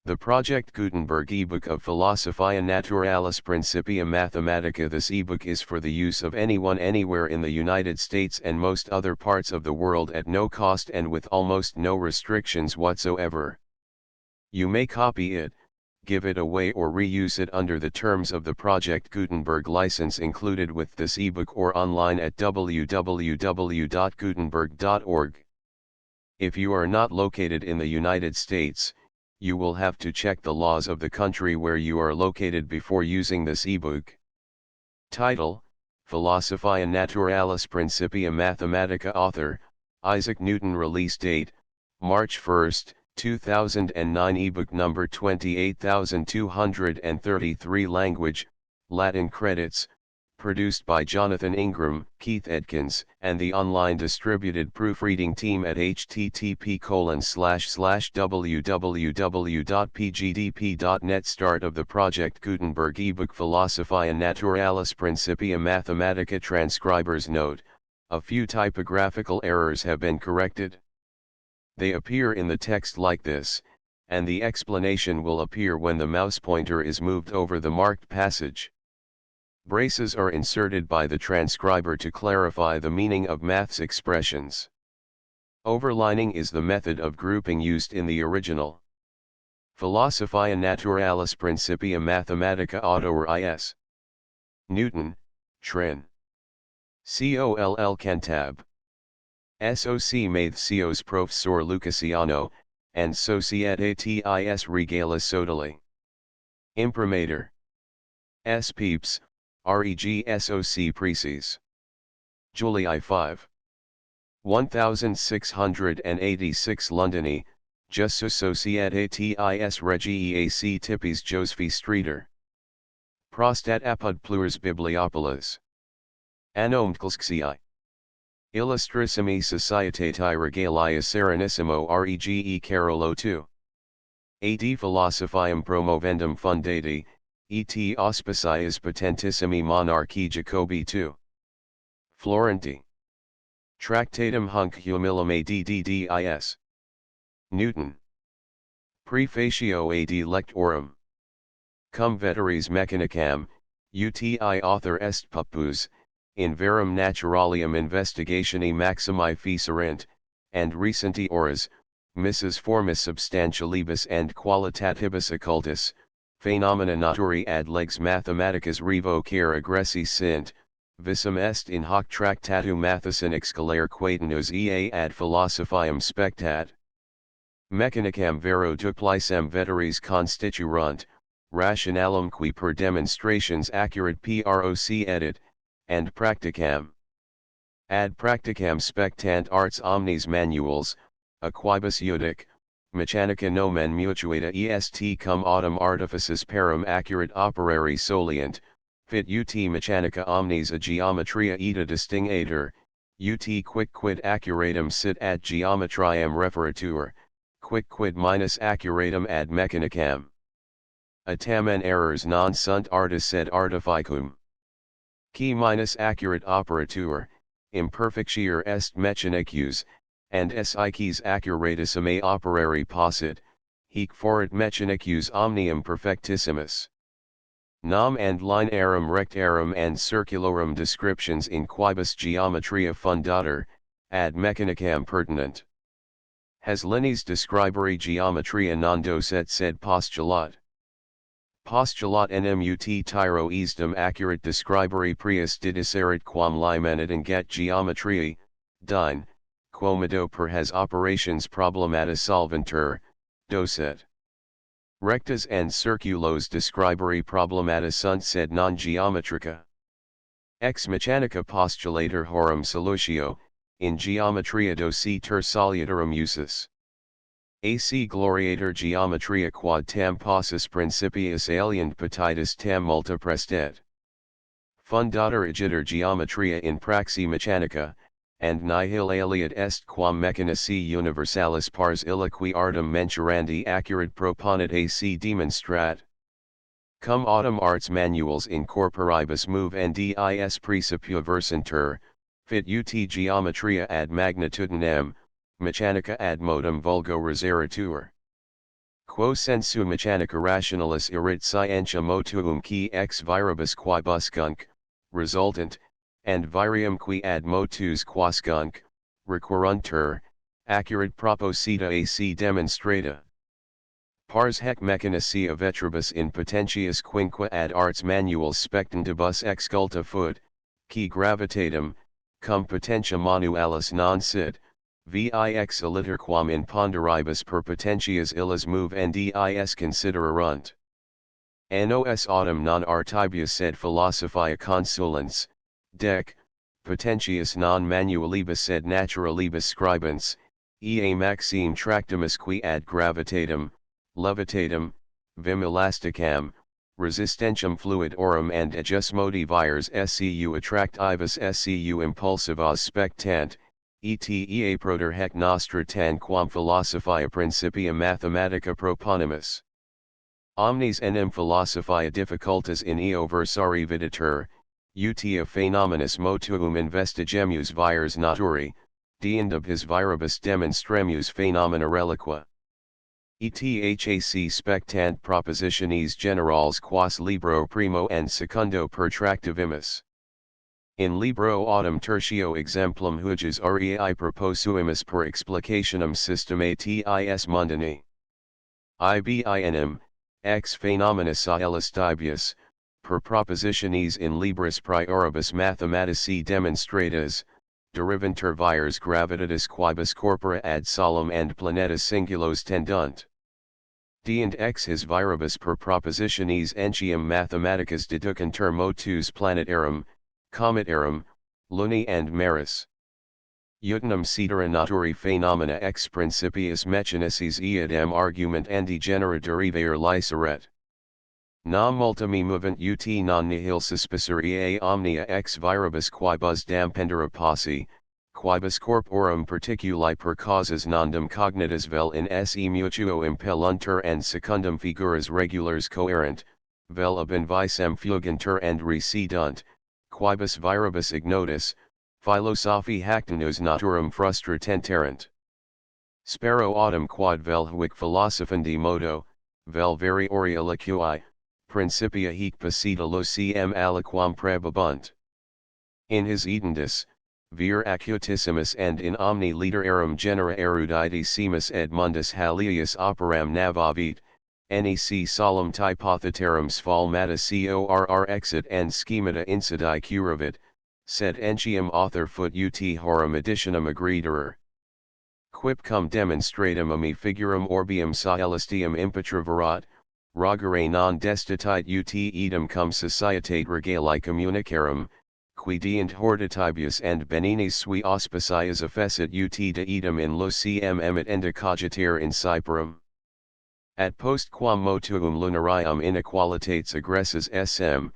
The Project Gutenberg ebook of Philosophiae Naturalis Principia Mathematica. This ebook is for the use of anyone anywhere in the United States and most other parts of the world at no cost and with almost no restrictions whatsoever. You may copy it, give it away or reuse it under the terms of the Project Gutenberg license included with this ebook or online at www.gutenberg.org. If you are not located in the United States, you will have to check the laws of the country where you are located before using this ebook. Title: Philosophiae Naturalis Principia Mathematica. Author: Isaac Newton. Release date: March 1, 2009. Ebook number 28233. Language: Latin. Credits: produced by Jonathan Ingram, Keith Edkins, and the online distributed proofreading team at http://www.pgdp.net. Start of the Project Gutenberg ebook Philosophiae Naturalis Principia Mathematica. Transcriber's note: a few typographical errors have been corrected. They appear in the text like this, and the explanation will appear when the mouse pointer is moved over the marked passage. Braces are inserted by the transcriber to clarify the meaning of maths expressions. Overlining is the method of grouping used in the original. Philosophiae Naturalis Principia Mathematica. Autor is Newton, Trin. Coll Cantab. Soc Mathesios Professor Lucasiano, and Societate Regala Sodali. Imprimatur. S. Pepys, Regsoc Preces. July 5. 1686 Londoni, Jussus Societatis Regiae Tipis Josephi Streeter. Prostat apud plures bibliopolis. Anomtkalsxi. Illustrissimi Societati Regalia Serenissimo Rege Carolo II. Ad Philosophiam Promovendum Fundati, et Auspiciis Potentissimi Monarchi Jacobi II. Florenti. Tractatum Hunc Humilum Addis. Newton. Prefatio ad Lectorum. Cum veteris mechanicam, uti author est pupus, in verum naturalium investigatione maximi fecerent, and recenti horas, missus formis substantialibus and qualitatibus occultus, phenomena naturae ad legs mathematicas revocare aggressi sint, visum est in hoc tractatum Matheson excalare quatenus ea ad philosophiam spectat. Mechanicam vero duplicem veteris constiturunt, rationalum qui per demonstrations accurate proc edit, and practicam. Ad practicam spectant arts omnes manuals, aquibus iudic, mechanica nomen mutuata est cum autem artifices parum accurate operari solient, fit ut mechanica omnes a geometria eta distingator, ut quicquid accuratum sit ad geometriam referatur, quicquid minus accuratum ad mechanicam. A tamen errors non sunt artis sed artificum. Qui minus accurate operatur, imperfictior est mechanicus, and sicis accuratissime operari possit, hic foret mechanicus omnium perfectissimus. Nam and linearum rectarum and circularum descriptions in quibus geometria fundator, ad mechanicam pertinent. Has lineis describere geometria non docet sed postulat. Postulat nmut tyro easdem accurate describere prius didicerit quam limenit in get geometriae, dine, quomodo per has operations problemata solventur, docet. Rectas and circulos describere problemata sunt sed non geometrica. Ex mechanica postulator horum solutio, in geometria docetur salutarum usus. AC gloriator geometria quad tam possus principius aliend petitus tam multa prestet. Fundator igitur geometria in praxi mechanica, and nihil aliat est quam mechanici universalis pars illa qui artem mensurandi accurate proponit ac demonstrat. Cum autem arts manuals in corporibus move ndis praecipua versantur, fit ut geometria ad magnitudinem, mechanica ad modum vulgo reseratur. Quo sensu mechanica rationalis erit scientia motuum qui ex viribus quibuscunc, resultant, and virium qui ad motus quascunc, requiruntur, accurate proposita ac demonstrata. Pars hec mechanicia vetribus in potentiis quinqua ad arts manuals spectantibus exculta fut, qui gravitatem, cum potentia manualis non sit, vix aliter quam in ponderibus per potentias illas movendis considererunt. Nos autem non artibius sed philosophiae consulens, dec, potentias non manualibus sed naturalibus scribens, ea maxime tractimus qui ad gravitatem, levitatem, vim elasticam, resistentiam fluidorum and ejusmodi vires scu attractivus scu impulsivas spectant, et ea proter hec nostra tan quam Philosophiae Principia Mathematica proponimus. Omnes enim Philosophiae difficultas in eo versari videtur, utia phenomenis motuum investigemus vires naturi, deindub his viribus demonstremus phenomena reliqua. ETHAC spectant propositiones generales quas libro primo and secundo pertractivimus. In libro autem tertio exemplum huges rei proposuimus per explicationem systematis mundani. IBINM, ex phenomenis aelestibius, per propositiones in libris prioribus mathematici demonstratas, derivantur vires gravitatis quibus corpora ad solem and planetas singulos tendunt. Deint ex his viribus per propositiones entium mathematicas deducantur motus planetarum, cometarum, luni and maris. Utinum cetera naturi phenomena ex principiis mechanicis eadem argument andi genera derivator liceret. Nam multimi movent ut non nihil suspicerie omnia ex viribus quibus dampendere possi, quibus corporum particuli per causas nondum cognitas vel in se mutuo impelluntur and secundum figuras regulars coerent, vel ab invisem fugantur and residunt, quibus viribus ignotus, Philosophiae hactenus naturam frustra tenterant. Spero autem quod vel huic philosophendi modo, vel veri ori aliqui, principia hic posita locem aliquam prebabunt. In his edendus, vir acutissimus and in omni literarum genera eruditissimus et mundus halius operam navavit, nec solem typotheterum sphalmata corr exit and schemata incidi curavit, sed entium author fut ut horum editionum aggrederer. Quip cum demonstratum ami figurum orbium coelestium impetraverat, rogere non destitit ut edum cum societate regali communicarum, qui deint hortatibius and beninis sui auspicias effecit ut de edum in locem emit enda cogiter in cyperum. At post quam motuum lunarium inequalitates aggressus sm,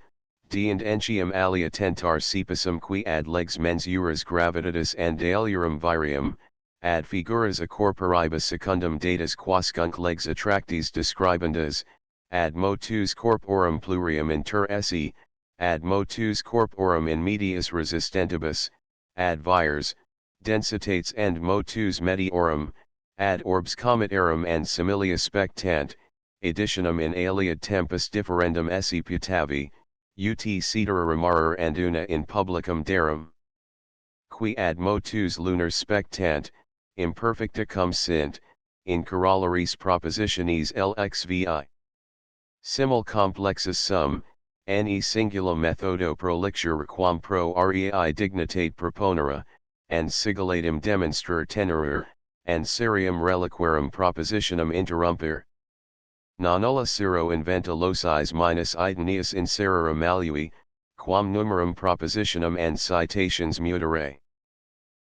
deint entium alia tentar cipissum qui ad legs mensuras gravitatis and aliurum virium, ad figuras a corporibus secundum datus quascunc legs attractis describendas, ad motus corporum plurium inter esse, ad motus corporum in medias resistentibus, ad vires, densitates and motus metiorum, ad orbs cometarum and similia spectant, editionum in aliad tempus differendum esse putavi, ut cetera remarer and una in publicum darum. Qui ad motus lunar spectant, imperfecta cum sint, in corollaris propositiones lxvi. Simul complexus sum, ne singula methodo prolixere quam pro rei dignitate proponere, and sigillatum demonstrer tenerere, and serium reliquarum propositionum interrumpere. Non ulla sero inventa locis minus idenius inserere malui, quam numerum propositionum and citations mutere.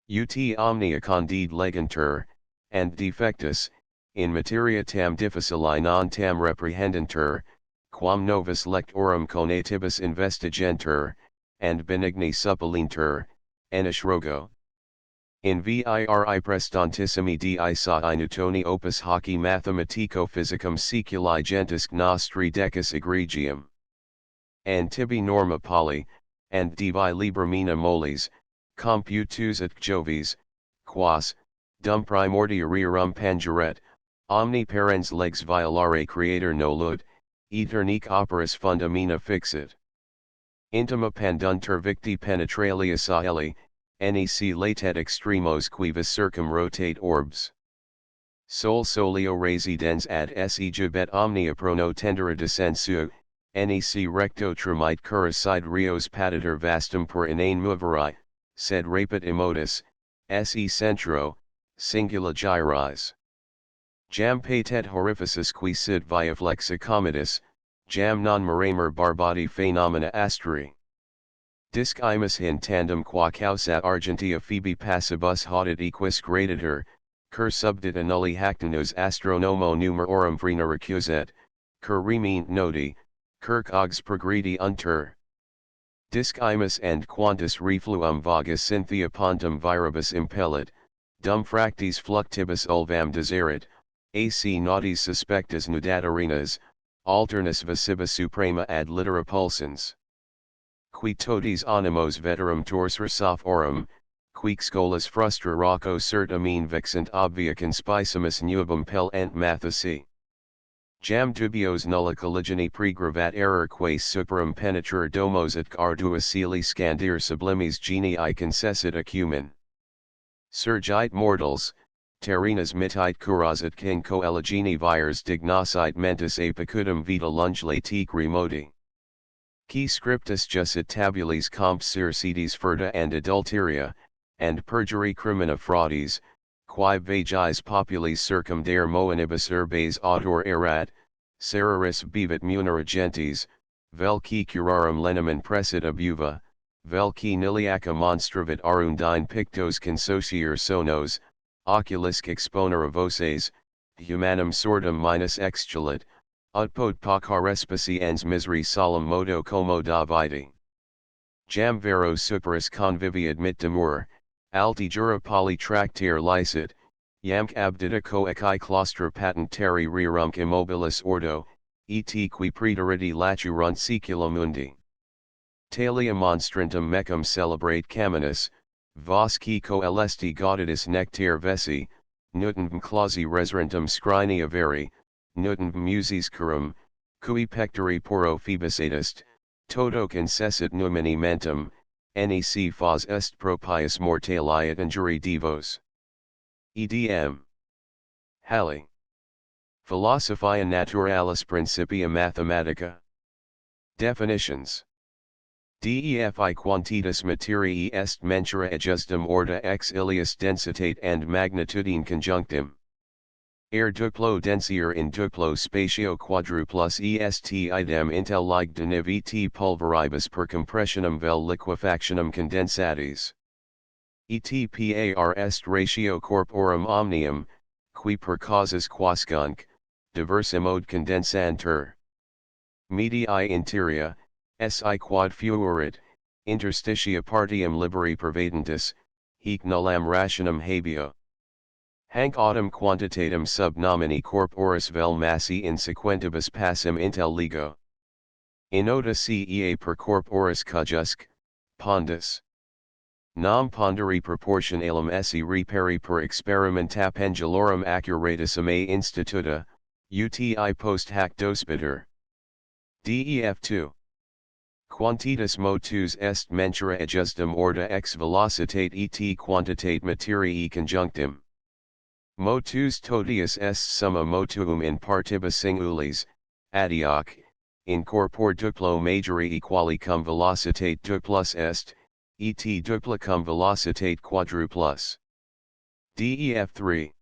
Ut omnia condide legantur, and defectus, in materia tam difficili non tam reprehendentur, quam novus lectorum conatibus investigentur, and benigni suppelintur, enish rogo. In viri prestantissimi di Isai Newtoni opus hoci mathematico physicum seculi gentisque nostri decus egregium. And tibi norma poli, and divi libramina moles, computus et Jovis, quas, dum primordia rerum pangeret, Omni parens legs violare creator nolunt, aeternique operis fundamina fixit. Intima pandunter victi penetralius aeli, nec latet extremos quibus circumrotate orbs. Sol solio residens ad se gibet omnia prono tendere descensu, nec recto tremite curicide rios patiter vastum per inane moveri, sed rapit immotus, se centro, singula gyris. Jam patet horificis qui sit via flexa commodus, jam non meramer barbati phenomena astri. Disc imus in tandem qua causat argentia phoebe passibus haudet equis gradator, cur subdit annulli hactinus astronomo numerorum vrena recuset, cur remint noti, cur cogs progredi unter. Disc imus and quantus refluum vagus cynthia pontum viribus impellit, dum fractis fluctibus ulvam deserit, ac nautis suspectus nudatarinas, alternus visiba suprema ad litera pulsans. Qui totis animos veterum torsra sophorum, quic scolas frustra rocco cert amine vexant obvia conspicimus nuibum pel ent mathesi. Jam dubios nulla colligini pregravat error quae superum penetrare domos et ardua celi scandir sublimis genii concessit acumen. Surgite mortals, terrenas mitit curazit king coeligini vires dignocite mentis apicudum vita lunge latique remoti. Qui scriptus jussit tabulis compsir sedis furta and adulteria, and perjury crimina fraudis, quae vagis populis circumdare moenibus urbes autor erat, seraris bivit munera gentes, vel qui curarum lenamen pressit abuva, vel qui niliaca monstravit arundine pictos consocier sonos, oculisque exponere voces, humanum sortum minus extulit, ut poca respici ens miseri solum modo como davide. Jam vero superis convivi admit demur, alti jura poly tractare licit, yamc abdita coecae claustra patentari rerum immobilis ordo, et qui praeteriti laturunt secula mundi. Talia monstrantum mecum celebrate caminus, vos qui coelesti gauditus nectare vesi, nutantum clausi reserentum scrinia veri, nutantum musis curum, cui pectori poro phoebus adist, toto concessit numini mentum, nec fos est propius mortaliat injuri divos. Edm. Halley. Philosophiae Naturalis Principia Mathematica. Definitions. Defi quantitas materiae est mentura adjustum orda ex ilius densitate and magnitudine conjunctim. Duplo densier in duplo spatio quadruplus est idem intel like deniv et pulveribus per compressionum vel liquefactionum condensatis. Et par est ratio corporum omnium, qui per causas quascunc, diversimode condensantur. Medii interia, si quad fuerit, interstitia partium liberi pervadentis, hic nullam rationem habeo. Hanc autem quantitatem sub nomini corporis vel massi in sequentibus passem intel ligo. Inota cea per corporis cujusc, pondus. Nam ponderi proportionalum esse reperi per experimenta pendulorum accuratissimum instituta, uti post hac dospiter. Def2. Quantitas motus est mentura adjustum orda ex velocitate et quantitate materiae conjunctim. Motus totius est summa motuum in partibus singulis, adioc, in corpore duplo majori equali cum velocitate duplus est, et dupla cum velocitate quadruplus. Def3.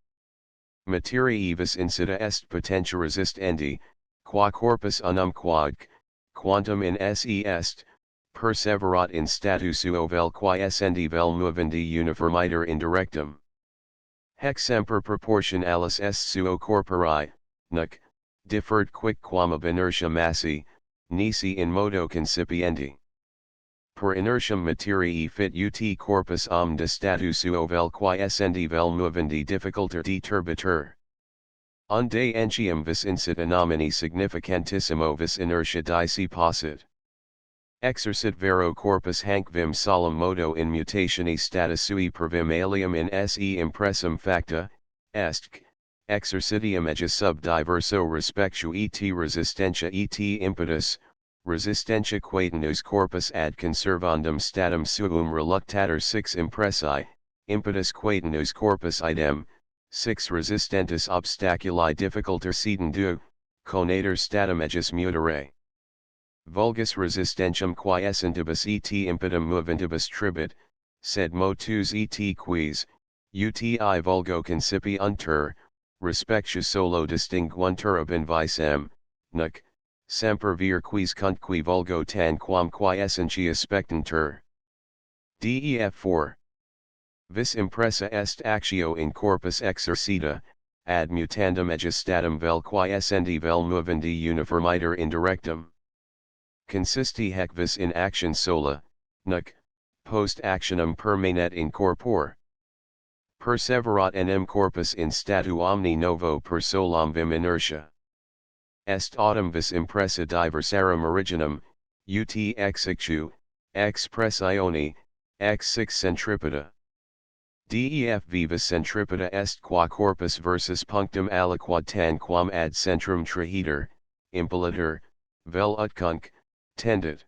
Materiae vis insita est potentia resistendi, qua corpus unum quodc, quantum in se est, perseverat in statu suo vel quae essendi vel movendi uniformiter indirectum. Hec semper proportionalis est suo corpori, nuc, differt quic quam ab inertia massi, nisi in modo concipiendi. Per inertiam materiae fit ut corpus omne statu suo vel quae essendi vel movendi difficulter deturbitur. Unde entium vis incit nomini significantissimo vis inertia dici possit. Exercit vero corpus hanc vim solum modo in mutatione status sui per vim alium in se impressum facta, est, exercitium ejus sub diverso respectu et resistentia et impetus, resistentia quatenus corpus ad conservandum statum suum reluctator 6 impressi, impetus quatenus corpus idem, 6 resistentis obstaculi difficulter sedum 2, conator statum ejus mutere. Vulgus resistentium quiescentibus et impetum moventibus tribut, sed motus et quis, uti vulgo concipiuntur, respectu solo distinguuntur ab invisem, nunc, semper vir quis cunt qui vulgo tanquam quiescentia spectantur. Def 4. Vis impressa est actio in corpus exercita, ad mutandum ejus statum vel quiescendi vel movendi uniformiter indirectum. Consisti haec vis in action sola, nunc, post actionem permanet in corpore. Perseverat enim corpus in statu omni novo per solam vim inertia. Est autem vis impressa diversarum originum, ut ex ictu, ex pressione, ex six centripeta. Def vivis centripeta est qua corpus versus punctum aliquad tanquam ad centrum trahiter, impellitur, vel utcunc, tendit.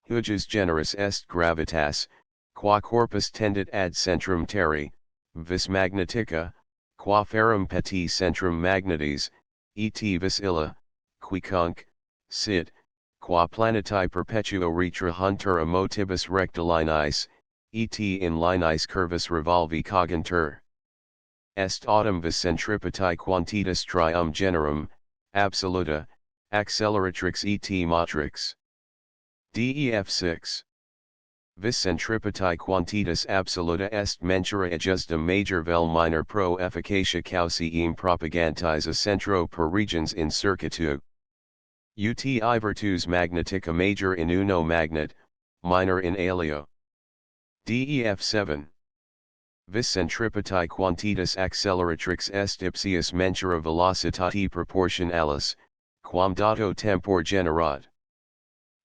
Huius generis est gravitas, qua corpus tendit ad centrum terrae, vis magnetica, qua ferrum peti centrum magnetis, et vis illa, qui cunc, sit, qua planetae perpetuo retrahuntur emotibus rectilineis, et in lineis curvus revolvi cogentur. Est autem vis centripetae quantitas trium generum, absoluta, acceleratrix et matrix. Def 6. Vis centripetae quantitas absoluta est mentura ejusdem major vel minor pro efficacia causiim propagantis a centro per regions in circuitu. Uti virtus magnetica major in uno magnet, minor in alio. Def 7. Vis centripetae quantitas acceleratrix est ipsius mentura velocitati proportionalis, quam dato tempor generat.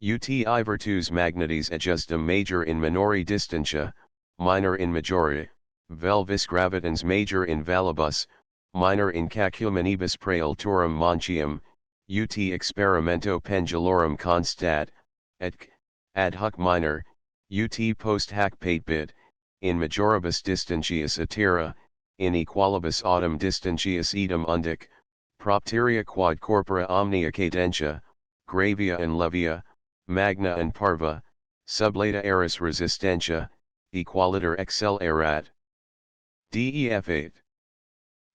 Uti virtus magnetis ejusdem major in minori distantia, minor in majore, vel vis gravitans major in valibus, minor in cacumenibus praealtorum montium, ut experimento pendulorum constat, et ad hoc minor, ut post hac patebit, in majoribus distantius atera, in equalibus autem distantius idem undic, propteria quad corpora omnia cadentia, gravia and levia, magna and parva, sublata eris resistentia, equaliter excel erat. Def 8.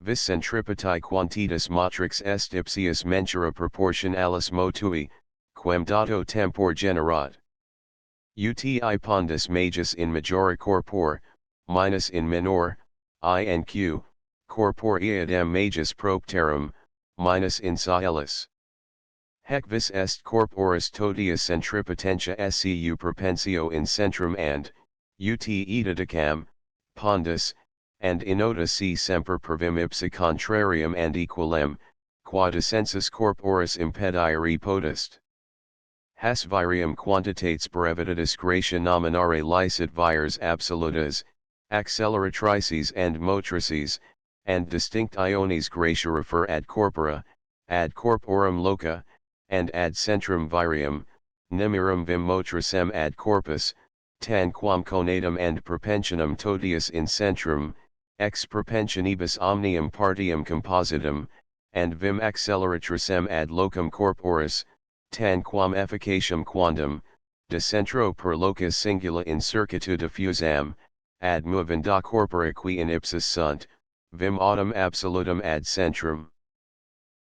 Vis centripetae quantitas matrix est ipsius mentura proportionalis motui, quem dato tempor generat. Uti pondus majus in majora corpore, minus in minor, inq, corpore iadem majus propterum, minus in saelis. Haec vis est corporis totia centripotentia scu propensio in centrum and, ut ita decam, pondus, and inota si semper pervim ipsa contrarium and equilem, quod ascensus corporis impedire potest. Has virium quantitates brevitatis gratia nominare licet vires absolutas, acceleratrices and motrices, and distinct iones gratia refer ad corpora, ad corporum loca, and ad centrum virium, nimirum vim motricem ad corpus, tanquam conatum and propensionum totius in centrum, ex propensionibus omnium partium compositum, and vim acceleratricem ad locum corporis, tanquam efficacem quandam, de centro per locus singula in circuitu diffusam, ad movenda corpora qui in ipsis sunt, vim autem absolutum ad centrum.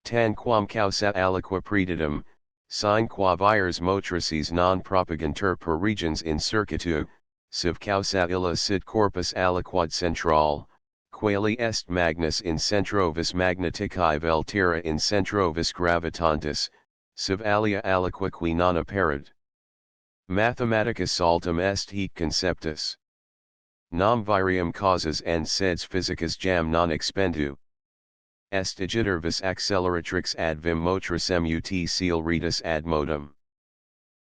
Tanquam causa aliqua preditum, sine qua vires motrices non propagantur per regions in circuitu, siv causa illa sit corpus aliquad central, quali est magnus in centro vis magneticae vel terra in centro vis gravitantis, siv alia aliqua qui non apparit. Mathematica saltum est hic conceptus. Nam virium causas and seds physicas jam non expendu. Est igiter vis acceleratrix ad vim motricem ut seal ritus ad modum.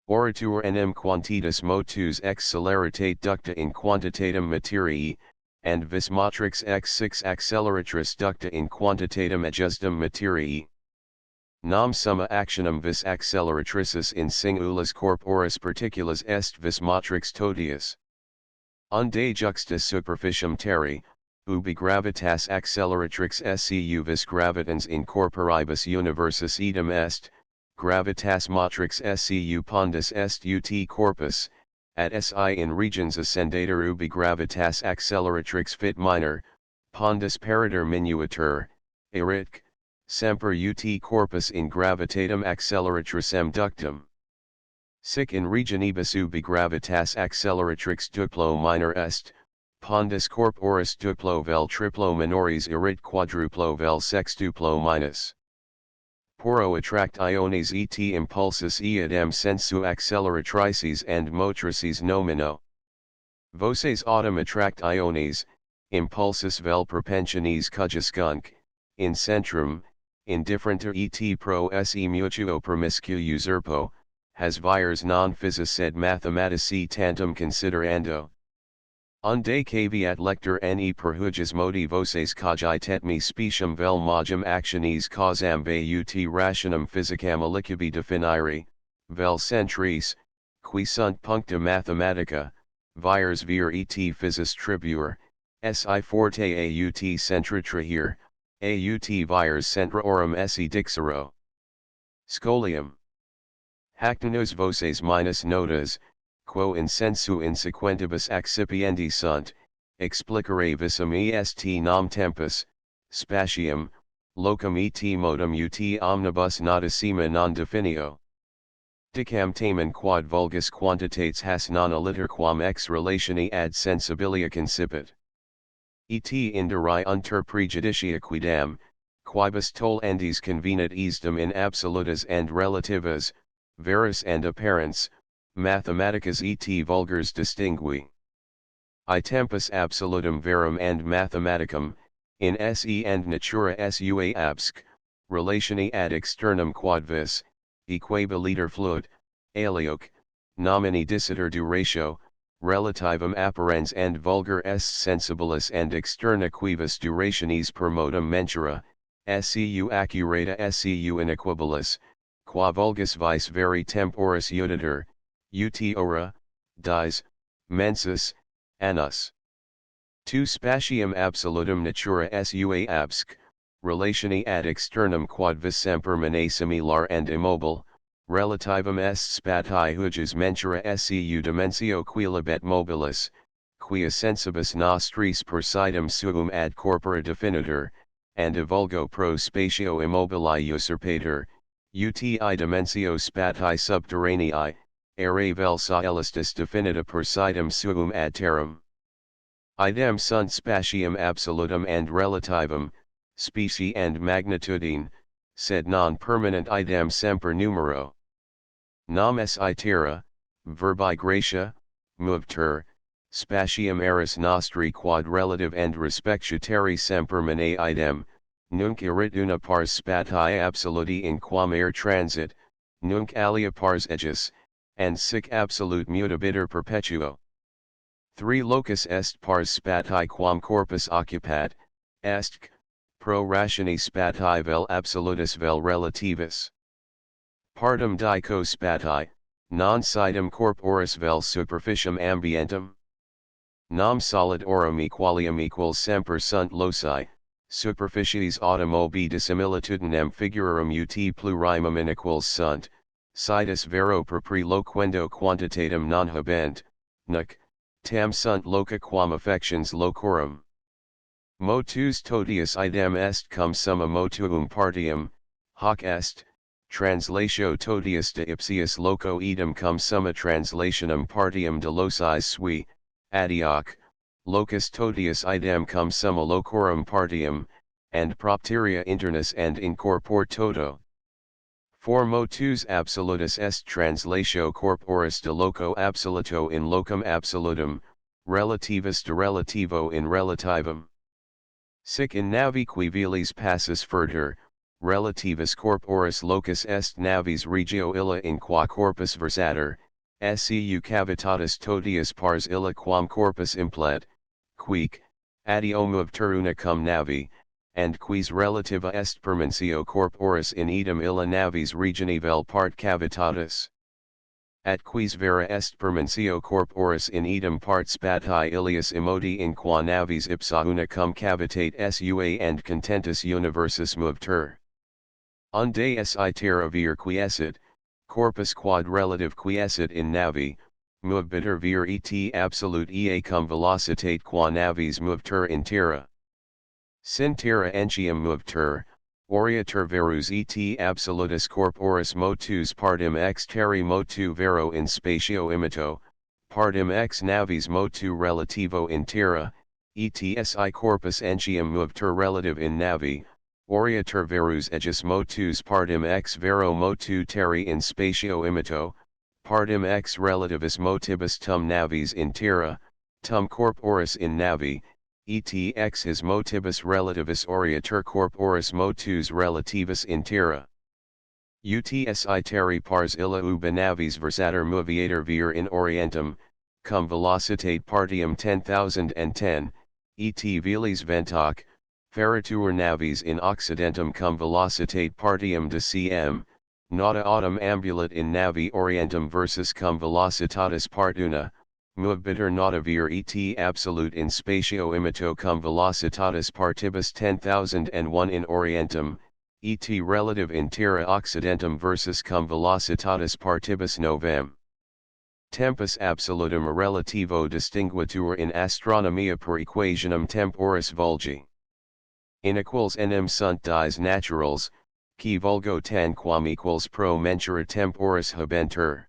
Oratur enim quantitas motus acceleritate ducta in quantitatem materiae, and vis matrix x6 acceleratrix ducta in quantitatem adjustum materiae. Nam summa actionem vis acceleratrices in singulis corporis particulas est vis matrix totius. Unde juxta superficium terrae, ubi gravitas acceleratrix SCU vis gravitans in corporibus universis idem est, gravitas matrix SCU pondus est ut corpus, at SI in regions ascendator ubi gravitas acceleratrix fit minor, pondus parator minuatur, eritque, semper ut corpus in gravitatem acceleratricem ductum. Sic in regionibus ubi gravitas acceleratrix duplo minor est, pondus corporis duplo vel triplo minoris erit quadruplo vel sextuplo minus. Poro attract iones et impulsus eadem sensu acceleratrices and motrices nomino. Voces autem attract iones, impulsus vel propensiones cujuscunc, in centrum, indifferenter et pro se mutuo promiscu usurpo, has vires non physis sed mathematici tantum considerando. Unde caveat lector ne perhujus modi voces cogitet me specium vel magum actionis causam ut rationem physicam alicubi definire, vel centris, qui sunt puncta mathematica, vires vir et physis tribuer, si forte aut centra trahir, aut vires centra orum esse dixero. Scholium. Hactinos voces minus notas, quo in sensu insequentibus accipiendi sunt, explicare visum est nam tempus, spatium, locum et modum ut omnibus notissima non definio. Dicam tamen quod vulgus quantitates has non alliterquam ex relatione ad sensibilia concipit. Et inderi unter prejudicia quidam, quibus tollendis convenit easdom in absolutas and relativas, veris and apparents, mathematicas et vulgars distingui. I tempus absolutum verum and mathematicum, in se and natura sua absc, relatione ad externum quod vis, equabiliter fluit, alioc, nomini dissiter duratio, relativum apparens and vulgar est sensibilis and externa quibus durationis per modum mentura, scu accurata scu inequabilis, qua vulgus vice veri temporis uditur, ut ora, dies, mensis, annus. Tu spatium absolutum natura sua absc, relatione ad externum quod vis semper mane similar and immobile, relativum est spati hujus mentura scu dimensio quilibet mobilis, quia sensibus nostris per sidem suum ad corpora definitur, and evulgo pro spatio immobili usurpator, uti dimensio spati subterranei, ere vel coelistus definita per sidem suum ad terram. Idem sunt spatium absolutum and relativum, specie and magnitudine, sed non permanent idem semper numero. Nam si terra, verbi gratia, movter, spatium eris nostri quod relative and respectutari semper mane idem, nunc erit una pars spati absoluti in quam air transit, nunc alia pars aegis, and sic absolute mutabiter perpetuo. 3 Locus est pars spati quam corpus occupat, est, pro ratione spati vel absolutus vel relativis. Partum dico spati, non sidem corporis vel superficium ambientem. Nam solid aurum equalium equals semper sunt loci, superficies autem obi dissimilitudinem figurarum ut plurimum inequals sunt, sidus vero propri loquendo quantitatem non habent, nunc, tam sunt loca quam affections locorum. Motus totius idem est cum summa motuum partium, hoc est, translatio totius de ipsius loco idem cum summa translationem partium de loci sui, adioc, locus totius idem cum summa locorum partium, and propteria internus and in corpore toto. For motus absolutus est translatio corporis de loco absoluto in locum absolutum, relativus de relativo in relativum. Sic in navi qui vilis passus furter, relativus corporis locus est navis regio illa in qua corpus versator, scu cavitatis totius pars illa quam corpus implet, quic, Addio movtur una cum navi, and quis relativa est permensio corporis in idem illa navis regioni vel part cavitatis. At quis vera est permensio corporis in idem part spati ilius immodi in qua navis ipsa una cum cavitate sua and contentus universis movtur. Unde si terra vir quiescit, corpus quad relative quiescit in navi, movbitur vir et absolute ea cum velocitate qua navis movtur in terra. Sin terra entium movtur, oriatur verus et absolutus corporis motus partim ex terrae motu vero in spatio imito, partim ex navis motu relativo in terra, etsi corpus entium movtur relative in navi, oriatur verus ejus motus partim ex vero motu terrae in spatio imito, partim ex relativus motibus tum navis in terra, tum corporis in navi, et ex his motibus relativus oriatur corporis motus relativus in terra. Utsi terrae pars illa ubi navis versatur moviator vir in orientem, cum velocitate partium 10,010, et vilis ventac, ferritur navis in occidentum cum velocitate partium de cm, nota autumn ambulat in navi orientem versus cum velocitatis partuna, movbitur nota vir et absolute in spatio imito cum velocitatis partibus 10,001 in orientem, et relative in terra occidentum versus cum velocitatis partibus novem. Tempus absolutum relativo distinguitur in astronomia per equationem temporis vulgi. Inequals enim sunt dies naturals, qui vulgo tanquam equals pro mentura temporis habentur.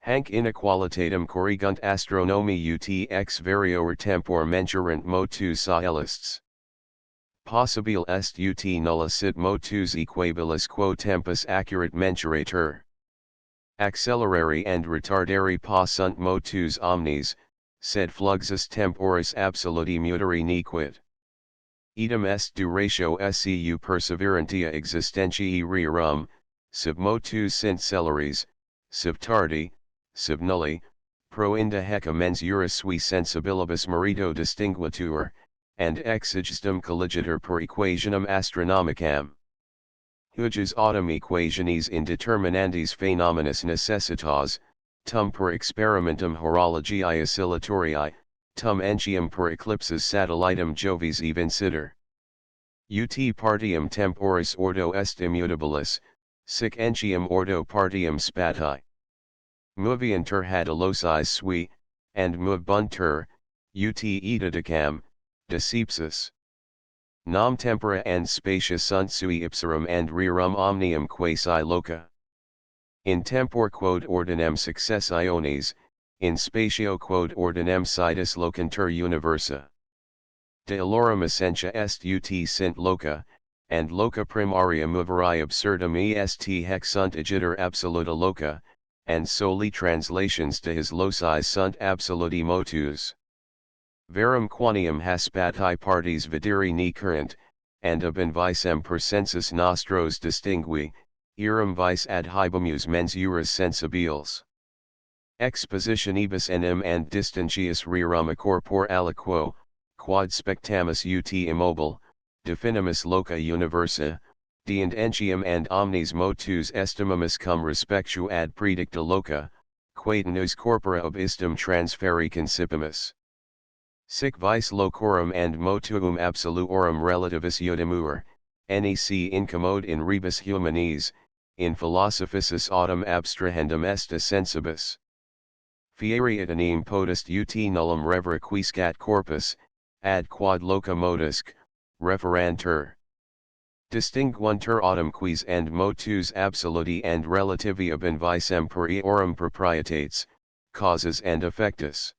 Hanc inequalitatem corrigunt astronomi ut ex varior tempor mensurant motus coelists. Possibile est ut nulla sit motus equabilis quo tempus accurate mensuratur. Accelerari and retardari possunt motus omnes, sed fluxus temporis absoluti mutari nequit. Idem est duratio seu perseverantia existentiae rerum, sub motus sint celeris, sub tardi, sub nulli, pro inda heca mens juris sui sensibilibus merito distinguitur, and exigestum colligitur per equationem astronomicam. Huges autem equationes indeterminandis phenomenis necessitas, tum per experimentum horologiae oscillatorii, tum entium per eclipses satellitum Jovis evincitur. Ut partium temporis ordo est immutabilis, sic entium ordo partium spati. Moviantur had locis sui, and movbuntur, ut eta decam, decepsis. Nam tempora and spatia sunt sui ipsarum and rerum omnium quasi loca. In tempore quod ordinem successiones, in spatio quod ordinem situs locantur universa. De alorum essentia est ut sint loca, and loca primaria moveri absurdum est hec sunt igitur absoluta loca, and soli translations de his loci sunt absoluti motus. Verum quaniam haspati partes videri ne current, and ab invisem per sensus nostros distingui, irum vice ad hibomus mens juris sensibiles. Expositionibus enim and distantius rerum a corpor aliquo, quod spectamus ut immobile, definimus loca universa, deant entium and omnes motus estimamus cum respectu ad predicta loca, quae nos corpora ob istum transferi concipimus. Sic vice locorum and motuum absoluorum relativus iudimur, nec incommode in rebus humanis, in philosophicis autem abstrahendum est sensibus. Fieri et anem potest ut nullum revere quiscat corpus, ad quad loca modusc, referantur. Distinguuntur autem quis and motus absoluti and relativi ab invisem per eorum proprietates, causes and effectus.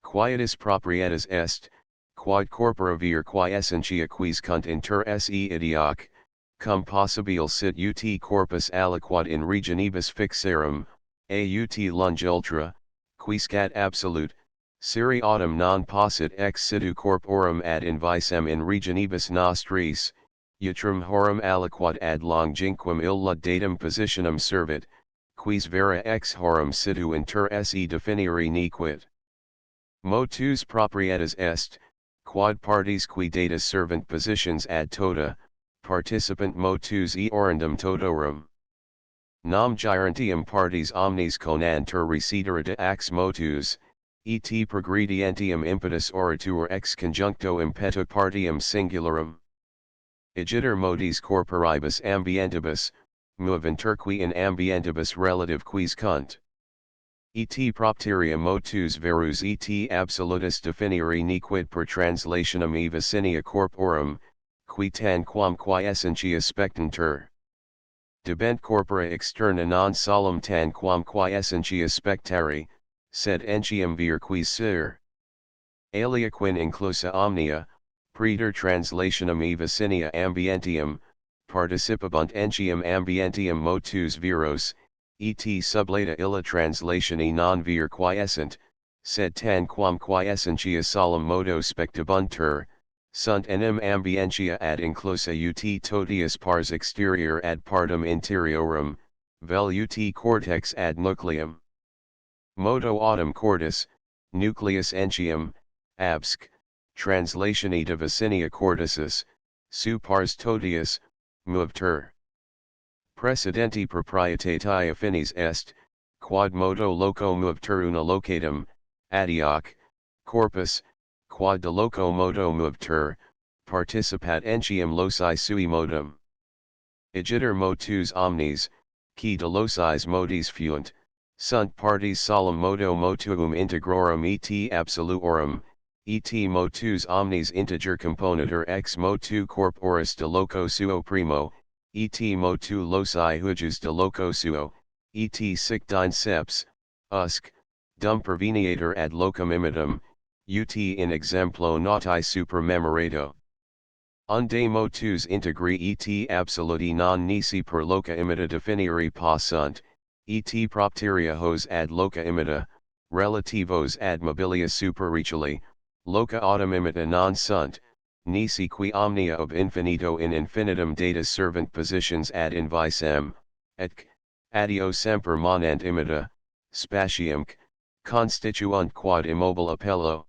Quietus proprietas est, quod corpora vir quae essentia quiscunt inter se idioc, cum possibile sit ut corpus aliquod in regionibus fixarum, aut lunge ultra, quiscat absolute, siri autem non possit ex situ corporum ad invisem in regionibus nostris, utrum horum aliquod ad longínquam illa datum positionem servit, quis vera ex horum situ inter se definiri nequit. Motus proprietas est, quod partes qui data servant positions ad tota, participant motus eorundum totorum. Nam girantium partes omnes conantur residerita ax motus, et progredientium impetus oratur ex conjuncto impetu partium singularum. Igitur modis corporibus ambientibus, moventurque in ambientibus relative quis cunt. Et propteria motus verus et absolutus definiri nequid per translationem e vicinia corporum, qui tanquam quae essentia spectantur. Debent corpora externa non solum tanquam quae essentia spectari, sed entium vir quis ser. Alia quin inclusa omnia, praeter translationem e vicinia ambientium, participabunt entium ambientium motus viros, et sublata illa translatione non vir quae essent, sed tanquam quae essentia solum modo spectabuntur, sunt enim ambientia ad inclusa ut totius pars exterior ad partum interiorum, vel ut cortex ad nucleum. Modo autem cordis, nucleus entium, absc, translatione de vicinia corticis, su pars totius, movter. Precedenti proprietatea finis est, quod modo loco movter una locatum, adioc, corpus, quod de loco modo movter, participat entium loci sui modum. Igitur motus omnes, qui de locis modis funt, sunt partes solum modo motuum integrorum et absolutorum, et motus omnes integer componiter ex motu corporis de loco suo primo, et motu loci huiges de loco suo, et sic dine seps, usc, dum perveniator ad locum imitum, ut in exemplo noti super memorato. Unde motus integri et absoluti non nisi per loca imita definiri possunt, et propteria hos ad loca imita, relativos ad mobilia superreciali, loca autem imita non sunt, nisi qui omnia ob infinito in infinitum data servant positions ad invisem, et adio semper monant imita, spatiumque, constituunt quod immobile appello.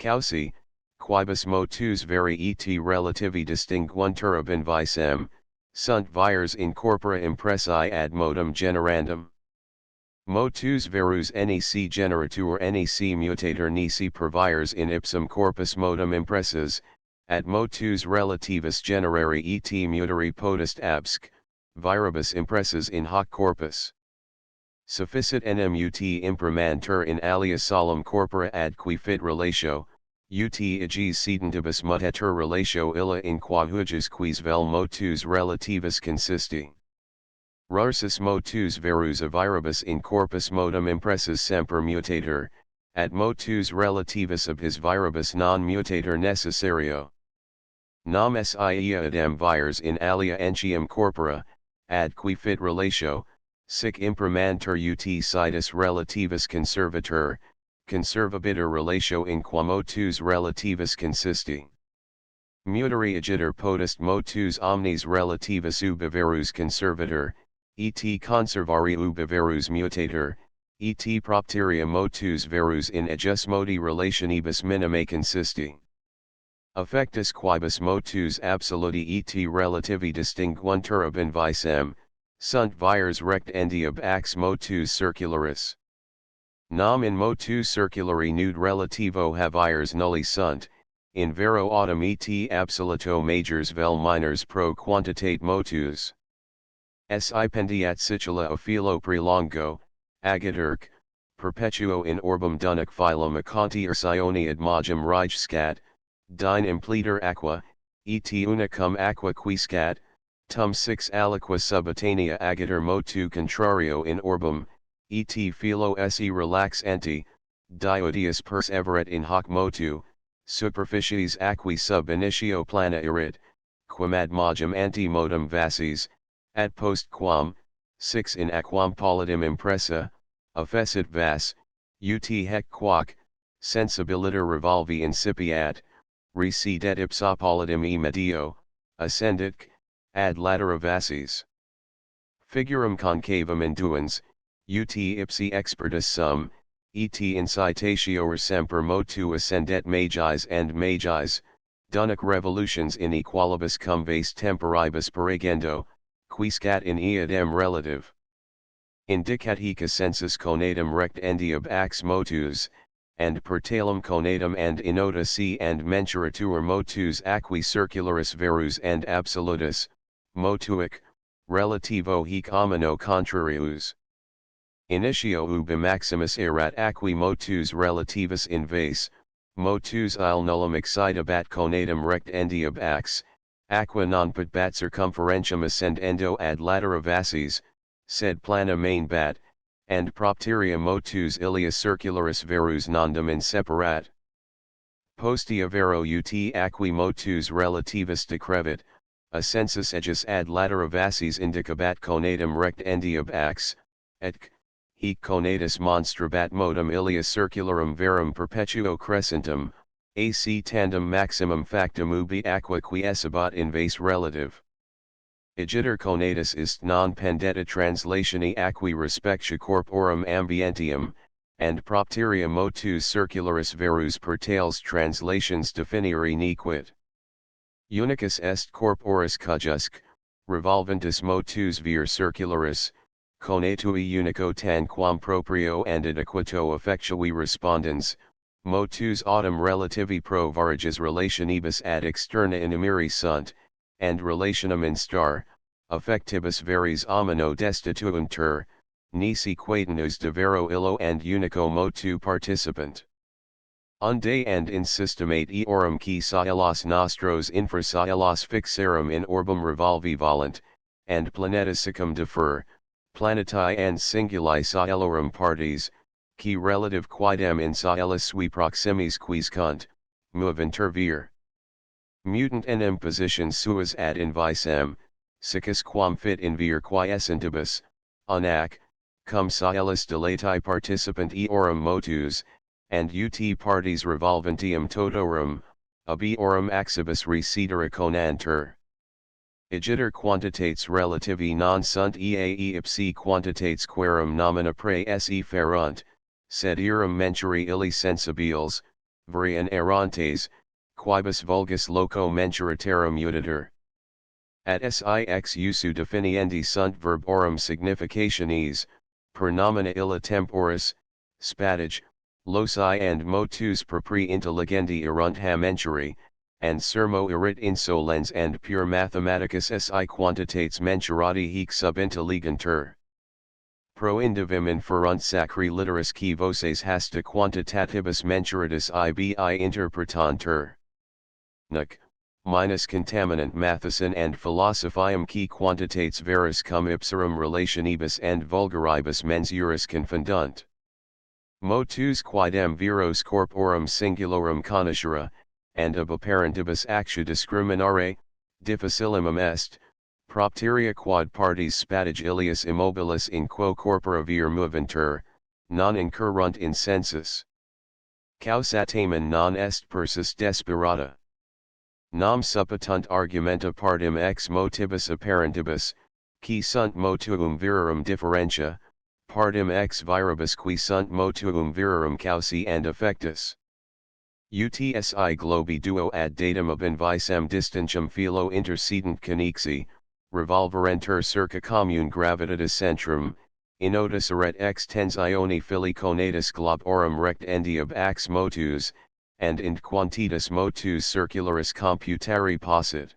Causi, quibus motus veri et relativi distinguuntur ab invisem, sunt vires in corpora impressi ad modum generandum. Motus verus nec generatur nec mutator nisi per vires in ipsum corpus modum impresses, ad motus relativus generari et mutari potest absc, viribus impresses in hoc corpus. Sufficit enim ut imprimantur in alia solum corpora ad qui fit relatio, ut aegis sedentibus mutetur relatio illa in qua huiges quis vel motus relativus consisti. Rarsus motus verus aviribus in corpus modum impresses semper mutator, ad motus relativus ab his viribus non mutator necessario. Nam sia idem vires in alia entium corpora, ad qui fit relatio, sic imprimantur ut situs relativus conservatur, conservabitur relatio in qua motus relativus consisti. Mutari agitur potest motus omnes relativus ubi verus conservatur, et conservari ubi verus mutator, et propteria motus verus in ejus modi relationibus minime consisti. Affectus quibus motus absoluti et relativi distinguuntur ab invisem, sunt vires rectendi ab ax motus circularis. Nam in motus circulari nude relativo havires nulli sunt, in vero autem et absoluto majors vel minors pro quantitate motus. Si pendiat Sicula o filo prelongo, agaturc, perpetuo in orbum dunac philum aconti ursioni ad magem rigescat, dine impleter aqua, et unicum aqua quiscat, tum six aliqua subatania agatur motu contrario in orbum, et philo se relax anti, diodius perseveret in hoc motu, superficies aqui sub initio plana erit, quamad magem ante modum vasis, ad post quam, 6 in aquam pallidum impressa, affessit vas, ut hec quac, sensibiliter revolvi incipiat, recedet ipsa pallidum e medio, ascendit, ad latera vasis. Figurum concavum induens, ut ipsi expertus sum, et incitatio semper motu ascendet magis and magis, dunac revolutions in equalibus cum vase temporibus peragendo, quiscat in eadem relative. Indicat hic ascensus conatum rectendi ab ax motus, and per talem conatum and inota si and menturatur motus aqui circularis verus and absolutus, motuic, relativo hic omino contrarius. Initio ubi maximus erat aqui motus relativus in vase, motus il nullum excitabat conatum rectendi ab ax, aqua non patbat circumferentium ascendendo ad latera vases, sed plana main bat, and propteria motus ilia circularis verus nondum inseparat. Postea vero ut aqui motus relativus decrevit, ascensus ejus ad latera vases indicabat conatum rectendi ab ax, et hic conatus monstrabat modum ilia circularum verum perpetuo crescentum, ac tandem maximum factum ubi aqua quiescebat in vase relative. Igiter conatus ist non pendeta translationi aqui respectia corporum ambientium, and propteria motus circularis verus per tales translations definiri nequit. Unicus est corporis cujusque, revolventus motus vir circularis, conatui unico tanquam proprio and adequato effectuae respondens, motus autem relativi pro variges relationibus ad externa inimiri sunt, and relationem instar, affectibus veris omino destituuntur, nisi quatenus de vero illo and unico motu participant. Unde and in systemate eorum qui scialos nostros infra scialos fixarum in orbum revolvi volunt, and planetisicum defer, planetae and singuli scialorum partes, qui relative quidem in scialis sui proximis quiscunt, moventer vir. Mutant enim positions suas ad invisem, sicus quam fit in vir quiescentibus, unac, cum scialis dilatae participant eorum motus, and ut partes revolventium totorum, ab eorum axibus recedere conantur. Igiter quantitates relativi non sunt eae ipsi quantitates querum nomina prae se ferunt, sed eram menturi illi sensibiles, varian errantes, quibus vulgus loco menturaterum uditer. At six usu definiendi sunt verborum significationes, per nomina illa temporis, spatige, loci and motus propri intelligendi erunt ham menturi, and sermo erit insolens and pure mathematicus si quantitates mensurati hic sub intelligentur. Pro indivim inferunt sacri literis qui voces hasta quantitatibus menturatus ibi interpretantur. Nunc, minus contaminant Matheson and Philosophiam qui quantitates veris cum ipserum relationibus and vulgaribus mensuris confundunt. Motus quidem viros corporum singulorum conoscere, and ab apparentibus actu discriminare, difficilimum est, propteria quad partes spatige ilius immobilis in quo corpora vir moventur, non incurrunt in sensus. Causatamen non est persis desperata. Nam suppetunt argumenta partem ex motibus apparentibus, qui sunt motuum virarum differentia, partem ex viribus qui sunt motuum virarum causi and effectus. Utsi globi duo ad datum ab invisem distinctum philo intercedent conexi, revolverentur circa commune gravitatis centrum, inotus eret ex tensioni fili conatus globorum rectendi ab ax motus, and int quantitas motus circularis computari possit.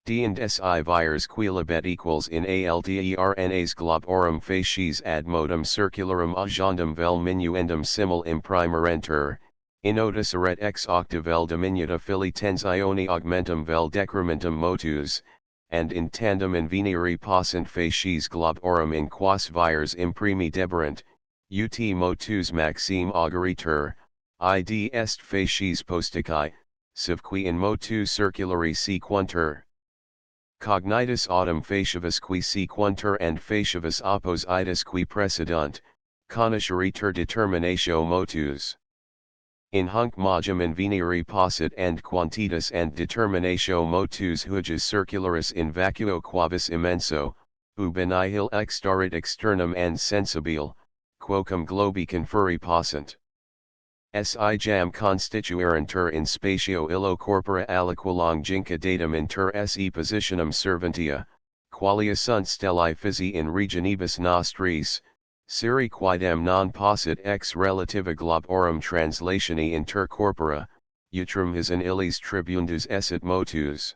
D and si vires quilibet equals in aldernas globorum facies ad modum circularum agendum vel minuendum simul imprimerentur, inotus eret ex octa vel diminuta fili tensioni augmentum vel decrementum motus, and in tandem inveniri possint facies globorum in quas vires imprimi deberent, ut motus maxime augeritur, id est facies posticae, siv qui in motu circulari sequuntur. Cognitus autem facivis qui sequuntur and facivis oppos idus qui precedunt, conosceritur determinatio motus. In hunc magum inveniri possit and quantitas and determinatio motus hujus circularis in vacuo quavis immenso, ubi nihil extarit externum and sensibile, quocum globi conferi possent. Si jam constituerentur in spatio illo corpora aliqua longinca datum inter se positionem servantia, qualia sunt stellae physi in regionibus nostris, siri quidem non possit ex relativa globorum translationi inter corpora, utrum his in illis tribundus esset motus.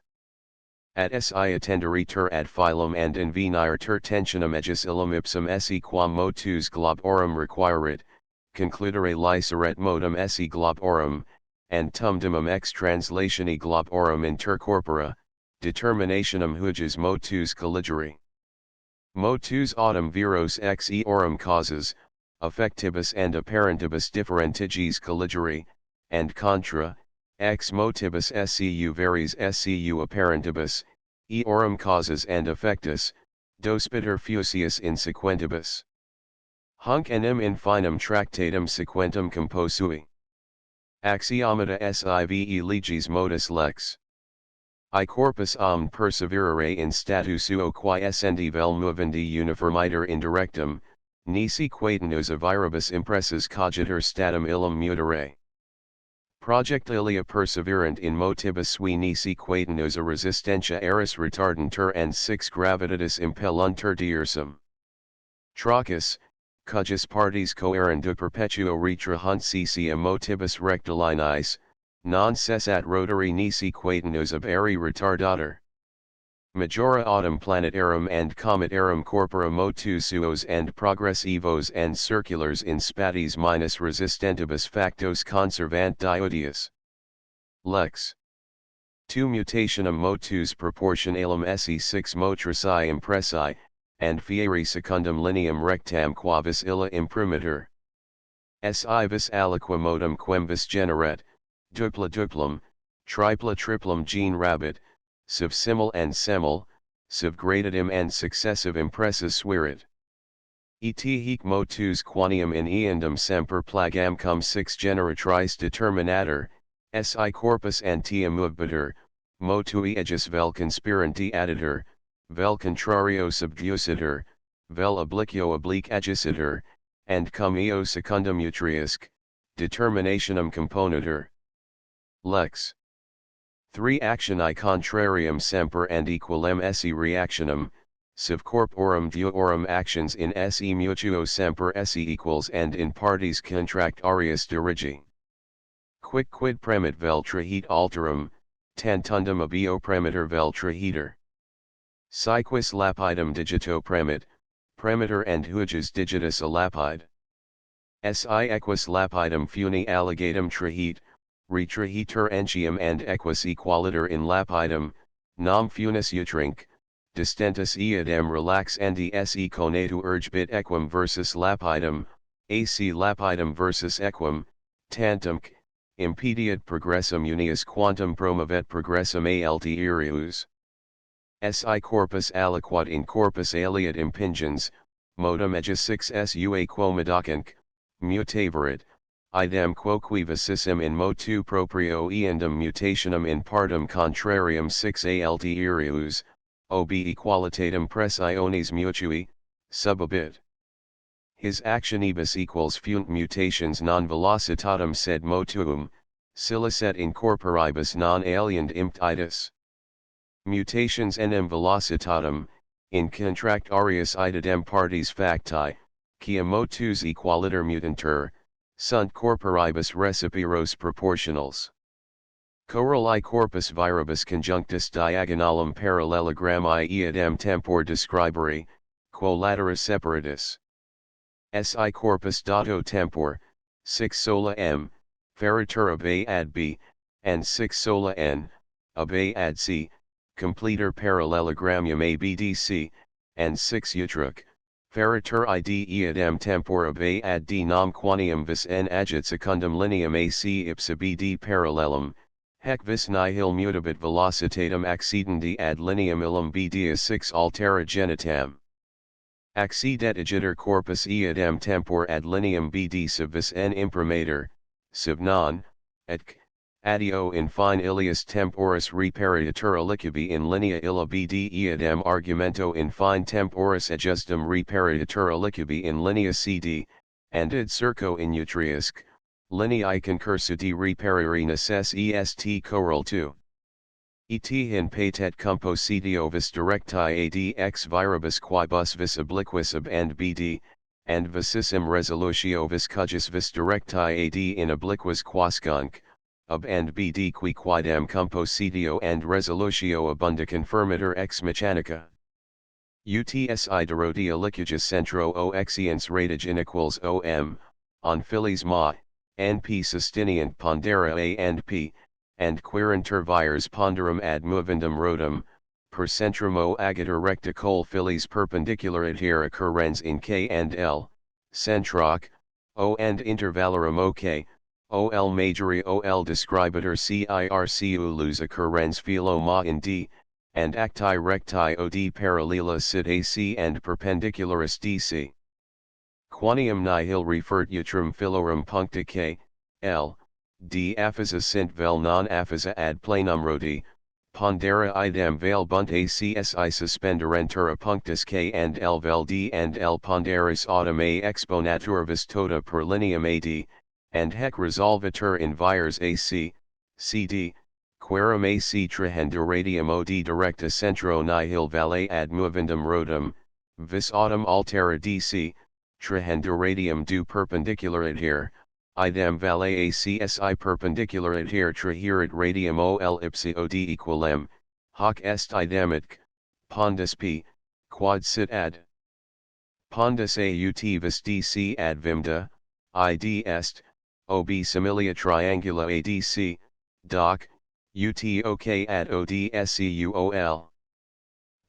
At si attenderitur ad phylum and invenirtur tensionum ejus illum ipsum esse quam motus globorum requirit, concludere liceret modum esse globorum, and tumdumum ex translationi globorum inter corpora, determinationum hujus motus colligere. Motus autem viros ex eorum causes, affectibus and apparentibus differentiges colligere, and contra, ex motibus scu veris scu apparentibus, eorum causes and affectus, dospiter fusius in sequentibus. Hunc enim infinem tractatum sequentum composui. Axiomata sive legis modus lex. I corpus omne perseverare in statu suo quae essendi vel movendi uniformiter indirectum, nisi quatenus aviribus impressus cogiter statum illum mutere. Projectilia perseverant in motibus sui nisi quatenus a resistentia eris retardantur and six gravitatis impelluntur diersum. Trachis, cujus partes coerendu perpetuo retrahunt cesium motibus rectilineis, non cessat rotari nisi quatenus ab aeri retardator. Majora autem planetarum and cometarum corpora motus suos and progressivos and circulars in spatis minus resistentibus factos conservant diodius. Lex. 2 mutationum motus proportionalum esse 6 motrici impressi, and fieri secundum lineam rectam quavis illa imprimatur. Si vis aliqua modum quem vis generet, dupla duplum, tripla triplum gene rabit, sub simul and semel, sub gradatim and successive impressus suerit. Et hic motus quanium in eandum semper plagam cum 6 generatrice determinator, si corpus antium movebitur, motui ejus vel conspiranti additur, vel contrario subducitur, vel obliquo oblique agissitur, and cum eo secundum utriusque, determinationum componatur. Lex. 3 actioni contrarium semper and equalem esse reactionem, siv corporum duorum actions in esse mutuo semper esse equals and in partes contractarius dirigi. Quid premit vel trahit alterum, tantundum ab eo premiter vel trahiter. Si quis lapidum digito premiter and hujus digitus a lapide. Si equus lapidum funi alligatum trahit, retrahitur entium and equus equaliter in lapidum, nam funis utrinc, distentus eadem relax endi se conetu urgebit equum versus lapidum, ac lapidum versus equum, tantumc, impediat progressum unius quantum promovet progressum altierius. Si corpus aliquot in corpus aliat impingens, modum ejus 6 sua quomodacanc, mutaverit, idem quoque vicissim in motu proprio eandum mutationem in partum contrarium 6 altierius, ob equalitatem pressiones mutui, subabit. His actionibus equals funt mutations non velocitatem sed motuum, silicet in corporibus non aliend imptitus. Mutations enim velocitatem, in contractarius idem partes facti, quia motus equaliter mutantur, sunt corporibus recipiros proportionals. Coroli corpus viribus conjunctus diagonalum parallelogrammi eadem tempor describere, quo latera separatus. Si corpus dato tempor, 6 sola m, feritur ab A ad B, and 6 sola n, ab A ad C, completer parallelogrammium ABDC, and 6 utric, feritur id eadem tempor ab A ad D nam quanium vis n agit secundum lineam AC ipsa BD parallelum, hec vis nihil mutabit velocitatem accidendi ad lineam illum BD 6 altera genitam. Accidet agiter corpus eadem tempor ad lineam BD sub vis n imprimatur, sub non, et addio in fine ilius temporis reparatur alicubi in linea illa BD eadem argumento in fine temporis adjustum reparatur alicubi in linea CD, and id circo in utriusc, linei concursudi reperiri necess est coral 2. Et hin patet compositio vis directi ad ex viribus quibus vis obliquus ab and bd, and visissim resolutio vis cujus vis directi ad in obliquus quascunc, ab and bd qui quidem compositio and resolutio abunda confirmator ex mechanica. Utsi derodia licugus centro o exiens ratage inequals om, on filis ma, np sustiniant pondera a and p, and querentur vires ponderum ad movendum rotum, per centrum o agator recta col filis perpendicular adhere occurrens in k and l, centroc, o and intervalorum ok, ol majori ol describator circ ulus occurrens philo ma in d, and acti recti od parallela sit ac and perpendicularis dc. Quanium nihil refert utrum filorum puncta k, l, d aphysa sint vel non aphysa ad planum rodi, pondera idem vel bunt acsi suspenderentura punctus k and l vel d and l ponderis autem a exponaturvis tota per lineam ad, and hec resolvetur in vires ac, cd, querum ac trihenderadium od directa centro nihil valle ad movendum rotum, vis autem altera dc, trihenderadium du perpendicular adhere, idem valle acsi perpendicular adhere traherit radium ol ipsi od equalem, hoc est idemic, pondus p, quod sit ad pondus aut vis dc ad vimda, id est, ob similia triangula adc, doc, utok ad odscuol.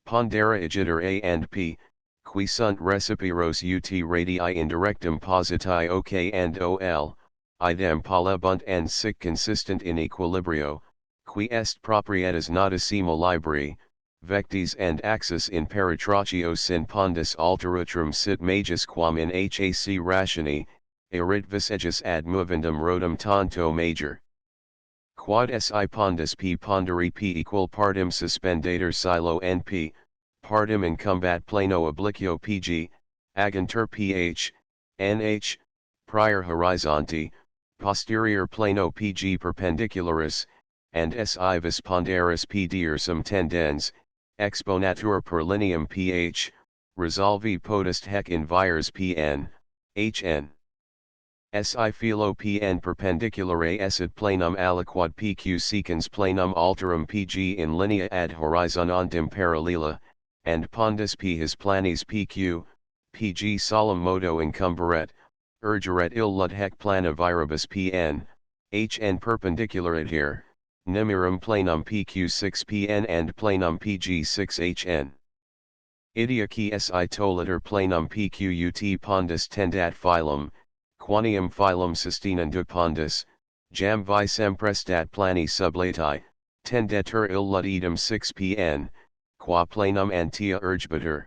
Pondera igiter a and p, qui sunt recipiros ut radii indirectum positi ok and ol, idem pala bunt and sic consistent in equilibrio, qui est proprietas notissimo libri, vectis and axis in peritrachio sin pondus alterutrum sit majus quam in hac rationi, erit visagus ad movendum rotum tanto major. Quod si pondus p ponderi p equal partem suspendator silo np, partem incumbat plano obliquo pg, agantur ph, nh, prior horizonti, posterior plano pg perpendicularis, and si vis ponderis p diersum tendens, exponatur per lineam ph, resolvi potest hec in vires pn, hn. Si philo pn perpendiculare esid planum aliquod pq secans planum alterum pg in linea ad horizonantem paralela, and pondus p his planis pq, pg solemn modo incumbaret, urgeret illud hec plana viribus pn, hn perpendicular adhere, nimirum planum pq6 pn and planum pg6 hn. Idiaci si toliter planum pq ut pondus tendat phylum, quanium phylum sustinendu pondus, jam vi semprestat plani sublati, tendetur illud idem 6 pn, qua planum antia urgebatur.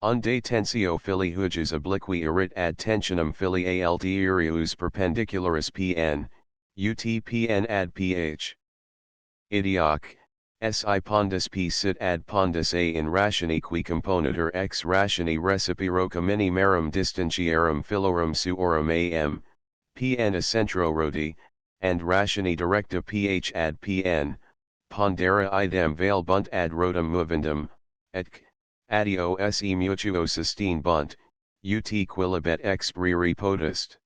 Unde tensio fili huges obliqui erit ad tensionum fili altierius perpendicularis pn, ut pn ad ph. Idioc, si pondus p sit ad pondus a in rationi qui componatur ex rationi recipiro comini marum distantiarum filorum suorum am, pn centro rodi, and rationi directa ph ad pn, pondera idem vel bunt ad rotum movendum, et adio se mutuo sustine bunt, ut quilibet ex briri potest.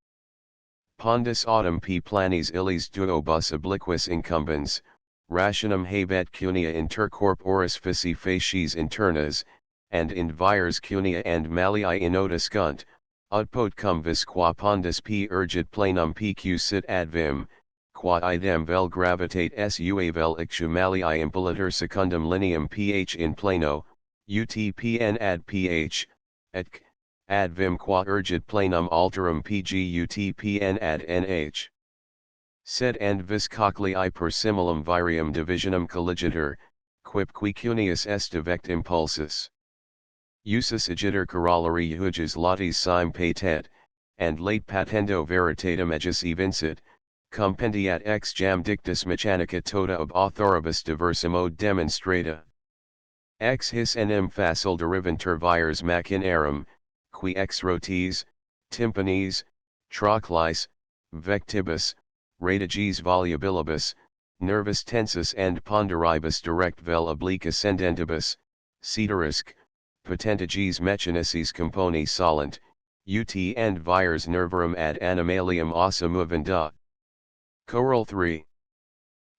Pondus autem p planis illis duobus obliquus incumbens, rationum habet cunia inter corporis fisi facies internas, and in vires cunia and malii inodiscunt, utpot cum vis qua pondus p urgit planum pq sit ad vim, qua idem vel gravitate sua vel ictu malii impellitur secundum lineam ph in plano, ut pn ad ph, et ad vim qua urgit planum alterum pg ut pn ad nh. Sed and vis cochlei per similum virium divisionum colligitur, quip qui cuneus est vect impulsus. Usus igitur corollari huges latis sim patet, and late patendo veritatem ejus evincit, compendiat ex jam dictus mechanica tota ob authoribus diversimo demonstrata. Ex his enim facile derivantur vires machinarum, qui ex rotis, tympanes, trochleis, vectibus, radiges volubilibus, nervus tensus and ponderibus direct vel oblique ascendentibus, ceterisque, potentiges mechanices componi solent, ut and vires nervarum ad animalium ossa movenda. Choral 3.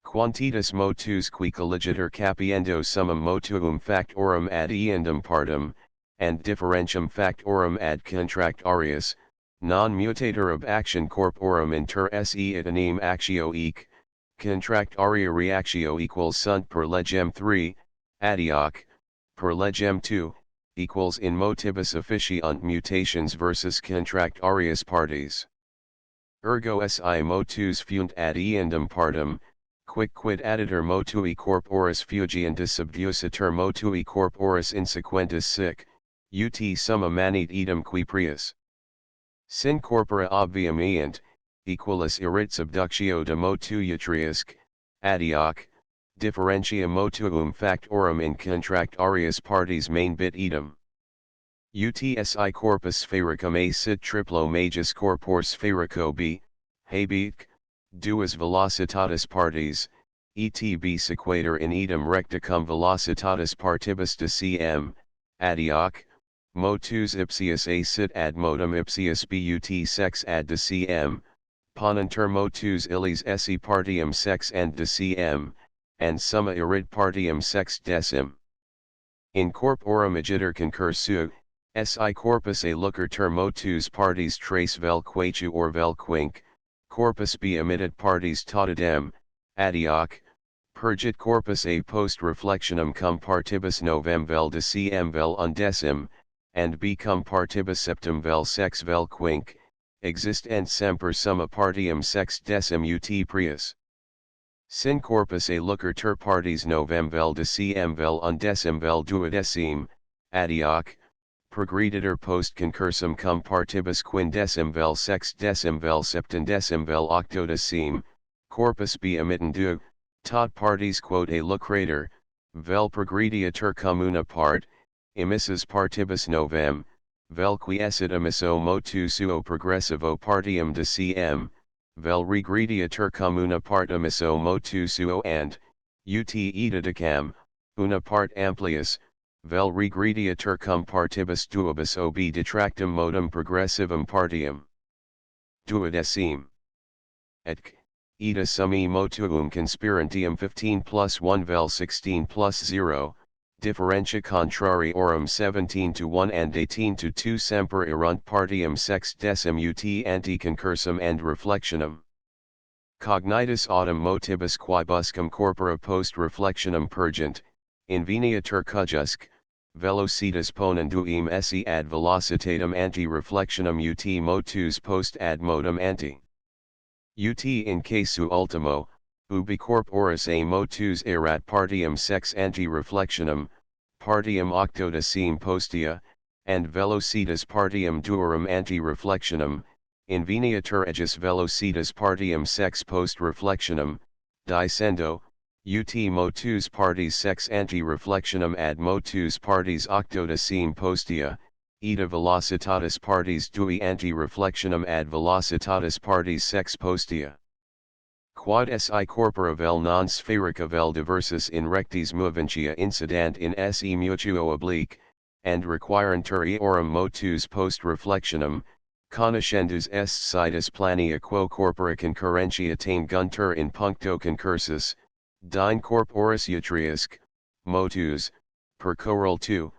Quantitas motus qui colligitur capiendo summum motuum factorum ad eundem partum, and differentium factorum ad contractarius, non mutator ab action corporum inter se et anim actio eq, contractaria reactio equals sunt per legem 3, adioc, per legem 2, equals in motibus officiunt mutations versus contractarius partes. Ergo si motus funt ad eundem partum, quicquid additur motui corporis fugiendis subducitur motui corporis insequentis sic, ut summa manit idem qui prius. Sin corpora obvium eant, equalis irit subductio de motu utriusque, adioc, differentia motuum factorum in contractarius partes main bit idem. Utsi corpus sphericum a sit triplo majus corpor spherico b, habeat, duas velocitatis partes, etb sequator in idem recticum velocitatis partibus de cm, adioc, motus ipsius a sit ad modum ipsius but sex ad de cm, ponenter motus illis esse partium sex and de cm, and summa irid partium sex decim. In corporum agiter concursu, si corpus a lucratur motus partes trace vel quachu or vel quinque, corpus b emitted partes totidem, adioc, purgit corpus a post reflectionum cum partibus novem vel de cm vel undecim, and b cum partibus septem vel sex vel quinque, existent semper summa partium sex decim ut prius. Sin corpus a lucratur partes novem vel de cm vel undecim vel duodecim, adioc, progreditur post concursum cum partibus quindecim vel sex decim vel septendecim vel octodecim, corpus b emittendu, tot partes quod a lucrator, vel progrediatur cum una part, emissus partibus novem, vel qui esset emisso motu suo progressivo partium de cm, vel regrediatur cum una part emisso motu suo and, ut eta decam, una part amplius, vel regrediatur cum partibus duobus ob detractum modum progressivum partium. Duodecim. Etc. Eta summi motuum conspirantium 15 plus 1 vel 16 plus 0, differentia contrariorum 17 to 1 and 18 to 2 semper erunt partium sex decim ut anti concursum and reflectionum. Cognitus autem motibus quibuscum corpora post reflectionum purgent, inveniatur cujusque, velocitas ponenduim esse ad velocitatem anti reflectionum ut motus post ad modum anti. Ut in casu ultimo, ubi corporis a motus erat partium sex anti reflectionum, partium octodecim postea, and velocitas partium duorum anti reflectionum, inveniatur ejus velocitas partium sex post reflectionum, dicendo, ut motus partes sex anti reflectionum ad motus partes octodecim postea, eta velocitatis partes dui anti reflectionum ad velocitatis partes sex postea. Quod si corpora vel non spherica vel diversus in rectis moventia incident in se mutuo oblique, and requirentur eorum motus post reflectionum, conoscendus est situs plania quo corpora concurrentia tanguntur in puncto concursus, dine corporis utriusque, motus, per choral 2,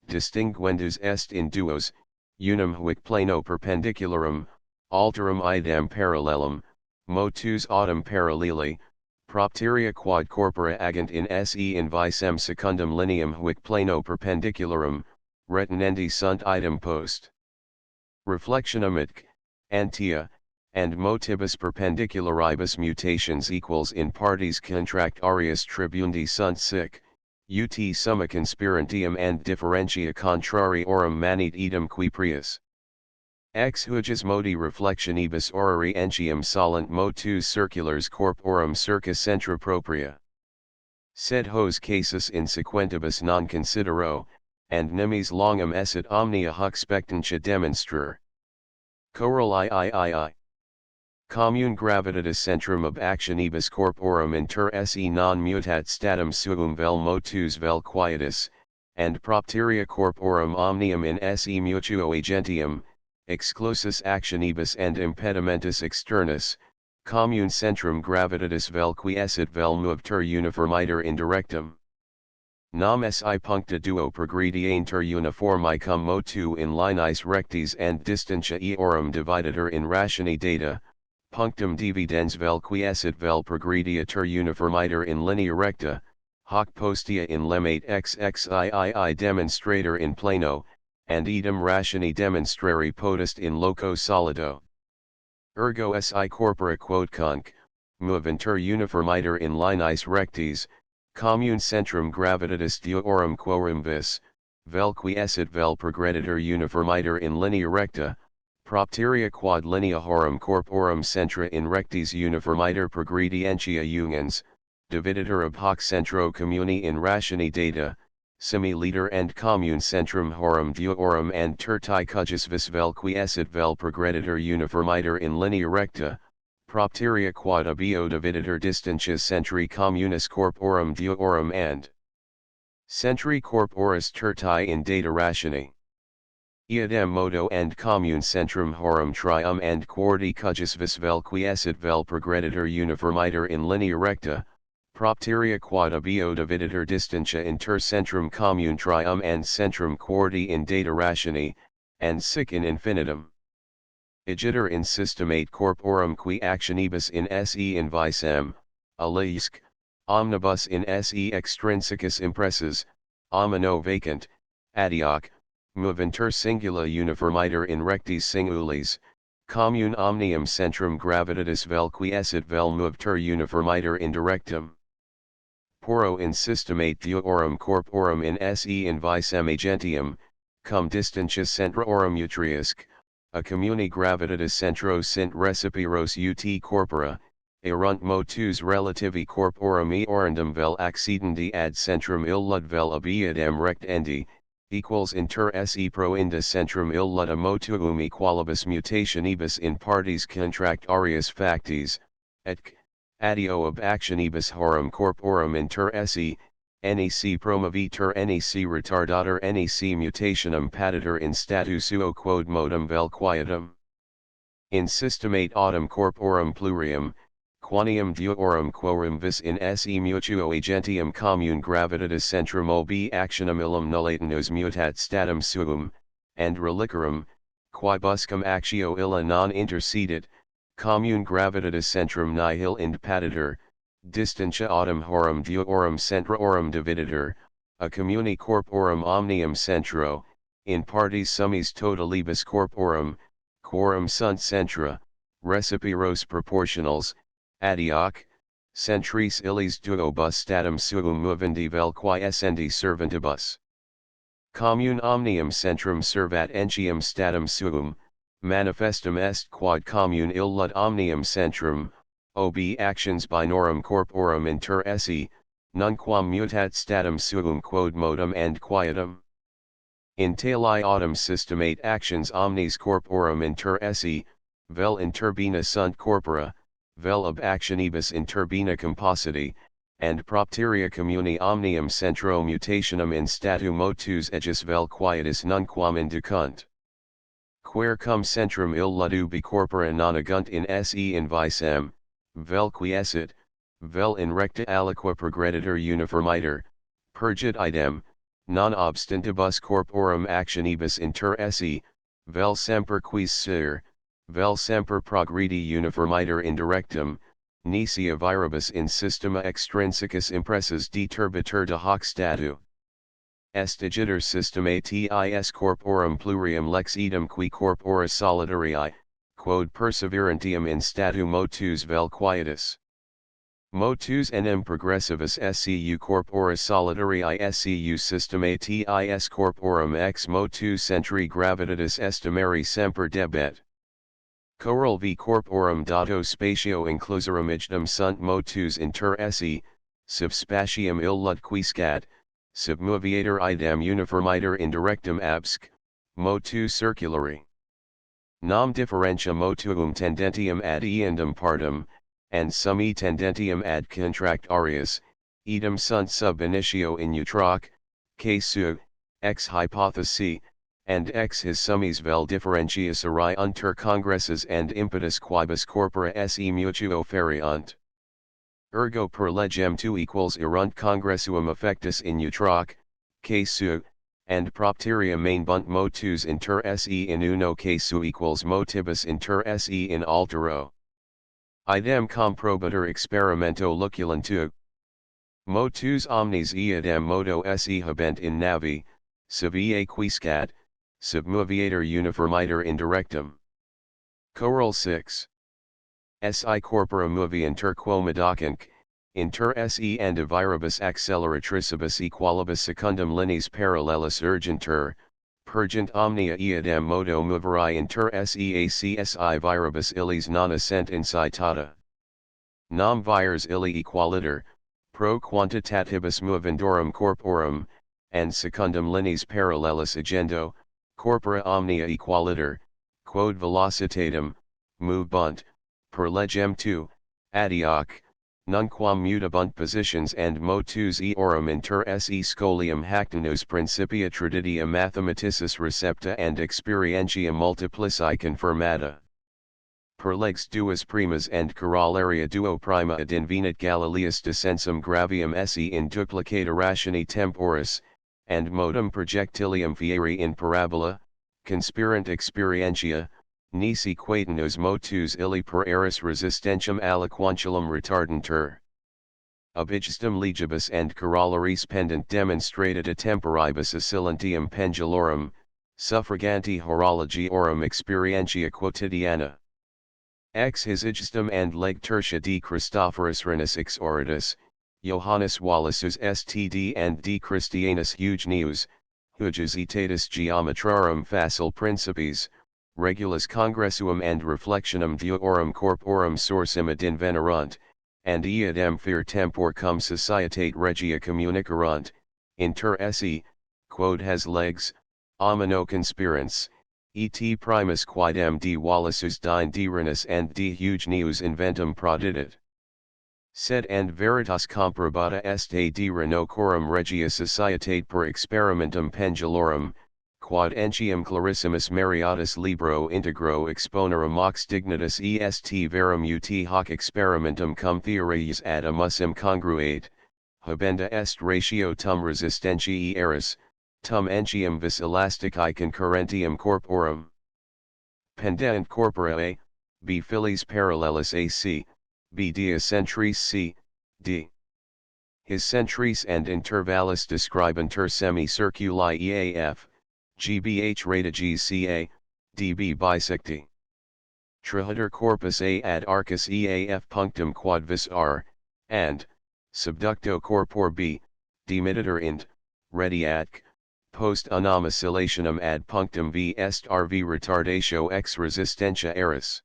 distinguendus est in duos, unum huic plano perpendicularum, alterum idem parallelum, motus autem paralleli, propteria quad corpora agant in se in vicem secundum lineam huic plano perpendicularum, retinendi sunt idem post reflectionum itc, antia, and motibus perpendicularibus mutations equals in partes contractarius tribundi sunt sic, ut summa conspirantium and differentia contrariorum manit idem qui prius. Ex hujus modi reflectionibus orari entium solent motus circulars corporum circa centra propria. Sed hos casus in sequentibus non considero, and nimis longum esset omnia huc spectantia demonstrer. Coral III. Commune gravitatis centrum ob actionibus corporum inter se non mutat statum suum vel motus vel quietus, and propteria corporum omnium in se mutuo agentium, exclusus actionibus and impedimentus externus, commune centrum gravitatis vel quiescit vel movetur uniformiter indirectum. Nam si puncta duo progrediantur uniformi cum motu in linis rectis and distantia eorum dividatur in rationi data, punctum dividens vel quiescit vel progrediatur uniformiter in linea recta, hoc postea in lemate xxii demonstrator in plano, and idem rationi demonstrari potest in loco solido. Ergo si corpora quod conc, moventur uniformiter in linis rectis, commune centrum gravitatis deorum quorum vis, vel quiescit vel progreditur uniformiter in linea recta, propteria quad linea horum corporum centra in rectis uniformiter progredientia ungens, dividitur ab hoc centro communi in rationi data, semi-liter and commune centrum horum deorum and terti cujus vis vel quiescit vel progreditur uniformiter in linea recta, propteria quad abio dividitur distantia centri communis corporum deorum and centri corporis terti in data rationi. Iadem modo and commune centrum horum trium and quarti cujus vis vel quiescit vel progreditur uniformiter in linea recta, propteria quad abio dividitur distantia inter centrum commune trium and centrum quarti in data rationi, and sic in infinitum. Igiter in systemate corporum qui actionibus in se invisem, alisc, omnibus in se extrinsecus impressus, omino vacant, adioc, moventur singula uniformiter in rectis singulis, commune omnium centrum gravitatis vel quiescit vel movetur uniformiter indirectum. Poro in systemate deorum corporum in se invisem agentium, cum distantia centrorum utriusc, a communi gravitatis centro sint recipiros ut corpora, erunt motus relativi corporum eorundum vel accidendi ad centrum illud vel abiadem rectendi, equals inter se proinda centrum illud motuum equalibus mutationibus in partes contractarius factis, etc. Adio ab actionibus horum corporum inter se, nec promovitur nec retardatur nec mutationem patitur in statu suo quod modum vel quietum. In systemate autem corporum plurium, quanium deorum quorum vis in se mutuo agentium commune gravitatis centrum ob actionem illum nullatinus mutat statum suum, and reliquorum, quibuscum actio illa non intercedit, commune gravitatis centrum nihil ind patitur, distantia autem horum deorum centrorum dividitur, a communi corporum omnium centro, in partes summis totalibus corporum, quorum sunt centra, recipiros proportionals, adioc, centris illis duobus statum suum movendi vel quiescendi servantibus. Commune omnium centrum servat entium statum suum, manifestum est quad commune illud omnium centrum, ob actions binorum corporum inter se, nunquam mutat statum suum quod modum and quietum. In tali autem systemate actions omnis corporum inter se, vel interbina sunt corpora, vel ab actionibus interbina compositi, and propteria communi omnium centro mutationem in statu motus ejus vel quietus nunquam inducunt. Quare cum centrum illud ubi corpora non agunt in se invisem, vel quiescit, vel in recta aliqua progreditur uniformiter, purgit idem, non obstantibus corporum actionibus inter se, vel semper quis ser, vel semper progredi uniformiter indirectum, nisi viribus in systema extrinsecus impressus deturbitur de hoc statu. Est igiter systematis corporum plurium lex idem qui corpora solidarii, quod perseverantium in statu motus vel quietus. Motus enim progressivus SCU corpora solidarii SCU systematis corporum ex motu centri gravitatis estimari semper debet. Coral v corporum dato spatio inclusorum igdem sunt motus inter se, sub spatium illud quiscat, sub moviator idem uniformiter indirectum absc, motu circulari. Nam differentia motuum tendentium ad eandem partum, and summi tendentium ad contract arius, idem sunt sub initio in utraque, casu, ex hypothesi, and ex his summis vel differentius arai unter congresses and impetus quibus corpora se mutuo feriunt. Ergo per legem 2 equals erunt congressuum effectus in utraque, casu, and propteria main motus inter se in uno casu equals motibus inter se in altero. Idem comprobator experimento luculentu. Motus omnes eadem modo se habent in navi, civiae quiscat, sub moviator uniformiter indirectum. Choral 6. Si corpora moviantur quo medacinc, inter se and viribus acceleratricibus equalibus secundum lineas parallelis urgentur, purgent omnia eadem modo moveri inter seacsi viribus illis non essent incitata. Nam vires illi equaliter, pro quantitatibus movendorum corporum, and secundum lineas parallelis agendo, corpora omnia equaliter, quod velocitatem, movebunt, per legem 2, adioc, nunquam mutabunt positions and motus eorum inter se scholium hactenus principia traditia mathematicis recepta and experientia multiplici confirmata. Per lex duas primas and corollaria duo prima ad invenit Galileus descensum gravium esse in duplicata rationi temporis, and modum projectilium fieri in parabola, conspirant experientia, nisi quatenus motus illi per eris resistentium aliquantulum retardantur. Obigestum legibus and corollaris pendent demonstrated a temporibus oscillantium pendulorum, suffraganti horologiorum experientia quotidiana. Ex his igestum and leg tertia de Christophorus Renus ex Oritus, Johannes Wallaceus Std and de Christianus Huge Neus, Huges etatis geometrarum facile principes, regulus congressuum and reflectionum deorum corporum sourcem ad invenerunt, and eadem fer tempor cum societate regia communicarunt, inter se, quod has legs, omino conspirants, et primus quidem de Wallaceus dine de Renus and de Huge Neus inventum prodidit. Sed and veritas comprobata est a de Reno corum regia societate per experimentum pendulorum, quod entium clarissimus Mariatus libro integro exponere mox dignitas est verum ut hoc experimentum cum theories ad amusim congruate, habenda est ratio tum resistentiae eris, tum entium vis elasticae concurrentium corporum. Pendent corporae, b fillis parallelis ac, b dia centris c, d. His centris and intervallis describantur semicirculi eaf, gbh radiges ca, db bisecti. Trihuter corpus a ad arcus eaf punctum quad vis r, and, subducto corpor b, demititor int, radiatque, post unam oscillationum ad punctum v est rv retardatio ex resistentia eris.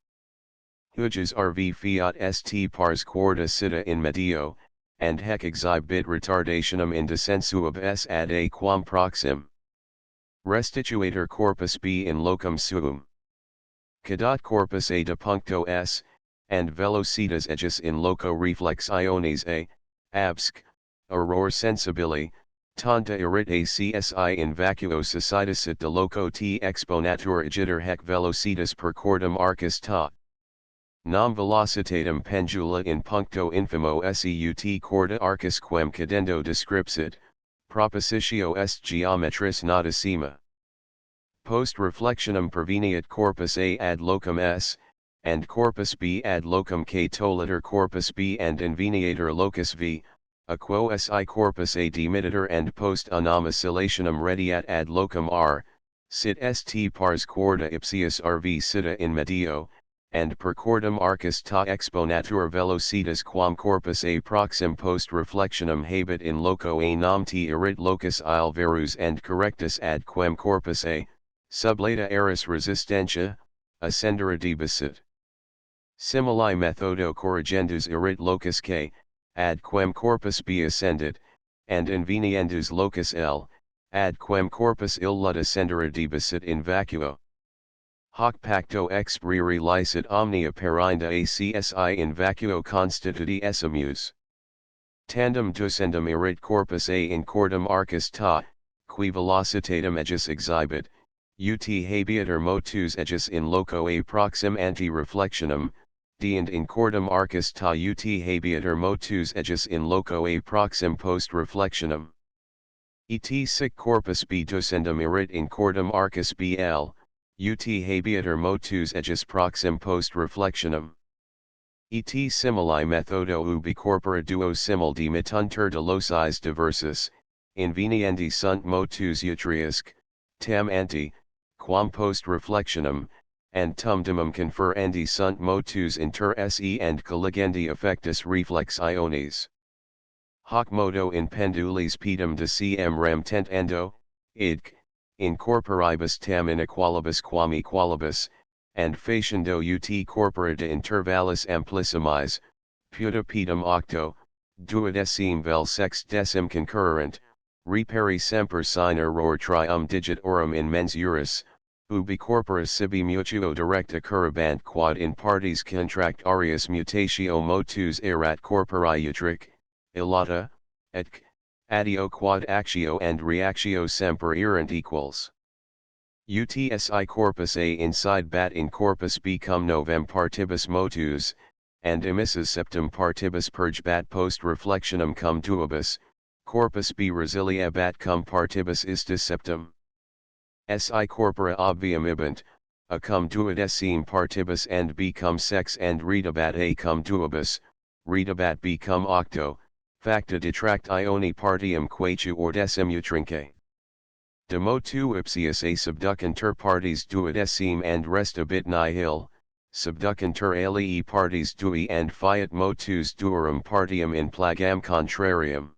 Huges rv fiat st pars quarta sita in medio, and hec exhibit retardationum in descensu of s ad a quam proxim. Restituator corpus b in locum suum. Cadat corpus a de puncto s, and velocitas ejus in loco reflexiones a, absc, auror sensibili, tanta erit a csi in vacuo societas de loco t exponatur igiter hec velocitas per cordum arcus ta. Nam velocitatem pendula in puncto infimo seut corda arcus quem cadendo descripsit, propositio est geometris notissima. Post reflectionem perveniat corpus A ad locum S, and corpus B ad locum K toliter corpus B and inveniator locus V, a quo Si corpus A demititor and post unam oscillationem rediat ad locum R, sit st pars quarta ipsius RV sita in medio, and per cordum arcus ta exponatur velocitas quam corpus A proxim post reflectionem habet in loco A nam t erit locus il verus and correctus ad quem corpus A, sublata eris resistentia, ascendere debisit. Simili methodo corrigendus erit locus K, ad quem corpus B ascendit, and inveniendus locus L, ad quem corpus illa ascendere debisit in vacuo. Hoc pacto expriri licet omnia perinda acsi in vacuo constituti essemus. Tandem ducendum erit corpus a in cordum arcus ta, qui velocitatem ejus exhibit, ut habeatur motus ejus in loco a proxim ante reflectionem, deend in cordum arcus ta ut habeatur motus ejus in loco a proxim post reflectionem. Et sic corpus b ducendum erit in cordum arcus bl, ut habeatur motus ejus proxim post reflectionem. Et simili methodo ubi corpora duo simul dimittuntur de locis diversus, inveniendi sunt motus utriusque, tam ante, quam post reflectionem, and tumdimum conferendi sunt motus inter se and colligendi effectus reflexiones. Hoc modo in pendulis pedum de cm rem tent endo, idc, in corporibus tam inequalibus quam equalibus, and faciendo ut corpora de intervallis amplissimis, puta pedum octo, duodecim vel sexdecim concurrent, reperi semper sine error trium digit orum in mens juris, ubi corpora sibi mutuo directa curribant quod in partes contract aureus mutatio motus erat corpori utric, illata, etc, addio quod actio and reactio semper erant equals. Utsi corpus A inside bat in corpus B cum novem partibus motus, and emissus septem partibus purge bat post reflectionem cum duobus, corpus B resilia bat cum partibus istis septem. Si corpora obvium ibant, A cum duodecim partibus and B cum sex and redabat A cum duobus, redabat B cum octo, facta detract ioni partium quaetu ordecim utrinque. De motu ipsius a subducuntur partes duodecim and restabit nihil, subducuntur alii partes dui and fiat motus duorum partium in plagam contrarium.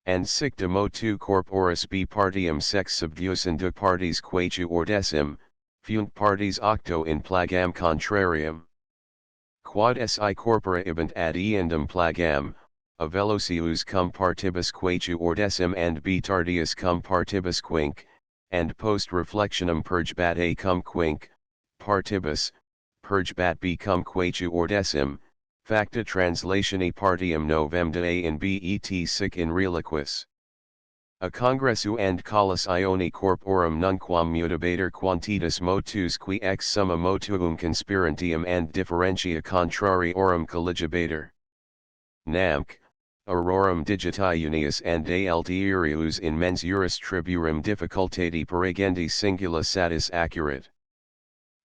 And sic de motu corporis b partium sex subducenduc partes quaetu ordecim, funt partes octo in plagam contrarium. Quod si corpora ibant ad eandem plagam, a velocius cum partibus quaetu ordecim and b tardius cum partibus quinque, and post reflectionem purge bat a cum quinque, partibus, purge bat b cum quaetu ordecim, facta translatione partium novem de a in b et sic in reliquis. A congressu and collus ioni corporum nunquam mutabator quantitas motus qui ex summa motuum conspirantium and differentia contrariorum colligibator. Namc, aurorum digiti unius and de altierius in mens juris triburum difficultati paragendi singula satis accurate.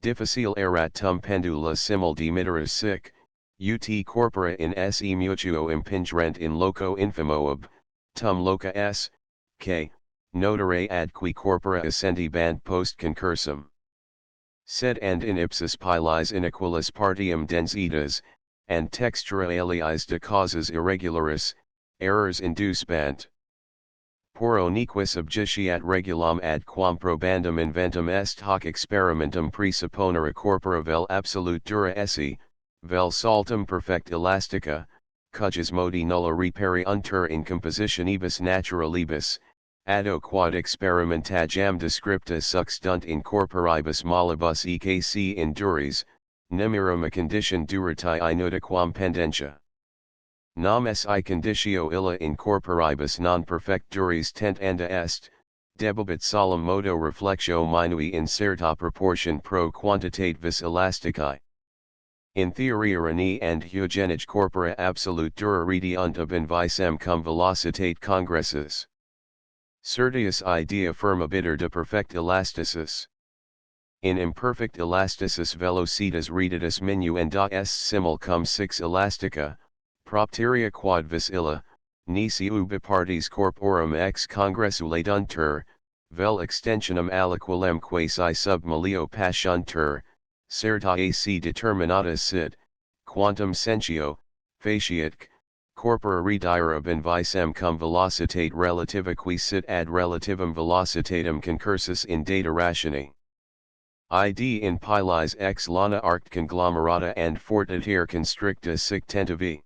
Difficile erat tum pendula simul dimiteris sic, ut corpora in se mutuo impingerent in loco infimo ob, tum loca s, k, notare ad qui corpora ascendibant post concursum. Sed and in ipsis pilis inequalis partium densitas, and textura aliis de causas irregularis, errors inducebant. Poro nequis objiciat regulam ad quam probandum inventum est hoc experimentum presupponere corpora vel absolute dura esse, vel saltum perfect elastica, cujas modi nulla reperi unter in compositionibus naturalibus, addo quod experimentagam descripta sucstunt in corporibus molibus ec in duris, nemirum a condition duratae inuta quam pendentia. Nam si conditio illa in corporibus non perfect duris tent anda est, debibit solum modo reflexio minui in certa proportion pro quantitate vis elasticae. In theoria reni and eugenige corpora absolute dura rediunt ab invisem cum velocitate congressus. Certius idea firmabiter de perfect elasticis. In imperfect elasticis velocitas redidus minuenda est simul cum six elastica, propteria quad vis illa, nisi ubi partes corporum ex congressuladuntur, vel extensionum aliquilem quasi sub malio passuntur, certa ac determinata sit, quantum sentio, faciatque, corpora redire ab invisem cum velocitate relativa qui sit ad relativum velocitatem concursus in data ratione. Id in pilis ex lana arct conglomerata and fortiter constricta sic tentavi.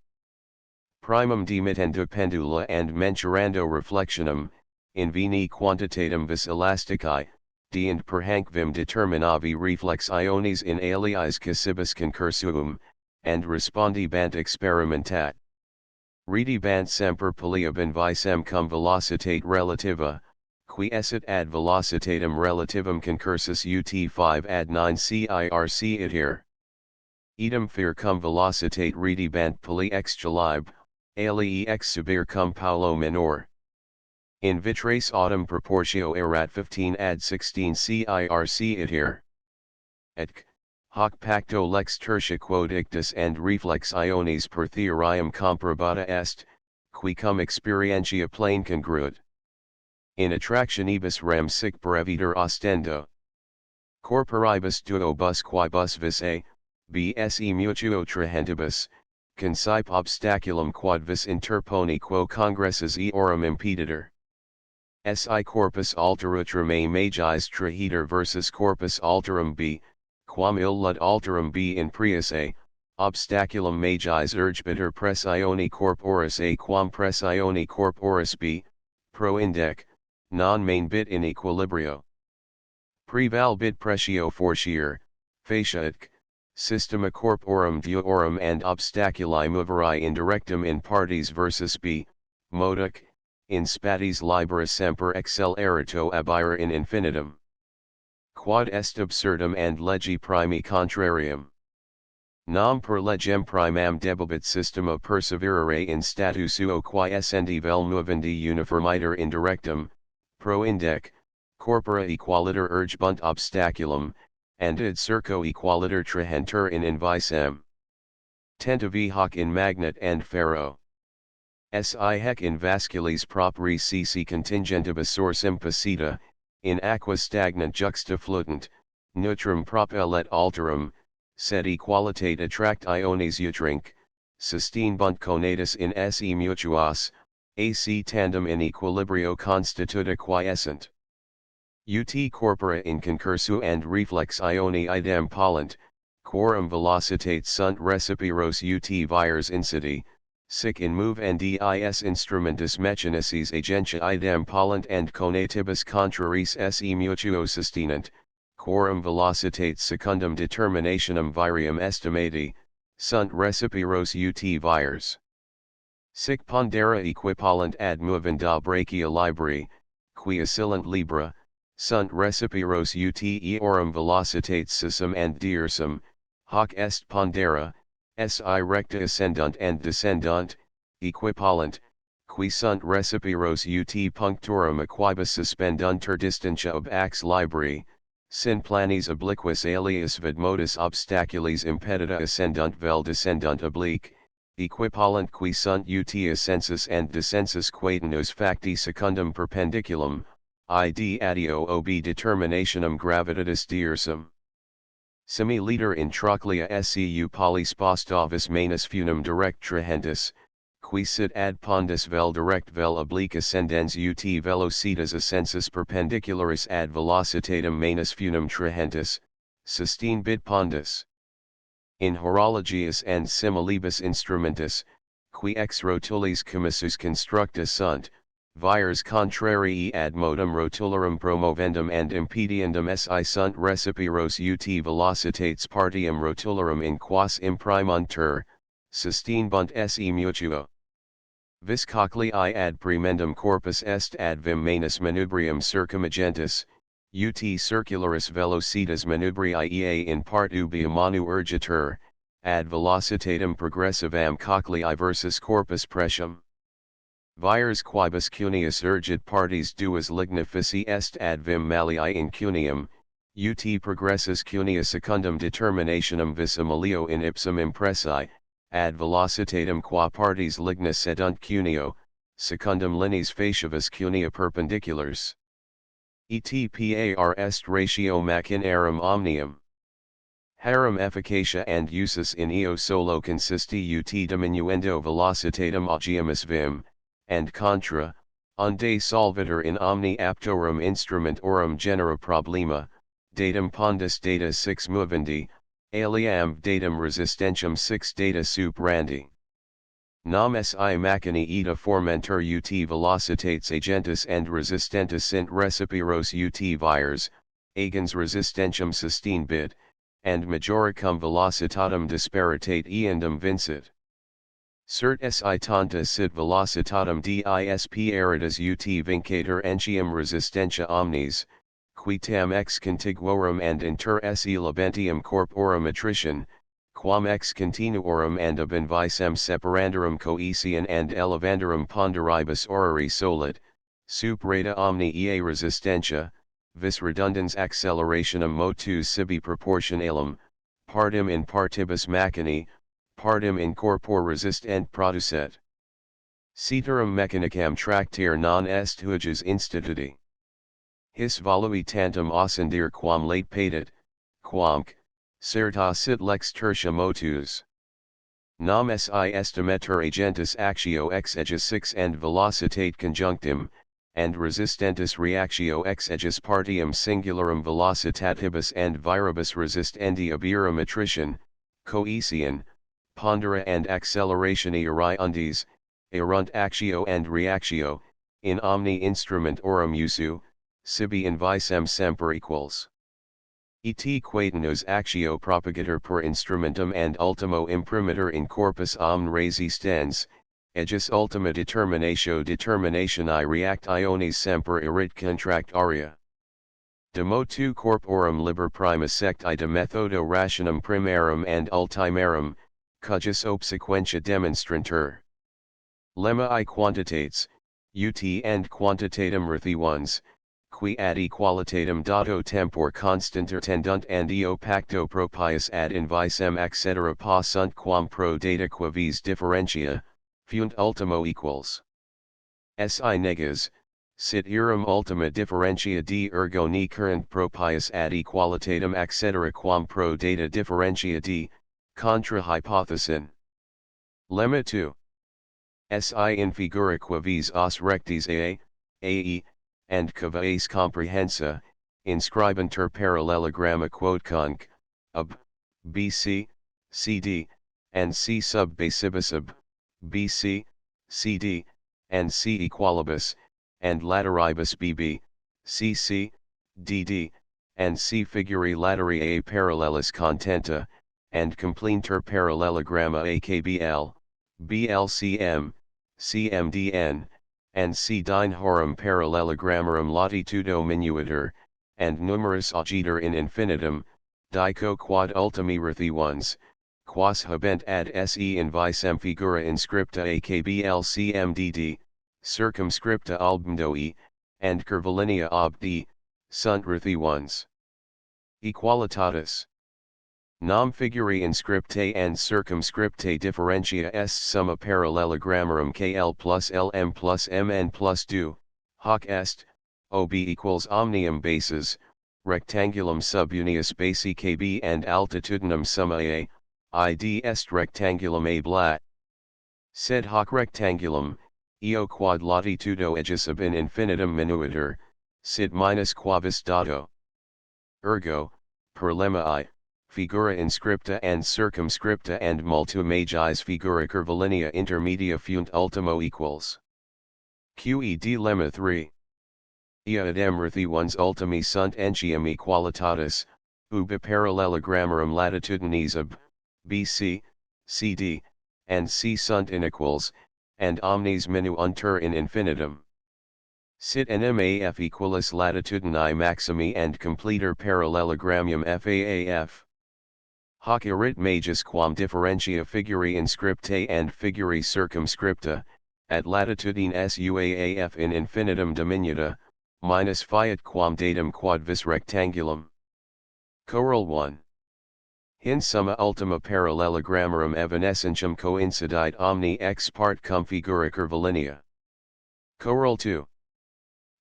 Primum dimittendo pendula and mensurando reflectionem, in veni quantitatem vis elasticae, and per hanc vim determinavi reflexiones in aliis cassibus concursuum, and respondibant experimentat. Redibant semper paliabin visem cum velocitate relativa, qui esset ad velocitatem relativum concursus ut5 ad 9 circ iter. Idem fer cum velocitate redibant pali ex gelib, alii ex subir cum paulo minor. In vitrace autumn proportio erat 15 ad 16 circ iter. Etc. Hoc pacto lex tertia quod ictus and reflexiones per theoriam comprobata est, qui cum experientia plane congruit. In attractionibus rem sic breviter ostendo. Corporibus duobus quibus vis a, bse mutuo trahentibus, consipe obstaculum quod vis interponi quo congressus eorum impeditor. Si corpus alterutra me magis trahiter versus corpus alterum b, quam illud alterum b in prius a, obstaculum magis urgebiter pressioni corporis a quam pressioni corporis b, pro indec, non main bit in equilibrio. Preval bit pressio fortior, faciatic, systema corporum duorum and obstaculi moveri indirectum in partes versus b, moduc, in spatis libera semper accelerito abire in infinitum. Quod est absurdum and legi primi contrarium. Nam per legem primam debibit systema perseverare in statu suo qui essendi vel movendi uniformiter indirectum, pro indec, corpora equaliter urgebunt obstaculum, and id circo equaliter trahenter in invisem. Tentavi hoc in magnet and ferro. Si hec in vasculis propri cc contingentibus sourcem passita, in aqua stagnant juxtaflutant, neutrum propellet alterum, sed equalitate attractiones utrinc, sustainbunt conatus in se mutuas, ac tandem in equilibrio constituta quiescent. Ut corpora in concursu and reflexione idem pollant, quorum velocitate sunt recipiros ut vires incidi, sic in move ndis instrumentus mechanicis agentia idem pollant and conatibus contraris se mutuo sustinent, quorum velocitate secundum determinationem virium estimati, sunt recipiros ut vires. Sic pondera equipollant ad movenda brachia libri, qui oscillant libra, sunt recipiros ut eorum velocitate sisum and diersum, hoc est pondera, si recta ascendunt and descendunt, equipollant, qui sunt recipiros ut punctorum equibus suspendunter distantia ob ax libri, sin planis obliquus alias vid modus obstaculis impedita ascendunt vel descendunt oblique, equipollant qui sunt ut ascensus and descensus quatenus facti secundum perpendiculum, id adio ob determinationem gravitatis diersum. Simi liter in trochlea scu polyspostovis manus funum direct trahentis, qui sit ad pondus vel direct vel oblique ascendens ut velocitas ascensus perpendicularis ad velocitatem manus funum trahentis, sustain bit pondus. In horologiis and similibus instrumentus, qui ex rotulis commissus constructa sunt, vires contrarii ad modum rotularum promovendum and impediendum si sunt recipiros ut velocitates partium rotularum in quas imprimuntur, sustainbunt se mutuo. Vis cochlei ad premendum corpus est ad vim manus manubrium circumagentis, ut circularis velocitas manubrii ea in part ubi manu urgitur, ad velocitatem progressivam cochlei versus corpus precium. Vires quibus cuneus urgit partes duas lignifici est ad vim malii in cuneum, ut progressus cunea secundum determinationem visimilio in ipsum impressi, ad velocitatem qua partes lignis sedunt cuneo, secundum lineis faciavis cunea perpendiculars. Etpar est ratio machinarum omnium. Harum efficacia and usus in eo solo consisti ut diminuendo velocitatem agiamus vim, and contra, unde solvitur in omni aptorum instrumentorum genera problema, datum pondus data 6 movendi, aliam datum resistentium 6 data suprandi. Nam si machini ita formentur ut velocitates agentis and resistentis sint recipiros ut vires, agens resistentium sustinebit, and majoricum velocitatem disparitate eandem vincit. Cert si tanta sit velocitatem disp eritas ut vincator entium resistentia omnes, qui tam ex contiguorum and inter se labentium corporum attrition, quam ex continuorum and ab invisem separandorum coesian and elevandorum ponderibus orari solit, sup rata omni ea resistentia, vis redundans accelerationum motus sibi proportionalum, partim in partibus machini, partim in corpore resistent producet. Ceterum mechanicam tractare non est huiges instituti. His volui tantum oscendir quam late patet, quamque, certa sit lex tertia motus. Nam si estimeter agentis actio ex aegis 6 and velocitate conjunctim, and resistentis reactio ex aegis partium singularum velocitatibus and viribus resistendi abirum attrition, coesian, pondera and accelerationi undis, erunt actio and reactio, in omni instrumentorum usu, sibi invisem semper equals. Et quatenus actio propagator per instrumentum and ultimo imprimatur in corpus omne resistens, aegis ultima determinatio determinationae reactionis semper erit contractaria. De motu corporum liber primus secti de methodo rationum primarum and ultimarum, cujus obsequentia demonstrantur. Lemma I quantitates, ut and quantitatem rethi ones, qui ad equalitatem dato tempor constanter tendunt and eo pacto propius ad invisem etc. possunt quam pro data quavis differentia, funt ultimo equals. Si negas, sit eram ultima differentia d ergo ni current propius ad equalitatem etc. quam pro data differentia d, contra hypothesin. Lemma 2. Si in figura quavis os rectis ae, and cavaes comprehensa, inscribantur parallelogramma quodcunc, ab, bc, cd, and c sub basibus ab, bc, cd, and c equalibus, and lateribus bb, cc, dd, and c figuri lateri a parallelis contenta, and compleantur parallelogramma akbl, blcm, cmdn, and C dine horum parallelogrammarum latitudo minuiter, and numerus agiter in infinitum, dico quad ultimi rethi ones, quas habent ad se invisem figura inscripta akbl cmdd, circumscripta albumdoi, and curvilinear ob d, sunt rethi ones. Equalitatis. Nam figuri inscriptae and circumscriptae differentia est summa parallelogrammarum kl plus lm plus mn plus 2, hoc est, ob equals omnium bases, rectangulum subunius basi kb and altitudinum summa a, id est rectangulum a blat. Sed hoc rectangulum, eo quad latitudo aegis ab in infinitum minuiter, sit minus quavis dato. Ergo, per lemma I, figura inscripta and circumscripta and multum magis figura curvilinea intermedia funt ultimo equals. Qed lemma 3. Ea adem rethi ones ultimi sunt entium equalitatis, ubi parallelogrammarum latitudinis ab, bc, cd, and c sunt inequals, and omnes minuuntur in infinitum. Sit nmaf equalis latitudini maximi and completer parallelogrammium faaf. Hoc erit magis quam differentia figuri inscriptae and figuri circumscripta, at latitudine suaaf in infinitum diminuta, minus fiat quam datum quad vis rectangulum. Choral 1. Hin summa ultima parallelogrammarum evanescentium coincidite omni ex part cum figura curvilinea. Choral 2.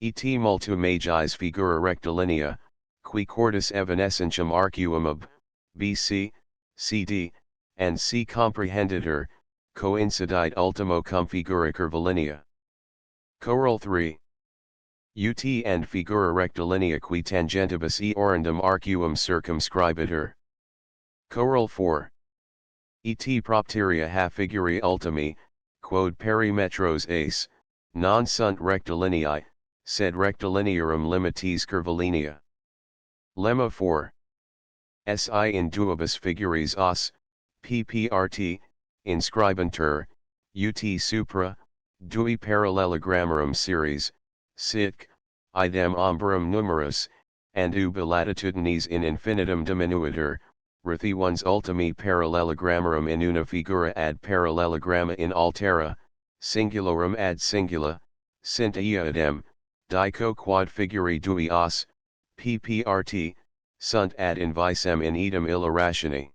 Et multum magis figura rectilinea, qui cordis evanescentium arcuum ab, bc, cd, and c comprehenditur, coincidite ultimo cum figura curvilinea. Choral 3. Ut and figura rectilinea qui tangentibus eorundum arcuum circumscribitur. Choral 4. Et propteria ha figuri ultimi, quod perimetros ace, non sunt rectilineae, sed rectilinearum limites curvilinea. Lemma 4. Si in duibus figuris os, pprt, inscribentur, ut supra, dui parallelogrammarum series, sic, idem omberum numerus, and ubi latitudines in infinitum diminuitur, rethi ones ultimi parallelogrammarum in una figura ad parallelogramma in altera, singulorum ad singula, sint eadem, dico quad figuri dui os, pprt, sunt ad invisem in idem illa ratione.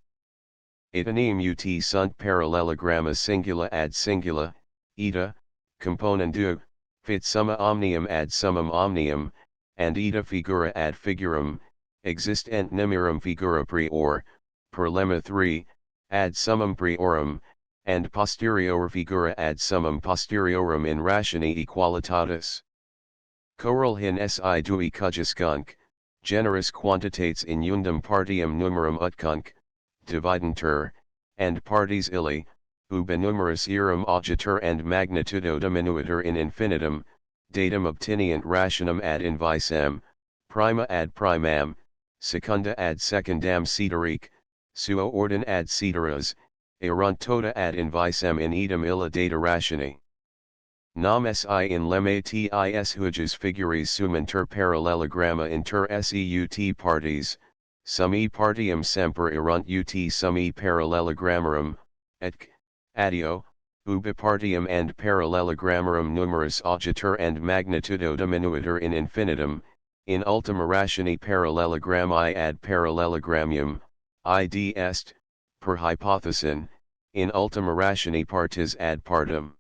Itanem ut sunt parallelogramma singula ad singula, ita, componendu, fit summa omnium ad summum omnium, and ita figura ad figuram, existent nimirum figura prior, per lemma 3, ad summum priorum, and posterior figura ad summum posteriorum in ratione equalitatis. Coral hin si dui cujuscunc, generis quantitates in undum partium numerum utcunc, dividentur, and partes illi, ubi numerus erum augitur and magnitudo diminuitur in infinitum, datum obtinient rationem ad invisem, prima ad primam, secunda ad secundam ceterique, suo ordin ad ceteras, erunt tota ad invisem in idem illa data ratione. Nam si in lemma tis huges figuris suminter parallelogramma inter seut partes, summi partium semper erunt ut summi parallelogrammarum, etc, adio, ubi partium and parallelogrammarum numerus augitur and magnitudo diminuitur in infinitum, in ultima ratione parallelogrammae ad parallelogrammium, id est, per hypothesin, in ultima ratione partes ad partem.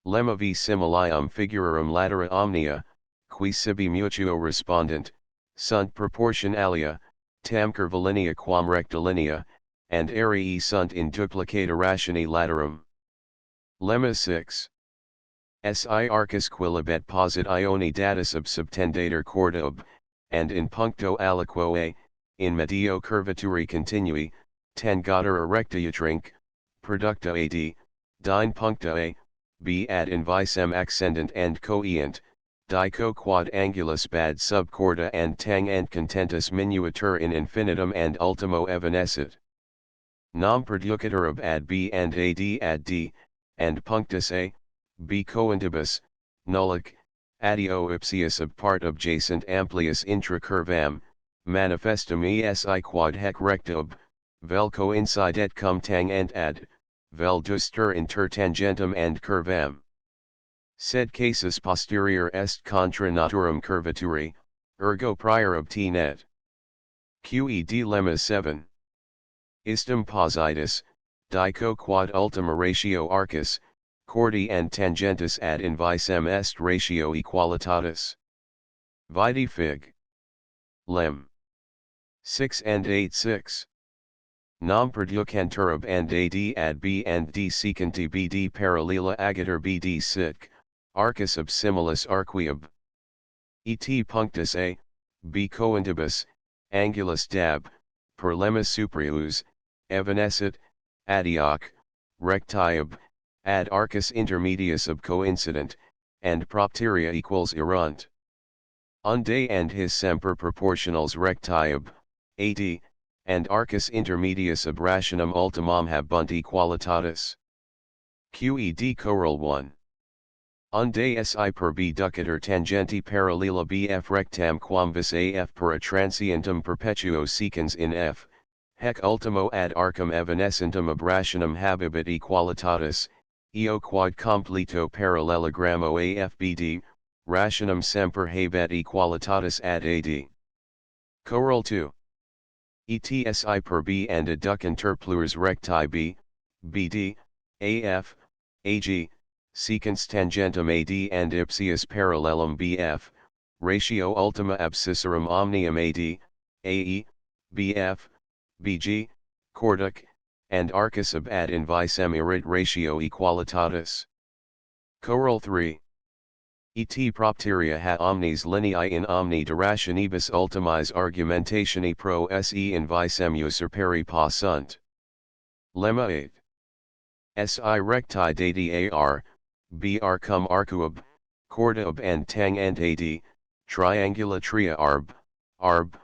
Lemma v similium figurarum latera omnia, qui sibi mutuo respondent, sunt proportionalia, tam curvilinea quam rectilinea, and arii sunt in duplicata ratione laterum. Lemma 6. Si arcus quilibet posit ioni datus ob subtendator corda ob, and in puncto aliquoe, in medio curvaturi continui, tangatur erectiutrinc, producta ad, dine puncta a, b ad invisem accendent and coeant, dico quad angulus bad sub corda and tang and contentus minuitur in infinitum and ultimo evanescit. Nam producitur ab ad b and ad d, and punctus a, b coentibus, nullic, adio ipsius ab part adjacent amplius intracurvam, manifestum esi quad hec recta ob, vel coincidet cum tang and ad, vel duster inter tangentum and curvam. Sed casus posterior est contra naturam curvaturi, ergo prior ob t net. Qed lemma 7. Istum positus, dico quad ultima ratio arcus, chordi and tangentus ad invisem est ratio equalitatis. Vide fig. Lem. 6 and 8 6. Nam producantur ab and ad ad b and d secanti bd parallela agatur bd sic, arcus ab similis arqui ab. Et punctus a, b coentibus, angulus dab, per lemma supreus, evanescit, adioc, recti ab, ad arcus intermedius ab coincident, and propteria equals erunt. Unde and his semper proportionals recti ab, ad, and arcus intermedius ab rationem ultimam habunt equalitatis. Qed choral 1. Unde si per b ducitur tangenti parallela bf rectam quam vis af per a transientum perpetuo secans in f, hec ultimo ad arcum evanescentum ab rationem habebit equalitatis, eo quod completo parallelogrammo af bd, rationem semper habet equalitatis ad ad. Choral 2. ETSI per b and adducantur plurs recti b, bd, af, ag, secans tangentum ad and ipsius parallelum bf, ratio ultima abscissorum omnium ad, ae, bf, bg, chordic, and arcus ab ad invisem erit ratio equalitatis. Choral 3. Et propteria ha omnes lineae in omni durationibus ultimis argumentatione pro se invisem usurperi possunt. Lemma 8. Si recti dati ar, br cum arcuab, chorda ab and tang and ad, triangula tria arb,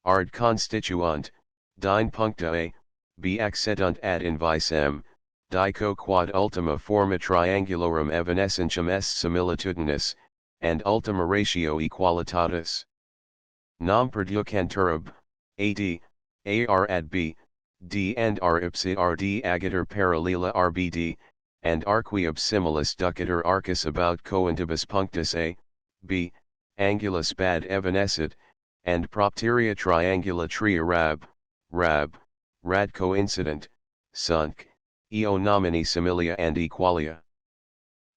ard constituant, dine puncta a, b accedunt ad invisem, dico quod ultima forma triangulorum evanescentium est similitudinis, and ultima ratio equalitatis. Nam perducentur ab, ad, ar ad b, d and r ipsi rd agator parallela rbd, and arqui ab similis ducator arcus about coentibus punctus a, b, angulus bad evanescit, and propteria triangula tria rad coincident, sunt, eo nomini similia and equalia.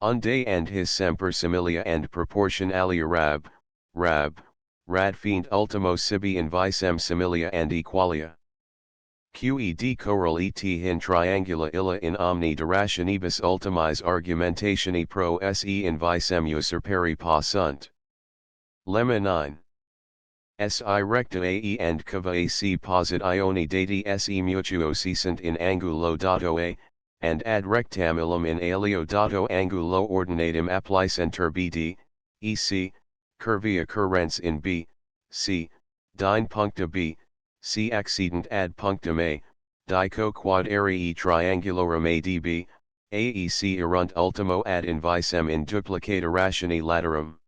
Unde and his semper similia and proportion alia rad fiend ultimo sibi invisem similia and equalia. Qed coral et hin triangula illa in omni durationibus ultimis argumentationi pro se invisem usurperi possunt. Lemma 9. Si recta ae and cava ac posit ioni dati se mutuo cessant in angulo dato a, and ad rectam illum in alio dato angulo ordinatum applicenter bd, ec, curvia currens in b, c, dine puncta b, c accedent ad punctum a, dico quad arii triangulorum adb, aec erunt ultimo ad invisem in duplicata rationi laterum.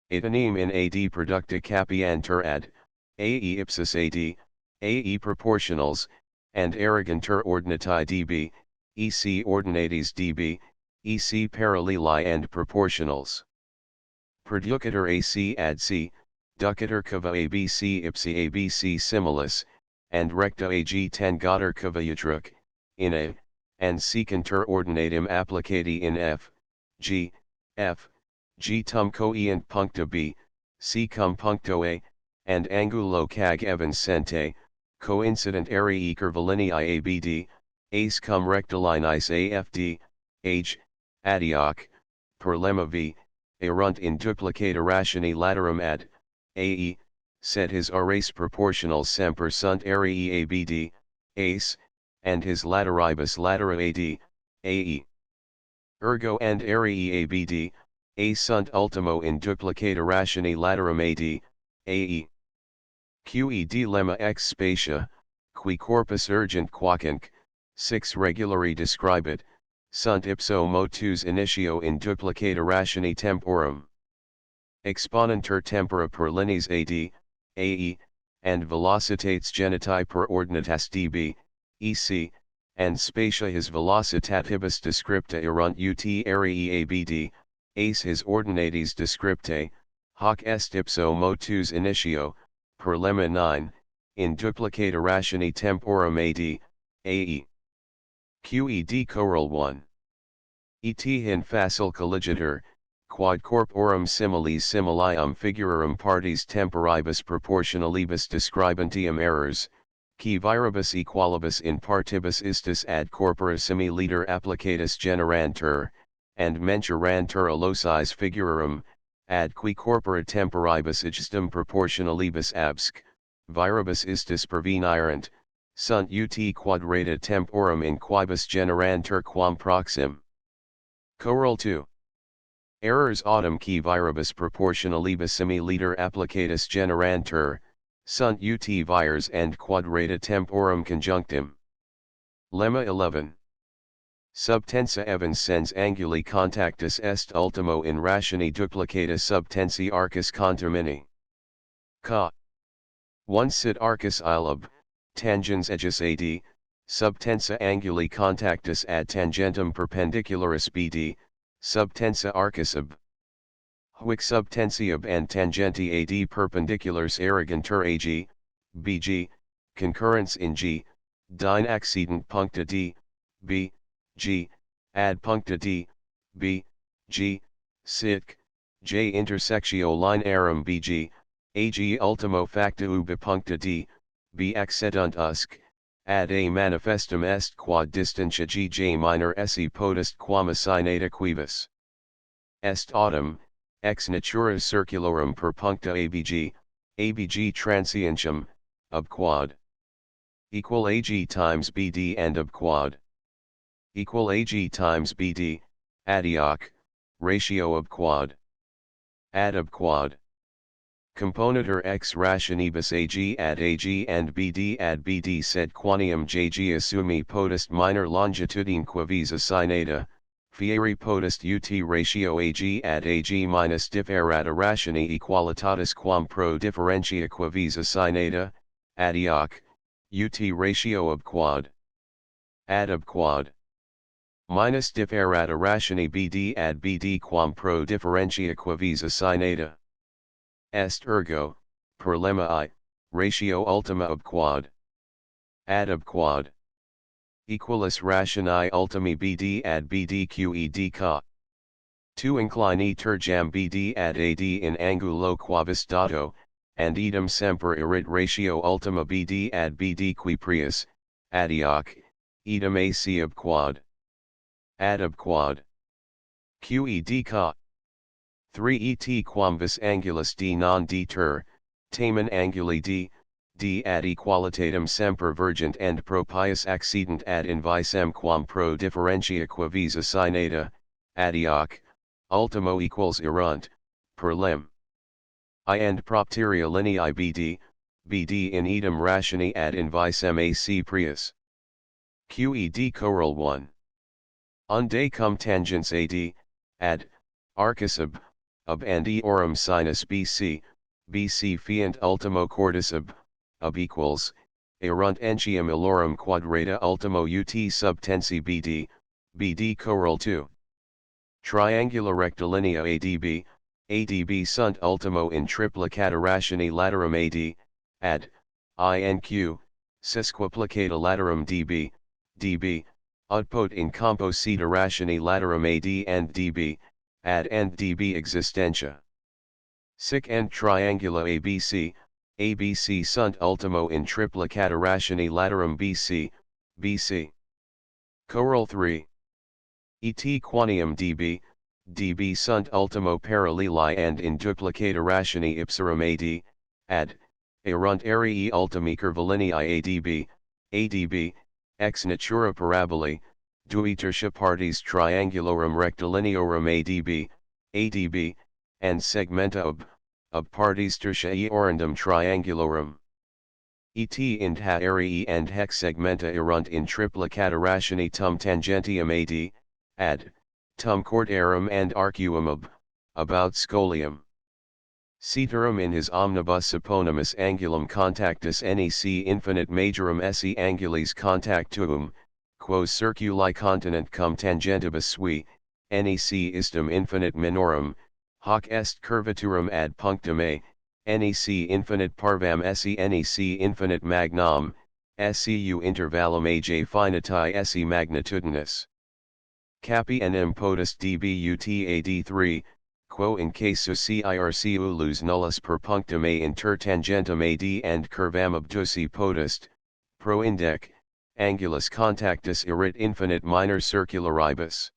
Itanem in ad producta capiantur ad, ae ipsis ad, ae proportionals, and arrogantur ordinati db, ec ordinates db, ec paralleli and proportionals. Perducator ac ad c, ducator cava abc ipsi abc similis, and recta ag tangator cava utruk, in a, and secantur ordinatum applicati in f, g tum coeant puncta b, c cum puncto a, and angulo cag evanescente, coincident arii curvilinei abd, ace cum rectilinis afd, h, adioc, per lemma v, erunt in duplicata rationi laterum ad, ae, sed his race proportional semper sunt arii abd, ace, and his lateribus latera ad, ae. Ergo and arii abd, a sunt ultimo in duplicata rationi laterum ad, ae. Qed lemma ex spatia, qui corpus urgent quacinc, 6 regulari describit, sunt ipso motus initio in duplicata rationi temporum. Exponentur tempora per lineas ad, ae, and velocitates geniti per ordinatas db, ec, and spatia his velocitatibus descripta erunt ut arii abd, ace his ordinates descriptae, hoc est ipso motus initio, per lemma 9, in duplicata rationi temporum ad, ae. Qed choral 1. Et hin facile colligator, quod corporum similis similium figurarum partes temporibus proportionalibus describantium errors, qui viribus equalibus in partibus istis ad corpora similiter applicatus generantur, and mensurantur allocis figurarum, ad qui corpora temporibus igistum proportionalibus absc, viribus istis pervenirant, sunt ut quadrata temporum in quibus generantur quam proxim. Choral 2. Errors autem qui viribus proportionalibus similiter applicatus generantur, sunt ut vires and quadrata temporum conjunctim. Lemma 11. Subtensa evans sens anguli contactus est ultimo in rationi duplicata subtensi arcus contermini. Ca. 1 sit arcus ilub, tangens aegis ad, subtensa anguli contactus ad tangentum perpendicularis bd, subtensa arcus ab. Hic subtensi ab and tangenti ad perpendiculars arrogantur ag, bg, concurrence in g, dine accedent puncta d, b, g, ad puncta d, b, g, sic, j intersectio linearum bg, ag ultimo facta ubi puncta d, b accedunt usc, ad a manifestum est quod distantia gj minor esse potest quam assignata quibus. Est autem, ex natura circulorum per puncta abg transientium, ob quad. Equal ag times bd and ob quad. Equal ag times bd, adioc, ratio ob quad. Ad ob quad. Componenter ex rationibus ag ad ag and bd ad bd sed quanium jg assumi potest minor longitudine quavis assignata, fieri potest ut ratio ag ad ag minus diff erat rationi equalitatis quam pro differentia quavis assignata, adioc, ut ratio ob quad. Ad ob quad. Minus diff erat rationi bd ad bd quam pro differentia quavis assignata. Est ergo, per lemma I, ratio ultima ob quad. Ad ob quad. Equalis rationii ultimi bd ad bd qed ca. 2 inclini terjam bd ad ad in angulo quavis dato, and idem semper erit ratio ultima bd ad bd qui prius, adioc, idem ac ob quad. Ad ob quad. Qed ca. 3 et quam vis angulus d non d ter, tamen anguli d ad equalitatem semper vergent and propius accedent ad invisem quam pro differentia quavis assignata, adioc, ultimo equals erunt, per lem. I and propteria linei bd in idem rationi ad invisem ac prius. Qed choral 1. Unde cum tangents ad, arcus ob and eorum sinus bc fiant ultimo cordis ob equals, erunt entium ilorum quadrata ultimo ut subtensi bd choral 2. Triangula rectilinea adb sunt ultimo in triplicata rationi laterum ad, inq, sesquiplicata laterum db, utpote in composita rationi laterum ad and db, ad and db existentia. Sic and triangula ABC sunt ultimo in triplicata rationi laterum BC. Choral 3. Et quanium db sunt ultimo paralleli and in duplicata rationi ipserum ad, erunt arii ultimi curvilinei adb, ex natura paraboli, dui tertia partes triangulorum rectilineorum adb, and segmenta ob partes tertiae orundum triangulorum. Et int ha arii and hex segmenta erunt in triplicata rationi tum tangentium ad, tum cordarum and arcuum about scolium. Ceterum in his omnibus eponymous angulum contactus nec infinite majorum esse angulis contactuum, quos circuli continent cum tangentibus sui, nec istum infinite minorum, hoc est curvaturum ad punctum a, nec infinite parvam esse nec infinite magnam, scu intervallum aj finitae esse magnitudinis. Capi enim potest dbut ad3, quo in casu circ ulus nullus per punctum a inter tangentum ad and curvam obtusi potest, pro indec, angulus contactus erit infinite minor circularibus.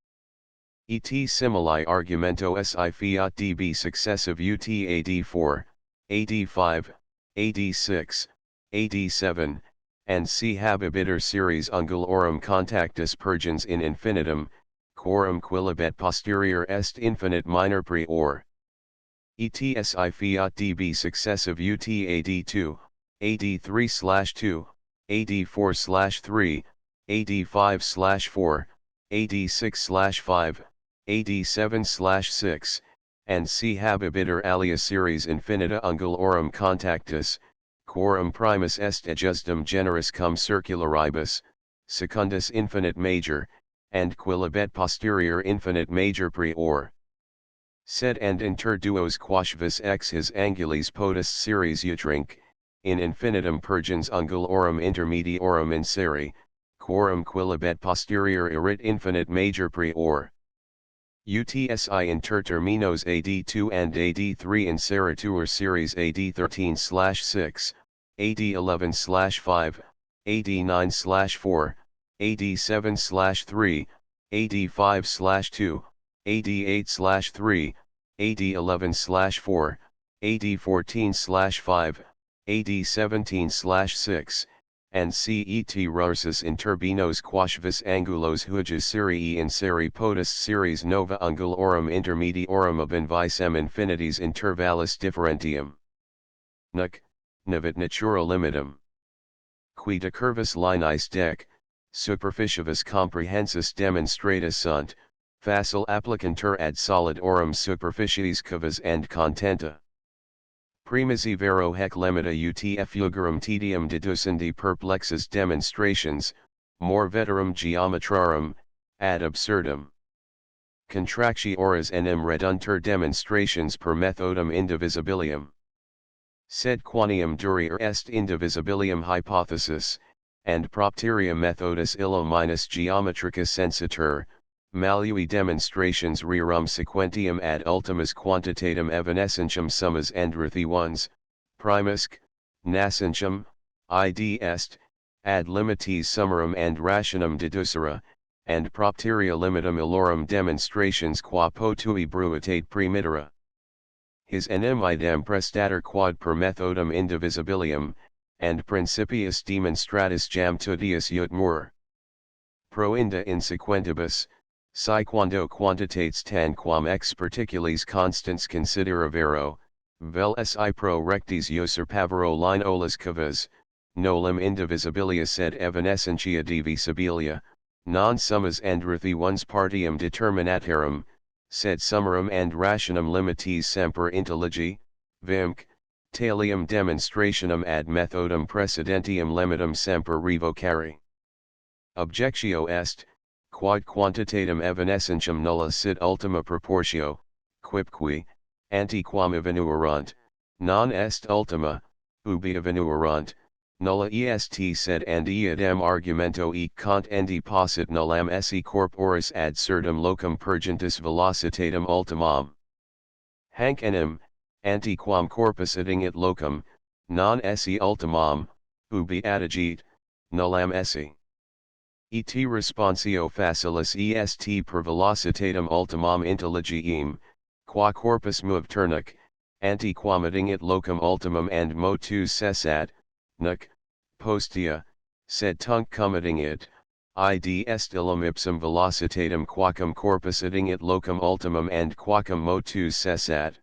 Et simili argumento si fiat db successive ut ad4, ad5, ad6, ad7, and c habebiter series angulorum contactus purgens in infinitum, quorum quilibet posterior est infinite minor prior. Et si fiat db successive ut ad2, ad3/2, ad4/3, ad5/4, ad6/5, ad7/6, and c habebiter alia series infinita angulorum contactus, quorum primus est adjustum generis cum circularibus, secundus infinite major, and quilibet posterior infinite major prior. Sed and inter duos quasvis ex his angulis potest series utrinc, in infinitum purgens angulorum intermediorum inseri, quorum quilibet posterior erit infinite major prior. UTSI inter terminos AD2 and AD3 inseritur series AD13/6, AD11/5, AD9/4, AD7/3, AD5/2, AD8/3, AD11/4, AD14/5, AD17/6, and CET rarsus interbinos quasvis angulos hujas serii inseri potest series nova angulorum intermediorum ob invisem infinities intervallis differentium. nunc, navit natura limitum. Qui de curvus linis dec, superficivis comprehensus demonstrata sunt, facile applicantur ad solidorum superficies cavas and contenta. Primisi vero hec lemita ut effugrum tedium deducendi perplexes demonstrations, more veterum geometrarum, ad absurdum. Contracti horas enim reduntur demonstrations per methodum indivisibilium. Sed quaniam durier est indivisibilium hypothesis, and propteria methodus illo minus geometrica sensitur, malui demonstrations rerum sequentium ad ultimas quantitatem evanescentium summas endrathi ones, primusc, nascentium, id est, ad limites summarum and rationum deducere, and propteria limitum illorum demonstrations qua potui bruitate primitere. His enim idem prestator quad per methodum indivisibilium, and principius demonstratus jam tudius ut mur. Proinda in sequentibus, si quando quantitates tanquam ex particulis constans considera vero, vel si pro rectis usurpavero linolas cavas, nolum indivisibilia sed evanescentia divisibilia, non summas endrathi ones partium determinatarum, sed summarum and rationum limites semper intelligi, vimc, talium demonstrationum ad methodum precedentium limitum semper revocari. Objectio est, quod quantitatem evanescentium nulla sit ultima proportio, quipque, antiquam evanuerant, non est ultima, ubi evanuerant, nulla est sed and iadem argumento e cont endi possit nullam esse corporis ad surdum locum purgentis velocitatem ultimam. Hanc enim, antiquam corpus addingit locum, non esse ultimam, ubi addagit, nullam esse. Et responsio facilis est per velocitatem ultimam intelligiim, qua corpus movturnac, antiquam addingit locum ultimum and motus cessat, nunc, postea, sed tunc cum addingit, id est illum ipsum velocitatem quacum corpus addingit locum ultimum and quacum motus cessat.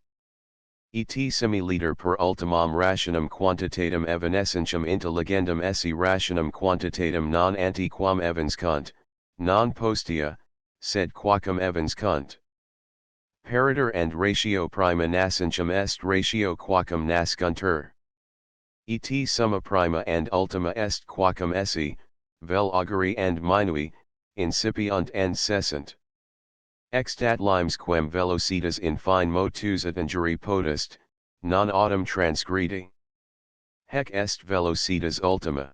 Et similiter per ultimam rationum quantitatem evanescentium intelligendum esse rationum quantitatem non antiquam evanscunt, non postea, sed quacum evanscunt. Pariter and ratio prima nascentium est ratio quacum nascuntur. Et summa prima and ultima est quacum esse, vel auguri and minui, incipiunt and cessant. Extat limes quem velocitas in fine motus et injuri potest, non autem transgredi. Hec est velocitas ultima.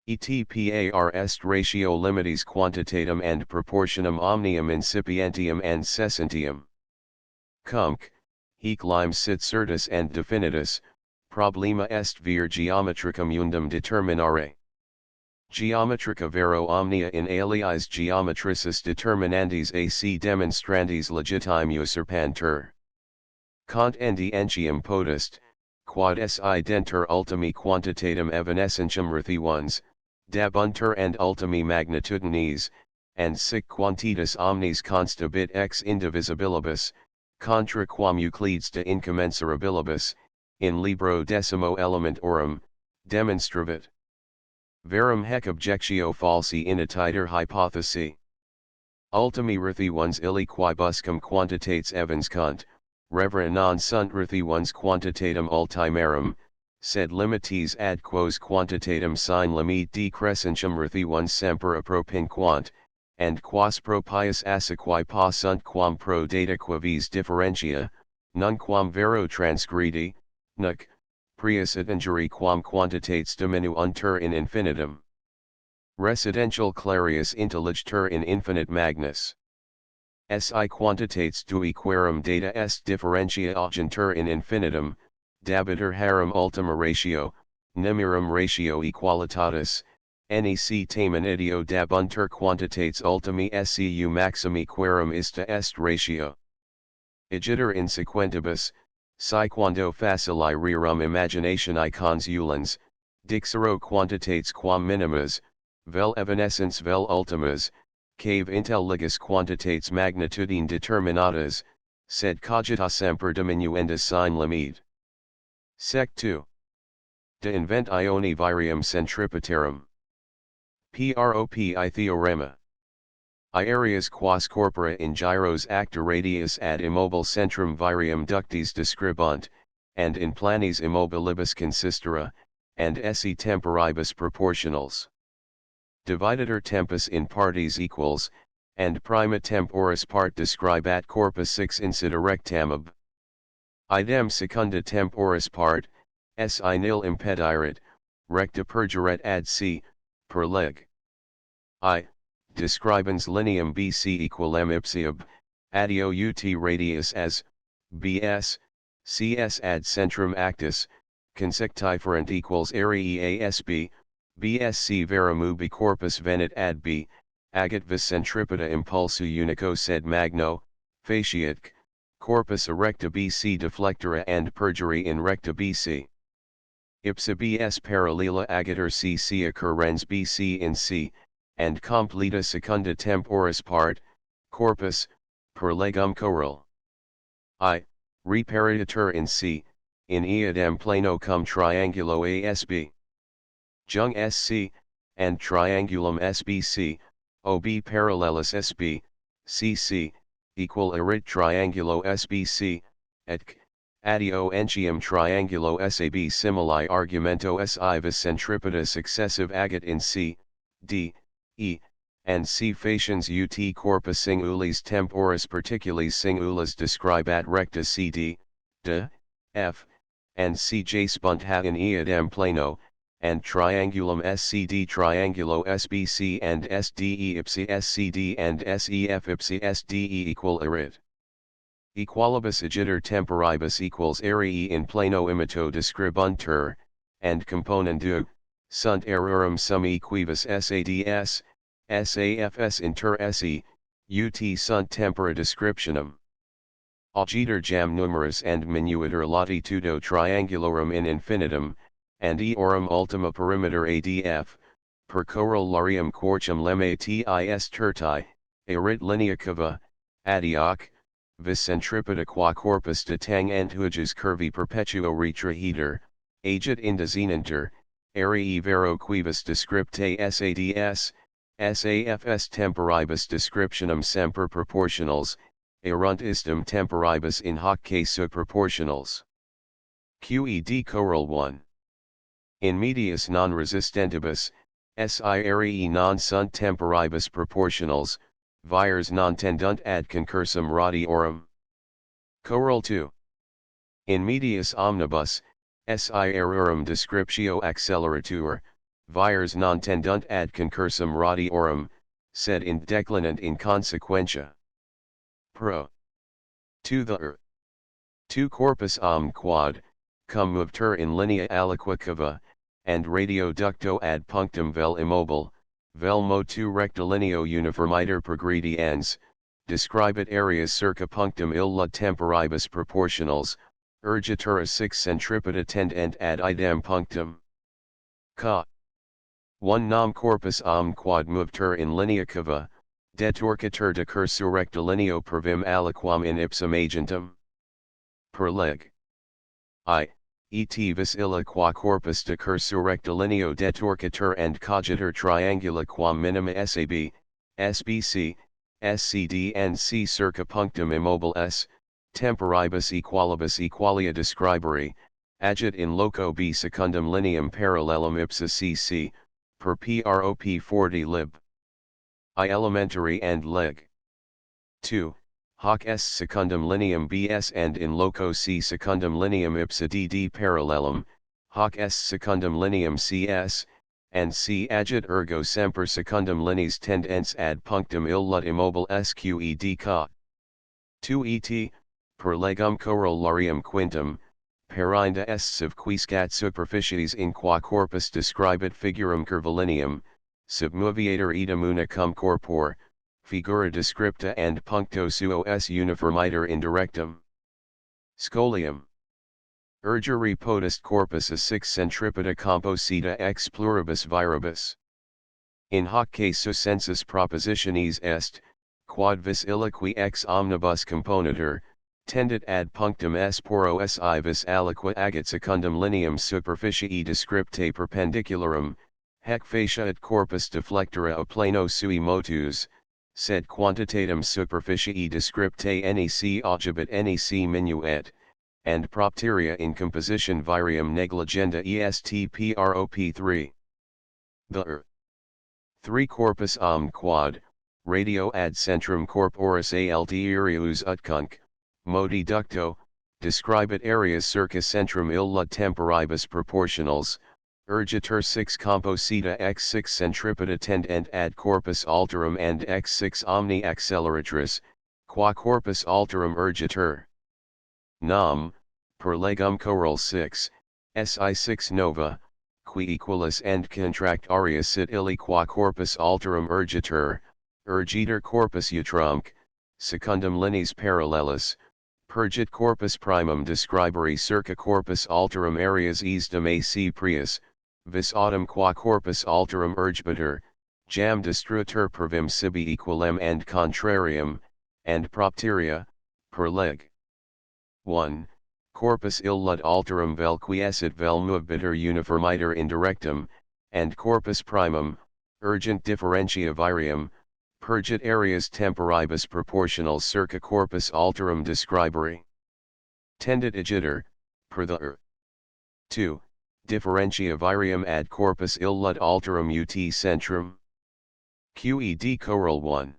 Et par est ratio limites quantitatem and proportionum omnium incipientium and cessantium. Cumc, hic limes sit certus and definitus, problema est vir geometricum undum determinare. Geometrica vero omnia in aliis geometricis determinandis ac demonstrandis legitime usurpantur. Cont endi entium potest, quod si dentur ultimi quantitatem evanescentium rethi ones, dabuntur and ultimi magnitudines, and sic quantitas omnis constabit ex indivisibilibus, contra quam Euclides de incommensurabilibus, in libro decimo elementorum, demonstravit. Verum hec objectio falsi inititer hypothesi. Ultimi rethi ones illi quibuscum quantitates evanscunt, revera non sunt rethi ones quantitatem ultimarum, sed limites ad quos quantitatem sine limite decrescentium rethi ones semper appropinquant, and quas propius assequi pa sunt quam pro data quavis differentia, nunquam vero transgredi, nunc, prius et injuri quam quantitates diminuuntur in infinitum. Residential clarius intelligitur in infinite magnus. Si quantitates dui querum data est differentia agentur in infinitum, dabiter harum ultima ratio, nimirum ratio equalitatis, nec tamen idio dabuntur quantitates ultimi scu maximi querum ista est ratio. Igiter in sequentibus, si quando facili rerum imaginationi consulens, dixero quantitates quam minimas, vel evanescens vel ultimas, cave intelligus quantitates magnitudine determinatas, sed cogita semper diminuenda sine limite. Sec 2. De inventione virium centripetarum. Propi theorema. Aereas quas corpora in gyros acta radius ad immobile centrum virium ductis describunt, and in planis immobilibus consistera, and esse temporibus proportionals. Dividetur tempus in partes equals, and prima temporis part describat corpus 6 incida rectam ab. Idem secunda temporis part, si nil impediret, recta perjuret ad c, per leg. I. Describens lineam BC equalem ipsiab, adio ut radius as, bs, cs ad centrum actus, consectiferent equals area asb, bsc verum ubi corpus venit ad b, agat vis centripeta impulsu unico sed magno, faciatque, corpus erecta bc deflectora and perjuri in recta bc. Ipsa bs paralela agatur cc occurrens bc in c, and completa secunda temporis part, corpus, per legum choral. I. Reparator in C, in eadem plano cum triangulo ASB. Jung SC, and triangulum SBC, OB parallelis SB, CC, equal erit triangulo SBC, etc. Adio entium triangulo SAB simili argumento SI vis centripeta successive agat in C, D, E, and C faciens ut corpus singulis temporis particulis singulas describat recta CD, D, F, and CJ spunt ha in eadem plano, and triangulum SCD triangulo SBC and SDE ipsi SCD and SEF ipsi SDE equal erit. Equalibus agiter temporibus equals arii in plano imito describuntur, and componendu, sunt errorum summi quibus SADS, SAFS inter SE, ut sunt tempora descriptionum. Agiter jam numerus and minuiter latitudo triangulorum in infinitum, and eorum ultima perimeter ADF, per corollarium quartum lemma tis terti, erit linea cava, adioc, vis centripeta qua corpus de tang huges curvi perpetuo retraheater, agit indesinenter, arii vero quibus descriptae SADS, SAFS temporibus descriptionum semper proportionals, erunt istum temporibus in hoc casu proportionals. QED choral 1. In medias non resistentibus, si arii non sunt temporibus proportionals, vires non tendunt ad concursum radiorum. Choral 2. In medias omnibus, si errorum descriptio acceleratur, vires non tendunt ad concursum radiorum, sed in declinant in consequentia. Pro. To the 2 corpus quad, cum movter in linea aliqua cava, and radio ducto ad punctum vel immobile, vel motu rectilineo uniformiter progrediens, describit areas circa punctum illa temporibus proportionals, urgitura 6 centripeta tendent ad idem punctum. Ca. 1 nam corpus quad movter in linea cava, deturcatur decursu rectilineo pervim aliquam in ipsum agentum. Per leg. I. Et vis illa qua corpus decursu rectilineo deturcatur and cogitur triangula quam minima SAB, SBC, SCD and C circa punctum immobile S, temporibus equalibus equalia describere, agit in loco B secundum lineam parallelum ipsa CC, per prop 40 lib. I elementary and leg. 2. Hoc S secundum lineam BS and in loco C secundum lineam ipsa DD parallelum, hoc S secundum lineam CS, and C agit ergo semper secundum lineas tendens ad punctum illut immobile SQED ca. 2 et, per legum corollarium quintum, perinda est sub quiscat superficies in qua corpus describit figurum curvilineum, submoviator idem una cum corpore, figura descripta and puncto suos uniformiter indirectum. Scholium. Urgere potest corpus a 6 centripeta composita ex pluribus viribus. In hoc casu sensus propositionis est, quod vis illa qui ex omnibus componetur, Tendit ad punctum s poro si vis aliqua agit secundum lineam superficiae descriptae perpendicularum, hec facia et corpus deflectora a plano sui motus, sed quantitatem superficiae descriptae nec ogibet nec minuet, and propteria in composition virium negligenda est prop 3. The 3 corpus omne quad, radio ad centrum corporis altierius utcunc, modi ducto, describit areas circa centrum illa temporibus proportionals, urgitur 6 composita x 6 centripeta tendent ad corpus alterum and x 6 omni acceleratrix, qua corpus alterum urgitur. Nam, per legum choral 6, si 6 nova, qui equalis and contract aria sit illi qua corpus alterum urgitur corpus utrumque, secundum lineas parallelis, purgit corpus primum describere circa corpus alterum areas easdem ac prius, vis autem qua corpus alterum urgibitur, jam destruitur pervim sibi equalem and contrarium, and propteria, per leg. 1. Corpus illud alterum vel quiescit vel movebitur uniformiter indirectum, and corpus primum, urgent differentia virium, purgit areas temporibus proportional circa corpus alterum describere. Tendit agitur, per the 2. Differentia virium ad corpus illud alterum ut centrum. Qed choral 1.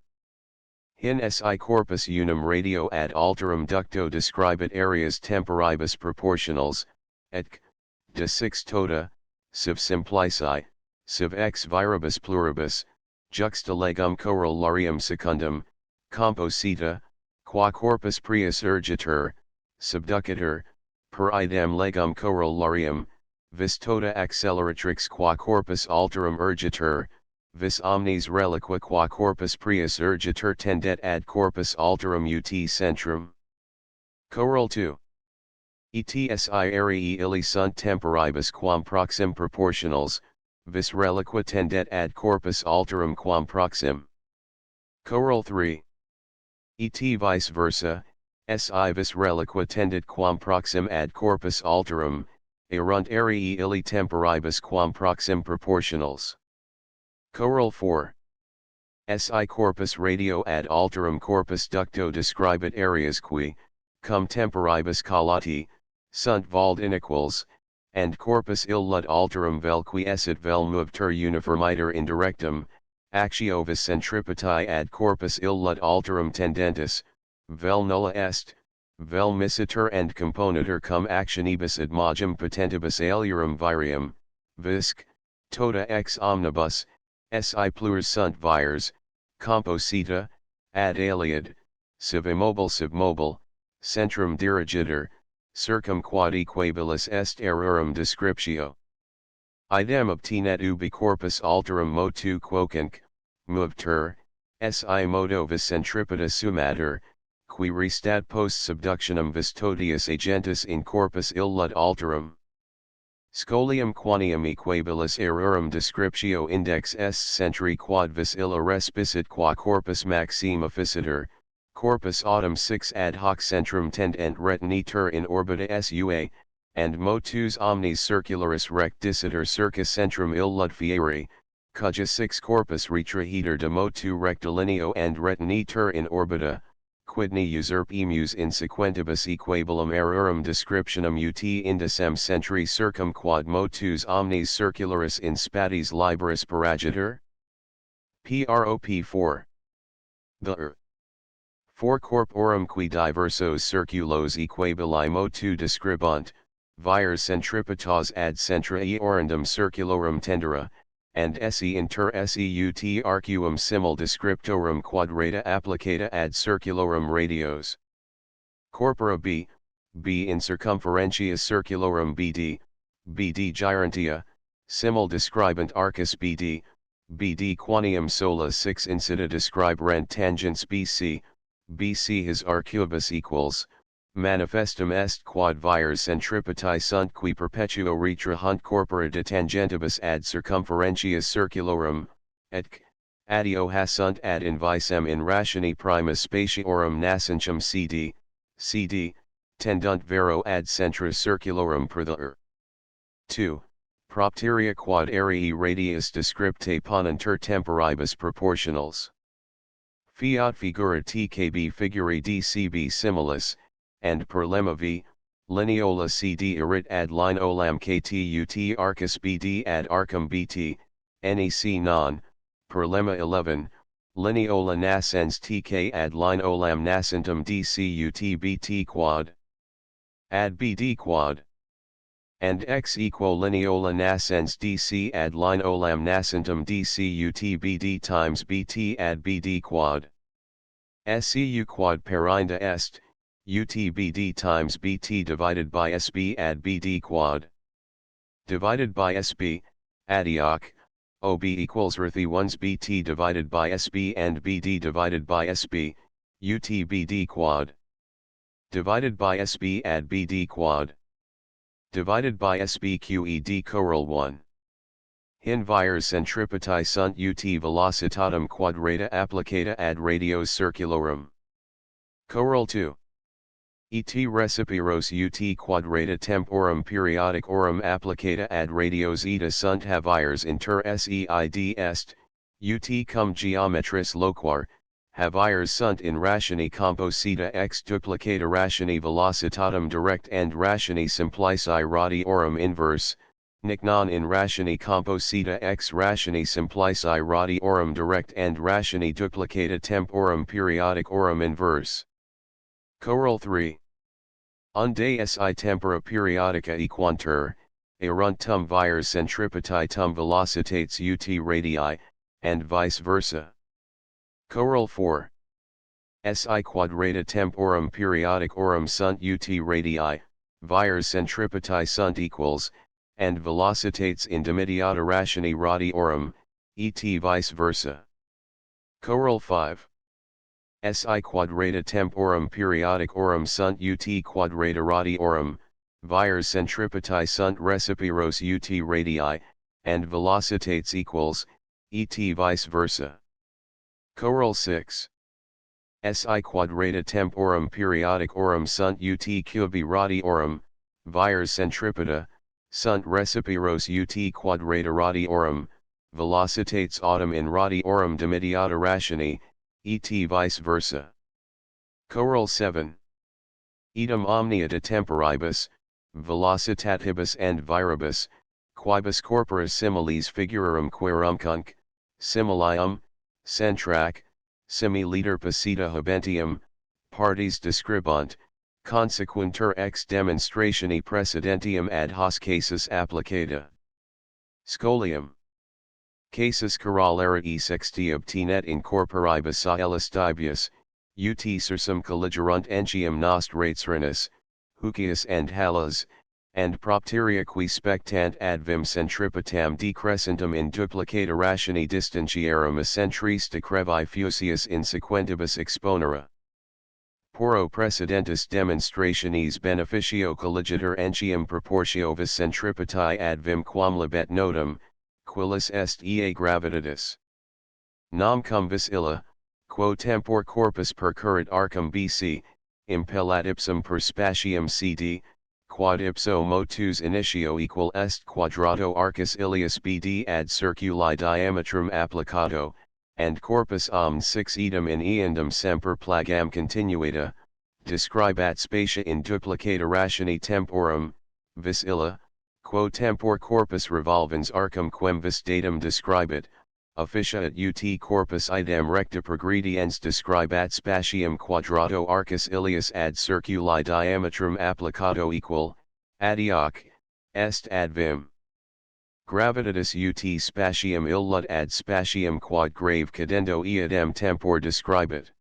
Hin si corpus unum radio ad alterum ducto describit areas temporibus proportionals, et de 6 tota, siv simplici, siv ex viribus pluribus, juxta legum choral larium secundum, composita, qua corpus prius urgitur, subducitur, per idem legum choral larium, vis tota acceleratrix qua corpus alterum urgitur, vis omnes reliqua qua corpus prius urgitur tendet ad corpus alterum ut centrum. Choral 2. Etsi arii illi sunt temporibus quam proxim proportionals, vis reliqua tendet ad corpus alterum quam proxim. Choral 3. Et vice versa, si vis reliqua tendet quam proxim ad corpus alterum, erunt arii illi temporibus quam proxim proportionals. Choral 4. Si corpus radio ad alterum corpus ducto describit areas qui, cum temporibus collati, sunt vald inequals, and corpus illud alterum vel quiescit vel movetur uniformiter indirectum, actio vis centripetae ad corpus illud alterum tendentis, vel nulla est, vel missitur and componetur cum actionibus ad magem potentibus alierum virium, visc, tota ex omnibus, si plurs sunt vires, composita, ad aliud, siv immobile, centrum dirigitur, circum quod equabilis est errorum descriptio. Idem obtinet ubi corpus alterum motu quoquunc, movetur, si modo vis centripeta sumatur, qui restat post subductionem vis totius agentis in corpus illud alterum. Scolium quanium equabilis errorum descriptio index est centri quod vis illa respisit qua corpus maxime officitur, corpus autem 6 ad hoc centrum tendent retenitur in orbita sua, and motus omnes circularis recticitur circa centrum illud fieri, cuja 6 corpus retrahitur de motu rectilineo and retenitur in orbita, quidni usurpimus in sequentibus equabilum errorum descriptionem ut indicem centri circum quod motus omnes circularis in spatis liberis paragitur? Prop 4. The 4 corporum qui diversos circulos equabili motu describunt, vires centripetas ad centra eorundum circulorum tendera, and esse inter seut arcuum simul descriptorum quadrata applicata ad circulorum radios. Corpora b in circumferentia circulorum bd girantia, simul describant arcus bd quanium sola 6 incida describe rent tangents bc his arcubus equals, manifestum est quad vires centripetae sunt qui perpetuo retrahunt corpora de tangentibus ad circumferentia circulorum, et addio hassunt ad invicem in ratione prima spatiorum nascentem cd, CD, tendunt vero ad centra circulorum per the 2. Propteria quod arii radius descriptae ponentur temporibus proportionals. Fiat figura tkb figuri dcb similis, and per lemma v, lineola cd erit ad lineolam ktut arcus bd ad arcum bt, nec non, per lemma 11, lineola nascens tk ad lineolam nascentum dcut bt quad, ad bd quad, and x equal lineola nascens dc ad lineolam nascentum dcut bd times bt ad bd quad. SCU quad perinda est, UTBD times BT divided by SB ad BD quad. Divided by SB, adioc, OB equals Rthi 1's BT divided by SB and BD divided by SB, UTBD quad. Divided by SB ad BD quad. Divided by SB QED choral 1. Hin vires centripetae sunt ut velocitatem quadrata applicata ad radios circulorum. Choral 2. Et recipiros ut quadrata temporum periodicorum applicata ad radios eta sunt havires inter seid est, ut cum geometris loquar, havires sunt in rationi composita ex duplicata rationi velocitatem direct and rationi simplici radiorum inverse, nic non in rationi composita ex rationi simplici radiorum direct and rationi duplicata temporum periodicorum inverse. Choral 3. Unde si tempora periodica equantur, erunt tum vires centripetae tum velocitates ut radii, and vice versa. Choral 4. Si quadrata temporum periodicorum sunt ut radii, vires centripetae sunt equals, and velocitates in dimidiata rationi radiorum, et vice versa. Choral 5. Si quadrata temporum periodicorum sunt ut quadrata radiorum, vires centripetae sunt recipiros ut radii, and velocitates equals, et vice versa. Choral 6. Si quadrata temporum periodicorum sunt ut cubi radiorum, vires centripeta, sunt recipiros ut quadrata radiorum, velocitates autem in radiorum dimidiata rationi, et vice versa. Choral 7. Idem omnia de temporibus, velocitatibus and viribus, quibus corporis similes figurarum querumcunc, similium, centrac, similiter posita habentium, partes describunt, consequuntur ex demonstratione precedentium ad hos casus applicata. Scholium. Casus corollarii sexti obtinet in corporibus aelistibius, ut sursum colligerunt entium nostrates Hucius and Hallas, and propteria qui spectant advim centripetam decrescentum in duplicata rationi distantiarum accentris decrevi fusius in sequentibus exponere. Poro precedentis demonstrationis beneficio colligitur entium proportio vis centripetae advim quam labet notum, quillis est ea gravitatis. Nam cum vis illa, quo tempor corpus percurrit arcum bc, impellat ipsum per spatium cd, quad ipso motus initio equal est quadrato arcus ilius bd ad circuli diametrum applicato, and corpus omnes 6 idem in eandem semper plagam continuata, describat spatia in duplicata rationi temporum, vis illa, quo tempor corpus revolvens arcum quem vis datum describit, officia et ut corpus idem recta progrediens describat spatium quadrato arcus ilius ad circuli diametrum applicato equal, adioc, est advim. Gravitatis ut spatium illut ad spatium quad grave cadendo eadem tempor describit.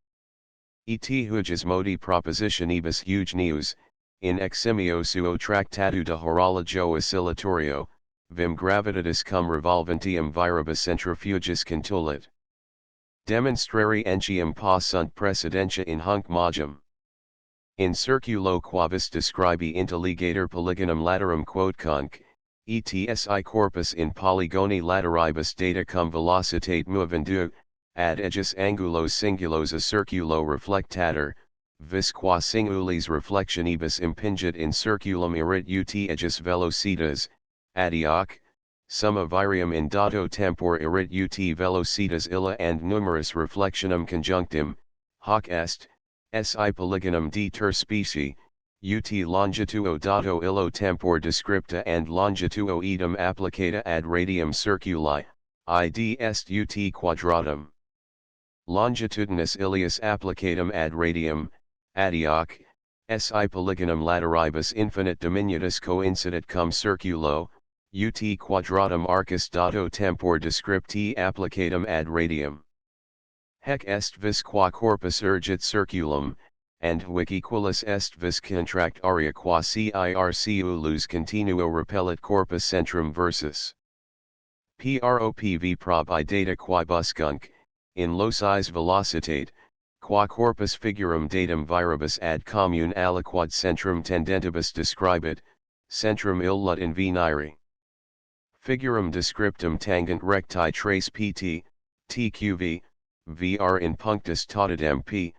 Et huges modi propositionibus huge neus, in eximio suo tractatu de horologio oscillatorio, vim gravitatis cum revolventium viribus centrifugus contulit. Demonstrari entium pa sunt precedentia in hunc majum. In circulo quavis describi intelligator polygonum laterum quodcunc, etsi corpus in polygoni lateribus data cum velocitate movendu, ad ejus angulos singulos a circulo reflectator, vis qua singulis reflectionibus impingit in circulum erit ut ejus velocitas, adioc, summa virium in dato tempore erit ut velocitas illa and numerus reflectionum conjunctim, hoc est, si polygonum d ter specie, ut longitudo dato illo tempore descripta and longitudo idem applicata ad radium circuli, id est ut quadratum. Longitudinus ilius applicatum ad radium, adioc, si polygonum lateribus infinite diminutus coincidit cum circulo, ut quadratum arcus dato tempore descripti applicatum ad radium. Hec est vis qua corpus urgit circulum, and hic equalus est vis contract aria qua circulus continuo repellit corpus centrum versus. Propv prob I data quae buscunc, in locis velocitate, qua corpus figurum datum viribus ad commune aliquad centrum tendentibus describit, centrum illut in venire. Figurum descriptum tangent recti trace pt, tqv, vr in punctus tautidem p,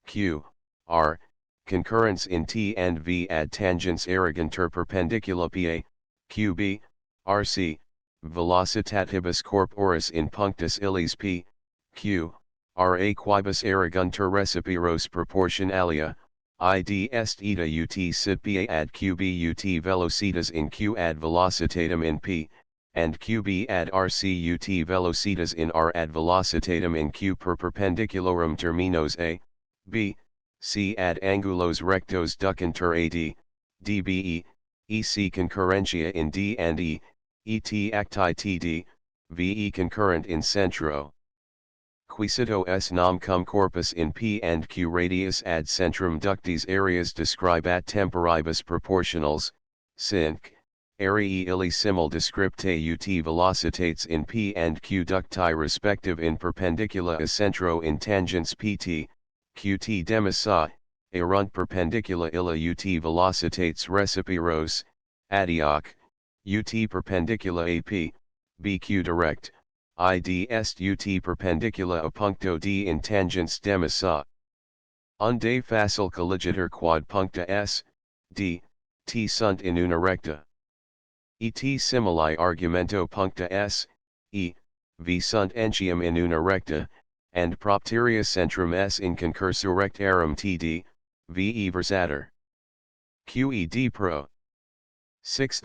q, r, concurrence in t and v ad tangents erigantur perpendicula pa, qb, rc, velocitatibus corporis in punctus illis p, q, ra quibus erigantur recipiros proportionalia, id est eta ut sit pa ad qb ut velocitas in q ad velocitatem in p, and qb ad rc ut velocitas in r ad velocitatem in q per perpendicularum terminos a, b, c ad angulos rectos ducuntur ad, dbe, ec concurrentia in d and e, et acti td, ve concurrent in centro. Quisito s nam cum corpus in p and q radius ad centrum ductis areas describat temporibus proportionals, sinc, areae illi simul descriptae ut velocitates in p and q ducti respective in perpendicula a centro in tangents pt, qt demissa, erunt perpendicula illa ut velocitates recipiros, adioc, ut perpendicula ap, bq direct, id est ut perpendicula a puncto d in tangents demissa. Unde facile colligitur quad puncta s, d, t sunt in una recta. Et simili argumento puncta s, e, v sunt entium in una recta, and propteria centrum s in concursu rectarum td, ve versator. Qed pro. 6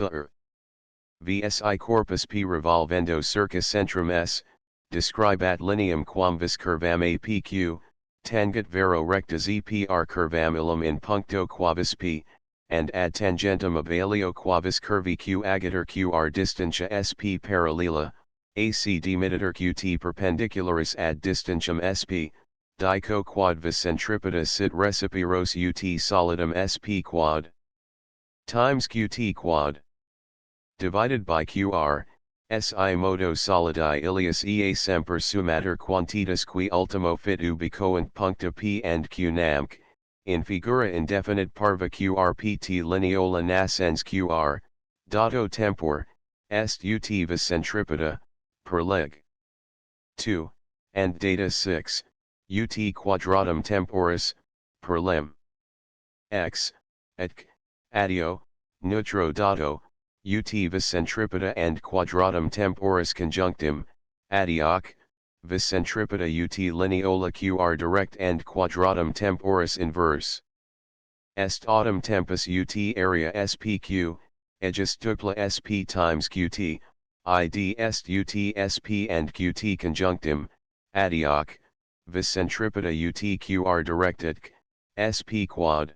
vsi corpus p revolvendo circa centrum s, describat lineam quam vis curvam apq, tanget vero recta zpr curvam illum in puncto quavis p, and ad tangentum of alio quavis curvi q agatur qr distantia sp parallela, ac demititur qt perpendicularis ad distantium sp, dico quad vis centripeta sit recipiros ut solidum sp quad times qt quad divided by qr, si modo solidi ilius ea semper sumater quantitas qui ultimo fit ubicoent puncta p and q namc, in figura indefinite parva qrpt lineola nascens qr, dato tempor, est ut vis centripeta, per leg. 2, and data 6, ut quadratum temporis, per lim. X, etc, adio, neutro dato, ut vis centripeta and quadratum temporis conjunctim, adioc, vis centripeta ut lineola qr direct and quadratum temporis inverse. Est autumn tempus ut area spq, ejus dupla sp times qt, id est ut sp and qt conjunctim, adioc, vis centripeta ut qr directed, sp quad.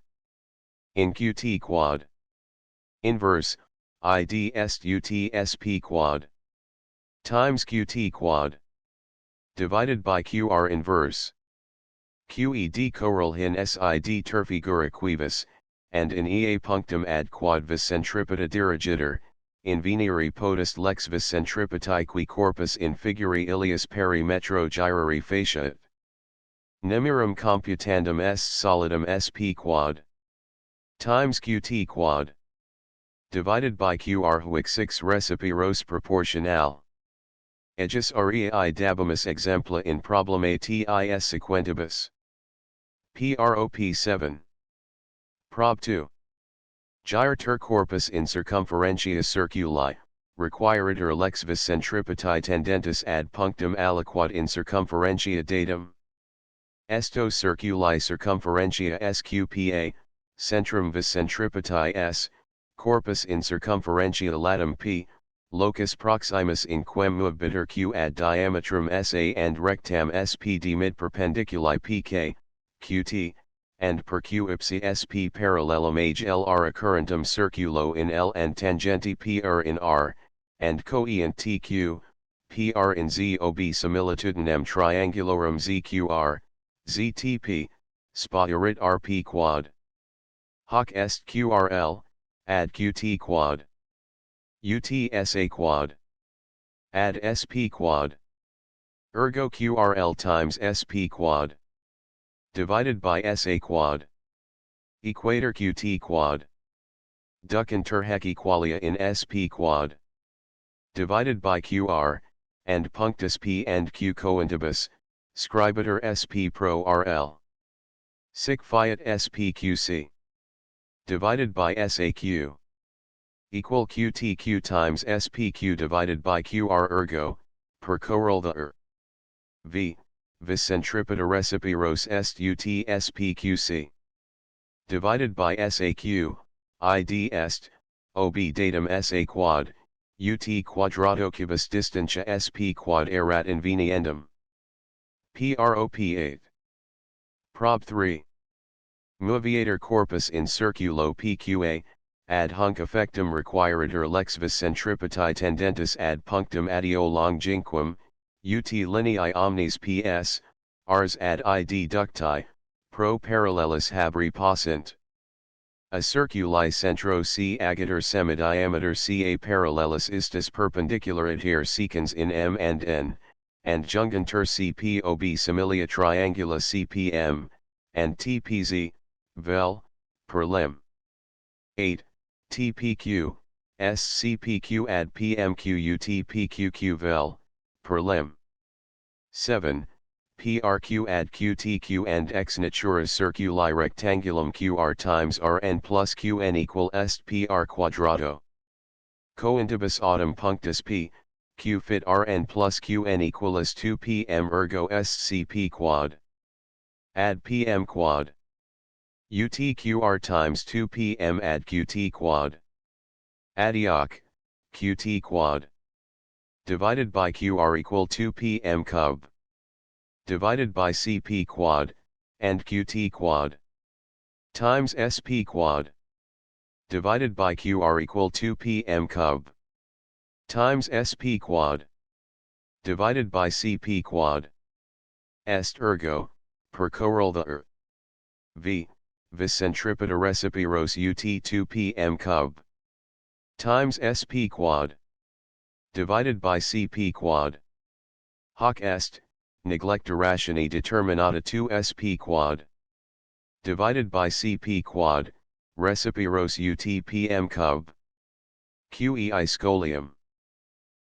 In qt quad. Inverse, id est ut sp quad. Times qt quad. Divided by qr inverse. Qed coral hin sid ter figura quibus, and in ea punctum ad quad vis centripeta dirigitur, in venire potest lex vis centripetae qui corpus in figuri ilius perimetro gyrari faciat. Nemirum computandum est solidum sp quad. Times qt quad. Divided by qr huic 6 recipiros proportional. Ejus areae dabimus exempla in problema tis sequentibus. Prop 7. Prob 2. Gyrter corpus in circumferentia circuli, requiritur lex vis centripetae tendentis ad punctum aliquot in circumferentia datum. Esto circuli circumferentia sqpa, centrum vis centripetae s, corpus in circumferentia latum p, locus proximus in quem movebitur q ad diametrum sa and rectam spd mid perpendiculi pk, qt, and per q ipsi sp parallelum age lr occurrentum circulo in L and tangenti pr in R, and coeant tq, pr in zob similitudinem triangulorum zqr, ztp, spairit rp quad. Hoc est qrl, ad qt quad. Utsa quad. Ad sp quad. Ergo qrl times sp quad. Divided by sa quad. Equator qt quad. Ducentur hec equalia in sp quad. Divided by qr, and punctus p and q coentibus, scribetur sp pro rl. Sic fiat spqc. Divided by saq. Equal qtq times spq divided by qr ergo, per corel the v, vis centripeta recipiros est ut spqc. Divided by saq, id est, ob datum sa quad, ut quadrato cubus distantia sp quad erat inveniendum. Prop 8. Prob 3. Moveator corpus in circulo pqa, ad hunc effectum requiritur lex vis centripetae tendentis ad punctum adeo longínquam, ut lineae omnes ps, ars ad id ducti, pro parallelis haberi passant. A circuli centro c agatur semidiameter ca parallelis istis perpendicular adhere secans in m and n, and jungantur cp ob similia triangula cpm, and tpz, vel, per lim. 8. TPQ, SCPQ ad PMQ UTPQQ vel, per lim. 7. PRQ ad QTQ and ex natura circuli rectangulum QR times Rn plus Qn equal est PR quadrato. Coentibus autem punctus P, Q fit Rn plus Qn equalis 2 PM ergo SCP quad. Ad PM quad. UTQR times 2 PM ad QT quad. Adioc, QT quad. Divided by QR equal 2 PM cub. Divided by CP quad, and QT quad. Times SP quad. Divided by QR equal 2 PM cub. Times SP quad. Divided by CP quad. Est ergo, per corel the v, vis centripeta recipiros ut 2 PM cub. Times sp quad. Divided by cp quad. Hoc est, neglecta rationi determinata 2 sp quad. Divided by cp quad, recipiros ut PM cub. Qei scolium.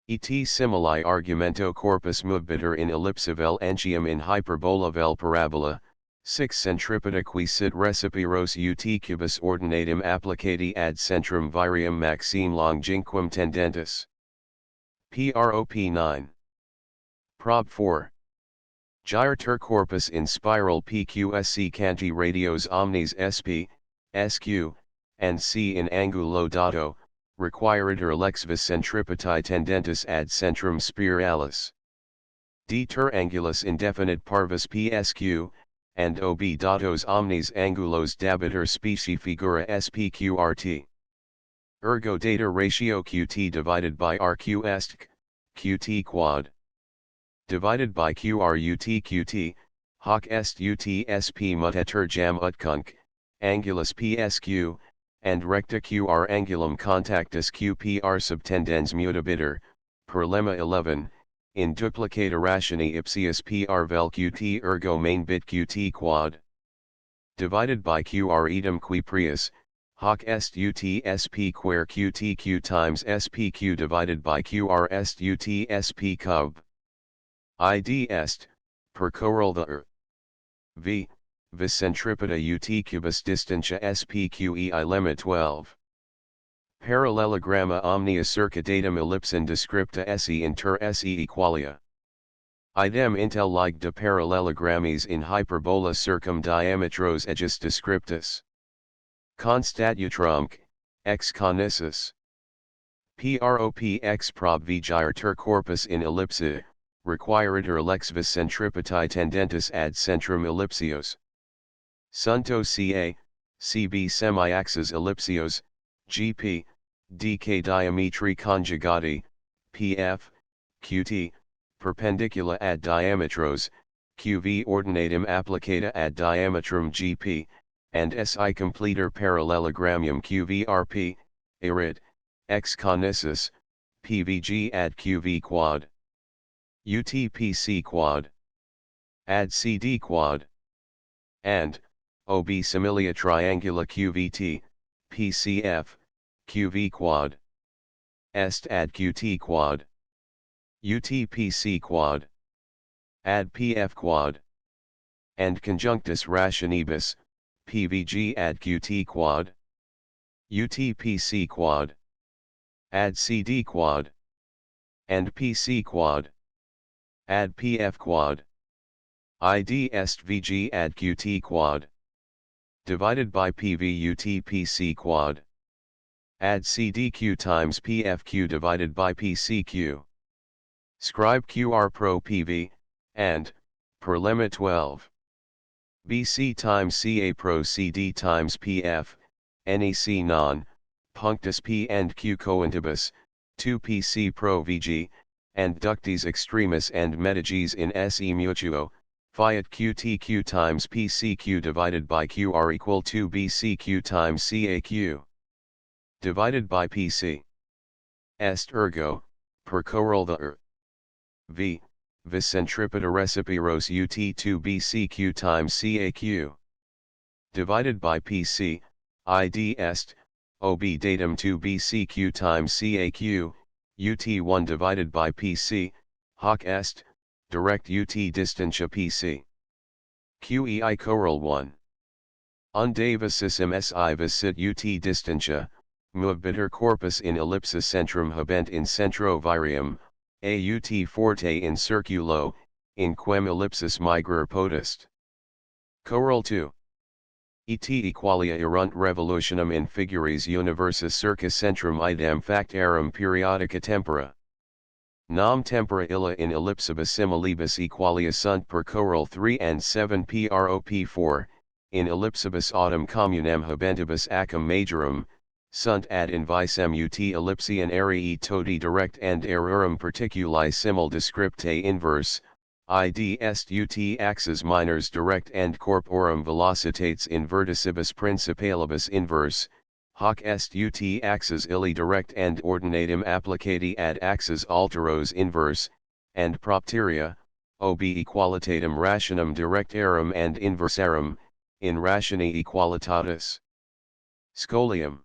Et simili argumento corpus movebitur in ellipsivel entium in hyperbola vel parabola, 6 centripeta qui sit recipiros ut cubus ordinatum applicati ad centrum virium maxime longínquam tendentis. Prop 9. Prob 4. Gyrter corpus in spiral PQSC canti radios omnes SP, SQ, and C in angulo dato, requiritur lex vis centripetae tendentis ad centrum spiralis. D ter angulus indefinite parvis PSQ, and ob datos omnes angulos dabitur specie figura SPQRT. Ergo data ratio QT divided by RQ est, QT quad. Divided by QRUT QT, hoc est UT SP mutetur jam utcunc, angulus PSQ, and recta QR angulum contactus QPR subtendens mutabitur, per lemma 11, in duplicata rationi ipsius PR vel QT ergo main bit QT quad. Divided by QR idem qui prius, hoc est ut sp quare QTQ times SPQ divided by QR est ut sp cub. Id est, per corel the v, vis centripeta ut cubus distantia spqei lemma 12. Parallelogramma omnia circudatum ellipsum descripta esse inter esse equalia. Idem intel like de parallelogrammis in hyperbola circumdiametros ejus descriptus. Constat utrumque, ex conissus. Prop ex prob vigir corpus in ellipse, requiritur lex vis centripetae tendentis ad centrum ellipsios. Sunto ca, cb semi-axis ellipsios, gp, dk diametri conjugati, pf, qt, perpendicula ad diametros, qv ordinatum applicata ad diametrum gp, and si completer parallelogrammium qvrp, arid, ex conissus, pvg ad qv quad. UTPC quad. Ad CD quad. And, OB similia triangula QVT, PCF, QV quad. Est ad QT quad. UTPC quad. Ad PF quad. And conjunctus rationibus, PVG ad QT quad. UTPC quad. Ad CD quad. And PC quad. Ad PF quad. Id est VG ad QT quad. Divided by PV UTPC quad. Ad CDQ times PFQ divided by PCQ. Scribe QR pro PV, and, per lemma 12. BC times CA pro CD times PF, NEC non, punctus P and Q cointibus, 2 PC pro VG, and ductis extremis and metages in SE mutuo, fiat QTQ times PCQ divided by QR equal to BCQ times CAQ. Divided by PC. Est ergo, per coral the V, vis centripeta recipiros UT2 BCQ times CAQ. Divided by PC, ID est, OB datum 2 BCQ times CAQ, UT1 divided by PC, hoc est, direct UT distantia PC. QEI coral 1. Undavicissum SI visit UT distantia, movbitur corpus in ellipsis centrum habent in centro virium, AUT forte in circulo, in quem ellipsis migrare potest. Coral 2. Et equalia erunt revolutionum in figuris universis circa centrum idem factarum periodica tempora. Nam tempora illa in ellipsibus similibus equalia sunt per coral 3 and 7 prop 4, in ellipsibus autumn communem habentibus acum majorum, sunt ad invisem ut ellipsian arii toti direct and errorum particuli simul descriptae inverse, id est ut axis minors direct and corporum velocitates in verticibus principalibus inverse, hoc est ut axis illi direct and ordinatum applicati ad axis alteros inverse, and propteria, ob equalitatem rationum directarum and inversarum, in ratione equalitatis. Scholium.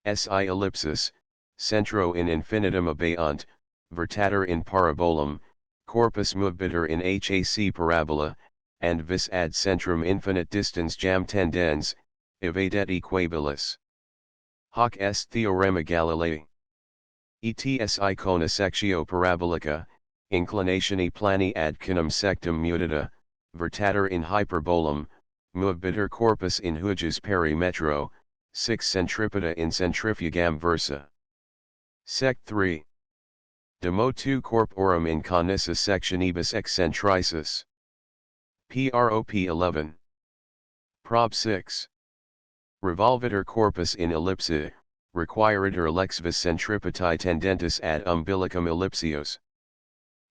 Si ellipsis, centro in infinitum abeunt, vertator in parabolum, corpus movbitur in hac parabola, and vis ad centrum infinite distans jam tendens, evadet equabilis. Hoc est theorema Galilei. Et si cona sectio parabolica, inclinatione plani ad cinum sectum mutata, vertator in hyperbolum, movbitur corpus in hujas perimetro, 6 centripeta in centrifugam versa. Sect 3. De motu corporum in conissus sectionibus excentricis. Prop 11. Prop 6. Revolvitur corpus in ellipse, requiritur lex vis centripetae tendentis ad umbilicum ellipsios.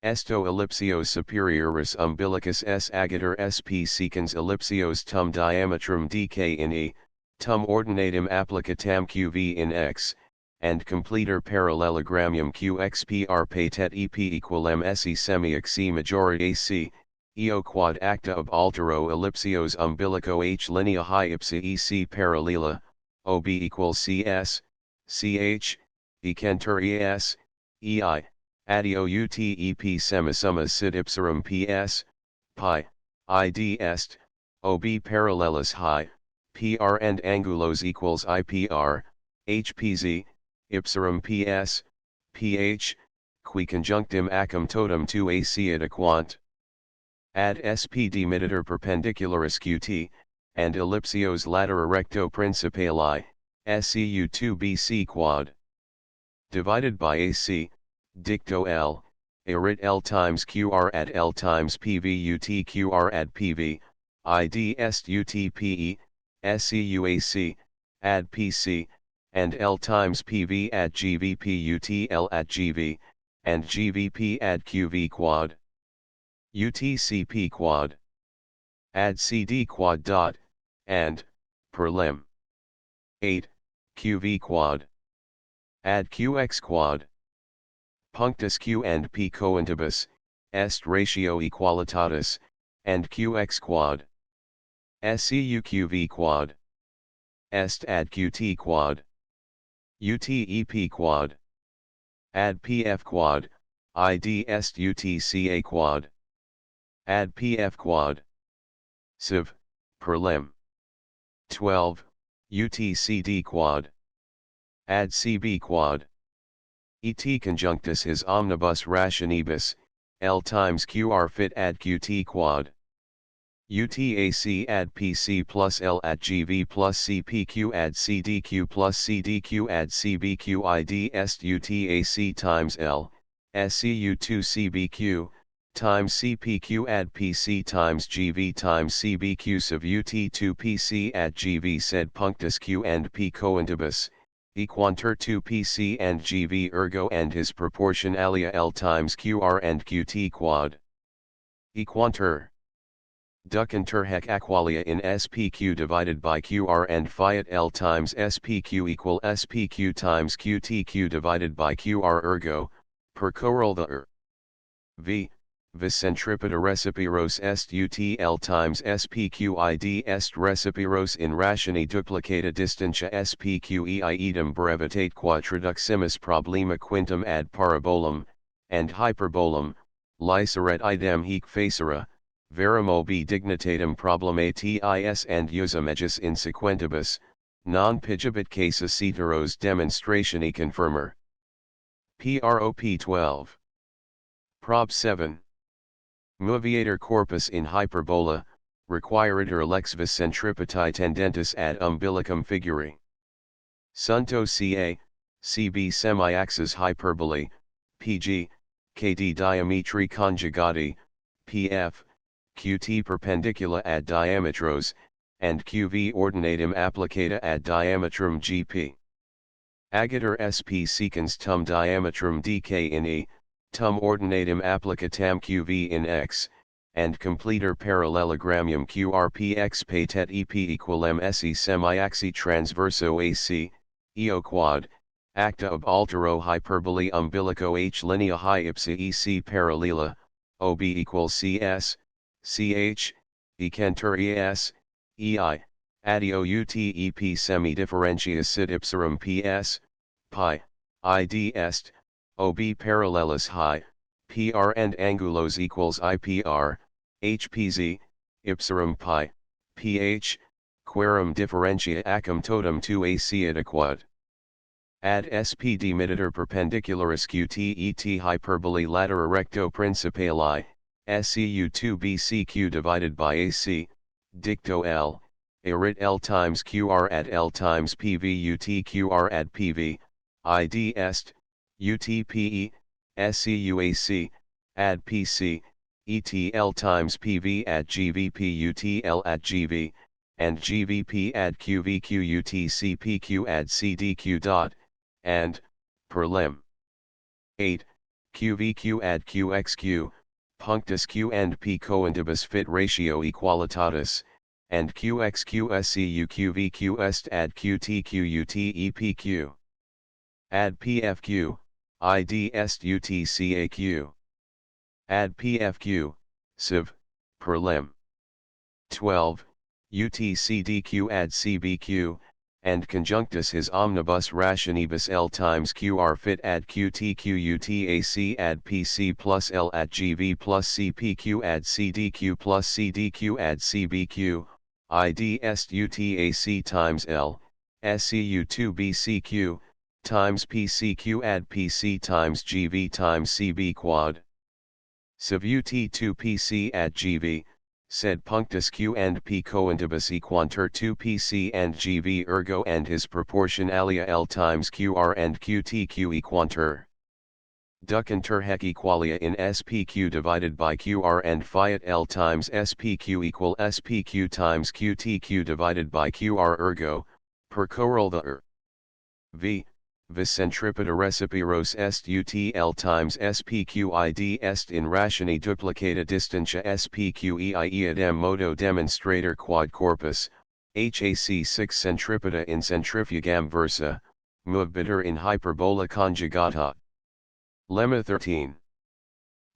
Esto ellipsios superioris umbilicus s agatur sp secans ellipsios tum diametrum dk in e, tum ordinatum applicatam qv in x, and completer parallelogrammium qxpr patet ep equalem se semi-xe majority ac, eo quad acta ob altero ellipsios umbilico h linea high ipsa ec parallela, ob equals cs, ch, ecentur es, ei, adio utep semisumma sit ipsarum ps, pi, id est, OB parallelis high, PR and angulos equals IPR, HPZ, ipserum PS, PH, qui conjunctim acum totum tu AC adequant. Ad SPD mitter perpendicularis QT, and ellipsios latera recto principali, SCU2 BC quad. Divided by AC, dicto L, arit L times QR at L times PV UT QR at PV, ID est UT PE, SCUAC, ad PC, and L times PV at GVP UT L at GV, and GVP at QV quad. UTCP quad. Add CD quad dot, and, per lim. 8, QV quad. Add QX quad. Punctus Q and P coentibus, est ratio equalitatis, and QX quad. SCU QV quad. Est add QT quad. UTEP quad. Add PF quad, ID est UTCA quad. Add PF quad. Civ, per lim. 12, UTCD quad. Add CB quad. Et conjunctus his omnibus rationibus, L times QR fit add QT quad. UTAC add PC plus L at GV plus CPQ add CDQ plus CDQ add CBQ ID est UTAC times L, SCU2 CBQ, times CPQ add PC times GV times CBQ sub UT2 PC add GV sed punctus Q and P coentibus, equanter 2 PC and GV ergo and his proportion alia L times QR and QT quad. Equanter. Ducanter hec aqualia in SPQ divided by QR and fiat L times SPQ equal SPQ times QTQ divided by QR ergo, per corol the V. Vis centripeta recipiros est ut L times SPQ id est recipiros in ratione duplicata distantia SPQ ei idem brevitate quatraduximus problema quintum ad parabolum, and hyperbolum, liceret idem hic facere, verum obi dignitatem problematis and usum ejus in sequentibus, non pigibit casus ceteros demonstratione confirmer. Prop 12. Prop 7. Moviator corpus in hyperbola, requiritur lex vis centripetae tendentis ad umbilicum figuri. Sunto ca, cb semi-axis hyperbole, pg, kd diametri conjugati, pf, qt perpendicula ad diametros, and qv ordinatum applicata ad diametrum gp. Agator sp secans tum diametrum dk in e, tum ordinatum applicatam qv in x, and completer parallelogrammium qrpx patet ep equalem se semi-axi transverso ac, eo quad, acta ob altero hyperbole umbilico h linea high ipsa ec parallela, ob equals cs, ch, ecentur es, ei, adio utep semi-differentius sit ipserum ps, pi, id est, ob parallelis high, pr and angulos equals ipr, hpz, ipserum pi, ph, querum differentia acum totum tu ac adequat. Ad spd mitter perpendicularis qt et hyperbole latera recto principali, SCU2 BCQ divided by AC, dicto L, arit L times QR at L times PV UT QR at PV, ID est, UTPE, SCUAC, ad PC, ETL times PV at GVP UTL at GV, and GVP at QVQ UTCPQ at CDQ dot, and, per lim. 8, QVQ at QXQ, punctus Q and P coentibus fit ratio equalitatis, and QXQSCU QVQ est ad QTQ UTEPQ. Ad PFQ, ID est UTCAQ. Ad PFQ, civ, per lim. 12, UTCDQ ad CBQ, and conjunctus his omnibus rationibus L times QR fit ad QTQUTAC ad PC plus L at GV plus CPQ ad CDQ plus CDQ ad CBQ, ID est UTAC times L, SCU2BCQ, times PCQ ad PC times GV times CB quad. Sub UT2PC ad GV, sed punctus Q and P coentibus equantur 2PC and GV ergo and his proportion alia L times QR and QTQ equantur. Ducuntur hec equalia in SPQ divided by QR and fiat L times SPQ equal SPQ times QTQ divided by QR ergo, per choral the V. Vis centripeta recipiros est UTL times SPQID est in ratione duplicata distantia SPQEI idem modo demonstrator quad corpus, HAC 6 centripeta in centrifugam versa, movebitur in hyperbola conjugata. Lemma 13.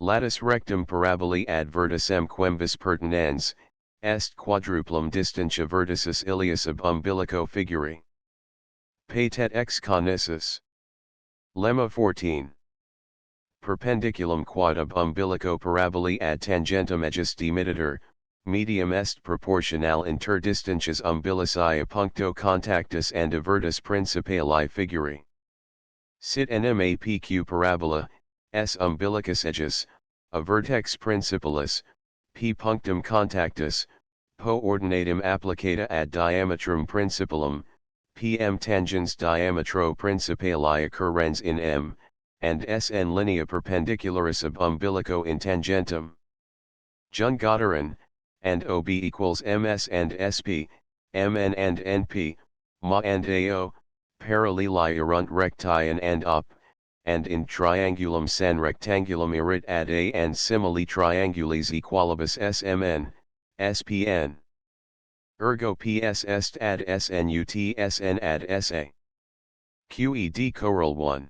Latus rectum parabolae ad verticem quemvis pertinens, est quadruplum distantia verticis ilius ab umbilico figuri. Patet ex conissus. Lemma 14. Perpendiculum quad ab umbilico parabolae ad tangentum ejus demititur, medium est proportional inter distantias umbilici a puncto contactus and avertus principali figuri. Sit nmapq parabola, s umbilicus ejus, a vertex principalis, p punctum contactus, po ordinatum applicata ad diametrum principalum, PM tangens diametro principali occurrens in M, and SN linea perpendicularis ab umbilico in tangentum. Jungaterin, and OB equals MS and SP, MN and NP, MA and AO, paralleli erunt recti and op, and in triangulum san rectangulum erit ad A and simile triangulis equalibus SMN, SPN. Ergo PS est ad SNUT SN ad SA. QED choral 1.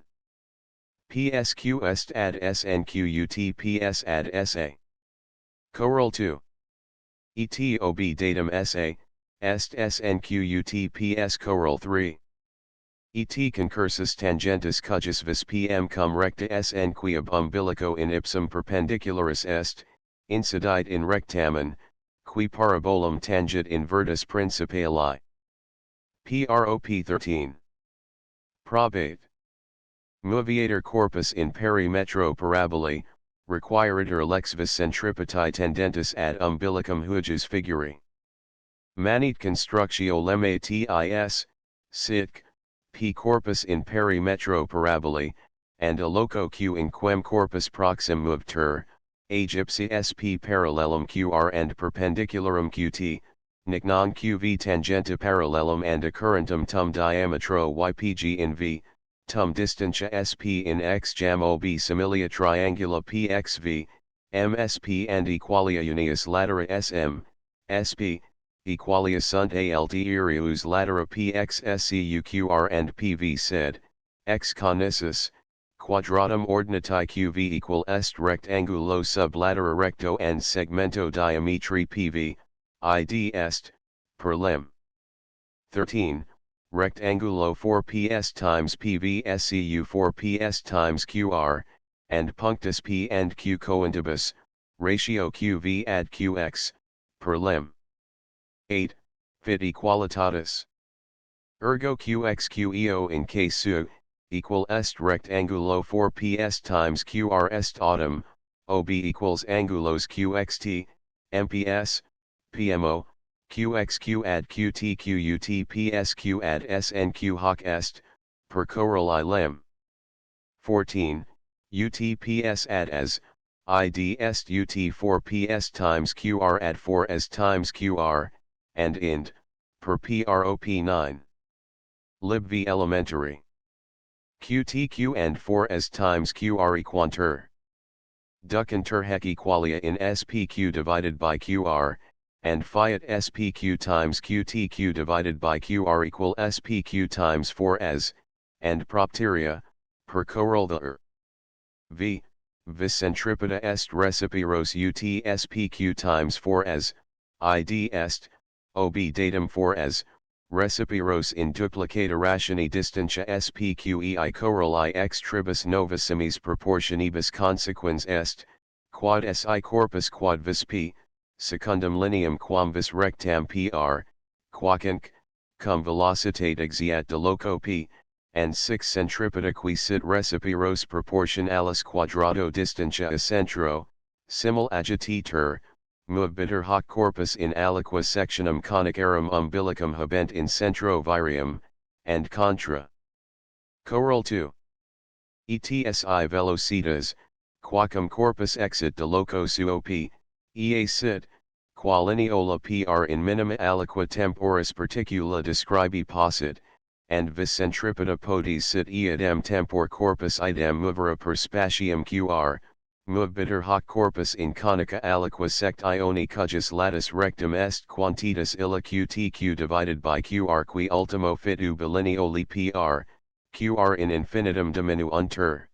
PSQ est ad SNQUT PS ad SA. Choral 2. ETOB datum SA, est SNQUT PS choral 3. Et concursus tangentus cujus vis PM cum recta SN qui ab umbilico in ipsum perpendicularis est, incidite in rectamen, qui parabolum tangit in vertus principali. Prop 13. Prop 8. Moviator corpus in perimetro parabolae, requiritur lex vis centripetae tendentis ad umbilicum hujus figuri. Manit constructio lemma tis, sic, p corpus in perimetro parabolae, and a loco q in quem corpus proxim movter, age ipsi sp parallelum qr and perpendicularum qt, nic non qv tangenta parallelum and occurrentum tum diametro ypg in v, tum distantia sp in x jam ob similia triangula pxv, msp and equalia unius latera sm, sp, equalia sunt alt irius latera pxscuqr and pv sed, ex conissus, quadratum ordinati qv equal est rectangulo sub latera recto and segmento diametri pv, id est, per lim. 13. Rectangulo 4 ps times pv scu 4 ps times qr, and punctus p and q coentibus, ratio qv ad qx, per lim. 8. Fit equalitatis. Ergo qxqeo in casu, equal est rectangulo 4 ps times qr est autumn, ob equals angulos qxt, mps, pmo, qxq ad qtqut psq ad snq hoc est, per choral lim. 14. UTPS ad as, id est ut 4 ps times qr ad 4 as times qr, and int, per prop 9. Lib v elementary. QTQ and 4 as times QR equantur. Ducuntur hec equalia in SPQ divided by QR, and fiat SPQ times QTQ divided by QR equal SPQ times 4 as, and propteria, per choral the V, vis centripeta est recipiros ut SPQ times 4 as, id est, ob datum 4 as, Recipiros in duplicata rationi distantia spqei coroli ex tribus novissimis proportionibus consequens est, quod si corpus quod vis p, secundum lineam quam vis rectam pr, quacinc, cum velocitate exiat de loco p, and 6 centripeta qui sit recipiros proportionalis quadrato distantia a centro, simul agititur, moviter hoc corpus in aliqua sectionum conicarum umbilicum habent in centro virium, and contra. Choral 2. Etsi velocitas, quacum corpus exit de loco suo ea sit, qua lineola pr in minima aliqua temporis particula describi possit, and vis centripeta potes sit eadem tempor corpus idem movere per spatium qr, moviter hoc corpus in conica aliqua sect ioni cujus latus rectum est quantitas illa qtq divided by qr qui ultimo fit ub lineoli pr, qr in infinitum diminuuntur.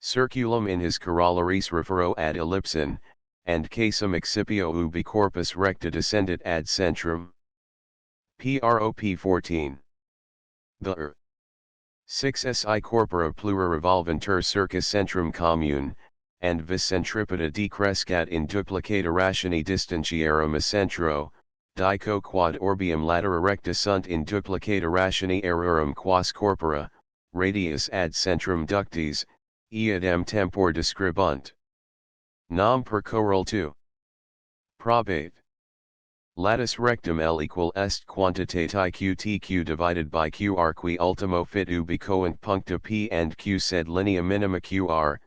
Circulum in his corollaries refero ad ellipsin, and casum excipio ubi corpus recta descendit ad centrum. Prop 14. The 6 si corpora plura revolventur circus centrum commune, and vis centripeta decrescat in duplicata rationi distantiarum a centro, dico quad orbium latera recta sunt in duplicata rationi aerorum quas corpora, radius ad centrum ductis, eadem tempor describunt. Nam per choral 2. Probate. Latus rectum L equal est quantitati qtq divided by qr qui ultimo fit ubi coent puncta p and q sed linea minima qr,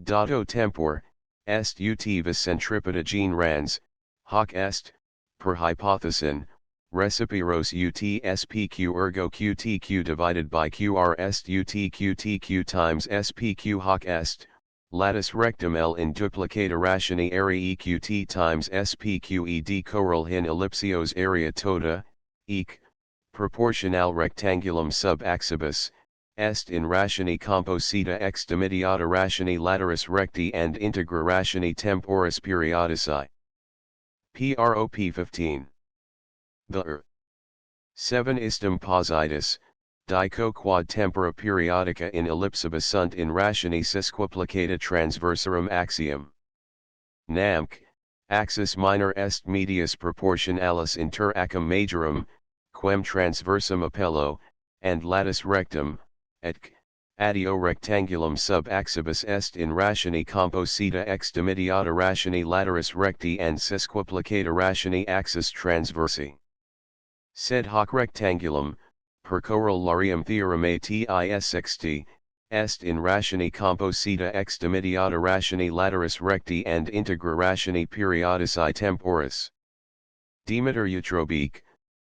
dato tempor, est ut vis centripeta gene rans, hoc est, per hypothesin, recipiros ut spq ergo qtq divided by qr est ut qtq times spq hoc est, latus rectum L in duplicata rationi area eqt times spqed choral hin ellipsios area tota, eq, proportional rectangulum sub axibus, est in rationi composita ex dimidiata rationi lateris recti and integra rationi temporis periodici. Prop 15. The 7 istum positus, dico quad tempora periodica in ellipsibus sunt in rationi sesquiplicata transversarum axiom. Namc, axis minor est medius proportionalis inter acum majorum, quem transversum appello, and latus rectum, etc. Adio rectangulum sub axibus est in rationi composita ex dimidiata rationi lateris recti and sesquiplicata rationi axis transversi. Sed hoc rectangulum, per corollarium theoremae tis sexti, est in rationi composita ex dimidiata rationi lateris recti and integra rationi periodici temporis. Demeter Eutropique,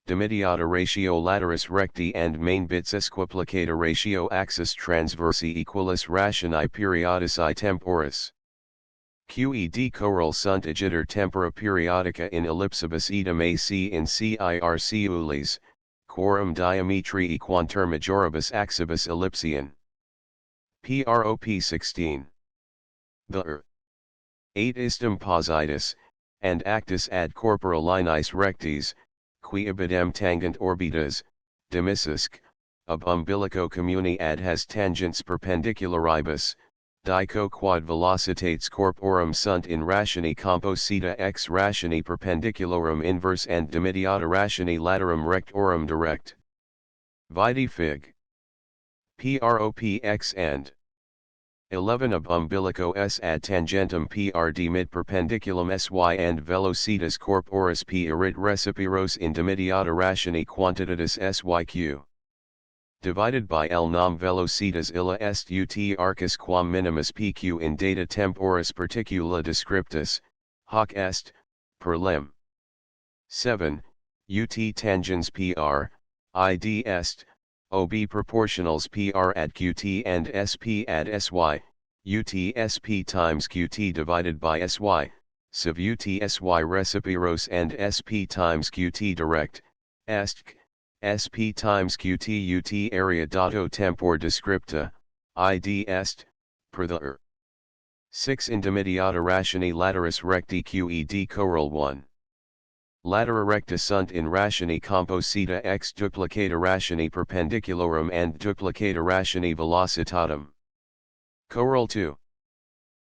dimidiata ratio lateris recti and main bit sesquiplicata ratio axis transversi equalis rationi periodici temporis. Qed choral sunt agiter tempora periodica in ellipsibus idem ac in circulis, quorum diametri quantur majoribus axibus ellipsian. Prop 16. The 8 istum positus, and actus ad corpora linis rectis, qui ibidem tangent orbitas, demisisc, ab umbilico communi ad has tangents perpendicularibus, dico quad velocitates corporum sunt in rationi composita ex rationi perpendicularum inverse and dimidiata rationi laterum rectorum direct. Vide fig. Prop x and 11 ab umbilico s ad tangentum prd mid perpendiculum sy and velocitas corporis p irit recipiros in dimidiata rationi quantitatis syq. Divided by L nam velocitas illa est ut arcus quam minimus pq in data temporis particula descriptus, hoc est, per lim. 7, ut tangens pr, id est, ob proportionals pr ad qt and sp ad sy, ut sp times qt divided by sy, sub ut sy recipiros and sp times qt direct, est, sp times qt ut area dato tempor descripta, id est, per the 6 in dimidiata rationi lateris recti qed choral 1. latera recta sunt in ratione composita ex duplicata ratione perpendiculorum and duplicata ratione velocitatem. Choral 2.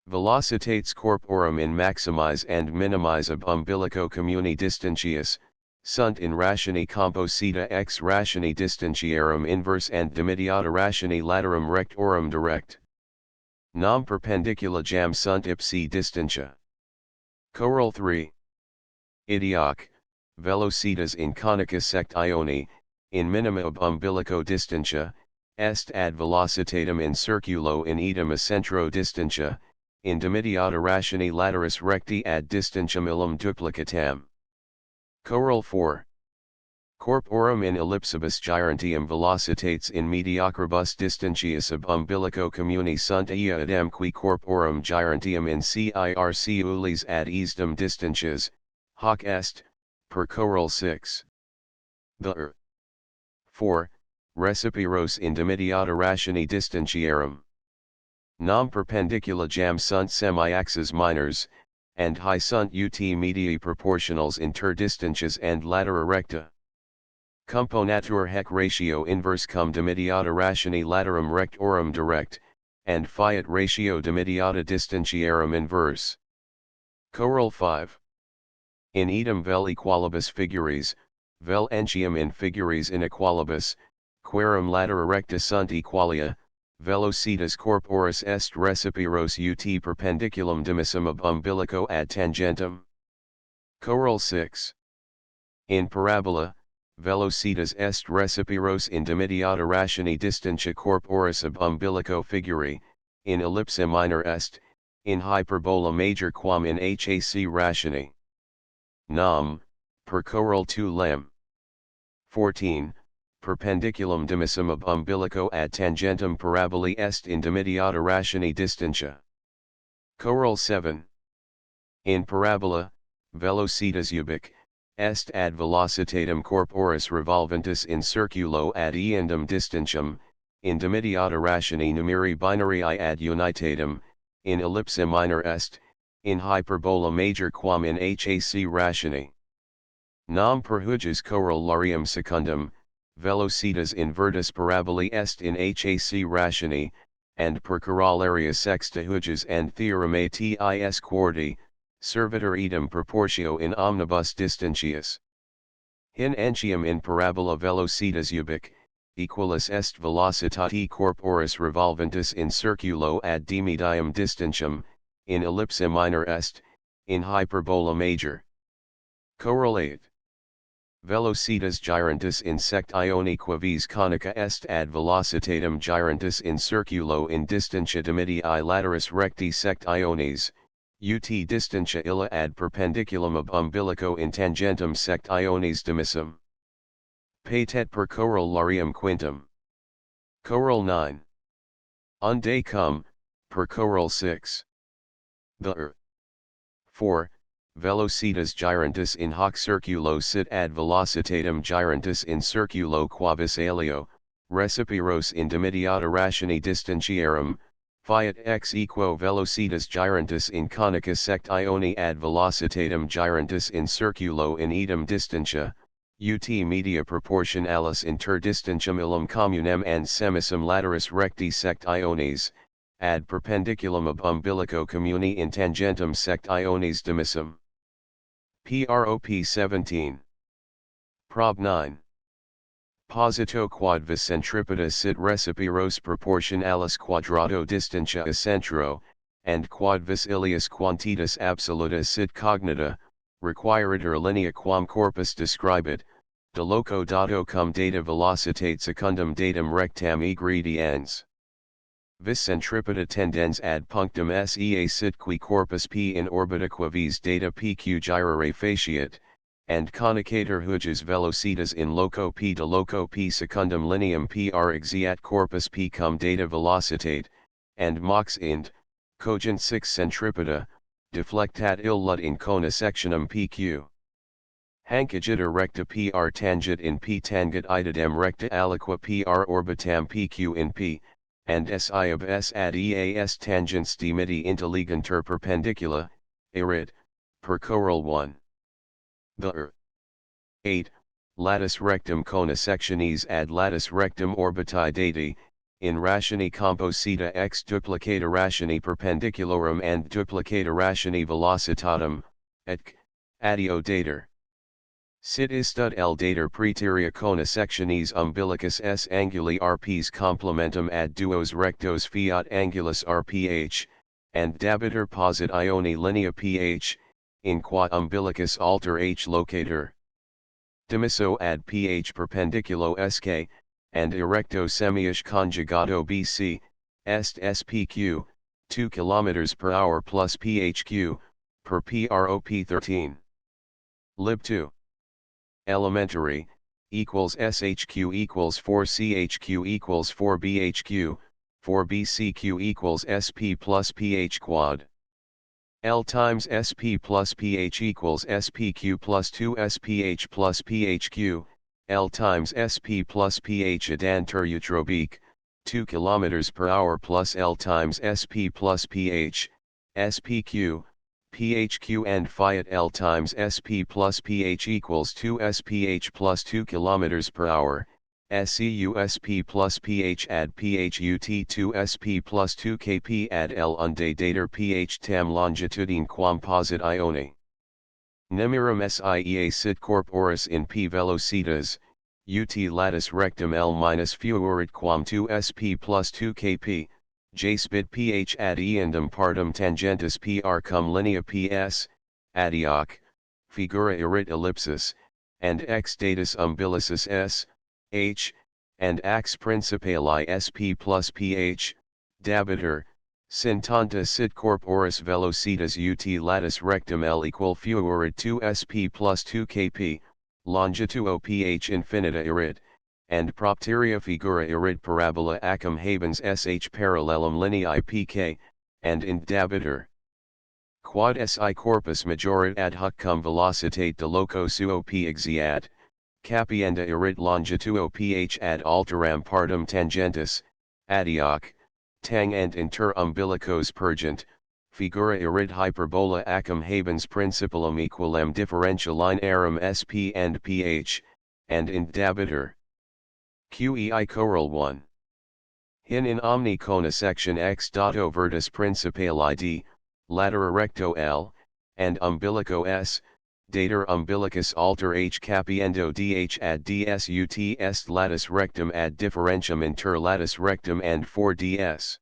Velocitates corporum in maximize and minimize ab umbilico communi distentius, sunt in ratione composita ex ratione distentiarum inverse and dimidiata ratione laterum rectorum direct. Nam perpendicula jam sunt ipsi distentia. Choral 3. Idioc, velocitas in conica sectione, in minima ab umbilico distentia, est ad velocitatem in circulo in idem a centro distentia, in dimidiata ratione lateris recti ad distentiam illum duplicatam. Choral 4. Corporum in ellipsibus girantium velocitates in mediocribus distentius ab umbilico communi sunt ea idem qui corporum girantium in circ ulis ad easdem distentias, hoc est, per choral 6. The 4. Recipiros in dimidiata ratione distentiarum. Nam perpendicula jam sunt semi-axes minors, and high sunt ut medii proportionals inter distentias and latera recta. Componatur hec ratio inverse cum dimidiata ratione laterum rectorum direct, and fiat ratio dimidiata distentiarum inverse. Choral 5. In idem vel equalibus figuris, vel entium in figuris inequalibus, querum latera recta sunt equalia, velocitas corporis est recipiros ut perpendiculum dimissum ab umbilico ad tangentem. Choral 6. In parabola, velocitas est recipiros in dimidiata ratione distentia corporis ab umbilico figuri, in ellipsa minor est, in hyperbola major quam in hac ratione. Nam, per choral 2 lem. 14. Perpendiculum dimissum ab umbilico ad tangentem paraboli est in dimidiata ratione distentia. Choral 7. In parabola, velocitas ubic, est ad velocitatem corporis revolventis in circulo ad eandem distentium, in dimidiata ratione numeri binarii ad unitatem, in ellipsa minor est, in hyperbola major quam in hac ratione. Nam per huges choral larium secundum, velocitas in vertis paraboli est in hac ratione, and per corollaria sexta huges and theorem tis quarti, servitor idem proportio in omnibus distentius. Hin entium in parabola velocitas ubic, equalis est velocitati corporis revolventis in circulo ad dimidium distentium, in ellipsa minor est, in hyperbola major. Choral 8. Velocitas girantis in sectione quavis conica est ad velocitatem girantis in circulo in distentia dimidii lateris recti sectiones, ut distentia illa ad perpendiculum ab umbilico in tangentem sectiones dimissum. Patet per choral larium quintum. Choral 9. Unde cum, per choral 6. The 4. Velocitas girantis in hoc circulo sit ad velocitatem girantis in circulo quavis alio, recipiros in dimidiata ratione distentiarum, fiat ex equo velocitas girantis in conica sectione ad velocitatem girantis in circulo in idem distentia, ut media proportionalis inter distentium illum communem and semissum lateris recti sectiones, ad perpendiculum ab umbilico communi in tangentem sectiones dimissum. Prop 17. Prob 9. Posito quod vis centripeta sit recipiros proportionalis quadrato distentia a centro, and quad vis ilius quantitas absoluta sit cognita, requiritur linea quam corpus describit, de loco dato cum data velocitate secundum datum rectam egrediens. Vis centripeta tendens ad punctum sea sit qui corpus p in orbita quavis data pq gyrare faciat, and conicator huges velocitas in loco p de loco p secundum lineam pr exiat corpus p cum data velocitate, and mox int, cogent 6 centripeta, deflectat illut in cona sectionum pq. Hancagitur recta pr tangit in p tangit idem recta aliqua pr orbitam pq in p, and si of s ad eas tangents dimidi intelligentur perpendicula, erit, per choral 1. The 8. Latus rectum cona sectionis ad latus rectum orbiti dati, in rationi composita ex duplicata rationi perpendicularum and duplicata rationi velocitatem, etc. Adio dater. Sit istud L dater praeterea cona sectionis umbilicus S anguli RPs complementum ad duos rectos fiat angulus RPH, and dabiter posit ioni linea PH, in qua umbilicus alter H locator. Dimisso ad PH perpendiculo SK, and erecto semius conjugato BC, est SPQ, 2 km per hour plus PHQ, per PROP 13. Lib 2. Elementary, equals SHQ equals 4 CHQ equals 4 BHQ, 4 BCQ equals SP plus PH quad. L times SP plus PH equals SPQ plus 2 SPH plus PHQ, L times SP plus PH adantur utrobique, 2 km per hour plus L times SP plus PH, SPQ, PHQ and Fiat L times SP plus PH equals 2 SPH plus 2 km per hour, SCU SP plus PH add PHUT 2 SP plus 2 Kp add L unde dater PH tam longitudine quam posit ioni. Nemirum SIEA sit corporis in P velocitas, UT latus rectum L minus fuerit quam 2 SP plus 2 Kp, J spit PH ad eandum partum tangentis PR cum linea PS, adioc, figura irit ellipsis, and X datus umbilicis S, H, and Ax principali SP plus PH, dabiter, sintanta sit corporis velocitas UT latus rectum L equal fuerit 2 SP plus 2 Kp, longitudo PH infinita irit, and propteria figura irit parabola acum habens SH parallelum lineae PK, and in dabiter. Quad SI corpus majorit ad hoc cum velocitate de loco suo P exiat, capienda irit longitudo PH ad alteram partum tangentis, adioc, tang and inter umbilicos purgent, figura irit hyperbola acum habens principalum equalem differentialinearum SP and PH, and in dabiter. QEI Choral 1. Hin in omni cona section X dato vertus principali D, latera recto L, and umbilico S, dater umbilicus alter H capiendo DH ad DSUT est latus rectum ad differentium inter latus rectum and 4DS.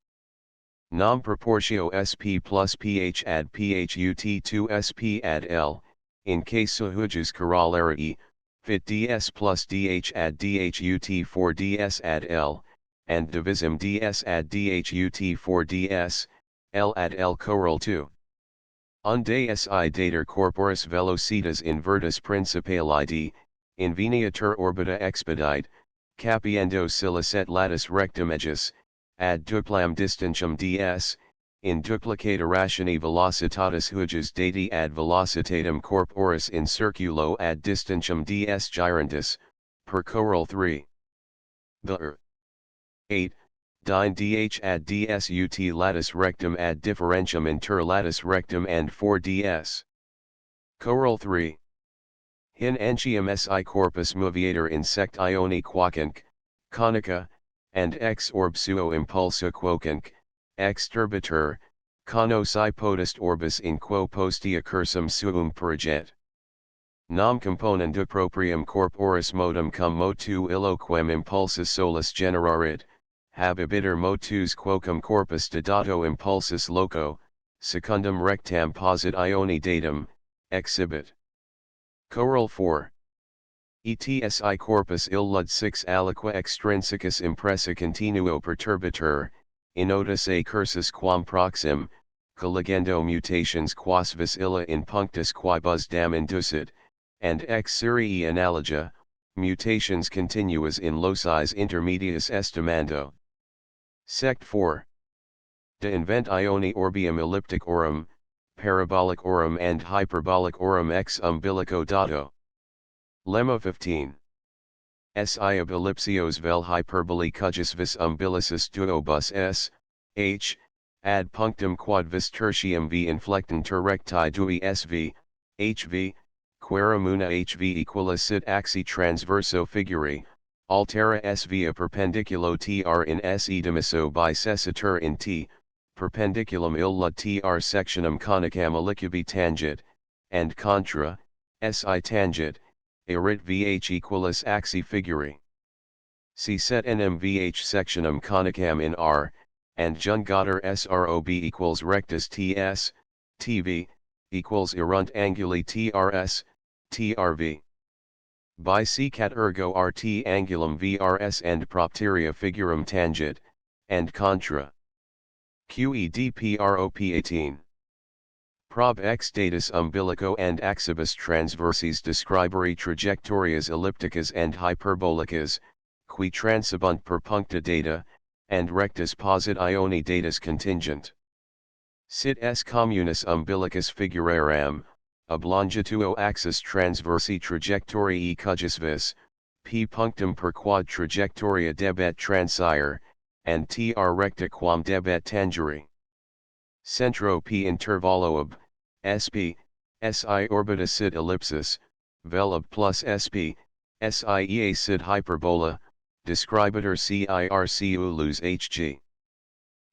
Nam proportio SP plus PH ad PHUT 2 SP ad L, in case hujas corollary, fit DS plus DH ad DHUT 4 DS ad L, and divisim DS ad DHUT 4 DS, L ad L choral 2. Unde SI dater corporis velocitas in vertus principali D, inveniatur orbita expedite, capiendo silicet latus rectum ejus, ad duplam distantium DS, in duplicata rationi velocitatis hujas dati ad velocitatem corporis in circulo ad distantium DS girantis, per choral 3. The 8. Dine DH ad DSUT latus rectum ad differentium inter latus rectum and 4DS. Choral 3. Hin entium SI corpus moviator insect ioni quoquunc, conica, and ex orb suo impulsa quoquunc, ex turbitur, cono si potest orbis in quo postea cursum suum purget. Nam componendu proprium corporis modum cum motu illoquem impulsus solus generarit, habibiter motus quocum corpus dedato impulsus loco, secundum rectam posit ioni datum, exhibit. Choral 4. ETSI corpus illud 6 aliqua extrinsecus impressa continuo perturbitur, inotus a cursus quam proxim, colligendo mutations quas vis illa in punctus quibus dam inducit, and ex serii analoga, mutations continuas in locis intermedius estimando. Sect 4. De invent ioni orbium elliptic aurum, parabolic aurum and hyperbolic aurum ex umbilico dato. Lemma 15. Si ab ellipsios vel hyperboli cujus vis umbilicis duobus s, h, ad punctum quad vis tertium v inflectantur recti dui sv, hv, Querimuna HV equalis sit axi transverso figuri, altera S via perpendiculo tr in S edimiso bicessitur in T, perpendiculum illa tr sectionum conicam alicubi tangit, and contra, SI tangit, erit VH equalis axi figuri. Si set NMVH sectionum conicam in R, and jungator SROB equals rectus TS, TV, equals erunt anguli TRS, TRV. Bisecat ergo RT angulum VRS and propteria figurum tangit, and contra. QEDPROP 18. Prob ex datus umbilico and axibus transversis describere trajectorias ellipticas and hyperbolicas, qui transibunt per puncta data, and rectus posit ioni datus contingent. Sit S communis umbilicus figuraram, ab longitudo axis transversi trajectoriae cujusvis, p punctum per quad trajectoria debet transire, and tr recta quam debet tangere. Centro p intervallo ab, sp, si orbita sit ellipsis, vel ab plus sp, siea sit hyperbola, describator circ ulus hg.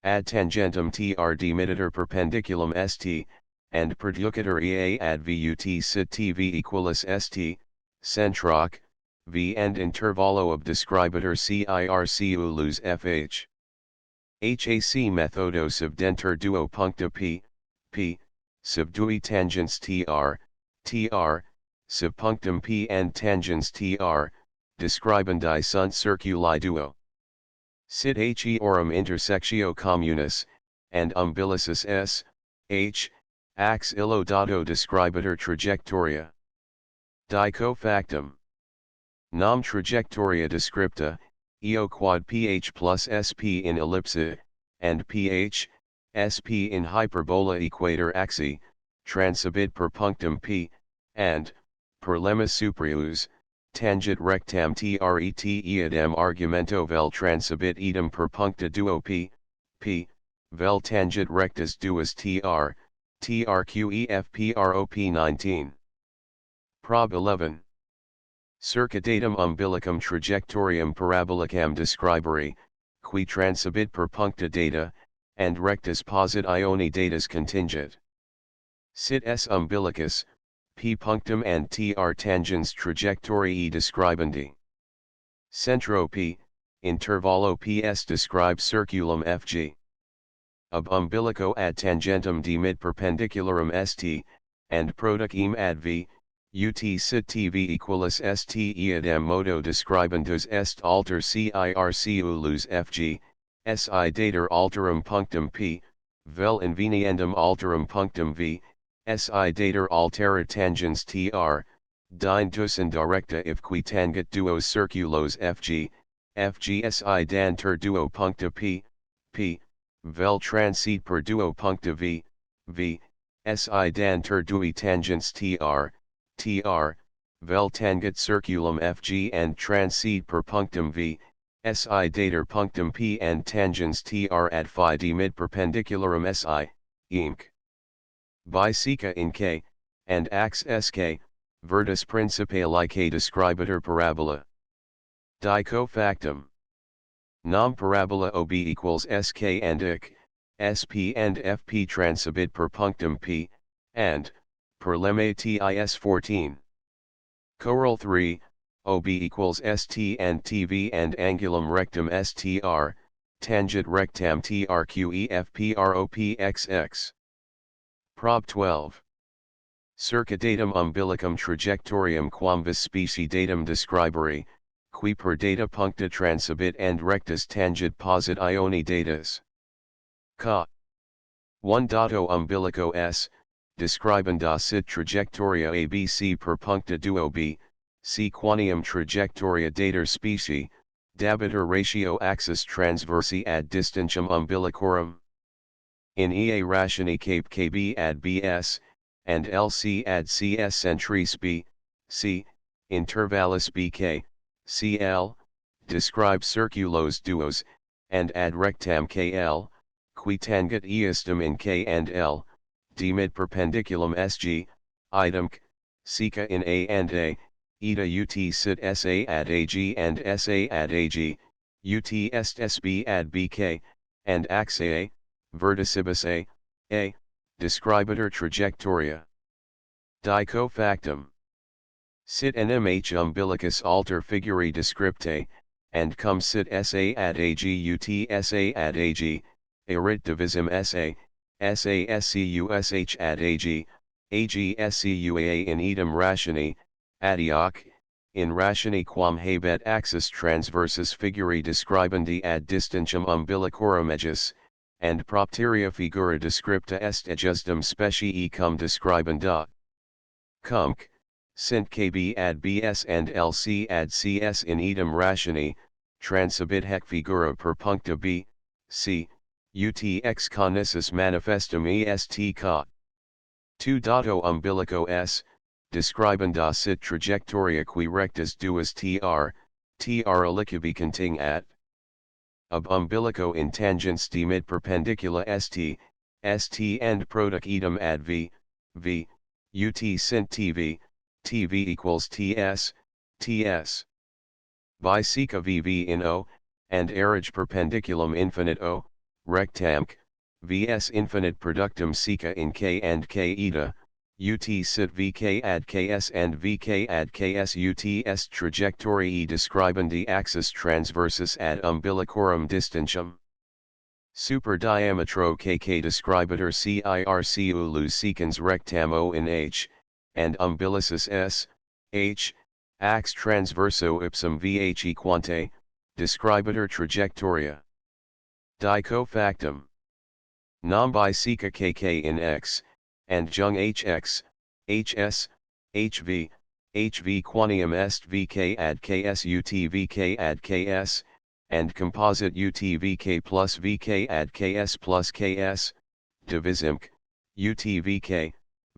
Ad tangentum tr dimitter perpendiculum st, and perducator ea ad vut sit tv equalis st, centroc, v and intervallo of describator circ ulus fh. HAC methodo subdenter duo puncta p, p, subdui tangents tr, tr, subpunctum p and tangents tr, describendi sunt circuli duo. Sit he orum intersectio communis, and umbilicis s, h, ax illo dato describator trajectoria. Dico factum. Nam trajectoria descripta, eo quad ph plus sp in ellipse, and ph, sp in hyperbola equator axi, transibit per punctum p, and, per lemma superius, tangit rectam tret eadem argumento vel transibit edem per puncta duo p, p, vel tangit rectus duas tr, trqefprop 19. Prob 11. Circadatum umbilicum trajectorium parabolicam describere, qui transibit per puncta data, and rectus posit ioni datus contingit. Sit S umbilicus, p punctum and tr tangens trajectoriae describendi. Centro p, intervallo ps describe circulum fg. Ab umbilico ad tangentum demit perpendicularum st, and producem ad v, ut sit tv equalis st eadem modo describendus est alter circ ulus fg, si dater alterum punctum p, vel inveniendum alterum punctum v, si dater altera tangens tr, dine dus indirecta if qui tangit duos circulos fg, fg si danter duo puncta p, p, vel transit per duo puncta v, v, si danter dui tangents tr, tr, vel tangit circulum fg and transit per punctum v, si dater punctum p and tangens tr ad phi demit perpendicularum si, inc. Biseca in k, and ax sk, vertus principale k describator parabola. Dico factum. Nam parabola ob equals sk and ic, sp and fp transibit per punctum p, and, per lemma tis 14. Choral 3, ob equals st and tv and angulum rectum str, tangit rectam trqefpropxx. Prob 12. Circadatum umbilicum trajectorium quam vis specie datum describere, qui per data puncta transibit and rectus tangit posit ioni datus. Ca. 1 dato umbilico s, describenda sit trajectoria abc per puncta duo b, c quanium trajectoria dater specie, dabiter ratio axis transversi ad distantium umbilicorum. In ea rationi cape kb ad bs, and lc ad cs centris b, c, intervallis bk, cl, describe circulos duos, and ad rectam kl, qui tangit eastum in k and l, demit perpendiculum sg, idemc, Sica in A and A, eta ut sit SA ad AG and SA ad AG, ut est SB ad BK, and axae, verticibus A, describator trajectoria. Dico factum. Sit nmh umbilicus alter figuri descriptae, and cum sit SA ad AG ut SA ad AG, erit divisim SA, SASCUSH ad AG, AGSCUAA in idem rationi, adioc, in rationi quam habet axis transversus figuri describendi ad distantium umbilicorum ejus, and propteria figura descripta est ejusdem specii cum describenda. Cumc, sint KB ad BS and LC ad CS in idem rationi, transibit hec figura per puncta B, C, UTX conicis manifestum est ca. 2. Umbilico S, describenda sit trajectoria qui rectus duas tr alicubi conting at. Ab umbilico in tangents d mid perpendicula st and product idem ad v, ut sint tv equals ts, Biseca vv in O, and erige perpendiculum infinite O, rectamc, vs infinite productum seca in K and K eta, ut sit vk ad ks and vk ad ks ut est trajectoriae describendi axis transversus ad umbilicorum distantium. Super diametro kk describator circ ulu secans rectam O in H, and umbilicis S, H, ax transverso ipsum vh equante, describator trajectoria. Dico factum. Nam biseca kk in X, and jung hx, hs, hv quanium est vk ad ks ut vk ad ks, and composite ut vk plus vk ad ks plus ks, divisimc, ut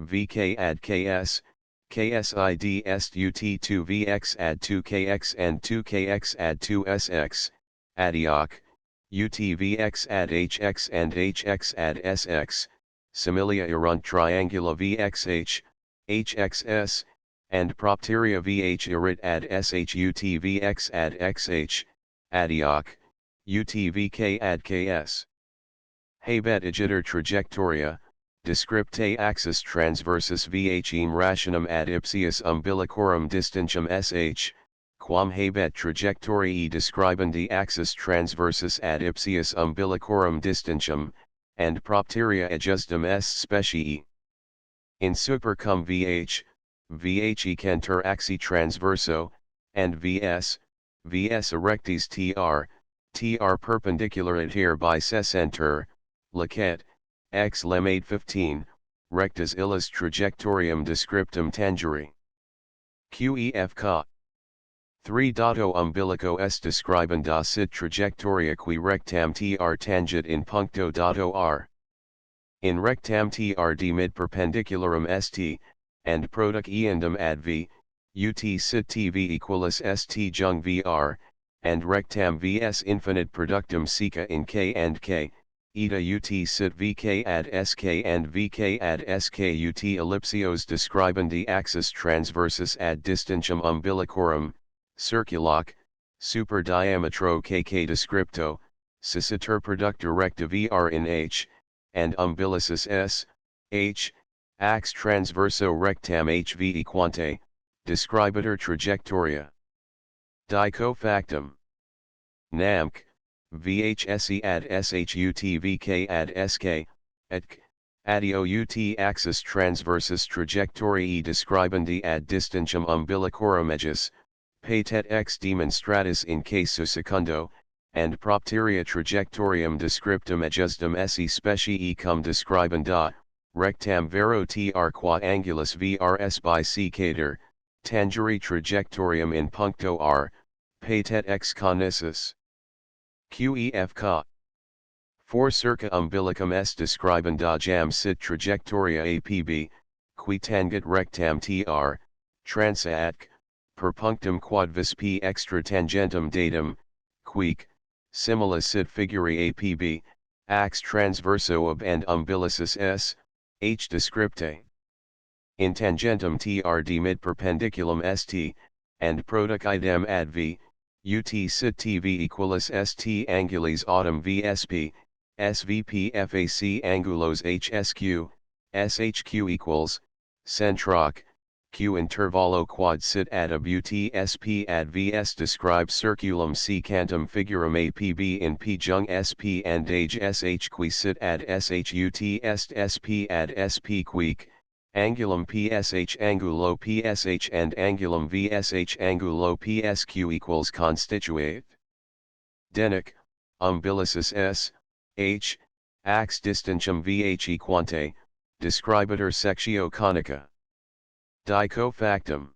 vk ad ks, ksid est ut 2 vx ad 2 kx and 2 kx ad 2 sx, adioc, ut vx ad hx and hx ad sx, similia erunt triangula vxh, hxs, and propteria vh erit ad sh ut vx ad xh, adioc, ut vk ad ks. Habet igiter trajectoria, descriptae axis transversus vhm rationum ad ipsius umbilicorum distantium sh, quam habet trajectoriae describendi axis transversus ad ipsius umbilicorum distantium, and propteria ejusdem est specii. In super cum vh ecentur axi transverso, and vs erectis tr perpendicular adhere bisecentur, licet, ex lem 815, rectus illis trajectorium descriptum tangere. Qef ca. 3. Umbilico est describenda sit trajectoria qui rectam tr tangit in puncto r. In rectam tr d mid perpendicularum st, and product eandem ad v, ut sit tv equalis st jung vr, and rectam vs infinite productum seca in k and k, eta ut sit vk ad sk and vk ad sk ut ellipsios describendi axis transversus ad distantium umbilicorum, circuloc, super diametro kk descripto, cicitur productor recta vr in H, and umbilicis S, H, ax transverso rectam HV equante, describator trajectoria. Dico factum. Namc, VHSE ad SHUT VK ad SK, etc, adio UT axis transversus trajectoriae describendi ad distantium umbilicorum ejus, patet ex demonstratis in casu secundo, and propteria trajectorium descriptum ejusdem esse specii cum describenda, rectam vero tr qua angulus vrs bisecator, tangere trajectorium in puncto r, patet ex conicis. Qef ca. 4. Circa umbilicum est describenda jam sit trajectoria apb, qui tangit rectam tr, transa atc, per punctum quod vis p extra tangentum datum, quic, simila sit figuri apb, ax transverso ab and umbilicis s, h descriptae. in tangentum trd mid perpendiculum st, and produc idem ad v, ut sit tv equalis st angulis autumn vsp, svp fac angulos hsq, shq equals, centroc, q intervallo quad sit ad ab ut sp ad vs describe circulum c cantum figurum apb in p jung sp and age sh qui sit ad shut est sp ad sp quique, angulum psh angulo psh and angulum vsh angulo psq equals constituate. Denic, umbilicis s, h, ax distantium vh equante, describator sectio conica. Dico factum.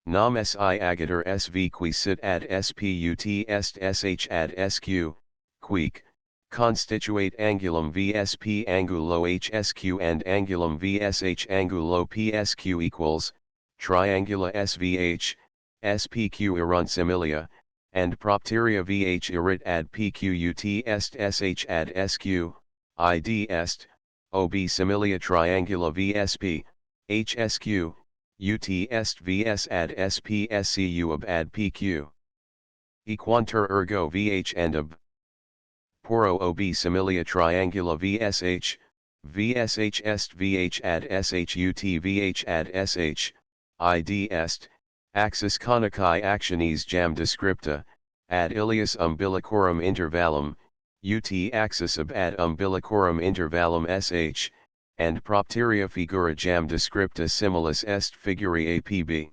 Nam si agator sv qui sit ad sput est sh ad sq, quique, constituate angulum vsp angulo hsq and angulum vsh angulo psq equals, triangula svh, spq erunt similia, and propteria vh erit ad pqut est sh ad sq, id est, ob similia triangula vsp, hsq, ut est vs ad spscu ab ad pq. Equantur ergo vh and ab. Poro ob similia triangula vsh, vsh est vh ad shut vh ad sh, id est, axis conicae actionis jam descripta, ad ilias umbilicorum intervallum, ut axis ab ad umbilicorum intervallum sh, and propteria figura jam descripta similis est figurae apb.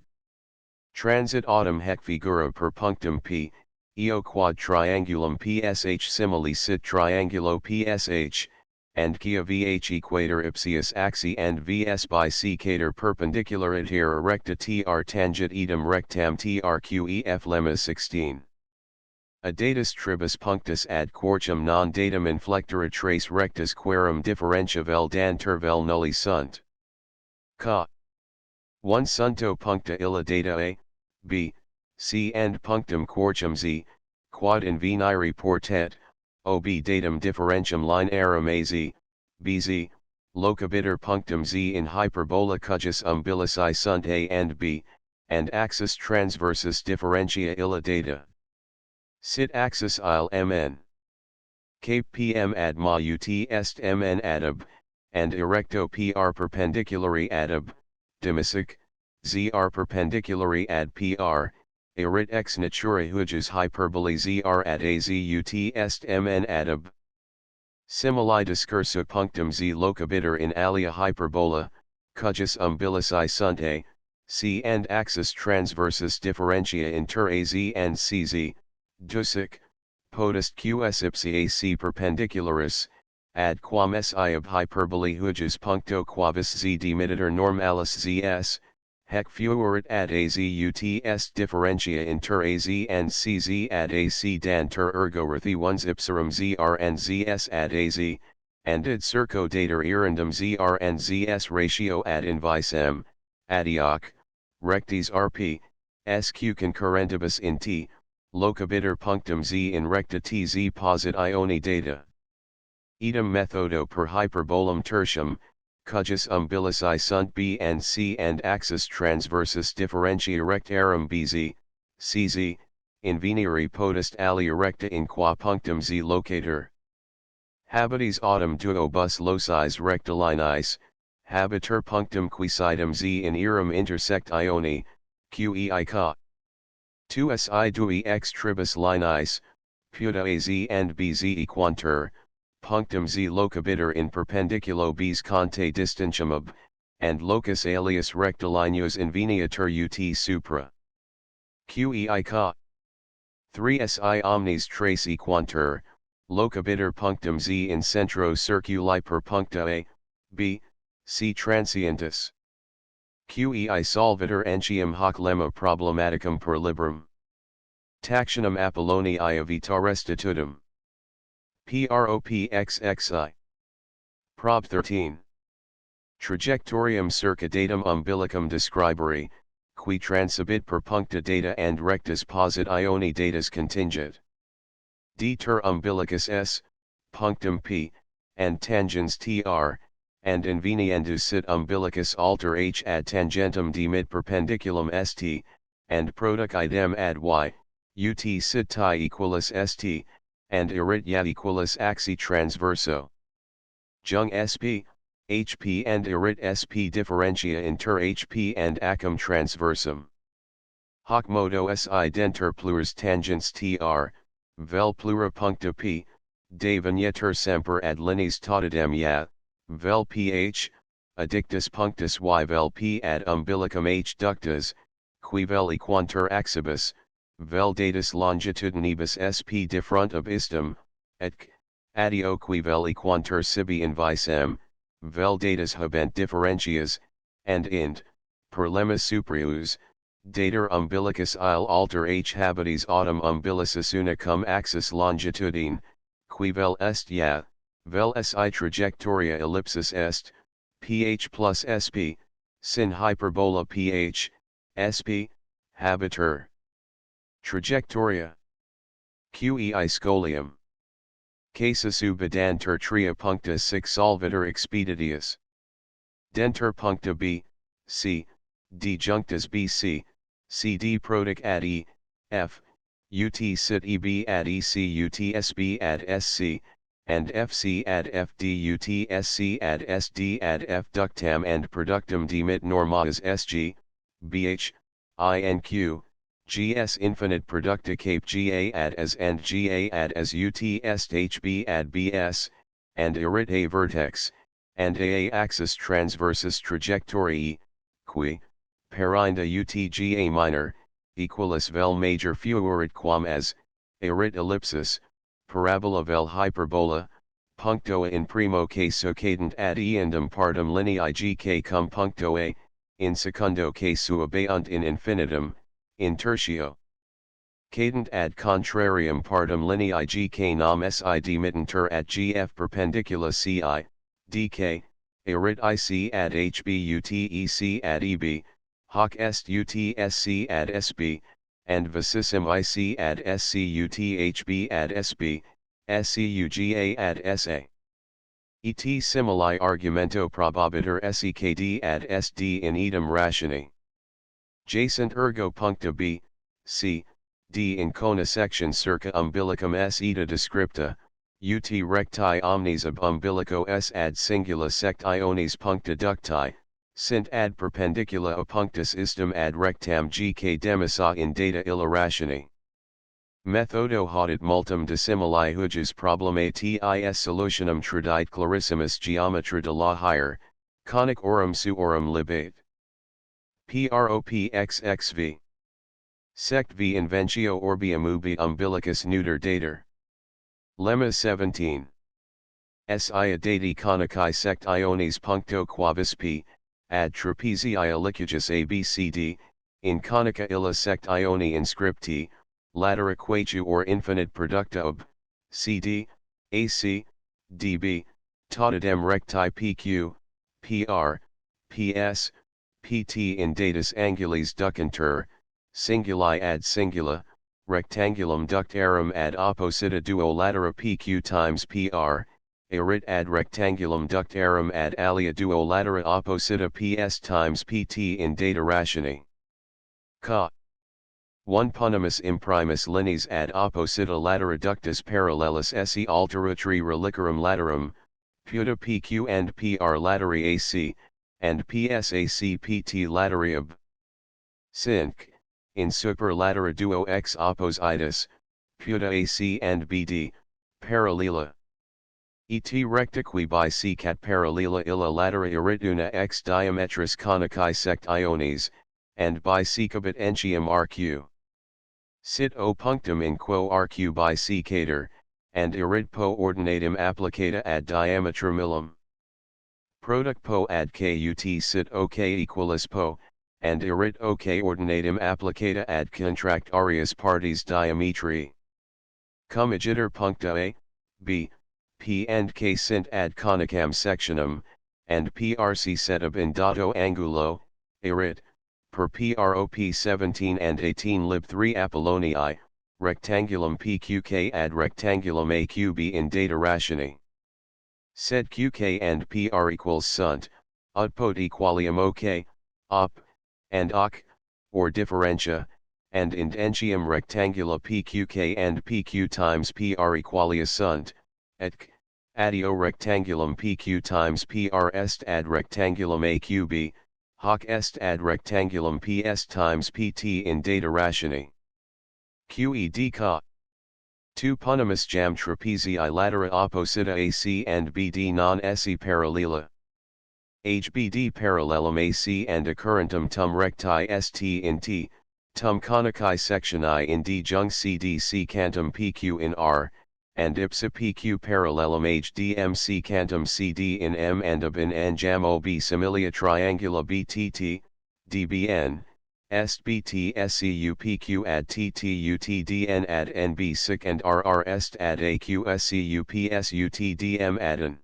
Transit autumn hec figura per punctum p, eo quad triangulum psh simile sit triangulo psh, and kia vh equator ipsius axi and vs bisecator perpendicular adhere recta tr tangent edem rectam trqef lemma 16. A datus tribus punctus ad quorchum non datum inflectora trace rectus querum differentia vel danter vel nulli sunt. Ca. 1 sunto puncta illa data a, b, c and punctum quorchum z, quad in venire portet, ob datum differentium linearum a z, bz, locabiter punctum z in hyperbola cujus umbilici sunt a and b, and axis transversus differentia illa data. Sit axis il mn. Cape pm ad ma ut est mn adab, and erecto pr perpendiculari adab, dimisic, zr perpendiculari ad pr, erit ex natura hujus hyperbole zr ad az ut est mn adab. Simili discursu punctum z locabiter in alia hyperbola, cujus umbilici sunt a, c and axis transversus differentia inter az and cz, dusic, potest qs ipsi ac perpendicularis, ad quam si ab hyperbole hujus puncto quavis z dimitter normalis zs, hec fuerit ad az ut est differentia inter az and cz ad ac danter ergo rethi ones ipserum zr and zs ad az, and id circo dater irundum zr and zs ratio ad invisem, adioc, rectis rp, sq concurrentibus in t, locabiter punctum z in recta tz posit ioni data. Idem methodo per hyperbolum tertium, cujus umbilici sunt b and c and axis transversus differentia rectarum bz, cz, in venire potest alia recta in qua punctum z locator. Habitis autumn duo bus locis rectilinis, habiter punctum quisidum z in irum intersect ioni, qei ca. 2si dui ex tribus linis, puta az and bz equantur, punctum z locabiter in perpendiculo b's conte distantium ab, and locus alias rectilineus inveniatur ut supra. Qei ca. 3si omnes trace equantur, locabiter punctum z in centro circuli per puncta a, b, c transientis. Qei solvitur entium hoc lemma problematicum per librum. Taxonum Apollonii vita restitutum. Propxxi. Prob 13. Trajectorium circadatum umbilicum describere, qui transibit per puncta data and rectus posit ioni datus contingit. D ter umbilicus s, punctum p, and tangens tr, and inveniendus sit umbilicus alter h ad tangentum d mid perpendiculum st, and produc idem ad y, ut sit tie equalis st, and erit yat equalis axi transverso. Jung sp, hp and erit sp differentia inter hp and acum transversum. Hoc modo si denter plures tangents tr, vel plura puncta p, de vignetur semper ad lineas totidem ya, vel ph, addictus punctus y vel p ad umbilicum h ductus, qui vel equantur axibus, vel datus longitudinibus sp differuntum istum, et adio qui vel equantur sibi invisem, vel datus habent differentias, and int, per lemma supreus, dater umbilicus il alter h habitis autumn umbilicis unicum axis longitudine, qui vel est ya, vel si trajectoria ellipsis est, ph plus sp, sin hyperbola ph, sp, habiter. Trajectoria. Qei scolium. Casus ubidanter tria puncta sic solvitur expeditius. Denter puncta b, c, d junctus bc, cd produc ad e, f, ut sit eb ad ec ut sb ad sc, and fc ad fd ut sc ad sd ad f ductam and productum demit normatas sg, bh, inq, gs infinite producta cape ga ad as and ga ad as ut est hb ad bs, and erit a vertex, and a axis transversus trajectoriae, qui, perinda utga minor, equalis vel major fuerit quam as, erit ellipsis, parabola vel hyperbola, puncto in primo caso cadent ad eandem partum lineae gk cum puncto a, in secundo casu abeunt in infinitum, in tertio. Cadent ad contrarium partum lineae gk nam si demittantur at gf perpendicula ci, dk, erit ic ad hb utec ad eb, hoc est utsc ad sb, and vicissim ic ad sc uthb ad sb, scuga ad sa. Et simili argumento probabitur sekd ad sd in idem ratione. Jacent ergo puncta b, c, d in cona section circa umbilicum s eta descripta, ut recti omnes ab umbilico s ad singula sect iones puncta ducti, sint ad perpendicula a punctus istum ad rectam gk demissa in data illa ratione. Methodo hodit multum dissimili huges problemae tis solutionum tradite clarissimus geometra de la hire, conic aurum suorum libate. Propxxv. Sect v inventio orbium ubi umbilicus neuter dater. Lemma 17. Si dati conici sect iones puncto quavis p, ad trapezii alicugus abcd, in conica illa sect ioni inscripti, latera quatu or infinite producta ob, cd, ac, db, totidem recti pq, pr, ps, pt in datus angulis ducentur, singuli ad singula, rectangulum ductarum ad opposita duo latera pq times pr, erit ad rectangulum ductarum ad alia duo latera opposita ps times pt in data ratione. Ca. 1 punimus imprimus lineas ad opposita latera ductus parallelis esse alterutri reliquarum laterum, puta pq and pr lateri ac, and psac pt lateri ab. Sinc, in super latera duo ex oppositus, puta ac and bd, parallela. Et recta qui bisecat paralela illa latera irituna ex diametris conici sect iones, and bisecabit entium rq. Sit o punctum in quo rq bisecator, and irit po ordinatum applicata ad diametrum illum. Product po ad kut sit ok equalis po, and irit ok ordinatum applicata ad contractarius partes diametri. Cum igitur puncta a, b, p and k sint ad conicam sectionum, and prc set ab in dato angulo, erit, per prop 17 and 18 lib 3 Apollonii, rectangulum pqk ad rectangulum aqb in data ratione. Sed qk and pr equals sunt, ut equalium ok, op, and oc, or differentia, and indentium rectangula pqk and pq times pr equalia sunt, et addio rectangulum pq times pr est ad rectangulum aqb, hoc est ad rectangulum ps times pt in data ratione. Qed ca. 2 Ponimus jam trapezii latera opposita AC and BD non esse parallela. HBD parallelum AC and occurrentum tum recti st in T, tum conici sectioni in D junc CD secantum PQ in R, and ipsa PQ parallelum HDM secantum CD in M and ab in N jam OB similia triangula BTT, DBN, est BT SCU PQ ad TTUTDN ad NB sic and RR est ad AQ SCU PSUTDM adn.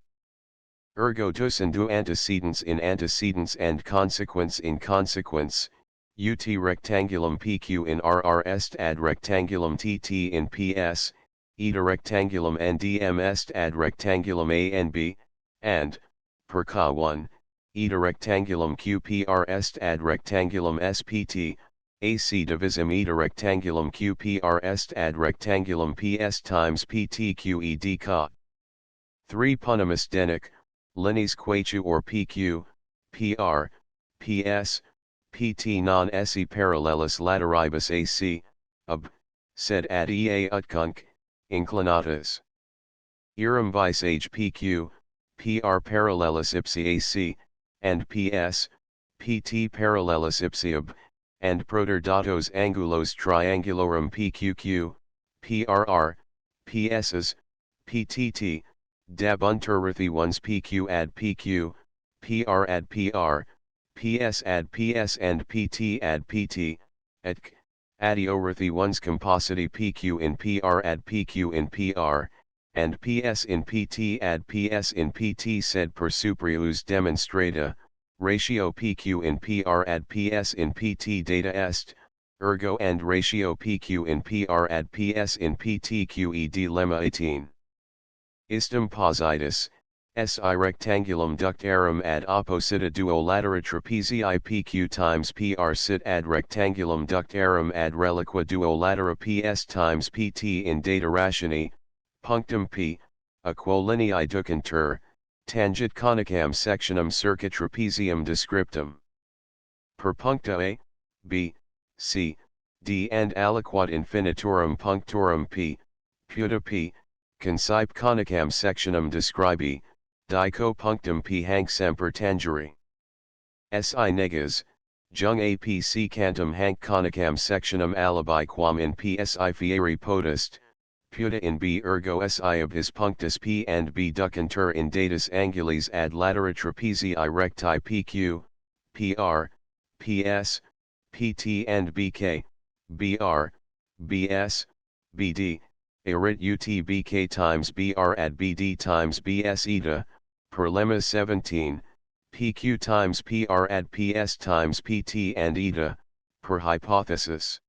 Ergo ducendu antecedents in antecedents and consequence in consequence, ut rectangulum PQ in RR est ad rectangulum TT in PS, eta rectangulum NDM est ad rectangulum ANB, and, per ca 1, eta rectangulum QPR est ad rectangulum SPT, AC divisum eta rectangulum QPR est ad rectangulum PS times PT QED ca. 3 Ponimus denic, linis quachu or PQ, PR, PS, PT non esse parallelis lateribus AC, ab, sed ad ea utcunc, inclinatus. Iram vice H PQ, PR parallelis ipsi AC, and PS, PT parallelis ipsi ab, and proter datos angulos triangulorum PQQ, PRR, PSs, PTT, dab unterrithi ones PQ ad PQ, PR ad PR, PS ad PS and PT ad PT, et adiorithi ones compositi PQ in PR ad PQ in PR, and PS in PT ad PS in PT sed per suprius demonstrata, ratio PQ in PR ad PS in PT data est, ergo and ratio PQ in PR ad PS in PT QED lemma 18. Istum positus, si rectangulum ductarum ad opposita duo latera trapezii PQ times PR sit ad rectangulum ductarum ad reliqua duo latera PS times PT in data ratione, punctum P, a quo linei ducentur, tangit conicam sectionum circa trapezium descriptum. Per puncta A, B, C, D and aliquot infinitorum punctorum P, puta P, concipe conicam sectionum describi, dico punctum P hanc semper tangere. Si negas, jung AP secantum hanc conicam sectionum alibi quam in PSI fieri potest, puta in B ergo SI of his punctus P and B ducentur in datus angulis ad latera trapezii recti PQ, PR, PS, PT and BK, BR, BS, BD, erit UTBK times BR ad BD times BS eta, per lemma 17, PQ times PR ad PS times PT and eta, per hypothesis.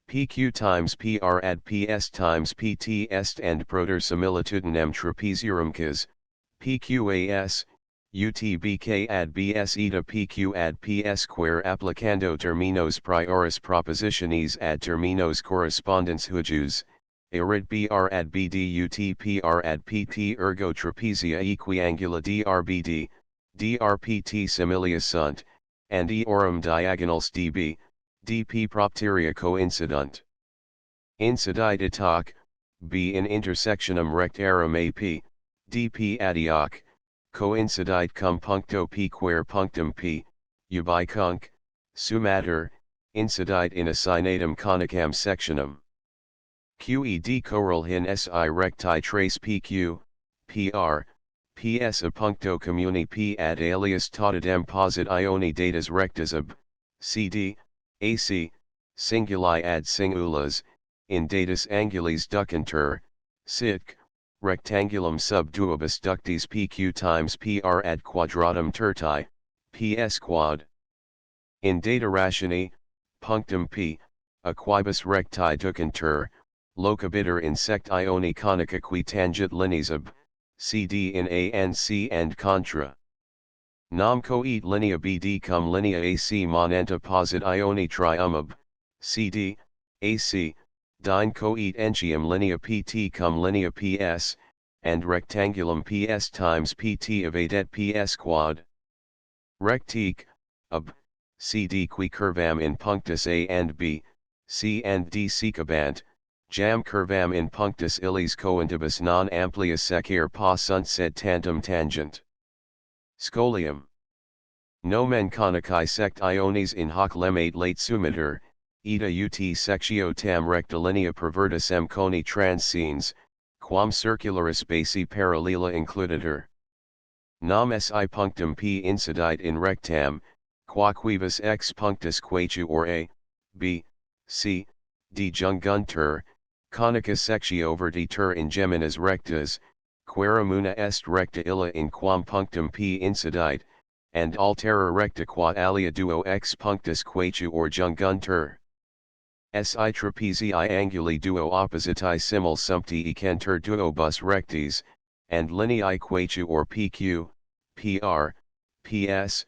PQ times PR ad PS times PT est and proter similitudinem trapezium cas, PQAS, UTBK ad BS eta PQ ad PS square applicando terminos prioris propositionis ad terminos correspondens hujus, erit BR ad BD UTPR ad PT ergo trapezia equiangula DRBD, DRPT similia sunt, and eorum diagonals DB, DP propteria coincidunt. Incidit hoc, B in intersectionum rectarum AP, DP adioc, coincidit cum puncto P quare punctum P, ubi cunc, sumater, incidit in assignatum conicam sectionum. QED coral hin SI recti trace PQ, PR, PS a puncto communi P ad alias totidem posit ioni datas rectas ab, CD, AC, singuli ad singulas, in datus angulis ducentur, sic, rectangulum sub duobus ductis PQ times PR ad quadratum tertii, PS quad. In data ratione, punctum P, a quibus recti ducentur, locabiter insect ioni conica qui tangit lineas ab, CD in A and C and contra. Nam coet linea BD cum linea AC monenta posit ioni triumab, CD, AC, dine coet entium linea PT cum linea PS, and rectangulum PS times PT evadet PS quad. Rectique, ab, CD qui curvam in punctus A and B, C and D secabant, jam curvam in punctus illis coentibus non amplia secere pa sunt sed tantum tangent. Scholium. Nomen conicae sect iones in hoc lemate late sumiter, ita ut sectio tam recta linea pervertus m coni transcens, quam circularis basi parallela includitur. Nam si punctum p incidite in rectam, qua quibus ex punctus quaetu or A, B, C, D junguntur, conica sectio vertitur in geminis rectas, querimuna est recta illa in quam punctum p incidite, and altera recta qua alia duo ex punctus quaetu or junguntur. Si trapezii anguli duo oppositae simul sumpti ecentur duo bus rectis, and lineae quaetu or PQ, PR, PS,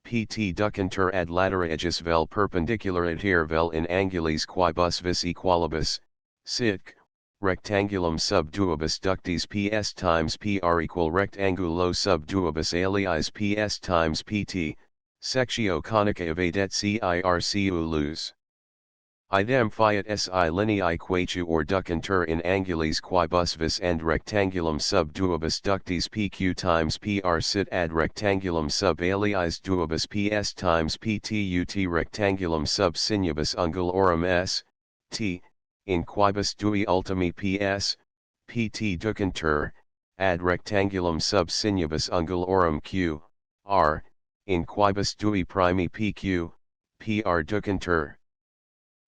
PT ducentur ad latera ejus vel perpendicular adhere vel in angulis quae bus vis equalibus, sic, rectangulum sub duobus ductis PS times PR equal rectangulo sub duobus aliis PS times PT, sectio conica evadet circulus. Idem fiat si lineae quaetu or ducentur in angulis quae bus vis and rectangulum sub duobus ductis PQ times PR sit ad rectangulum sub aliis duobus PS times PT ut rectangulum sub sinuibus angulorum S, T, in quibus dui ultimi PS, PT ducentur, ad rectangulum sub sinuibus angulorum Q, R, in quibus dui primi PQ, PR ducentur.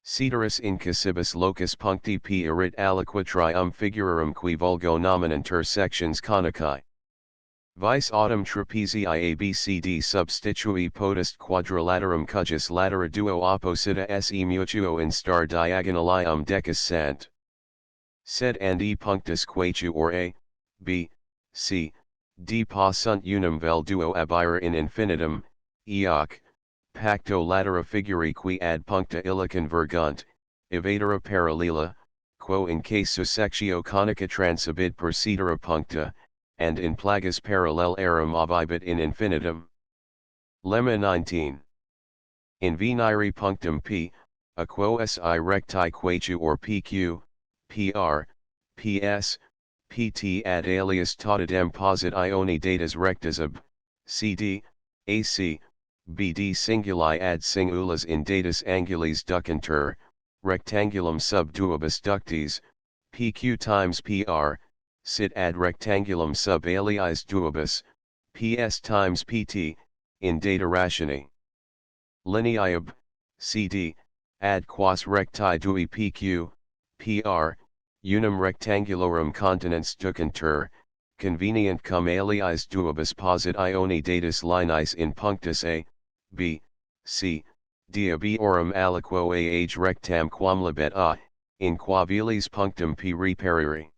Ceteris incusibus locus puncti p erit aliqua figurarum qui vulgo nominantur sections conicae. Vice autumn trapezii ABCD substitui potest quadrilaterum cujus latera duo opposita se mutuo in star diagonalium decus sant. Sed and e punctus quaetu or A, B, C, D pa sunt unum vel duo abire in infinitum, eoc, pacto latera figuri qui ad puncta illa convergunt, evadera parallela, quo in casu sectio conica transibit per cetera puncta, and in plagus parallel arum obibit in infinitum. Lemma 19. In venire punctum p, a quo si recti quaetu or pq, pr, ps, pt ad alias totidem posit ioni datas rectas ab, cd, ac, bd singuli ad singulas in datus angulis ducentur, rectangulum sub duobus ductis, pq times pr, sit ad rectangulum sub aliis duobus, ps times pt, in data rationi. Lineae ab, cd, ad quas recti dui pq, pr, unum rectangulorum continens ducentur, convenient cum aliis duobus posit ioni datus lineis in punctus A, B, C, D abiorum aliquo ah rectam quam libet A, in qua vilis punctum P reperiri.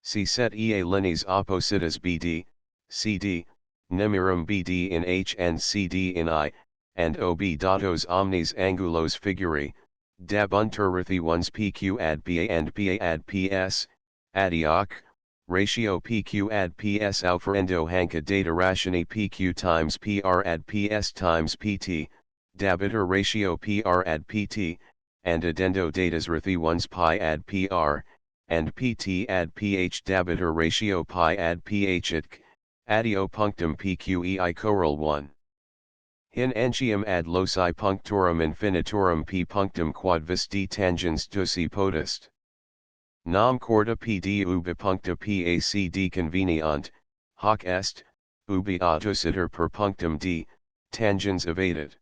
Si set ea lineas oppositas BD, CD, nemirum BD in H and CD in I, and OB datos omnes angulos figuri, dabuntur rithi ones PQ ad BA and BA ad PS, adioc, ratio PQ ad PS auferendo hanca data rationi PQ times PR ad PS times PT, dabiter ratio PR ad PT, and addendo datas rithi ones pi ad PR, and PT ad PH dabiter ratio pi ad PH itc, adio punctum PQEI choral 1. Hin entium ad loci punctorum infinitorum P punctum quad vis D tangens tusi potest. Nam corda PD ubi puncta PACD conveniant, hoc est, ubi autusiter per punctum D, tangens evaded.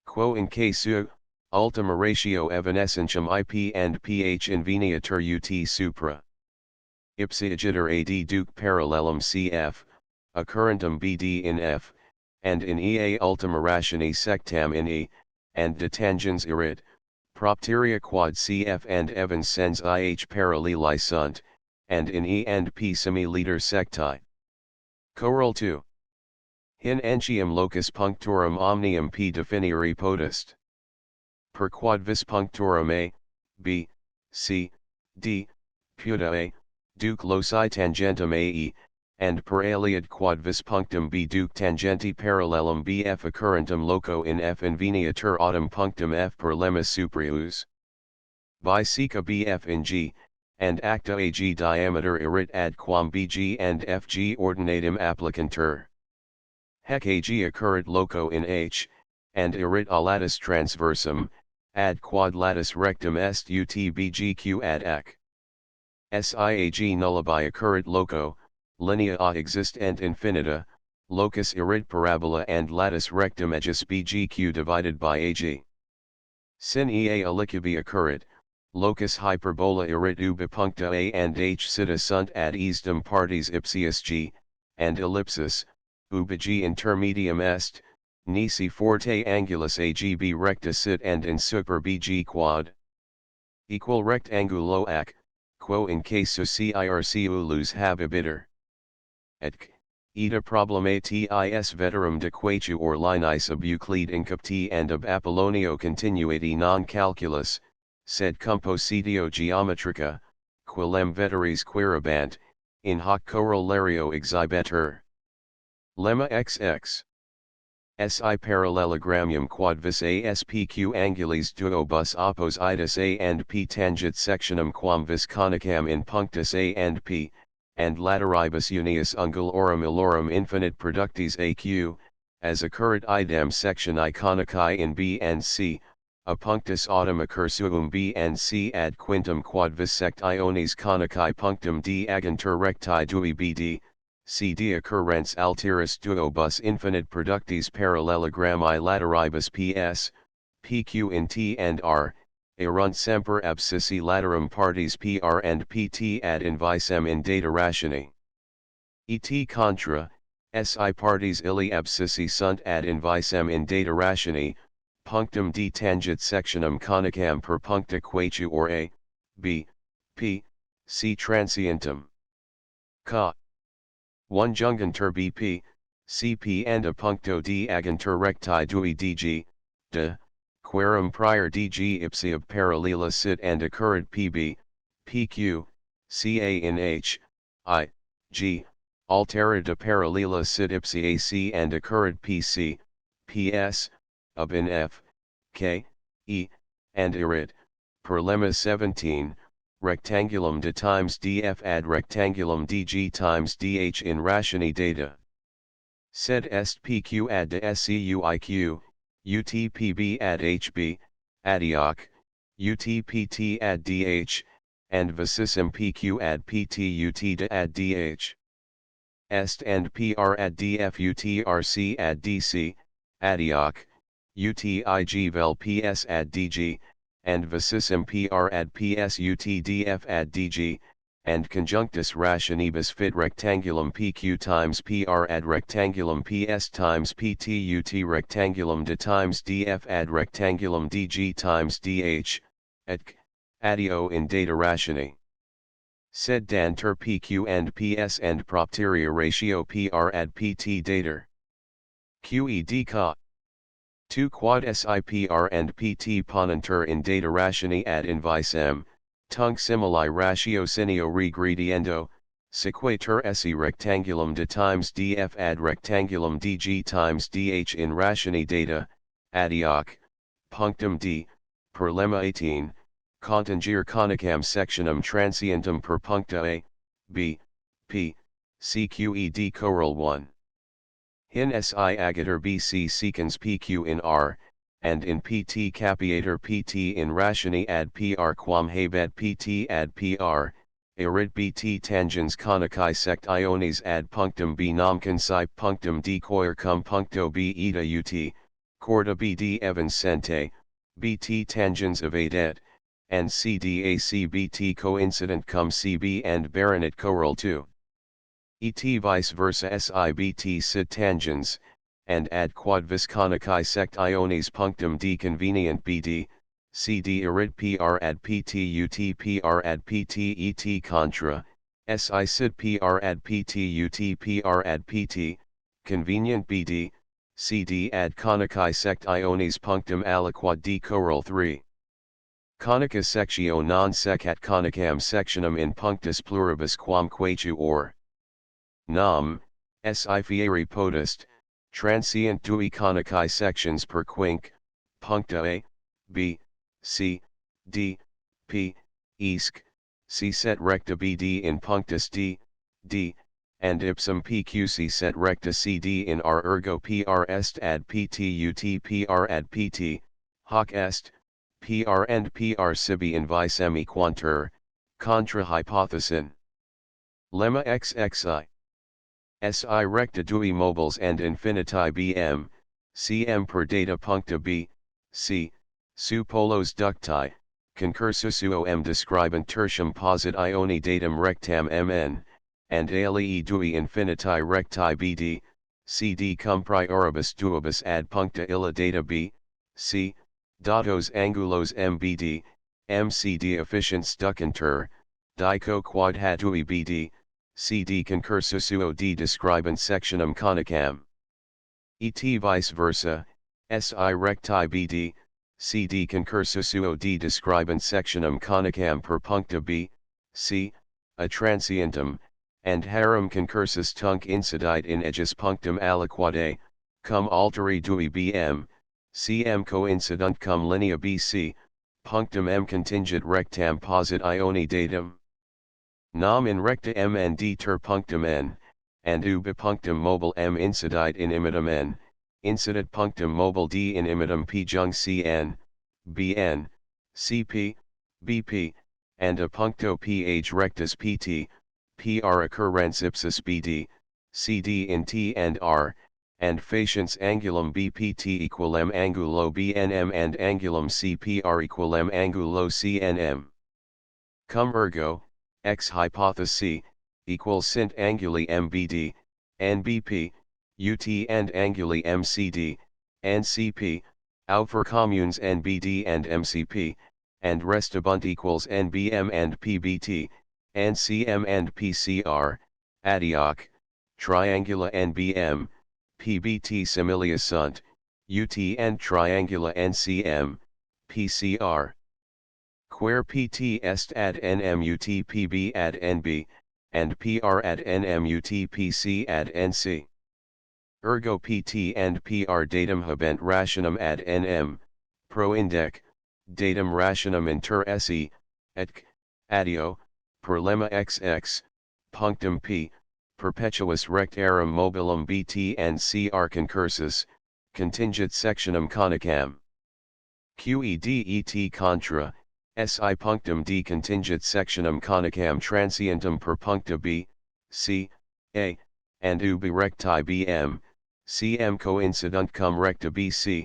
Quo in casu, ultima ratio evanescentium IP and PH inveniatur ut supra. Ipsi agiter ad duc parallelum CF, occurrentum BD in F, and in EA ultima rationi sectam in E, and de tangens erit, propteria quad CF and evans sens IH paralleli sunt, and in E and P semi-liter secti. Choral 2. Hin entium locus punctorum omnium P definiri potest. Per quadvis punctorum A, B, C, D, puta A, duc loci tangentum AE, and per aliud quadvis punctum B duc tangenti parallelum BF occurrentum loco in F inveniatur autem punctum F per lemma supreus. Biseca BF in G, and acta AG diameter irit ad quam BG and FG ordinatum applicantur. Hec AG occurrit loco in H, and irit a latus transversum, ad quad latus rectum est UTBGQ ad ec. SIAG nullibi occurrit loco, linea A existent infinita, locus irit parabola and latus rectum ejus BGQ divided by AG. Sin Ea alicubi occurrit, locus hyperbola irit ubi puncta A and H sita sunt ad easdem partes ipsius G, and ellipsis, ubi G intermedium est, nisi forte angulus AGB recta sit and in super BG quad. Equal rectangulo ac, quo in casu circulus habebiter. Etc. Ita problematis veterum de quaetu or linis ab Euclid incapti and ab Apollonio continuati non calculus, sed compositio geometrica, quilem veteris quiribant, in hoc corollario exhibetur. Lemma XX. Si parallelogrammium quadvis ASPQ angulis duobus oppos itus A and P tangit sectionum quam vis conicam in punctus A and P, and lateribus unius angulorum illorum infinite productis AQ, as occurrit idem sectioni conici in B and C, a punctus autem occursuum B and C ad quintum quadvis sectionis conici punctum D agantur recti dui BD. CD occurrens alteris duobus infinite productis parallelogrammi lateribus PS, PQ in T and R, erunt semper abscissi laterum partes PR and PT ad invisem in data rationi. Et contra, SI partes illi abscissi sunt ad invisem in data rationi, punctum D tangit sectionum conicam per puncta quaetu or A, B, P, C transientum. Ca. 1 jungantur BP, CP and a puncto D agantur recti dui DG, de, querum prior DG ipsi ab parallela sit and occurrit PB, PQ, CA in H, I, G, altera de parallela sit ipsi AC and occurrit PC, PS, ab in F, K, E, and irit, per lemma 17, rectangulum de times df ad rectangulum dg times dh in rationi data. Sed est pq ad de scuiq, utpb ad hb, adioc, utpt ad dh, and vicissum pq ad pt ut ad dh. Est and pr ad df utrc ad dc, adioc, utig vel ps ad dg, and vicissum pr ad ps utdf ad dg, and conjunctus rationibus fit rectangulum pq times pr ad rectangulum ps times pt ut rectangulum de times df ad rectangulum dg times dh, et adio in data rationi. Sed dantur pq and ps and propteria ratio pr ad pt dater. Qed ca. 2 quad SIPR and PT ponentur in data rationi ad invisem, tunc simili ratio sinio regrediendo, sequatur esse rectangulum de times df ad rectangulum dg times dh in rationi data, adioc, punctum D, per lemma 18, contingere conicam sectionum transientum per puncta A, B, P, CQED choral 1. Hin si agator BC secans PQ in R, and in PT capiator PT in rationi ad PR quam habet PT ad PR, erit BT tangens conici sectionis ad punctum B nam conci punctum D coir cum puncto B eta ut, corda BD evans sente, BT tangens evadet, and CDAC BT coincident cum CB and baronet choral 2. Et vice versa SIBT sit tangens, and ad quadvis conici sectionis punctum D convenient BD, CD erit PR ad PT ut PR ad PT et contra, Si sid pr ad pt ut pr ad pt, convenient bd, cd ad conici sect iones punctum aliquod d choral 3. Conica sectio non secat conicam sectionem in punctus pluribus quam quaetu or. Nam, si fieri potest, transient dui conici sections per quinque, puncta a, b, c, d, p, isc, c set recta bd in punctus d, d, and ipsum pqc set recta cd in r ergo pr est ad pt ut pr ad pt, hoc est, pr and pr sibi in vi semi quantur, contra hypothesin. Lemma xxi. Si recta dui mobiles and infiniti bm, cm per data puncta b, c, su polos ducti, concursus suo describent tertium posit ioni datum rectam mn, and alii dui infiniti recti bd, cd cum prioribus duobus ad puncta illa data b, c, datos angulos mbd, mcd efficients ducentur, dico quod hatui bd, cd concursus suo d describent sectionem conicam. Et vice versa, si recti bd, cd concursus suo d describent sectionem conicam per puncta b, c, a transientum, and harum concursus tunc incidite in aegis punctum aliquod a, cum alteri dui bm, cm coincident cum linea bc, punctum m contingit rectam posit ioni datum. Nam in recta m and d ter punctum n, and ubi punctum mobile m incidite in imitum n, incidit punctum mobile d in imitum p jung cn, bn, cp, bp, and a puncto ph rectus pt, pr occurrens ipsus bd, cd in t and r, and faciens angulum bpt equalem angulo bnm and angulum cpr equalem angulo cnm. Cum ergo, x hypothesis, equals sint anguli mbd, nbp, ut and anguli mcd, ncp, aufer communes nbd and mcp, and restabunt equals nbm and pbt, ncm and pcr, adioc, triangula nbm, pbt similia sunt, ut and triangula ncm, pcr. Quare pt est ad nmut pb ad nb, and pr ad nmut pc ad nc. Ergo pt and pr datum habent rationem ad nm, pro indec, datum rationem inter se, etc, adio, per lemma xx, punctum p, perpetuus rectarum mobilum bt and cr concursus, contingit sectionem conicam. Qed et contra, si punctum d contingit sectionem conicam transientum per puncta b, c, a, and ubi recti bm, cm coincident cum recta bc,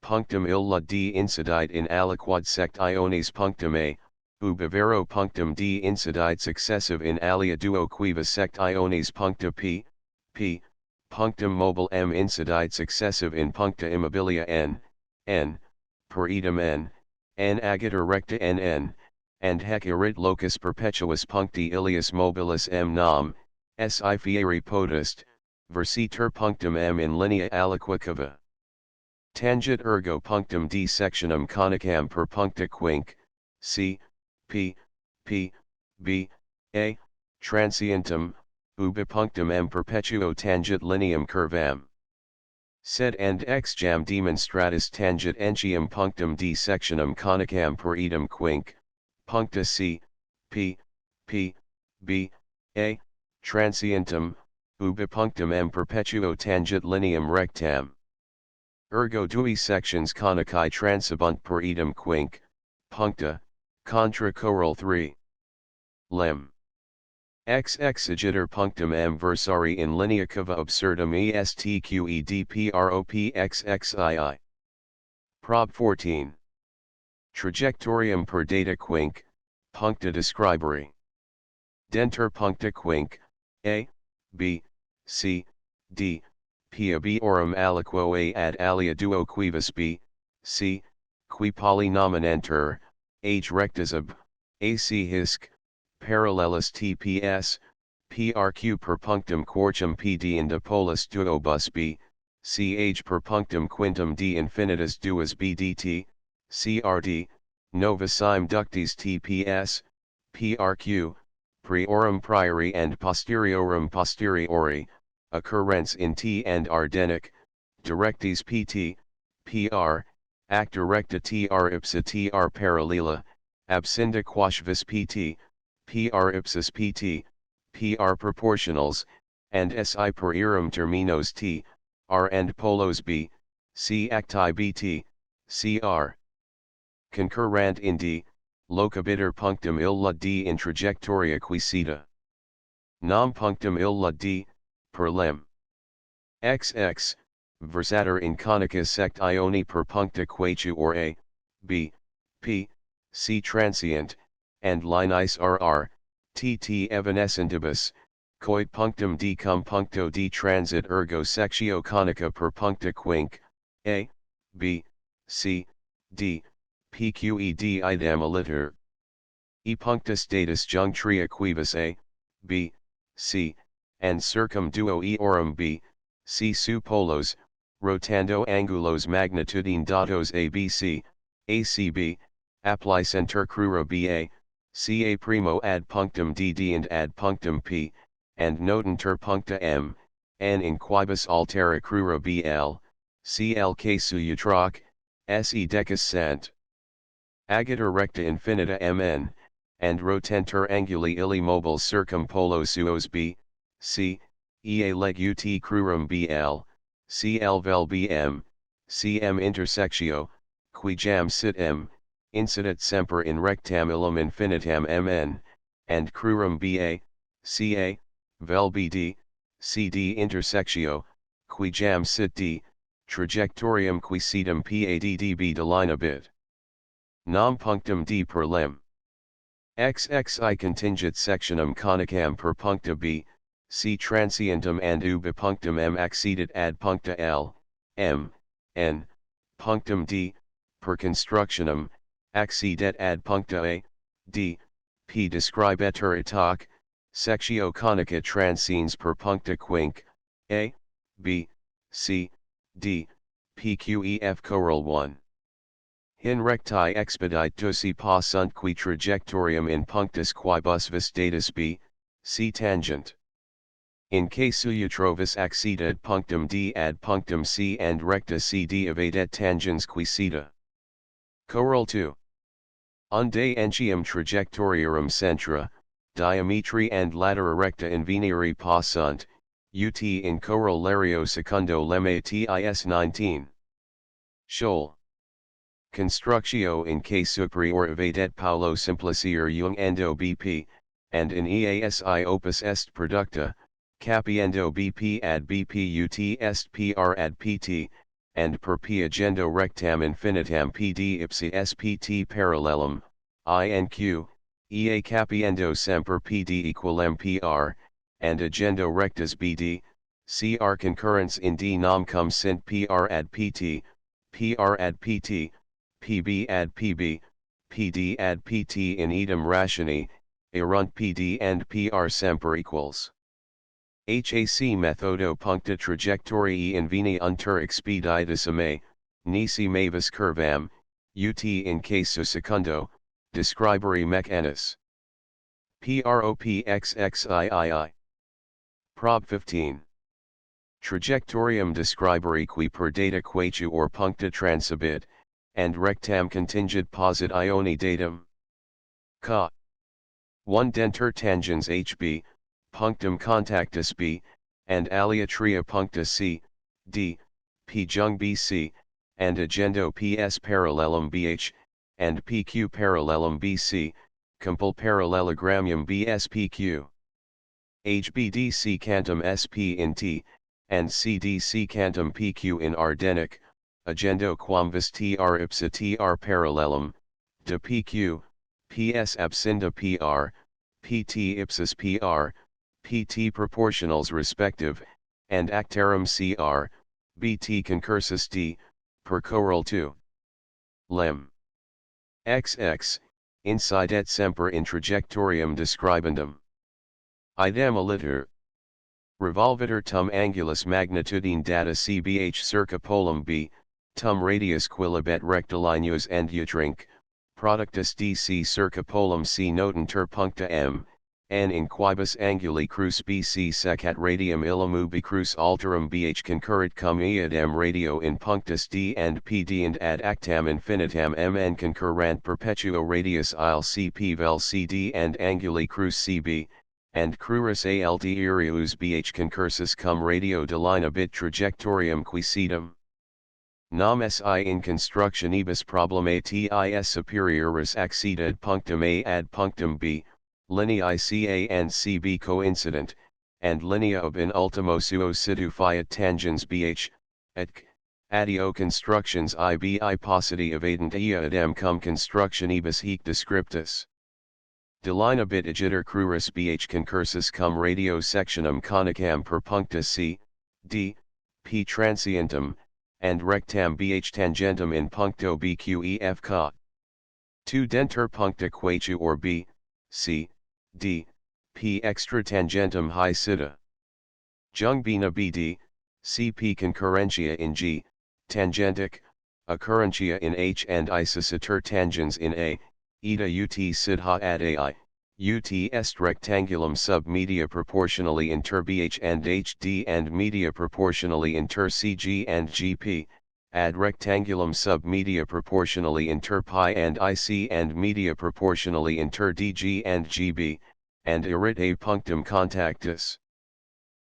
punctum illa d incidite in aliquod sect iones punctum a, ubi vero punctum d incidite successive in alia duo quiva sect iones puncta p, punctum mobile m incidite successive in puncta immobilia n, per idem n agiter recta nn, and hec erit locus perpetuus puncti ilius mobilis m nam, si fieri potest, versiter punctum m in linea aliqua cava. Tangit ergo punctum d sectionem conicam per puncta quinque, c, p, b, a, transientum, ubi punctum m perpetuo tangit lineam curvam. Sed and ex jam demonstratus tangit entium punctum d sectionem conicam per idem quinque, puncta c, p, b, a, transientum, ubi punctum m perpetuo tangit lineam rectam. Ergo dui sections conici transibunt per idem quinque, puncta, contra choral 3. Lem. X exigiter punctum m versari in linea cava absurdum estqedpropxxii. Prob 14. Trajectorium per data quinque, puncta describere. Denter puncta quinque, a, b, c, d, p abiorum aliquo a ad alia duo quibus b, c, qui polynominantur, h rectus ab, ac hisc, parallelis tps, PRQ per punctum quartum PD in polus duo bus B, CH per punctum quintum D infinitus duas B dt, CRD, nova sime ductis TPS, PRQ, priorum priori and posteriorum posteriori, occurrence in T and Ardenic, directis PT, PR, acta recta TR ipsa TR parallela, abscinda quash PT, PR ipsis PT, PR proportionals, and SI per erum terminos T, R and polos B, C acti BT, CR. Concurrant in D, locabiter punctum illa D in trajectoria quisita. Nam punctum illa D, per lem. XX, versator in conica sect ioni per puncta quachu or A, B, P, C transient, and linis RR, TT evanescentibus, coit punctum D cum puncto D transit ergo sectio conica per puncta quinque, A, B, C, D, PQED idem aliter. E puncta status junctria quibus A, B, C, and circum duo eorum B, C su polos, rotando angulos magnitudine datos ABC, ACB, applicenter crura BA, CA primo ad punctum DD and ad punctum P, and notenter puncta M, N in quibus altera crura BL, CLK su utroc, SE decus sant. Agita recta infinita MN, and rotenter anguli illi mobile circum polo suos B, C, Ea leg ut crurum BL, CL vel BM, CM intersectio, qui jam sit M, incidit semper in rectam illum infinitam MN, and crurum BA, CA, vel BD, CD intersectio, qui jam sit D, trajectorium quisetum PADDB delinabit. Nam punctum D per lem. XXI contingit sectionum conicam per puncta B, C transientum and ubi punctum M accedit ad puncta L, M, N, punctum D, per constructionum, accedet ad puncta A, D, P describetur itac, sectio conica transcens per puncta quinque, A, B, C, D, PQEF choral 1. In recti expedite tusi passunt qui trajectorium in punctus quibus vis datus B, C tangent. In casu utrovis accedet punctum D ad punctum C and recta CD evadet tangens quisita. Choral 2. Unde entium trajectoriorum centra, diametri and latera recta inveniri passunt, ut in corollario secundo lemma tis 19. Scholl. Constructio in que superior evadet Paulo simplicior jung endo BP, and in EASI opus est producta, capiendo BP ad BP ut est PR ad PT, and per P agendo rectam infinitam PD ipsi SPT parallelum, INQ, EA capiendo semper PD equalem PR, and agendo rectas BD, CR concurrence in D nam cum sint PR ad PT, PR ad PT, PB ad PB, PD ad PT in idem rationi, erunt PD and PR semper equals. HAC methodo puncta trajectoriae inveni unter expeditissime, nisi mavis curvam, ut in casu secundo, describere mechanis. PROPXXIII. Prob 15. Trajectorium describere qui per data quachu or puncta transibit, and rectam contingit posit ioni datum. Ca. 1 denter tangens HB, punctum contactus B, and aleatria puncta C, D, P jung BC, and agendo PS parallelum BH, and PQ parallelum BC, compul parallelogrammium BSPQ. HBD cantum SP in T, and CD cantum PQ in Ardenic, agendo quamvis TR ipsa TR parallelum, de PQ, PS abscinda PR, PT ipsis PR, PT proportionals respective, and actarum CR, BT concursus D, per choral 2. Lem. XX, inside et semper in trajectorium describendum. Idem aliter. Revolvitur tum angulus magnitudine data cbh circa polum b, tum radius quilibet rectilineus and utrinc, productus dc circa polum c notentur puncta m, n in quibus anguli crus bc secat radium illimu b crus alterum bh concurrit cum eadem radio in punctus d and pd and ad actam infinitam mn concurrant perpetuo radius il cp vel cd and anguli crus cb, and cruris alt irius bh concursus cum radio de linea bit trajectorium quisidum. Nam si in constructionibus problematis superioris acceded punctum a ad punctum b, lineae ca and cb coincident, and linea ob in ultimo suo situ fiat tangens bh, etc. Adio constructions ibi paucity evadent eadem cum constructionibus hic descriptus. De linea bit agitur cruris bh concursus cum radio sectionum conicam per puncta c, d, p transientum, and rectam bh tangentum in puncto bqef ca. 2 denter puncta quachu or b, c, d, p extra tangentum high sida. Jung bina bd, cp concurrentia in g, tangentic, occurrentia in h and isocitur tangens in a, eta ut sid ha ad ai, ut est rectangulum sub media proportionally inter bh and hd and media proportionally inter cg and gp, ad rectangulum sub media proportionally inter pi and ic and media proportionally inter dg and gb, and erit a punctum contactus.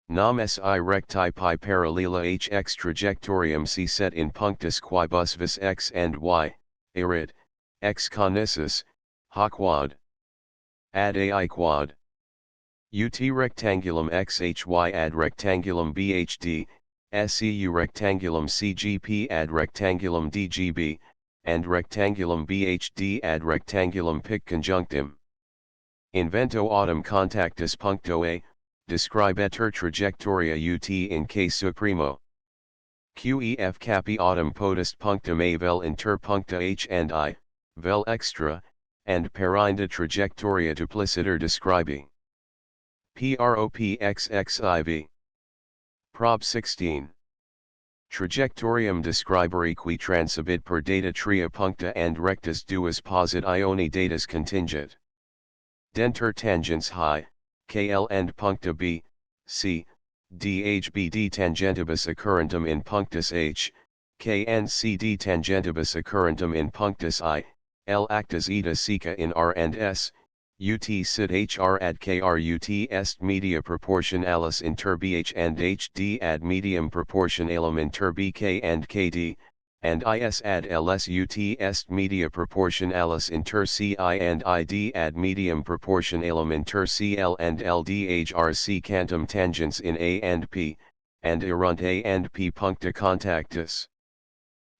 Nam si recti pi paralela hx trajectorium c set in punctus quibus vis x and y, erit, x conicis, ha quad. Ad ai quad. Ut rectangulum xhy ad rectangulum bhd, SCU rectangulum cgp ad rectangulum dgb, and rectangulum bhd ad rectangulum pic conjunctim. Invento autem contactus puncto a, describetur trajectoria ut in case supremo. Qef capi autem potest punctum a vel inter puncta h and I, vel extra, and perinda trajectoria dupliciter describi. Propxxiv. Prob 16. Trajectorium describere qui transibit per data tria puncta and rectus duas posit ioni datus contingit. Denter tangents high, kl and puncta b, c, dhbd tangentibus occurrentum in punctus h, k and cd tangentibus occurrentum in punctus I, L actus eta seca in R and S, ut sid hr ad kr ut est media proportionalis inter bh and hd ad medium proportionalum inter bk and kd, and is ad ls ut est media proportionalis inter ci and id ad medium proportionalum inter cl and ldhr secantum tangents in a and p, and erunt a and p puncta contactus.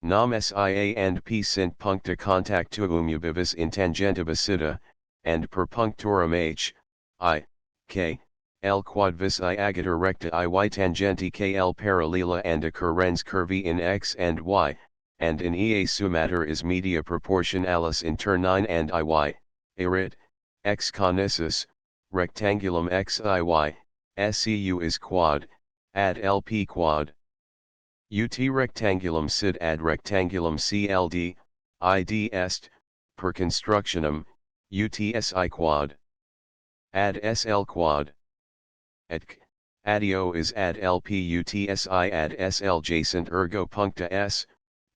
Nam sia and p sint puncta contactuum ubivis in tangentibus ida, and per punctorum h, I, k, l quad vis I agatur recta iy tangenti kl paralela and occurrens curvi in x and y, and in ea sumater is media proportionalis inter 9 and iy, erit, x conicis, rectangulum xiy, scu is quad, ad lp quad. Ut rectangulum sid ad rectangulum cld, id est, per constructionum, utsi quad. Ad sl quad. Etc. Adio is ad lp utsi ad sl jacent ergo puncta s,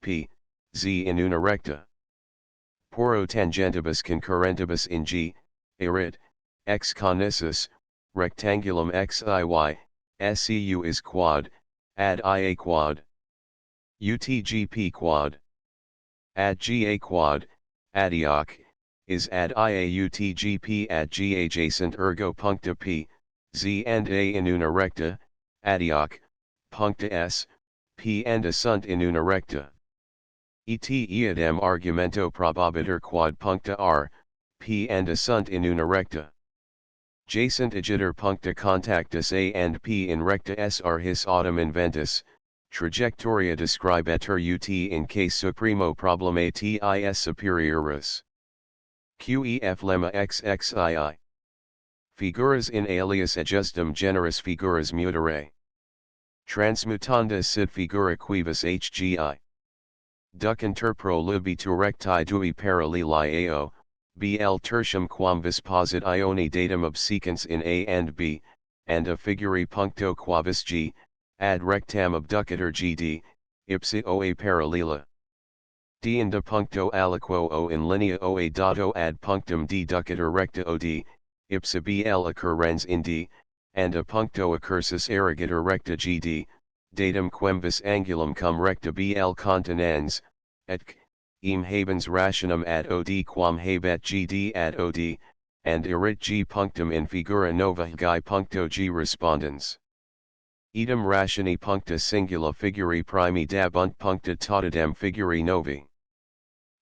p, z in una recta. Poro tangentibus concurrentibus in g, erit, x conicis, rectangulum xiy, scu is quad, ad ia quad. Utgp quad. Ad ga quad, adioc, is ad ia utgp ad g adjacent ergo puncta p, z and a in una recta, adioc, puncta s, p and asunt in una recta. Et eadem argumento probabitur quad puncta r, p and asunt in una recta. Jacent agitur puncta contactus a and p in recta s are his autem inventus, trajectoria describetur ut in case supremo problematis superioris. Qef lemma xxii. Figuras in alias adjustum generis figuras mutare. Transmutanda sit figura quibus hgi. Duc interpro libitur recti dui paralleli ao, bl tertium quam vis posit ioni datum obsecens in A and B, and a figuri puncto quavis G, ad rectam abducator GD, ipsi OA parallela. Dienda puncto aliquo O in linea OA dato ad punctum D ducator recta OD, ipsi BL occurrens in D, and a puncto accursus irrigator recta GD, datum quem vis angulum cum recta BL continens, et im habens rationum ad OD quam habet GD ad OD, and irit G punctum in figura nova Gai puncto G respondens. Idem rationi puncta singula figuri primi dabunt puncta totidem figuri novi.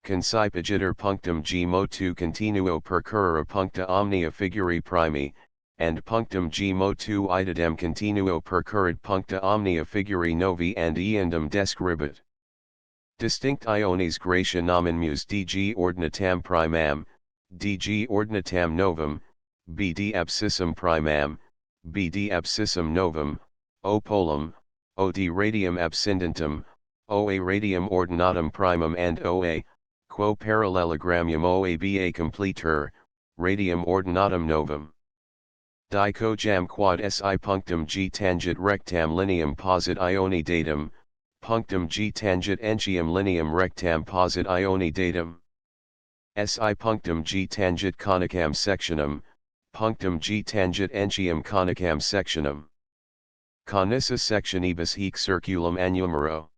Concipigitur punctum G motu continuo percurrere puncta omnia figuri primi, and punctum G motu idem continuo percurrit puncta omnia figuri novi and eandem describit. Distinct iones gratia nomen mus dg ordinatam primam, dg ordinatam novum, bd abscissum primam, bd abscissum novum, o polum, od radium abscendentum, oa radium ordinatum primum and oa, quo parallelogrammium oa ba completer, radium ordinatum novum. Dico jam quad si punctum G tangit rectam lineam posit ioni datum, punctum G tangit entium lineam rectam posit ioni datum. Si punctum G tangit conicam sectionum, punctum G tangit entium conicam sectionum. Conissa sectionibus hic circulum annumero.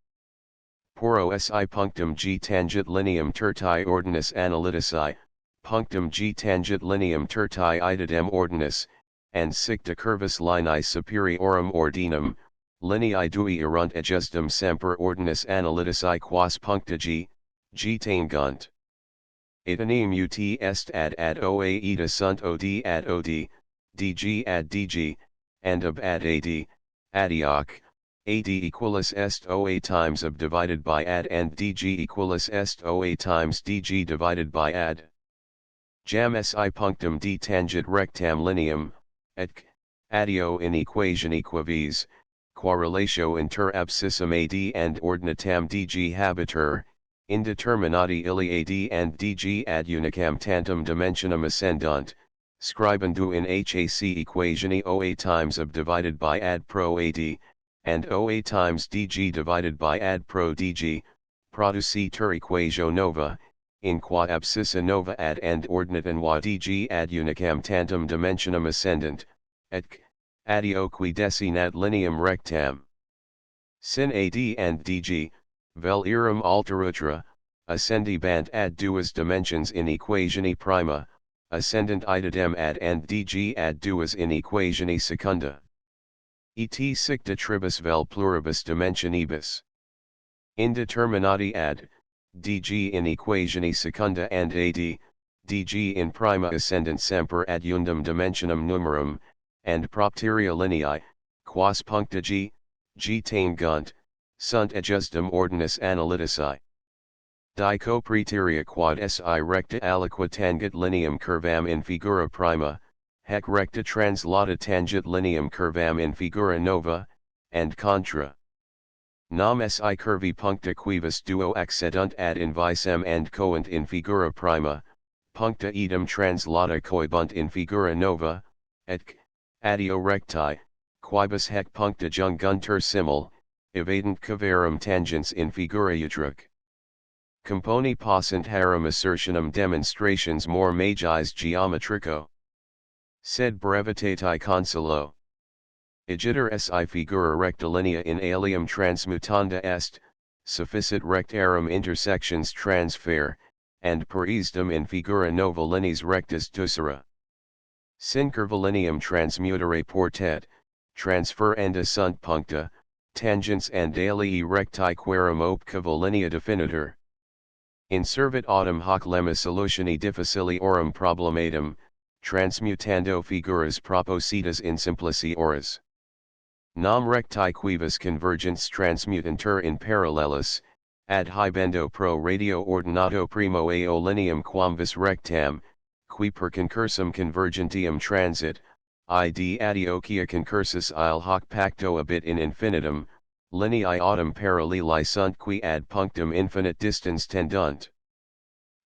Poro si punctum G tangit lineam tertii ordinus analytici, punctum G tangit lineam tertii idem ordinus, and sicta curvus linei superiorum ordinum, lineae dui erunt adjustum semper ordinus analytici quas puncta G, G tangunt. Itaneum ut est ad oa eta sunt od ad od, dg ad dg, and ab ad ad, adioc, ad equalus est oa times ab divided by ad and dg equalus est oa times dg divided by ad. Jam si punctum d tangit rectam lineam, et adio in equation equivis, correlatio inter abscissum ad and ordinatam dg habiter, indeterminati illi ad and dg ad unicam tantum dimensionum ascendunt, scribendu in HAC equationi oa times ab divided by ad pro ad, and oa times dg divided by ad pro dg, producitur equatio nova, in qua abscissa nova ad and ordinatum wa dg ad unicam tantum dimensionum ascendant, et adio qui desinat lineam rectam. Sin ad and dg, vel iram alterutra, ascendibant ad duas dimensions in equationi prima, ascendant idem ad and dg ad duas in equationi secunda. Et sicta tribus vel pluribus dimensionibus. Indeterminati ad, dg in equationi secunda and ad, dg in prima ascendant semper ad undum dimensionum numerum, and propteria lineae, quas puncta G, G tangunt, sunt adjustum ordinus analytici. Dico praeteria quad si recta aliqua tangit lineam curvam in figura prima, hac recta translata tangit lineam curvam in figura nova, and contra. Nam si curvi puncta quibus duo accedunt ad invisem and coent in figura prima, puncta idem translata coebunt in figura nova, et adio recti, quibus hac puncta junguntur simul, evadent caverum tangents in figura utric. Componi possunt harum assertionum demonstrations more magis geometrico. Sed brevitati consulo. Igitur si figura rectilinea in alium transmutanda est, sufficit rectarum intersections transfer, and per easdem in figura nova lineas rectas tucera. Sin curvilineum transmutare portet, transferenda sunt puncta, tangents and alii recti quarum opcava linea definitur. Inservit autem hoc lemma solutioni difficiliorum problematum, transmutando figuras propositas in simpliciores. Nam recti quibus convergents transmutantur in parallelis, ad hibendo pro radio ordinato primo ao lineam quam vis rectam, qui per concursum convergentium transit, id adiocia concursus il hoc pacto abit in infinitum, lineae autem paralleli sunt qui ad punctum infinite distans tendunt.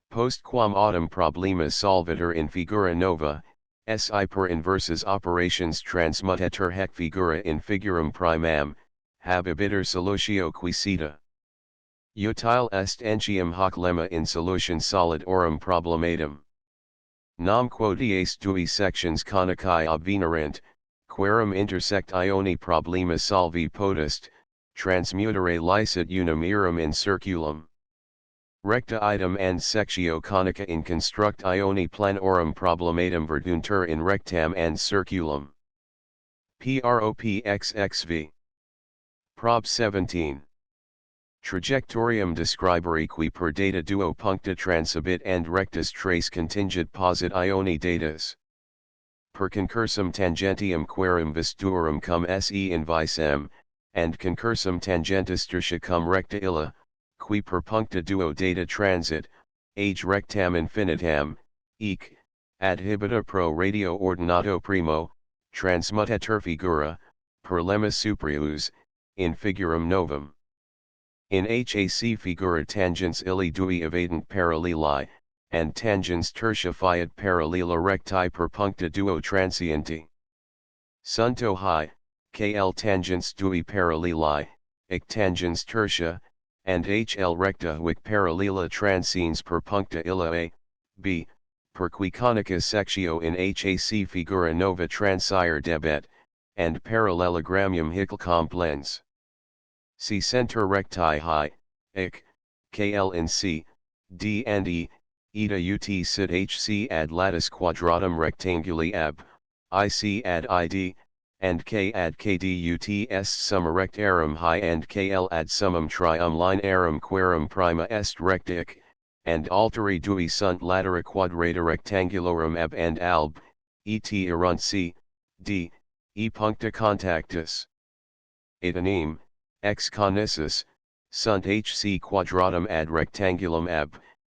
Post quam autem problemas solvitur in figura nova, si per inversus operations transmutatur hec figura in figurum primam, habibitur solutio quisita. Utile est entium hoc lemma in solution solidorum problematum. Nam quoties dui sections conicae obvenerant, querum intersect ioni problema solvi potest, transmutere licet unum eram in circulum. Recta item and sectio conica in construct ioni planorum problematum verduntur in rectam and circulum. Propxxv. Prob 17. Trajectorium describere qui per data duo puncta transabit and rectus trace contingit posit ioni datas. Per concursum tangentium querum visturum cum se invisem, and concursum tangentis tertia cum recta illa, qui per puncta duo data transit, age rectam infinitam, ec, adhibita pro radio ordinato primo, transmutatur figura, per lemma supreus, in figurum novum. In hac figura tangents illi dui evadent paralleli, and tangens tertia fiat parallela recti per puncta duo transienti. Sunto hi, kl tangens dui paralleli, ec tangens tertia, and hl recta huic parallela transiens per puncta illa a, b, per qui conica sectio in hac figura nova transire debet, and parallelogrammium hic complens. Si center recti hi, ec, kl in c, d and e, eta ut sit hc ad latus quadratum rectanguli ab, ic ad id, and k ad kd ut est summa rectarum hi and kl ad summum trium linearum querum prima est rectic, and alteri dui sunt latera quadrata rectangulorum ab and alb, et erunt c, d, e puncta contactus. Itanem, ex conicis, sunt hc quadratum ad rectangulum ab,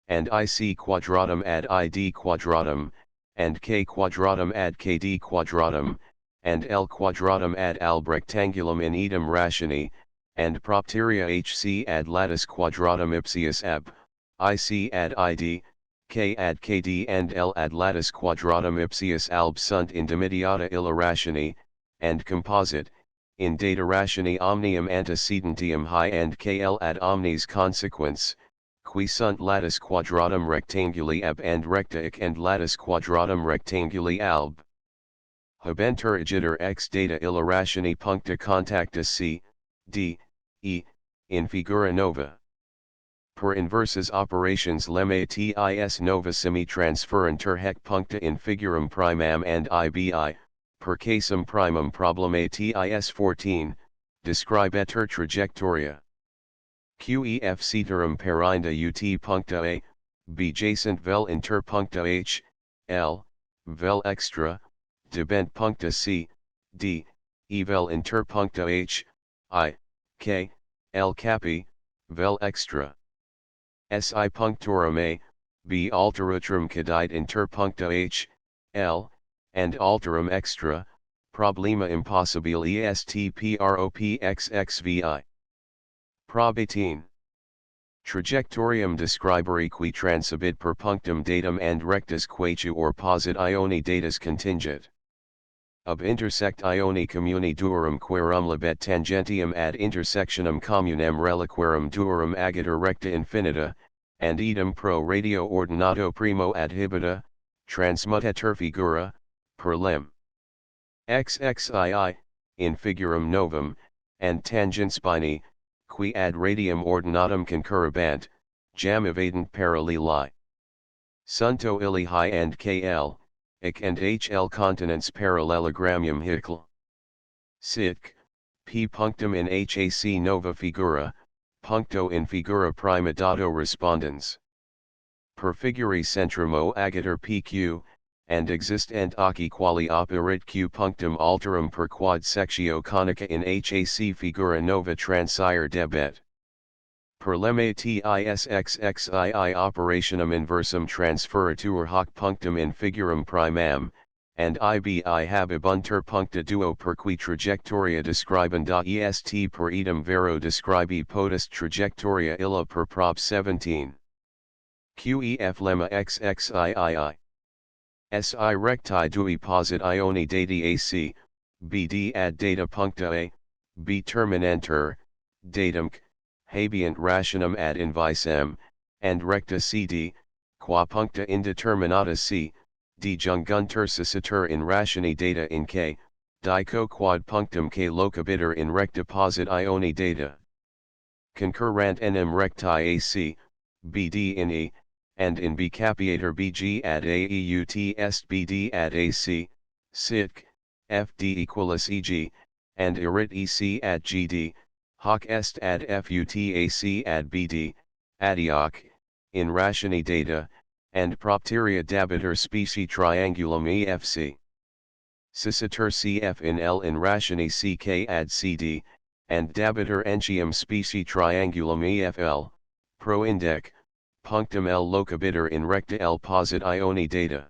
and ic quadratum ad id quadratum, and k quadratum ad kd quadratum, and L quadratum ad alb rectangulum in idem rationi, and propteria hc ad latus quadratum ipsius ab, ic ad id, k ad kd and L ad latus quadratum ipsius alb sunt indemitiata illa rationi, and composite, in data rationi omnium antecedentium hi and kl ad omnes consequens, qui sunt latus quadratum rectanguli ab and recta and latus quadratum rectanguli alb. Habentur igiter ex data illa rationi puncta contactus c, d, e, in figura nova. Per inversus operations lemma tis nova semi-transferentur hec puncta in figurum primam and ibi, per casum primum problema tis 14, describetur trajectoria. Qef ceterum perinda ut puncta a, b jacent vel inter puncta h, l, vel extra, debent puncta c, d, e vel inter puncta h, I, k, l capi, vel extra. Si punctorum a, b alterutrum cadite inter puncta h, l, and alterum extra, problema impossibile est propxxvi. Prob 18. Trajectorium describere qui transabit per punctum datum and rectus quaetu or posit ioni datus contingit. Ob intersect ioni communi duorum querum labet tangentium ad intersectionem communem reliquarum duorum agiter recta infinita, and idem pro radio ordinato primo adhibita, transmutatur figura, per lem. XXII, in figurum novum, and tangents bini, qui ad radium ordinatum concurribant, jam evadent paralleli. Sunto illi hi and kl, ic and hl continents parallelogrammium hicle. Sitc, p punctum in hac nova figura, puncto in figura prima dato respondens. Per figuri centrumo agiter pq, and existent aci quali operit q punctum alterum per quad sectio conica in hac figura nova transire debet. Per lemma tisxxii operationum inversum transferatur hoc punctum in figurum primam, and ibi habebuntur puncta duo per qui trajectoria describenda est per idem vero describi potest trajectoria illa per prop 17. Qef lemma xxii. Si recti dui posit ioni dati ac, bd ad data puncta a, b terminantur, datum c, habeant rationem ad invisem, and recta cd, qua puncta indeterminata c, d junguntur cessitur in rationi data in k, dico quad punctum k locabiter in recta posit ioni data. Concurrant enim recti ac, bd in e, and in b capiator bg ad aeut est bd ad ac, sit, fd equalis eg, and erit ec ad gd, hoc est ad futac ad bd, adioc, in rationi data, and propteria dabiter specie triangulum efc. Cicitur cf in L in rationi ck ad cd, and dabiter entium specie triangulum efl, pro indec, punctum L locabiter in recta L posit ioni data.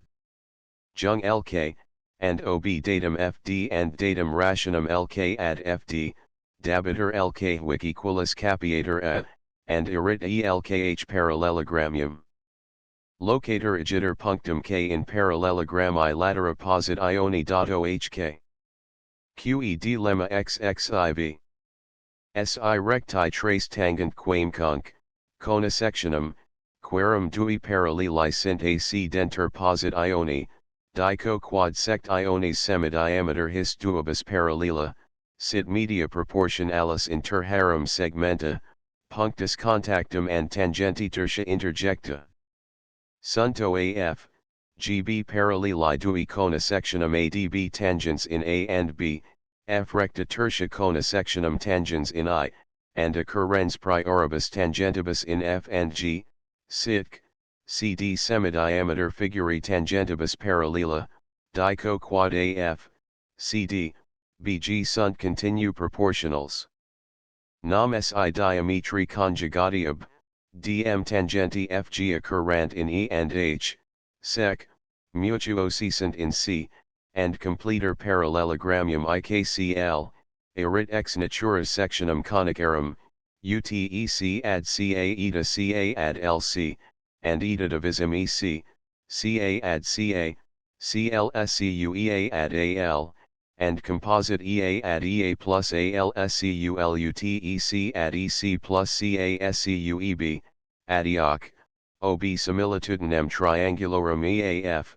Jung lk, and ob datum fd and datum rationem lk ad fd, dabiter lk wic equalis capiator a, and erit elkh parallelogrammium. Locator igiter punctum k in parallelogrammi latera posit ioni dato hk. Qed lemma xxiv. Si recti trace tangent quam conc, cona sectionem, querum dui paralleli sint ac denter posit ioni, dico quad sect ionis semidiameter his duobus parallela, sit media proportionalis inter harum segmenta, punctus contactum and tangenti tertia interjecta. Sunto af, gb paralleli dui cona sectionem adb tangents in a and b, f recta tertia cona sectionem tangens in I, and occurrens prioribus tangentibus in f and g, sit, cd semidiameter figuri tangentibus parallela, dico quad af, cd, bg sunt continu proportionals. Nam si diametri conjugati ab, dm tangenti fg occurrent in e and h, sec, mutuosecent in c, and completer parallelogrammium ikcl, erit ex natura sectionem conicarum, utec ad ca eta ca ad lc, and eta divisum ec, ca ad ca, clscuea ad al, and composite ea ad ea plus alsculutec ad ec plus cascueb, adioc, ob similitudinem triangulorum eaf,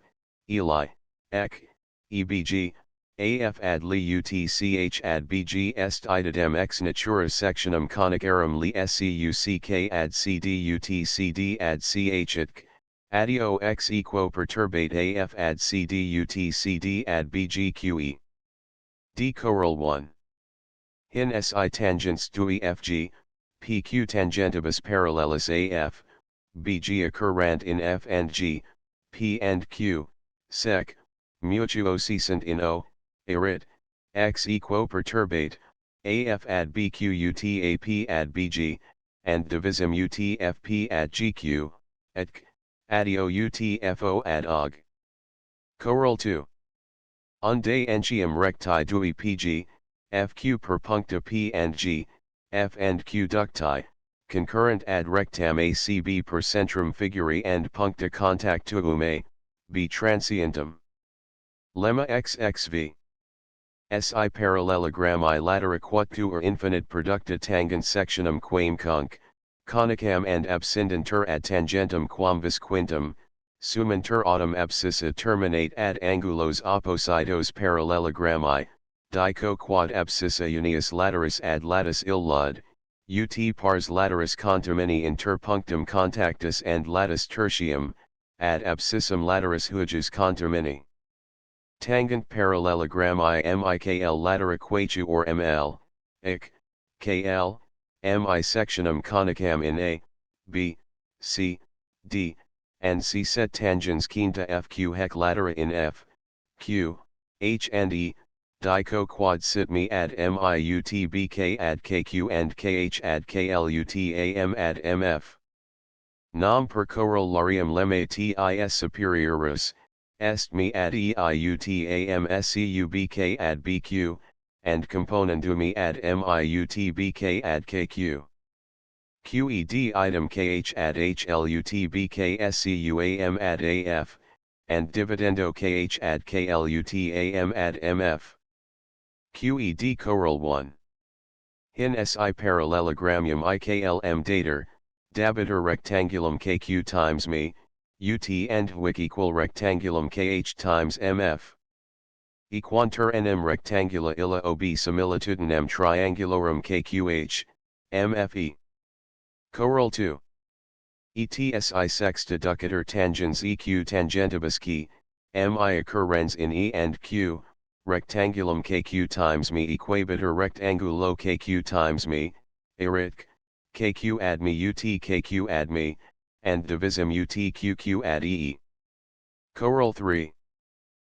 eli, ec, ebg, af ad li utch ad bg est idem ex natura sectionem conicarum li scuck ad cdut cd ad chitc, adio ex equo perturbate af ad cdut cd ad bgque. D choral 1. Hin si tangents dui fg, pq tangentibus parallelis af, bg occurrent in f and g, p and q, sec, mutuosecent in o, erit, ex equo perturbate, af ad bqutap ad bg, and divisum utfp ad gq, etc, adio utfo ad og. Choral 2. Unde entium recti dui pg, fq per puncta p and g, f and q ducti, concurrent ad rectam acb per centrum figuri and puncta contactuum a, b transientum. Lemma xxv. Si parallelogrammi latera quatuor infinite producta tangent sectionem quam conc, conicam and abscendentur ad tangentum quam vis quintum, sumentur autem abscissa terminate ad angulos oppositos parallelogrammi, dico quad abscissa unius lateris ad latus illud, ut pars lateris contermini inter punctum contactus and latus tertium, ad abscissum lateris huges contermini. Tangent parallelogrammi mikl latera quatuor ml, ic, kl, mi sectionem conicam in a, b, c, d, and c set tangens quinta fq hec latera in f, q, h and e, Dico quad sit me ad miutbk ad kq and kh ad klutam ad mf. Nam per corollarium lemma tis superioris, est me ad eiutam scubk ad bq, and componendum me ad miutbk ad kq. Qed item kh ad hlutbk scuam ad af, and dividendo kh ad klutam ad mf. Qed corol 1. Hin si parallelogrammium iklm dater, dabiter rectangulum kq times me, ut and wic equal rectangulum kh times mf. Equantur nm rectangula illa ob similitudinem triangulorum kqh, mfe. Corol 2. Etsi sexta ducator tangens eq tangentibus key, mi occurrens in e and q, rectangulum kq times me equabitur rectangulo kq times me, erit, kq ad me ut kq ad me, and divisim ut qq ad e. Corol 3.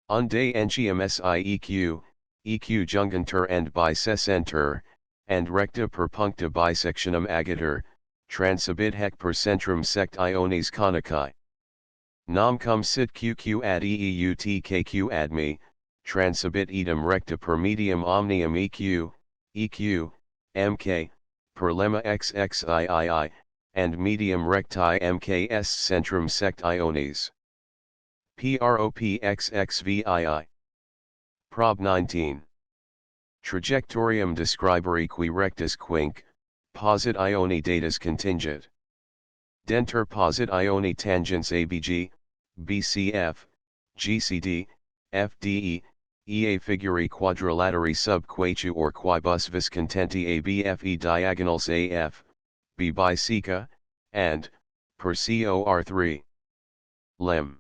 Unde entium sieq, eq jungantur and bisecenter, and recta per puncta bisectionum agatur, transibit hec per centrum sect iones conici. Nam cum sit qq ad eeut kq ad me, transibit idem recta per medium omnium eq, mk, per lemma xxii, and medium recti mks centrum sect iones. Propxxvii. Prob 19. Trajectorium describere qui rectus quinque, posit ioni datus contingit. Denter posit ioni tangents abg, bcf, gcd, fde, ea figuri quadrilateri sub quaetu or quibus vis contenti abfe diagonals af, b biseca, and, per cor 3. Lem.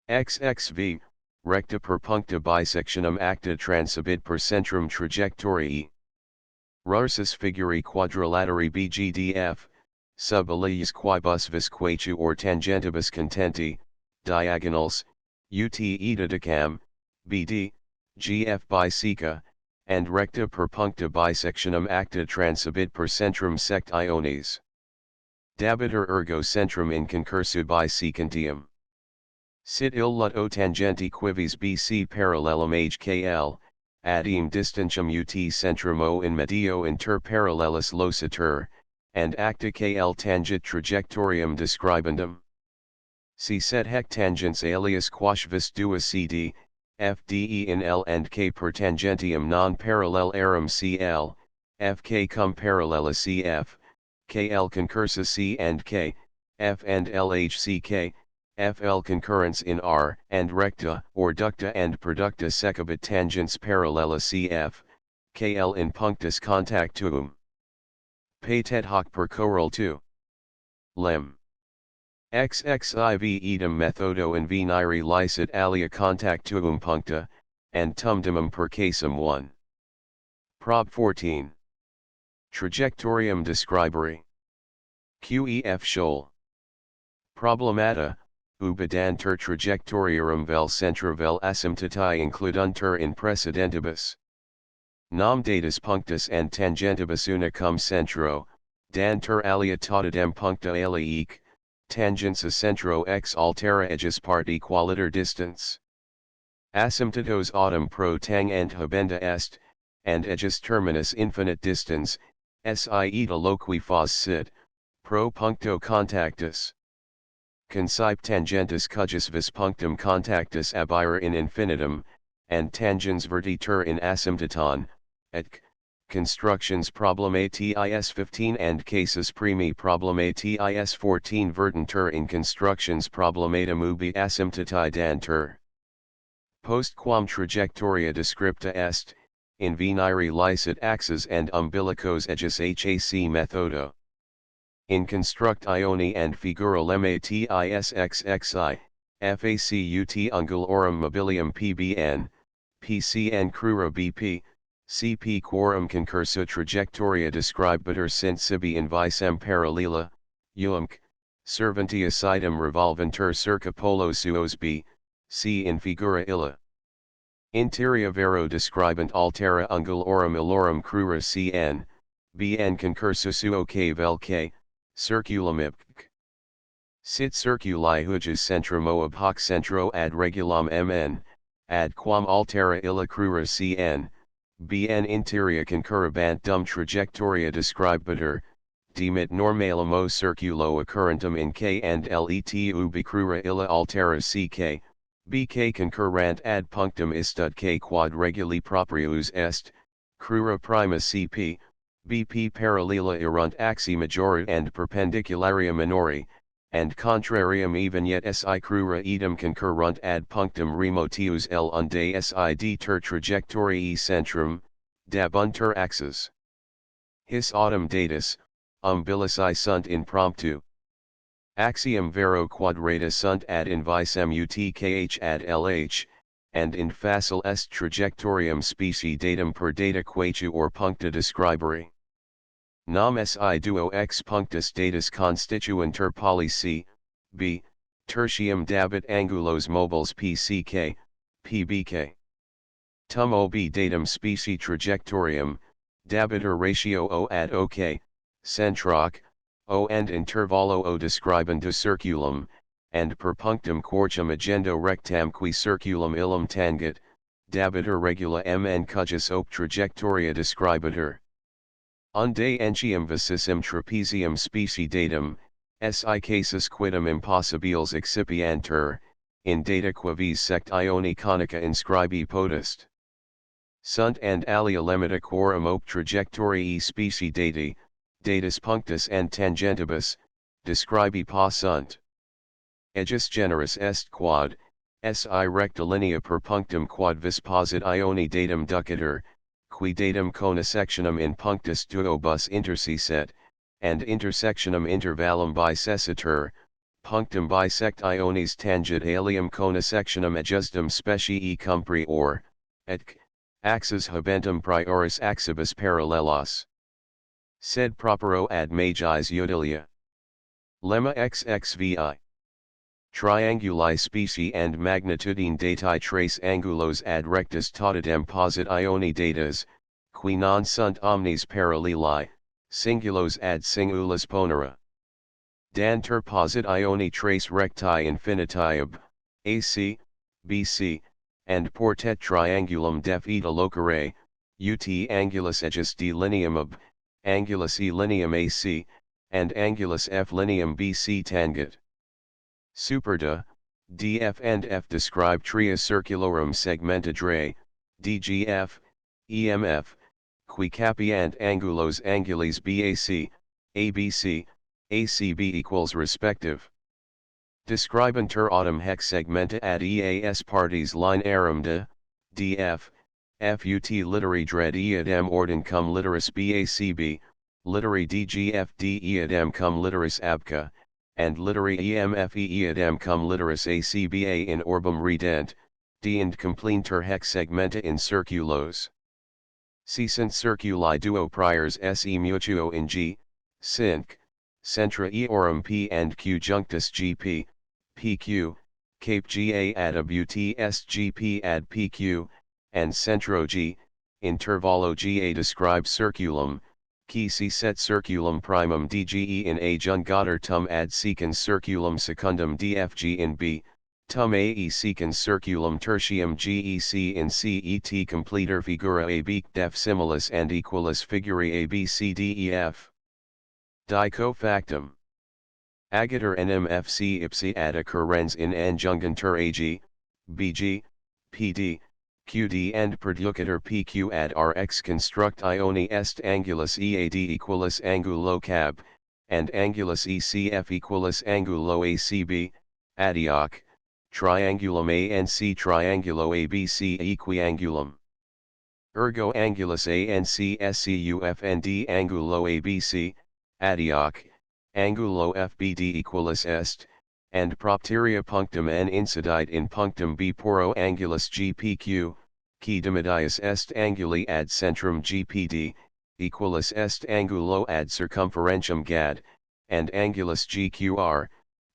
XXV, recta per puncta bisectionum acta transibit per centrum trajectoriae. Rarsus figuri quadrilateri bgdf, sub aliis quibus vis quaetu or tangentibus contenti, diagonals, ut eta decam, bd, gf biseca, and recta per puncta bisectionum acta transibit per centrum sect iones. Dabiter ergo centrum in concursu bisecentium. Sit illut o tangenti quivis bc parallelum hkl, adiem distantium ut centrum o in medio inter parallelis lositur, and acta kl tangit trajectorium describendum. Si set hec tangents alias quash vis dua cd, fde in L and K per tangentium non parallelarum cl, fk cum parallela cf, kl concursa c and k, f and lhck, fl concurrence in R and recta or ducta and perducta secabit tangents parallella cf, kl in punctus contactuum. Patet hoc per corol 2. Lem. Xxiv idem methodo in venire licet alia contactuum puncta, and tumdimum per casum 1. Prob 14. Trajectorium describere. Qef Scholl. Problemata, ubidantur trajectoriorum vel centra vel asymptotae includuntur in precedentibus. Nam datus punctus and tangentibus una cum centro, dantur alia tautidem puncta aliique, tangensa centro ex altera aegis part equaliter distance. Asymptotos autem pro tang and habenda est, and aegis terminus infinite distance, si eta loqui fas sit, pro puncto contactus. Concipe tangentus cujus vis punctum contactus abire in infinitum, and tangens vertitur in asymptoton, et constructions problematis 15 and casus primi problematis 14 vertentur in constructions problematum ubi asymptotae dantur. Postquam trajectoria descripta est, in venire licet axes and umbilicos aegis hac methodo. In construct ioni and figura lemma tisxxi, facut ungulorum mobilium pbn, pcn crura bp, cp quorum concursa trajectoria describiter sint sibi in visem parallela, umc, servantius idem revolventur circa polo suos b, c in figura illa. Interia vero describent altera angulorum illorum crura cn, bn concursus uoque velque, circulum ipc. Sit circuli hujas centrum ob hoc centro ad regulam mn, ad quam altera illa crura cn, bn interia concurribant dum trajectoria describetur, demit normalem o circulo occurrentum in k and let ubi crura illa altera ck, bk concurrant ad punctum istud k quad reguli proprius est, crura prima cp, bp paralela erunt axi majori and perpendicularia minori, and contrarium even yet si crura idem concurrunt ad punctum remotius l unde sid ter trajectoriae centrum, dabuntur axis. His autumn datus, umbilici sunt in promptu. Axiom vero quadrata sunt ad invisem utkh ad lh, and in facile est trajectorium specie datum per data quaetu or puncta describere. Nam si duo ex punctus datus constituentur poli c, b, tertium dabit angulos mobiles pck, pbk. Tum ob datum specie trajectorium, dabitur ratio o ad ok, centroc, o and intervallo o describendo circulum, and per punctum quortum agendo rectam qui circulum illum tangit, dabitur regula mn cujus op trajectoria describetur. Unde entium vicissim trapezium specie datum, si casus quidem impossibiles excipiantur, in data quavis sect ioni conica inscribi potest. Sunt and alia lemita quorum op trajectoriae specie dati, datus punctus and tangentibus, describi pa sunt. Ejus generis est quod, si rectilinea per punctum quad vis posit ioni datum ducitur, qui datum conisectionem in punctus duobus intercesset, and intersectionem intervallum biseccitur, punctum bisect ionis tangit alium conisectionem ejusdem specii cumpri or, etc, axis habentum prioris axibus parallelos. Sed propero ad magis utilia. Lemma xxvi. Trianguli specie and magnitudine datae trace angulos ad rectus tautidem posit ioni datas, qui non sunt omnes paralleli, singulos ad singulis ponera. Dan ter posit ioni trace recti infiniti ab, AC, BC, and portet triangulum def eta locere, ut angulus ejus d lineum ab, angulus e lineum AC, and angulus f lineum BC tangit. Superda, df and f describe tria circulorum segmentadrae, dgf, emf, qui capiant angulos angulis bac, abc, acb equals respective. Describantur autumn hex segmenta ad eas partes linearum de, df, fut literi dred eadem ordin cum literis bacb, literi dgf d eadem cum literis abca, and literi emf eadem cum literis acba in orbum redent, d and compleantur hex segmenta in circulos. Si sunt circuli duo priors se mutuo in g, sync, centra eorum p and q junctus gp, pq, cape ga ad ab ut est gp ad pq, and centro g, intervallo ga describe circulum, qui si set circulum primum dge in a jungator tum ad secans circulum secundum dfg in b, tum ae secans circulum tertium gec in cet completer figura ab def similis and equalis figurae abcdef. Dico factum. Agator nmfc ipsi ad occurrens in anjungantur ag, bg, pd, qd and perducator pq ad rx construct ioni est angulus ead equalis angulo cab, and angulus ecf equalis angulo acb, adioc, triangulum anc triangulo abc equiangulum. Ergo angulus anc scuf and d angulo abc, adioc, angulo fbd equalis est, and propteria punctum n incidite in punctum b poro angulus gpq, qui dimedius est anguli ad centrum gpd, equalis est angulo ad circumferentium gad, and angulus gqr,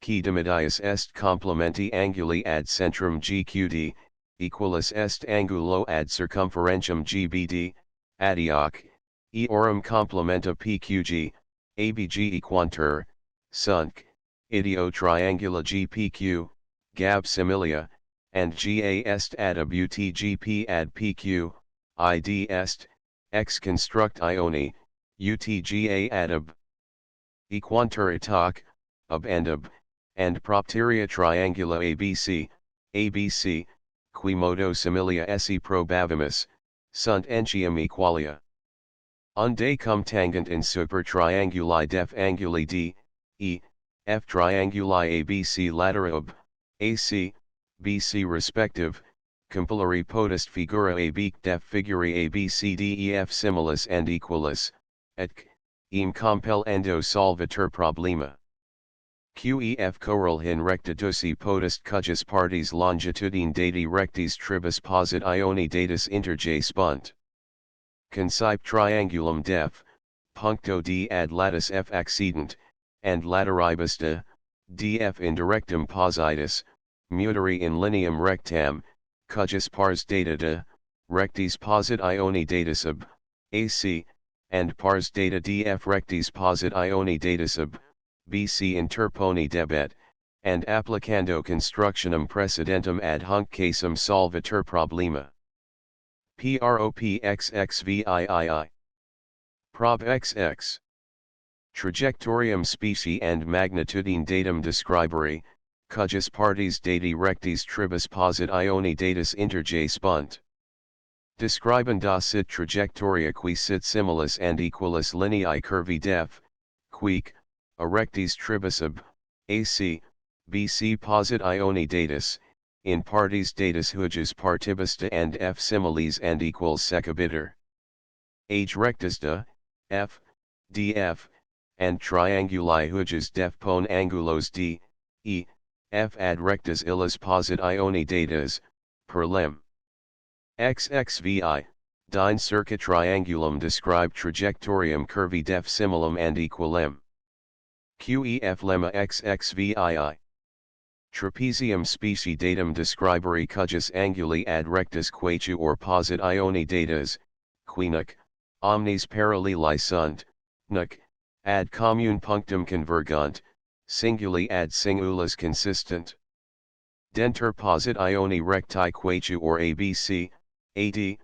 qui dimedius est complementi anguli ad centrum gqd, equalis est angulo ad circumferentium GBD, adioc, eorum complementa PQG, ABG equantur, sunt, ideo triangula GPQ, gab similia, and GA est ad ab UTGP ad PQ, ID est, ex construct Ioni, UTGA ad ab. Equantur itac, ab, and propteria triangula ABC, qui modo similia esse probavimus, sunt entium equalia. Unde cum tangent in super trianguli def anguli D, E, F trianguli ABC latera ab, AC, BC respective, compilari potest figura AB def figuri ABCDEF similis and equalis, et eam compellendo solvitur problema. QEF correlhin recta duci potest cujus partes longitudine dati rectis tribus posit Ioni datus interge spunt. Concipe triangulum def, puncto D ad latus F accident, and lateribus de, df indirectum positus, mutari in lineam rectam, cujus pars data de, rectis posit Ioni datus ab, AC, and pars data df rectis posit Ioni datus ab, BC interponi debet, and applicando constructionem precedentum ad hunc casum solvitur problema. PROPXXVIII. Prob XX. Trajectorium specie and magnitudine datum describere, cujus partes dati rectis tribus posit Ioni datus interge spunt. Describenda sit trajectoria qui sit similis and equalis lineae curvi def, quique, a rectis tribus ab, AC, BC posit Ioni datus, in partes datus hujus partibus de and F similes and equals secabiter. Age rectus de, F, DF, and trianguli hujus def pone angulos D, E, F ad rectus illas posit Ioni datas, per lim. XXVI, dine circa triangulum describe trajectorium curvi def similum and equilem. QEF lemma XXVII. Trapezium specie datum describere cujus anguli ad rectus quatu or posit Ioni datas, quinac, omnes paralleli sunt, nuc, ad commune punctum convergunt, singuli ad singulas consistent. Denter posit Ioni recti quatu or ABC, AD,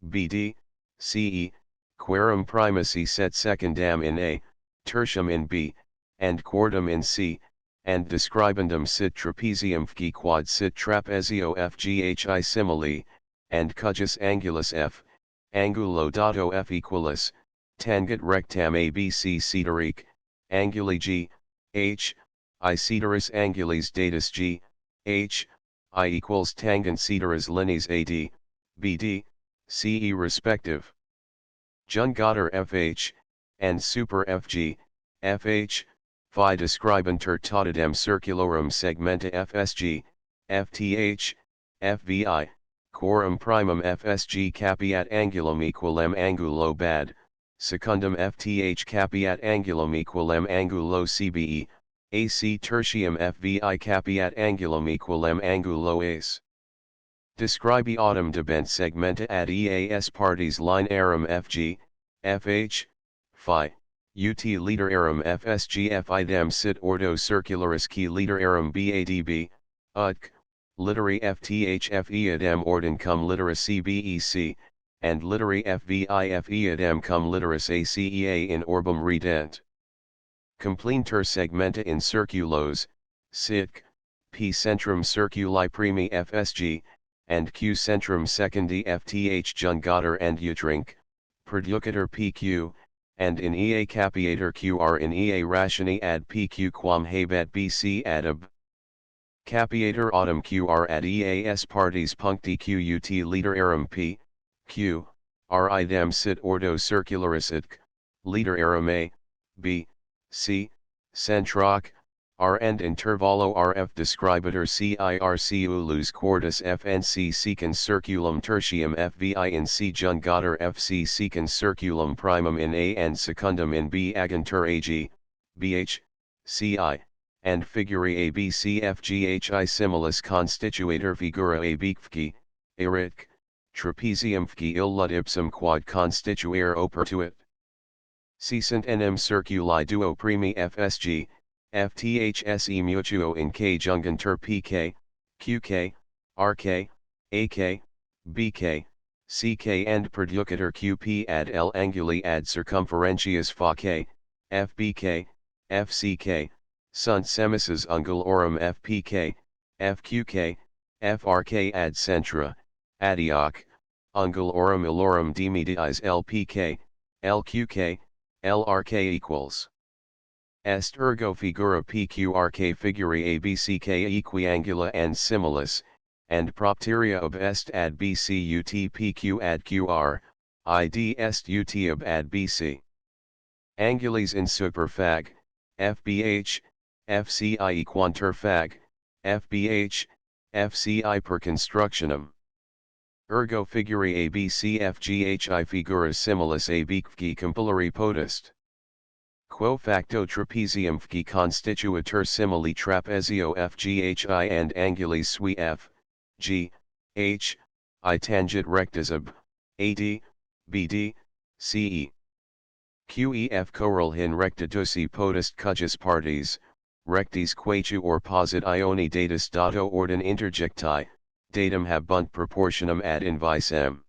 BD, CE, quarum primacy set secundam in A, tertium in B, and quartum in C, and describendum sit trapezium fgi quad sit trapezio FGHI simile, and cujus angulus F, angulo dato F equalis, tangent rectam ABC ceteric, anguli G, H, I ceteris angulis datus G, H, I equals tangent ceteris lineas AD, BD, CE respective. Jungator FH, and super FG, FH, phi describenter totidem circulorum segmenta FSG, FTH, FVI, quorum primum FSG capiat angulum equilem angulo bad, secundum FTH capiat angulum equilem angulo CBE, AC tertium FVI capiat angulum equilem angulo ace. Describi autem debent segmenta ad EAS partes linearum FG, FH, phi, UT literarum FSG FIDEM sit ordo circularis qui literarum BADB, UTC, literi FTH FEADM ordin cum litera CBEC, and literi FVI FEADM cum litteris ACEA in orbum redent. Compleantur segmenta in circulos, SITC, P centrum circuli primi FSG, and Q centrum secundi FTH jungator and utrink, perducator PQ, and in EA capiator QR in EA rationi ad PQ quam habet BC ad ab. Capiator autem QR ad EAS partes puncti QUT literarum P, Q, R idem sit ordo circularis itc, literarum A, B, C, centroc, R and intervallo RF describator CIRC ulus cordis FNC secant circulum tertium FVI in C jungator FC secant circulum primum in A and secundum in B agantur AG, BH, CI, and figuri ABC FGHI similis constituator figura ABFG, erit, trapeziumque illud ipsum quod constituere opertuit. Si sunt enim circuli duo primi fsg, fthse mutuo in k jungantur pk, qk, rk, ak, bk, ck and perducator qp ad l anguli ad circumferentias fac, fbk, fck, sunt semises angulorum fpk, fqk, frk ad centra, adioc, angulorum illorum dimidiis lpk, lqk, LRK equals. Est ergo figura PQRK figurae ABCK equiangula and similis, and propteria ob est ad BC ut PQ ad QR, id est ut ob ad BC. Angulis in super fag, FBH, FCI equantur fag, FBH, FCI per constructionem. Ergo figurae ABCFGHI figuras similis abqui compilari potest. Quo facto trapeziumque constituitur simili trapezio FGHI and angulis sui F, G, H, I tangit rectas ab, AD, BD, CE. QEF correlhin recta duci potest cujus partes, rectis quaetu or posit ioni datus dato ordin interjecti, datum habunt proportionum ad invisem.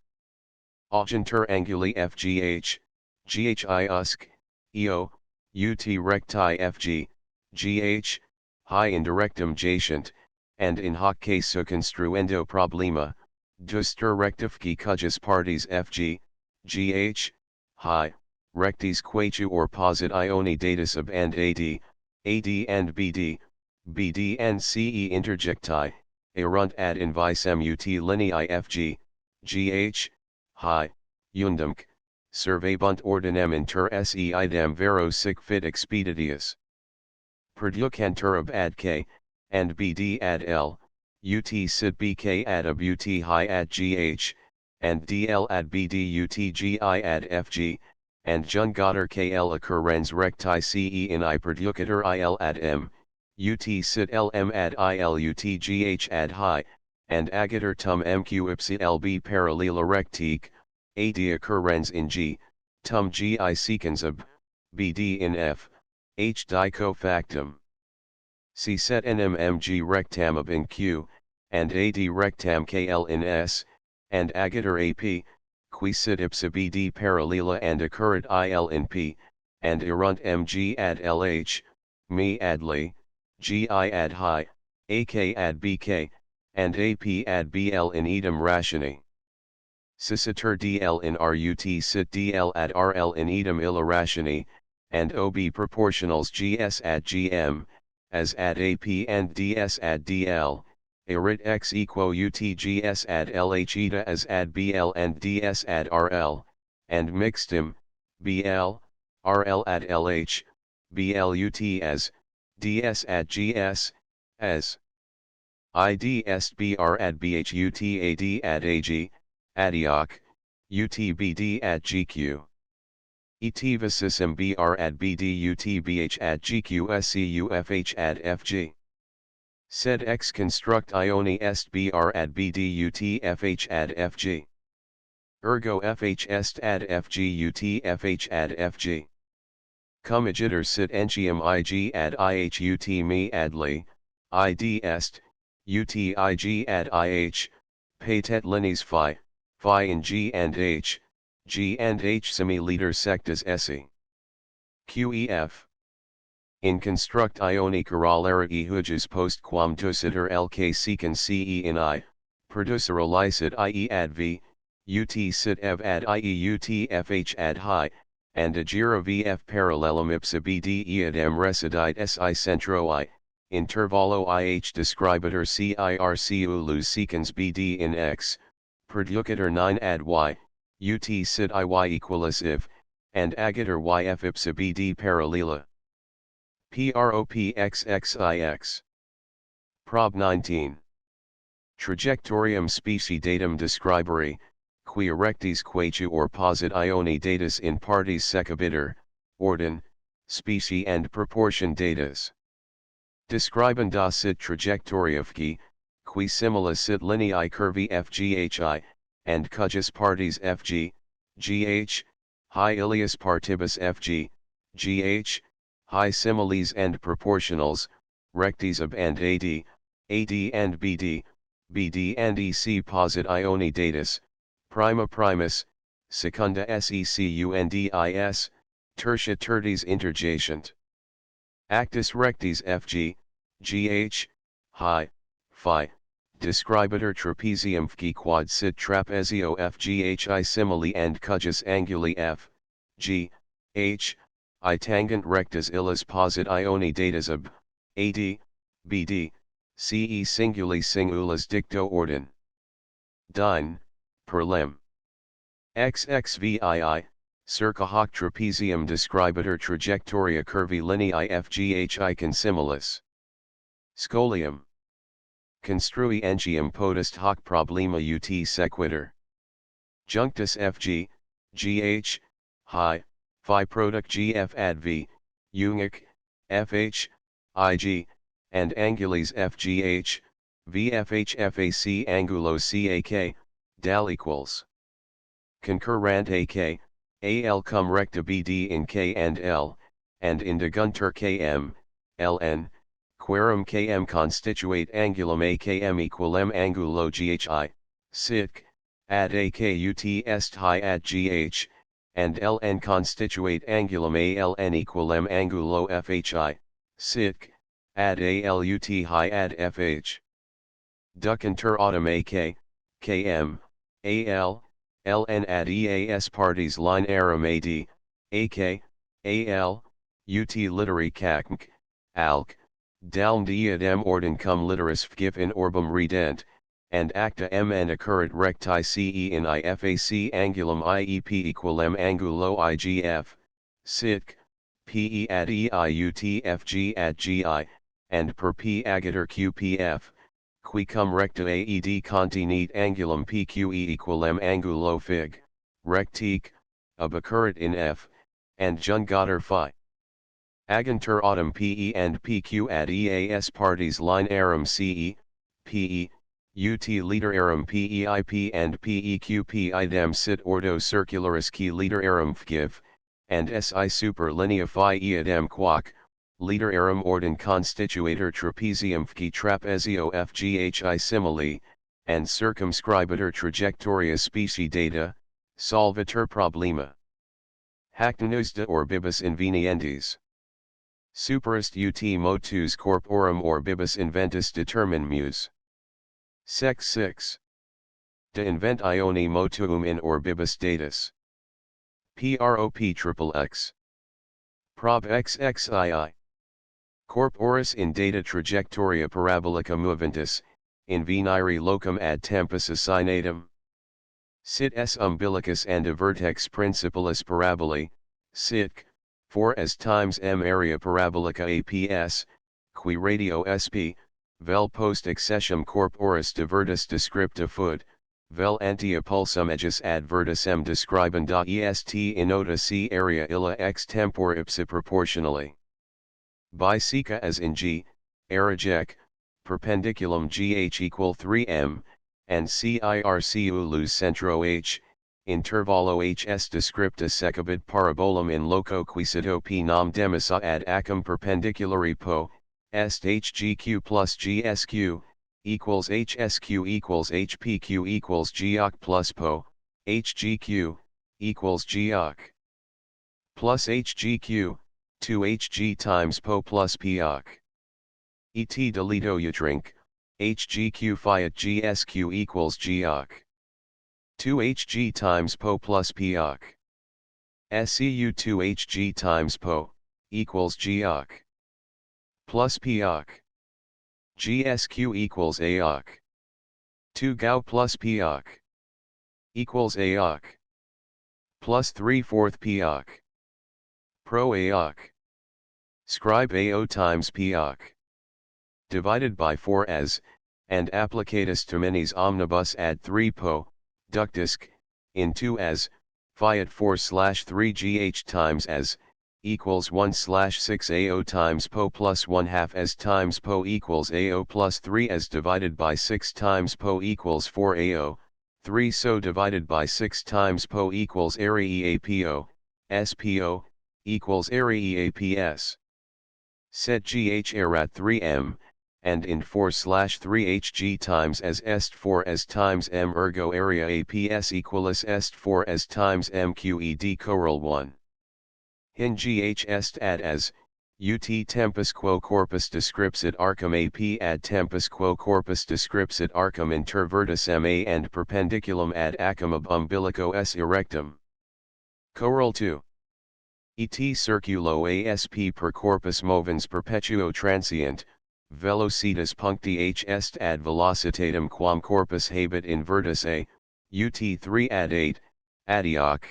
Augentur anguli FGH, GHI usc, EO, UT recti FG, GH, high indirectum jacent, and in hoc casu construendo problema, duster rectifici cujus partes FG, GH, high, rectis quaetu or posit ioni datus ab and AD, AD and BD, BD and CE interjecti, erunt ad invisem ut linei FG, GH, high, undumc, servabunt ordinem inter se idem vero sic fit expeditius. Perducantur ab ad K, and BD ad L, ut sit BK ad ab ut high ad GH, and DL ad BD ut GI ad FG, and jungator KL occurrens recti CE in I perducator IL ad M, ut sit LM ad IL ut GH ad high, and agator tum MQ ipsi LB parallela rectique, AD occurrens in G, tum GI secans ab, BD in F, H dico factum. C set NMMG rectam ab in Q, and AD rectam KL in S, and agator AP, qui sit ipsa BD parallela and occurret IL in P, and erunt MG ad LH, me ad li, GI ad high, AK ad BK, and AP ad BL in idem ratione. Cicitur DL in RUT sit DL ad RL in idem illa ratione, and OB proportionals GS ad GM, as ad AP and DS ad DL, erit X equo UT GS ad LH eta as ad BL and DS ad RL, and mixtum, BL, RL ad LH, BL UT as, DS ad GS, as ID est BR ad BH UT AD ad AG, adioc, UT BD ad GQ. Et visissim BR ad BD UT BH ad GQ SCU FH ad FG. Sed ex construct ioni est BR ad BD UT FH ad FG. Ergo FH est ad FG UT FH ad FG. Cum igitur sit entium IG ad IH UT me ad li, ID est, UT IG ad IH, patet linis phi in G and H, G and H semi-liter sectas esse. QEF. In construct ioni corollari hujus post quam ducitur LK secant CE in I, producer licit IE ad V, UT sit ev ad IE UT FH ad high, and agiro VF parallelum ipsa BD eadem residite SI centro I, intervallo IH describitur CIRC ulus secans BD in X, perducator 9 ad Y, ut sit IY equalis if, and agator YF ipsa BD parallela. PROPXXIX. Prob 19. Trajectorium specie datum describere, qui erectis quaetu or posit ioni datus in partes secabitur, ordin, specie and proportion datus. Describendas sit trajectoriae, qui simila sit linei curvi fghi, and cujus partes fg, gh, hi ilius partibus fg, gh, hi similes and proportionals, rectes ab and ad, ad and bd, bd and ec posit ioni datus, prima primus, secunda secundis, tertia terties interjacent. Actus rectis fg, gh, hi, phi, describator trapezium fg quad sit trapezio fghi simile and cujus anguli f, g, h, I tangent rectus illis posit ioni datas ab, ad, bd, ce singuli singulas dicto ordin. Dine, per lem. XXVII, circa hoc trapezium describator trajectoria curvi lineae fghi consimilis. Scholium. Construi entium potest hoc problema ut sequitur. Junctus fg, gh, hi, phi product gf ad v, unic, fh, ig, and angules fgh, vfh fac angulo cak, dal equals. Concurrent ak, al cum recta bd in k and l, and indiguntur km, ln, querum km constituate angulum akm equalem angulo ghi, sic, ad akut est hi ad gh, and ln constituate angulum aln equalem angulo fhi, sic, ad alut hi ad fh. Ducuntur autem ak, km, al, ln ad eas partes linearum ad, ak, al, ut literi cacnc, alc, dalm diadem ordin cum literis fgif in orbum redent, and acta mn occurrit recti ce in ifac angulum iep equalem angulo igf, sic, pe ad eiut fg ad gi, and per p agator qpf, qui cum recta aed continet angulum pqe equalem angulo fig, rectique, ab occurrit in f, and jungator phi. Agantur autem pe and pq ad eas partes linearum ce, pe, ut literarum peip and peqp idem sit ordo circularis qui literarum fgiv, and si super linea phi eadem quoc, literarum ordin constituator trapezium fgi trapezio fghi simile, and circumscribator trajectoria specie data, solvitur problema. Hactenus de orbibus invenientes. Superest ut motus corporum orbibus inventus determin mus. Sec 6. De invent ioni motuum in orbibus datus. Prop XXX. Prob XXII. Corporis in data trajectoria parabolica moventus, in venire locum ad tempus assignatum. Sit s umbilicus and a vertex principalis parabolae, sic, 4 as times m area parabolica aps, qui radio sp, vel post accessium corporis divertus descripta fud, vel antia pulsum ejus ad verticem describenda est inota c area illa ex tempore ipsa proportionally. Biseca as in G, erigec, perpendiculum GH equal 3m, and circu lus centro H, intervallo HS descripta secabit parabolum in loco quisito p nam demissa ad acum perpendiculari po, est HGQ plus GSQ, equals HSQ equals HPQ equals Geoc plus po, HGQ, equals Geoc. Plus HGQ, 2Hg times po plus Poc. Et delito utrink, HGQ fiat GSQ equals Geoc. 2Hg times po plus Poc. SCU 2Hg times po, equals Geoc. Plus Poc. GSQ equals Aoc. 2 Gau plus Poc. Equals Aoc. Plus 3/4 Poc. Pro Aoc. Scribe AO times Poc. Divided by 4 as, and applicatus terminis omnibus ad 3 po, ductisc, in 2 as, fiat 4/3 gh times as, equals 1/6 AO times PO plus 1/2 as times PO equals AO plus 3 as divided by 6 times PO equals 4 AO, 3 so divided by 6 times PO equals area EAPO, SPO, equals area EAPS. Set GH erat 3m, and int 4/3 hg times as est 4 as times m ergo area APS equals est 4 as times mqed corel 1. Hin gh est ad as, ut tempus quo corpus descripsit arcum ap ad tempus quo corpus descripsit arcum inter vertis ma and perpendiculum ad acum ab umbilico s erectum. Corel 2. Et circulo asp per corpus movens perpetuo transient, velocitas puncti h est ad velocitatem quam corpus habet in vertice, ut 3 ad 8, adioc,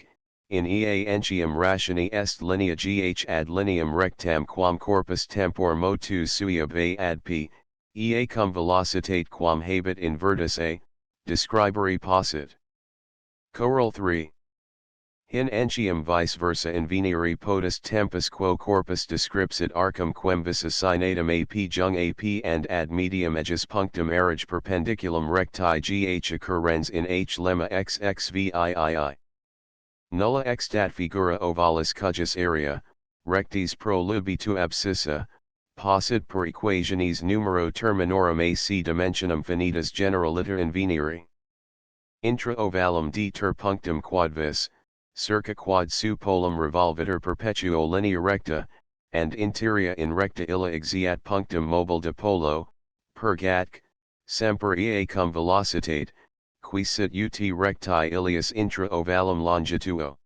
in ea entium rationi est linea gh ad lineam rectam quam corpus tempor motus sui ab a ad p, ea cum velocitate quam habet in vertice, describere possit. Corel 3. Hin entium vice versa invenire potest tempus quo corpus descripsit arcum quem vis assignatum ap jung ap and ad medium edges punctum erige perpendiculum recti gh occurrens in h lemma xxviii. Nulla extat figura ovalis cujus area, rectis pro lubitu abscissa, possit per equationes numero terminorum ac dimensionum finitas generaliter invenire. Intra ovalum d ter punctum quadvis, circa quad su polum revolvitur perpetuo linea recta, and interia in recta illa exiat punctum mobile de polo, per gatc, semper ea cum velocitate, qui sit ut recti ilius intra ovalum longituo.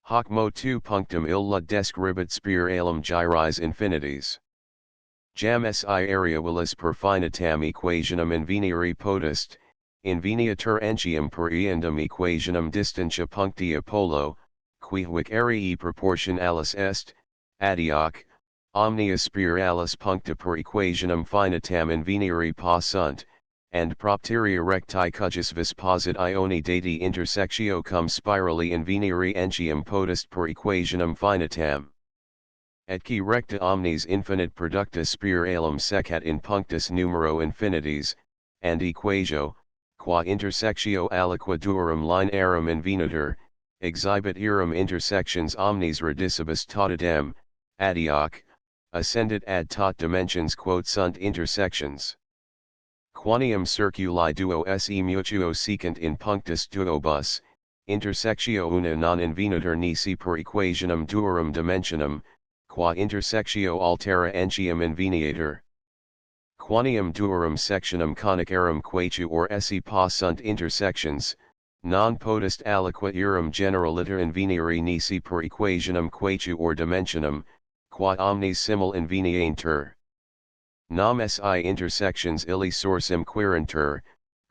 Hoc motu punctum illa describit spir alum gyris infinities. Jam si area willis per finitam equationum invenire potest, inveniatur entium per eandum equationum distantia puncti apollo, qui huic arii proportion alis est, adioc, omnia spiralis puncta per equationum finitam invenire possunt, and propteria recti cujus vis posit ioni dati intersectio cum spirali invenire entium potest per equationum finitam. Et qui recta omnes infinite producta spiralum secat in punctus numero infinities, and equatio, qua intersectio aliqua duorum linearum invenitur, exhibit eram intersections omnes radicibus tautidem, adioc, ascendit ad tot dimensions quod sunt intersections. Quanium circuli duo se mutuo secant in punctus duobus, intersectio una non invenitur nisi per equationum duorum dimensionum, qua intersectio altera entium inveniatur. Quanium duorum sectionum conicarum quaetu or esse possunt intersections, non potest aliqua eram generaliter invenire nisi per equationum quaetu or dimensionum, qua omnes simul inveniantur. Nam si intersections illi sourcem quirantur,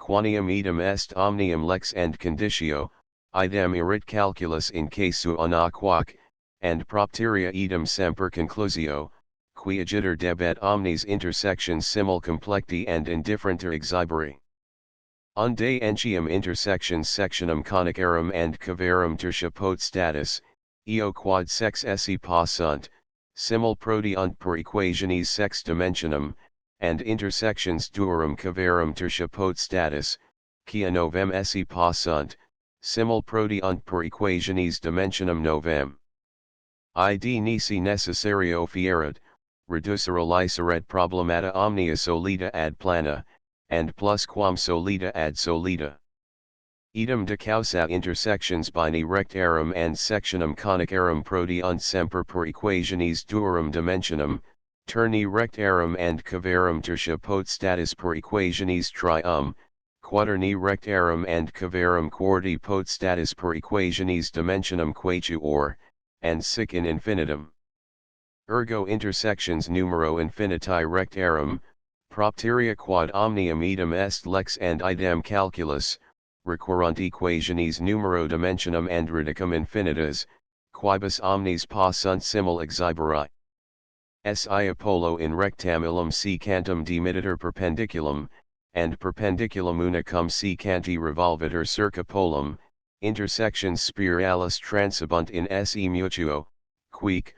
quanium idem est omnium lex and conditio, idem erit calculus in casu ana quac, and propteria idem semper conclusio, qui agiter debet omnes intersections simul complecti and indifferenter exhibere. Unde entium intersections sectionum conicarum and cavarum tertia pot status, eo quad sex esse possunt, simul prodiunt per equationes sex dimensionum, and intersections duorum cavarum tertia pot status, quia novem esse possunt, simul prodiunt per equationes dimensionum novem. Id nisi necessario fierat, reducere liceret problemata omnia solida ad plana, and plus quam solida ad solida. Idem de causa intersections bini rectarum and sectionum conicarum prodiunt semper per equationes duorum dimensionum, turni rectarum and cavarum tertia pot status per equationes trium, quaterni rectarum and cavarum quarti pot status per equationes dimensionum quaetu or, and sic in infinitum. Ergo intersections numero infiniti rectarum, propteria quad omnium idem est lex and idem calculus, requirunt equationes numero dimensionum and radicum infinitas, quibus omnes possunt simul exhiberi. Si Apollo in rectam illum secantum dimitter perpendiculum, and perpendiculum unicum secanti revolvitur circa polum, intersections spiralis transibunt in se mutuo, quic,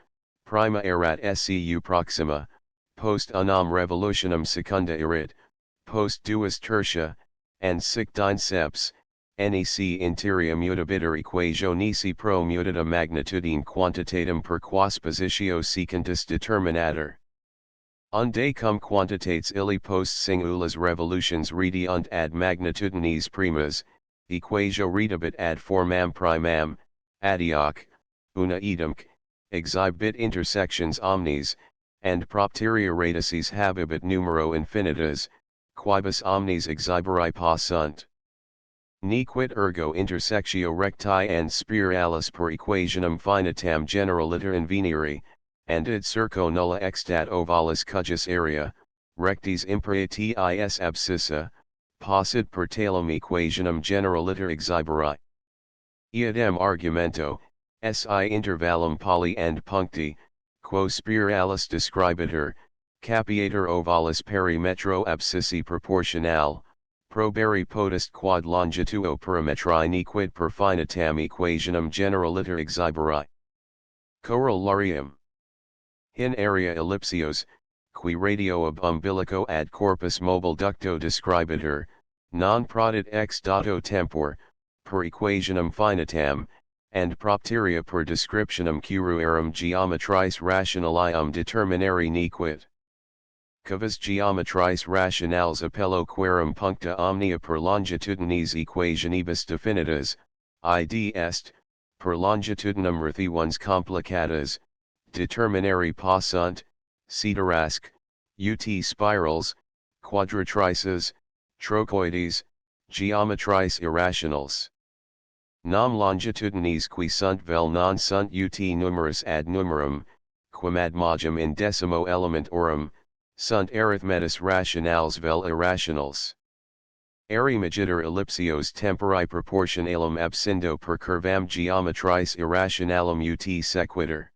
prima erat scu proxima, post unam revolutionem secunda erit, post duas tertia, and sic dinceps, nec interia mutabitur equatio nisi pro mutata magnitudine quantitatem per quas positio secundus determinator. Unde cum quantitates illi post singulas revolutions rediunt ad magnitudines primas, equatio redabit ad formam primam, adioc, una idemc, exhibit intersections omnes, and propteria radices habebit numero infinitas, quibus omnes exhiberi possunt. Nequit ergo intersectio recti and spiralis per equationem finitam generaliter inveniri, and id circo nulla extat ovalis cujus area, rectis imperatis abscissa, possit per talem equationem generaliter exhiberi. Iadem argumento, si intervallum poly and puncti, quo spiralis describitur, capiator ovalis perimetro abscissi proportional, proberi potest quad longitudo perimetri nequid per finitam equationem generaliter exhiberi. Corollarium. Hin area ellipsios, qui radio ab umbilico ad corpus mobile ducto describitur, non prodit ex dato tempor, per equationem finitam, and propteria per descriptionem curuarum geometris rationalium determinari nequit. Cavus geometris rationales appello querum puncta omnia per longitudines equationibus definitas, id est, per longitudinem rthuans complicatas, determinari possunt, ceterasc, ut spirals, quadratrices, trochoides, geometris irrationals. Nam longitudines qui sunt vel non sunt ut numerus ad numerum, quam ad majum in decimo element orum, sunt arithmetis rationales vel irrationals. Eri magiter ellipsios tempori proportionalum abscindo per curvam geometris irrationalum ut sequitur.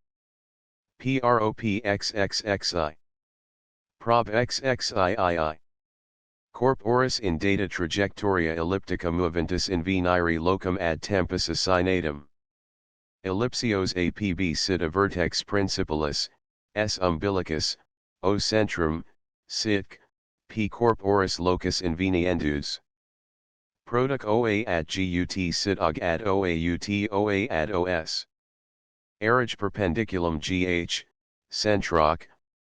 Propxxxi. Prob xxii. Corporis in data trajectoria elliptica moventus inveniri locum ad tempus assignatum. Ellipsios apb sit a vertex principalis, s umbilicus, o centrum, sic, p corporis locus inveniendus. Produc oa ad gut sit og ad oa ad os. Erige perpendiculum gh, centroc,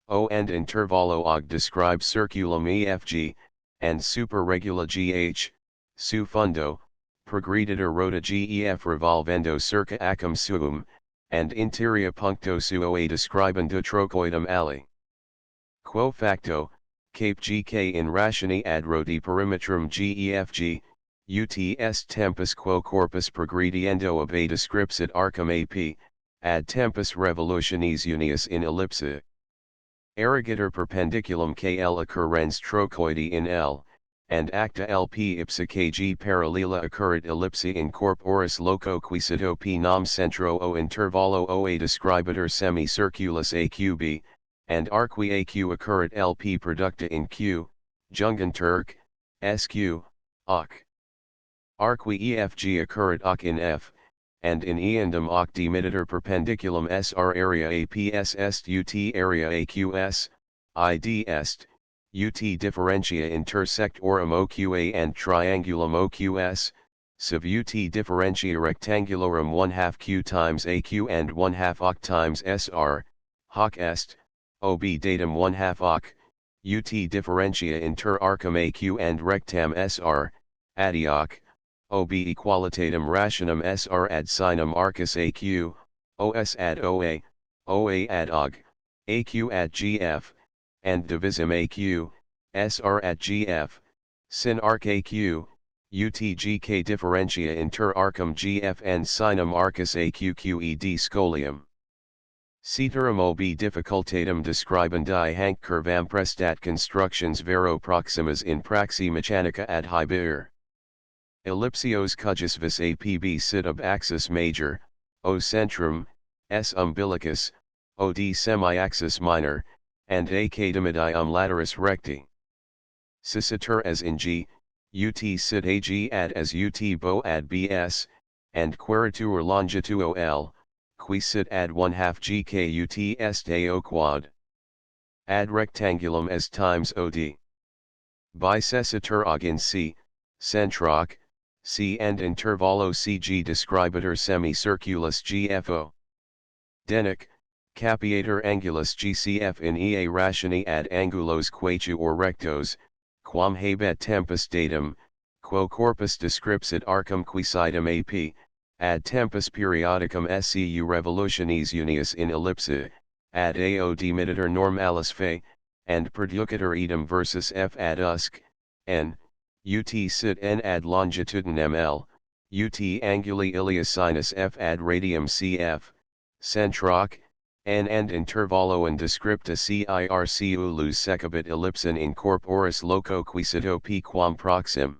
o and intervallo og describe circulum efg, and superregula gh, su fundo, progreditor rota gef revolvendo circa acum suum, and interia puncto suoa describendo trochoidum ali. Quo facto, cape gk in rationi ad roti perimetrum gefg, uts tempus quo corpus progrediendo ab a descripsit arcum ap, ad tempus revolutionis unius in ellipse. Erigator perpendiculum kl occurrens trochoidi in L, and acta lp ipsa kg paralela occurrit ellipsi in corporis loco qui sito p nam centro o intervallo oa describitur semicirculus aqb, and arqui aq occurrit lp producta in q, jungen turk, sq, oc. Arqui efg occurrit oc in f, and in eandum oc demititor perpendiculum sr area aps est ut area aqs, id est, ut differentia intersect orum oqa and triangulum oqs, sub ut differentia rectangularum 1/2 q times aq and 1/2 oc times sr, hoc est, ob datum 1/2 oc, ut differentia inter arcum aq and rectam sr, adioc, ob equalitatem rationem sr ad sinem arcus aq, os ad oa, oa ad og, aq ad gf, and divisim aq, sr ad gf, sin arc aq, utgk differentia inter arcum gf and sinem arcus aqqed scolium. Ceterum ob difficultatem describendi hanc curvam prestat constructions vero proximas in praxi mechanica ad habeer. Ellipsios cujus vis apb sit ab axis major, o centrum, s umbilicus, od semi-axis minor, and a cadimidi lateris recti. Cicitur as in G, ut sit ag ad as ut bo ad bs, and queritur longitudo L, qui sit ad 1/2 gkut est ao quad. Ad rectangulum s times od. Bicessitur agin c, centroc, c and intervallo cg describitur semicirculus gfo. Denic, capiator angulus gcf in ea rationi ad angulos quaetu or rectos, quam habet tempus datum, quo corpus descripsit arcum quisidum ap, ad tempus periodicum scu revolutionis unius in ellipse, ad ao demititur normalis fe, and perducitur idem versus f ad usc, n, ut sit n ad longitudinem l, ut anguli ilius sinus f ad radium cf, centroc, n and intervallo and descripta circulus secabit ellipsen in corporis loco quisito p quam proxim.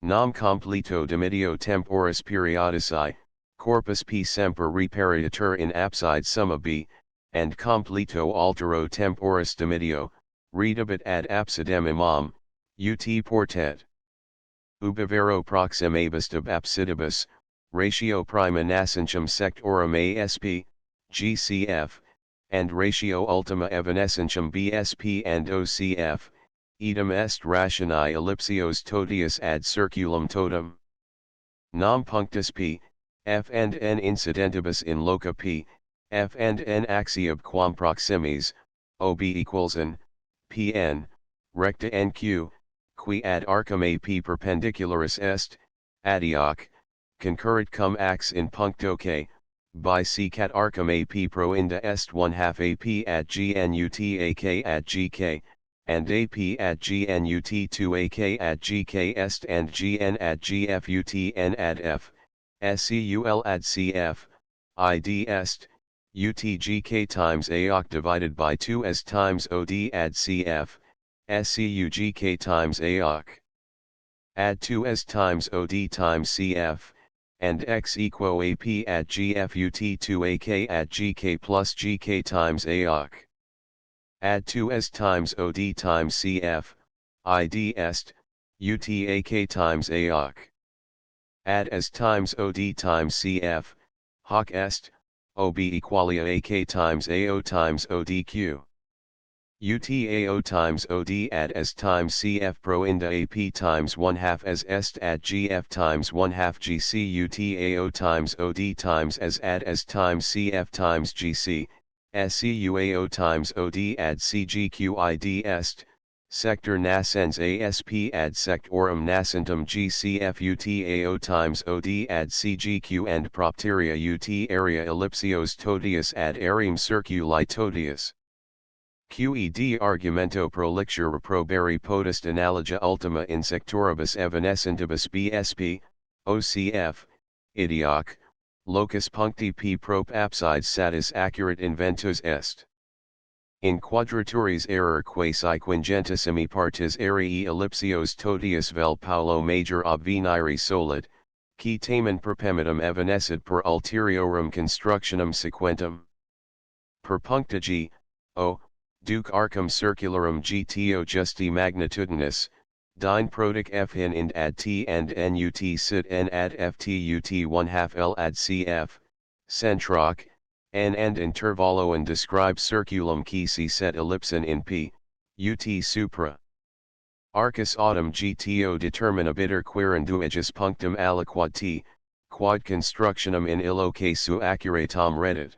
Nam completo dimitio temporis periodici, corpus p semper repariatur in abside summa b, and completo altero temporis dimitio, redabit ad absidem imam, ut portet. Ubivero proximabis ab absidibus, ratio prima nascentium sectorum asp, GCF, and ratio ultima evanescentium BSP and OCF, idem est rationi ellipsios totius ad circulum totum. Nam punctus p, f and n incidentibus in loca p, f and n axiob quam proximis, ob equals n, pn, recta nq, qui ad arcum ap perpendicularis est, adioc, concurrit cum ax in puncto k, by c cat arcum ap proinda est 1/2 ap at gnut ak at gk, and ap at gnut 2 ak at gk est and gn at gfut n ad f, scul ad cf, id est, utgk times aoc divided by 2 s times od ad cf, scugk times aoc. Add 2s times od times cf, and x equal ap at gfut 2ak at gk plus gk times aoc. Add 2s times od times cf, id est, utak times aoc. Add s times od times cf, hoc est, ob equalia ak times ao times odq. Utao times od ad s times cf proinda ap times 1/2 as est at gf times 1/2 gc utao times od times as ad s times cf times gc, scuao times od ad cgqid est, sector nascens asp ad sectorum nascentum gcf utao times od ad cgq and propteria ut area ellipsios totius ad areum circuli totius. Qed argumento prolixere proberi potest analoga ultima in sectoribus evanescentibus BSP, OCF, idioc, locus puncti P prop abside satis accurat inventus est. In quadraturis error quasi quingentissimi partis arii ellipsios totius vel paulo major obveniri solid, qui tamen perpemitum evanescit per ulteriorum constructionem sequentum. Per puncta G, O, duc arcum circularum gto justi magnitudinis, dine prodic f hin ind ad t and nut sit n ad ft ut 1/2 l ad cf, centroc, n and intervallo and describe circulum qui si set ellipsen in p, ut supra. Arcus autumn gto determinabiter querenduigis punctum aliquad t, quad constructionum in illo casu accuratam reddit.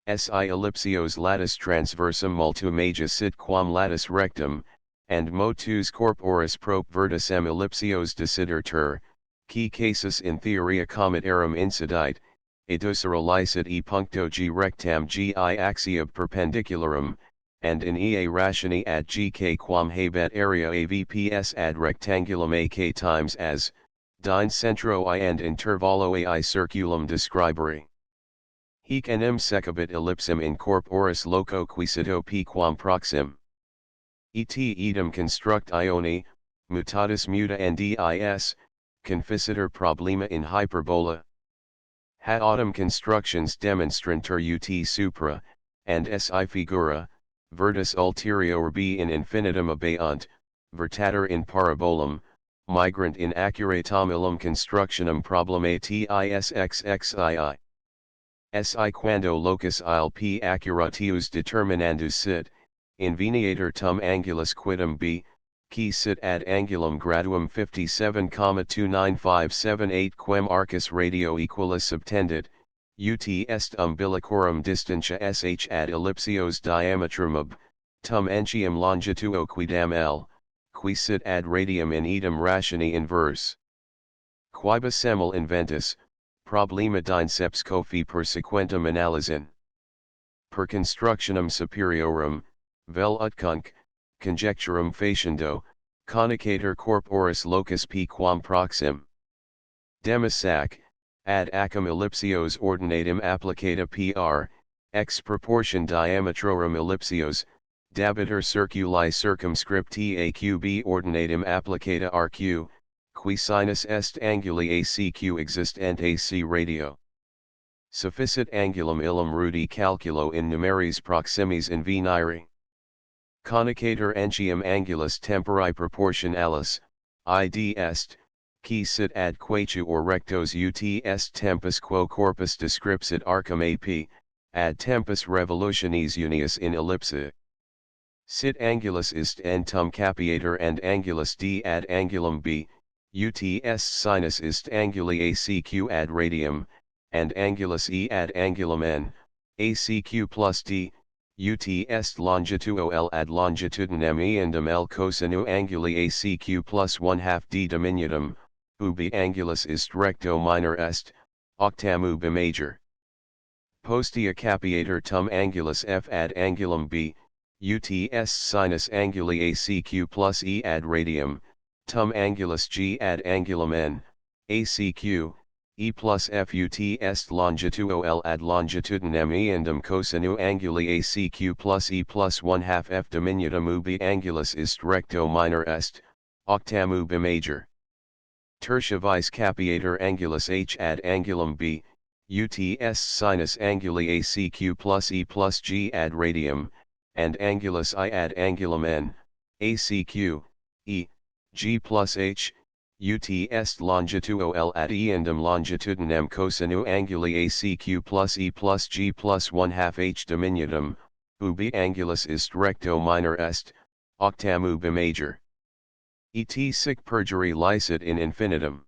Si ellipsios latus transversum multum majus sit quam latus rectum, and motus corporis prop verticem ellipsios desidertur, qui casus in theoria comet eram incidite, edusera licet e puncto g rectam gi axiob perpendicularum, and in ea rationi ad gk quam habet area avps ad rectangulum ak times as, dine centro I and intervallo ai circulum describere. Hic enim secabit ellipsum in corporis loco quisito p quam proxim. Et idem construct ioni, mutatis muta ndis, conficitur problema in hyperbola. Hat autumn constructions demonstrantur ut supra, and si figura, vertus ulterior b in infinitum abeunt, vertatur in parabolum, migrant in accuratam illum constructionem problemae tisxxii. si quando locus il p accuratius determinandus sit, inveniator tum angulus quidem b, qui sit ad angulum graduum 57,29578 quem arcus radio equalis subtendit, ut est umbilicorum distantia sh ad ellipsios diametrum ob, tum entium longitudo quidam L, qui sit ad radium in idem rationi inverse. Quibus semel inventus, problema dinceps cofi per sequentum analysin. Per constructionem superiorum, vel utcunc, conjecturum faciendo, conicator corporis locus p quam proxim. Demissac, ad acum ellipsios ordinatum applicata pr, ex proportion diametrorum ellipsios, dabiter circuli circumscripti aqb ordinatum applicata rq, qui sinus est anguli acq existent ac radio. Sufficit angulum illum rudi calculo in numeris proximis inveniri. Conicator entium angulus tempori proportionalis, id est, qui sit ad quaetu or rectos ut est tempus quo corpus descripsit arcum ap, ad tempus revolutionis unius in ellipse. Sit angulus ist n tum capiator and angulus d ad angulum b, ut est sinus ist anguli acq ad radium, and angulus e ad angulum n, acq plus d, ut est longitudo L ad longitudinem eandem L cosinu anguli acq plus 1/2 d diminutum, ubi angulus ist recto minor est, octam ubi major. Postea capiator tum angulus f ad angulum b, ut est sinus anguli acq plus e ad radium, tum angulus g ad angulum n, acq, e plus f ut est longitudo L ad longitudinem eandem cosinu anguli acq plus e plus 1/2 f diminutum ubi angulus ist recto minor est, octam ubi major. Tertia vice capiator angulus h ad angulum b, ut est sinus anguli acq plus e plus g ad radium, and angulus I ad angulum n, acq, e, g plus h, ut est longitudo L ad eandem longitudinem cosinu anguli acq plus e plus g plus 1/2 h diminutum, ubi angulus ist recto minor est, octam ubi major. Et sic perjuri licet in infinitum.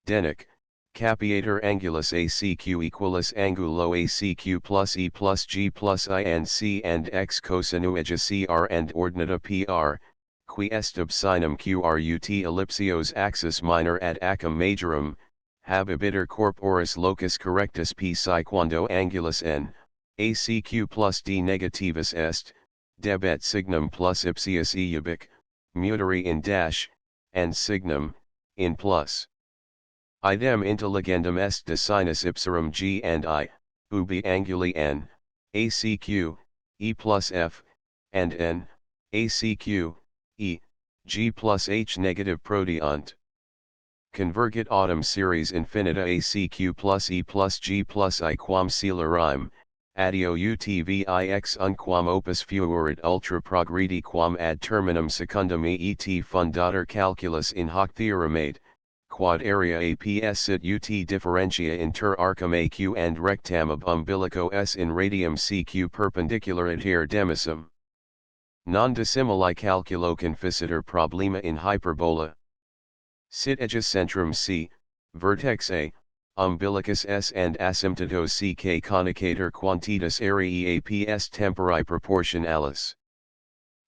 Denic, capiator angulus acq equalis angulo acq plus e plus g plus I and c and x cosinu ega cr and ordinata pr, qui est ob sinem qrut ellipsios axis minor ad acum majorum, habebiter corporis locus correctus p psi quando angulus n, acq plus d negativus est, debet signum plus ipsius e ubic, mutare in dash, and signum, in plus. Idem intelligendum est de sinus ipsarum g and I, ubi anguli n, acq, e plus f, and n, acq, e, g plus h negative proteunt. Convergit autumn series infinita acq plus e plus g plus I quam celerime, adio utvix unquam opus fuerit ultra progredi quam ad terminum secundum et fundator calculus in hoc theoremate, quad area aps sit ut differentia inter arcum aq and rectam ab umbilico s in radium cq perpendicular adhere demisum. Non dissimili calculo conficitur problema in hyperbola. Sit ejicentrum c, vertex a, umbilicus s and asymptotos ck conicator quantitas areae aps tempori proportionalis.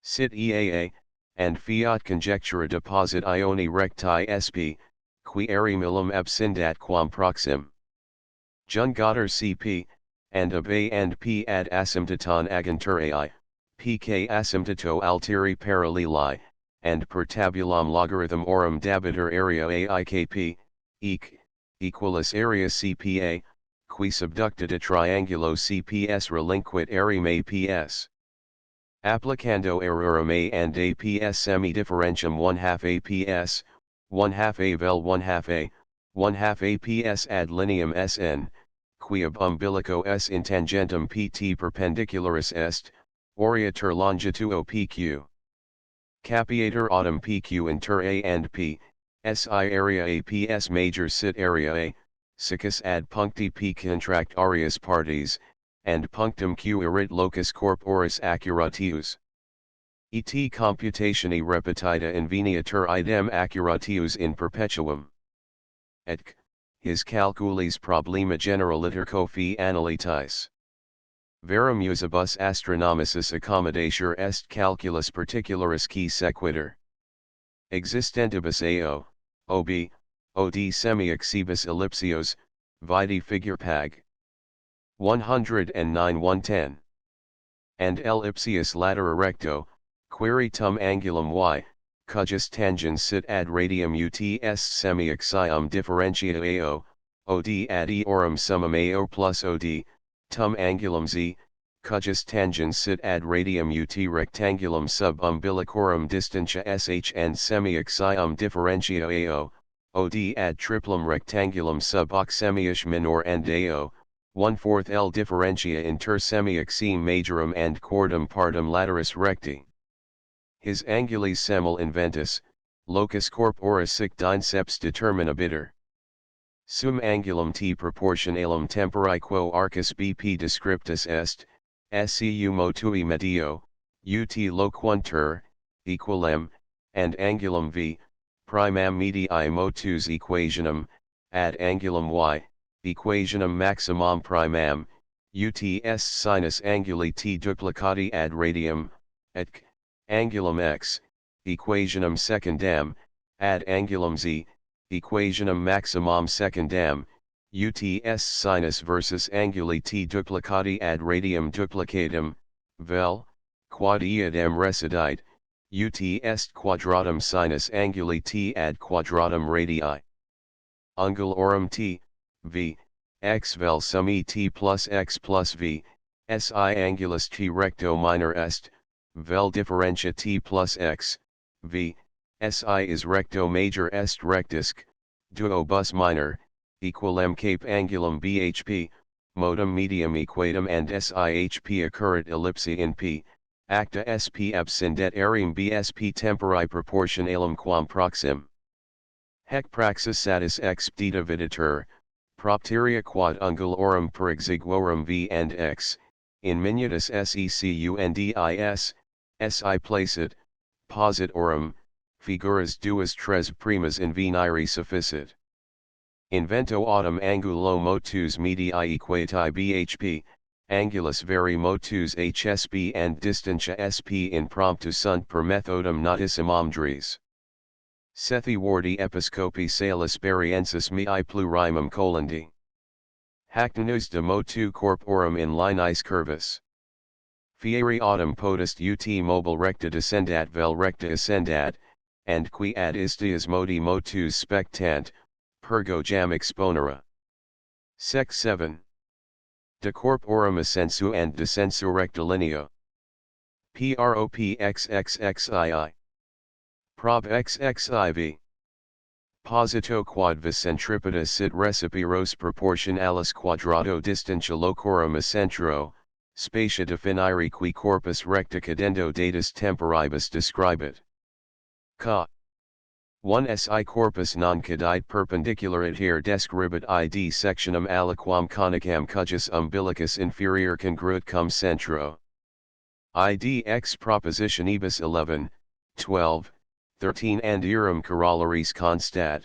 Sit eaa, and fiat conjectura deposit ioni recti sp, qui arimillum abscindat quam proxim. Jungator cp, and ab a and p ad asymptoton agentur pk asymptoto alteri paralleli, and per tabulum logarithm aurum dabiter area aikp, eq, equalis area cpa, qui subductata triangulo cps relinquit arim aps. Applicando errorum a and aps semi-differentium 1/2 aps, 1/2 a vel 1/2 a, 1/2 aps ad lineam sn, qui ab umbilico s in tangentum pt perpendicularis est, oriator longitudo pq. Capiator autumn pq inter a and p, si area aps major sit area a, Siccus ad puncti p contract arias partes, and punctum q erit locus corporis accuratius. Et computatione repetita inveniatur idem accuratius in perpetuum. Et his calculis problema generaliter cofi analytis. Verum usibus astronomicis accommodatur est calculus particularis qui sequitur. Existentibus AO, OB, OD semi-exibus ellipsios, vide figure Pag. 109 110. And ellipsius latera recto, query tum angulum y, cujus tangens sit ad radium ut est semi-exium differentia AO, OD ad eorum summum AO plus OD, tum angulum z, cujus tangens sit ad radium ut rectangulum sub umbilicorum distantia sh and semi-exium differentia AO, OD ad triplum rectangulum sub hoc semi-ish minor and AO, 1/4 L differentia inter semi-exime majorum and cordum partum lateris recti. His angulis semel inventus, locus corporis sic dinceps determinabiter. Sum angulum t proportionalum tempori quo arcus BP descriptus est, scu motui medio, ut loquuntur, equalem, and angulum v, primam medii motus equationum, ad angulum y, equationum maximum primam, ut est sinus anguli t duplicati ad radium, et angulum x, equationum secundam, ad angulum z, equationum maximum secundam, ut est sinus versus anguli t duplicati ad radium duplicatum, vel, quod iadem residite, ut est quadratum sinus anguli t ad quadratum radii. Angulorum t, v, x vel sum e t plus x plus v, si angulus t recto minor est, vel differentia t plus x, v, si is recto major est rectusc, duo bus minor, equalem cape angulum bhp, modum medium equatum and sihp occurrit ellipsi in p, acta sp abscendet areum bsp tempori proportionalum quam proxim. Hec praxis satis expedita videtur, propteria quod angulorum per exiguorum v and x, in minutus secundis, si placit, positorum, figuras duas tres primas in venire sufficit. Invento autem angulo motus medii equati bhp, angulus veri motus hsp and distantia sp in promptu sunt per methodum notissimum dries. Sethi wardi episcopi salus bariensis mei plurimum colandi. Hactenus de motu corporum in linis curvis. Fieri autem potest ut mobile recta descendat vel recta ascendat, and qui ad istias modi motus spectant, purgo jam exponera. Sec 7. De corporum ascensu and descensu rectilineo. Propxxxii. Prob xxiv. Posito quod vis centripeta sit recipiros proportionalis quadrato distantia locorum accentro, spatia definiri qui corpus recta cadendo datus temporibus describit. Ca. 1 si corpus non cadite perpendicular adhere describit id sectionum aliquam conicam cujus umbilicus inferior congruit cum centro. Id ex propositionibus 11, 12, 13 and erum corollaries constat.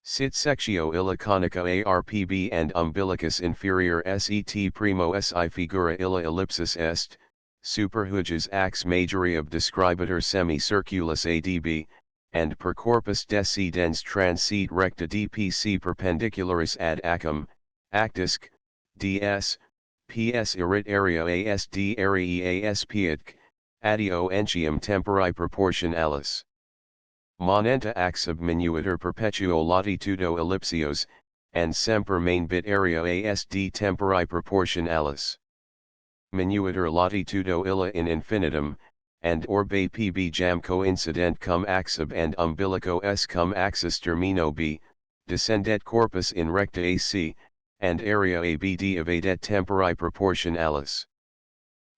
Sit sectio illa conica arpb and umbilicus inferior set primo si figura illa ellipsis est, superhuges ax majori of describitur semicirculus adb, and per corpus descendens transit recta dpc perpendicularis ad acum, actisc, ds, ps erit area asd area asp adio entium tempori proportionalis. Monenta ac sub minuiter perpetuo latitudo ellipsios, and semper main bit area asd tempori proportionalis. Minuiter latitudo illa in infinitum, and orbe pb jam coincident cum axib and umbilico s cum axis termino b, descendet corpus in recta ac, and area abd evadet tempori proportionalis.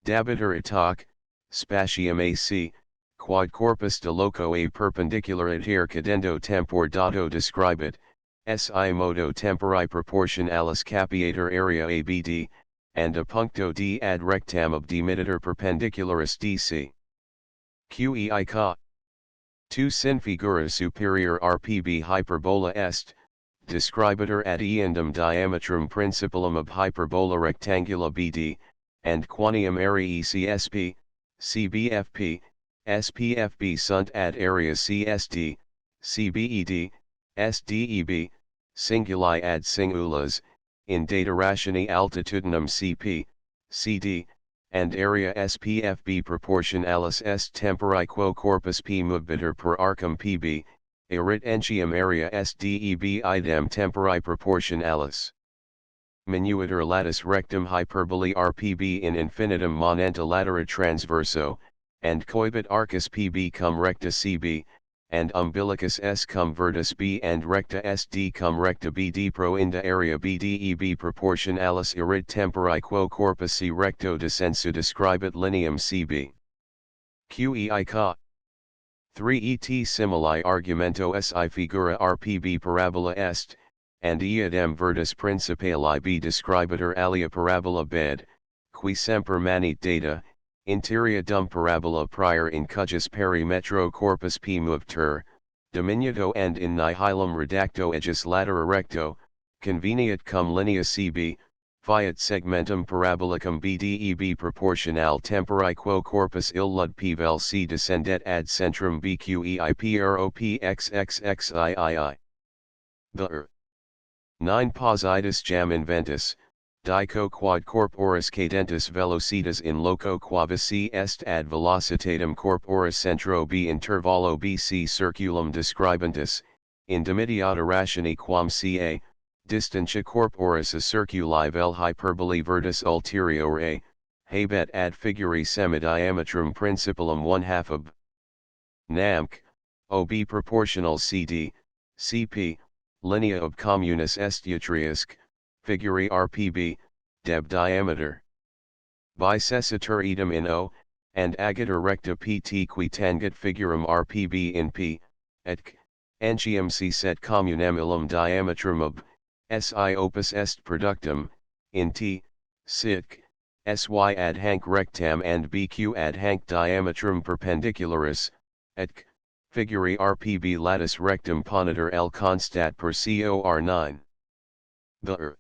Dabiter itac, spatium ac, quod corpus de loco a perpendicular adhere cadendo tempor dato describit, si modo tempori proportionalis capiator area ABD, and a puncto d ad rectam ob dimitter perpendicularis DC. QEI ca. 2 sin figura superior RPB hyperbola est, describator ad eundem diametrum principalum ob hyperbola rectangula BD, and quantium area CSP, CBFP, SPFB sunt ad area CSD, CBED, SDEB, singuli ad singulas, in data rationi altitudinum CP, CD, and area SPFB proportionalis est tempori quo corpus P movbitur per arcum PB, erit entium area SDEB idem tempori proportionalis. Minuiter latus rectum hyperbole RPB in infinitum monenta latera transverso, and coibit arcus PB cum recta CB, and umbilicus S cum vertus B and recta SD cum recta BD pro inda area BDEB proportionalis erit tempori quo corpus C recto descensu describit lineum CB. QEI ca. 3 et simili argumento si figura RPB parabola est, and eadem vertus principali B describitur alia parabola bed, qui semper manit data, interia dum parabola prior in cujus perimetro corpus P movter, diminuto and in nihilum redacto ejus latera recto, conveniat cum linea CB, fiat segmentum parabolicum BDEB proportional tempori quo corpus illud P vel C descendet ad centrum BQEI PROPXXXIII. The 9 Positus jam inventus, dico quad corporis cadentus velocitas in loco quavis C est ad velocitatem corporis centro B intervallo BC circulum describentus, in dimidiata rationi quam CA, distantia corporis a circuli vel hyperbole vertus ulteriore, habet ad figuri semidiametrum principalum 1/2 ob namc, OB proportional CD, CP, linea ob communis est utriusc, figuri RPB, deb diameter. Bicessitur idem in O, and agatur recta PT qui tangit figurum RPB in P, et c, entium C set communem illum diametrum ob, SI opus est productum, in T, sit, SY ad hanc rectam and BQ ad hanc diametrum perpendicularis, et c, figuri RPB latus rectum ponitor L constat per COR 9. The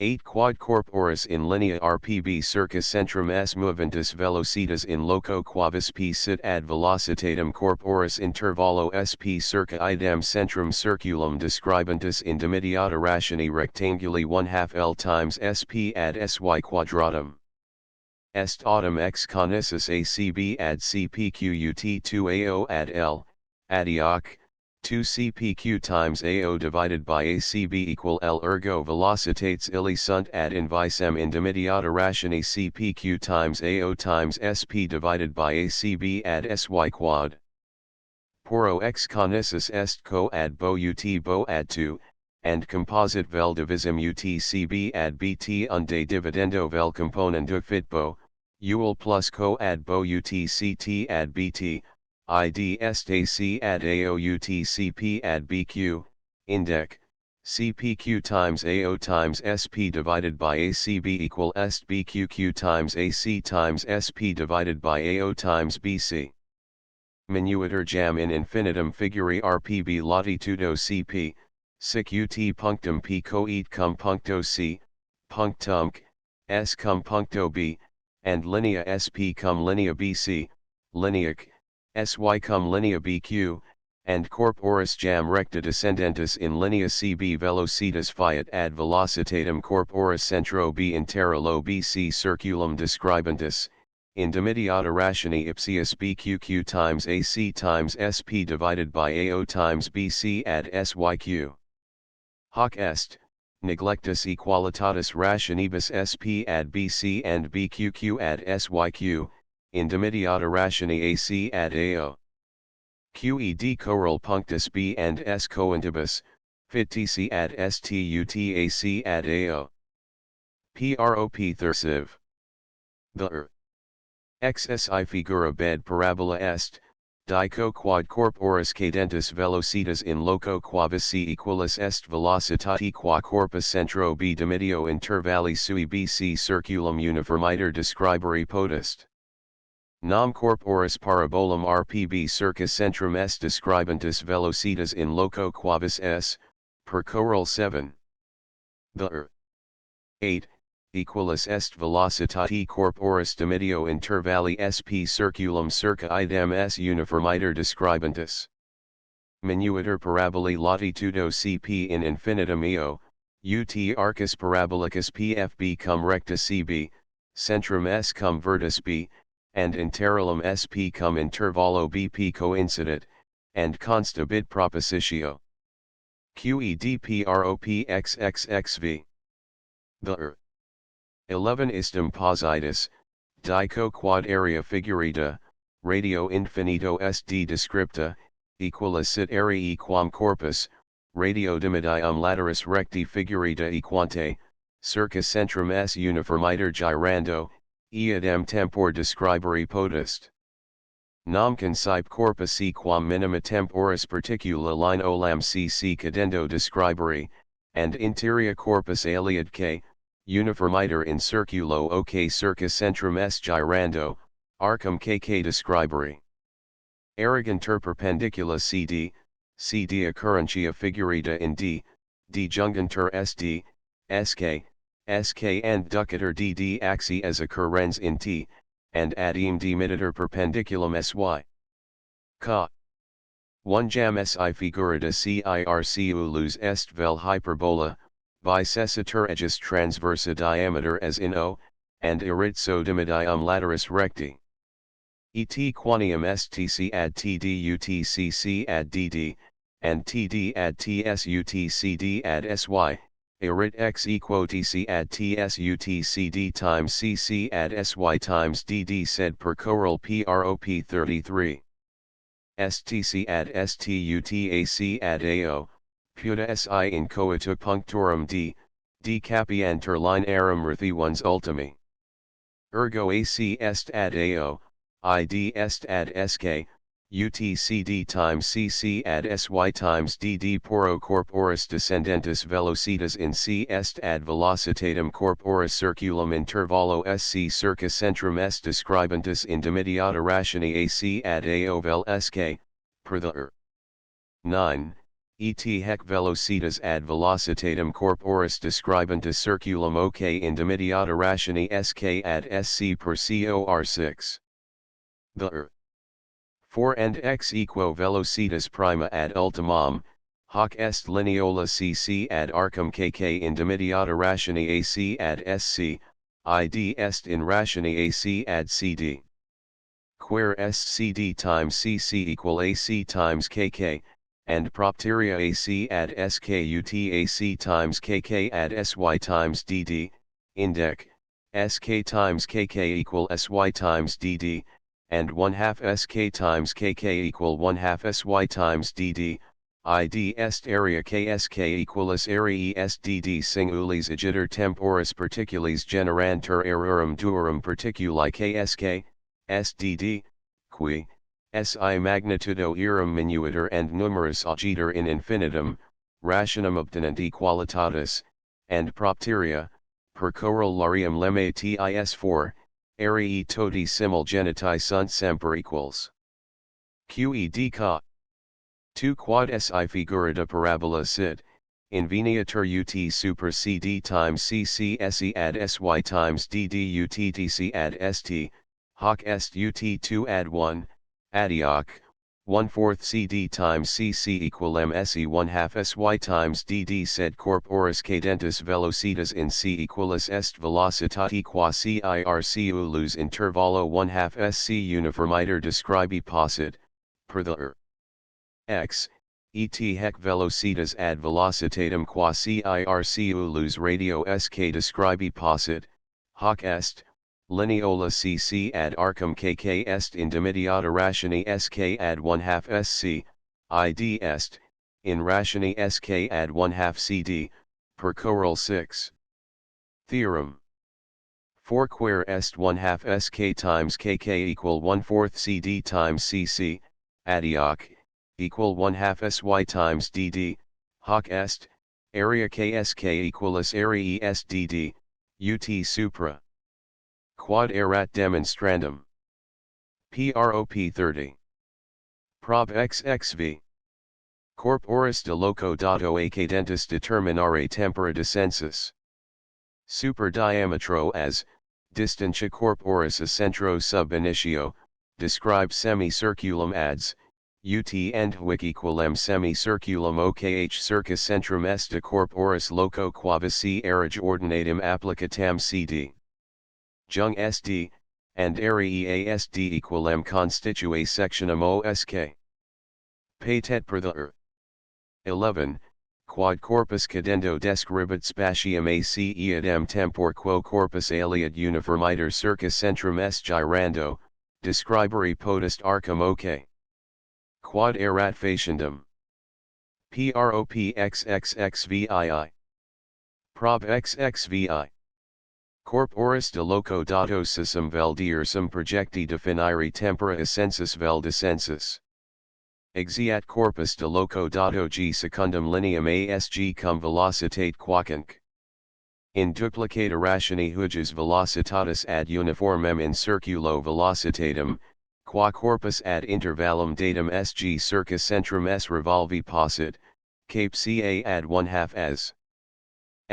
8 quad corporis in linea RPB circa centrum S moventus velocitas in loco quavis P sit ad velocitatem corporis intervallo SP circa idem centrum circulum describentus in dimidiata rationi rectanguli 1/2 L times SP ad SY quadratum. Est autem ex conicis ACB ad CPQUT 2AO ad L, adioc, 2 CPQ times AO divided by ACB equal L ergo velocitates illi sunt ad invisem in dimidiata rationi CPQ times AO times SP divided by ACB ad SY quad. Poro ex conicis est co ad bo ut bo ad 2, and composite vel divisum UTCB ad BT unde dividendo vel componendo fit bo, UL plus co ad bo UTCT ad BT, id est AC ad AO UTCP ad BQ, indec, CPQ times AO times SP divided by ACB equal est BQQ times AC times SP divided by AO times BC. Minuiter jam in infinitum figuri RPB latitudo CP, sic ut punctum P coet cum puncto C, punctum C, S cum puncto B, and linea SP cum linea BC, linea C, SY cum linea BQ, and corporis jam recta descendentis in linea CB velocitas fiat ad velocitatem corporis centro B interrolo BC circulum describentus, in dimidiata rationi ipsius BQQ times AC times SP divided by AO times BC ad SYQ. Hoc est, neglectus equalitatis rationibus SP ad BC and BQQ ad SYQ, in dimidiata rationi AC ad AO. QED coral punctus B and S cointibus, fit TC ad STUT AC ad AO. PROP thursive. The XSI figura bed parabola est, dico quod corporis cadentis velocitas in loco quavis C equalis est velocitati qua corpus centro B dimitio intervalli sui BC circulum uniformiter describere potest. Nam corporis parabolum RPB circus centrum S describantis velocitas in loco quavis S, per Corel 7. The 8. Equalis est velocitati corporis dimitio intervalli sp circulum circa idem s uniformiter describantis. Minuiter paraboli latitudo cp in infinitum eo, ut arcus parabolicus pfb cum recta cb, centrum s cum vertus b, and intervalum sp cum intervallo bp coincidit, and consta bid propositio. QEDPROPXXXV. The 11 istum positus, dico quad area figurita, radio infinito sd descripta, equalis sit arii quam corpus, radio dimidium lateris recti figurita equante, circa centrum s uniformiter girando, eadem tempor describere potest. Nam concipe corpus quam minima temporis particula line olam cc cadendo describere, and interia corpus aliad k, uniformiter in circulo ok circa centrum s girando, arcum kk describere. Arrogantur perpendicula cd, cd occurrentia figurita in d, d jungantur sd, sk, sk and ducator dd axi as occurrens in t, and ad eam dimitter perpendiculum sy. Ca. 1 jam si figurita circulus est vel hyperbola, bicessitur aegis transversa diameter as in O, and iritso dimidium lateris recti. Et quanium stc ad td utcc ad dd, and td ad tsutcd ad sy, irit x equo tc ad tsutcd times cc ad sy times dd sed per Corel prop 33. Stc ad stutac ad ao, puta si in coitu punctorum d capiantur linearum rethi ultimi. Ergo ac est ad ao, id est ad sk, utcd times cc ad sy times dd poro corporis descendentis velocitas in c est ad velocitatem corporis circulum intervallo sc circa centrum s describantis in dimidiata rationi ac ad ao vel sk, per the 9. Et hec velocitas ad velocitatem corporis describantis circulum ok in dimidiata rationi sk ad sc per cor 6. The 4 and x equo velocitas prima ad ultimum, hoc est lineola cc ad arcum kk in dimidiata rationi ac ad sc, id est in rationi ac ad cd. Quare scd times cc equal ac times kk, and propteria ac ad skutac times kk ad sy times dd, indec, sk times kk equal sy times dd, and 1/2 sk times kk equal 1/2 sy times dd, id est area ksk equalis arii est dd singulis agiter temporis particulis generantur errorum duorum particuli ksk, sdd, qui, si magnitudo eram minuiter and numerus agiter in infinitum, rationum obtenent equalitatis, and propteria, per corollarium lemma tis 4, arii toti simul geniti sunt semper equals. Qed ca. 2 quad si figurata parabola sit, inveniatur ut super cd times cc se ad sy times dd uttc ad st, hoc est ut 2 ad 1, adioc, 1/4 cd times cc equal mse 1/2 sy times dd sed corporis cadentis velocitas in c equalis est velocitati qua circulus intervallo 1/2 sc uniformiter describi possit, per the x, et hec velocitas ad velocitatem qua circulus radio sk describi possit, hoc est, lineola cc ad arcum kk est in dimidiata rationi sk ad 1/2 sc, id est, in rationi sk ad 1/2 cd, per Corel 6. Theorem. For quare est 1/2 sk times kk equal 1/4 cd times cc, adioc, equal 1/2 sy times dd, hoc est, area ksk equalis area est dd, ut supra. Quod erat demonstrandum. Prop 30. Prob xxv. Corporis de loco dato accidentis determinare tempora descensus. Super diametro as, distantia corporis a centro sub initio, describe semicirculum ads, ut and hic equalem semicirculum okh circa centrum est de corporis loco quavis si erige ordinatum applicatam cd. Jung sd, and area sd equalem constitue sectionum osk. Patet per the earth. 11. Quod corpus cadendo describit spatium ac eadem tempor quo corpus aliud uniformiter circa centrum est girando, describere potest arcum ok. Quod erat faciendum. Prop xxxvii. Prob xxvi. Corporis de loco dato sisum vel diersum projecti definire tempora ascensus vel descensus. Exiat corpus de loco dato g secundum lineam asg cum velocitate quoquunc. In duplicata rationi huges velocitatis ad uniformem in circulo velocitatem, qua corpus ad intervallum datum sg circa centrum s revolvi possit, cape ca ad 1/2 as.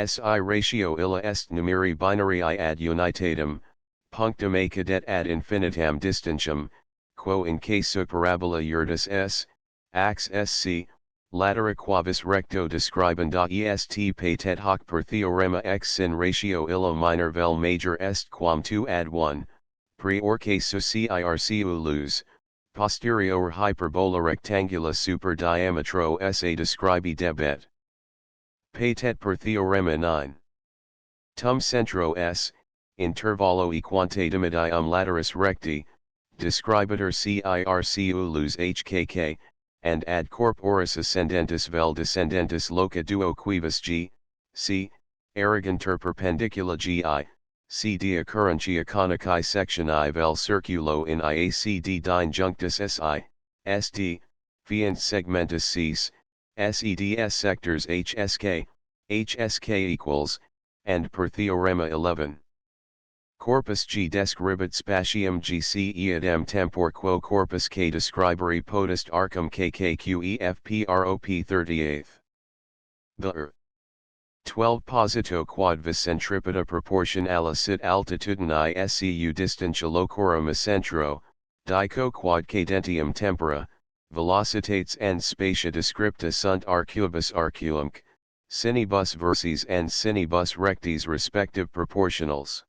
Si ratio illa est numeri binarii ad unitatem, punctum a cadet ad infinitam distantium, quo in casu parabola iurtus s, ax sc, latera quavis recto describenda est patet hoc per theorema x sin ratio illa minor vel major est quam 2 ad 1, prior casu circulus, posterior hyperbola rectangula super diametro sa describi debet. Patet per theorema 9. Tum centro s, intervallo equantatimedium lateris recti, describitur circulus hkk, and ad corporis ascendentis vel descendentis loca duo quibus g, c, arrogantur perpendicula gi, cd occurrentia conici sectionae vel circulo in iacd dinjunctus si, sd, fiant segmentus cis, seds sectors hsk equals, and per theorema 11. Corpus G describit spatium gc eadem tempor quo corpus K describere potest arcum kkqef prop 38. The earth. 12 Posito quod vis centripeta proportionala sit altitudini scu distantia locorum centro, dico quad cadentium tempora, velocitates and spatia descripta sunt arcubus arcuumque, cinebus verses and cinebus rectis respective proportionals.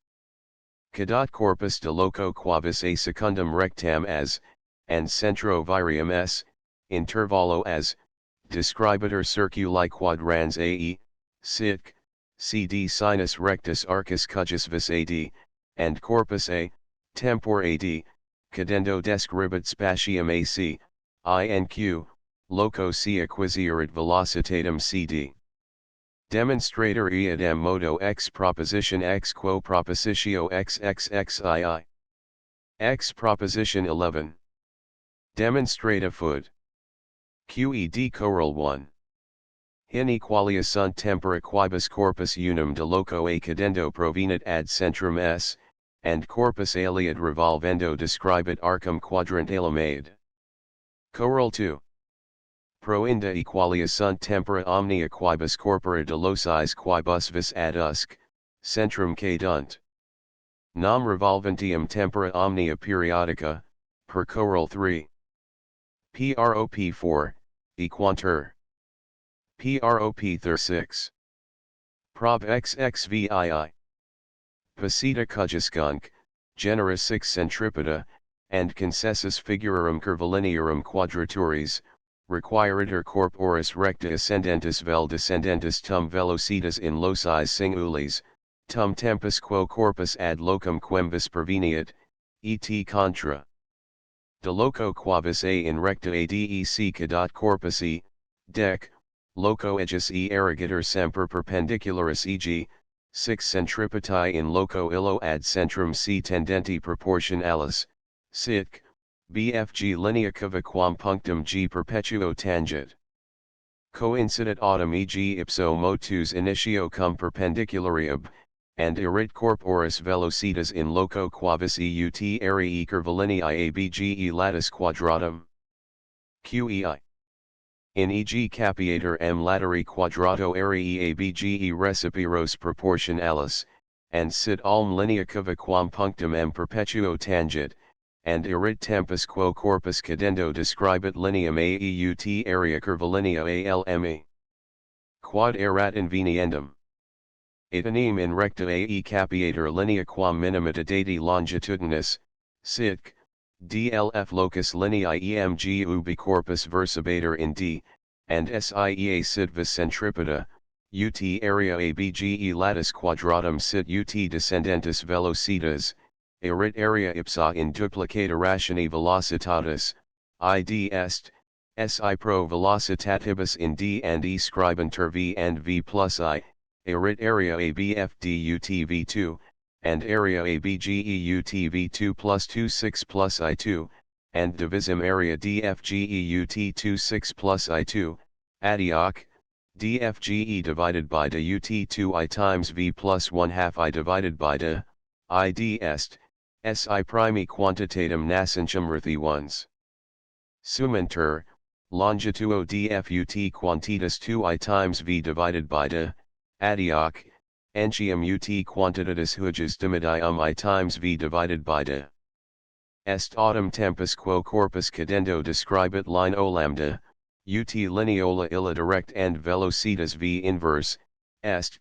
Cadat corpus de loco quavis a secundum rectam as, and centro virium s, intervallo as, describitur circuli quadrans ae, sic, cd sinus rectus arcus cujus vis ad, and corpus a, tempor ad, cadendo describit spatium ac, inq, loco c acquisieret velocitatem cd. Demonstrator eadem modo x proposition x quo propositio xxxii. X proposition 11. Demonstrata fud. Qed Choral 1. Hini qualia sunt tempora quibus corpus unum de loco a cadendo provenit ad centrum s, and corpus aliud revolvendo describit arcum quadrantalum ad. Choral 2. Proinda equalia sunt tempora omnia quibus corpora de locis quibus vis ad usque, centrum cadunt. Nam revolventium tempora omnia periodica, per choral 3. Prop 4, equantur. Prop 36. Prob xxvii. Pasita cujuscunc, genera 6 centripeta, and concessus figurarum curvilinearum quadraturis, requiritur corporis recta ascendentis vel descendentis tum velocitas in locis singulis, tum tempus quo corpus ad locum quem vis perveniat, et contra. De loco quavis a in recta adec cadat corpus e, dec, loco ejus e arrogator semper perpendicularis e.g., 6 centripetae in loco illo ad centrum c tendenti proportionalis, sic, BFG linea cava quam punctum G perpetuo tangit. Coincidit autem eg ipso motus initio cum perpendiculari ab, and erit corporis velocitas in loco quavis eut arii curvilineae abge latus quadratum. QEI. In eg capiator m lateri quadrato arii abge recipiros proportionalis, and sit alm linea cava quam punctum m perpetuo tangit, and erit tempus quo corpus cadendo describit lineam aeut area curvilinea alme. Quod erat inveniendum. Itanem in recta ae capiator linea quam minimata dati longitudinus, sit, dlf locus lineae emg ubi corpus versabator in d, and siea sit vis centripeta, ut area abge latus quadratum sit ut descendentis velocitas, erit area ipsa in duplicata rationi velocitatis, id est, si pro velocitatibus in d and e scribanter v and v plus I, erit area abfd ut v2, and area abge ut v2 plus 26 plus I2, and divisim area dfge ut 26 plus I2, adioc, dfge divided by de ut 2 I times v plus 1 half I divided by de, id est, si primi quantitatem nascentium rethi ones. Sumenter, longitudo dfut quantitas 2 I times v divided by de, adioc, entium ut quantitatis huges dimidium I times v divided by de. Est autem tempus quo corpus cadendo describit line o lambda, ut lineola illa direct and velocitas v inverse, est,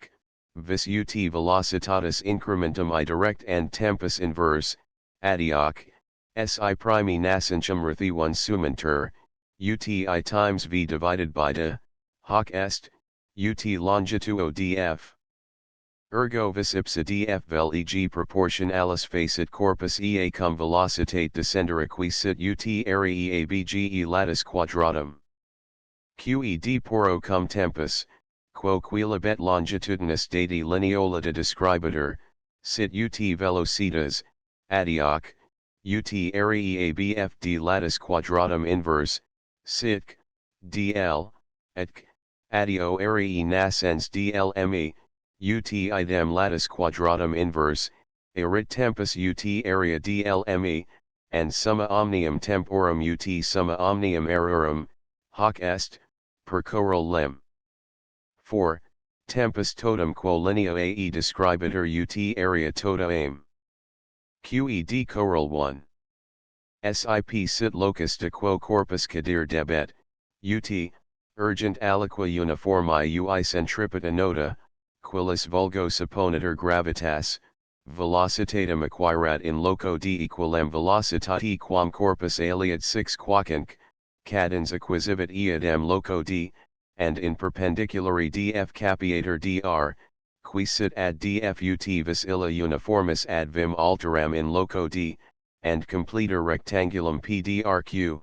vis ut velocitatis incrementum I direct and tempus inverse, adioc, si primi nascentium rethi 1 sumenter, ut I times v divided by de, hoc est, ut longitudo df. Ergo vis ipsa df vel eg proportionalis facit corpus ea cum velocitate descendere qui sit ut arii abge latus quadratum. Qed poro cum tempus, quo quilibet longitudinus dati lineola de describitur, sit ut velocitas, adioc, ut arii abfd latus quadratum inverse, sit, dl, etc, adio arii nascens dlme, ut idem latus quadratum inverse, erit tempus ut area dlme, and summa omnium temporum ut summa omnium errorum, hoc est, per choral lem. 4. Tempus totum quo linea ae describitur ut area tota aim. Qed choral 1. Sip sit locus de quo corpus cadir debet, ut, urgent aliqua uniformi ui centripeta nota, quillis vulgo supponitor gravitas, velocitatem acquirat in loco d equilem velocitati quam corpus aliat 6 quacinc, cadens acquisivit eadem loco d, and in perpendiculari df capiator dr, qui sit ad df ut vis illa uniformis ad vim alteram in loco d, and completer rectangulum pdrq,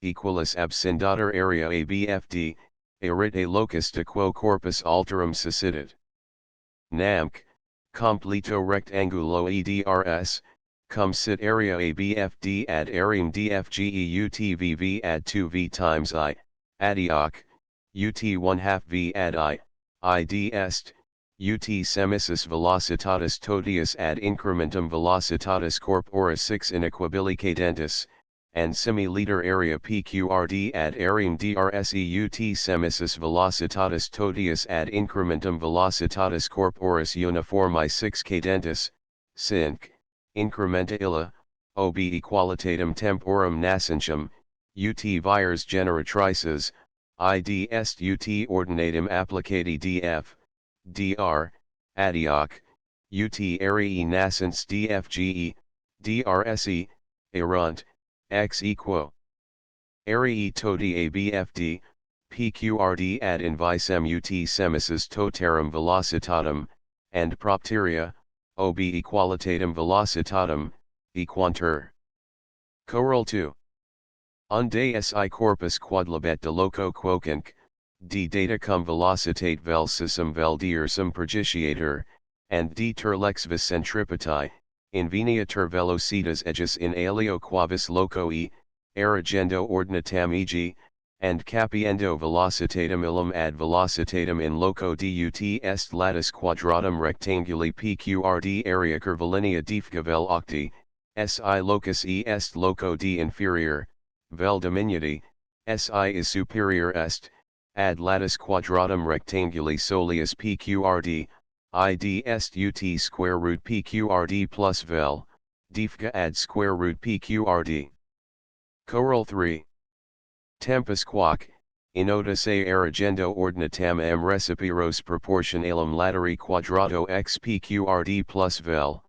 equalis abscendator area abfd, erit a locus de quo corpus alterum sussidet. Namc, completo rectangulo edrs, cum sit area abfd ad areum dfge ut vv ad 2v times I, adioc, ut 1 half v ad I, id est, ut semisis velocitatis totius ad incrementum velocitatis corporis 6 inequabili cadentis, and semi-liter area pqrd ad areum drse ut semisis velocitatis totius ad incrementum velocitatis corporis uniformi 6 cadentis, sinc, incrementa illa, ob equalitatem temporum nascentium, ut vires generatrices, id est ut ordinatum applicati df, dr, adioc, ut arii nascens dfge, drse, erunt, ex equo. Arii toti abfd, pqrd ad invisem ut semisis totarum velocitatem, and propteria, ob equalitatem velocitatem, equantur. Choral 2. Unde si corpus quodlibet de loco quocinc, d data cum velocitate vel sisum vel diersum pergitiator, and d ter lex vis centripetae, inveniatur velocitas ejus in alio quavis locoi, erigendo ordinatam eg, and capiendo velocitatem illum ad velocitatem in loco dut est latus quadratum rectanguli pqrd area curvilinea defgavel octi, si locus e est loco d inferior, vel diminuti, si is superior est, ad latus quadratum rectanguli soleus pqrd, id est ut square root pqrd plus vel, defga ad square root pqrd. Choral 3. Tempus quoque, inota se erigendo ordinatam m recipiros proportionalum lateri quadrato x pqrd plus vel,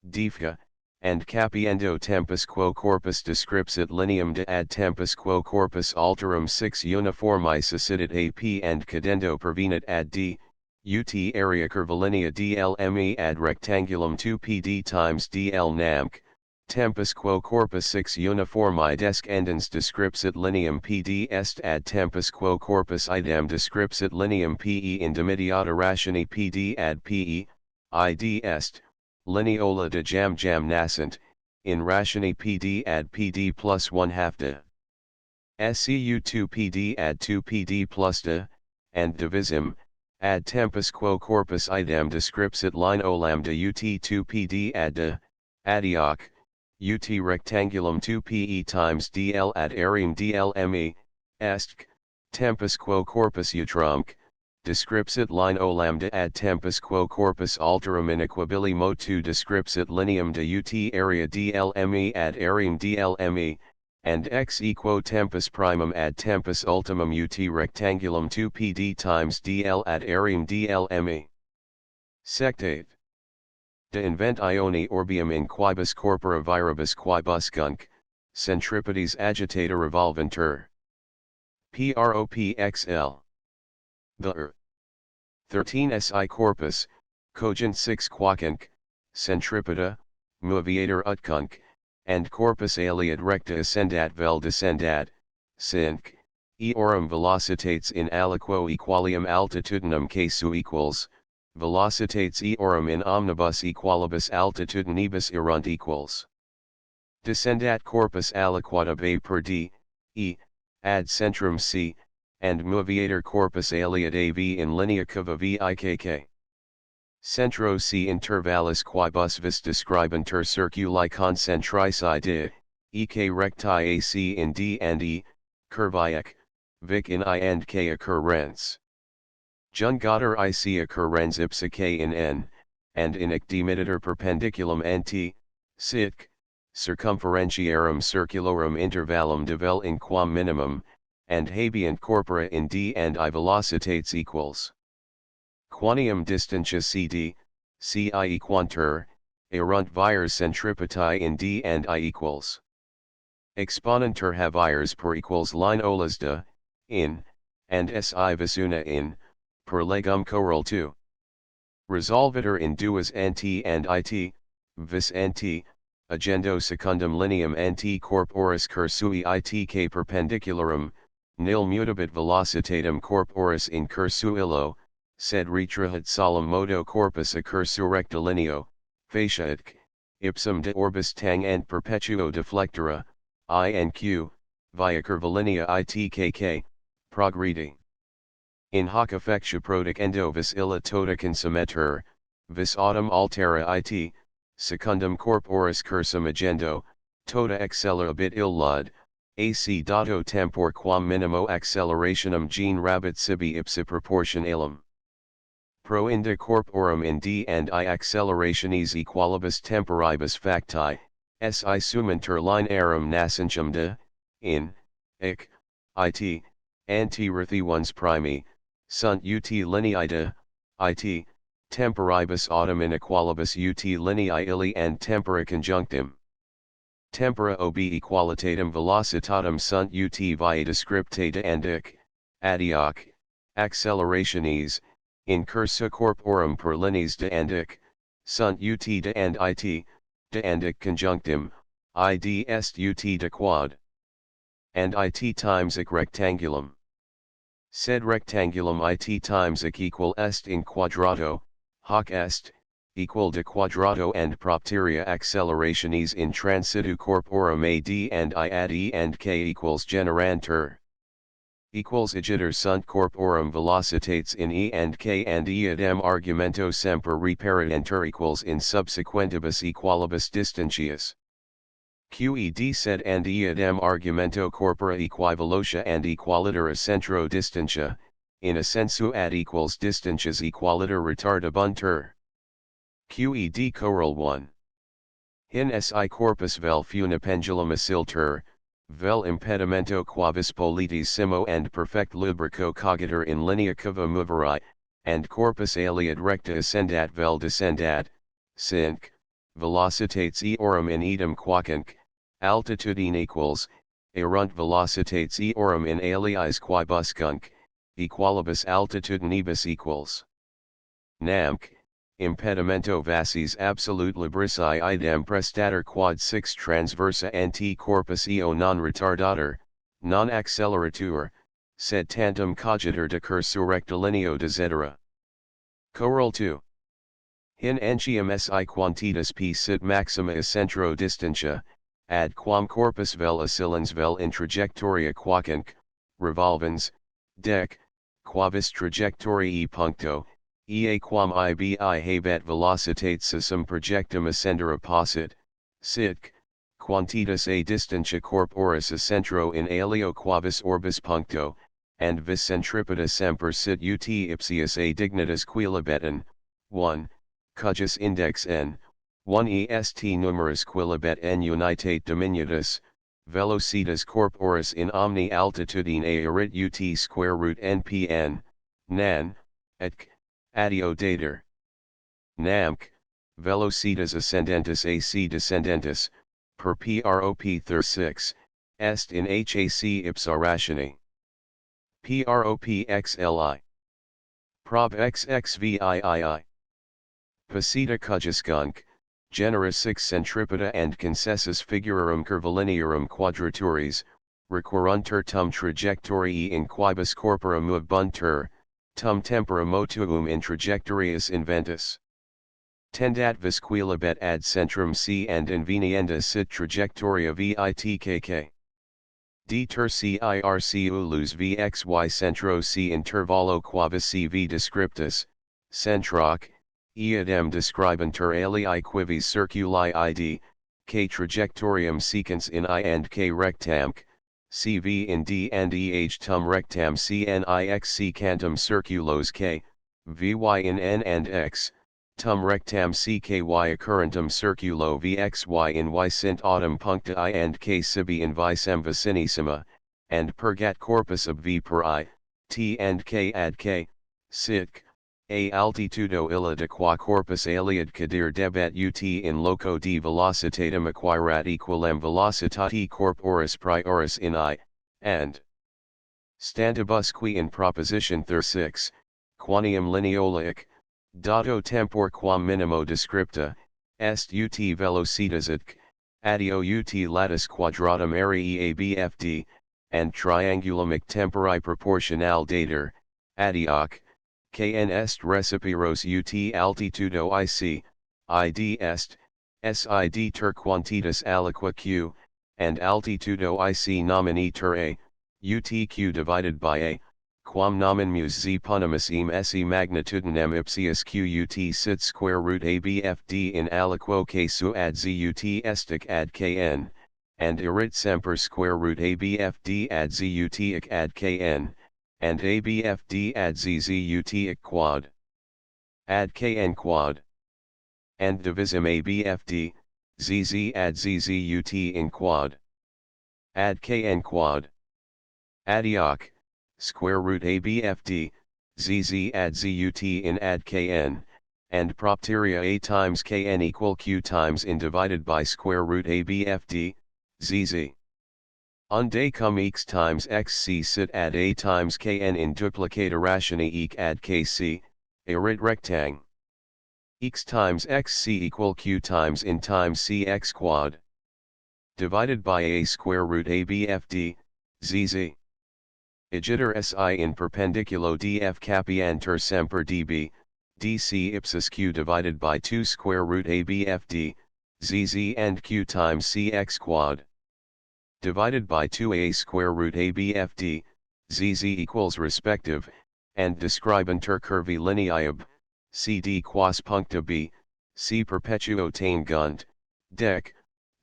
defga, and capiendo tempus quo corpus descripsit lineam de ad tempus quo corpus alterum 6 uniformi succidit ap and cadendo pervenit ad d, ut area curvilinea dlme ad rectangulum 2 pd times dl namc, tempus quo corpus 6 uniformi descendens descripsit lineam pd est ad tempus quo corpus idem descripsit lineam pe in dimidiata rationi pd ad pe, id est, lineola de jam nascent, in rationi pd ad pd plus 1/2 de. Scu 2 pd ad 2 pd plus de, and divisim, ad tempus quo corpus idem descripsit lineolam de ut 2 pd ad de, adioc, ut rectangulum 2 pe times dl ad areum dlme, est, tempus quo corpus utrumc, descripsit lineolam de ad tempus quo corpus alterum in equabili motu descripsit lineum de ut area dlme ad areum dlme, and x equo tempus primum ad tempus ultimum ut rectangulum 2 pd times dl ad areum dlme. Sectate. De invent ioni orbium in quibus corpora viribus quibuscunc, centripetes agitata revolventur. Propxl. The earth. 13 si corpus, cogent 6 quoquunc, centripeta, moviator utcunc, and corpus aliad recta ascendat vel descendat, sinc, eorum velocitates in aliquo equalium altitudinum casu equals, velocitates eorum in omnibus equalibus altitudinibus erunt equals. Descendat corpus aliquot ab a per d, e, ad centrum c, and moviator corpus aliad av in linea cava vikk. Centro c intervallis quibus vis describentur circuli concentrici de, ek recti ac in d and e, curviac, vic in I and k occurrens. Jungator ic occurrens ipsa k in n, and in ic demititor perpendiculum nt, sic, circumferentiarum circulorum intervallum de vel in quam minimum, and habient corpora in d and I velocitates equals. Quanium distantia cd, ci equantur, erunt vires centripetae in d and I equals. Exponentur havires per equals lineolas de, in, and si visuna in, per legum choral 2. Resolvitur in duas nt and it, vis nt, agendo secundum lineam nt corporis cursui itk perpendicularum, nil mutabit velocitatem corporis in cursu illo, sed retrahat solum modo corpus a cursu rectilineo, faciatic, ipsum de orbis tangent perpetuo deflectora, I and q, via curvilinea itkk, progredi. In hoc effectua proticendo vis illa tota consumetur, vis autem altera it, secundum corporis cursum agendo, tota accelerabit illud, ac dato tempor quam minimo accelerationum gene rabit sibi ipsa proportionalum. Proinda corporum in d and I accelerationis equalibus temporibus facti, si sumentur linearum nascentium de, in, ic, it, anti ones primi, sunt ut lineae de, it, temporibus autem in equalibus ut lineae illi and tempora conjunctim. Tempora ob equalitatem velocitatem sunt ut via descripta de and ic, adioc, accelerationis, in cursa corporum per lineas de and ic, sunt ut de and it, de and ic conjunctim, id est ut de quad. And it times ic rectangulum. Sed rectangulum it times ic equal est in quadrato, hoc est, equal de quadrato and propteria accelerationis in transitu corporum ad and I ad e and k equals generantur. Equals igiter sunt corporum velocitates in e and k and eadem argumento semper reperientur equals in subsequentibus equalibus distantius. Qed sed and eadem argumento corpora equivelotia and equaliter centro distantia, in assensu ad equals distantias equaliter retardabuntur. Qed choral 1. Hin si corpus vel funipendulum assiltur, vel impedimento quavis politis simo and perfect lubrico cogiter in linea cava moveri, and corpus aliad recta ascendat vel descendat, sinc, velocitates eorum in idem quaquunc, altitudine equals, erunt velocitates eorum in aliis quibuscunc, equalibus altitudinibus equals. Namc, impedimento vasis absolute librici idem prestator quad 6 transversa anti corpus eo non retardator, non acceleratur, sed tantum cogiter decursu rectilineo desidera. Choral 2. Hin entium si quantitas p sit maxima essentro distantia, ad quam corpus vel oscillans vel in trajectoria quaquunc, revolvens, dec, quavis trajectoriae puncto, ea quam ibi habet velocitates sum projectum ascendere possit, sic, quantitas a distantia corporis essentro in alio quavis orbis puncto, and vis centripeta semper sit ut ipsius a dignitas quilibetan, 1, cujus index n, 1 est numerus quilibet n unitate diminutus, velocitas corporis in omni altitudine erit ut square root npn, nan, etc, adio dater. Namc, velocitas ascendentis ac descendentis, per prop 36, est in hac ipsa ratione. Prop xli. Prob xxvii. Pasita cujuscunc, genera 6 centripeta and concessus figurarum curvilinearum quadraturis, recurruntur tum trajectoriae in quibus corpora movebuntur, tum tempora motuum in trajectoriis inventus. Tendat vis quilibet ad centrum c and invenienda sit trajectoria vitkk. D ter circ ulus vxy centro c intervallo quavis cv descriptus, centroc, eadem describantur alii quivis circuli id, k trajectorium secans in I and k rectamque, cv in D and eh tum rectam cnix secantum circulos k, vy in n and x, tum rectam cky occurrentum circulo vxy in y sint autumn puncta I and k sibi in vicem vicinissima, and purgat corpus ob v per I, t and k ad k, sic, a altitudo illa de qua corpus aliad cadir debet ut in loco d velocitatem acquirat equilem velocitati corporis prioris in I, and stantibus qui in proposition 36, quanium lineolaic, dato tempor quam minimo descripta, est ut velocitas atc, adio ut latus quadratum arii abfd, and triangulum tempori proportional dater, adioc, kn est recipiros ut altitudo ic, id est, sid ter quantitas aliqua q, and altitudo ic nomini ter a, utq divided by a, quam nomen mus z punimus em se magnitudinem ipsius qut sit square root abfd in aliquo casu ad zut estic ad kn, and erit semper square root abfd ad zut ad kn, and abfd ad zzut quad. Ad kn quad. And divisim abfd, zz ad zzut in quad. Ad kn quad. Adioc, square root abfd, zz ad zut in ad kn, and propteria a times kn equal q times in divided by square root abfd, zz. Unde cum x times xc sit ad a times kn in duplicata ratione eq ad kc, erit rectang. X times xc equal q times in times cx quad. Divided by a square root abfd, zz. Igiter si in perpendiculo df capiantur semper db, dc ipsis q divided by 2 square root abfd, zz and q times cx quad. Divided by 2a square root abfd, zz equals respective, and describantur curvi linii ab, cd quas puncta b, c perpetuo tangunt, dec,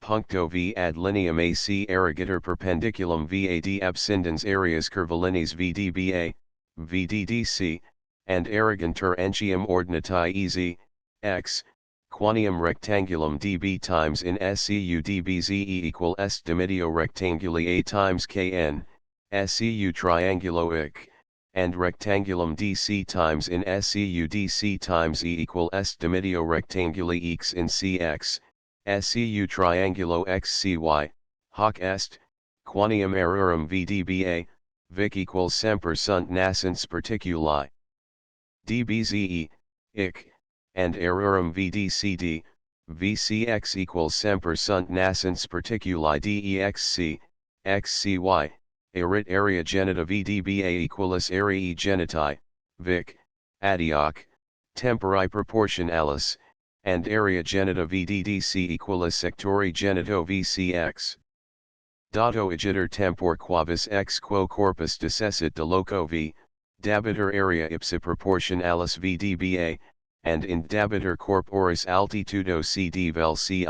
puncto v ad lineam ac erigator perpendiculum vad abscendens areas curvilineis vdba, vddc, and erigantur entium ordinati ez, x, quanium rectangulum db times in SCU dbze equal est dimitio rectanguli a times kn, SCU triangulo ic, and rectangulum dc times in SCU dc times e equal est dimitio rectanguli x in cx, SCU triangulo xcy, hoc est, quanium errorum vdba, vic equals semper sunt nascens particuli. dbze, ic, and errorum vdcd, vcx equals semper sunt nascens particuli dexc, xcy, erit area genita vdba equalis areae geniti, vic, adioc, tempori proportionalis, and area genita vddc equalis sectori genito vcx. Dato igiter tempor quavis ex quo corpus decessit de loco v, dabiter area ipsa proportionalis vdba, and in dabiter corporis altitudo cd vel ci,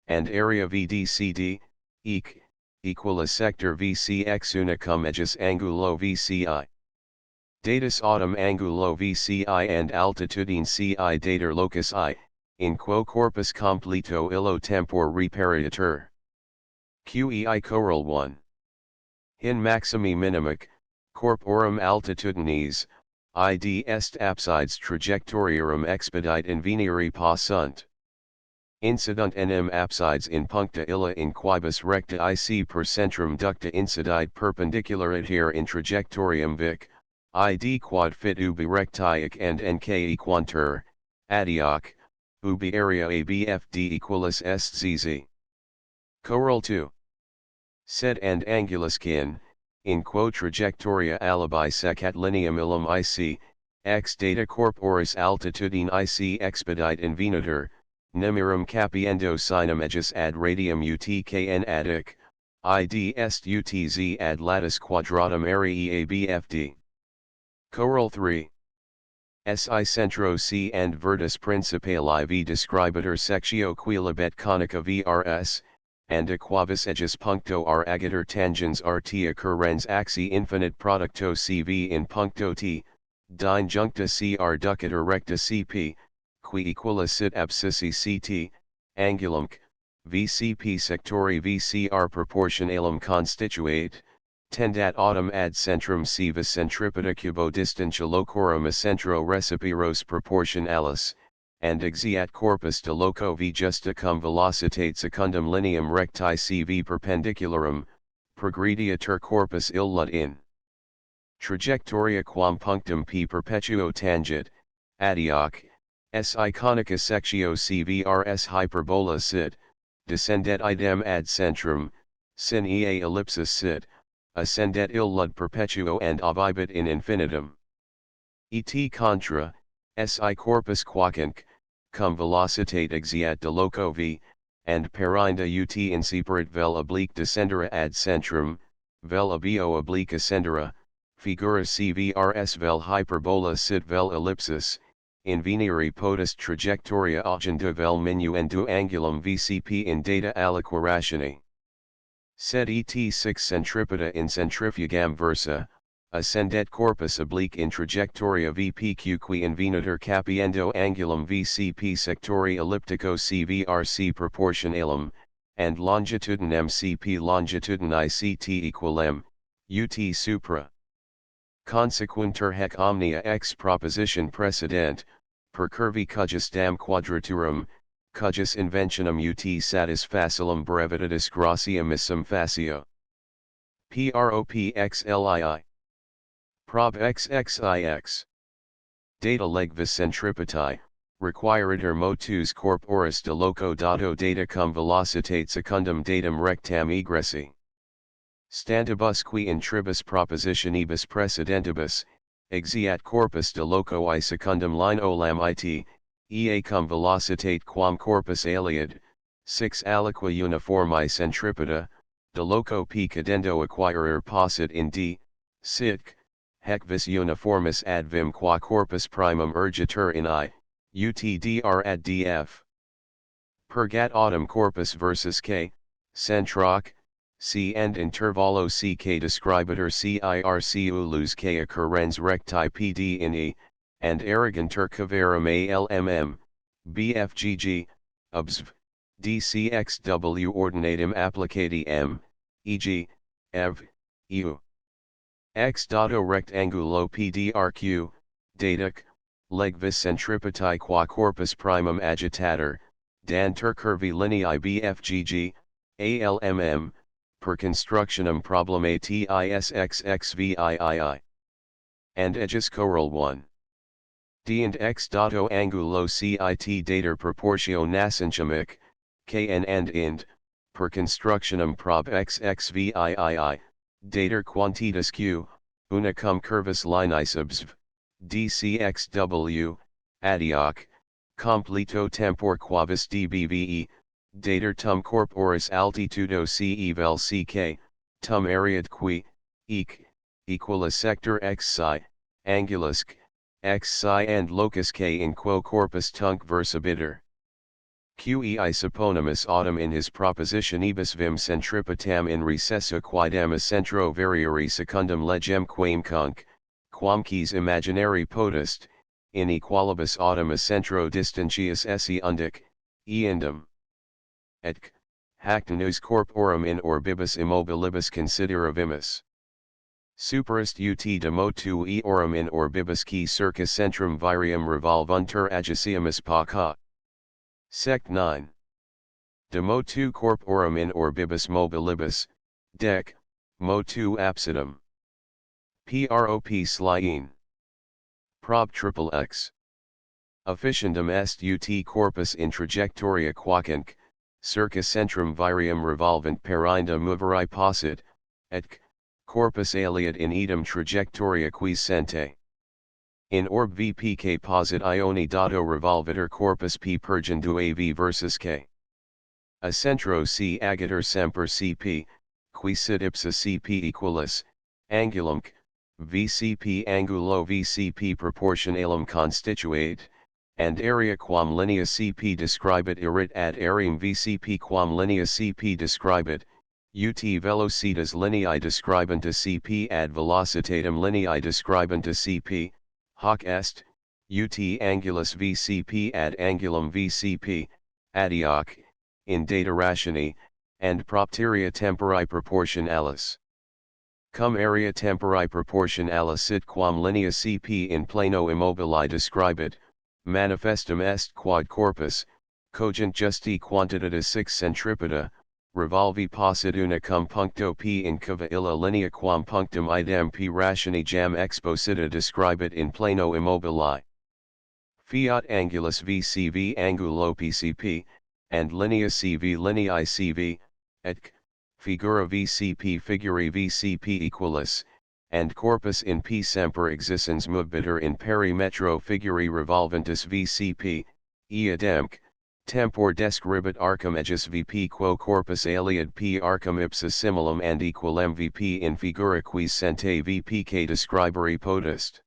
and area vdcd, eq, equalis sector vcx unicum ejus angulo vci. Datus autumn angulo vci and altitudine ci dater locus I, in quo corpus completo illo tempor reparatur. Qei choral 1. In maximi minimic, corporum altitudines, id est absides trajectoriorum expedite inveniri possunt. Incidunt enim absides in puncta illa in quibus recta ic per centrum ducta incidite perpendicular adhere in trajectorium vic, id quad fit ubi rectiac and nk equantur, adioc, ubi area abfd equalis est zz. Choral 2. Sed and angulus kin, in quo trajectoria alibi secat lineam illum ic, ex data corporis altitudine ic expedite invenitur, nemirum capiendo sinem ejus ad radium utkn adic, id est utz ad latus quadratum areae abfd. Choral 3. Si centro c and vertus principali v describatur sectio quilibet conica vrs, and aquavis ejus puncto r agator tangens rtia currens axi infinite producto cv in puncto t, dine juncta cr ducator recta cp, qui equalis sit abscissi ct, angulum c, vcp sectori vcr proportionalum constituate, tendat autumn ad centrum sivis centripeta cubo distantia locorum a centro recipiros proportionalis, and exiat corpus de loco v justa cum velocitate secundum lineam recti cv perpendicularum, progrediatur corpus illut in trajectoria quam punctum p perpetuo tangit, adioc, si conica sectio cvrs hyperbola sit, descendet idem ad centrum, sin ea ellipsis sit, ascendet illud perpetuo and obibit in infinitum. Et contra, si corpus quacinc, cum velocitate exiat de loco v, and perinda ut inseparat vel oblique descendera ad centrum, vel abio oblique ascendera, figura cvrs vel hyperbola sit vel ellipsis, inveniri potest trajectoria agenda vel minuendo angulum vcp in data aliqua rationi. Sed et 6 centripeta in centrifugam versa, ascendet corpus oblique in trajectoria vpq qui invenitur capiendo angulum vcp sectori elliptico cvrc proportionalum, and longitudinem cp longitudini ct equalem, ut supra. Consequuntur hec omnia ex proposition precedent, per curvi cujus dam quadraturum, cujus inventionem ut satis facilum brevitatis graciamissum facio. Propxlii. Prob xxix. Data legvis centripetae, requiritur motus corporis de loco dato data cum velocitate secundum datum rectam egressi. Stantibus qui in tribus propositionibus precedentibus, Exiat corpus de loco I secundum line olam it, ea cum velocitate quam corpus aliad, 6 aliqua uniformi centripeta, de loco p cadendo acquirer possit in d, sit, hec vis uniformis ad vim qua corpus primum urgitur in I, utdr ad df. Purgat autumn corpus versus k, centroc, c and intervallo ck describetur circ ulus k occurrens recti pd in e, and arrogantur caverum almm, bfgg, obsv, dcxw ordinatum applicati m, e.g., ev, eu. X dato rectangulo pdrq, datic, leg vis centripetae qua corpus primum agitator, dan ter curvi linei bfgg, almm, per constructionem problematissxxvii. And aegis choral 1. D and x dato angulo cit dater proportio nascentiamic, kn and int, per constructionem prob xxvii, dater quantitas q, una cum curvus linei subsv, dcxw, adioc, completo tempor quavis dbve, dater tum corporis altitudo ce vel ck, tum ariad qui, eq, equalis sector x psi, angulus k, x psi and locus k in quo corpus tunc versibitur. Qei supponemus autumn in his proposition ibis vim centripetam in recessu quidem a centro variari secundum legem quam cunc, quam quis imaginari potest, in equalibus autumn a centro distantius esse undic, eindum. Et hac nos corporum in orbibus immobilibus consideravimus. Superest ut de motu eorum in orbibus qui circa centrum virium revolvuntur agisiamus paca. Sect 9. De motu corporum in orbibus mobilibus, dec, motu apsidum. Prop slien. Prob triple x. Officiandum est ut corpus in trajectoria quaquinc, circa centrum virium revolvent perinda moveri possit, et corpus aliad in idem trajectoria quis sente. In orb vpk posit ioni dato revolvitur corpus p pergendu av versus k. A centro c agatur semper cp, qui sit ipsa cp equalis, angulum k, vcp angulo vcp proportionalum constituate, and area quam linea cp describet irit ad aream vcp quam linea cp describet, ut velocitas lineae describenta cp ad velocitatem lineae describenta cp, hoc est, ut angulus vcp ad angulum vcp, adioc, in data rationi, and propteria tempori proportionalis. Cum area tempori proportionalis sit quam linea cp in plano immobili describet, manifestum est quod corpus, cogent justi quantitatis 6 centripeta, revolvi possit una cum puncto p in cava illa linea quam punctum idem p rationi jam exposita describet in plano immobili. Fiat angulus vcv angulo pcp, and linea cv lineae cv, et c, figura vcp figuri vcp equalis, and corpus in p semper existens movebitur in perimetro figuri revolventus vcp, eadem c, tempor describit arcum aegis vp quo corpus aliad p arcum ipsa similum and equalem vp in figura quis sente vpk describere potest.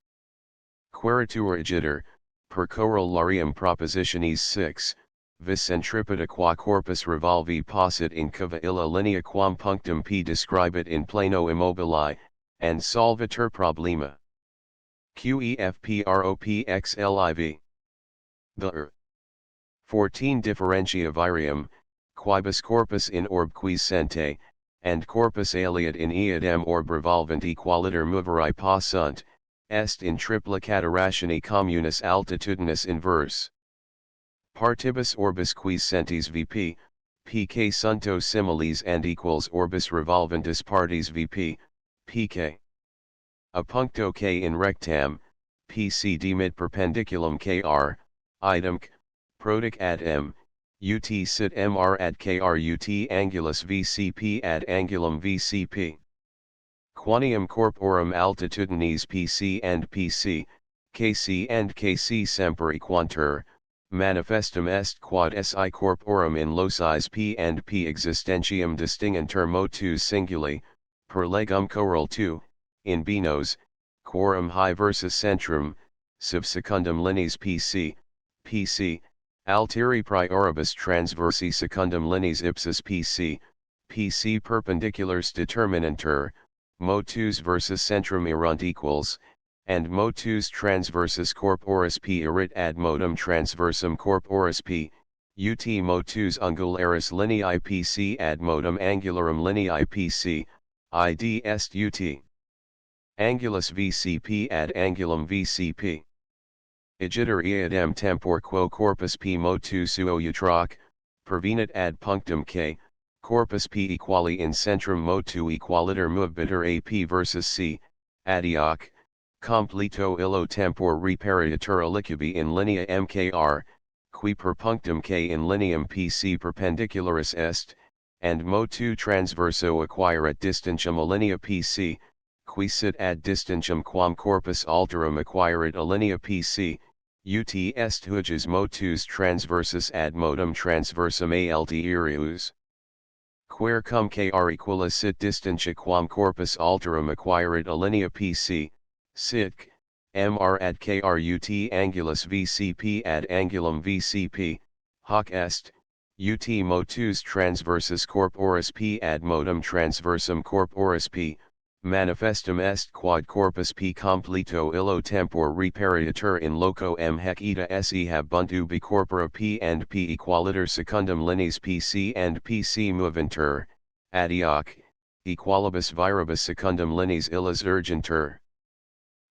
Queritur agiter, per corollarium propositionis 6, vis centripeta qua corpus revolvi possit in cava illa linea quam punctum p describit in plano immobili, and solvitur problema. Qefpropxliv. The 14 differentia virium, quibus corpus in orb quis sente, and corpus aliad in eadem orb revolvent equaliter moveri possunt, est in triplicata rationi communis altitudinus inverse. Partibus orbis quis sentis vp, pk sunto similes and equals orbis revolventus partes vp, pk. A puncto k in rectam, pc demit perpendiculum kr, idem k, prodic ad m, ut sit mr ad kr ut angulus vcp ad angulum vcp. Quantium corporum altitudines PC and PC, KC and KC semper equantur, manifestum est quod si corporum in locis P and P existentium distingentur motus singuli, per legum choral 2, in binos, quorum high versus centrum, sub secundum lineis PC, PC, alteri prioribus transversi secundum lineis ipsis PC, PC perpendiculars determinantur, motus versus centrum erunt equals, and motus transversus corporis P erit ad modum transversum corporis P, ut motus ungularis lineae PC ad modum angularum lineae PC, id est ut. Angulus VCP ad angulum VCP. Igiter iadem tempor quo corpus P motu suo utrac, pervenit ad punctum K, corpus P equali in centrum motu equaliter movebiter AP versus C, adioc, completo illo tempor reparatur alicubi in linea MKR, qui per punctum K in lineam PC perpendicularis est, and motu transverso acquiret distantium a linea PC, qui sit ad distantium quam corpus alterum acquiret a linea PC, ut est huges motus transversus ad modum transversum altierius. Quare cum kr equalis sit distantia quam corpus alterum acquiret a linea PC, sic, mr ad krut angulus VCP ad angulum VCP, hoc est, ut motus transversus corporis P ad modum transversum corporis P, manifestum est quod corpus P completo illo tempor reparatur in loco M hec ita se habuntu b corpora P and P equaliter secundum lineis PC and PC moventur, adioc, equalibus viribus secundum lineis illas urgentur.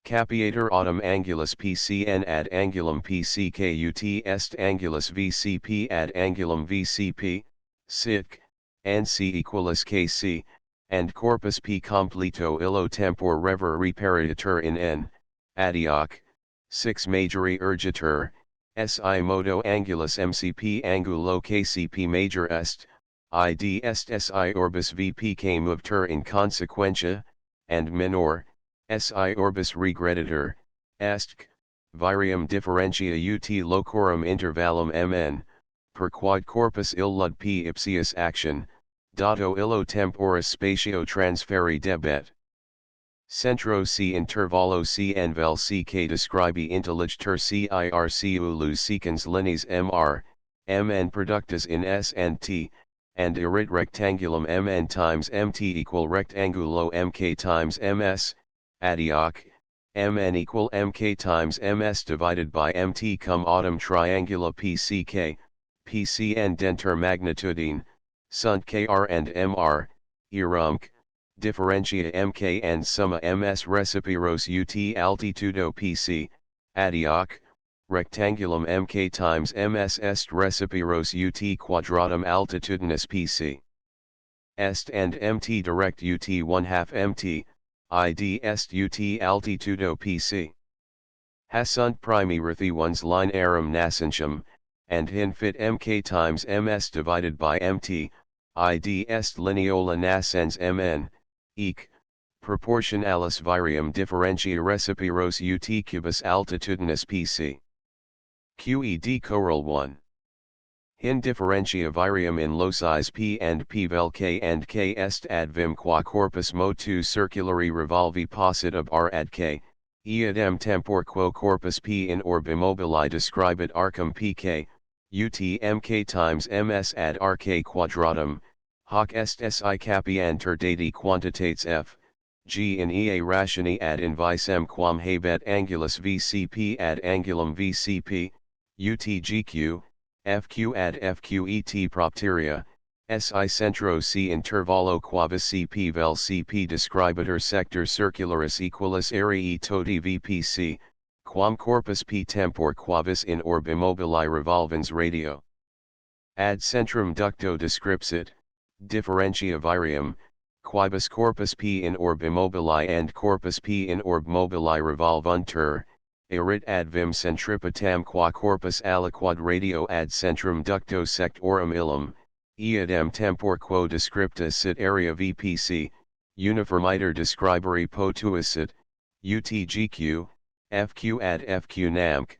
Capiator autumn angulus PCN ad angulum PCKUT est angulus VCP ad angulum VCP, sic, NC equalis KC, and corpus P completo illo tempor rever reparatur in N, adioc, 6 majori urgitur, SI modo angulus MCP angulo KCP major est, id est SI orbis VPK movtur in consequentia, and minor, SI orbis regreditur, est, virium differentia ut locorum intervallum MN, per quod corpus illud P ipsius action, dato illo temporis spatio transferi debet. Centro C intervallo C envel CK describi intelligitur CIRC ulus secans lineas MR, MN productus in S and T, and erit rectangulum MN times MT equal rectangulo MK times MS, adioc, Mn equal Mk times Ms divided by Mt cum autumn triangula PCK, PCN denter magnitudine, sunt Kr and Mr, irumc, differentia Mk and summa Ms recipiros ut altitudo PC, adioc, rectangulum Mk times Ms est recipiros ut quadratum altitudinus PC. Est and Mt direct ut 1/2 Mt, id est ut altitudo PC. Hasunt primi rethi one's line arum nascentium, and hin fit Mk times Ms divided by Mt, id est lineola nascens Mn, eq, proportionalis virium differentia recipiros ut cubus altitudinus PC. Qed choral 1. Hin differentia virium in locis P and P vel K and K est ad vim qua corpus motu circulari revolvi possit ab R ad K, eadem tempor quo corpus P in orb immobili describit arcum PK, ut Mk times Ms ad Rk quadratum, hoc est si capiantur dati quantitates F, G in ea rationi ad invisem quam habet angulus VCP ad angulum VCP, UTGQ, FQ ad FQET propteria, SI centro C intervallo quavis CP vel CP describitur sector circularis equalis arii toti VPC, quam corpus P tempor quavis in orb immobili revolvens radio. Ad centrum ducto descripsit, differentia virium, quibus corpus P in orb immobili and corpus P in orb mobili revolvuntur, erit ad vim centripetam qua corpus aliquad radio ad centrum ducto sectorum illum, eadem tempor quo descripta sit area VPC, uniformiter describere potuisit, UTGQ, FQ ad FQ namc,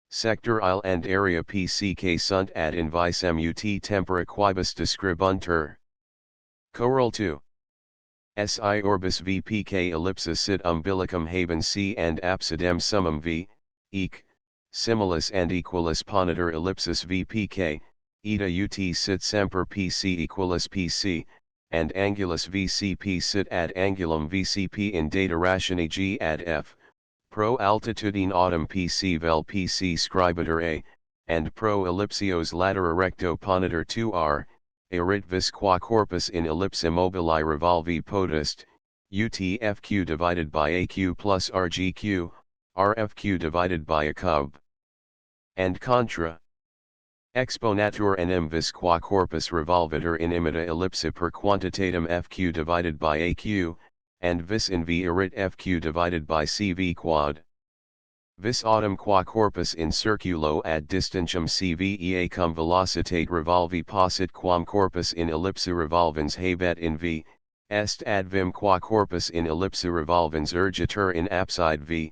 sector isle and area PCK sunt ad invisem UT tempora quibus describuntur. Choral 2. Si orbis VPK ellipsis sit umbilicum habens C and absidem summum V, eq, similis and equalis ponitor ellipsis VPK, eta UT sit semper PC equalis PC, and angulus VCP sit ad angulum VCP in data ratione G ad F, pro altitudine autumn PC vel PC scribetur A, and pro ellipsios latera recto ponitor 2R, erit vis qua corpus in ellipse immobili revolvi potest, UTFQ divided by AQ plus RGQ, RFQ divided by a cub. And contra. Exponatur enim vis qua corpus revolvitur in imita ellipse per quantitatem FQ divided by AQ, and vis in V erit FQ divided by CV quad. Vis autem qua corpus in circulo ad distantium CVEA cum velocitate revolvi possit quam corpus in ellipse revolvens habet in V, est ad vim qua corpus in ellipse revolvens urgitur in apside V,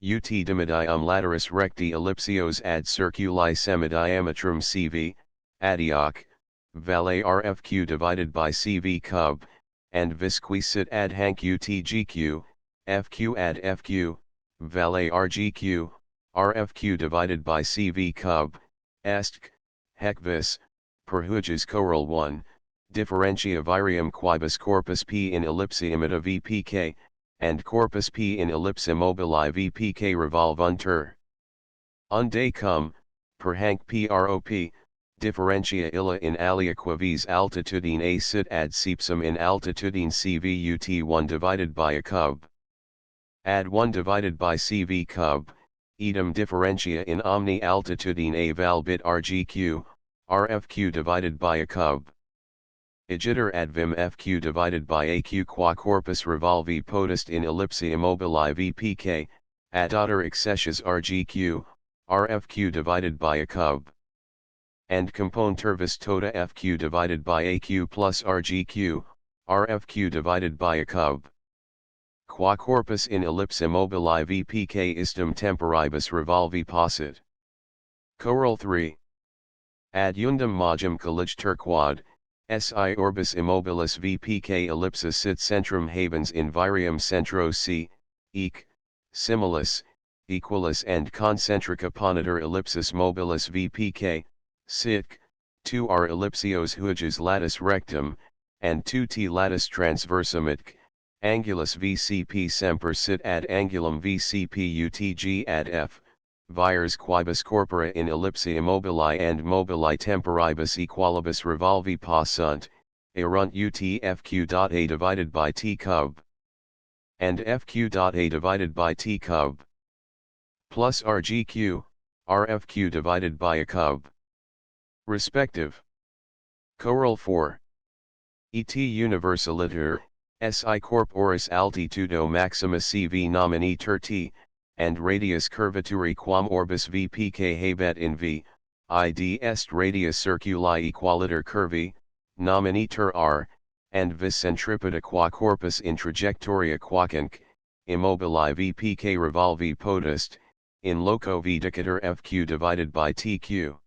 ut dimidium lateris recti ellipsios ad circuli semidiametrum CV, adioc, valet RFQ divided by CV cub, and vis qui sit ad hanc UTGQ, FQ ad FQ, valet RGQ, RFQ divided by CV cub, est, hec vis, per huges choral 1, differentia virium quibus corpus P in ellipse imita VPK, and corpus P in ellipse immobili VPK revolvuntur. Unde cum, per hanc prop, differentia illa in aliaqua vis altitudine A sit ad sepsum in altitudine CV ut1 divided by a cub. Ad 1 divided by CV cub, idem differentia in omni altitudine A val bit RGQ, RFQ divided by a cub. Igiter ad vim FQ divided by AQ qua corpus revolvi potest in ellipse immobili VPK, ad otter accessus RGQ, RFQ divided by a cub. And componter vis tota FQ divided by AQ plus RGQ, RFQ divided by a cub. Qua corpus in ellipse immobili VPK istum temporibus revolvi possit. Choral 3. Ad undum magum colligatur quad, si orbis immobilis VPK ellipsis sit centrum habens in virium centro C, eq, similis, equalis and concentrica ponitor ellipsis mobilis VPK, sit, 2R ellipsios huges latus rectum, and 2T latus transversum itc, angulus VCP semper sit ad angulum VCP UTG ad F, vires quibus corpora in ellipse immobili and mobili temporibus equalibus revolvi possunt, erunt UTFQ.A divided by T cub. And FQ.A divided by T cub. Plus RGQ, RFQ divided by a cub. Respective. Choral 4. Et universaliter, si corporis altitudo maxima CV nominiter T, and radius curvaturi quam orbis VPK habet in V, id est radius circuli equaliter curvi, nominiter R, and vis centripeta qua corpus in trajectoria quaquunc, immobili VPK revolvi potest, in loco V dicator FQ divided by TQ.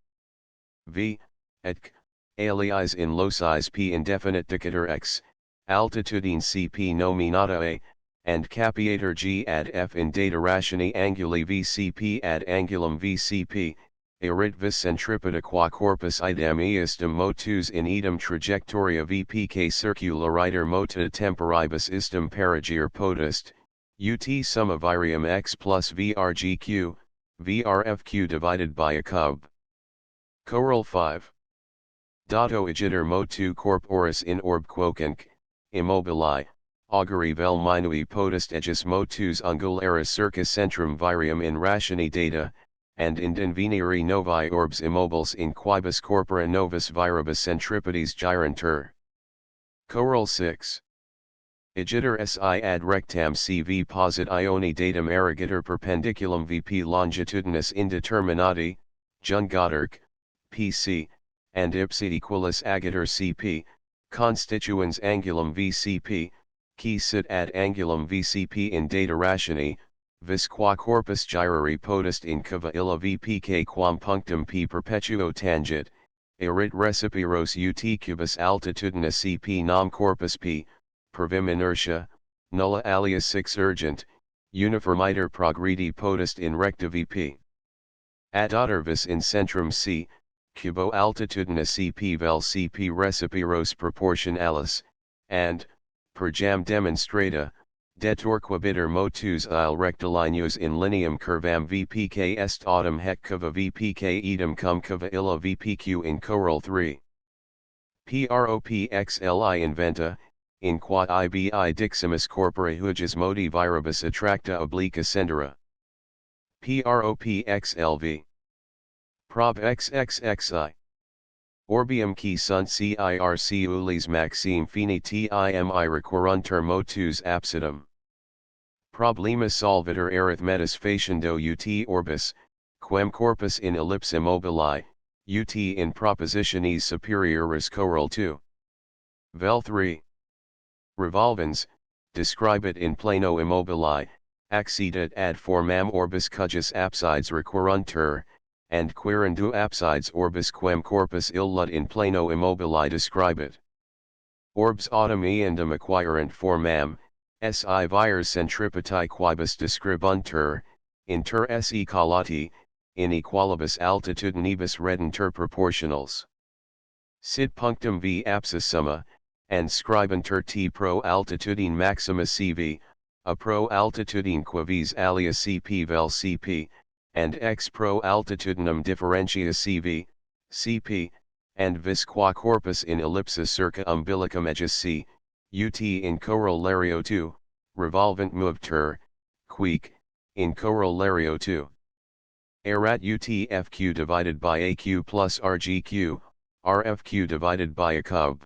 V, et, aliis in locis P indefinite dicator X, altitudine CP nominata A, and capiator G ad F in data ratione anguli VCP ad angulum VCP, erit vis centripeta qua corpus idem eistem motus in idem trajectoria VPK circulariter mota temporibus istem perigere potest, ut summa virium X plus VRGQ, VRFQ divided by a cub. Choral 5. Dato igiter motu corporis in orb quoquunc, immobili, auguri vel minui potest aegis motus ungularis circa centrum virium in ratione data, and invenire novae orbs immobiles in quibus corpora novus viribus centripedes girantur. Choral 6. Igiter si ad rectam CV posit ioni datum erigitur perpendiculum VP longitudinus indeterminati, jungaturc, PC, and ipsi equalis agitur CP, constituens angulum VCP, qui sit ad angulum VCP in data rationi, vis qua corpus gyrari potest in cava illa VPK quam punctum P perpetuo tangit, erit recipiros ut cubus altitudinus CP nam corpus P, pervim inertia, nulla alias 6 urgent, uniformiter progredi potest in recta VP. Ad otervis in centrum C, cubo altitudinus CP vel CP recipiros proportionalis, and, per jam demonstrata, detorquabiter motus il rectilineus in lineam curvam VPK est autumn hec cava VPK idem cum cava illa VPQ in choral 3. Propxli inventa, in quod ibi diximus corpore huges modi viribus attracta obliqua scendera. Propxlv. Prob xxxi. Orbium qui sunt circ ulis maxime fini timi recurruntur motus absidum. Problema solvitur arithmetis faciendo ut orbis, quem corpus in ellipse mobili, ut in propositionis superioris choral 2. Vel 3. Revolvens, describit in plano immobili, accedat ad formam orbis cujus absides recurruntur, and querendu absides orbis quem corpus illud in plano immobili describit. Orbs autumn eandum acquirent formam, si vires centripetae quibus describuntur, inter se collati, in equalibus altitudinibus reduntur proportionals. Sid punctum v apsis summa, and scribuntur t pro altitudine maxima cv, a pro altitudine quavis alia cp vel cp, and x pro altitudinem differentia cv, cp, and vis qua corpus in ellipsis circa umbilicum ejus c, ut in corollario 2, revolvent movtur, quique, in corollario 2. Erat utfq divided by aq plus rgq, rfq divided by a cub.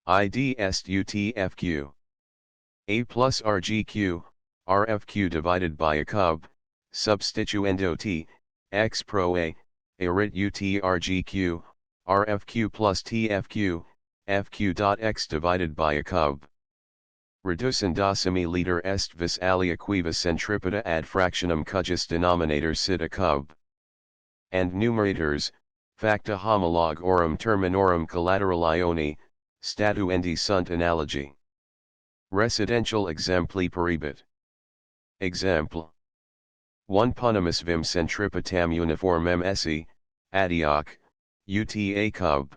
Id est utfq. A plus rgq, rfq divided by a cub, substituendo t, x pro a, erit ut rgq, rfq plus tfq, fq dot x divided by a cub. Reducendosimi liter est vis alia quiva centripeta ad fractionum cujus denominator sit a cub. And numerators, facta homologorum terminorum collateralioni, statuendi sunt analogi. Residential exempli peribit. Example. 1 punimus vim centripetam uniformem esse, adioc, ut a cub.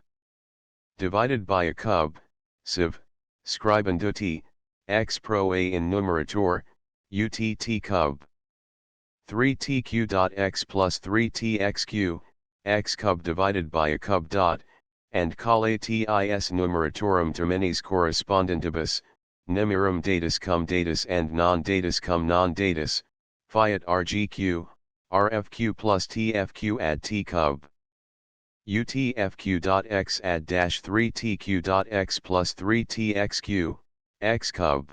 Divided by a cub, civ, scribendo t, x pro a in numerator, ut t cub. 3tq dot x plus 3txq, x cub divided by a cub dot, and colle tis numeratorum terminis correspondentibus, numerum datus cum datus and non-datus cum non-datus, fiat rgq, rfq plus tfq add t cub. utfq dot x add dash 3tq dot x plus 3txq, x cub.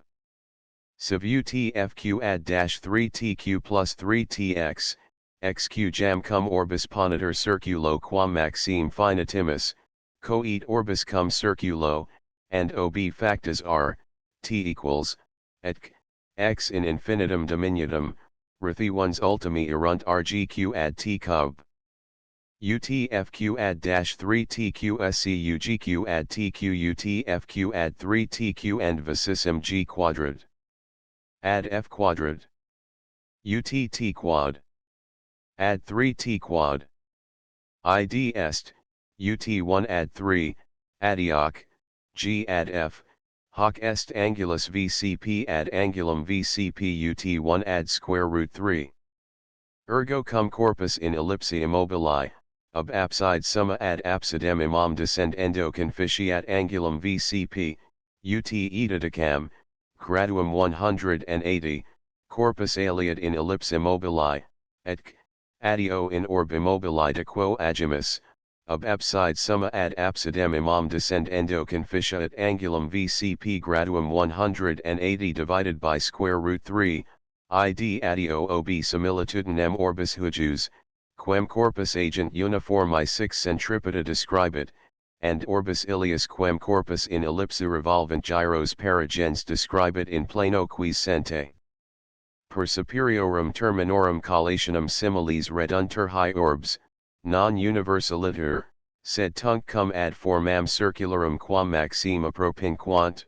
Civ utfq add dash 3tq plus 3tx, xq jam cum orbis ponitor circulo quam maxime finitimus, coet orbis cum circulo, and ob factas are, t equals, etc, x in infinitum diminutum, rethi ones ultimi erunt rgq add t cub. utfq add dash 3tq scugq add tq utfq add 3tq and vicissum g quadrant. Add f quadrant. Ut quad. Add 3t quad. Id est, ut1 add 3, adioc, g add f, hoc est angulus vcp add angulum vcp ut1 add square root 3. Ergo cum corpus in ellipsi immobili, ab abside summa ad absidem imam descendendo conficiat angulum vcp, ut eta decam, graduum 180, corpus aliat in ellipse immobili, etc, adio in orb immobili de quo agimus, ab abside summa ad absidem imam descendendo conficiat angulum vcp graduum 180 divided by square root 3, id adio ob similitudinem orbis hujus, quem corpus agent uniformi 6 centripeta describit, and orbis ilius quem corpus in ellipsa revolvent gyros paragens describe it in plano quiescente. Per superiorum terminorum collationum similes reduntur high orbs, non universaliter, sed tunc cum ad formam circularum quam maxima propinquant.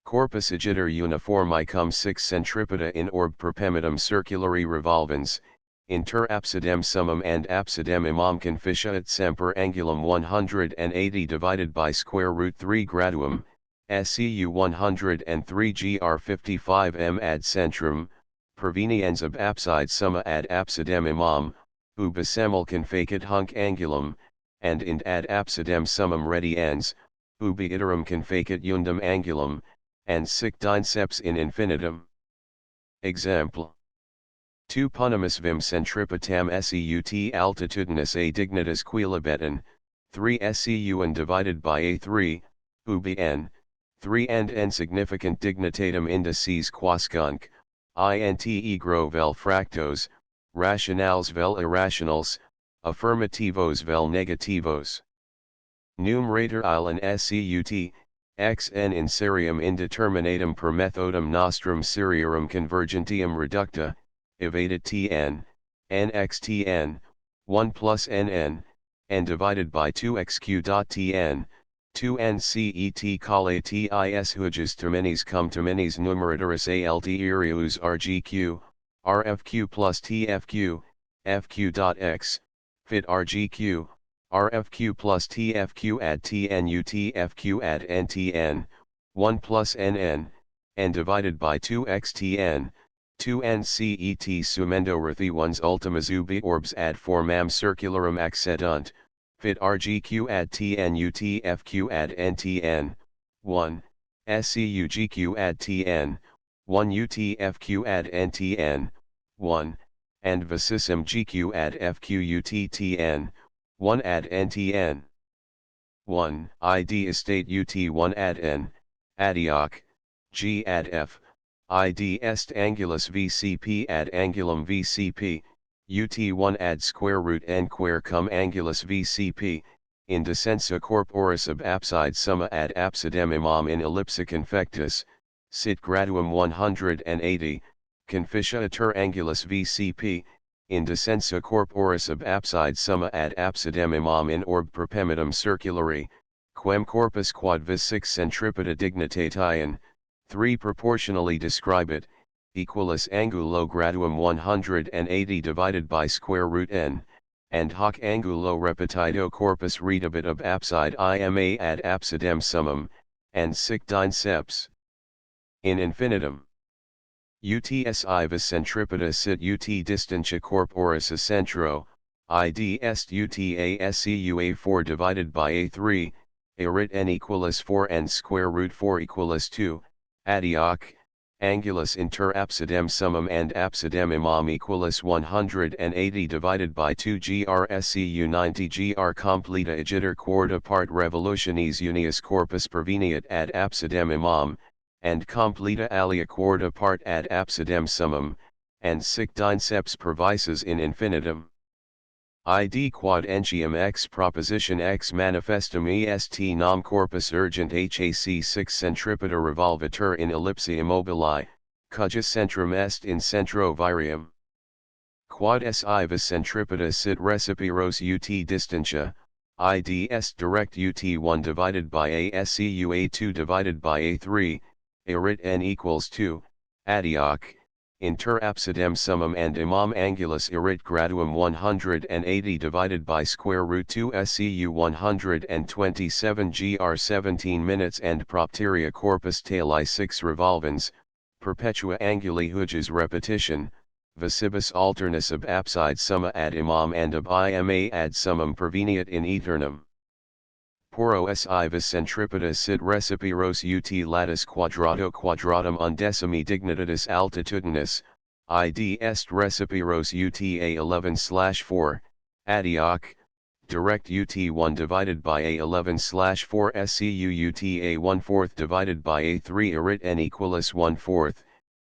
Corpus agiter uniformi cum six centripeta in orb perpemidum circulari revolvens, inter absidem summum and absidem imam conficiat semper angulum 180 divided by square root 3 graduum, SCU 103 gr 55 m ad centrum, perveniens ab abside summa ad absidem imam, ubi semel confacit hunc angulum, and int ad absidem summum rediens, ubi iterum confacit undum angulum, and sic dinceps in infinitum. Example. 2 ponimus vim centripetam seut altitudinus a dignitas quilabeton, 3 seun divided by a3, ubi n, 3 and n significant dignitatem indices quascunc, inte gro vel fractos, rationals vel irrationals, affirmativos vel negativos. Numerator il and seut, xn in serium indeterminatum per methodum nostrum seriorum convergentium reducta, evaded tn, nxtn, 1 plus nn, and divided by 2xq.tn, 2n cet colle tis terminis cum terminis numeratoris alt irius rgq, rfq plus tfq, fq.x, fit rgq, rfq plus tfq ad tnu tfq ad ntn, 1 plus nn, and divided by 2xtn, 2n cet sumendo rethi ones ultimas ubi orbs ad formam circularum accedunt, fit rgq ad tnu tfq ad ntn, 1, scugq ad tn, 1 utfq ad ntn, 1, and vicissum gq ad fqut-tn, 1 ad ntn. 1. id estate ut1 ad n, adioc, g ad f, id est angulus vcp ad angulum vcp, ut1 ad square root n quare cum angulus vcp, in descensa corporis ab abside summa ad absidem imam in ellipsa confectus, sit graduum 180, conficiatur angulus vcp, in descensa corporis ab abside summa ad absidem imam in orb perpemidum circulari, quem corpus quad vis 6 centripeta dignitatian, 3 proportionally describe it, equalis angulo graduum 180 divided by square root n, and hoc angulo repetido corpus redabit ab abside ima ad absidem summum, and sic dinceps. In infinitum. UTSI vis centripeta sit ut distantia corporis a centro, id est uta 4 divided by a3, arit n equalis 4 and square root 4 equalis 2, adioc, angulus inter absidem summum and absidem imam equalis 180 divided by 2 GRSCU 90 GR completa agiter quarta part revolutionis unius corpus perveniat ad absidem imam, and completa alia quarta part ad absidem summum, and sic dinceps pervises in infinitum. Id quod entium x proposition x manifestum est nam corpus urgent hac 6 centripeta revolvatur in ellipsa immobili, cujus centrum est in centro virium. Quod si vis centripeta sit recipiros ut distantia, id est direct ut1 divided by a scu a2 divided by a3, arit n equals 2, adioc, inter absidem summum and imam angulus arit graduum 180 divided by square root 2 scu 127 gr 17 minutes and propteria corpus tali 6 revolvens, perpetua anguli huges repetition, vicibus alternus ab abside summa ad imam and ab ima ad summum perveniat in aeternum. Poro si vis centripeta sit recipiros ut latus quadratum undecimi dignitatis altitudinus, id est recipiros uta 11/4, adioc, direct ut1 divided by a 11/4 scu uta 1/4 divided by a3 arit n equalis 1/4,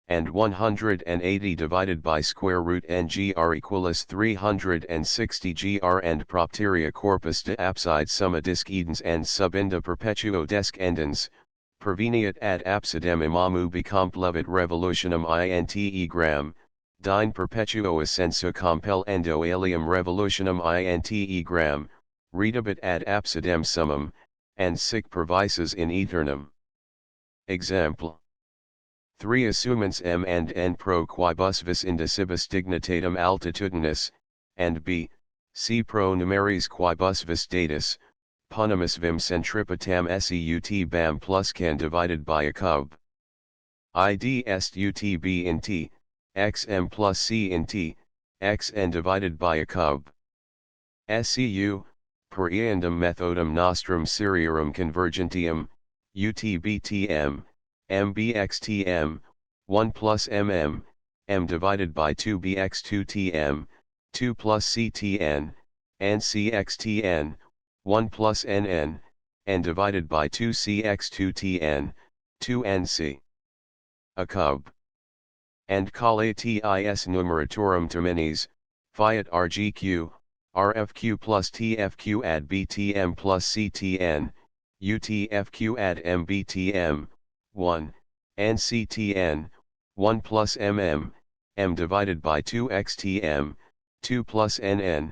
and 180 divided by square root ngr equals 360 gr and propteria corpus de abside summa disc edens and subinda perpetuo desc endens, perveniat ad absidem imamu becomplevit revolutionum inte gram, dine perpetuo ascenso compel endo alium revolutionum inte gram, redabit ad absidem summum, and sic pervises in aeternum. Example 3 assumens m and n pro quibus vis indicibus dignitatem altitudinis, and b, c pro numeris quibus vis datus, ponimus vim centripetam seut bam plus can divided by a cub. Id est ut b in t, xm plus c in t, xn divided by a cub. Seu, per eandem methodum nostrum seriorum convergentium, utbtm, mbxtm, 1 plus mm, m divided by 2 bx2tm, 2 plus ctn, and cxtn, 1 plus nn, n divided by 2 cx2tn, 2 nc. A cub. And collatis numeratorum terminis, fiat rgq, rfq plus tfq ad btm plus ctn, utfq ad mbtm, 1, nctn, 1 plus mm, m divided by 2 xtm, 2 plus nn,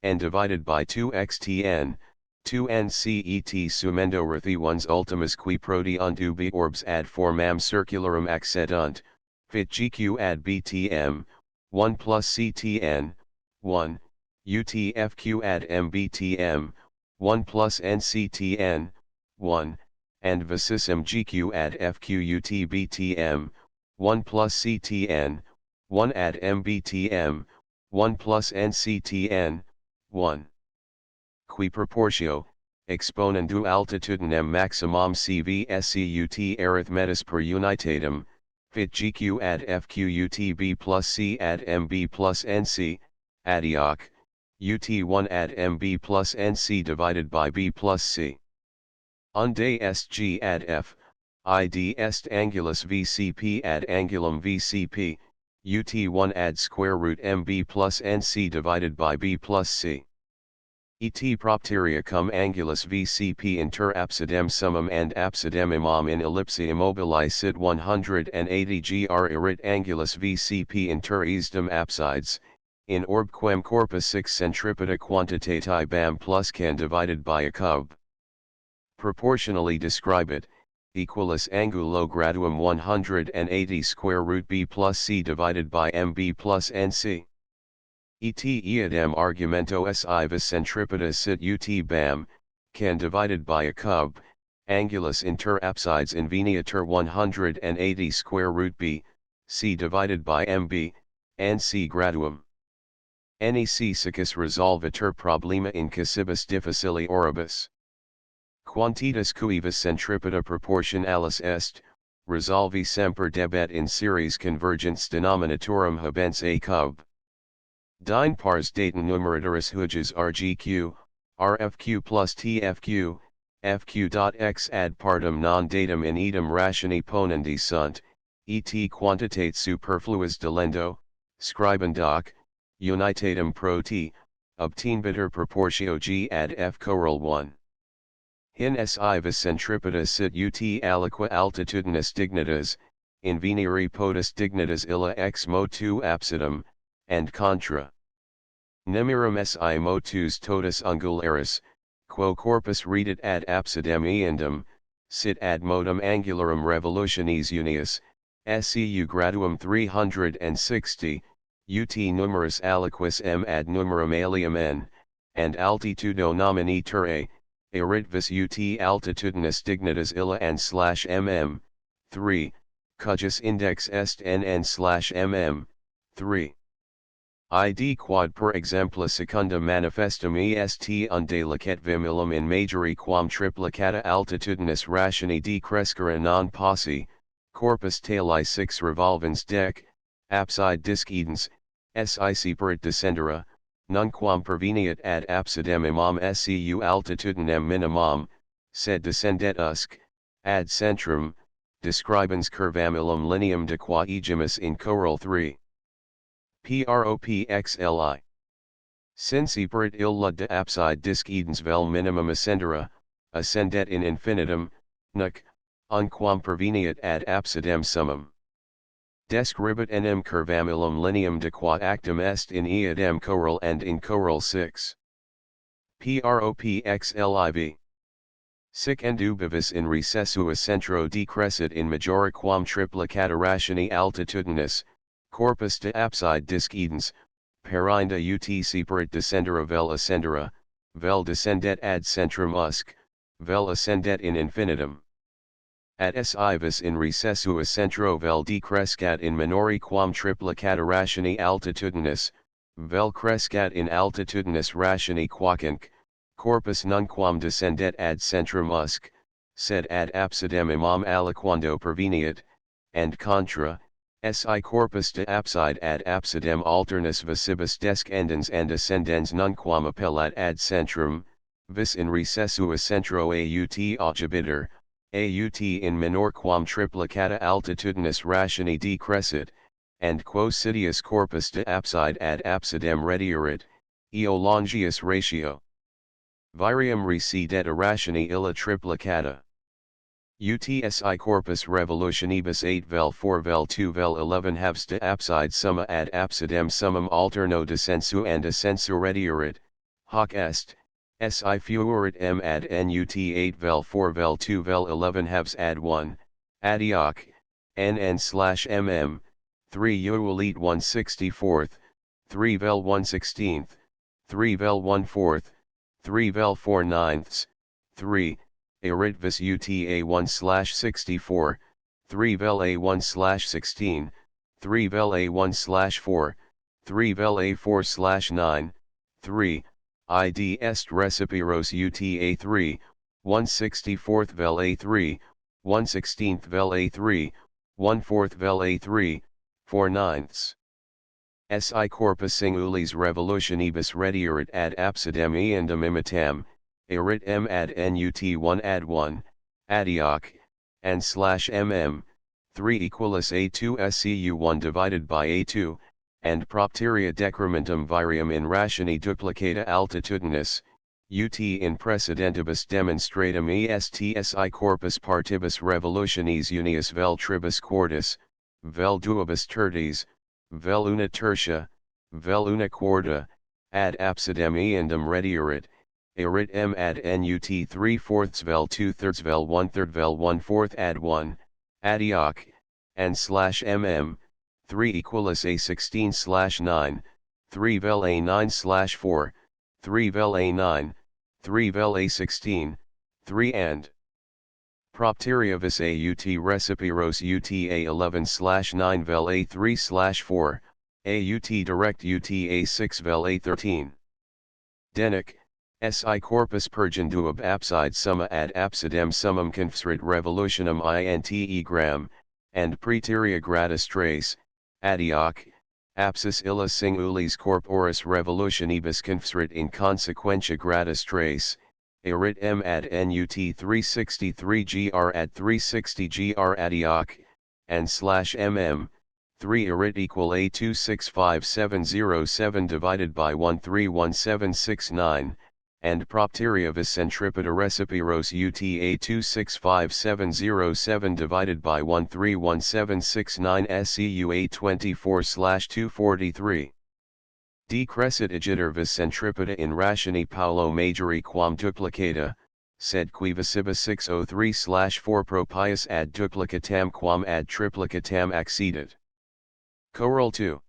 n divided by 2 xtn, 2 ncet sumendo rethi ones ultimas qui prodeunt ubi orbs ad formam circularum accedunt, fit gq ad btm, 1 plus ctn, 1, utfq ad mbtm, 1 plus nctn, 1, and vicissum gq ad fq utbtm, 1 plus ctn, 1 ad mbtm, 1 plus nctn, 1. Qui proportio, exponendu altitudinem maximum cvscut arithmetis per unitatem, fit gq ad fq utb plus c ad mb plus nc, adioc, ut1 ad mb plus nc divided by b plus c. Unde est g ad f, id est angulus vcp ad angulum vcp, ut1 ad square root mb plus nc divided by b plus c. Et propteria cum angulus vcp inter absidem summum and absidem imam in ellipsi immobili sit 180 gr erit angulus vcp inter easdem absides, in orb quem corpus 6 centripeta quantitati bam plus can divided by a cub. Proportionally describe it, equalis angulo graduum 180 square root b plus c divided by mb plus nc. Et eadem argumento si vis centripeta sit ut bam, can divided by a cub, angulus inter absides inveniatur 180 square root b, c divided by mb, nc graduum. Nec sicus resolvitur problema in causibus difficili oribus. Quantitas cui vis centripeta proportionalis est, resolvi semper debet in series convergents denominatorum habens a cub. Dine pars datum numeratoris huges rgq, rfq plus tfq, fq.x ad partum non datum in idem rationi ponendi sunt, et quantitate superfluas delendo, scribendoc, unitatem pro t, obtainbitur proportio g ad f coral 1. In si vis centripeta sit ut aliqua altitudinis dignitas, inveniri potus dignitas illa ex motu absidum, and contra. Nemirum si motus totus ungularis, quo corpus redit ad absidem eandem, sit ad modum angularum revolutionis unius, SCU graduum 360, ut numerus aliquis m ad numerum alium n, and altitudo nomini terrae, erit vis ut altitudinus dignitas illa and slash mm, 3, cujus index est nn slash mm, 3. Id quod per exempla secunda manifestum est unde licet vim illum in majori quam triplicata altitudinus rationi decrescere non possi, corpus tali 6 revolvens dec, abside disc edens, sic perit descendere, nunquam perveniat ad absidem imam scu altitudinem minimum, sed descendet usque, ad centrum, describens curvamulum lineum de qua egimus in choral 3. Propxli. Sinceperit illa de abside disc edens vel minimum ascendere, ascendet in infinitum, nunc, unquam perveniat ad absidem summum. Describit enim curvamulum lineum de qua actum est in eadem choral and in choral 6. Propxliv. Sic endubivis in recessua centro decrescit in majora quam triplicata rationi altitudinis, corpus de abside disc edens, perinda ut seperit descendere vel ascendere, vel descendet ad centrum usque, vel ascendet in infinitum. At sivis in recessua centro vel decrescat in minori quam triplicata rationi altitudinis, vel crescat in altitudinis rationi quacinque, corpus nunquam descendet ad centrum usque, sed ad absidem imam aliquando perveniat, and contra, si corpus de abside ad absidem alternus visibus descendens and ascendens nunquam appellat ad centrum, vis in recessua centro aut ogibiter, aut in minor quam triplicata altitudinis rationi decrescit, and quo sidius corpus de abside ad absidem redierit, eo longius ratio. Virium recedet a rationi illa triplicata. UTSI corpus revolutionibus 8 vel 4 vel 2 vel 11 halves de abside summa ad absidem summum alterno descensu and ascensu redierit, hoc est, si fuerit m ad nut 8 vel 4 vel 2 vel 11 halves ad 1, adioc, nn/mm, 3 uelit 1/64, 3 vel 1/16, 3 vel 1/4, 3 vel 4/9, 3, erit vis uta 1/64, 3 vel a 1/16, 3 vel a 1/4, 3 vel a 4/9, 3, id est recipiros uta 3, 1/64 vel a 3, 1/16 vel a 3, 1/4 vel a 3, 4/9. Si corpus singulis revolutionibus redierit ad absidem eandem imitam, erit m ad nut 1 ad 1, adioc, n/mm, 3 equalis a2 scu 1 divided by a2, and propteria decrementum virium in rationi duplicata altitudinis, ut in precedentibus demonstratum est si corpus partibus revolutionis unius vel tribus quartus, vel duobus tertis, vel una tertia, vel una quarta, ad absidem eandem redierit, erit m ad nut 3/4 vel 2/3 vel 1/3 vel 1/4 ad 1, adioc, n/mm, 3 equalis a 16/9, 3 vel a 9/4, 3 vel a 9, 3 vel a 16, 3 and propteria vis aut recipiros uta 11/9 vel a 3/4, aut direct uta 6 vel a 13. Denic, si corpus pergenduab abside summa ad absidem summum confsrit revolutionum inte gram, and praeterea gratis tres, adioc, apsis illa singulis corporis revolutionibus confsrit in consequentia gratis tres, erit m ad nut 363 gr ad 360 gr adioc, n/mm, 3 erit equal a 265707 divided by 131769, and propteria vis centripeta recipiros uta 265707 divided by 131769 SCU 824/243. Decrescit igiter vis centripeta in rationi paulo majori quam duplicata, sed qui visiba 603/4 propius ad duplicatam quam ad triplicatam accedit. Choral 2.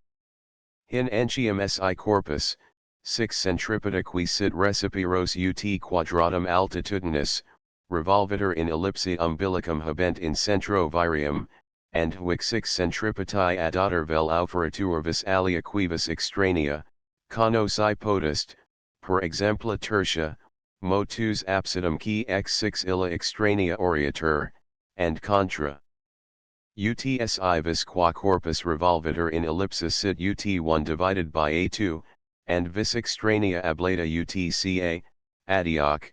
Hin entium si corpus, 6 centripeta qui sit recipiros ut quadratum altitudinis, revolviter in ellipsi umbilicum habent in centro virium, and huic 6 centripetae addater vel auferatur vis alia quibus extraneia, conosi potest, per exempla tertia, motus absidum qui x6 illa extraneia oriatur, and contra. UTSI vis qua corpus revolviter in ellipsis sit ut1 divided by a2, and vis extraneia ablata utca, adioc,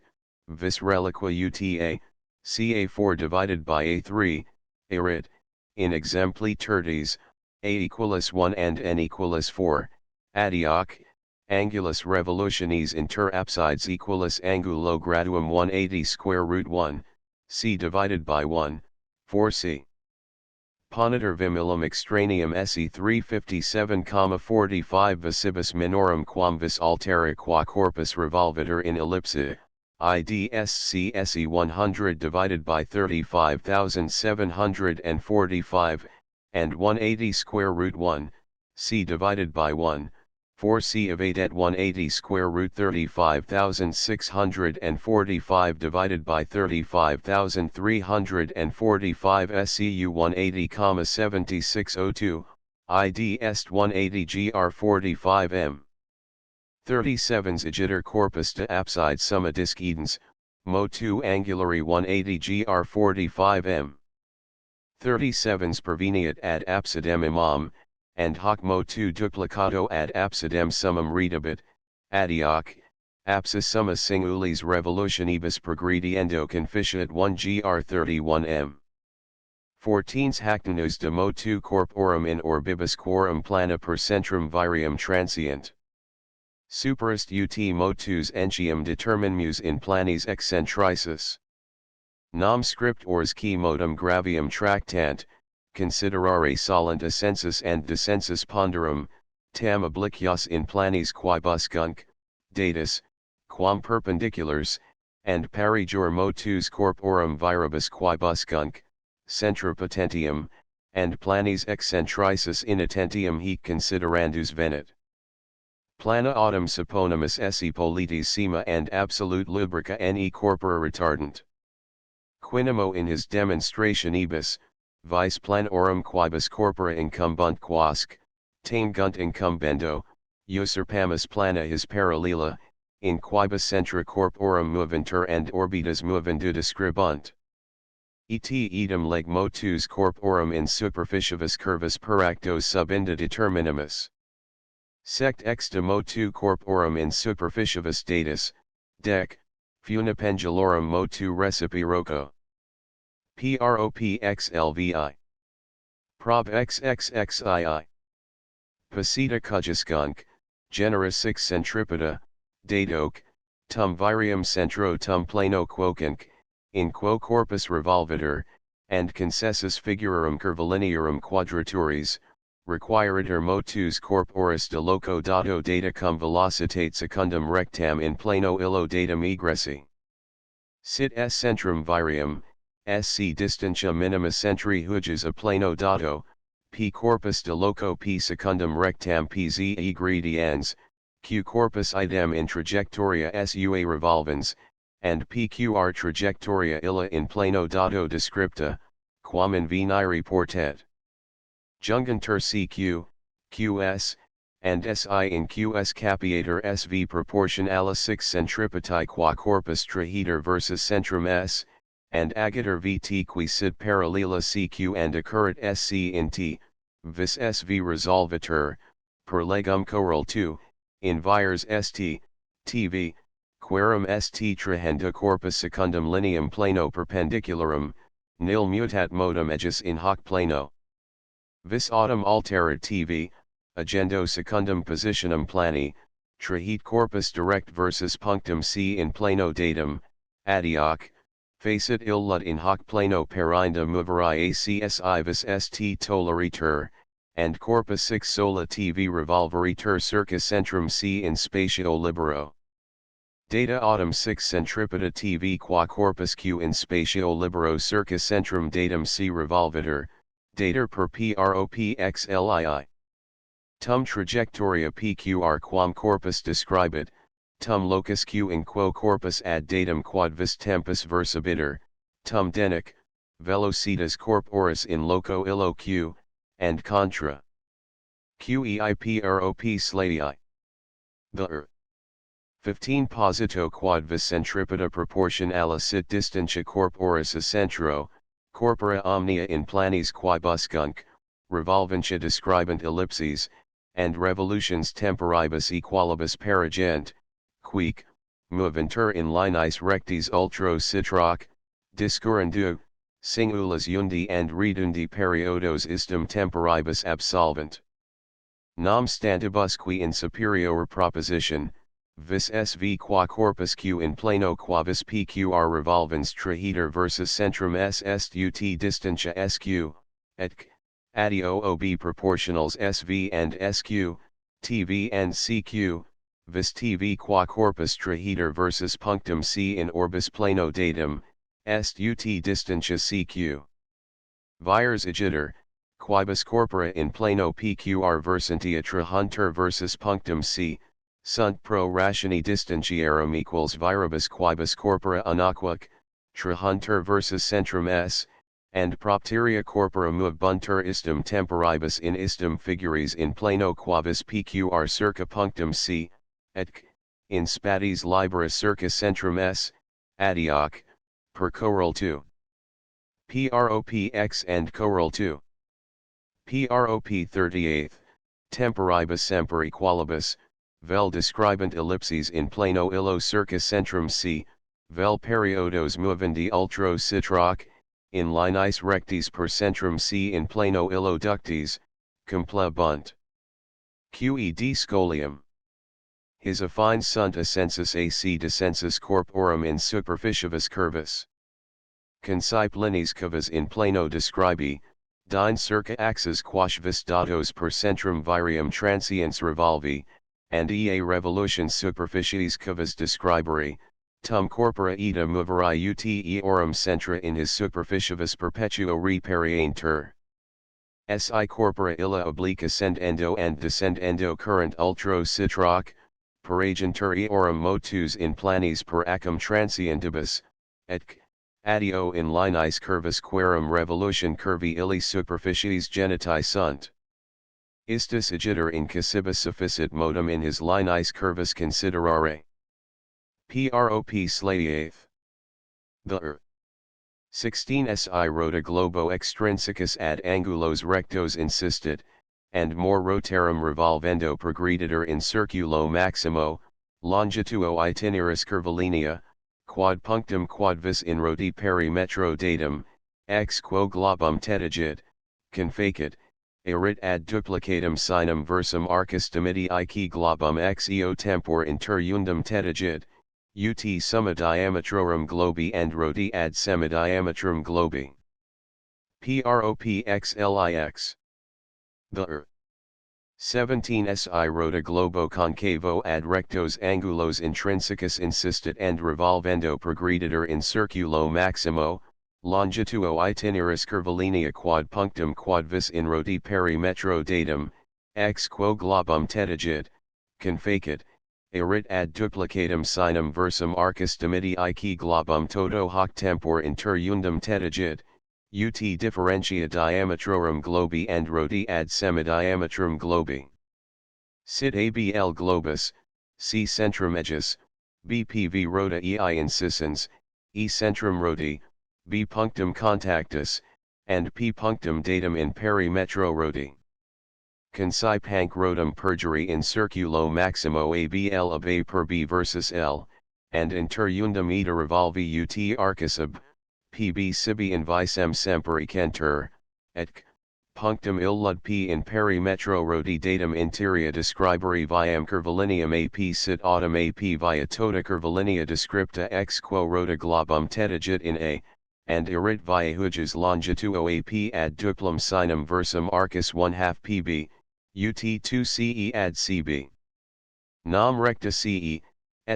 vis reliqua uta, ca4 divided by a3, Erit, in exempli tertis, a equalis 1 and n equalis 4, adioc, angulus revolutionis inter apsides equalis angulo graduum 180 square root 1, c divided by 1, 4c. Ponitor vimillum extraneum se 357,45 visibus minorum quam vis altera qua corpus revolvator in ellipse, IDSC SE 100 divided by 35,745, and 180 square root 1, c divided by 1, 4c of 8 at 180 square root 35,645 divided by 35,345 SCU 180,7602, IDS 180 GR 45M. 37 Zigiter corpus de apside summa disc edens, Mo 2 angulari 180 GR 45M. 37 Perveniat ad apsidem imam, and hoc Mo 2 duplicato ad apsidem summum redabit, adioc, apsis summa singulis revolutionibus progrediendo conficiat 1 GR 31M. 14 Hactenus de Mo 2 corporum in orbibus quorum plana per centrum virium transient. Superest ut motus entium determinmus in planis excentricis. Nam script ors qui modum gravium tractant, considerare solent ascensus and descensus ponderum, tam oblicias in planis quibuscunc, datus, quam perpendiculars, and parijur motus corporum viribus quibuscunc, centra potentium, and planis excentricis inattentium hic considerandus venit. Plana autem saponamus esse politis sima and absolute lubrica ne corpora retardant. Quinamo in his demonstration ibis, vice planorum quibus corpora incumbunt quasque, tangunt incumbendo, usurpamus plana his parallela, in quibus centra corporum moventur and orbitas movendu describunt. Et idem leg motus corporum in superficivis curvus peractos sub inda determinimus. Sect ex de motu corporum in superficivis datus, dec, funipendulorum motu recipiroco. Propxlvi. Prob xxxii. Pasita cujuscunc, genera 6 centripeta, dadoc, tum virium centro tum plano quoquunc, in quo corpus revolvator, and concessus figurarum curvilinearum quadraturis, requiritur motus corporis de loco dato data cum velocitate secundum rectam in plano illo datum egressi. Sit s centrum virium, sc distantia minima centri huges a plano dato, p corpus de loco p secundum rectam pz egrediens, q corpus idem in trajectoria sua revolvens, and pqr trajectoria illa in plano dato descripta, quam in venire portet. Jungantur CQ, QS, and SI in QS capiator SV proportion alla 6 centripetae qua corpus trahiter versus centrum S, and agator VT qui sit paralela CQ and occurret SC in T, vis SV resolvatur, per legum choral 2, in vires ST, TV, querum ST trahenda corpus secundum lineum plano perpendicularum, nil mutat modum ejus in hoc plano. Vis autem altera TV, agendo secundum positionum plani, trahit corpus direct versus punctum C in plano datum, adioc, facit illut in hoc plano perinda moveri ACSI vis ST toleritur, and corpus 6 sola TV revolveritur circa centrum C in spatio libero. Data autem 6 centripeta TV qua corpus Q in spatio libero circa centrum datum C revolvator, dater per propxlii. Tum trajectoria pqr quam corpus describit, tum locus q in quo corpus ad datum quod vis tempus versabitur, tum denic, velocitas corporis in loco illo q, and contra. Qeiprop slatii. The earth. 15 Posito quod vis centripeta proportion alla sit distantia corporis a centro, corpora omnia in planis quibuscunc, revolventia describant ellipses, and revolutions temporibus equalibus paragent, quique, moventur in linis rectis ultro citroc, discurrendu, singulas undi and redundi periodos istum temporibus absolvent. Nam stantibus qui in superior proposition, vis sv qua corpus q in plano quavis pqr revolvens trahiter versus centrum s est ut distantia sq, et adio ob proportionals sv and sq, tv and cq, vis tv qua corpus trahiter versus punctum c in orbis plano datum, est ut distantia cq. Vires agiter, quibus corpora in plano pqr versantia trahunter versus punctum c, sunt pro rationi distantiarum equals viribus quibus corpora unaquac, trahunter versus centrum s, and propteria corpora mubuntur istum temporibus in istum figuris in plano quavis pqr circa punctum c, et in spatis liberis circa centrum s, adioc, per choral 2. Propx and choral 2. Prop 38th, temporibus semper equalibus, vel describent ellipses in plano illo circa centrum c, vel periodos movendi ultro citroc, in linis rectis per centrum c in plano illo ductis, complebunt. Qed scolium. His affine sunt ascensus ac descensus corporum in superficivis curvus. Concipe linis cavas in plano describi, dine circa axis quash vis datos per centrum virium transiens revolvi, and ea revolutions superficies cavas describere, tum corpora eta moveri ut eorum centra in his superficivis perpetuo reperiantur. Si corpora illa oblique ascendendo and descendendo current ultro citroc, per agentur eorum motus in planis per acum transientibus, et adio in linis curvus querum revolution curvi illi superficies geniti sunt. Istus agiter in cassibus sufficit modum in his linis curvus considerare. Prop slatiath. The earth. 16 si rota globo extrinsecus ad angulos rectos insistit, and more rotarum revolvendo progreditor in circulo maximo, longituo itineris curvilinea, quad punctum quad vis in rodi perimetro datum, ex quo globum tetigit, confacit, erit ad duplicatum sinum versum arcus dimiti ic globum ex eo tempor inter undum tetigit, ut summa diametrorum globi and rodi ad semidiametrum globi. Propxlix. The earth. 17 si rota globo concavo ad rectos angulos intrinsecus insistit and revolvendo progreditor in circulo maximo, longituo itineris curvilinea quad punctum quad vis in rodi perimetro datum, ex quo globum tetigit, confacit, erit ad duplicatum sinum versum arcus dimiti ic globum toto hoc tempor inter undum tetigit, ut differentia diametrorum globi and rodi ad semidiametrum globi. Sit abl globus, c centrum aegis, bpv rota ei inciscens, e centrum rodi, b punctum contactus, and p punctum datum in perimetro rodi. Concipe hanc rotum perjuri in circulo maximo abl ab a per b versus l, and inter undum eta revolvi ut arcus ab, pb sibi in visem semper ecentur, et punctum illud p in perimetro rodi datum interia describere viam curvilineum ap sit autumn ap via tota curvilinea descripta ex quo rota globum tetigit in a, and erit via huges longituo ap ad duplum sinum versum arcus 1/2 pb, ut 2 ce ad cb. Nam recta ce,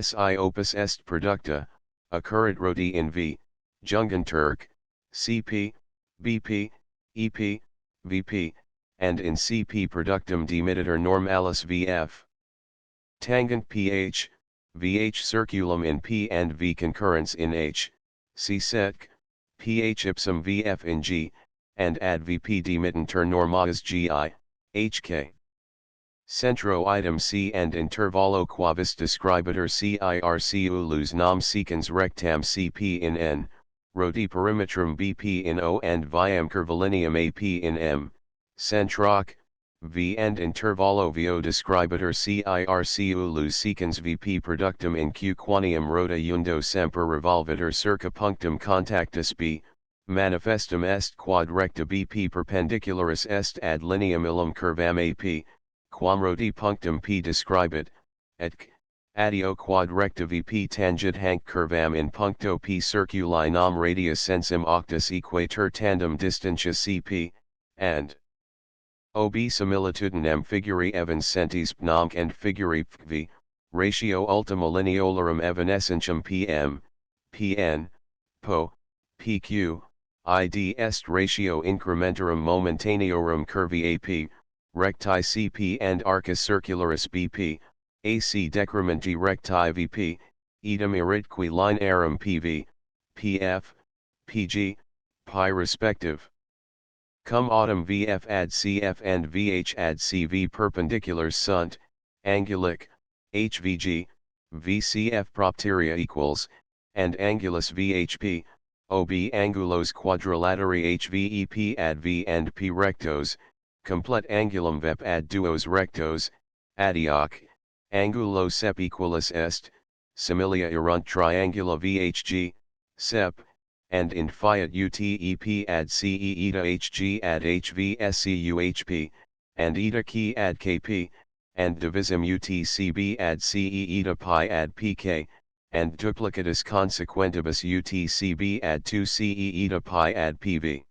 si opus est producta, occurrit rodi in v, Jungenturk, CP, BP, EP, VP, and in CP productum demititor normalis VF. Tangent pH, VH circulum in P and V concurrence in H, C sec, pH ipsum VF in G, and ad VP demitenter normalis GI, HK. Centro item C and intervallo quavis describitor circulus nam secans rectam CP in N, roti perimetrum BP in O and viam curvilineum AP in M, centroc, V and intervallo VO describitor circulus secans VP productum in Q quanium rota undo semper revolvitor circa punctum contactus B, manifestum est quod recta BP perpendicularis est ad lineam illum curvam AP, quam roti punctum P describit, et addio quod recta VP tangit hanc curvam in puncto P circuli nam radius sensum octus equator tandem distantia CP, and ob similitudinem figuri evans sentis pnamc and figuri pv, ratio ultima lineolarum evanescentium PM, PN, PO, PQ, id est ratio incrementarum momentaneorum curvi AP, recti CP and arcus circularis BP, AC decrementi recti VP, idem iritqui linearum PV, PF, PG, pi respective. Cum autumn VF ad CF and VH ad CV perpendiculars sunt, angulic, HVG, VCF propteria equals, and angulus VHP, OB angulos quadrilateri HVEP ad V and P rectos, complet angulum VEP ad duos rectos, adioc, angulo sep equalis est, similia erunt triangula VHG, sep, and in fiat UTEP ad CE eta HG ad HVSCUHP, and eta key ad KP, and divisim UTCB ad CE eta pi ad PK, and duplicatus consequentibus UTCB ad 2 CE eta pi ad PV.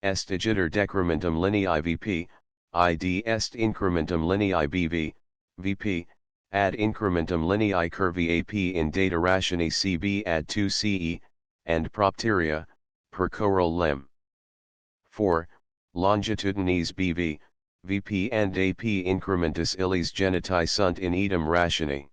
Est digiter decrementum linei VP, id est incrementum linei BV, VP, ad incrementum linei curvi AP in data rationi CB ad 2 CE, and propteria, per choral lem. 4. Longitudines BV, VP and AP incrementus illis geniti sunt in idem rationi.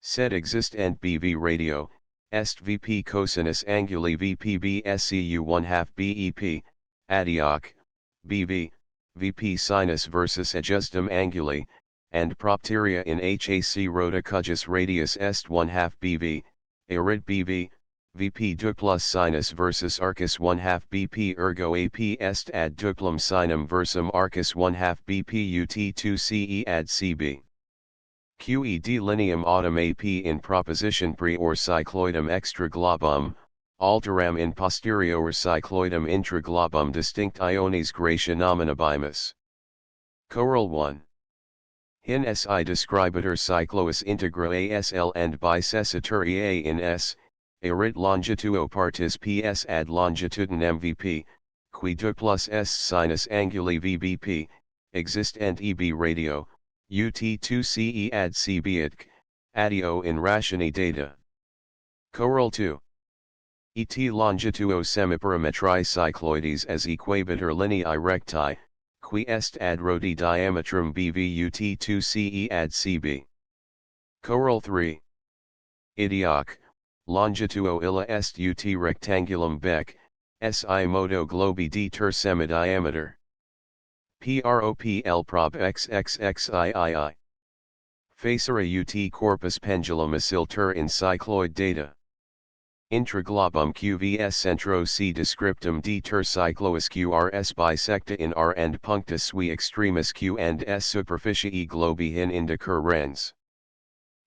Sed existent BV radio, est VP cosinus anguli VP BSCU 1/2 BEP, adioc, BV, VP sinus versus adjustum anguli, and propteria in HAC rota cujus radius est 1/2 BV, erit BV, VP duplus sinus versus arcus 1/2 BP ergo AP est ad duplum sinum versum arcus 1/2 BP ut 2 CE ad CB. QED lineum autumn AP in proposition pre or cycloidum extra globum, alteram in posterior cycloidum intra globum distinct iones gratia nominabimus. Choral 1. Hin si describitur cyclois integra ASL and bicessituri in S, erit longitudo partis PS ad longitudinem VP, qui duplus est sinus anguli VBP, existent EB radio, UT2 CE ad CB addio in rationi data. Choral 2. Et longitudo semiperimetri cycloides as equabitur linei recti, qui est ad rodi diametrum BV UT2 CE ad CB. Choral 3. Idioc, longitudo illa est ut rectangulum bec, si modo globi d ter semidiameter. Propl prop xxxii. Facere ut corpus pendulum oscilliter in cycloid data. Intraglobum qvs centro c descriptum d ter cyclois qrs bisecta in r and punctus sui extremis q and s superficie globi hin indicur rens.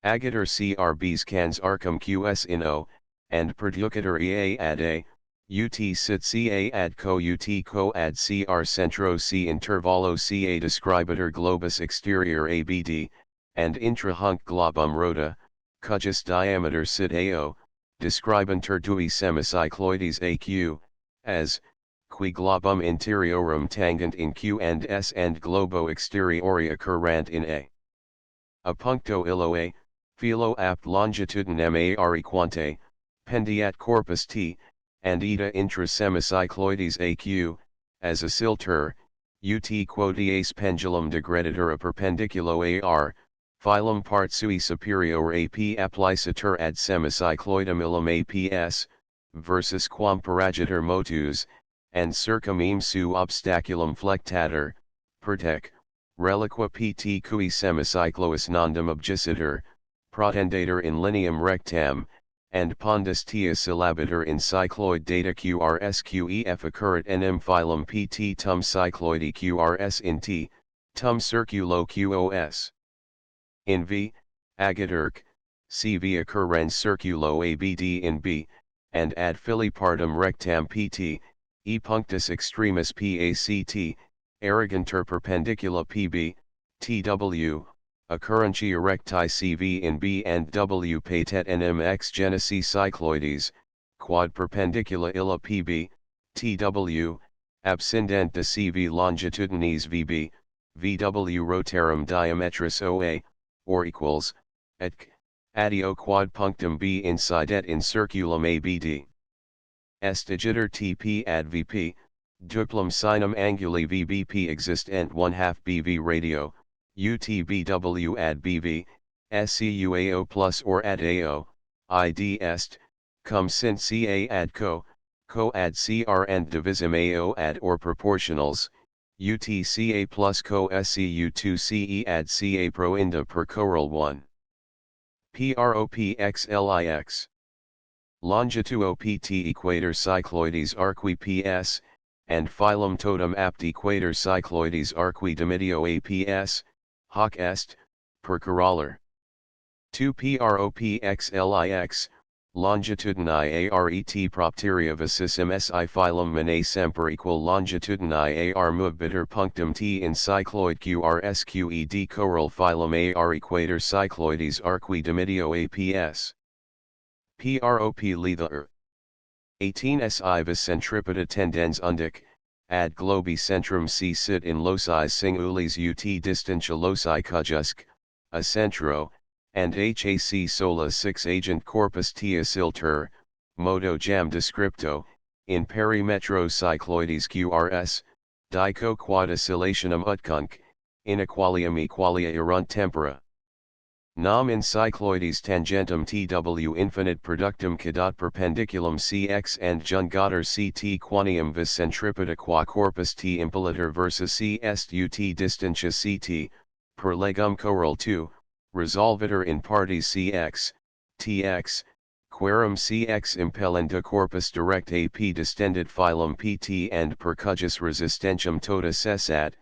Agator crbs cans arcum qs in o, and perducator ea ad a, ut sit ca ad co ut co ad cr centro c intervallo ca describitur globus exterior abd, and intra hunc globum rota, cujus diameter sit ao, describantur dui semicycloides aq, as, qui globum interiorum tangent in q and s and globo exterioria currant in a. A puncto illo a, filo apt longitudinem are equante, pendiat corpus t, and eta intra semicycloides aq, as a silter, ut quodies pendulum degreditur a perpendiculo ar, phylum part sui superior ap applicator ad semicycloidum illum aps, versus quam paragitur motus, and circum eam su obstaculum flectator, pertec, reliqua pt cui semicyclois nondum obgicitur, protendator in lineam rectam, and pondus tia syllabitur in cycloid data qrsqef occurrit enim phylum pt tum cycloidi qrs in t, tum circulo qos. In v, agaturc, cv occurrens circulo abd in b, and ad fili partum rectam pt, e punctus extremis pact, arrogantur perpendicula pb, tw, occurrentia recti cv in b and w patet nmx genesi cycloides, quad perpendicula illa pb, tw, abscendent de cv longitudines vb, vw rotarum diametris oa, or equals, etc. Adio quad punctum b incidet in circulum abd. Est digiter tp ad vp, duplum sinum anguli vbp existent 1/2 bv radio, utbw ad bv, scuao plus or ad ao, id est, cum sint ca ad co ad cr and divisim ao ad or proportionals, utca plus co scu2 ce ad ca pro inda per choral 1. Propxlix. Longitudo pt equator cycloides arqui ps, and phylum totem apt equator cycloides arqui dimitio aps, hoc est, per coroller. 2 Propxlix, longitudini aret propteria vicissum si phylum mane semper equal longitudini ar movbitur punctum t in cycloid qrsqed choral phylum ar equator cycloides arqui dimitio aps. Prop lether. 18 si vis centripeta tendens undic, ad globi centrum si sit in loci singulis ut distantia loci cujusc, a centro, and hac sola 6 agent corpus tilter, modo jam descripto, in perimetro cycloides qrs, dico quad oscillationum utcunc, inequalium equalia erunt tempora. Nam in cycloides tangentum tw infinite productum cadat perpendiculum cx and jungator ct quanium vis centripeta qua corpus t impellitor versus c est ut distantia ct, per legum choral 2, resolvitor in partes cx, tx, querum cx impellenda corpus direct ap distended phylum pt and per cujus resistentium tota cessat,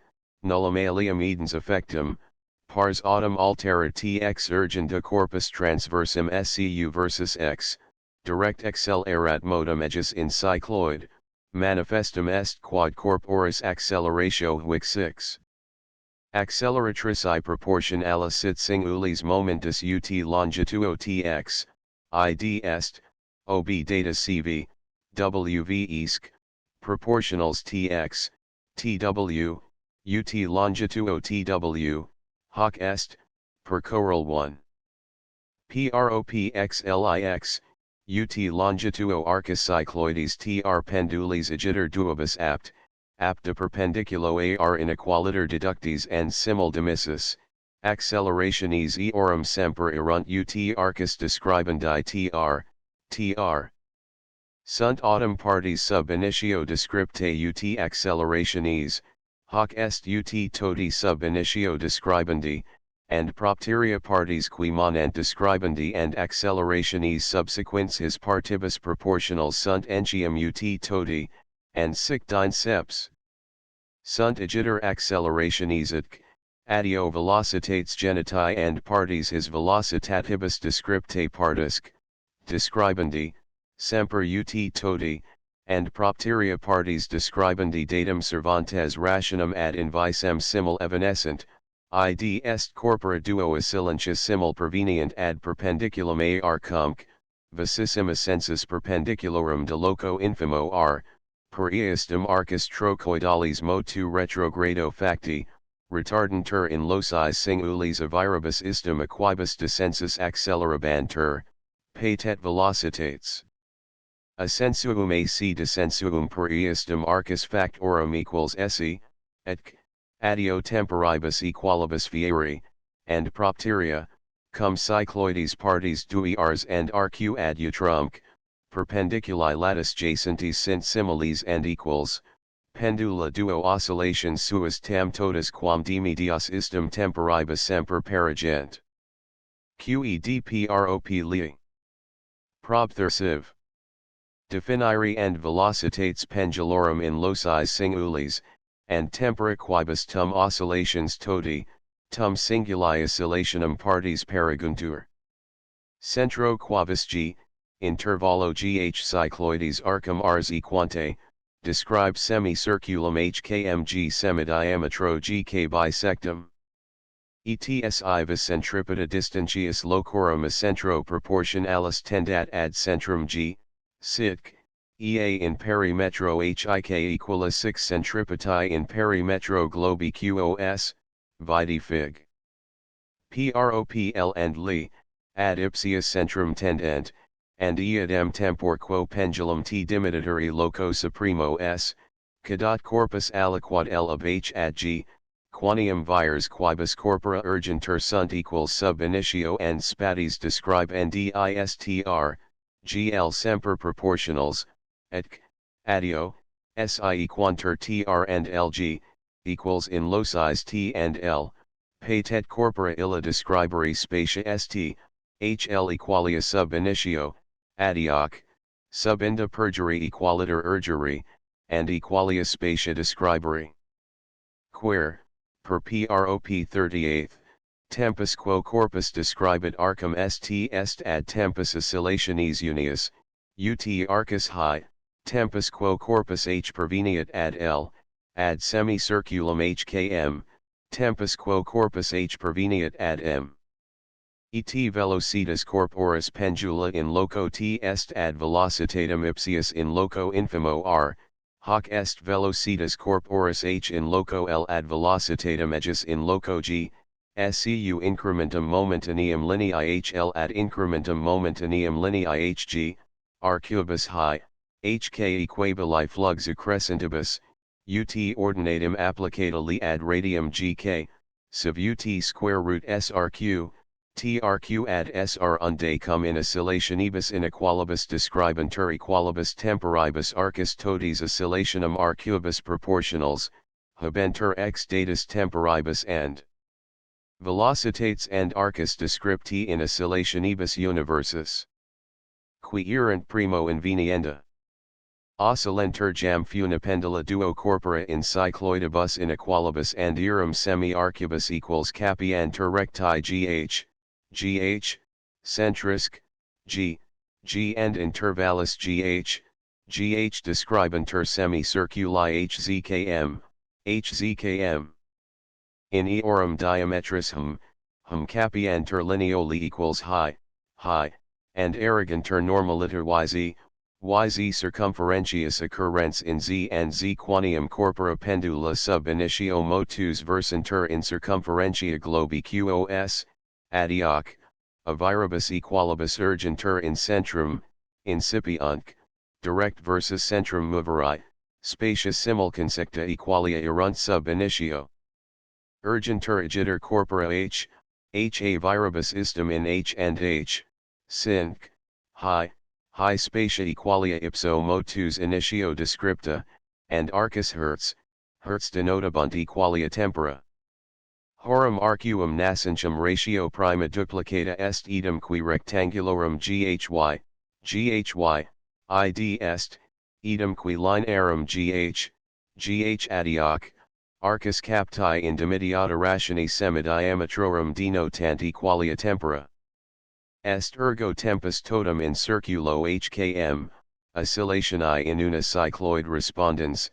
nullum alium edens effectum, pars autem altera tx urgenda corpus transversum scu versus x, direct accelerat modum ejus in cycloid, manifestum est quad corporis acceleratio hic 6. Acceleratrici proportion alla sit singulis momentus ut longitudo tx, id est, ob data cv, wv isc, proportionals tx, tw, ut longitudo tw, hoc est, per choral 1. Propxlix, ut longitudo arcus cycloides tr pendulis agiter duobus apt, apta perpendiculo ar inequaliter deductis and simul demissus, accelerationis eorum semper erunt ut arcus describendi tr. Sunt autem partes sub initio descriptae ut accelerationis, hoc est ut toti sub initio describendi, and propteria partes qui manent describendi and accelerationis subsequens his partibus proportionals sunt entium ut toti, and sic dine seps. Sunt agiter accelerationis atc, adio velocitates geniti and partes his velocitatibus descriptae partisc, describendi, semper ut toti, and propteria partes describendi datum servantes rationem ad invisem simul evanescent, id est corpora duo oscillantia simul pervenient ad perpendiculum ar cumc, vicissima sensus perpendiculorum de loco infimo r, per eistem arcus trochoidalis motu retrogrado facti, retardantur in loci singulis aviribus istem equibus descensus accelerabantur, patet velocitates. Ascensuum ac descensuum per eistem arcus factorum equals esse, etc, adio temporibus equalibus fieri, and propteria, cum cycloides partes dui ars and arcu ad utrumc, perpendiculi latus jacentis sint similes and equals, pendula duo oscillations suis tam totus quam dimidios istem temporibus semper perigent. Qedprop li. Propthersiv. Definiri and velocitates pendulorum in loci singulis, and tempora quibus tum oscillations toti, tum singuli oscillationum partes periguntur. Centro quavis g, intervallo gh cycloides arcum ars equante, describe semicirculum hkmg semidiametro gk bisectum. ETS vis centripeta distantius locorum centro proportionalis tendat ad centrum g, sitc, ea in perimetro hik equalis 6 centripetae in perimetro globi qos, vide fig. Propl and li, ad ipsius centrum tendent, and eadem tempor quo pendulum t dimitituri loco supremo s, cadat corpus aliquod L of h ad g, quanium vires quibus corpora urgentur sunt equals sub initio and spaties describe ndistr, gl semper proportionals, etc, adio, si equantur tr and lg, equals in locis t and l, patet corpora illa describere spatia st, hl equalia sub initio, adioc, sub inda perjuri equaliter urgere, and equalia spatia describere. Quer, per prop 38th, tempus quo corpus describit arcum st est ad tempus oscillationis unius, ut arcus high, tempus quo corpus h perveniat ad L, ad semicirculum hkm, tempus quo corpus h perveniat ad M. Et velocitas corporis pendula in loco t est ad velocitatem ipsius in loco infimo r, hoc est velocitas corporis h in loco L ad velocitatem ejus in loco g, scu incrementum momentaneum lineae hl ad incrementum momentaneum lineae hg, r cubus high, hk equabili flux accrescentibus, ut ordinatum applicata li ad radium gk, sub ut square root srq, trq ad sr unde cum in oscillationibus inequalibus describantur equalibus temporibus arcus toties oscillationum r cubus proportionals, habentur ex datus temporibus and velocitates and arcus descripti in oscillationibus universus. Qui erant primo invenienda. Oscillentur jam funipendula duo corpora in cycloidibus inequalibus and erum semi-arcubus equals capiantur recti gh, centrisk, g and intervallus gh describantur semicirculi hzkm. In eorum diametris hum capiantur lineoli equals high, and arrogantur normaliter yz circumferentius occurrens in z and z quanium corpora pendula sub initio motus versantur in circumferentia globi qos, adioc, aviribus equalibus urgentur in centrum, incipiunc, direct versus centrum moveri, spatia simulconsecta equalia erunt sub initio. Urgentur agitur corpora h viribus istum in h and h, sinc, high spatia equalia ipso motus initio descripta, and arcus hertz denotabunt equalia tempora. Horum arcuum nascentium ratio prima duplicata est idem qui rectangularum ghy, id est, idem qui linearum gh adioc, arcus captae in dimidiata rationi semidiametrorum denotant equalia tempora. Est ergo tempus totum in circulo hkm, oscillationae in una cycloid respondens,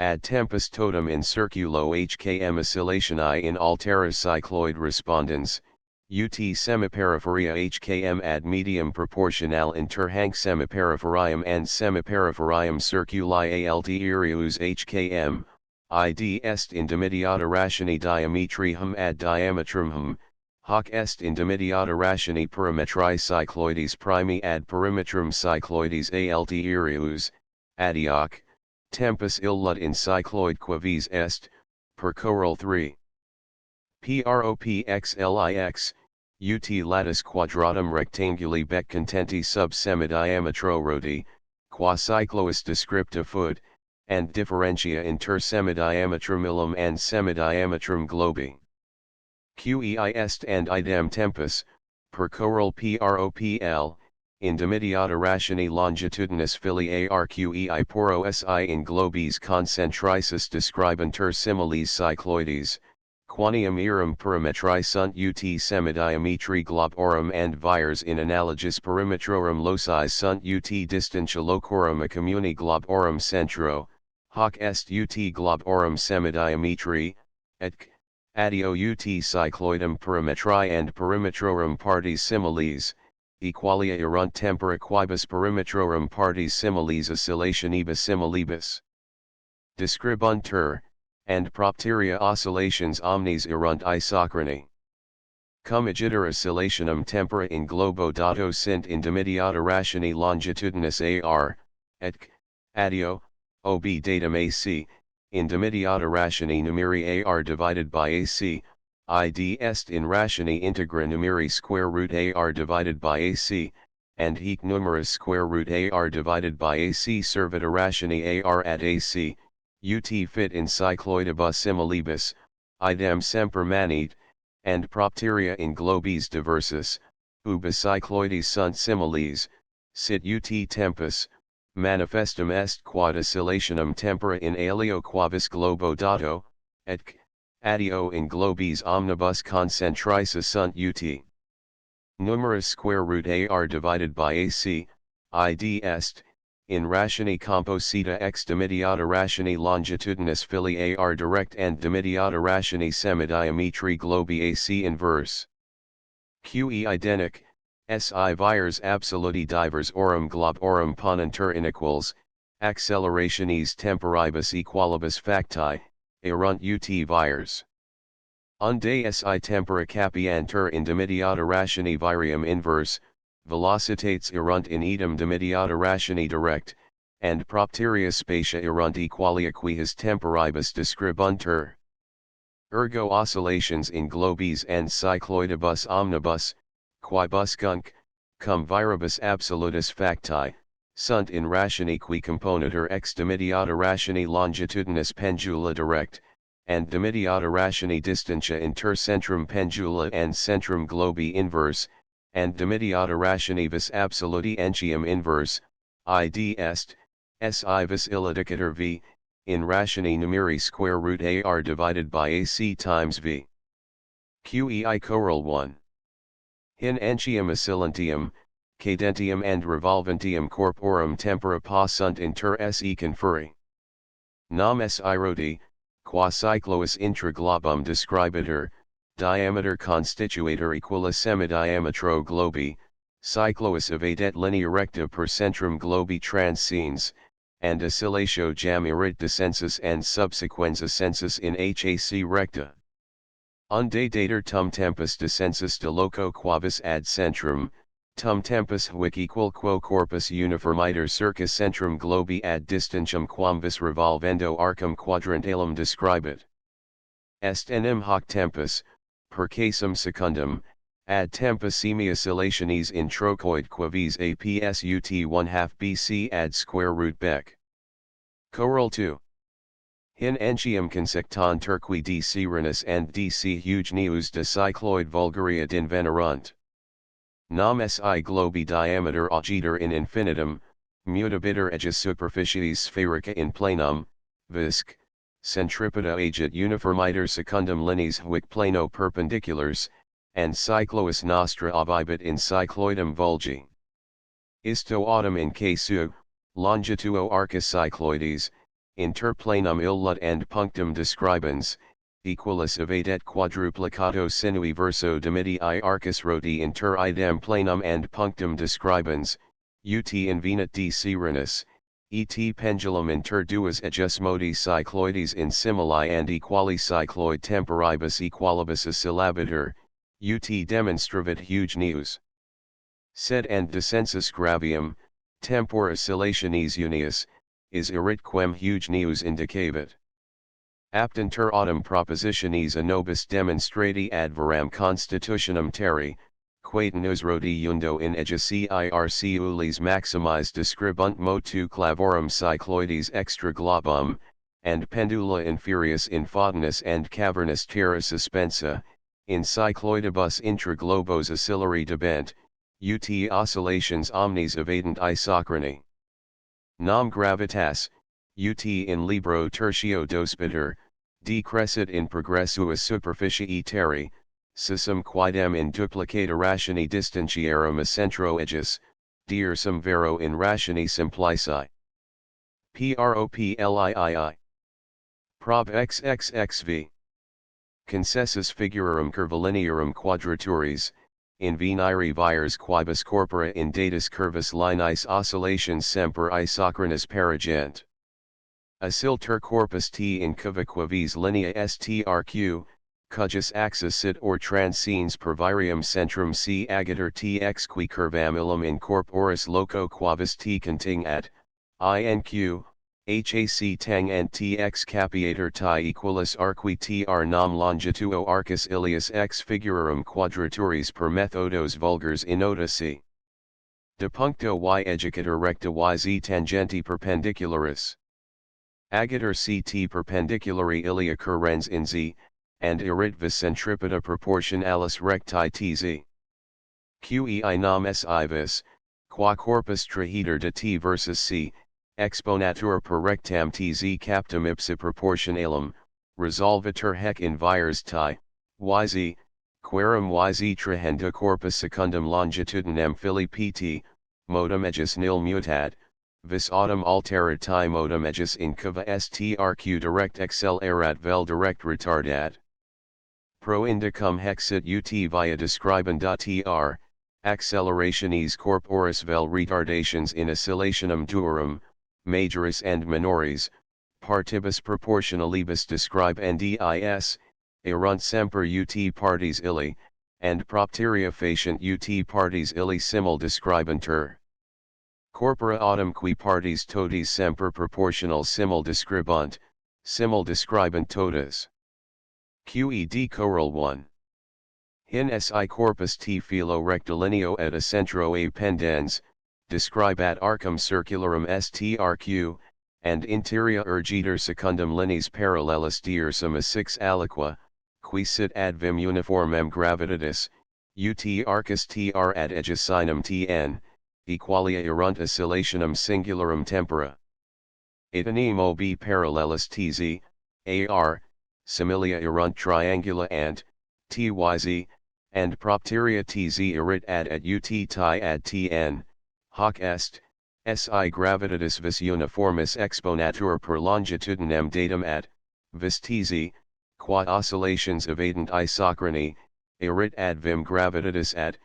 ad tempus totum in circulo hkm oscillationae in altera cycloid respondens, ut semiperipheria hkm ad medium proportional inter hanc semiperipheraium and semiperipheraium circuli alterius hkm, id est in dimidiata rationi diametrium ad diametrum hum, hoc est in dimidiata rationi perimetri cycloides primi ad perimetrum cycloides alterius, adioc, tempus illut in cycloid quavis est, per choral 3. Propxlix, ut latus quadratum rectanguli bec contenti sub semidiametro rodi, qua cyclois descripta fud, and differentia inter semidiametrum illum and semidiametrum globi. Qei est and idem tempus, per choral propl, in dimidiata rationi longitudinus filii arqei poro si in globis concentricis describantur similes cycloides, quaniam eram perimetri sunt ut semidiametri globorum and vires in analogus perimetrorum loci sunt ut distantia locorum a communi globorum centro, hoc est ut globorum semidiametri, et addio ut cycloidum perimetri and perimetrorum partes similes, equalia erunt tempora quibus perimetrorum partes similes oscillationibus similibus. Describuntur, and propteria oscillations omnes erunt isochrony. Cum agitur oscillationum tempora in globo dato sint indimitiata rationi longitudinus ar, et addio, ob datum ac, indimitiata rationi numeri ar divided by ac, id est in rationi integra numeri square root ar divided by ac, and hic numerus square root ar divided by ac servit a rationi ar at ac, ut fit in cycloidibus similibus, idem semper manit, and propteria in globis diversus, ubi cycloides sunt similes, sit ut tempus, manifestum est quod oscillationum tempora in alio quavis globo dato, et addio in globis omnibus concentricis sunt ut. Numerus square root ar divided by ac, id est, in rationi composita ex dimitiata rationi longitudinus filii ar direct and dimitiata rationi semidiametri globi ac inverse. Que idenic, si vires absoluti divers aurum globorum ponentur inequals, accelerationis temporibus equalibus facti, erunt ut vires. Unde si tempora capiantur in dimitiata rationi virium inverse, velocitates erunt in idem dimitiata rationi direct, and propteria spatia erunt equalia quihis temporibus describuntur. Ergo oscillations in globis and cycloidibus omnibus, quibuscunc, cum viribus absolutus facti, sunt in rationi qui componetur ex dimitiata rationi longitudinus pendula direct, and dimitiata rationi distantia inter centrum pendula and centrum globi inverse, and dimitiata rationi vis absoluti entium inverse, id est, si vis illadicator v, in rationi numeri square root ar divided by ac times v. Qei choral 1. In entium oscillantium, cadentium and revolventium corporum tempora pa sunt inter se conferi. Nam si roti, qua cyclois intra globum describitur, diameter constituator equalis semidiametro globi, cyclois evadet linea recta per centrum globi transcens, and oscillatio jam erit descensus and subsequens ascensus in hac recta. Unde dater tum tempus descensus de loco quavis ad centrum, tum tempus huic equal quo corpus uniformiter circa centrum globi ad distantium quam vis revolvendo arcum quadrantalum describit. Est enim hoc tempus, per casum secundum, ad tempus semi oscillationis in trochoid quavis aps ut 1/2 bc ad square root bec. Choral 2. In entium consectantur qui d serenus and dc huge neus de cycloid vulgaria invenerunt. Nam si globi diameter augiter in infinitum, mutabiter aegis superficies spherica in planum, visc, centripeta agit uniformiter secundum lineas huic plano perpendiculars, and cyclois nostra avibit in cycloidum vulgi. Isto autem in casu, longituo arcus cycloides, inter planum illut and punctum describens, equalis evadet quadruplicato sinui verso dimiti arcus roti inter idem planum and punctum describens, ut invenit d serenus, et pendulum inter duas ejus modi cycloides in simili and equali cycloid temporibus equalibus oscillabitur, ut demonstravit huge neus. Sed and descensus gravium, tempor oscillationis unius, is erit quem huge neus indicavit. Aptantur autem propositionis anobis demonstrati ad veram constitutionum terri, quaten us roti iundo in ejus irc ulis maximis describunt motu clavorum cycloides extra globum, and pendula inferius in fotinus and cavernus terra suspensa, in cycloidibus intra globos oscillari debent, ut oscillations omnes evadent isochrony. Nam gravitas, ut in libro tertio dospiter, decrescit in progressuis superficii terri, sisum quidem in duplicata rationi distantiarum a centro aegis, diersum vero in rationi simplici. Proplii. Prob xxxv. Concessus figurarum curvilinearum quadraturis, in venire vires quibus corpora in datus curvus linis oscillations semper isochronous paragent. Asilter corpus T in cuviquavis linea strq, cujus axis sit or transcenes per virium centrum C agator Tx qui curvam illum in corporis loco quavis T conting at, inq, hac tang and Tx capiator ti equalis arqui tr nam longituo arcus ilius ex figurarum quadraturis per methodos vulgars inota c. De puncto y educator recta yz tangenti perpendicularis. Agator ct perpendiculari ilia currens in z, and erit vis centripeta proportionalis recti tz. Qei nam si vis, qua corpus trahiter de t versus c, exponatur per rectam tz captum ipsi proportionalum, resolvitur hec in vires ti, yz, querum yz trahenda corpus secundum longitudinem fili pt, modum aegis nil mutat, vis autumn alterat ti modum aegis in cava strq direct accelerat vel direct retardat. Pro indicum hexit ut via describenda.tr, accelerationes corporis vel retardations in oscillationum duorum, majoris and minoris, partibus proportionalibus describe ndis, erunt semper ut partes illi, and propteria facient ut partes illi simul describantur. Corpora autem qui partes totis semper proportional simul describunt, simul describant totas. Qed choral 1. Hin si corpus T filo rectilineo et a centro a pendens, describe at arcum circularum strq, and interia urgiter secundum linis parallelis diersum a 6 aliqua, qui sit ad vim uniformem gravitatis, ut arcus tr ad aegis sinum tn, equalia erunt oscillationum singularum tempora. Itanem ob parallelis tz, ar, similia erunt triangula ant, tyz, and propteria tz erit ad ut ti ad tn, hoc est, si gravitatis vis uniformis exponatur per longitudinem datum at, vis tz, qua oscillations evadent isochrony, erit ad vim gravitatis at,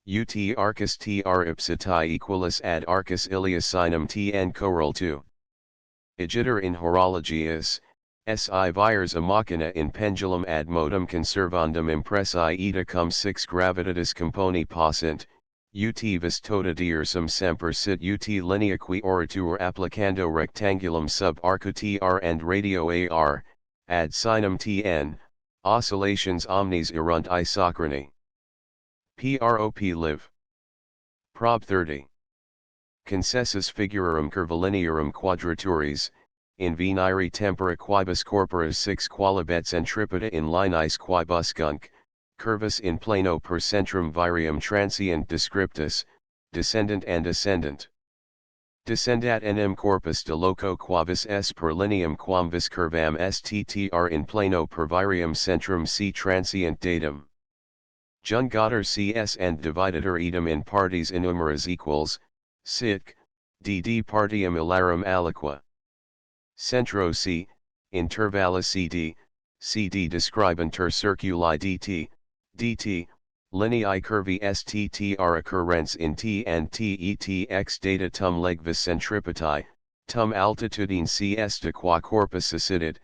ut arcus tr ipsitae equalis ad arcus ilius sinum tn choral 2. Igiter in horology is, si vires a machina in pendulum ad modum conservandum impressi eta cum 6 gravitatis componi possint, ut vis tota diersum semper sit ut linea qui oritur applicando rectangulum sub arcu tr and radio ar, ad sinum tn, oscillations omnes erunt isochrony. Prop live. Prob 30. Concessus figurarum curvilinearum quadraturis, in venire tempora quibus corporis 6 qualibet centripeta in linis quibuscunc, curvus in plano per centrum virium transient descriptus, descendant and ascendant. Descendat enim corpus de loco quavis s per lineam quam vis curvam sttr in plano per virium centrum c transient datum. Jungator cs and dividator idem in partes innumeras equals, sic, dd partium ilarum aliqua. Centro c, intervalla cd describantur circuli dt, lineae curvi sttr occurrens in t and tetx data tum legvis centripetae, tum altitudine cs de qua corpus ascidit,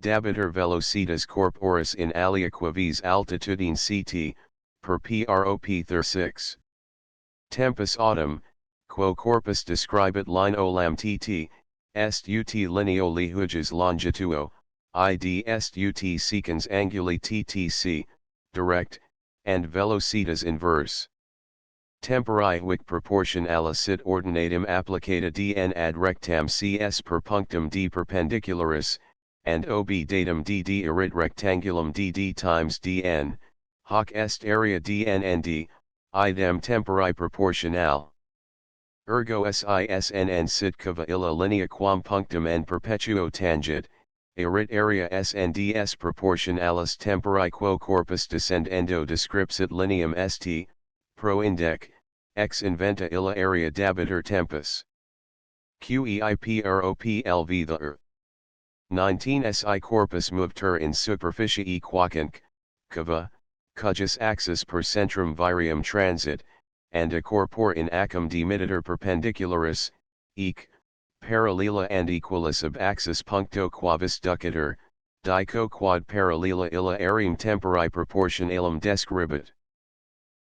dabiter velocitas corporis in alia quavis altitudine ct, per prop 36. Tempus autumn, quo corpus describit line olam tt, est ut lineo lihuges longituo, id est ut secans anguli ttc, direct, and velocitas inverse. Tempori hic proportionalis sit ordinatum applicata dn ad rectam cs per punctum d perpendicularis, and ob datum dd erit rectangulum dd times dn, hoc est area dn nd, idem tempori proportional. Ergo sisnn sit cava illa linea quam punctum n perpetuo tangit, erit area SNDS proportionalis tempori quo corpus descendendo descripsit lineam st, pro indec, ex inventa illa area dabiter tempus. QEIPROPLV the earth. 19 SI corpus movter in superficie quaquinc, cava, cujus axis per centrum virium transit, and a corpor in acum dimititor perpendicularis, ec, parallela and equalis ab axis puncto quavis ducitur, dico quad parallela illa areum tempori proportionalum describit.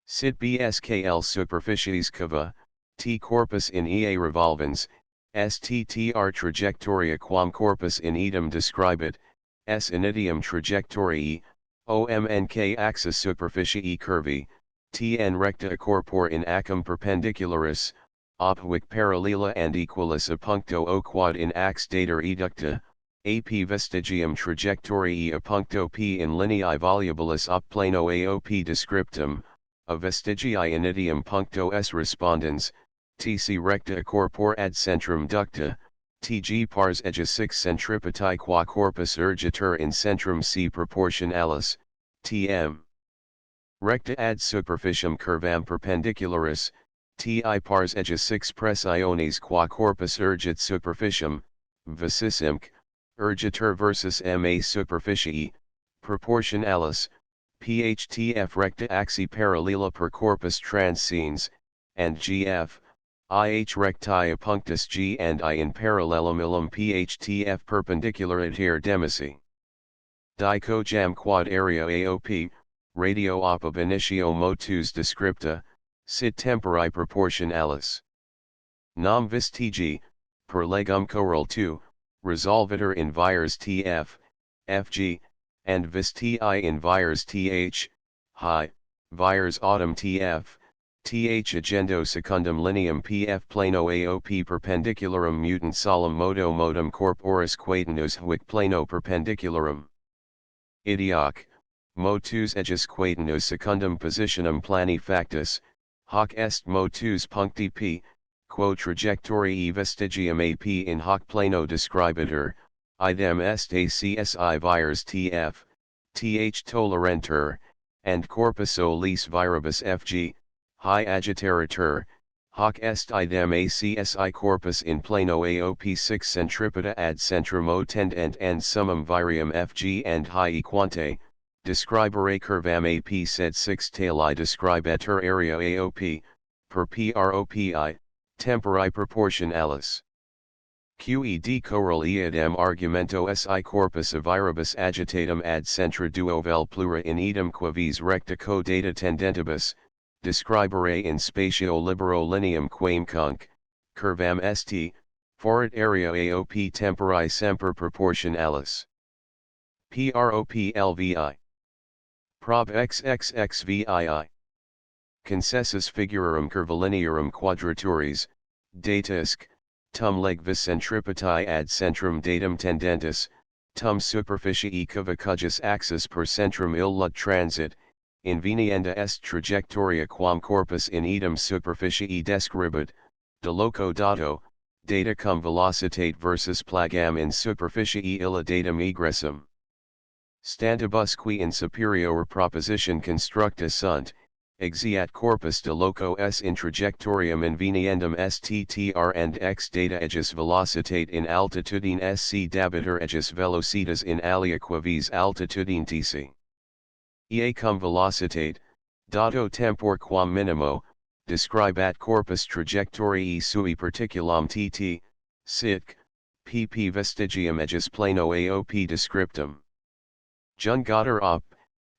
Sit bskl superficies cava, t corpus in ea revolvens, sttr trajectoria quam corpus in edam describit, s initium trajectoriae, omnk axis superficie curvi, tn recta corpor in acum perpendicularis, opwic parallela and equalis a puncto o quad in ax dater educta, ap vestigium trajectoriae a puncto p in linei volubilis op plano aop descriptum, a vestigii initium puncto s respondens, tc recta corpor ad centrum ducta, tg pars edge 6 centripetae qua corpus urgitur in centrum c proportionalis, tm. Recta ad superficium curvam perpendicularis, ti pars edge 6 pres iones qua corpus urgit superficium, vicissimc, urgitur versus ma superficii, proportionalis, phtf recta axi parallela per corpus transcens, and gf, ih recti punctus g and I in parallelum illum phtf perpendicular adhere demisi. Dico jam quad area AOP, radio op ab initio motus descripta, sit tempori proportionalis. Nam vis tg, per legum choral 2, resolvitur in vires tf, fg, and vis ti in vires th, hi, vires autumn tf, th agendo secundum lineam pf plano aop perpendicularum mutant solum modo modum corporis quatenus huic plano perpendicularum. Idioc, motus ejus quatenus secundum positionum plani factus, hoc est motus puncti p, quo trajectoriae vestigium ap in hoc plano describitur, idem est acsi vires tf, th tolerentur, and corpus o lis viribus fg, hi agiteratur, hoc est idem acsi corpus in plano aop 6 centripeta ad centrum o tendent and summum virium fg and hi equante, describere curvam ap sed 6 tali describetur area aop, per propi, tempori proportionalis. Qed choral eadem argumento si corpus a viribus agitatum ad centra duo vel plura in edam quavis recta co data tendentibus, describere in spatio libero lineam quam conc, curvam st, foret area aop tempori semper proportionalis. Proplvi. Prob xxxvii. Concessus figurarum curvilinearum quadraturis, datasc, tum leg vis centripetae ad centrum datum tendentis, tum superficie cava cujus axis per centrum illa transit, invenienda est trajectoria quam corpus in edam superficie describit, de loco dato, data cum velocitate versus plagam in superficie illa datum egressum. Stantibus qui in superior proposition constructa sunt, exiat corpus de loco s in trajectorium inveniendum sttr and x data ejus velocitate in altitudine sc dabiter ejus velocitas in alia quavis altitudine tc. Ea cum velocitate, dato tempor quam minimo, describat corpus trajectoriae sui particulam tt, sitc, pp vestigium ejus plano aop descriptum. Jungator op,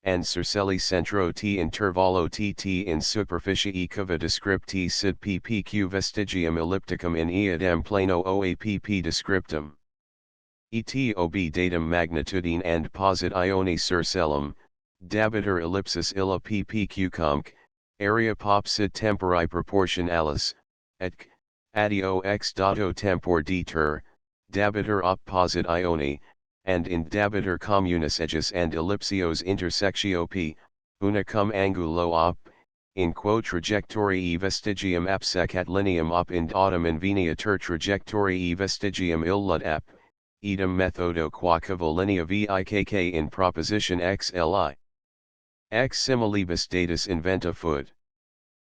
and circelli centro t intervallo tt in superficie cava descripti sid ppq vestigium ellipticum in eadem plano oapp descriptum. Et ob datum magnitudine and posit ioni circellum, dabiter ellipsis illa ppq conc, area pop sid tempori proportionalis, etc, adio x dato tempor deter, dabiter op posit ioni, and in dabiter communis ejus and ellipsios intersectio p, una cum angulo op, in quo trajectoriae vestigium absecat lineam op in autumn inveniatur trajectoriae vestigium illud ap, idem methodo quaquavo linea vikk in proposition xli. Ex similibus datus inventa fud.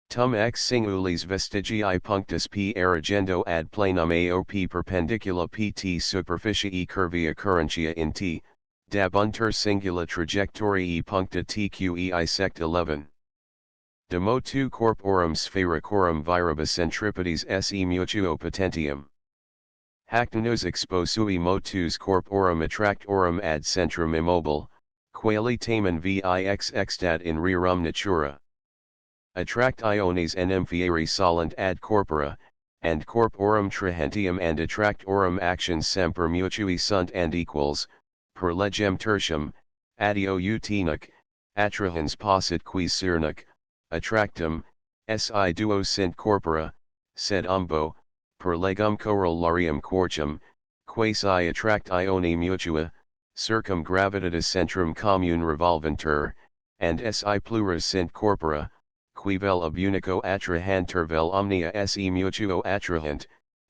Tum ex singulis vestigii punctus p erigendo ad planum AOP perpendicula pt superficii curvia currentia in t, dabunter singula trajectoriae puncta tqei sect 11. De motu corporum sphericorum viribus centripetes se mutuo potentium. Hac nos exposui motus corporum attractorum ad centrum immobile, quali tamen vix extat in rerum natura. Attract iones enim fieri solent ad corpora, and corporum trahentium and attractorum actions semper mutui sunt and equals, per legem tertium, addio utenic, attrahens possit quis cernic, attractum, si duo sint corpora, sed umbo, per legum corollarium quartium, quasi attract ione mutua, circum gravitatis centrum commune revolventur, and si plurus sint corpora, qui vel ab unico attrahanter vel omnia se mutuo attrahent,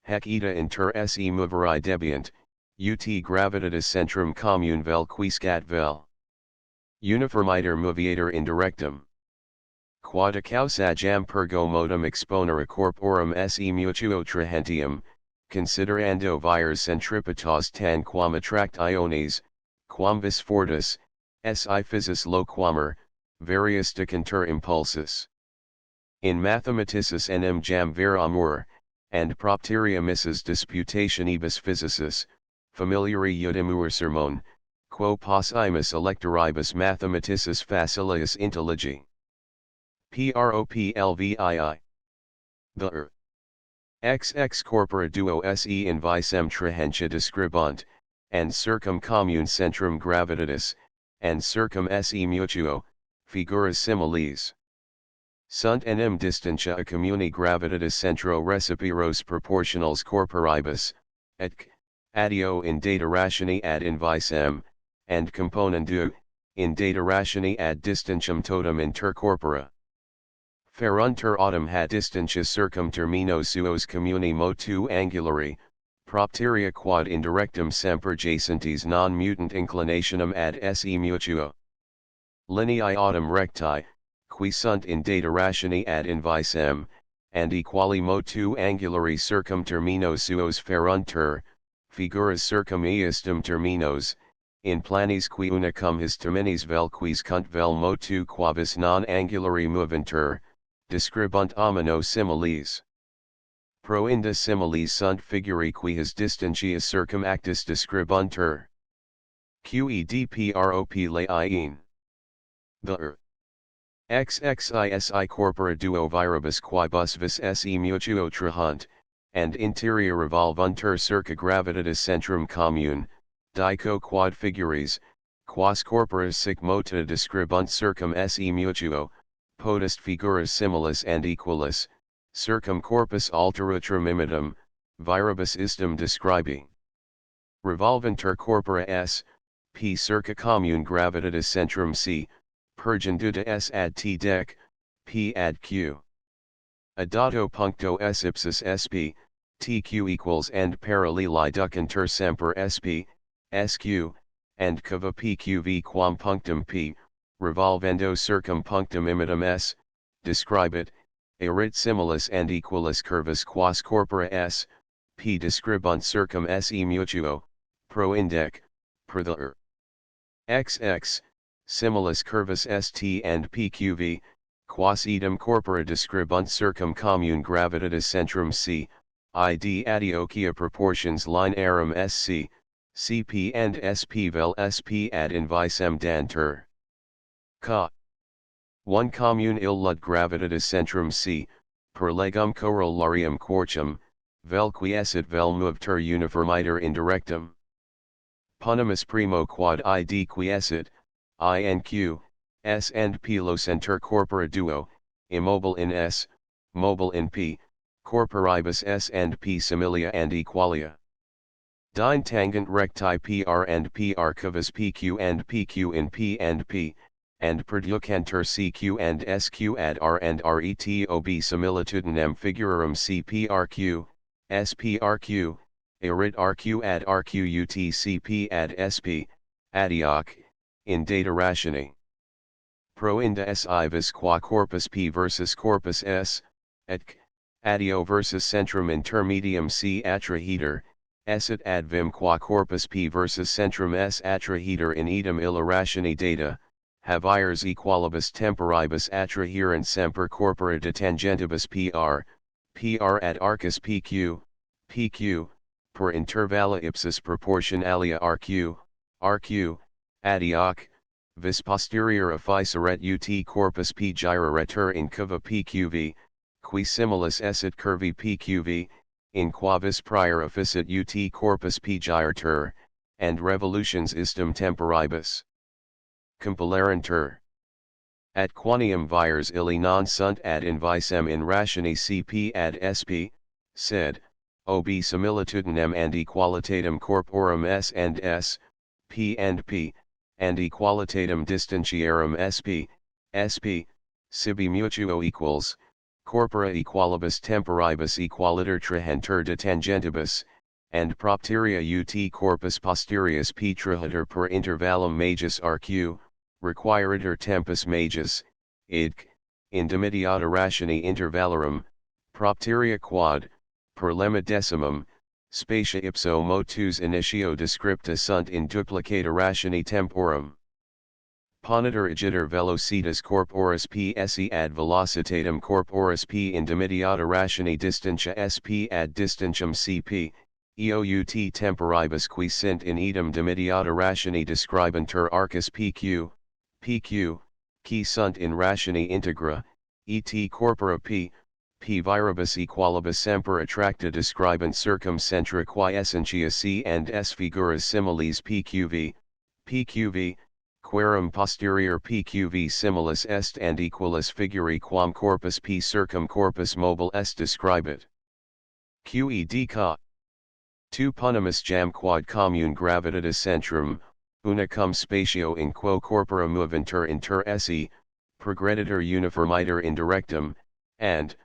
hac ita inter se moveri debiant, ut gravitatis centrum commune vel quiscat vel uniformiter moviator indirectum. Quod causagam pergo modum exponere corporum se mutuo trahentium, considerando vires centripetas tan quam attract iones, quam vis fortis, si physis loquamer, various decanter impulsus. In mathematicis enim jam ver amor, and propteria missus disputationibus physicis, familiari udimur sermon, quo possimus electoribus mathematicis facilius intelligi. Proplvii. The XX corpora duo se in visem trahentia describunt, and circum commune centrum gravitatis, and circum se mutuo, figuras similes. Sunt enim distantia a communi gravitatis centro recipiros proportionals corporibus, et addio in data rationi ad invisem, and componendu, in data rationi ad distantium totum inter corpora. Feruntur autem hat distantia circum termino suos communi motu angulari, propteria quod indirectum semper jacentes non mutant inclinationem ad se mutuo. Lineae autem recti, qui sunt in data rationi ad invisem, and equali motu angulari circum termino suos feruntur, figuras circum eistum terminos, in planis qui unicum his terminis vel quis cunt vel motu quavis non angulari moventur, describunt omino similes. Proinda similes sunt figuri qui his distantia circum actis describuntur. Quedprop laien. The XXISI corpora duo viribus quibus vis se mutuo trahant, and interior revolvuntur circa gravitatis centrum commune, dico quad figuris, quas corporis sic mota describunt circum se mutuo, potest figuras similis and equalis, circum corpus alterutrum imitum, viribus istum describi. Revolvuntur corpora s, p circa commune gravitatis centrum c, pergenduta s ad t dec, p ad q. Adato puncto s ipsis sp, tq equals and paralleli ducuntur semper sp, sq, and cava pqv quam punctum p, revolvendo circum punctum imitum s, describit, erit similis and equalis curvus quas corpora s, p describunt circum se mutuo, proindec, per the xx, similis curvus st and pqv, quas idem corpora describunt circum commune gravitatis centrum c, id adiocia proportions linearum sc, cp and sp vel sp ad invisem dantur. Ca. 1 commune illud gravitatis centrum c, per legum corollarium quartium, vel quiescit vel movter uniformiter indirectum. Punimus primo quad id quiescit, inq, s and p locenter corpora duo, immobile in s, mobile in p, corporibus s and p similia and equalia. Dine tangent recti pr and pr cavus pq and pq in p and perducantur cq and sq ad r and retob similitudinem figurarum cprq, sprq, erit rq ad rq utcp ad sp, adioc, in data ratione. Pro inda s vis qua corpus p versus corpus s, etc, adio versus centrum intermedium c attrahiter, esset ad vim qua corpus p versus centrum s attrahiter in idem illa ratione data, havires equalibus temporibus attraherent semper corpora de tangentibus pr ad arcus pq, per intervalla ipsis proportionalia rq, adioc, vis posterior efficeret ut corpus p gyraretur in curva pqv, qui similis esset curvi pqv, in quavis prior efficit ut corpus p gyratur, and revolutions istum temporibus compilarentur. At quanium vires illi non sunt ad invisem in ratione cp ad sp, sed, ob similitudinem and equalitatem corporum s and s, p and p, and equalitatem distentiarum sp, sibi mutuo equals, corpora equalibus temporibus equaliter trahentur de tangentibus, and propteria ut corpus posterius p trahetur per intervallum majus rq, requiriter tempus majus, idc, indemitiata ratione intervallarum, propteria quad, per lemma decimum, spatia ipso motus initio descripta sunt in duplicata ratione temporum. Ponitor igiter velocitas corporis p esse ad velocitatem corporis p indemitiata ratione distantia sp ad distantium cp, eout temporibus qui sint in idem demitiata ratione describantur arcus pq, qui sunt in ratione integra, et corpora p viribus equalibus semper attracta describant circumcentra quae essentia c and s figuras similes pqv, querum posterior pqv similis est and equalis figuri quam corpus p circum corpus mobile est describit. Qed ca. Tu punimus jam quad commune gravitatis centrum, una cum spatio in quo corpora moventur inter esse, progreditur uniformiter indirectum, and,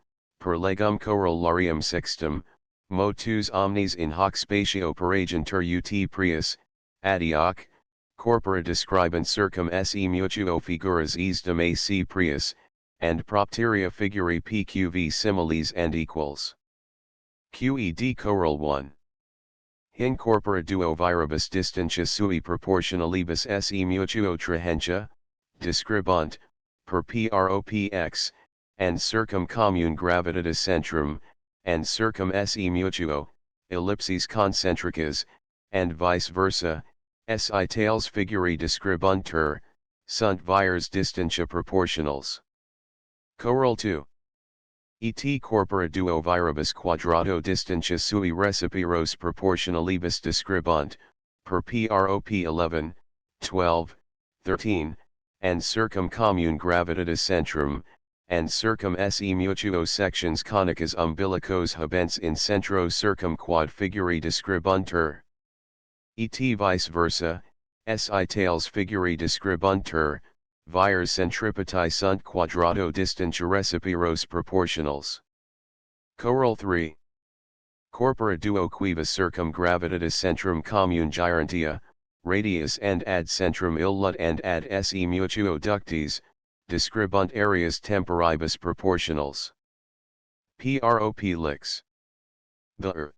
per legum corollarium sextum, motus omnes in hoc spatio peragentur ut prius, adioc, corpora describant circum se mutuo figuras easdem ac prius, and propteria figuri pqv similes and equals. Qed coroll 1. In corpora duo viribus distantia sui proportionalibus se mutuo trahentia, describunt, per propx, and circum commune gravitatis centrum, and circum se mutuo, ellipses concentricas, and vice versa, si tails figuri describuntur, sunt vires distantia proportionals. Coroll 2. Et corpora duo viribus quadrato distantia sui recipiros proportionalibus describunt, per prop 11, 12, 13, and circum commune gravitatis centrum, and circum se mutuo sections conicas umbilicos habents in centro circum quad figuri describuntur. Et vice versa, si tails figuri describuntur, vires centripetae sunt quadrato distantia recipiros proportionals. Coroll 3. Corpora duo quibus circum gravitatis centrum commune gyrantia, radius and ad centrum illut and ad se mutuo ductis, describunt areas temporibus proportionals. Prop lix. The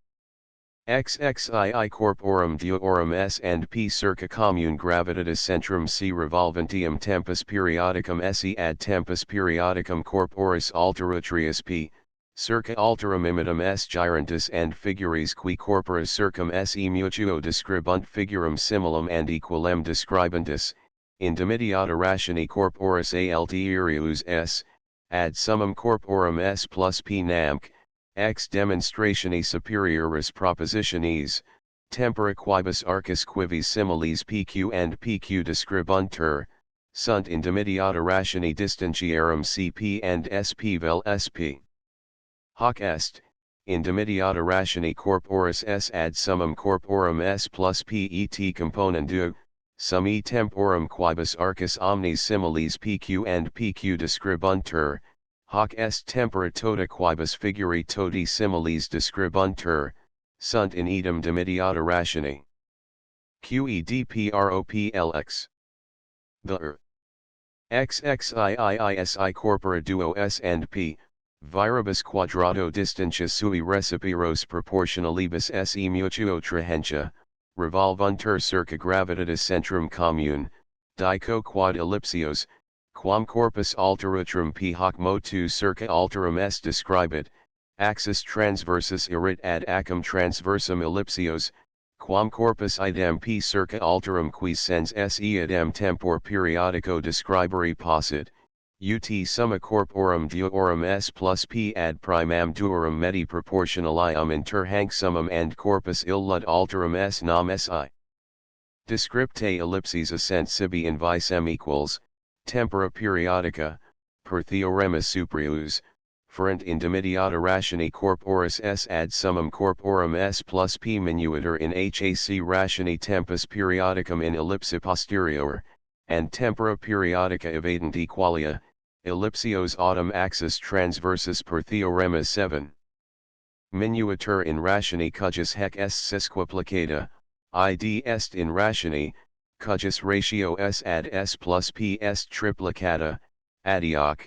XXII corporum duorum S and P circa commune gravitatis centrum C revolventium tempus periodicum esse ad tempus periodicum corporis alteratrius P, circa alterum imitum S gyrantis and figuris qui corpora circum se mutuo describunt figurum similum and equalem describantis, indemitiata ratione corporis alterius S, ad summum corporum S plus P namc, ex demonstratione superioris propositionis, tempora quibus arcus quivis similes PQ and PQ describuntur, sunt indemitiata ratione distantiarum CP and SP vel SP. Hoc est, indemitiata ratione corporis S ad summum corporum S plus PET componendu, summi temporum quibus arcus omnes similes PQ and PQ describuntur, hoc est tempora tota quibus figuri toti similes describuntur, sunt in idem dimidiata ratione. Quedproplx. The XXIIISI corpora duo S and P, viribus quadrato distintia sui recipiros proportionalibus se mutuo trahentia, revolvuntur circa gravitatis centrum commune, dico quad ellipsios, quam corpus alterutrum P hoc motu circa alterum S describit, axis transversus irit ad acum transversum ellipsios, quam corpus idem P circa alterum qui sens se idem tempor periodico describere possit, ut summa corporum duorum S plus P ad primam duorum medi proportionalium inter hanc summum and corpus illud alterum S nam Si. Descriptae ellipses ascent sibi in visem equals, tempora periodica, per theorema suprius, ferent in dimidiata ratione corporis S ad summum corporum S plus P minuiter in hac ratione tempus periodicum in ellipsi posterior, and tempora periodica evadent equalia, ellipsios autumn axis transversus per theorema 7. Minuiter in ratione cujus hec est sesquiplicata, id est in ratione, cujus ratio S ad S plus P est triplicata, adioc,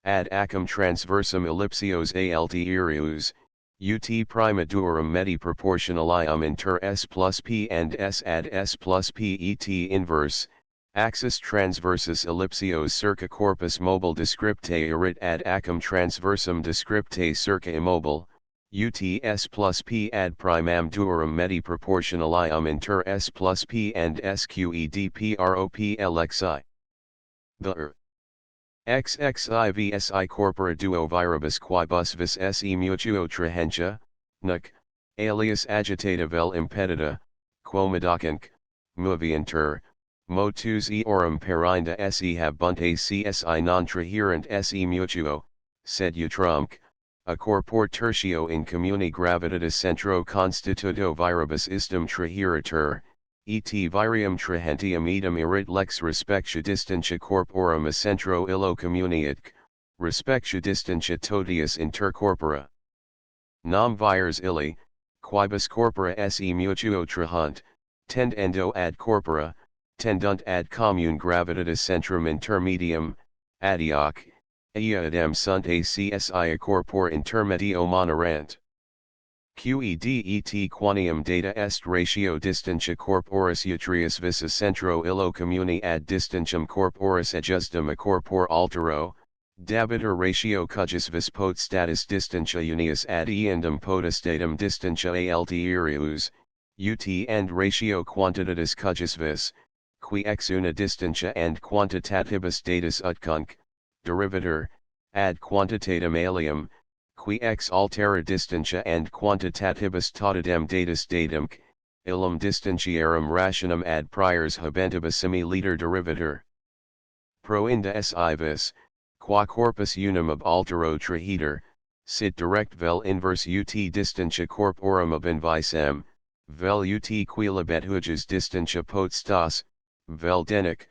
ad acum transversum ellipsios altierius, ut prima duorum medi proportionalium inter S plus P and S ad S plus P et inverse, axis transversus ellipsios circa corpus mobile descriptae irit ad acum transversum descriptae circa immobile, ut S plus P ad primam duorum medi proportionalium inter S plus P and squedproplxi. The XXIVSI corpora duo viribus quibus vis se mutuo trahentia, nuc, alias agitata vel impedita, quomodacanc, moviantur, motus eorum perinda se habunt ACSI non traherent se mutuo, sed utrumque, a corpor tertio in communi gravitatis centro constituto viribus istum traheritur, et virium trahentium idem irit lex respectia distantia corporum a centro illo communiatque, respectia distantia totius inter corpora. Nam vires illi, quibus corpora se mutuo trahunt, tendendo ad corpora, tendunt ad commune gravitatis centrum intermedium, adioc, eadem sunt acsi a corpor intermedio monerant. Quedet quanium data est ratio distantia corporis utrius vis a centro illo communi ad distantium corporis adjustum a corpor altero, dabiter ratio cujus vis pot status distantia unius ad eandum potestatum distantia altierius, ut and ratio quantitatis cujus vis, qui ex una distantia and quantitatibus datus utcunc, derivator, ad quantitatem alium, qui ex altera distantia and quantitatibus totidem datus datumque, illum distantiarum rationum ad priors habentibus semi-liter derivator. Proinda si vis, qua corpus unum ab altero traheter, sit direct vel inverse ut distantia corporum ab invisem, vel ut quilibet huges distantia pot stas, vel denic,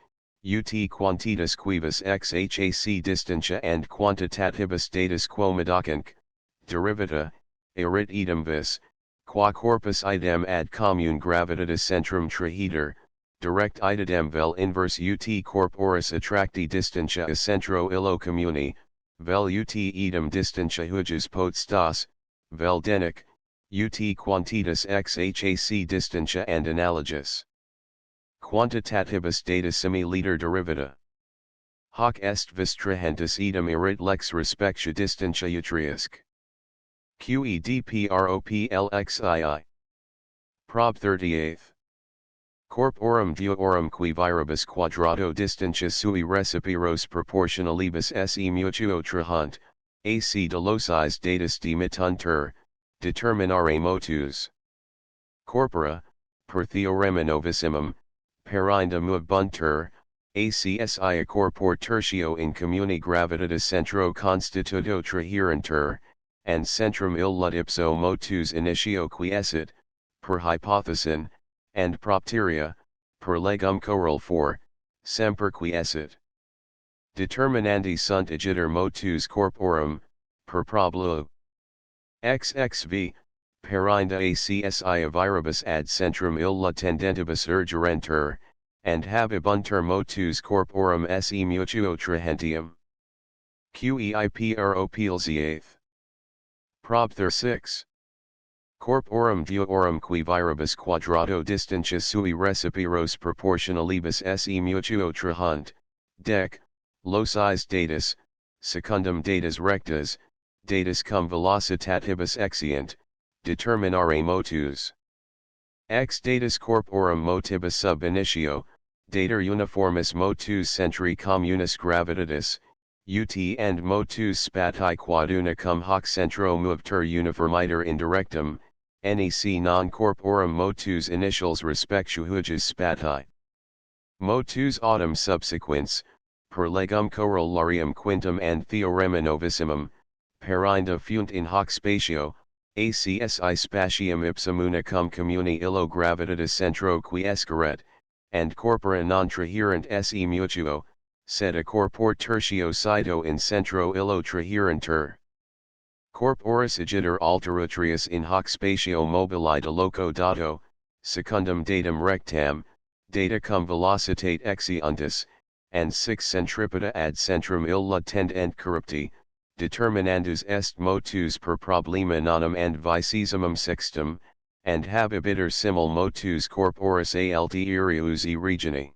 ut quantitas quibus ex hac distantia and quantitatibus datus quomodacanc, derivata, erit idem vis, qua corpus idem ad commune gravitatis centrum traheter, direct idem vel inverse ut corporis attracti distantia a centro illo communi, vel ut idem distantia huges pot stas, vel denic, ut quantitas ex hac distantia and analogous. Quantitatibus data semi-liter derivata. Hoc est vis trahentis idem irit lex respectia distantia utriusque. Quedproplxii. Prob 38. Corporum duorum qui viribus quadrato distantia sui recipiros proportionalibus se mutuo trahunt, ac de locis datus demittuntur, determinare motus. Corpora, per theorema novissimum, perinda mubuntur, acsi a corpor tertio in communi gravitatis centro constituto traherentur, and centrum illud ipso motus initio quiescit, per hypothesin, and propteria, per legum choral 4, semper quiescit. Determinandi sunt agiter motus corporum, per problu. XXV, perinda acsi viribus ad centrum illa tendentibus urgerentur, and habebuntur motus corporum se mutuo trahentium. Qeipropilziath. Prob 6. Corporum duorum qui viribus quadrato distantia sui recipiros proportionalibus se mutuo trahunt, dec, locis datus, secundum datas rectas, datus cum velocitatibus exient, determinare motus. Ex datus corporum motibus sub initio, dater uniformis motus centri communis gravitatis, ut and motus spati quad una cum hoc centro movter uniformiter indirectum, nec non corporum motus initials respectu huges spati. Motus autem subsequens, per legum corollarium quintum and theorema novissimum, perinda funt in hoc spatio, acsi spatium ipsum una cum communi illo gravitatis centro qui escaret, and corpora non traherent se mutuo, sed a corpor tertio cito in centro illo traherentur. Corporis agiter alterutrius in hoc spatio mobili de loco dato, secundum datum rectam, data cum velocitate exiuntis, and six centripeta ad centrum illa tendent corrupti, determinandus est motus per problema nonum and vicesimum sextum, and habebiter simul motus corporis altieriusi regioni.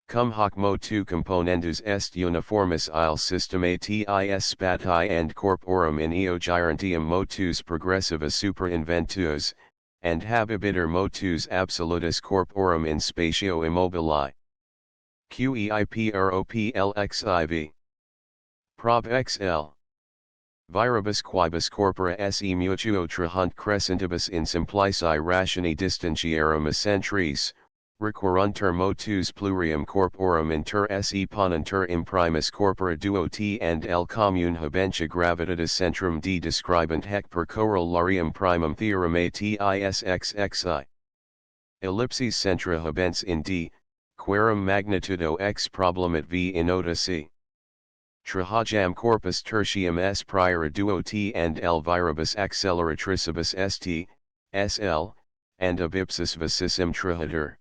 Cum hoc motu componendus est uniformis il systematis spati and corporum in eo gyrentium motus progressiva superinventuos, and habebiter motus absolutus corporum in spatio immobili. Qeiproplexiv. Prob XL. Viribus quibus corpora se mutuo trahunt crescentibus in simplici rationi distantierum centris, requiruntur motus plurium corporum inter se ponentur imprimis corpora duo t and l commune habentia gravitatis centrum d describent hec per corollarium primum theorem tisxxi. Ellipses centra habens in d, querum magnitudo x problemat v inota c. Trahajam corpus tertium s priora duo t and l viribus acceleratricibus st, sl, and ab ipsis vicissim trahadur.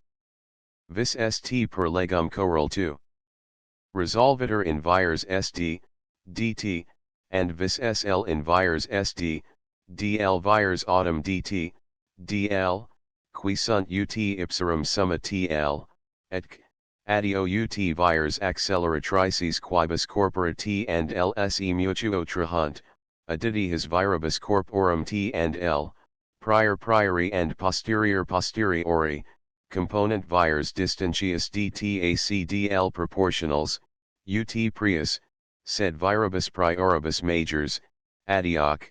Vis st per legum corol 2. Resolvitur in vires st, dt, and vis sl in vires st, dl vires autumn dt, dl, qui sunt ut ipsarum summa tl, et adio ut vires acceleratrices quibus corpora t and l se mutuo trahunt, additi his viribus corporum t and l, priori and posteriori, component vires distantius dtac dl proportionals, ut prius, sed viribus prioribus majors, adioc,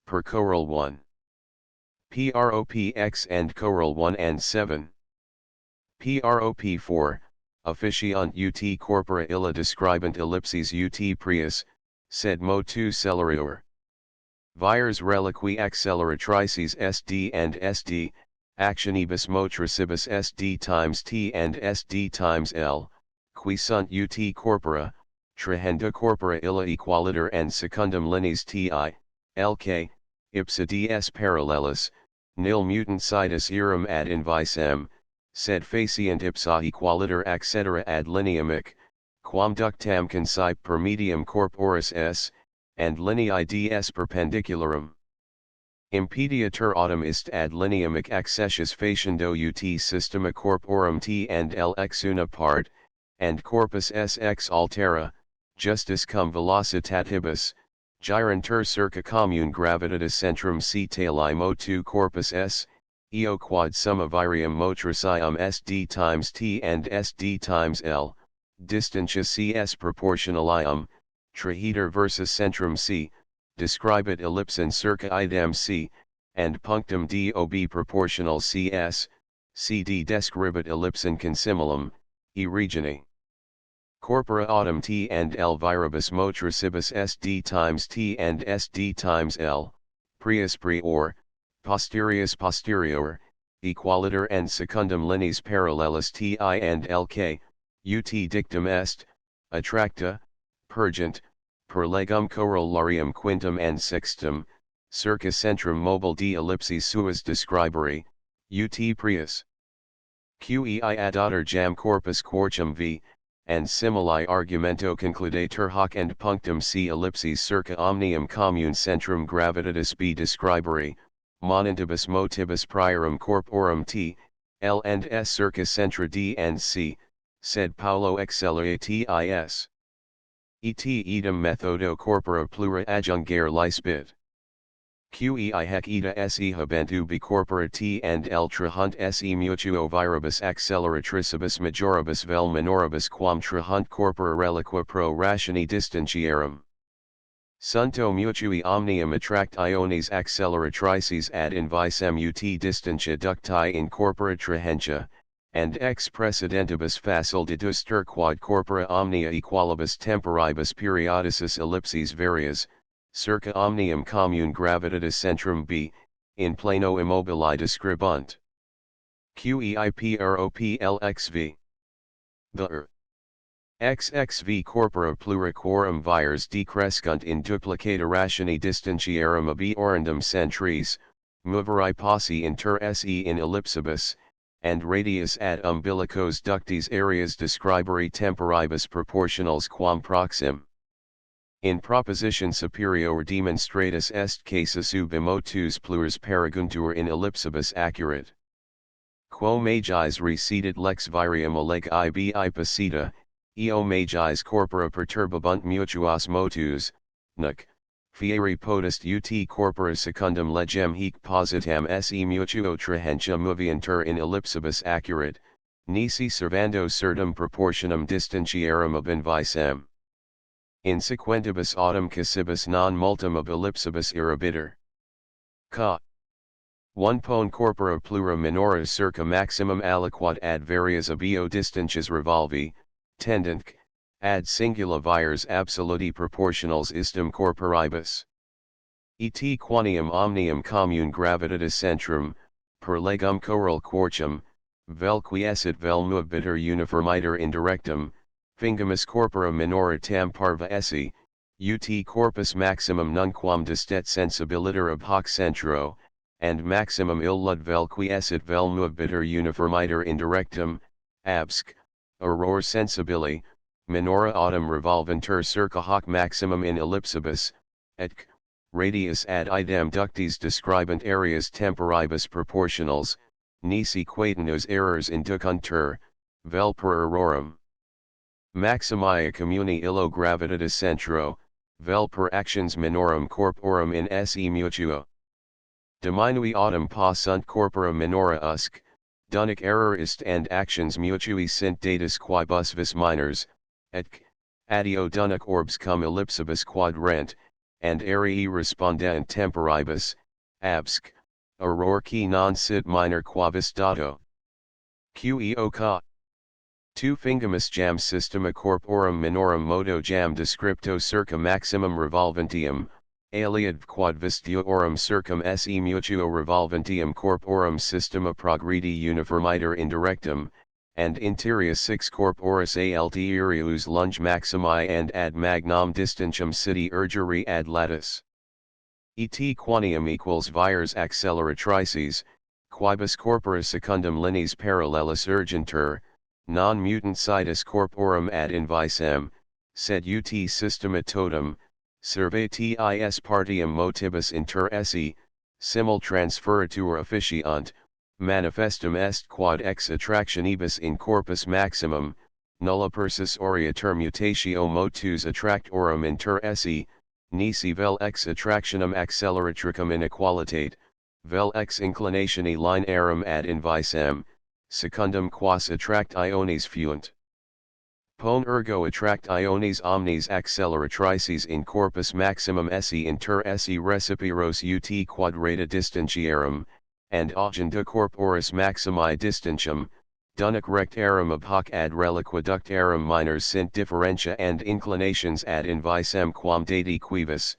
per corol 1. Propx and corol 1 and 7. Prop 4, officiant ut corpora illa describent ellipses ut prius, sed motus celerior. Vires reliqui acceleratrices sd and sd, actionibus motricibus sd times t and sd times l, qui sunt ut corpora, trahenda corpora illa equaliter and secundum lineas ti, lk, ipsa ds parallelis, nil mutant situs eram ad invisem, sed facient ipsa equaliter accetera ad lineamic, quam ductam consipe per medium corporis s, and lineae ds perpendicularum. Impediatur autem ist ad lineamic accessus faciendo ut systema corporum t and l ex una part, and corpus s ex altera, justus cum velocitatibus, gyrantur circa commune gravitatis centrum c tali motu corpus s, eo quad summa virium motricium sd times t and sd times l, distantia cs proportionalium, traheter versus centrum c, describet ellipsen circa idem c, and punctum dob proportional cs, cd describet ellipsen consimulum, e regioni. Corpora autem t and l viribus motricibus sd times t and sd times l, prius prior, posterior, equaliter and secundum lineas parallelis ti and lk, ut dictum est, attracta, purgent, per legum corollarium quintum and sextum, circa centrum mobile d ellipses suis describere, ut prius. Qei adautor jam corpus quorchum v, and simili argumento concludatur hoc and punctum c ellipses circa omnium commune centrum gravitatis b describere, monantibus motibus priorum corporum t, L and S circa centra D and C, sed Paulo exceleratis. Et idem methodo corpora plura adjungere licebit. Qei hec ita se habent ubi corpora T and L trahunt se mutuo viribus acceleratricibus majoribus vel minoribus quam trahunt corpora reliqua pro ratione distantiarum. Sunto mutui omnium attract iones acceleratrices ad invisem ut distantia ducti in corpora trahentia, and ex precedentibus facile deduster quod corpora omnia equalibus temporibus periodicis ellipses varias, circa omnium commune gravitatis centrum b, in plano immobili describunt. Qeiproplxv. The XXV corpora plura quorum vires decrescunt in duplicata ratione distantiarum ab orandum centris, moveri possi inter se in ellipsibus, and radius ad umbilicos ductis areas describere temporibus proportionals quam proxim. In proposition superior demonstratus est casus ubi motus plurs paraguntur in ellipsibus accurate. Quo magis recedit lex virium oleg ibi posita, eo magis corpora perturbabunt mutuos motus, nunc, fieri potest ut corpora secundum legem hic positam se mutuo trahentia moviantur in ellipsibus accurate, nisi servando certum proportionum distantiarum ab invisem. In sequentibus autem cassibus non multum ab ellipsibus irrobiter. Ca. 1 pone corpora plura minora circa maximum aliquot ad varias ab eo distantias revolvi, tendent, ad singula vires absoluti proportionals istum corporibus. Et quanium omnium commune gravitatis centrum, per legum coral quorchum, vel quiescit vel moviter uniformiter indirectum, fingimus corpora minora tam parva esse, ut corpus maximum nunquam distet sensibiliter ab hoc centro, and maximum illud vel quiescit vel moviter uniformiter indirectum, absc, auror sensibili, minora autem revolventur circa hoc maximum in ellipsibus, et radius ad idem ductis describant areas temporibus proportionals, nisi quatenus errors inducuntur, vel per errorum. Maximia communi illo gravitatis centro, vel per actions minorum corporum in se mutuo. Diminui autem pa sunt corpora minora usque, Dunic error ist and actions mutui sint datus quibus vis minors, et addio Dunic orbs cum ellipsibus quadrant, and arii respondent temporibus, absc, auror qui non sit minor quavis dato. Queo ca. 2 fingimus jam systema corporum minorum modo jam descripto circa maximum revolventium, aliad quod vis deorum circum se mutuo revolventium corporum systema progredi uniformiter indirectum, and interior 6 corporis alterius lunge maximi and ad magnam distantium citi urgere ad latus. Et quanium equals vires acceleratrices, quibus corpora secundum lineas parallelis urgentur, non mutant situs corporum ad invisem, sed ut systema totum, servatis partium motibus inter esse, simul transferitur officiant, manifestum est quod ex attractionibus in corpus maximum, nulla persis aureatur mutatio motus attractorum inter esse, nisi vel ex attractionem acceleratricum inequalitate, vel ex inclinatione linearum ad invisem, secundum quas attract iones funt. Pone ergo attract iones omnes acceleratrices in corpus maximum esse inter esse recipiros ut quadrata distantiarum, and agenda corporis maximi distantium, Dunic rectarum ab hoc ad reliqua ductarum minors sint differentia and inclinations ad invisem quam dati quibus,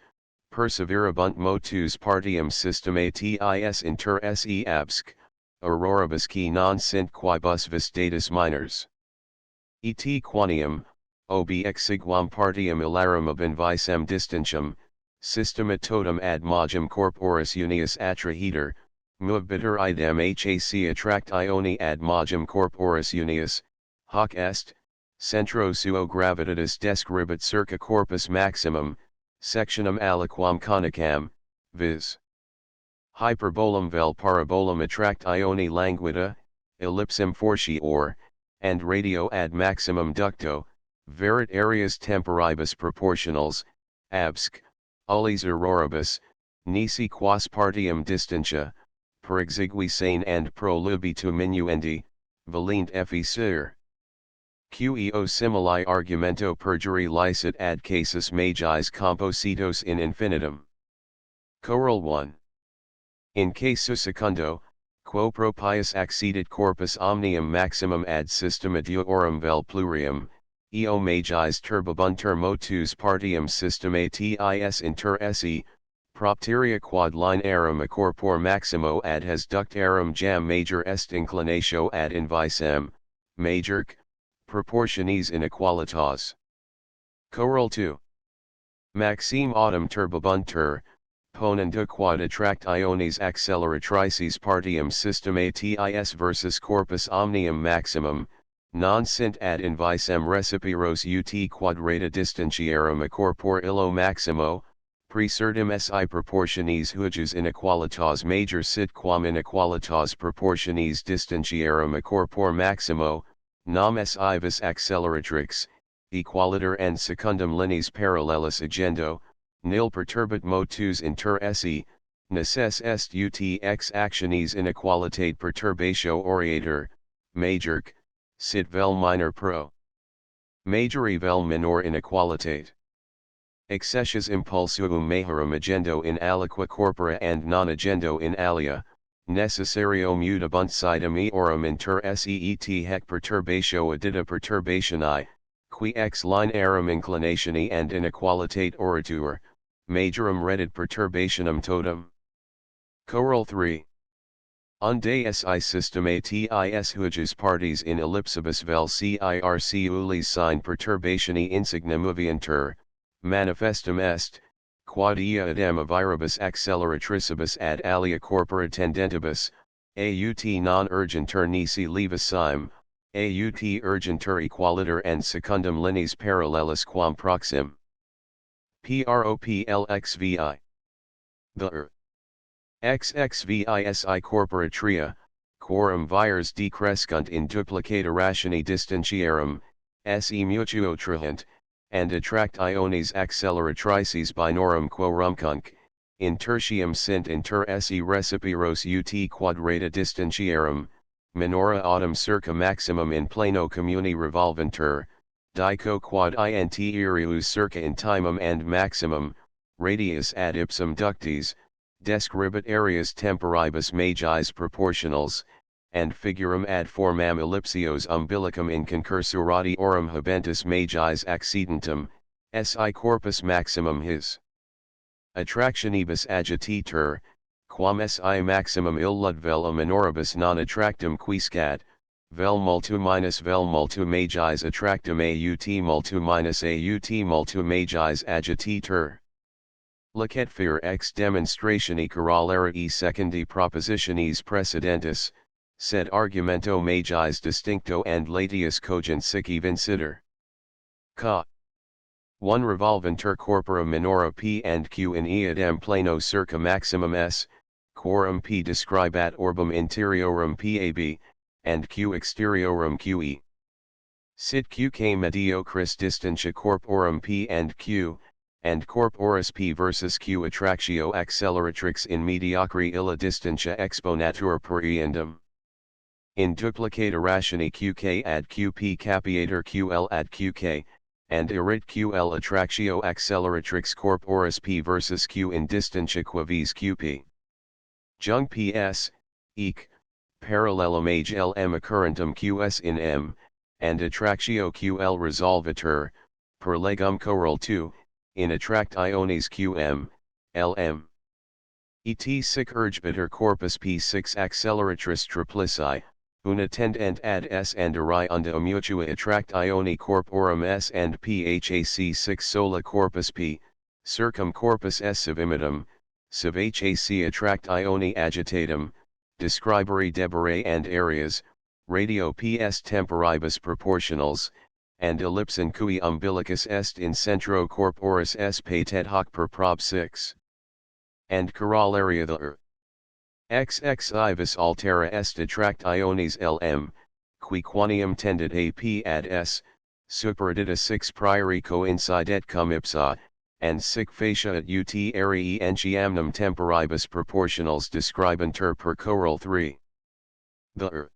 perseverabunt motus partium systematis inter se absc, auroribus qui non sint quibus vis datus minors. Et quanium, ob exiguam partium ilarum ab invisem distantium, systema totum ad magem corporis unius attrahiter, movbitur idem hac attract ioni ad magem corporis unius, hoc est, centro suo gravitatis describit circa corpus maximum, sectionem aliquam conicam, viz. Hyperbolum vel parabolum attract ioni languida, ellipsem fortior, and radio ad maximum ducto, verit areas temporibus proportionals, absc, ullis erroribus, nisi quas partium distantia, per exigui sane and pro libitu minuendi, valent efficere. Quo simili argumento perjuri licet ad casus magis compositos in infinitum. Choral 1. In casu secundo, quo propius accedit corpus omnium maximum ad systema duorum vel plurium, eo magis turbabuntur motus partium systematis inter esse, propteria quad linearum a corpor maximo ad has ductarum jam major est inclinatio ad invisem, majorc, proportionis inequalitas. Choral 2. Maxime autem turbabuntur, ponenda quad attract iones acceleratrices partium systematis versus corpus omnium maximum, non sint ad invisem recipiros ut quadrata distantiarum a corpor illo maximo, precertum si proportionis huius inequalitas major sit quam inequalitas proportionis distantiarum a corpor maximo, nam si vis acceleratrix, equaliter and secundum lineis parallelis agendo, nil perturbat motus inter esse, necess est ut ex actionis inequalitate perturbatio aureator, majorc, sit vel minor pro majori vel minor inequalitate. Excessius impulsuum majorum agendo in aliqua corpora and non agendo in alia, necessario mutabunt sidem eorum inter esse et hec perturbatio addita perturbationi, qui ex linearum inclinationi and inequalitate oratur, majorum reddit perturbationum totum. Choral 3. Unde si systematis huius parties in ellipsibus vel circ ulis sine perturbationi insigna moviantur, manifestum est, quad ea idem aviribus acceleratricibus ad alia corpora tendentibus, aut non urgentur nisi levisime, aut urgentur equaliter and secundum lineis parallelis quam proxim. Proplxvi. The XXVISI corpora tria, quorum vires decrescunt in duplicata rationi distantiarum, se mutuo trahent, and attract iones acceleratrices binorum quorumcunc, in tertium sint inter esse recipiros ut quadrata distantiarum, minora autem circa maximum in plano communi revolventur, dico quad int irius circa intimum and maximum, radius ad ipsum ductis, describit areas temporibus magis proportionals, and figurum ad formam ellipsios umbilicum in concursurati aurum habentus magis accidentum, si corpus maximum his. Attractionibus agititur, quam si maximum illud vel a minoribus non attractum quiscat, vel multu magis attractum aut multu magis agititur. Licet fer ex demonstratione corollarii secundi propositionis precedentis, sed argumento magis distincto and latius cogent sic vincitur. Ca. 1 revolventur corpora minora p and q in eadem plano circa maximum s, quorum p describat orbum interiorum pab, and q exteriorum qe. Sit q k mediocris distantia corporum p and q, and corporis p versus q attractio acceleratrix in mediocri illa distantia exponatur periendum. In duplicata rationi qk ad qp capiator ql ad qk, and erit ql attractio acceleratrix corporis p versus q in distantia quavis qp. Jung ps, eq, parallelum age lm occurrentum qs in m, and attractio ql resolvitur, per legum choral 2, in attract iones qm, lm. Et sic urgebiter corpus p6 acceleratrix triplici, una tendent ad s and eri unda mutua attract ioni corporum s and phac 6 sola corpus p, Circum corpus est civimetum, civ hac attract ioni agitatum, describere debere and areas, radio ps temporibus proportionals, and ellipsum cui umbilicus est in centro corporis est patet hoc per prob 6. And corollaria the xxi vis altera est attract iones lm, qui quanium tendit ap ad s, superadita 6 priori coincidet cum ipsa, and sic facia at ut arei entiamnum temporibus proportionals describantur per choral 3. The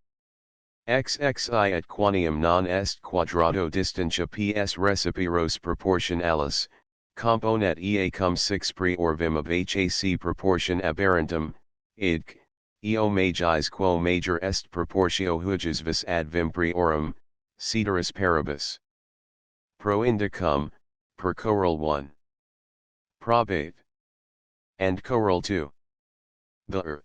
xxi at quanium non est quadrado distantia ps recipiros proportionalis, componet ea cum 6 priorvim of hac proportion aberrantum, idc, eo magis quo major est proportio huges vis ad vim priorum, ceteris paribus. Pro indicum, per choral 1. Probate. And choral 2. The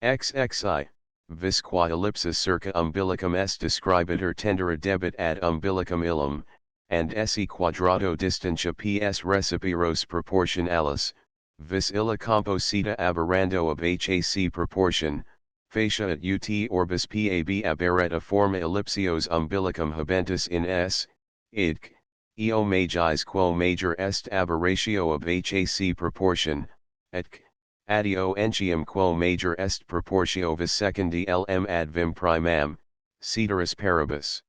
xxi, vis qua ellipsis circa umbilicum est describitur tendere debit ad umbilicum illum, and se quadrado distantia ps recipiros proportionalis, vis illa composita aberrando ab hac proportion, facia at ut orbis pab aberrata forma ellipsios umbilicum habentus in s, idc, eo magis quo major est aberratio ab hac proportion, etc, addio entium quo major est proportio vis secundi lm ad vim primam, ceteris paribus.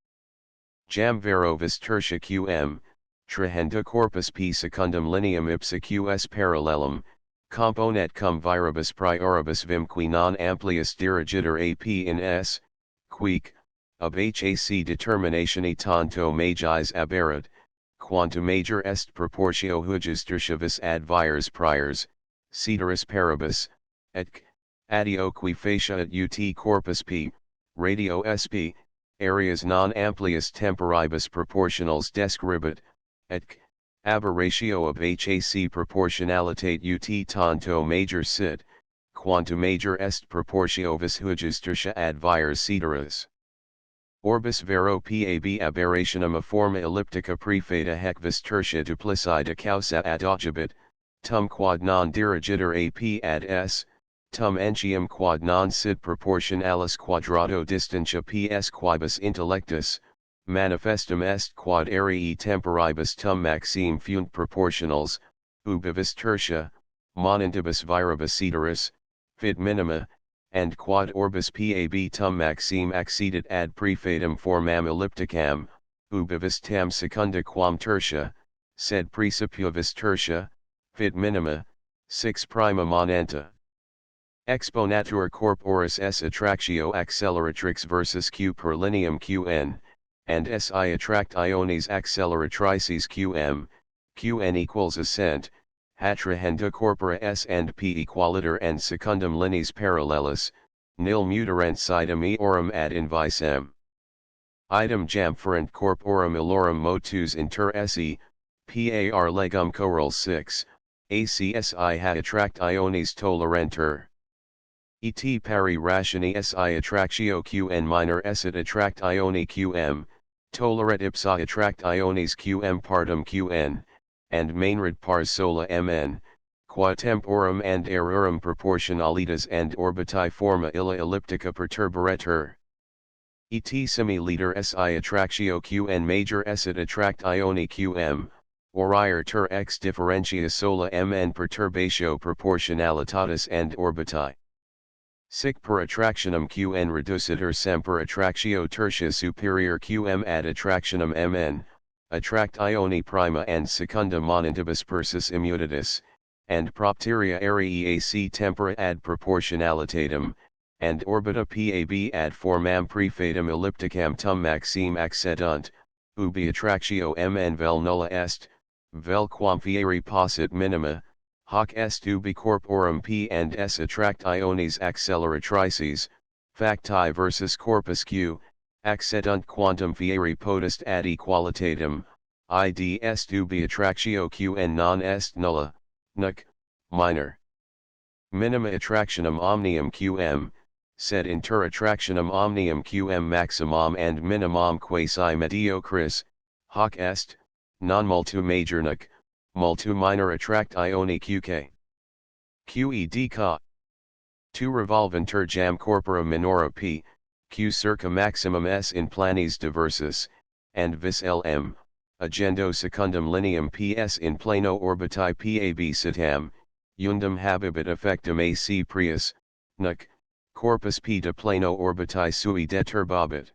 Jam vero vis tertia qm, trahenda corpus p secundum lineam ipsa qs parallelum, componet cum viribus prioribus vim qui non amplius dirigitur ap in s, quic, ab hac determinatione tanto magis aberrat, quantum major est proportio huges tertia vis ad vires priors, ceteris paribus, etc, addio qui facia at ut corpus p, radio sp, areas non amplius temporibus proportionals describit, etc, aberratio ab hac proportionalitate ut tanto major sit, quantum major est proportio vis huges tertia ad vires ceteris. Orbis vero pab aberrationum a forma elliptica prefata hec vis tertia duplicita causa ad ogibit, tum quad non dirigitur ap ad s, tum entium quad non sit proportionalis quadrado distantia ps quibus intellectus, manifestum est quad arei temporibus tum maxime funt proportionals, ubi vis tertia, monantibus viribus ceteris, fit minima, and quad orbis pab tum maxime accedit ad prefatum formam ellipticam, ubi vis tam secunda quam tertia, sed praecipio vis tertia, fit minima, 6 prima monanta. Exponatur corporis s attractio acceleratrix versus q per lineam qn, and si attract iones acceleratrices qn equals ascent, hatrahenda corpora s and p equaliter and secundum lineis parallelis, nil mutarent sidem eorum ad invisem. Idem jamferent corporum illorum motus inter se, par legum choral 6, acsi ha attract iones tolerentur. Et pari rationi si attractio qn minor esit attract ioni qm, toleret ipsa attract iones qm partum qn, and mainrid pars sola mn, qua temporum and errorum proportionalitas and orbiti forma illa elliptica perturbaretur. Et simi liter si attractio qn major esit attract ioni qm, orier ter x differentia sola mn perturbatio proportionalitatis and orbiti. Sic per attractionem qn reducitur semper attractio tertia superior qm ad attractionem mn, attract ioni prima and secunda monantibus persis immutatis, and propteria arei ac tempora ad proportionalitatem, and orbita pab ad formam prefatum ellipticam tum maxime accedunt, ubi attractio mn vel nulla est, vel quam fieri possit minima, hoc est ubi corporum p and s attract iones acceleratrices, facti versus corpus q, accedunt quantum fieri potest ad equalitatem, id est ubi attractio qn non est nulla, nunc, minor. Minima attractionem omnium qm, sed inter attractionem omnium qm maximum and minimum quasi mediocris, hoc est, non multu major nunc, multu minor attract ioni qk. Qued ca. Tu revolventer jam corpora minora p, q circa maximum s in planes diversus, and vis lm, agendo secundum lineam ps in plano orbiti pab sitam, undum habebit effectum ac prius, nuc, corpus p de plano orbiti sui deturbabit.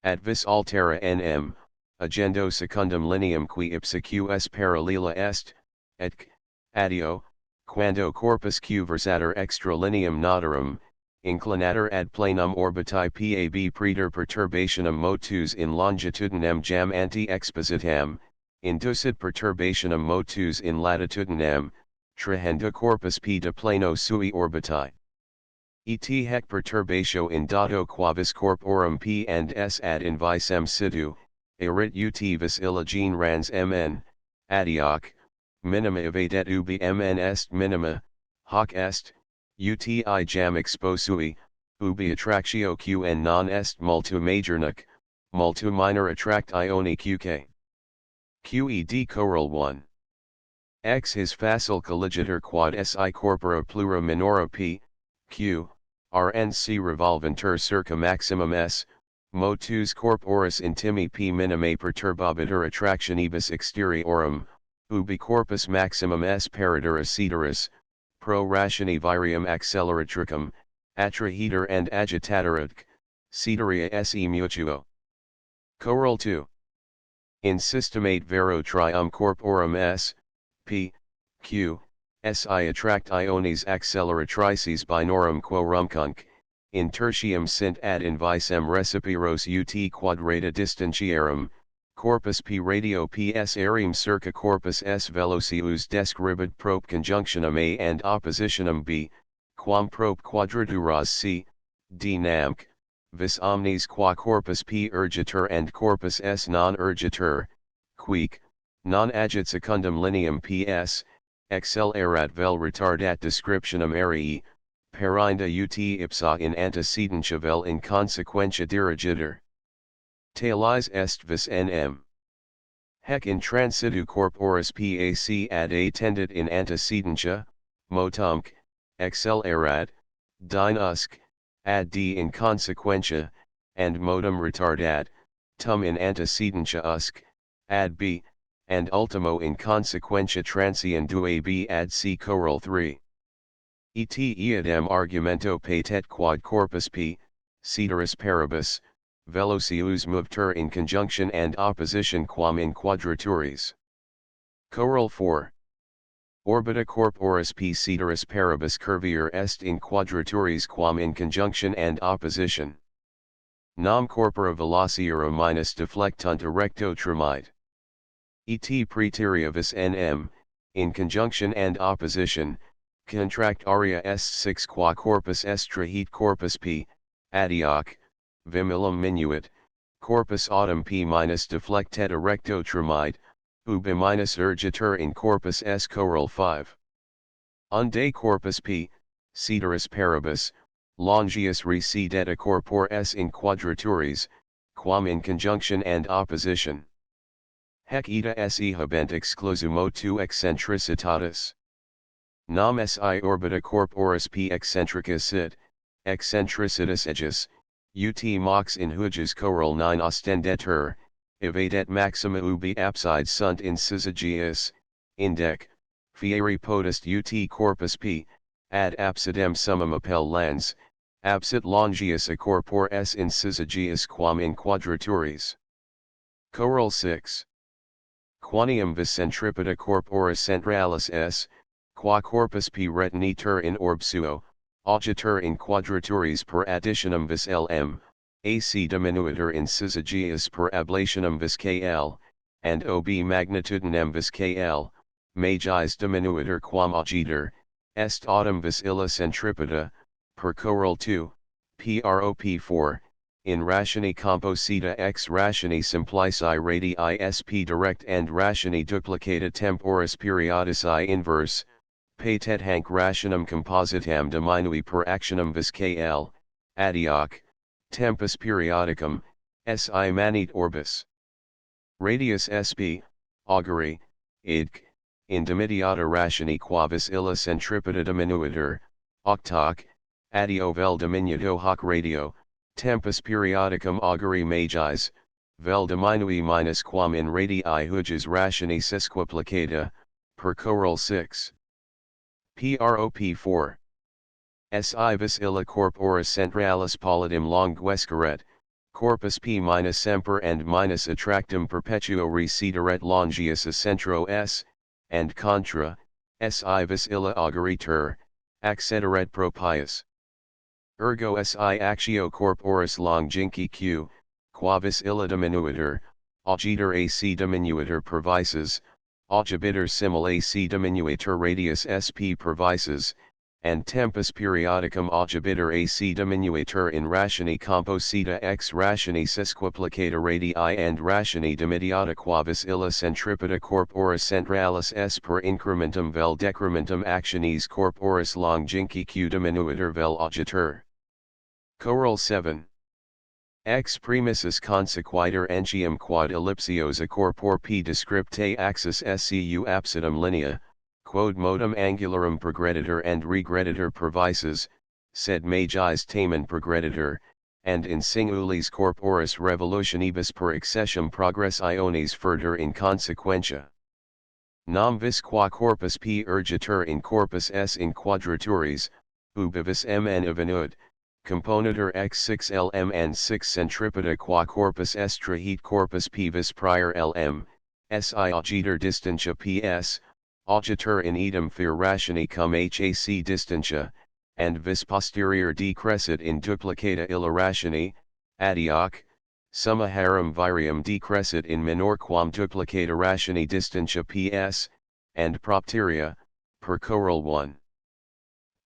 At vis altera nm, agendo secundum lineam qui ipsa qs paralela est, et c, adio, quando corpus q versator extra lineam notarum, inclinator ad planum orbiti pab praeter perturbationem motus in longitudinem jam anti expositam, inducit perturbationem motus in latitudinem, trahenda corpus p de plano sui orbiti. Et hec perturbatio in dato quavis corporum p and s ad invisem situ, erit ut vis illa gene rans mn, adioc, minima evadet ubi mn est minima, hoc est, uti jam exposui, ubi attractio qn non est multu major nuc, multu minor attract ioni qk. Qed choral 1. X his facile colligator quad si corpora plura minora p, q, rnc revolventer circa maximum s, motus corporis intimi p minima perturbabitur attractionibus exteriorum, ubi corpus maximum s peritur acceteris, pro rationi virium acceleratricum, attrahiter and agitatorec, ceteria se mutuo. Choral 2. In systemate vero trium corporum s, p, q, si attract iones acceleratrices binorum quorumcunc, in tertium sint ad invisem recipiros ut quadrata distantiarum, corpus p radio ps arium circa corpus s velocius describit prope conjunctionem a and oppositionem b, quam prope quadraturas c, d namc, vis omnes qua corpus p urgitur and corpus s non urgitur, quique, non agit secundum lineam ps, accelerat vel retardat descriptionem arii, perinda ut ipsa in antecedentia vel in consequentia dirigitur. Talis est vis nm. Hec in transitu corporis pac ad a tendit in antecedentia, motumc, accelerat, dine usc, ad d in consequentia, and modum retardat, tum in antecedentia usc, ad b, and ultimo in consequentia transiendu ab ad c choral 3. Et eadem argumento patet quad corpus p, ceteris paribus, velocius movtur in conjunction and opposition quam in quadraturis. Choral 4. Orbita corporis p ceteris paribus curvior est in quadraturis quam in conjunction and opposition. Nam corpora velociora minus deflectunt recto trimite. Et praeteria vis nm, in conjunction and opposition, contract aria est 6 qua corpus est trahit corpus p, adioc, vim illum minuit, corpus autem p minus deflectet recto trimite, ubi minus urgitur in corpus s choral 5. Unde corpus p, ceteris paribus, longius resideta corpor s in quadraturis, quam in conjunction and opposition. Hec ita se habent exclusumo tu eccentricitatis. Nam si orbita corporis p eccentricus sit, eccentricitas aegis, ut mox in huges choral 9 ostendetur, evadet maxima ubi abside sunt in syzygius, indec, fieri potest ut corpus p, ad absidem summum appel lens, absit longius a corpor s in syzygius quam in quadraturis. Choral 6. Quaniam vis centripeta corporis centralis s, qua corpus p retinitur in orb suo, augitur in quadraturis per additionem vis lm, ac diminuitur in syzygius per ablationem vis kl, and ob magnitudinem vis kl, magis diminuitur quam augitur, est autem vis illa centripeta, per choral 2, prop 4, in rationi composita ex rationi simplici radii sp direct and rationi duplicata temporis periodici inverse, patet hanc rationem compositam diminui per actionem vis kl, adioc, tempus periodicum, si manit orbis. Radius sp, augury, idc, in dimidiata rationi quavis illa centripeta diminuitur, octoc, addio vel diminuto hoc radio, tempus periodicum auguri magis, vel diminui minus quam in radii huges rationi sesquiplicata, per choral 6. Prop 4. Si vis illa corporis centralis pallidum longuescaret, corpus P minus semper and minus attractum perpetuo recederet longius a centro S, and contra, Si vis illa auguritur, accederet propius. Ergo Si actio corporis longinque Q, quavis illa diminuitur, augiter AC diminuitur pervises, augibiter simul AC diminuitur radius SP pervises, and tempus periodicum augibiter AC diminuitur in rationi composita ex rationi sesquiplicata radii and rationi dimidiata quavis illa centripeta corporis centralis S per incrementum vel decrementum actionis corporis longinque Q diminuitur vel augitur. Choral 7. Ex premissus consequiter entium quad ellipsiosa corpor P descriptae axis SCU absidum linea, quod modum angularum progreditor and regreditor pervises, sed magis tamen progreditor, and in singulis corporis revolutionibus per accessium progress iones furter in consequentia. Nam vis qua corpus P urgitur in corpus S in quadraturis, ubi vis mn evenud, componiter x 6 lm and 6 centripeta qua corpus S trahete corpus P vis prior lm, si augitur distantia ps, augitur in idem fer rationi cum hac distantia, and vis posterior decrescit in duplicata illa rationi, adioc, summa harum virium decrescit in minor quam duplicata rationi distantia ps, and propteria, per choral 1.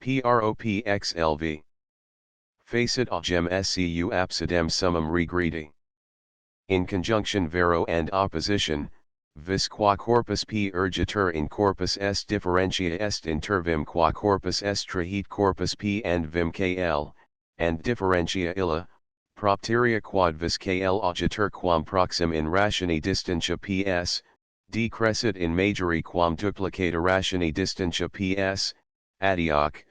Prop xlv. Facit augem scu absidem summum regredi. In conjunction vero and opposition, vis qua corpus P urgitur in corpus S differentia est inter vim qua corpus S trahete corpus P and vim KL, and differentia illa, propteria quad vis KL augitur quam proxim in rationi distantia PS, decrescit in majori quam duplicata rationi distantia PS, adioc,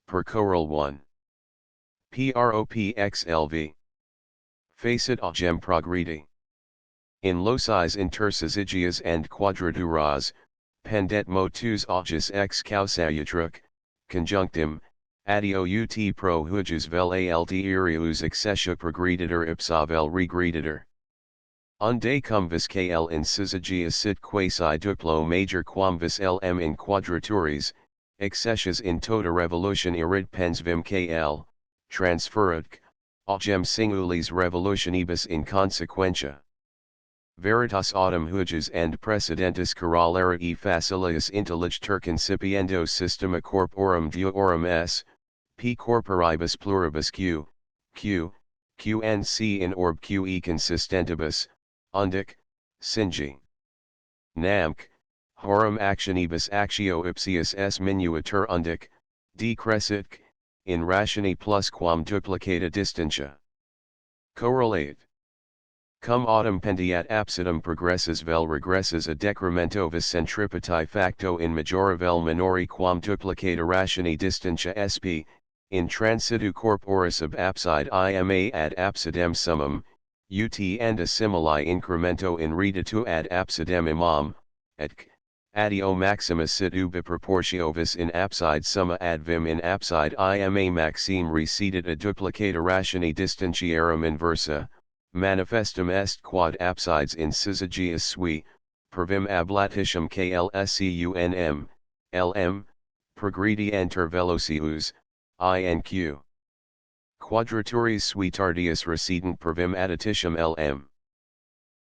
per choral 1. Prop xlv. Facit augem progredi. In locis intersyzygias and quadraturas, pendet motus augis ex causautruc, conjunctim, addio ut pro huges vel ald irius accessia progreditor ipsa vel regreditor. Unde cum vis kl in syzygias sit quasi duplo major quam vis lm in quadraturis, accessias in tota revolution irid pens vim kl, transferat, augem singulis revolutionibus in consequentia. Veritas autem huges and precedentis corollarii facilis intelligitur concipiendo systema corporum duorum s, p corporibus pluribus qnc in orb que consistentibus, undic, singi. Namc, horum actionibus actio ipsius s minuitur undic, decrescit, in rationi plus quam duplicata distantia. Choral 8. Cum autem pendiat absidum progressus vel regressus a decremento vis centripetae facto in majora vel minori quam duplicata rationi distantia sp, in transitu corporis ab abside ima ad absidem summum, ut and a simili incremento in reditu ad absidem imam, etc. Addio maximus sit ubi proportio vis in abside summa ad vim in abside ima maxime recedit a duplicata rationi distantiarum inversa, manifestum est quad absides in syzygias sui, per vim ablatitium klscunm, lm, progredi enter velocius, inq. Quadraturis sui tardius recedent per vim addititium lm.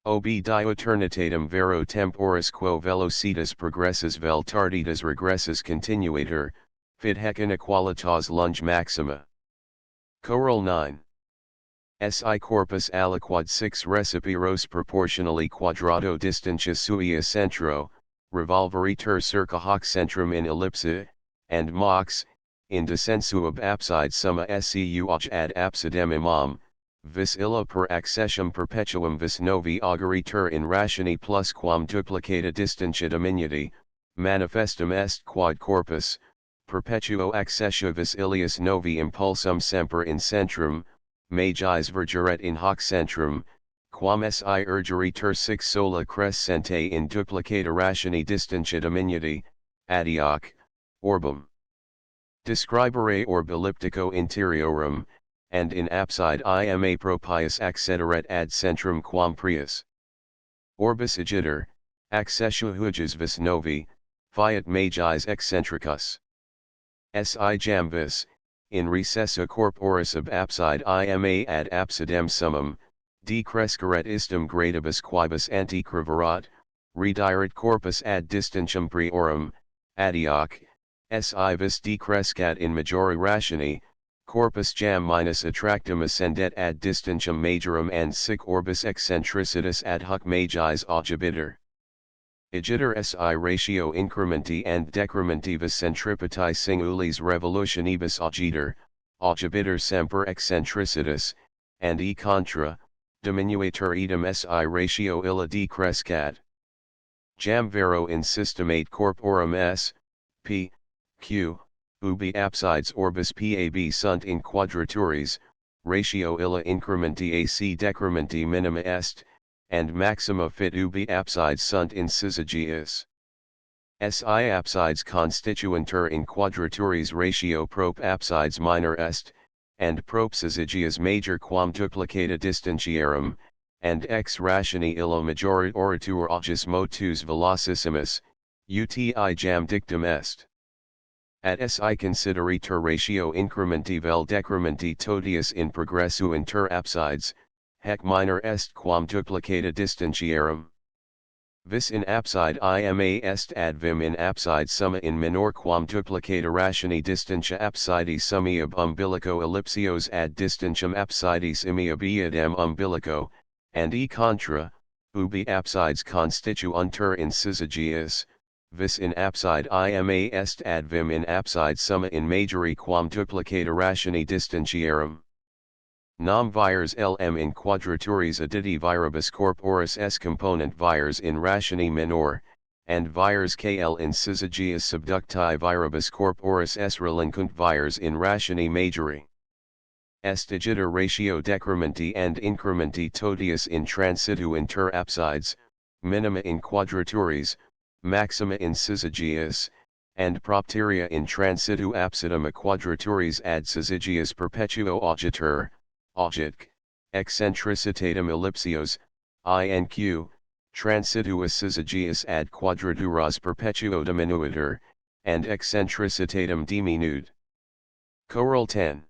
Ob diuturnitatem vero temporis quo velocitas progressus vel tarditas regressus continuator, fit hec inequalitas lunge maxima. Choral 9. Si corpus aliquad 6 recipiros proportionally quadrado distantia sui a centro, revolveritur circa hoc centrum in ellipse, and mox, in descensu ab abside summa scu ad absidem imam, vis illa per accessium perpetuum vis novi auguritur in rationi plus quam duplicata distantia diminuti, manifestum est quod corpus, perpetuo accessivus ilius novi impulsum semper in centrum, magis vergeret in hoc centrum, quam si urgeritur six sola crescente in duplicata rationi distintia diminuti, adioc, orbum. Describere orb elliptico interiorum, and in apside ima propius accederet ad centrum quam prius. Orbis agiter, accessio huges vis novi, fiat magis eccentricus. Si jam vis, in recessa corporis ab apside ima ad apsidem summum, decresceret istum gradibus quibus anticriverat, rediret corpus ad distinctum priorum, adioc, si vis decrescat in majori rationi, corpus jam minus attractum ascendet ad distinctum majorum and sic orbis eccentricitas ad hoc magis augibiter. Agiter si ratio incrementi and decrementivis centripetae singulis revolutionibus augibiter semper eccentricitas, and e contra, diminuatur idem si ratio illa decrescat. Jam vero in systemate corporum s, p, q, ubi apsides orbis pab sunt in quadraturis, ratio illa incrementi ac decrementi minima est, and maxima fit ubi apsides sunt in syzygius. Si apsides constituentur in quadraturis ratio prop apsides minor est, and prop syzygius major quam duplicata distantiarum, and ex rationi illa majori oritur augis motus velocissimus, uti jam dictum est. At si consideritur ratio incrementi vel decrementi totius in progressu inter apsides, hec minor est quam duplicata distantiarum. Vis in apside ima est ad vim in apside summa in minor quam duplicata rationi distantia apsidis summi ab umbilico ellipsios ad distantium apsidis imi ab iadem umbilico, and e contra, ubi apsides constituuntur in syzygius, vis in apside ima est ad vim in apside summa in majori quam duplicata rationi distantiarum. Nam vires lm in quadraturis additi viribus corporis s component vires in rationi minor, and vires kl in syzygius subducti viribus corporis s relinquent vires in rationi majori. Est agiter ratio decrementi and incrementi totius in transitu inter apsides, minima in quadraturis, maxima in syzygius, and propteria in transitu apsidum a quadraturis ad syzygius perpetuo augitur, augit, eccentricitatem ellipsios, inq, transitu a syzygius ad quadraturas perpetuo diminuitur, and eccentricitatem diminuit. Choral 10.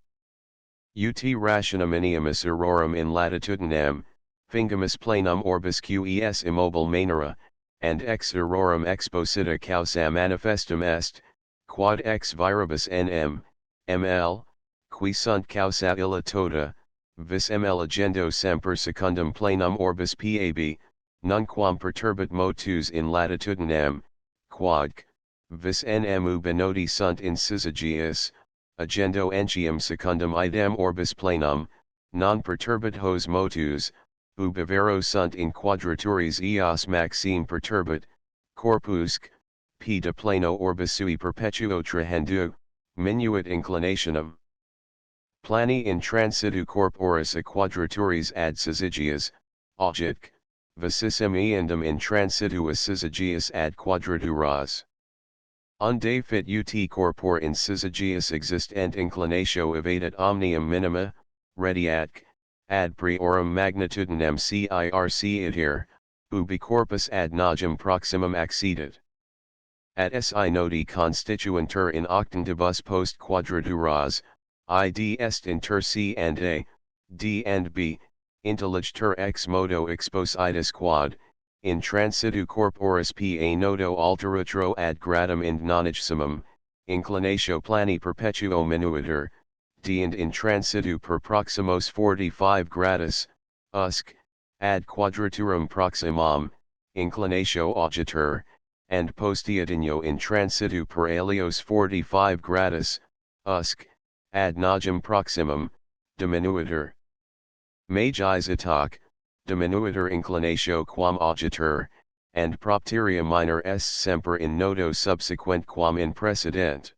Ut rationem iniamus errorum in latitudinem, fingimus planum orbis qes immobile manera, and ex errorum exposita causa manifestum est, quod ex viribus nm, ml, qui sunt causa illa tota, vis ml agendo semper secundum planum orbis pab, nunquam perturbat motus in latitudinem, quodc, vis nm ubi noti sunt in syzygius, agendo entium secundum idem orbis planum, non perturbat hos motus, ubi vero sunt in quadraturis eos maxime perturbat, corpusc, p de plano orbis sui perpetuo trahendu, minuit inclinationem. Plani in transitu corporis a quadraturis ad syzygius, augit, vicissem eandem in transitu a syzygius ad quadraturas. Unde fit ut corpor in syzygius existent inclinatio evadet omnium minima, rediat, ad priorum magnitudinem circ adhere, ubi corpus ad nogem proximum accedit. At si noti constituentur in octantibus post quadraturas, id est inter c and a, d and b, intelligitur ex modo expositus quod, in transitu corporis pa nodo alterutro ad gradum ind nonagsimum, inclinatio plani perpetuo minuitur, d and in transitu per proximos 45 gradus, usc, ad quadraturum proximam, inclinatio augitur, and postiadinio in transitu per alios 45 gradus, usc, ad nogem proximum, diminuitur. Magis itac, diminuitur inclinatio quam augitur, and propterea minor est semper in nodo subsequent quam in precedent.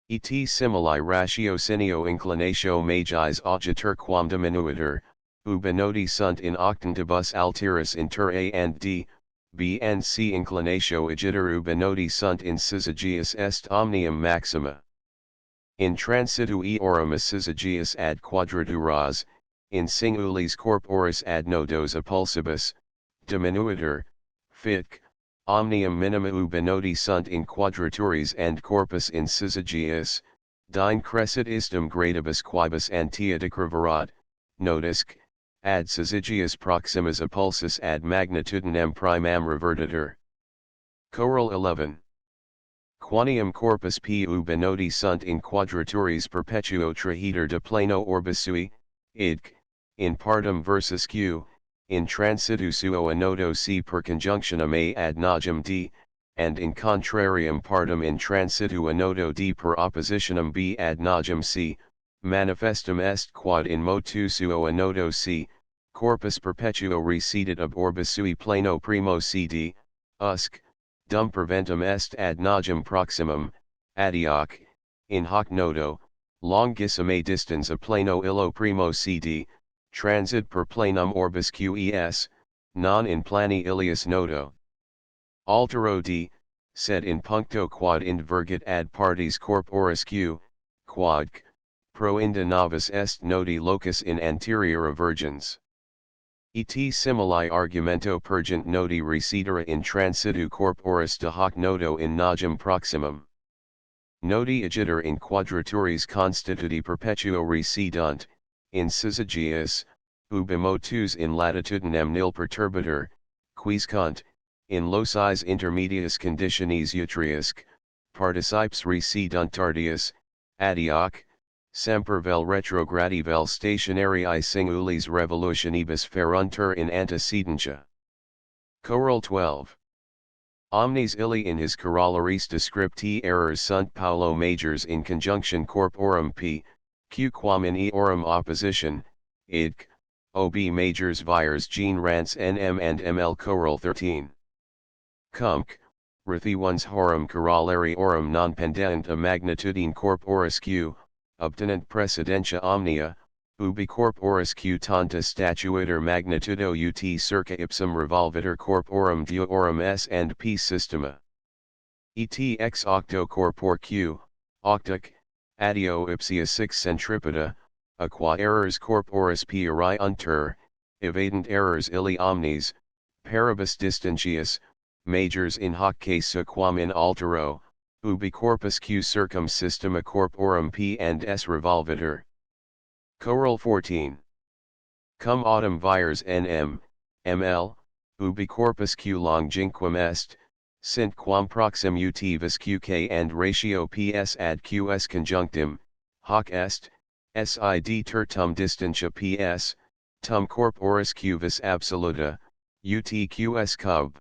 Et simili ratiocinio inclinatio magis augitur quam diminuitur, ubi noti sunt in octantibus alteris inter A and D, B and C inclinatio agitur ubi noti sunt in syzygius est omnium maxima. In transitu eorum syzygius ad quadraturas, in singulis corporis ad nodos appulsibus, diminuitur, fic, omnium minima ubi noti sunt in quadraturis and corpus in syzygius, dine crescit istum gradibus quibus antia decreverat, notisc, ad syzygius proximus appulsus ad magnitudinem primam revertitur. Choral 11. Quaniam corpus p ubi noti sunt in quadraturis perpetuo traheater de plano orbis sui, idc, in partum versus q, in transitu suo a nodo c per conjunctionem a ad nogem d, and in contrarium partum in transitu a nodo d per oppositionem b ad nogem c, manifestum est quod in motu suo a nodo c, corpus perpetuo recedit ab orbis sui plano primo cd, usc, dum preventum est ad nogem proximum, adioc, in hoc nodo, longissime distans a plano illo primo cd, transit per planum orbis qes, non in plani ilius nodo. Altero d, sed in puncto quod invergit ad partes corporis q, quod c, proinda novus est nodi locus in anterior virgens. Et simili argumento pergent nodi recedere in transitu corporis de hoc nodo in nogem proximum. Nodi agiter in quadraturis constituti perpetuo recedunt, in syzygius, ubi motus in latitudinem nil perturbatur, quiscunt, in locis intermedius conditionis utriusque, participes recedunt tardius, adioc, semper vel retrogradi vel stationarii singulis revolutionibus feruntur in antecedentia. Choral 12. Omnes illi in his corollaris descripti errors sunt Paulo majors in conjunction corporum p, q quam in eorum opposition, idc, ob majors vires gene rants nm and ml. Choral 13. Cumc, rethi ones horum corollariorum non pendent a magnitudine corporis q, obtenent precedentia omnia, ubi corporis q tanta statuiter magnitudo ut circa ipsum revolvitur corporum duorum s and p systema. Et ex octo corpor q, octic, adio ipsia 6 centripeta, aqua errors corporis p ariuntur, evadent errors illi omnes, paribus distantius, majors in hoc case quam in altero, ubi corpus q circum systema corporum p and s revolvitur. Choral 14. Cum autem vires nm, ml, ubi corpus q longínquam est, sint quam proxim ut vis qk and ratio ps ad qs conjunctim, hoc est, sid tertum distantia ps, tum corporis q vis absoluta, ut qs cub.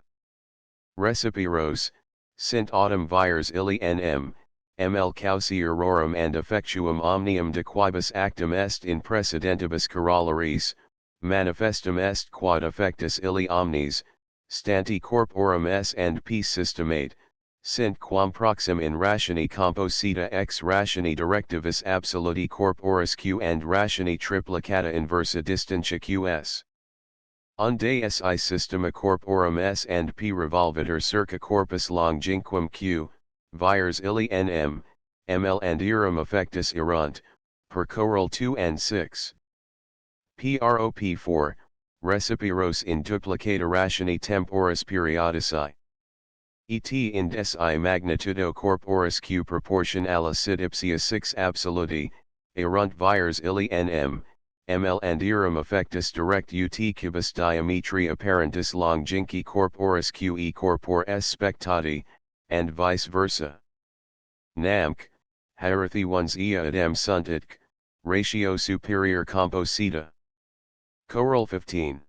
Recipiros, sint autem vires illi nm, ml causierorum and effectuum omnium de quibus actum est in precedentibus corollaris, manifestum est quod effectus illi omnes, stanti corporum s and p systemate, sint quam proxim in rationi composita ex rationi directivus absoluti corporis q and rationi triplicata inversa distantia qs. Unde si systema corporum s and p revolvitur circa corpus longínquam q, vires illi nm, ml and eorum effectus erunt, per choral 2 and 6. Prop 4, recipiros in duplicata rationi temporis periodici. Et in si magnitudo corporis q proportion alla sit ipsia 6 absoluti, erunt vires illi nm, ml and eorum effectus direct ut cubus diametri apparentis longínqui corporis qe corpor s spectati, and vice versa. Namc, hierethi ones ea idem suntic, ratio superior composita. Choral 15.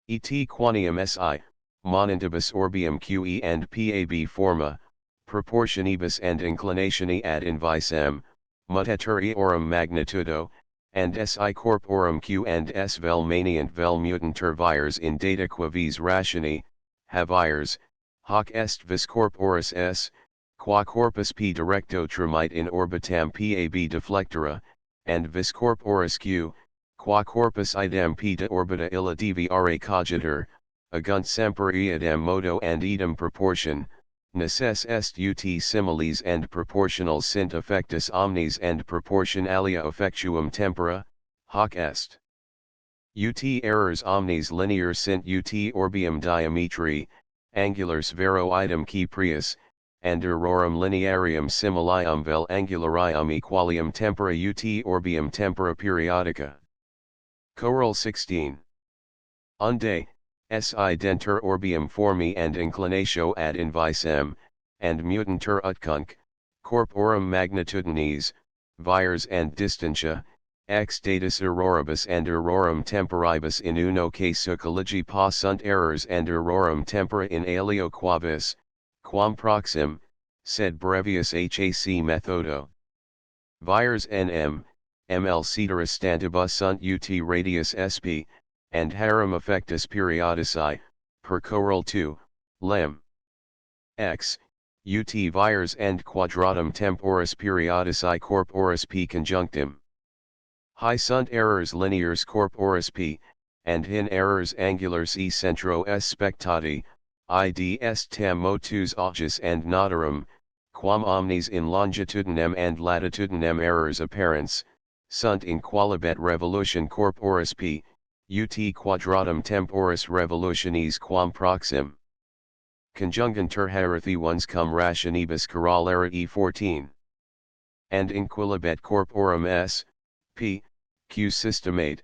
Et quaniam si, monantibus orbium qe and pab forma, proportionibus and inclinationi ad invisem, mutetur eorum magnitudo, and si corporum q and s vel maniant vel mutantur vires in data quavis rationi, havires, hoc est vis corporis s, qua corpus p directo tremite in orbitam pab deflectora, and vis corporis q, qua corpus idem p de orbita illa deviare cogiter, agunt semper iadem modo and idem proportion, necess est ut similes and proportionals sint effectus omnes and proportion alia effectuum tempora, hoc est. Ut errors omnes linear sint ut orbium diametri, angulars vero idem qui prius, and errorum linearium similium vel angularium equalium tempora ut orbium tempora periodica. Choral 16. Unde, si denter orbium formi and inclinatio ad invisem, and mutantur utcunc, corporum magnitudines, vires and distantia, ex datus erroribus and errorum temporibus in uno casu colligi possunt errors and errorum tempora in alio quavis, quam proxim, sed brevius hac methodo. Vires nm, ml ceteris stantibus sunt ut radius sp, and harum effectus periodici, per choral 2, lem. X, ut vires and quadratum temporis periodici corporis p conjunctim. Hi sunt errors linears corporis p, and hin errors angulars e centro s spectati, id est tam motus augis and notarum, quam omnes in longitudinem and latitudinem errors apparens, sunt in qualibet revolution corporis p, ut quadratum temporis revolutionis quam proxim. Conjungantur haerethi ones cum rationibus corollari 14. And in qualibet corporum s, p, q systemate,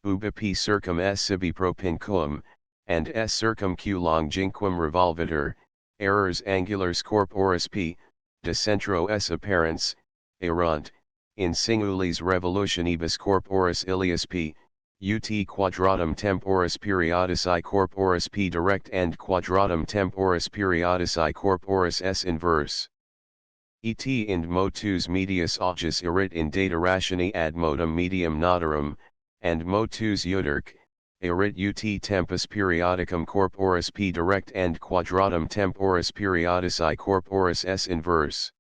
ubi p circum s sibi propinquum, and s circum q longínquum revolvitur, errors angulars corporis p, de centro s apparens, erunt, in singulis revolutionibus corporis ilius p, ut quadratum temporis periodici corporis p direct and quadratum temporis periodici corporis s inverse. Et ind motus medius augis erit in data rationi ad modum medium notarum, and motus uterque, erit ut tempus periodicum corporis p direct and quadratum temporis periodici corporis s inverse.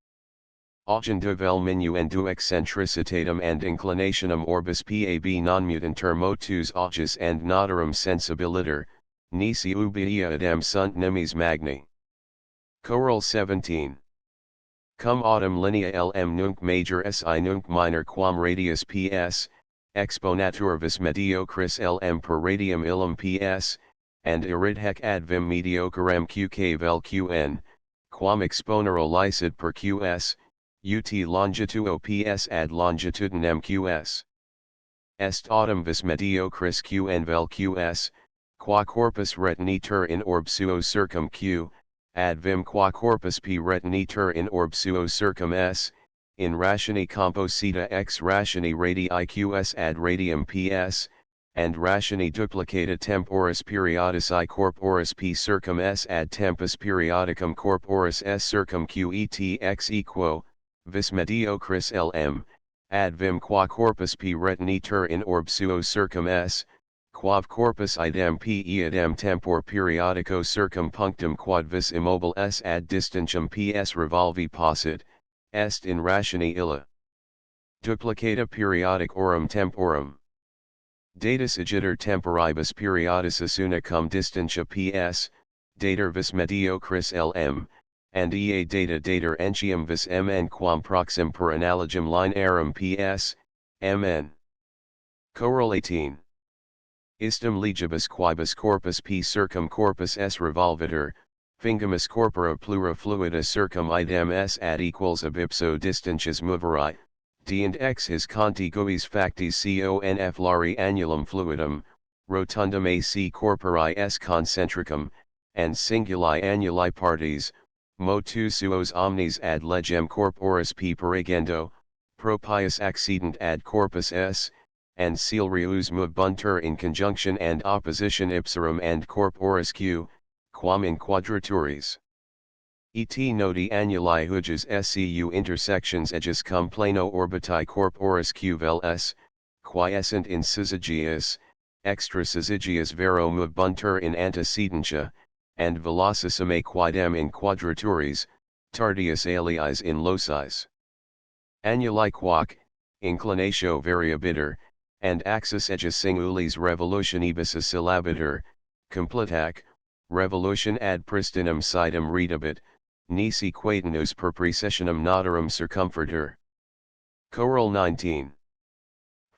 Augenda vel minu and du eccentricitatem and inclinationem orbis pab non-mutantur motus augis and notarum sensibiliter, nisi ubi iadem sunt nimis magni. Choral 17. Cum autem linea lm nunc major si nunc minor quam radius ps, exponatur vis mediocris lm per radium illum ps, and erit hec ad vim mediocriem qk vel qn, quam exponero licit per qs, ut longitudo ps ad longitudinem qs. Est autem vis mediocris qn vel qs, qua corpus retinitur in orb suo circum q, ad vim qua corpus p retinitur in orb suo circum s, in rationi composita ex rationi radii qs ad radium ps, and rationi duplicata temporis periodici corporis p circum s ad tempus periodicum corporis s circum q et ex equo, vis mediocris lm, ad vim qua corpus p retinitur in orb suo circum s, quav corpus idem p iadem tempor periodico circum punctum quad vis immobile s ad distantium ps revolvi possit, est in rationi illa. Duplicata periodic aurum temporum. Datus agiter temporibus periodicis una cum distantia ps, dater vis mediocris lm, and ea data dater entium vis mn quam proxim per analogum linearum ps, mn. Choral 18. Istum legibus quibus corpus p circum corpus s revolvitur, fingimus corpora plura fluida circum idem s ad equals ab ipso distantias moveri, d and x his contiguis factis conf lari annulum fluidum, rotundum ac corpori s concentricum, and singuli annuli partes, motus suos omnes ad legem corporis p perigendo, propius accident ad corpus s, and silrius mubuntur in conjunction and opposition ipsarum and corporis q, quam in quadraturis. Et noti annuli huges scu intersections edges cum plano orbiti corporis q vel s, quiescent in syzygius, extra syzygius vero mubuntur in antecedentia, and velocissime quidem in quadraturis, tardius aliis in locis. Annuli quoque, inclinatio variabitur, and axis ejus singulis revolutionibus syllabitur, completac, revolution ad pristinum sidem redabit, nisi quatenus per precessionum notarum circumfertur. Choral 19.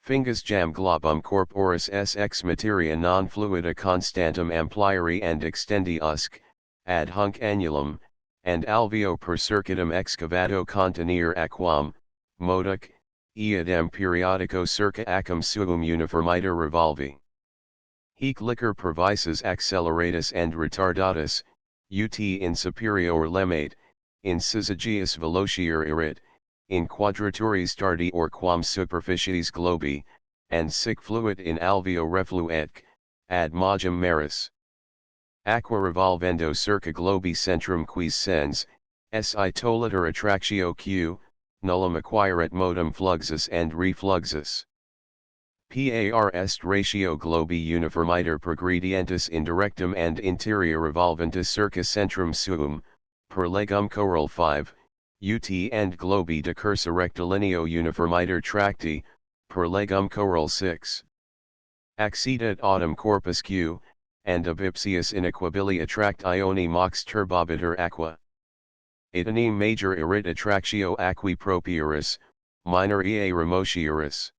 Fingus jam globum corporis s ex materia non fluida constantum ampliari and extendi usque, ad hunc annulum, and alveo per circuitum excavato contenere aquam, moduc, iadem periodico circa acum suum uniformiter revolvi. Hic liquor pervisus acceleratus and retardatus, ut in superior lemate, in syzygius velocior erit, in quadraturis tardi or quam superficies globi, and sic fluit in alveo refluetque, ad magem maris. Aqua revolvendo circa globi centrum quis sens, si toliter attractio q, nullum acquiret modum fluxus and refluxus. Par est ratio globi uniformiter progredientis indirectum and interior revolventis circa centrum suum, per legum choral 5, ut and globi decursa rectilineo uniformiter tracti, per legum choral 6. Accedat autumn corpus q, and ab ipsius inequabilia tract ioni mox turbobiter aqua. Itanem major erit attractio aquae propieris, minor ea remotioris.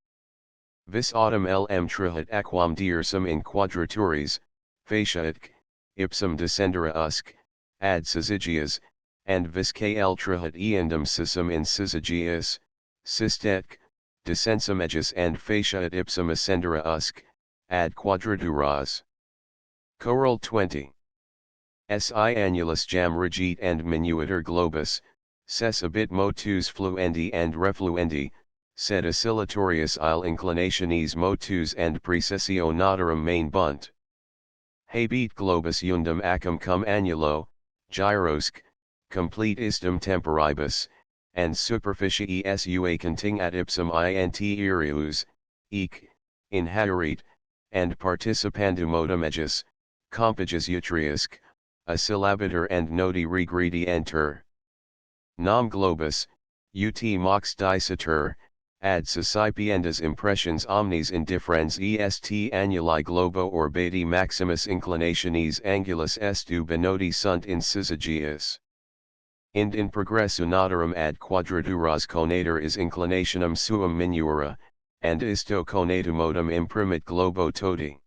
Vis autumn lm trihat aquam dearsum in quadraturis, faciatque, ipsum descendere usque, ad syzygias, and vis kl trihat eandum sisum in syzygias, sistetque, descensum ejus and faciat ipsum ascendere usque, ad quadraturas. Choral 20. Si annulus jam regit and minuiter globus, cessabit motus fluendi and refluendi, sed oscillatorius il inclinationis motus and precessio notarum main bunt. Habet globus undum acum cum annulo, gyrosque, complete istum temporibus, and superficie sua contingat ipsum interius, ec, inhaerit, and participandum modum ejus, compagus utriusque, a syllabitur and noti regredienter. Nam globus, ut mox dicetur, ad suscipiendas impressions omnes indifferens est annuli globo or beti maximus inclinationis angulus estu benoti sunt in syzygius. Ind in progressu notarum ad quadraturas conator is inclinationum suum minuora, and isto conatum modum imprimit globo toti.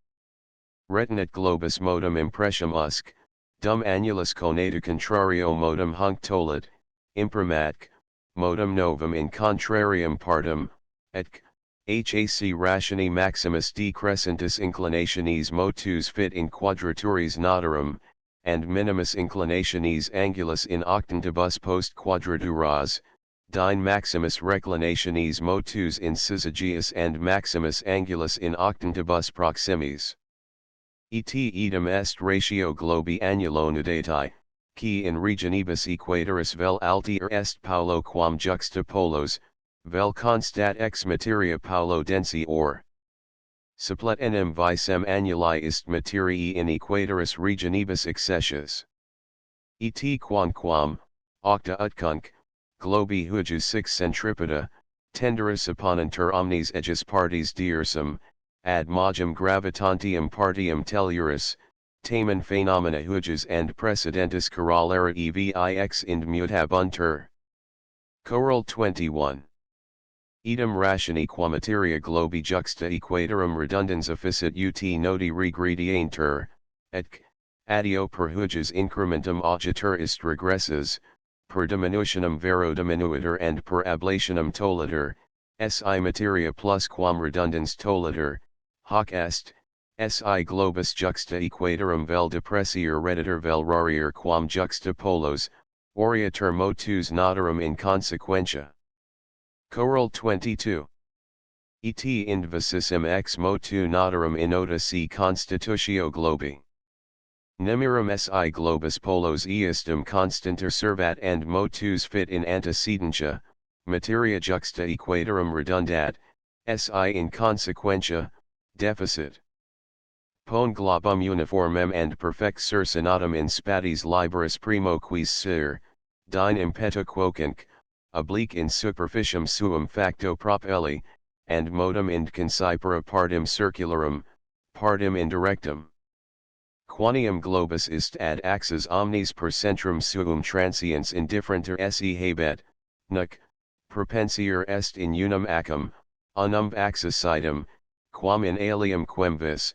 Retinit globus modum impressum usque, dum annulus conatu contrario modum hunc tolit, imprimatque, modum novum in contrarium partum, etc. Hac rationi maximus decrescentis inclinationis motus fit in quadraturis notarum, and minimus inclinationis angulus in octantibus post quadraturas, dine maximus reclinationis motus in syzygius and maximus angulus in octantibus proximis. Et idem est ratio globi annulonudatae, qui in regionibus equatoris vel altier est paulo quam juxta polos, vel constat ex materia paulo densi or. Supplet enim visem annuli ist materii in equatoris regionibus excessius. Et quamquam, octa utcunc, globi hujus six centripeta, tenderis opponentur omnes ejus partes dearsum, ad magem gravitantium partium telluris, tamen phenomena hujus and precedentis corollarii vix ind mutabuntur. Choral 21. Idem rationi qua materia globi juxta equatorum redundans officit ut noti regredienter, etc. Addio per hujus incrementum augitur ist regressus, per diminutionem vero diminuiter and per ablationem toliter, si materia plus quam redundans toliter, hoc est, si globus juxta equatorum vel depressior redditor vel rarior quam juxta polos, oriator motus notarum in consequentia. Choral 22. Et indvisissem ex motu notarum inota si constitutio globi. Nemirum si globus polos eistum constanter servat and motus fit in antecedentia, materia juxta equatorum redundat, si in consequentia, deficit. Pone globum uniformem and perfect cercinatum in spatis liberis primo quis sir, dine impeto quoquenc, oblique in superficium suum facto propelli, and modum ind concipere partem circularum, partem indirectum. Quanium globus ist ad axis omnis per centrum suum transiens indifferenter esse habet, nunc, propensier est in unum acum, unum axis-sidem, quam in alium quem vis,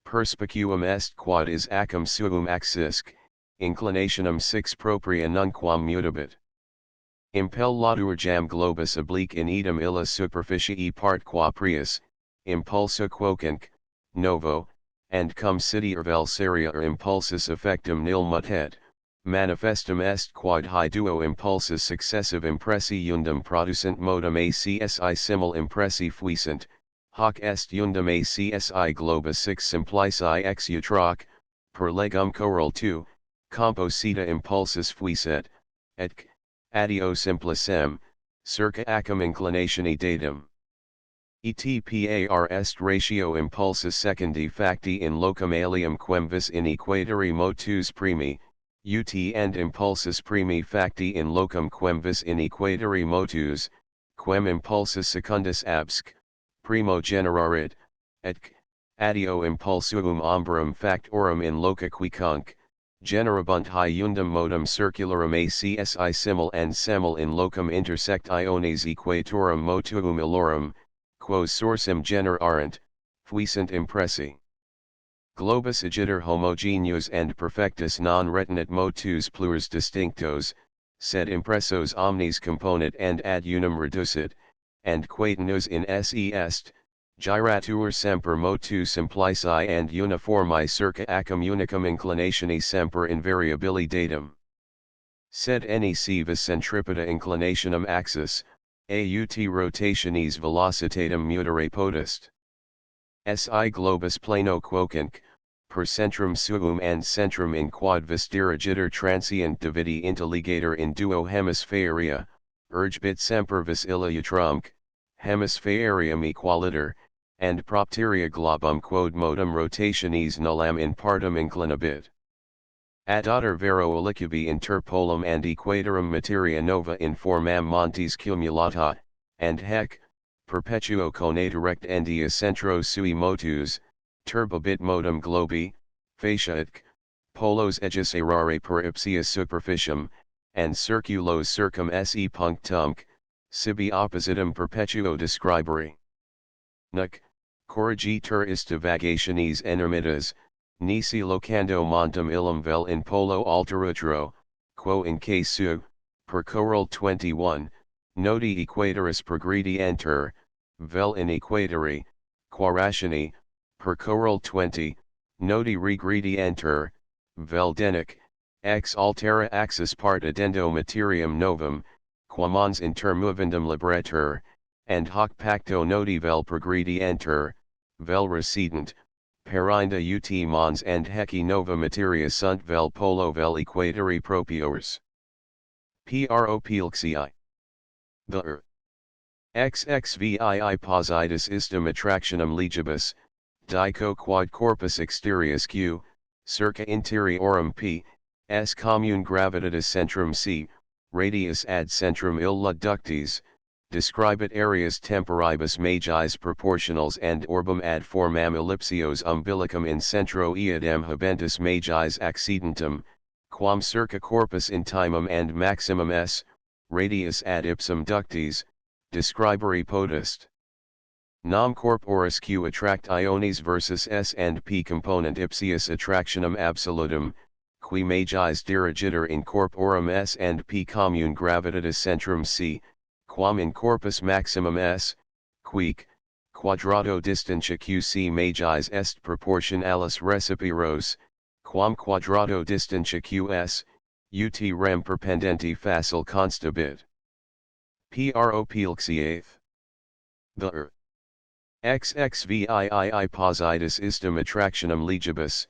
perspicuum est quod is acum suum axisque, inclinationem six propria nunquam mutabit. Impel latur jam globus oblique in idem illa superficie part qua prius, impulsa quoquenc, novo, and cum sidear vel seria impulsus effectum nil mutet, manifestum est quod high duo impulsus successive impressi undum producent modum acsi simul impressi fuisant, hoc est undum acsi globus six simplici ex utraque, per legum choral 2, composita impulsus fuiset, et addio simplicem, circa acum inclinatione datum. Etpar est ratio impulsus secundi facti in locum alium quem vis in equatori motus primi, ut and impulsus primi facti in locum quem vis in equatori motus, quem impulsus secundus absc, primo generarit, et addio impulsum ombrum factorum in loca qui conc, generabunt undum modum circularum acsi simul and semel in locum intersectiones equatorum motuum illorum, quos sourcem generarent, fuisant impressi. Globus agiter homogeneos and perfectus non retinit motus plures distinctos, sed impressos omnes componit and ad unum reducit, and quatenus in se est, giratur semper motu simplici and uniformi circa acum unicum inclinatione semper invariabili datum. Sed nec vis centripeta inclinationem axis, aut rotationis velocitatem mutere potest. Si globus plano quoquenc, per centrum suum and centrum in quod vis dirigitur transient dividi intelligator in duo hemispheria, urgebit semper vis illa utrumque, hemispherium equaliter, and propteria globum quod modum rotationis nullam in partum inclinabit. Addatur vero alicubi inter polum and equatorum materia nova in formam montes cumulata, and hec, perpetuo conadirect endia centro sui motus, turbabit modum globi, faciatic, polos aegis errare per ipsia superficium, and circulos circum se punctumque, sibi oppositum perpetuo describere. Nunc, corrigitur ista vagationes enormitas, nisi locando montum illum vel in polo alterutro, quo in casu, per choral 21, noti equatoris progredienter, vel in equatori, qua rationi, per choral 20, noti regredienter, vel denic, ex altera axis part addendo materiam novum, quamons inter movendum libretur, and hoc pacto noti vel progredienter, vel recedent, perinda ut mons and heci nova materia sunt vel polo vel equatori propiors. Propilxi. The XXVII positus istum attractionem legibus, dico quod corpus exterius q, circa interiorum p, s commune gravitatis centrum c, radius ad centrum illa ductis, describit areas temporibus magis proportionals and orbum ad formam ellipsios umbilicum in centro eadem habentus magis accidentum, quam circa corpus intimum and maximum s, radius ad ipsum ductis, describere potest. Nam corporis q attract iones versus s and p component ipsius attractionem absolutum, qui magis dirigitur in corporum s and p commune gravitatis centrum c, quam in corpus maximum s, quique, quadrato distantia qc magis est proportionalis recipiros, quam quadrato distantia qs, ut rem perpendenti facile constabit. Propilxiath. The XXVII positus istum attractionem legibus,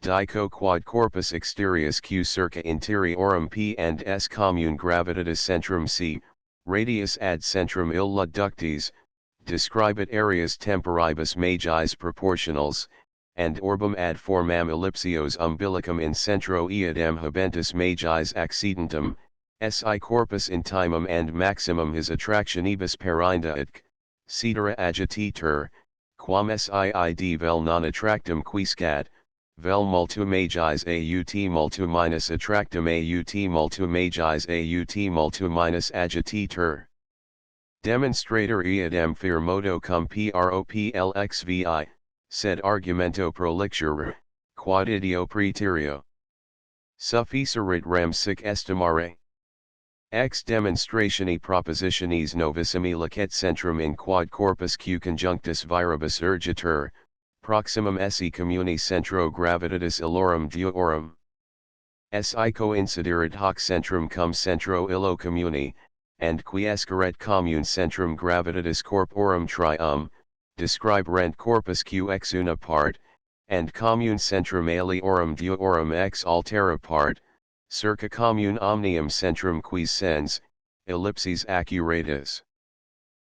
dico quod corpus exterius q circa interiorum p and s commune gravitatis centrum c, radius ad centrum illa ductis, describit areas temporibus magis proportionals, and orbum ad formam ellipsios umbilicum in centro eadem habentus magis accidentum, si corpus intimum and maximum his attractionibus perinda atque, cetera agititur, quam siid vel non attractum quiscat, vel multum magis aut multum minus attractum aut multum magis aut multum minus agititur. Demonstrator eadem fir modo cum proplxvi, sed argumento prolixere, quod ideo praeterio. Sufficerit rem sic estimare. Ex demonstratione propositionis novissimi licet centrum in quod corpus q conjunctus viribus urgitur, proximum esse communi centro gravitatis illorum deorum. Si coinciderit hoc centrum cum centro illo communi, and quiesceret commune centrum gravitatis corporum trium, describe rent corpus q ex una part, and commune centrum aliorum deorum ex altera part, circa commune omnium centrum quis sens, ellipses accuratus.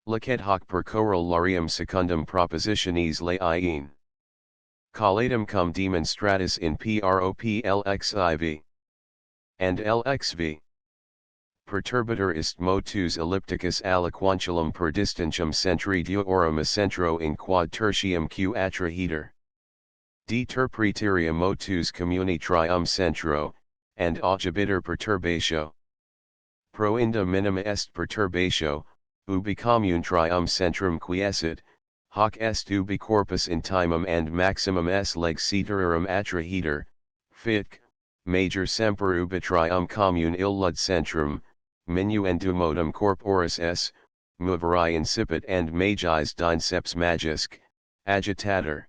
Licet hoc per corollarium secundum propositionis laein. Collatum cum demonstratus in proplxiv. And lxv. Perturbator ist motus ellipticus aliquantulum per distantium centri deorum a centro in quad tertium q attrahiter. Deter praeteria motus communi trium centro, and ogibiter perturbatio. Proinda minima est perturbatio, ubi commune trium centrum quiescit, hoc est ubi corpus intimum and maximum s leg ceterum attrahiter, fitc, major semper ubi trium commune illud centrum, minuendum modum corporis s, moveri incipit and magis dinceps magisc, agitator.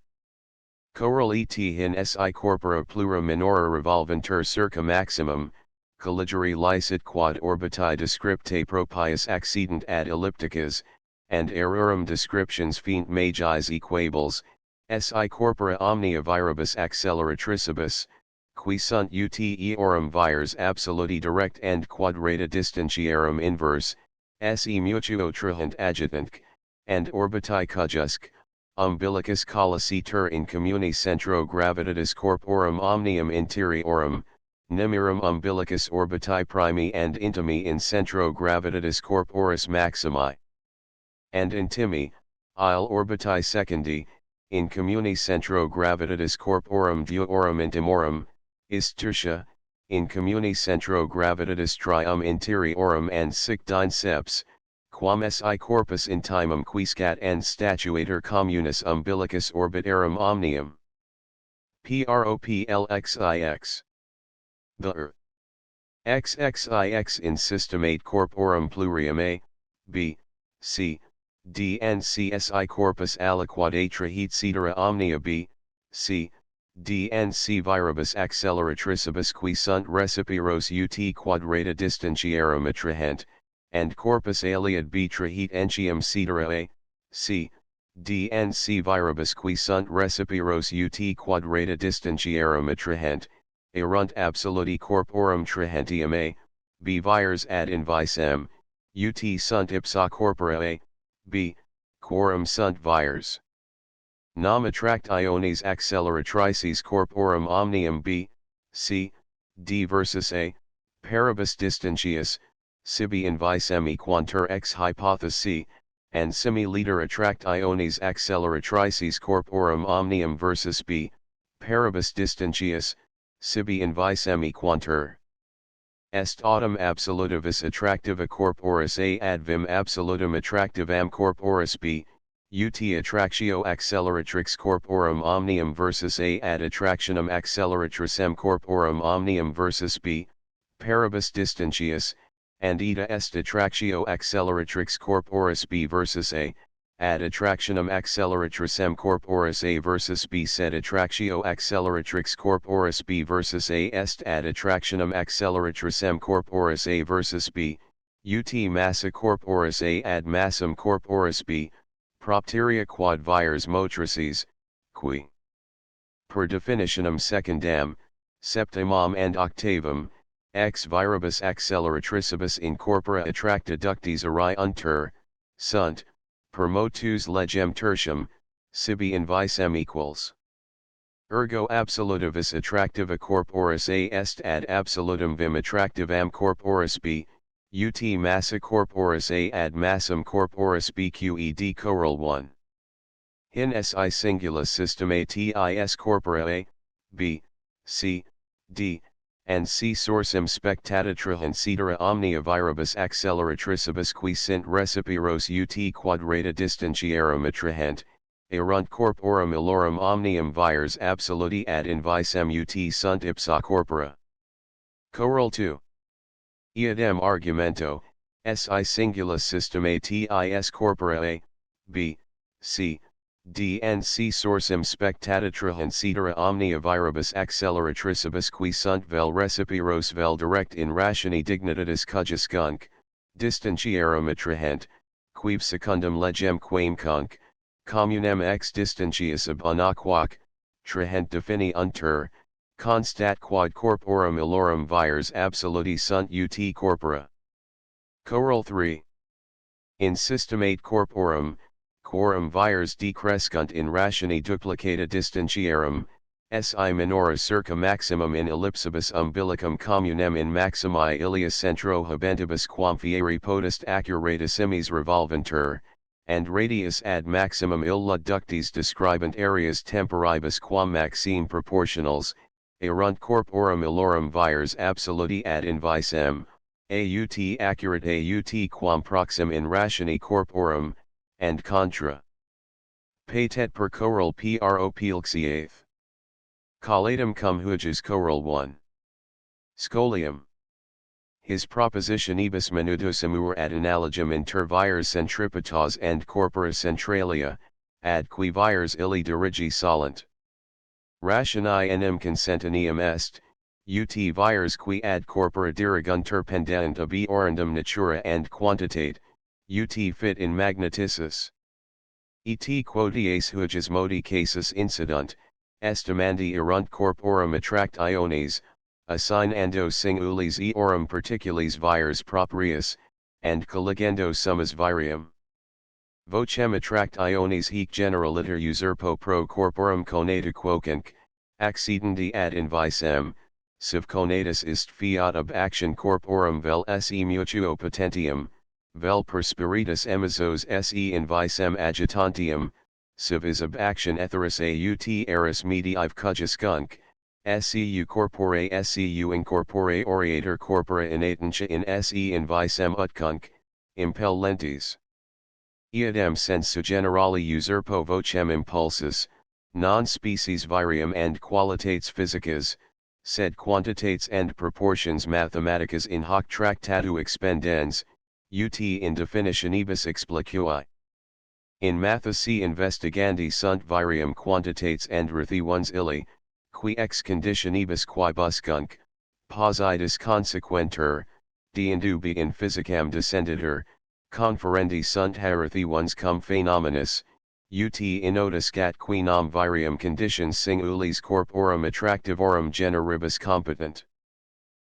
Coral et in si corpora plura minora revolventur circa maximum, colligere licet quad orbiti descriptae propius accident ad ellipticas, and errorum descriptions fint magis equables, si corpora omnia viribus acceleratricibus, qui sunt ut eorum vires absoluti direct and quadrata distantiarum inverse, se mutuo trahent agitant, and orbiti cujusc, umbilicus collicetur in communi centro gravitatis corporum omnium interiorum, nimirum umbilicus orbiti primi and intimi in centro gravitatis corporis maximi. And intimi, il orbiti secundi, in communi centro gravitatis corporum deorum intimorum, ist tertia, in communi centro gravitatis trium interiorum and sic dinceps, quam si corpus intimum quiscat and statuator communis umbilicus orbitarum omnium. Proplxix. The xxix in systemate corporum plurium a, b, c, d and csi corpus aliquad atrahit cetera omnia b, c, d and c viribus acceleratricibus qui sunt recipiros ut quadrata distantiarum attrahent, and corpus aliad b trahit entium cetera a, c, d and c viribus qui sunt recipiros ut quadrata distantiarum attrahent, erunt absoluti corporum trahentium a, b vires ad invisem, ut sunt ipsa corpora a, b, quorum sunt vires. Nam attractiones acceleratrices corporum omnium b, c, d versus a, paribus distantius, sibi invisem equantur ex hypothesi, and simi liter attractiones acceleratrices corporum omnium versus b, paribus distantius, sibi invisem equantur. Est autem absolutavis attractiva corporis a ad vim absolutum attractivam corporis b, ut attractio acceleratrix corporum omnium versus a ad attractionem acceleratricem corporum omnium versus b, paribus distantius, and ita est attractio acceleratrix corporis b versus a, ad attractionem acceleratricem corporis a versus b sed attractio acceleratrix corporis b versus a est ad attractionem acceleratricem corporis a versus b, ut massa corporis a ad massam corporis b, propteria quad vires motrices, qui per definitionem secundam, septimam and octavum, ex viribus acceleratricibus in corpora attracta ductis ariuntur, sunt, per motus legem tertium, sibi invisem equals. Ergo absolutavis attractiva corporis est ad absolutum vim attractivam corporis b, ut massa corporis a ad massam corporis bqed coral 1. In si singula systema tis corpora a, b, c, d, and c sourcem spectatatra and cetera omnia viribus acceleratricibus qui sint recipiros ut quadrata distantiarum attrahent, erunt corporum illorum omnium vires absoluti ad invisem ut sunt ipsa corpora. Coral 2. Iadem argumento, si singula systema tis corpora a, b, c, d and c sourcem spectatatra and cetera omnia viribus acceleratricibus qui sunt vel recipiros vel direct in ratione dignitatis cujuscunc, distantiarum attrahent, quib secundum legem quamcunc, communem ex distantius ab unaquac, trahent defini unter, constat quod corporum illorum vires absoluti sunt ut corpora. Coral 3. In systemate corporum, quorum vires decrescunt in ratione duplicata distantiarum, si minora circa maximum in ellipsibus umbilicum communem in maximi ilia centro habentibus quam fieri potest accuratissimis revolventur, and radius ad maximum illa ductis describant areas temporibus quam maxime proportionals, erunt corporum illorum vires absoluti ad invisem, aut accurate aut quam proxim in ratione corporum, and contra. Patet per coral pro pilxiath. Collatum cum huges coral 1. Scholium. His propositionibus minutosumur ad analogum inter vires centripetas and corpora centralia, ad qui vires illi dirigi solent. Rationae enim consentinium est, ut vires qui ad corpora diriguntur pendent ab orandum natura and quantitate, ut fit in magneticis. Et quoties huges modi casus incidunt, estimandi erunt corporum attractiones, assignando singulis eorum particulis vires proprius, and colligendo summas virium. Vocem attractiones hic generaliter usurpo pro corporum conata quoquunc, accidendi ad invisem, siv conatus ist fiat ab action corporum vel se mutuo potentium, vel per spiritus emizos se invisem agitantium, siv is ab action etheris aut eris mediae cujuscunc, SCU corpore SCU incorpore oriator corpora inatentia in SE invisem utcunc, impellentes. Iadem sensu generali usurpo vocem impulsus, non species virium and qualitates physicas, sed quantitates and proportions mathematicas in hoc tractatu expendens, ut in definitionibus explicui. In mathae investigandi sunt virium quantitates and rethi ones illi, qui ex conditionibus quibuscunc, pausitis consequenter, de indubi in physicam descenditur, conferendi sunt haerethi ones cum phenomenis, ut inodiscat qui nam virium conditions singulis corporum attractivorum generibus competent.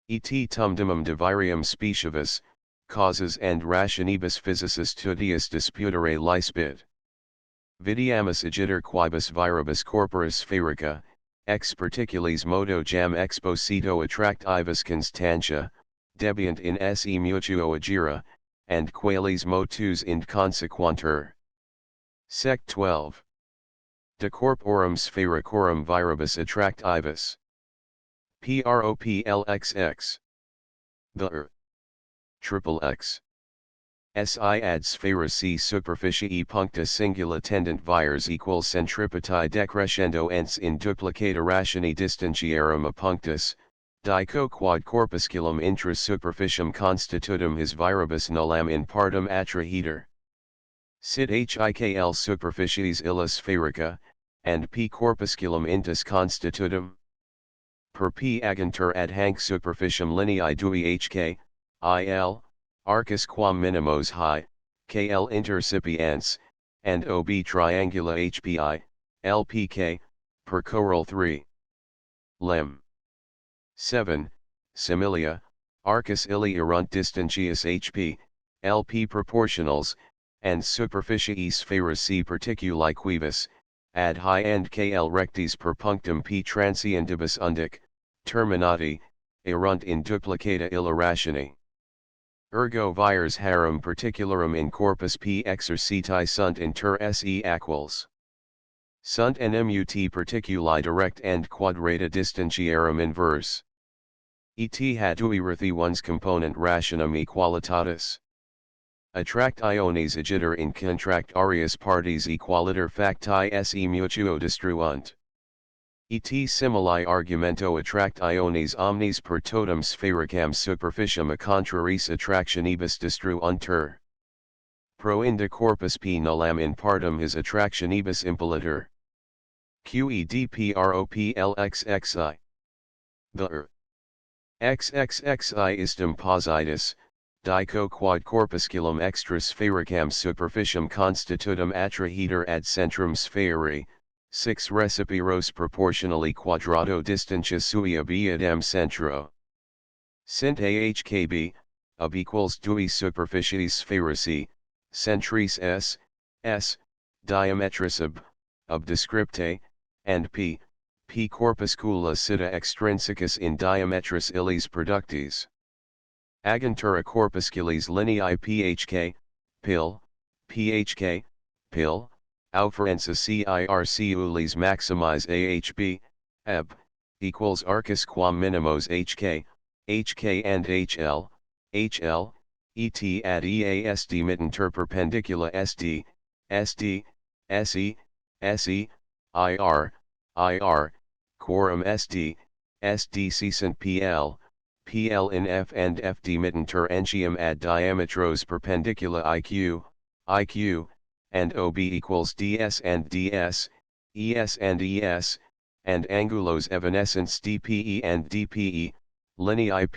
Et tumdimum de virium speciibus, causes and rationibus physicis tudius disputere lispid. Vidiamus agiter quibus viribus corporis spherica, ex particulis modo jam exposito attractivus constantia, debiant in se mutuo agira, and qualis motus in consequantur. Sect 12. De corporum sphericorum viribus attractivus. Proplxx. The earth. XXX. Si ad spherici superficie puncta singula tendent vires equals centripetae decrescendo ens in duplicata ratione distantiarum a punctus, dico quad corpusculum intra superficium constitutum his viribus nullam in partum attraheter. Sit hikl superficies illa spherica, and p corpusculum intus constitutum. Per p agantur ad hanc superficium lineae dui hk, il, arcus quam minimos high, kl intercipiens, and ob triangula hpi, lpk, per coral 3. Lem. 7. Similia, arcus illi erunt distantius hp, lp proportionals, and superficie spherici particuli quibus, ad high end KL rectis per punctum P transientibus undic, terminati, erunt in duplicata illa rationi. Ergo vires harum particularum in corpus P exerciti sunt inter se aquils. Sunt nmut particuli direct and quadrata distentiarum inverse. Et hatuirathi one's component rationum equalitatis. Attract iones agiter in contract arias partes equaliter facti se mutuo destruunt. Et simili argumento attract iones omnes per totum sphericam superficium a contraris attractionibus destruuntur. Proinda corpus P nullam in partum his attractionibus impellitur. Qedproplxxi. The XXXI istum positus, dico quad corpusculum extra sphericam superficium constitutum attrahiter ad centrum sphaeri, 6 recipiros proportionally quadrato distantia sui ab idem centro. Sint ahkb, ab equals 2 superficies spherici, centris s, diametris ab descripte, and p corpuscula sita extrinsecus in diametris illis productis. Agentura corpusculis lineae phk, phk, auferenza circ ulis maximise ahb, eb, equals arcus quam minimos hk and hl, et ad easd mitenter perpendicula sd, se, ir, quorum sd cecent pl in f and f dimittenter entium ad diametros perpendicula iq, and ob equals ds and ds, es and es, and angulos evanescents dpe and dpe, lineae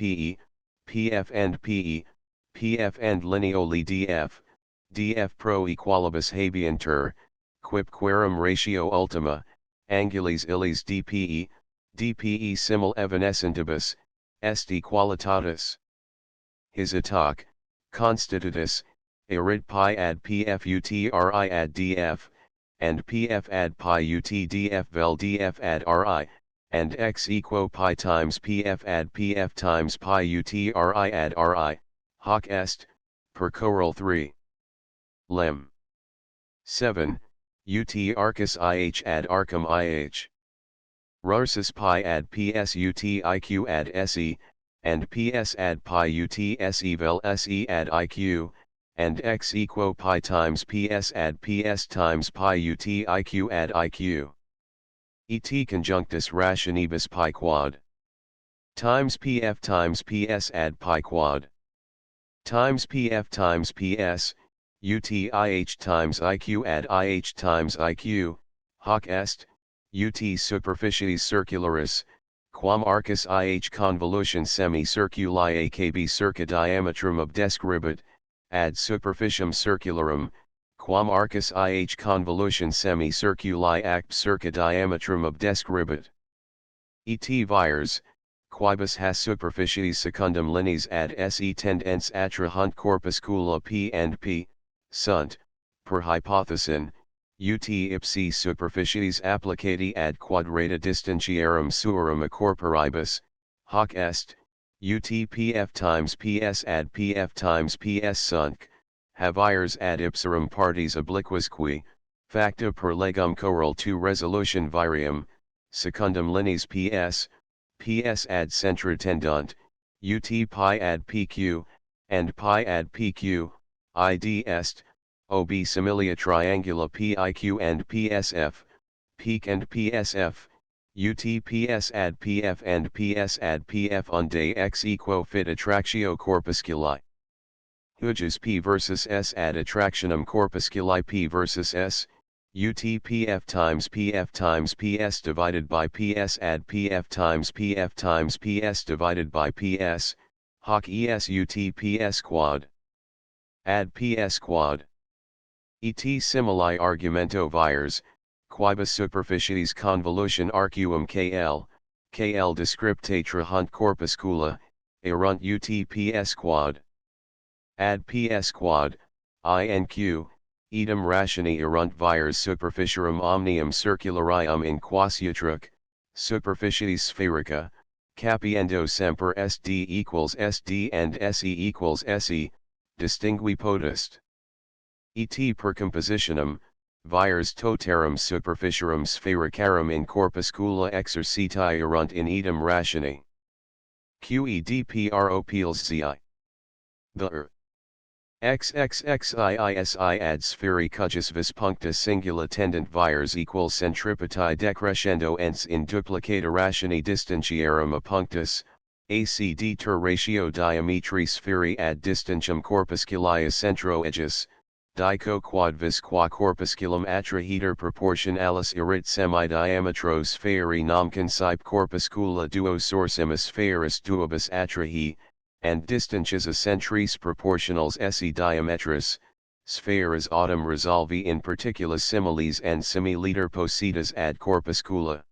pf and pf and lineoli df pro equalibus habeantur, quipquarum ratio ultima, angulis illis dpe simul evanescentibus, est equalitatis. His attac, constitutus, erid pi ad pf utri ad df, and pf ad pi ut df vel df ad ri, and x equo pi times pf ad pf times pi utri ad ri, hoc est, per choral 3. Lem. 7. Ut arcus ih ad arcum ih. Rarsus pi ad ps ut iq ad se, and ps ad pi ut se vel se ad iq, and x equo pi times ps ad ps times pi ut iq ad iq. Et conjunctus rationibus pi quad. Times pf times ps ad pi quad. Times pf times ps, utih times iq ad ih times iq, hoc est, ut superficies circularis, quam arcus ih convolution semicirculi akb circa diametrum obdescribit, ad superficium circularum, quam arcus ih convolution semicirculi act circa diametrum obdescribit. Et vires, quibus has superficies secundum lineas ad se tendens attrahunt corpuscula p and p, sunt, per hypothesin, ut ipsi superficies applicati ad quadrata distentiarum suorum a corporibus, hoc est, ut pf times ps ad pf times ps sunt, havires ad ipsarum partes obliquusque, facta per legum choral to resolution virium, secundum lineas ps ad centra tendunt, ut pi ad pq, and pi ad pq, id est, ob similia triangula piq and psf, peak and psf, ut ps ad pf and ps ad pf unde x equo fit attractio corpusculi. Huges p versus s ad attractionum corpusculi p versus s, ut pf times ps divided by ps ad pf times ps divided by ps, hoc es ut ps quad. Ad ps quad. Et simili argumento vires, quibus superficies convolution arcuum kl descripte trahunt corpuscula, erunt ut ps quad. Ad ps quad, inq, idem rationi erunt vires superficium omnium circularium in quasiutrac, superficies spherica, capiendo semper SD equals SD and SE equals SE, distingui potest. Et per compositionem, vires totarum superficium sphericarum in corpuscula exercitae erunt in idem rationi. Qedpropilsi. The XXXIISI ad spheri cujus vis puncta singula tendent vires equals centripetae decrescendo ens in duplicata rationi distentiarum a punctus, ACD ter ratio diametri spheri ad distentium corpusculi centro aegis, dico quad vis qua corpusculum attrahiter proportionalis erit semi-diametro spheri nam concipe corpuscula duo sourcimus spheris duobus attrahi, and distentias accentris proportionals esse diametris, spheres autem resolvi in particulas similes and similiter positas ad corpuscula.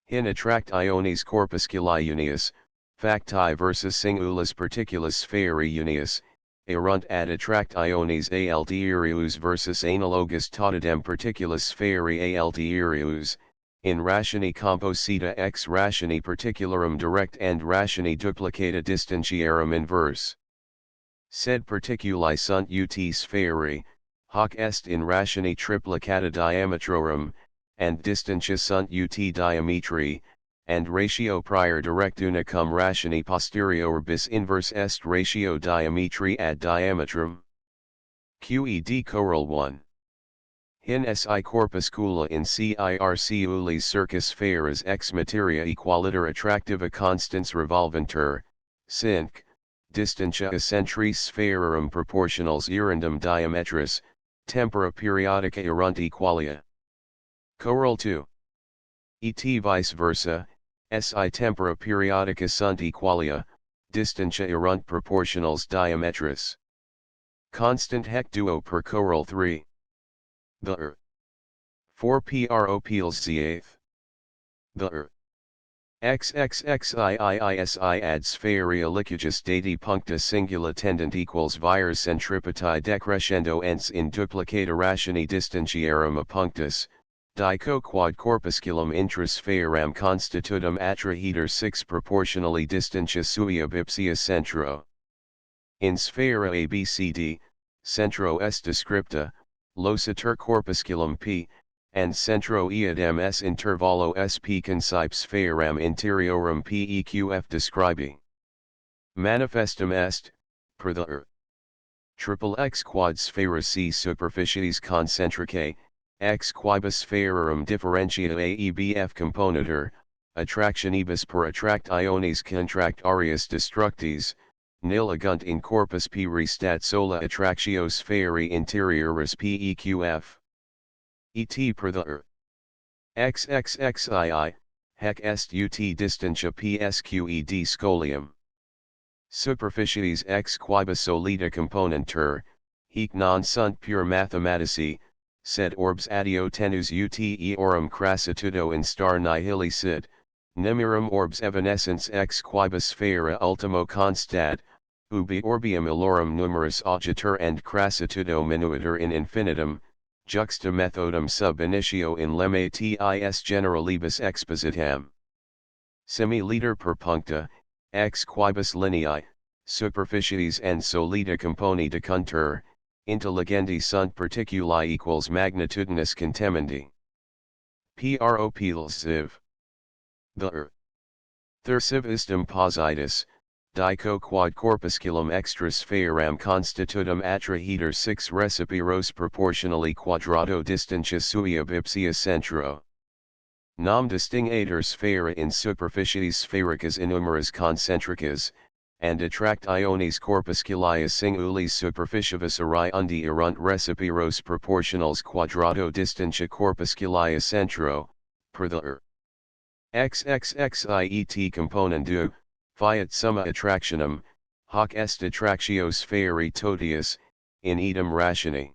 In attract iones corpusculi unius, facti versus singulas particulas spheri unius, erunt ad attract iones altierius versus analogus totidem particulas spheri altierius, in rationi composita ex rationi particularum direct and rationi duplicata distentiarum inverse. Sed particuli sunt ut spheri, hoc est in rationi triplicata diametrorum, and distentia sunt ut diametri, and ratio prior direct unicum rationi posterior bis inverse est ratio diametri ad diametrum. Qed choral 1. Hin si corpuscula in circ ulis circus spheres ex materia equaliter attractiva constans revolventur, sinc, distentia accentris spherorum proportionals erundum diametris, tempora periodica erunt equalia. Choral 2. Et vice versa, si tempora periodica sunt equalia, distentia erunt proportionals diametris. Constant hec duo per choral 3. The 4 propilsi. The XXXIISI ad spheria licugis dati puncta singula tendent equals vires centripetae decrescendo ens in duplicata rationi distentiarum a punctus, dico quad corpusculum intra spheram constitutum attrahiter 6 proportionally distentia sui ab ipsia centro. In sphera ABCD, centro est descripta, lositur corpusculum P, and centro iadem s intervallo sp concipe spheram interiorum peqf describi. Manifestum est, per the triple x quad spheras c superficies concentricae, x quibus spherorum differentia aebf componenter, attractionibus per attract iones contract arius destructis, nil agunt in corpus p restat sola attractio spheri interioris peqf. Et per the XXXII, hec est ut distentia psqued scolium. Superficies ex quibus solida componenter, hic non sunt pure mathematici, sed orbs adio tenus ut eorum crassitudo in star nihili sit, nimirum orbs evanescens ex quibus sphera ultimo constat, ubi orbium illorum numerus augitur and crassitudo minuiter in infinitum, juxta methodum sub initio in lemmatis generalibus expositam. Similiter per puncta, ex quibus lineae, superficies and solida componi decuntur, intelligendi sunt particuli equals magnitudinus contemendi. Propilsiv. The thursiv istum positus, dico quad corpusculum extra spheram constitutum attrahiter 6 recipiros proportionally quadrato distentia sui ab ipsia centro. Nam distingator sphera in superficies sphericas innumeras concentricas, and attract iones corpusculi singulis superficivis arai undi erunt recipiros proportionals quadrato distentia corpusculi centro, per the XXXIET componendu, fiat summa attractionem, hoc est attractio spheri totius, in idem rationi.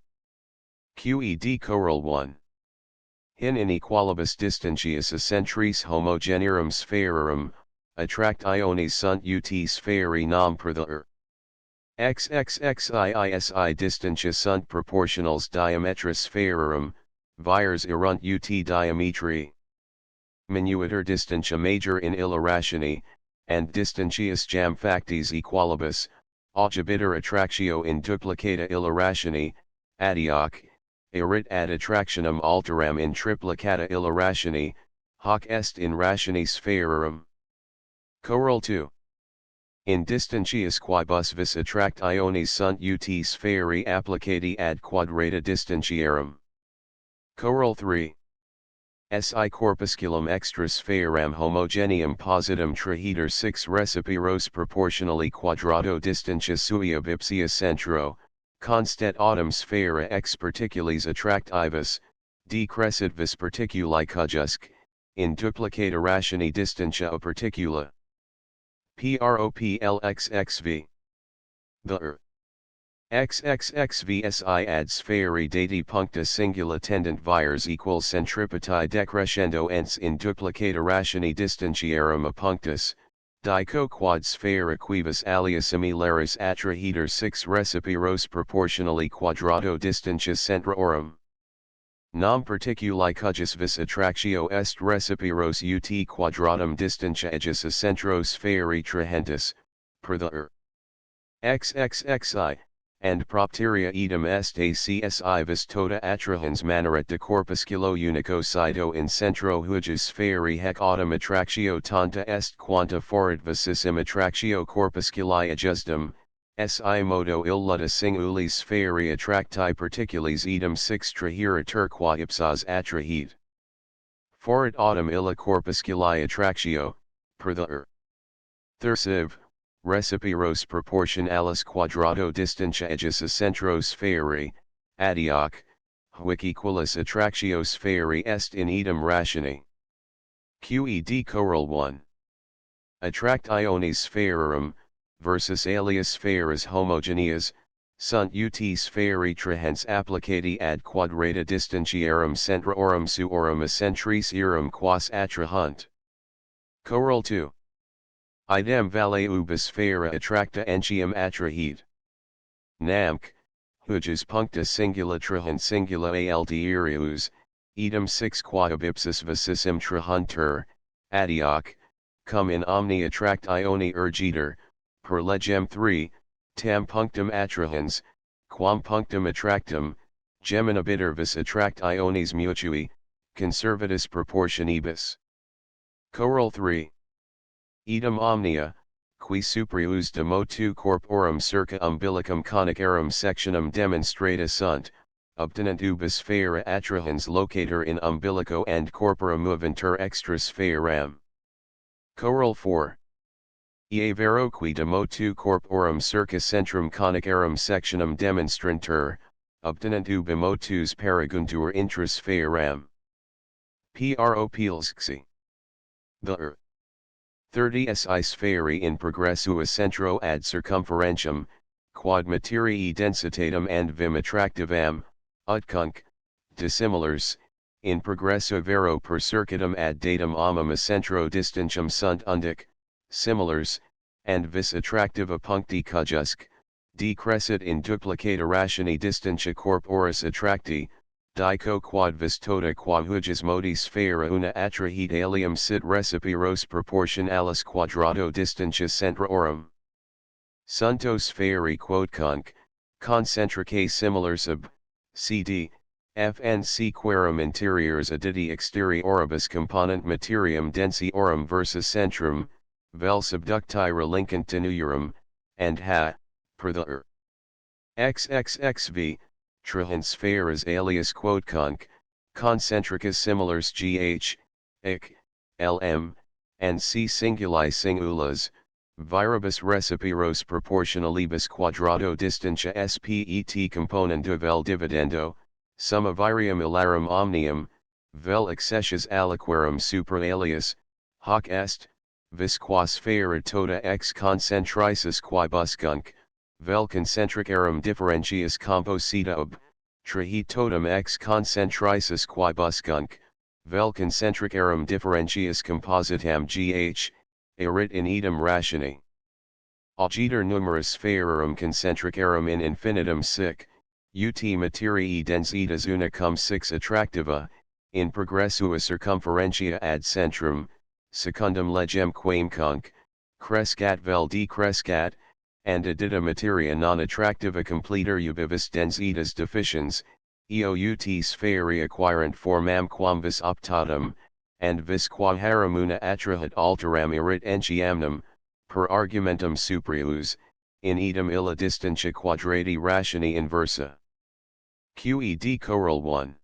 Qed choral 1. Hin inequalibus distentius accentris homogenearum spherorum, attract iones sunt ut spheri nam per the XXXIISI distantia sunt proportionals diametris sphaerorum, vires erunt ut diametri. Minuiter distantia major in illa rationi, and distantius jam factis equalibus, augibiter attractio in duplicata illa rationi, adioc, erit ad attractionem alteram in triplicata illa rationi, hoc est in rationi sphaerorum. Choral 2. In distantius quibus vis attractiones sunt ut sphaeri applicati ad quadrata distantiarum. Choral 3. Si corpusculum extra sphaeram homogeneum positum trahiter 6 recipiros proportionally quadrato distantia sui ab ipsia centro, constet autem sphaera ex particules attractivus, decrescit vis particuli cujusc, in duplicata rationi distantia a particula. Proplxxv. The XXXVSI ad sphaeri dati puncta singula tendent vires equals centripetae decrescendo ens in duplicata rationi distantiarum a punctus, dico quad sphaera quibus alia similaris attrahiter 6 recipiros proportionally quadrato distantia centrorum. Nam particuli cujus vis attractio est recipiros ut quadratum distantia ejus a centro sphaeri trahentis, per the XXXI, and propteria idem est acsi vis tota attrahens maneret de corpusculo unico cito in centro hujus sphaeri hec autem attractio tanta est quanta foret vicissim attractio corpusculi ejusdem, si modo illa singulis sphaeri attracti particules idem 6 trahiratur qua ipsas attrahit. Foret autem illa corpusculi attractio, per the thirsiv, recipiros proportionalis quadrato distantia ejus a centro sphaeri, adioc, huic equalis attractio sphaeri est in idem rationi. Qed choral 1. Attractiones sphaerorum, versus alias sphaeras homogeneas, sunt ut sphaeri trahens applicati ad quadrata distantiarum centrorum suorum a centris erum quas attrahunt. Choral 2. Idem vale ubi sphaera attracta entium attrahit. Namc, hujus puncta singula trahent singula altierius, idem 6 qua ab ipsis vicissim trahuntur, adioc, cum in omni attractione urgiter, per legem 3, tam punctum attrahens, quam punctum attractum, geminabiter vis attractiones mutui, conservatus proportionibus. Choral 3. Idem omnia, qui superius de motu corporum circa umbilicum conicarum sectionum demonstrata sunt, obtenent ubi sphaera attrahens locator in umbilico and corpora moventur extra sphaeram. Choral 4. Ie vero qui de motu corporum circa centrum conicarum sectionum demonstrantur, obtenent ubi motus paraguntur intra sphaeram. Proplxxi. The 30 si sphaeri in progressua centro ad circumferentium, quad materii densitatem and vim attractivam, utcunc, dissimilars, in progresso vero per circuitum ad datum amum a centro distantium sunt undic, similars, and vis attractiva puncti cujusc, decrescit in duplicata rationi distantia corporis attracti, dico quad vis tota qua hujus modi sphaera una attrahit alium sit recipiros proportionalis quadrato distantia centrorum. Sunto sphaeri quodcunc, concentricae similars ab, cd, fnc querum interiors additi exterioribus component materium densiorum versus centrum, vel subducti relincant tenuium, and ha, per the XXXV, trahent sphaeras alias quodcunc, concentricus similars gh, ic, lm, and c singuli singulas, viribus recipiros proportionalibus quadrato distantia spet componentum vel dividendo, summa virium ilarum omnium, vel accessius aliquarum supra alias, hoc est, vis qua sphaera tota ex concentricis quibuscunc, vel concentricarum differentius composita ob, trahit totum ex concentricis quibuscunc, vel concentricarum differentius compositam gh, erit in idem rationi. Algiter numerus sphaerorum concentricarum in infinitum sic, ut materiae densitas unicum 6 attractiva, in progressua circumferentia ad centrum, secundum legem quamcunc, crescat vel decrescat, and addita materia non attractiva completer ubivis densitas deficiens, eo ut sphaeri acquirent formam quam vis optatum, and vis qua haramuna attrahit alteram erit entiamnum, per argumentum supreus, in idem illa distantia quadrati rationi inversa. Qed choral 1.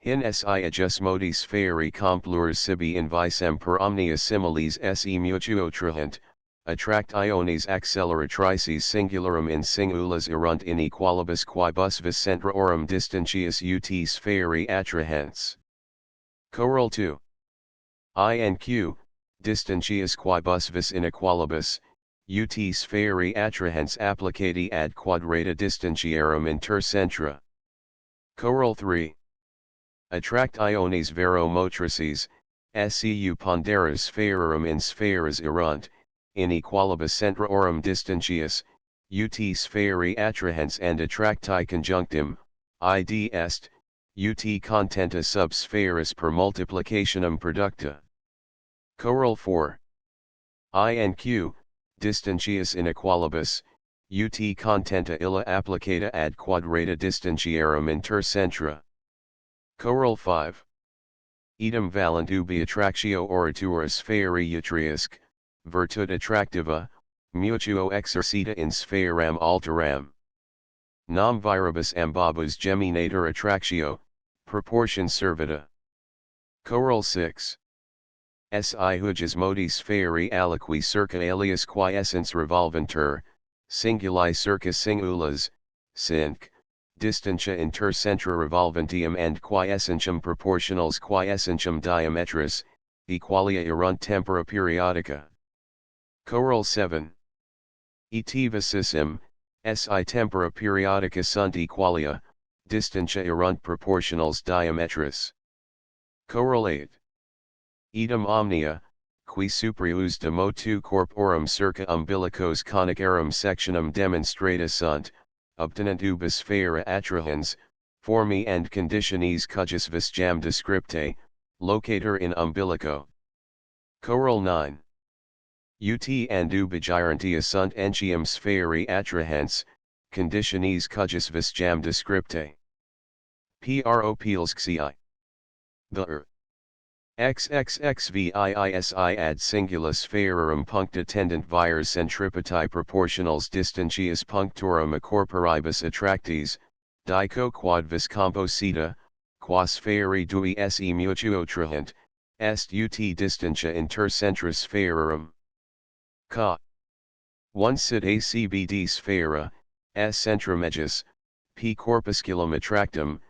Hin si adjus modi sphaeri complures sibi invisem per omnia similes se mutuo trahent, attract iones acceleratrices singularum in singulas erunt in equalibus quibus vis centrorum distantius ut sphaeri attrahents. Choral 2. I and Q, distantius quibus vis inequalibus, ut sphaeri attrahents applicati ad quadrata distantiarum inter centra. Choral 3. Attract iones vero motrices, scu ponderas sphaerorum in sphaeras erunt, in equalibus centrorum distantius, ut sphaeri attrahents and attracti conjunctim, id est, ut contenta sub sphaeris per multiplicationem producta. Choral 4. I and Q, distantius inequalibus, ut contenta illa applicata ad quadrata distantiarum inter centra. Choral 5. Idem valent ubi attractio oratura sphaeri utriusque, virtud attractiva, mutuo exercita in sphaeram alteram. Nam viribus ambabus geminator attractio, proportion servita. Choral 6. Si huges modi sphaeri aliqui circa alias qui essence revolventer, singuli circa singulas, sinc, distantia inter centra revolventium and qui essentium proportionals qui essentium diametris, equalia erunt tempora periodica. Choral 7. Et vicissim, si tempora periodica sunt equalia, distantia erunt proportionals diametris. Choral 8. Idem omnia, qui supreus de motu corporum circa umbilicos conicarum sectionum demonstrata sunt, obtenent ubi sphaera attrahens, formi and conditionis cujus vis jam descriptae, locator in umbilico. Choral 9. Ut and ubi girantia sunt entium sphaeri attrahens, conditionis cujus vis jam descriptae. Pro Pielsxi. The earth. XXXVIISI ad singula sphaerorum puncta tendent vires centripetae proportionals distantius punctorum a corporibus attractis, dico quad vis composita, qua sphaeri dui se mutuo trahent, est ut distantia inter centra sphaerorum. Ca. 1 sit acbd sphaera, s centrum ejus, p corpusculum attractum,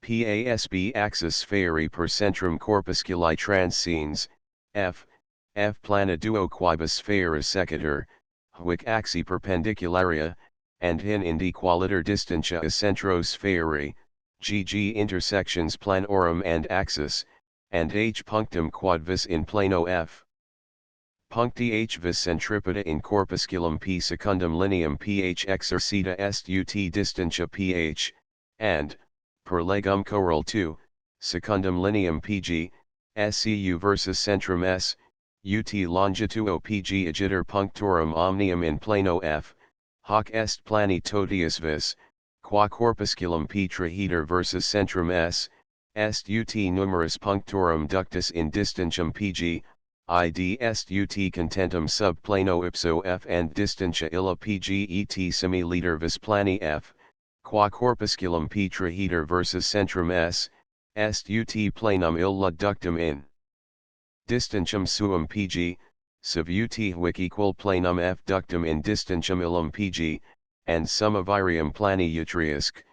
PASB axis sphaeri per centrum corpusculi transcens, f plana duo quibus sphaera sequitur, hic axi perpendicularia, and hin ind equaliter distantia a centro sphaeri, gg intersections planorum and axis, and h punctum quad vis in plano f. Puncti h vis centripeta in corpusculum p secundum lineum ph exercita est ut distantia ph, and, per legum choral 2, secundum lineum pg, scu versus centrum s, ut longitudo pg agiter punctorum omnium in plano f, hoc est plani totius vis, qua corpusculum p trahiter versus centrum s, est ut numerus punctorum ductus in distantium pg, id est ut contentum sub plano ipso f and distantia illa pg et semi-liter vis plani f, qua corpusculum p trahiter versus centrum s, est ut planum illa ductum in distantium suum pg, sub ut hic equal planum f ductum in distantium illum pg, and summa virium plani utriusque,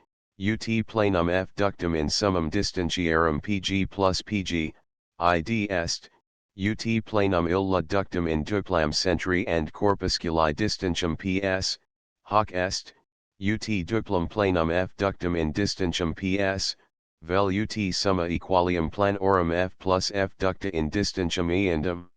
ut planum f ductum in summum distantiarum pg plus pg, id est, ut planum illa ductum in duplam centri and corpusculi distantium ps, hoc est, ut duplum planum f ductum in distantium ps, vel ut summa equalium planorum f plus f ducta in distantium eandum.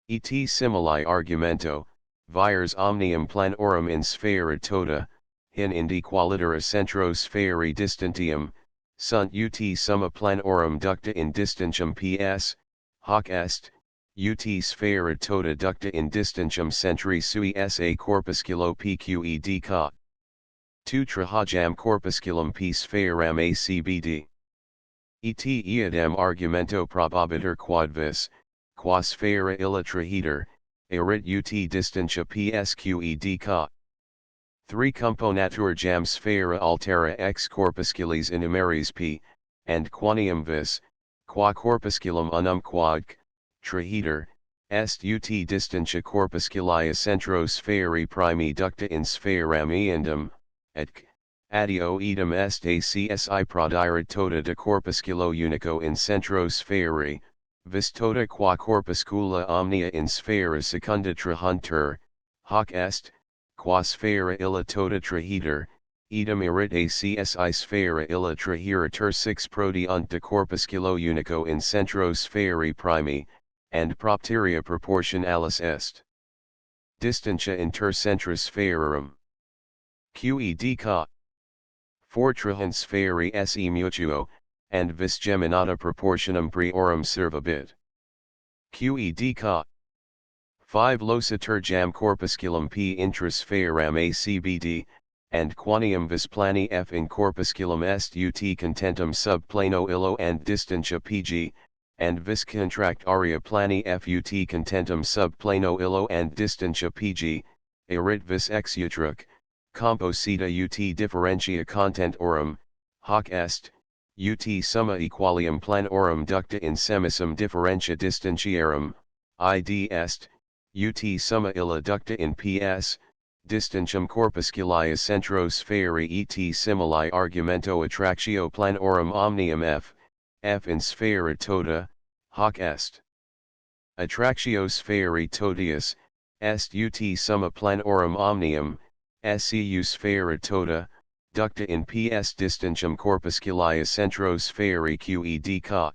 Et simili argumento, vires omnium planorum in sphera tota, hin indi qualitera centro spherae distantium, sunt ut summa planorum ducta in distantium ps, hoc est, ut sphera tota ducta in distantium centri sui sa corpusculo pqed ca. 2 trahajam corpusculum p spheram acbd. Et eadem argumento probabiter quod vis, qua sphera illa trahiter, erit ut distantia psqed ca. 3 componatur jam sphera altera ex corpusculis inumeris p, and quanium vis, qua corpusculum unum quod, trahiter, est ut distantia corpusculi centro spherae primi ducta in spheram eandum, et addio idem est acsi prodirat tota de corpusculo unico in centro spherae, vis tota qua corpuscula omnia in sphera secunda trahuntur, hoc est, qua sphera illa tota trahiter, idem erit acsi sphera illa traheritur 6 prodiunt de corpusculo unico in centro spherae primi, and propteria proportionalis est. Distantia inter centra spherarum. Qed ca. 4 trahan spherae se mutuo, and vis geminata proportionum priorum servabit. Qed ca. 5 losatur jam corpusculum p intra spheram acbd, and quanium vis plani f in corpusculum est ut contentum sub plano illo and distantia pg, and vis contract aria plani f ut contentum sub plano illo and distantia pg, erit vis ex utrac, composita ut differentia contentorum, hoc est, ut summa equalium planorum ducta in semisum differentia distantiarum, id est, ut summa illa ducta in ps, distantium corpusculi centro spherae et simili argumento attractio planorum omnium f, f in sphera tota, hoc est. Attractio spherae totius, est ut summa planorum omnium, SCU sphera tota, ducta in ps distantium corpusculi centro spherae qed ca.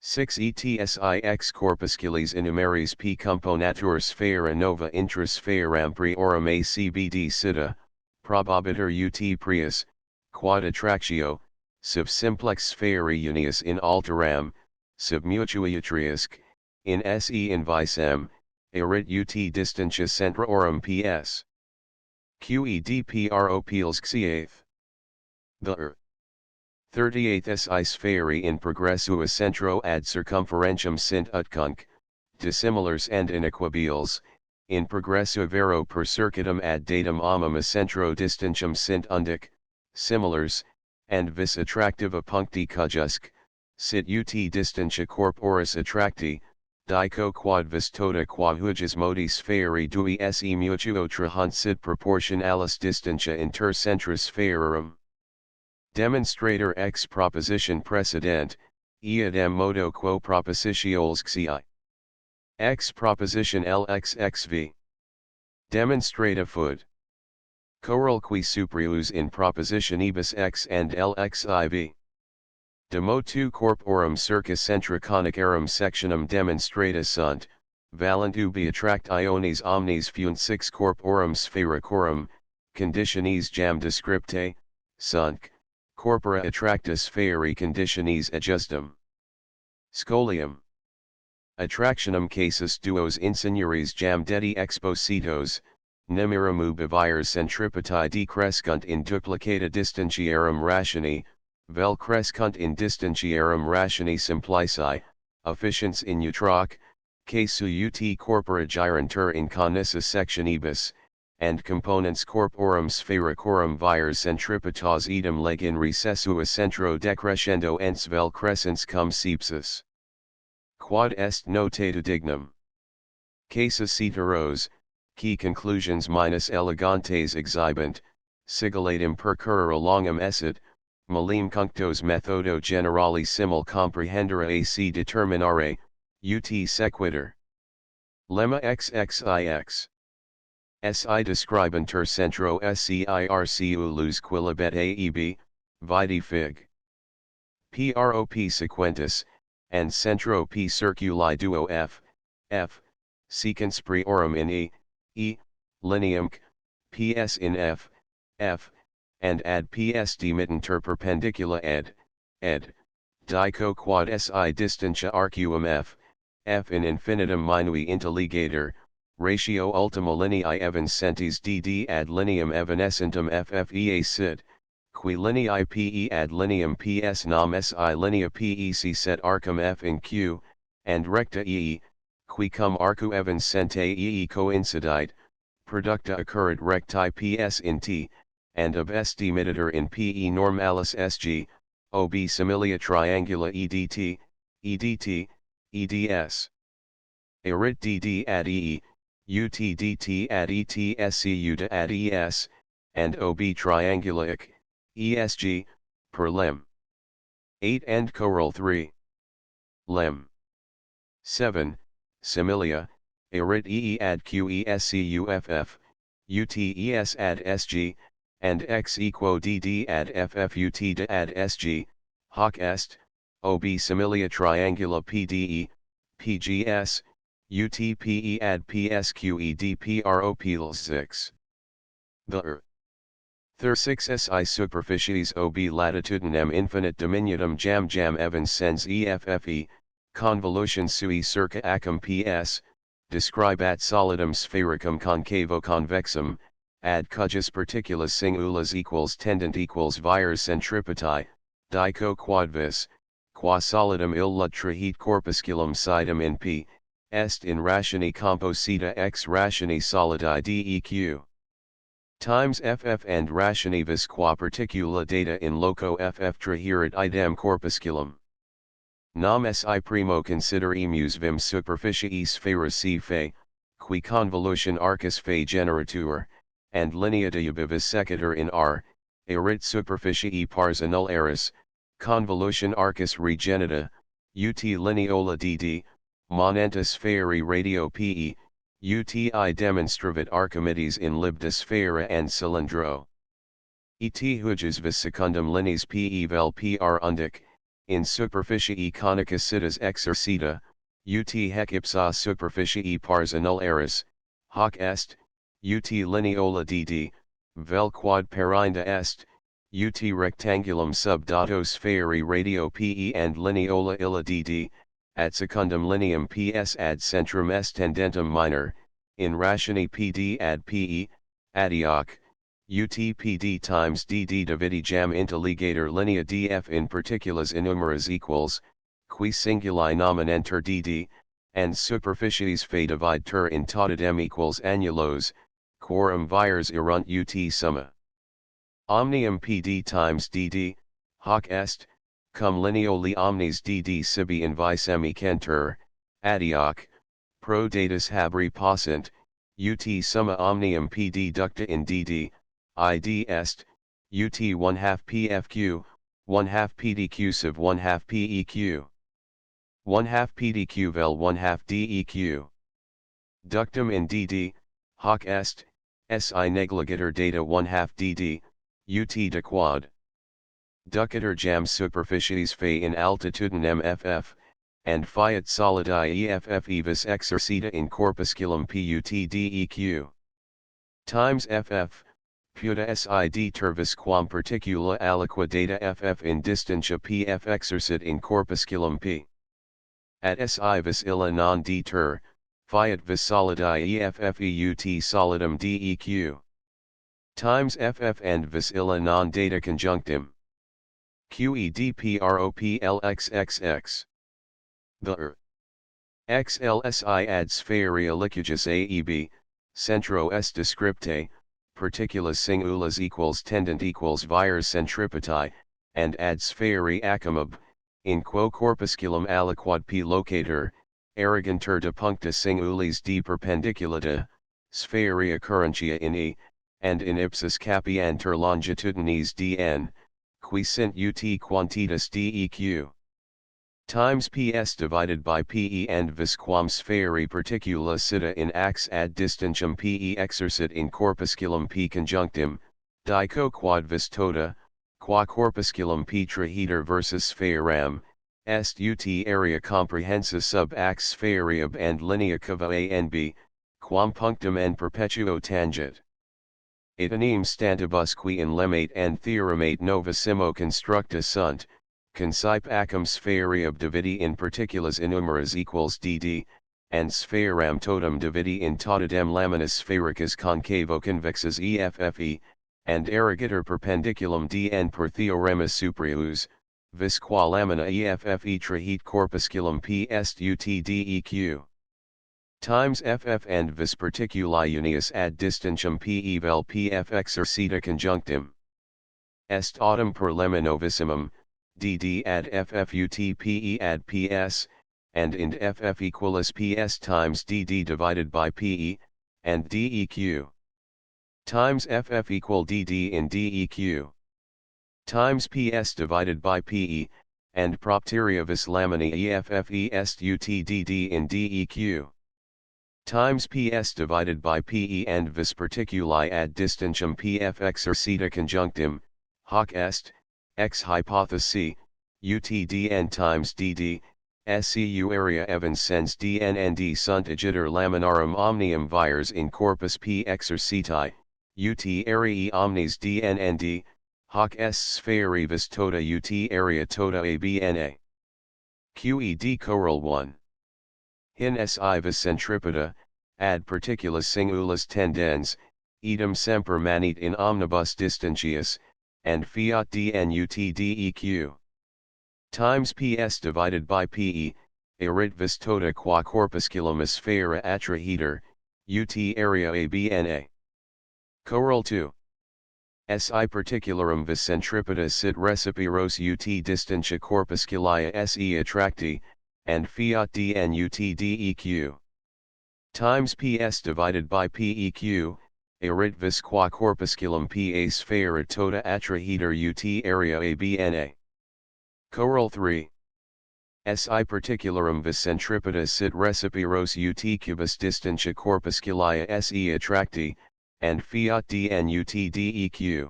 6 etsi ex corpusculis inumeris p componatur sphera nova intra spheram priorum acbd sita, probabiter ut prius, quad attractio, sub simplex spherae unius in alteram, sub mutua utriusc, in se invisem, erit ut distantia centrorum ps. Qed pro peals xiath. The 38th si spherae in progressua centro ad circumferentium sint utcunc, dissimilars and inequabiles, in progressua vero per circuitum ad datum omum a centro distantium sint undic, similars, and vis attractiva puncti cujusc, sit ut distantia corporis attracti, dico quad vis tota qua hujus modi spherae dui se mutuo trahunt sit proportionalis distantia inter centra spherarum. Demonstrator ex proposition precedent, eadem modo quo propositiones xi. Ex proposition lxxv. Demonstrata fud. Coral qui superius in propositionibus x and lxiv. De motu corporum circa centra conicarum sectionum demonstrata sunt, valent ubi attractiones omnes funt 6 corporum sphericorum, conditiones jam descriptae, sunt, corpora attracta spherae conditiones adjustum. Scholium. Attractionum casus duos insigniores jam dedi expositos, nemirum ubi vires centripetae decrescunt in duplicata distantiarum rationi, vel crescunt in distantiarum rationi simplici, efficiens in utrac, casu ut corpora girantur in conissa sectionibus, and components corporum sphericorum vires centripetas idem leg in recessua centro decrescendo ens vel crescens cum sepsis. Quod est notata dignum. Casus ceteros, qui conclusions minus elegantes exhibent, sigillatum percurrere longum esset, malim cunctos methodo generali simul comprehendere ac determinare, ut sequitur. Lemma xxix. Si describantur centro scirculus quilibet aeb, vidi fig. Prop sequentis, and centro p circuli duo f, secans priorum in e, e, lineum c, ps in f, and ad ps dimittenter perpendicula ed, dico quod si distantia arcuum f in infinitum minui intelligator, ratio ultima lineae evanescentis dd ad lineam evanescentum ffea sit, qui lineae pe ad lineam ps nam si linea pec set arcum f in q, and recta ee, qui cum arcu evanescente ee coincidite, producta occurrit recti ps in t, and ob s dimittitor in pe normalis sg, ob similia triangula eds. Erit dd ad e, ut dt ad etsc ad es, and ob triangulaic, esg, per lem. 8 and choral 3. Lem. 7, similia, erit ad qescuff, utes ad sg, and x equo dd ad ffut ad sg, hoc est, ob similia triangula pde, pgs, utpe ad psqed 6. The earth. Thir 6 si superficies ob latitudinem infinite diminutum jam evanescens effe, convolution sui circa acum ps, describe at solidum sphericum concavo convexum, ad cujus particulas singulas equals tendent equals vires centripetae, dico quadvis, qua solidum illa trahit corpusculum sidum in p, est in rationi composita ex rationi solidi deq. Times ff and rationi vis qua particula data in loco ff traherit idem corpusculum. Nam si primo consider emus vim superficie sphaera si fe, qui convolution arcus fe generatur, and linea diabivis secatur in r, erit superficie pars annul eris, convolution arcus regenita, ut lineola dd, monentus sphaeri radio pe, uti demonstravit Archimedes in libda sphera and cylindro. Et huges vis secundum lineas pe vel pr undic, in superficie conica sitas exercita, ut hec ipsa superficie pars annul eris, hoc est, ut lineola dd, vel quad perinda est, ut rectangulum sub dato sphaeri radio pe and lineola illa dd, at secundum lineam ps ad centrum est tendentum minor, in rationi pd ad pe, adioc, utpd times dd dividi jam intelligator linea df in particulas innumeras equals, qui singuli nominenter dd, and superficies fe divide ter in totidem equals annulos, quorum vires erunt ut summa. Omnium pd times dd, hoc est, cum lineoli omnes dd sibi in vicemi center, adioc, pro datus haberi possint, ut summa omnium pd ducta in dd, id est, ut 1/2 pfq, 1/2 pdq sub 1/2 peq. 1/2 pdq vel 1/2 deq. Ductum in dd, hoc est, si negligator data 1/2 dd, ut de quad. Ducator jam superficies fe in altitudinem ff, and fiat solidi eff vis exercita in corpusculum put deq. Times ff, puta sid tervis quam particula aliqua data ff in distantia pf exercit in corpusculum p. At si vis illa non d ter, fiat vis solidi eff ut solidum deq. Times ff and vis illa non data conjunctim. QEDPROPLXXX. The earth. XLSI ad sphaeria licugus AEB, centro est descripte, particulas singulas equals tendent equals vires centripetae, and ad sphaeri acumab, in quo corpusculum aliquad p locator, arroganter de puncta singulis d perpendiculata, sphaeria currentia in E, and in ipsis capianter longitudines dn, qui sint ut quantitas deq. Times ps divided by pe and vis quam sphaeri particula sita in ax ad distantium pe exercit in corpusculum p conjunctim, dico quad vis tota, qua corpusculum p traheter versus sphaeram, est ut area comprehensa sub ax sphaeriab and linea cava anb, quam punctum en perpetuo tangit. Itanem stantibus qui in lemate and theoremate novissimo constructa sunt, concipe acum sphaeri dividi in particulas innumeras equals dd, and sphaeram totum dividi in totidem laminas sphaericas concavo convexas effe, and erigator perpendiculum dn per theorema supreus, vis qua lamina effe trahit corpusculum p est ut deq. Times ff and vis particuli unius ad distantium p vel pf exercita conjunctim. Est autem per lemma novissimum, dd ad ffut pe ad ps, and int ff equalis ps times dd divided by pe, and deq. Times ff equal dd in deq. Times ps divided by pe, and propteria vis laminae effe est ut dd in deq. Times ps divided by pe and vis particuli ad distantium pf exercita conjunctim, hoc est, ex hypothesi, utdn times dd, scu area evans sens dn and d sunt agiter laminarum omnium vires in corpus p exercitae, ut area omnes dn and d, hoc est sphaeri vis tota ut area tota abna. Qed choral 1. Hin si vis centripeta, ad particulas singulas tendens, idem semper manit in omnibus distantius, and fiat dn ut deq. Times ps divided by pe, erit vis tota qua corpusculum sphaera attrahiter, ut area abna. Choral 2. Si particularum vis centripeta sit recipiros ut distantia corpusculia se attracti, and fiat dn ut deq. Times ps divided by peq, erit vis qua corpusculum pa sphaera tota attrahiter ut area abna. Choral 3. Si particularum vis centripeta sit recipiros ut cubus distantia corpusculia se attracti, and fiat dn ut deq.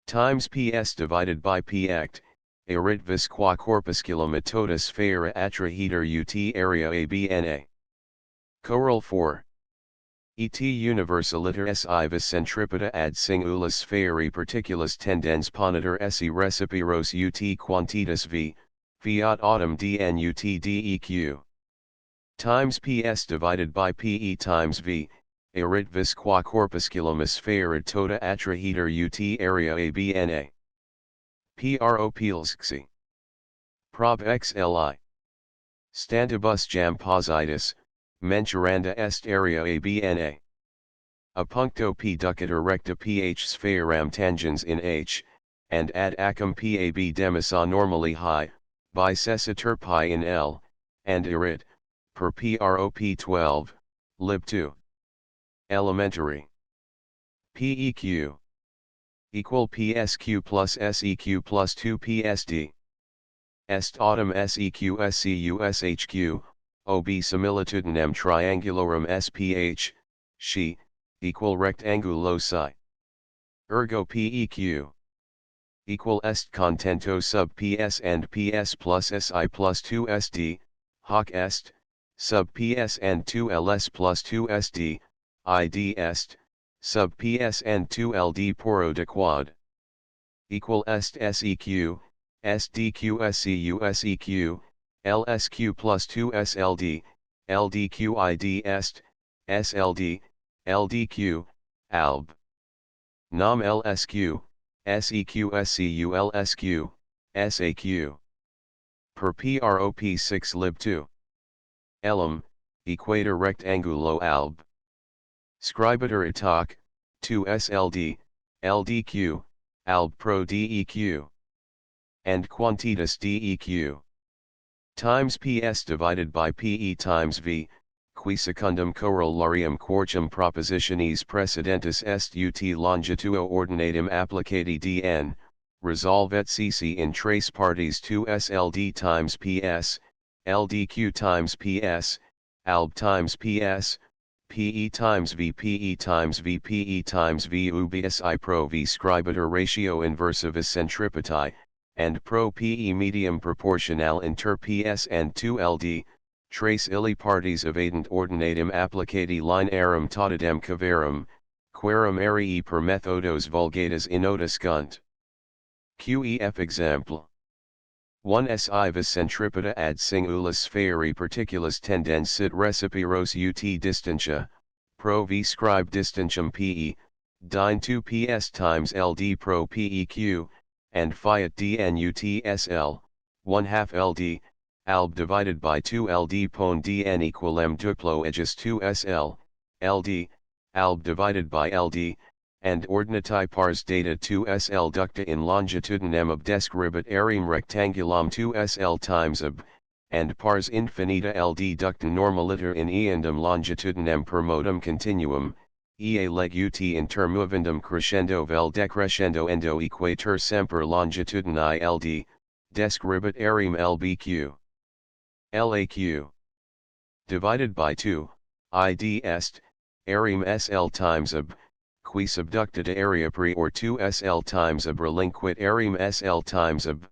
Times ps divided by pect, erit vis qua corpusculum tota sphaera attrahiter ut area abna. Choral 4. Et universaliter si vis centripeta ad singulas sphaeri particulas tendens ponitor esse recipiros ut quantitas v, fiat autem dn ut deq. Times ps divided by pe times v, erit vis qua corpusculum sphaera tota attrahiter ut area abna. Propilsxi. Prob xli. Stantibus jam positus, mensuranda est area abna. A puncto p ducator recta ph sphaeram tangens in h, and ad acum pab demissa normally high, bicessatur pi in L, and erit, per prop 12, lib 2. Elementary. Peq equal psq plus seq plus 2 psd. Est autem seq scu shq, ob similitudinem triangulorum sph, she, equal rectangulosi. Ergo peq equal est contento sub ps and ps plus si plus 2 sd, hoc est, sub ps and 2 ls plus 2 sd, id est, sub ps and 2 ld poro de quad. Equal est seq, sdq scu seq, lsq plus 2 sld, ldq id est, sld, ldq, alb. Nam lsq, seq scu lsq, saq. Per prop 6 lib 2. Elam, equator rectangulo alb. Scribator itac, 2 sld, ldq, alb pro deq. And quantitas deq. Times ps divided by pe times v, qui secundum corollarium quartum propositionis precedentis est ut longitudo ordinatum applicati dn, resolvet cc in trace parties 2 sld times ps, ldq times ps, alb times ps, pe times v pe times v pe times v ubi si pro v scribator ratio inversavis centripetae, and pro pe medium proportional inter ps and 2 ld, Trace illi partes evadent ordinatum applicati linearum totidem caverum, querum arii per methodos vulgatas innotiscunt. Qef example. 1 si vis centripeta ad singulis spheri particulis tendens sit recipiros ut distantia, pro v scribe distantium pe, dine 2 ps times ld pro peq, and fiat dn utsl, 1/2 ld, alb divided by 2 ld pon dn equalem duplo aegis 2 sl, ld, alb divided by ld, and ordinati pars data 2 sl ducta in longitudinem ob describit areum rectangulum 2 sl times ob, and pars infinita ld ducta normaliter in eandem longitudinem per modum continuum, ea leg ut intermovendum crescendo vel decrescendo endo equator semper longitudini ld, describit areum lbq. Laq. Divided by 2, id est, areum sl times ob, qui subductata area pre or 2 sl times ob relinquit areum sl times ob.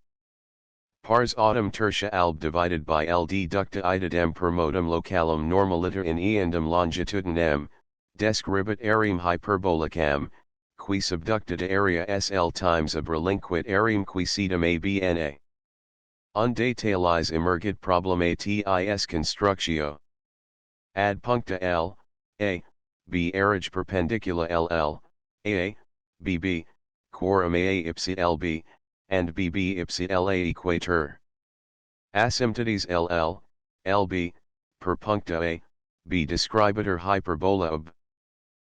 Pars autumn tertia alb divided by ld ducta idem per modum localum normaliter in eandem longitudinem, describit areum hyperbolicam, qui subductata area sl times ob relinquit areum quisetum abna. Undetalize emergit problematis constructio. Ad puncta L, A, B arage perpendicula LL, A, BB, quorum A ipsi LB, and BB ipsi LA equator. Asymptotes LL, LB, per puncta A, B describiter hyperbola ob.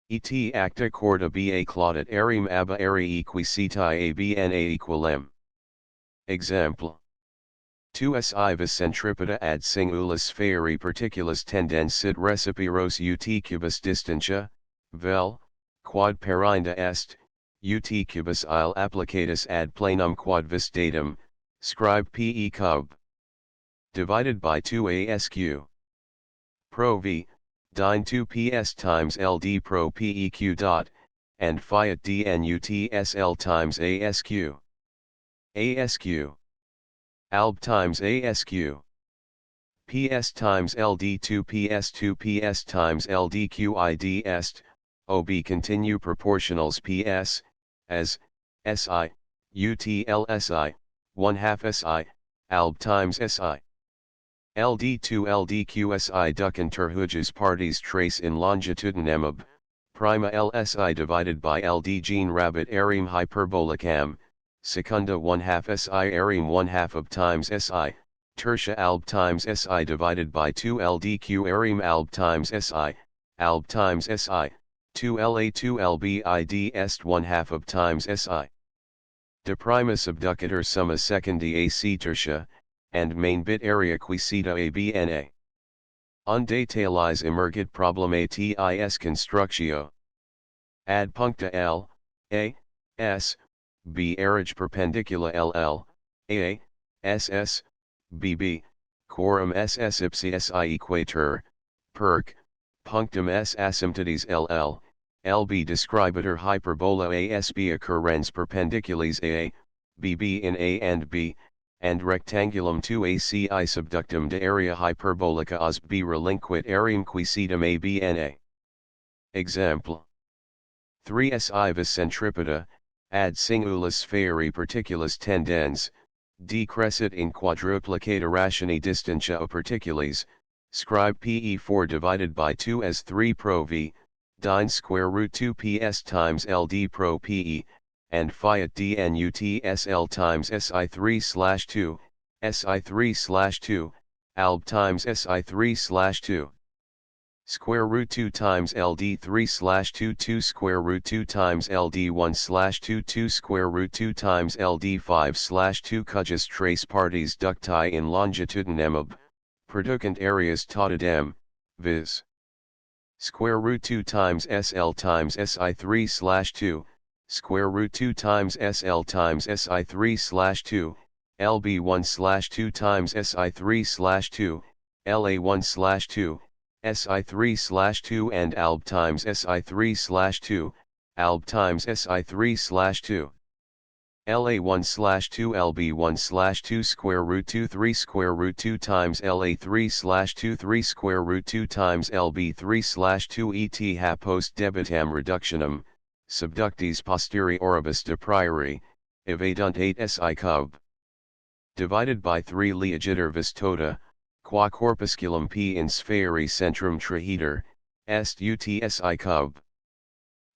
Et acta corda BA claudat areum abba arii quisitae ABNA equalem. Example. 2 si vis centripeta ad singulis spheri particulis tendens sit recipiros ut cubus distantia, vel, quad perinda est, ut cubus il applicatus ad planum quad vis datum, scribe pe cub. Divided by 2 asq. Pro v, dine 2 ps times ld pro peq dot, and fiat dn utsl times asq. Asq. Alb times asq. ps times ld 2 ps 2 ps times ld qid est, ob continue proportionals ps, as, si, utlsi, 1/2 si, alb times si. ld2 ldqsi duc interhuges partes trace in longitudinem ob, prima lsi divided by ld gene rabbit areum hyperbolicam, secunda 1/2 si areum 1/2 ob times si, tertia alb times si divided by 2 ldq areum alb times si, alb times si, 2 la 2 lbid est 1/2 ob times si. De prima subducator summa secundi ac tertia, and main bit area quisita abna. Undetalize emergit problematis constructio. Ad puncta L, A, S, B arage perpendicula LL, A, SS, BB, quorum SS ipsi SI equator, perc, punctum S asymptotes LL, LB describiter hyperbola ASB occurrens perpendiculis A, BB in A and B, and rectangulum 2 ACI subductum de area hyperbolica as B relinquit areum quisita ABNA. Example. 3 si vis centripeta, ad singulis spheri particulis tendens, decrescit in quadruplicata rationi distantia o particulis, scribe pe4 divided by 2 as 3 pro v, dine square root 2 ps times ld pro pe, and fiat dn utsl times si3/2, si3/2, alb times si3/2. Square root 2 times ld3/2 2 square root 2 times ld1/2 2 square root 2 times ld5/2 cujus trace partes ducti in longitudinem ob, producant areas totidem, viz. Square root 2 times sl times si3/2, square root 2 times sl times si3/2, lb1/2 times si3/2, la1/2, si3/2 and alb times si3/2, alb times si3/2. LA1 slash 2 LB1 slash 2 square root 2 3 square root 2 times LA3 slash 2 3 square root 2 times LB3 slash 2 et ha post debitam reductionem, subductis posterioribus de priori, evadunt 8 si cub. Divided by 3 legidervis tota, qua corpusculum p in sphaeri centrum trahiter, est ut si cub.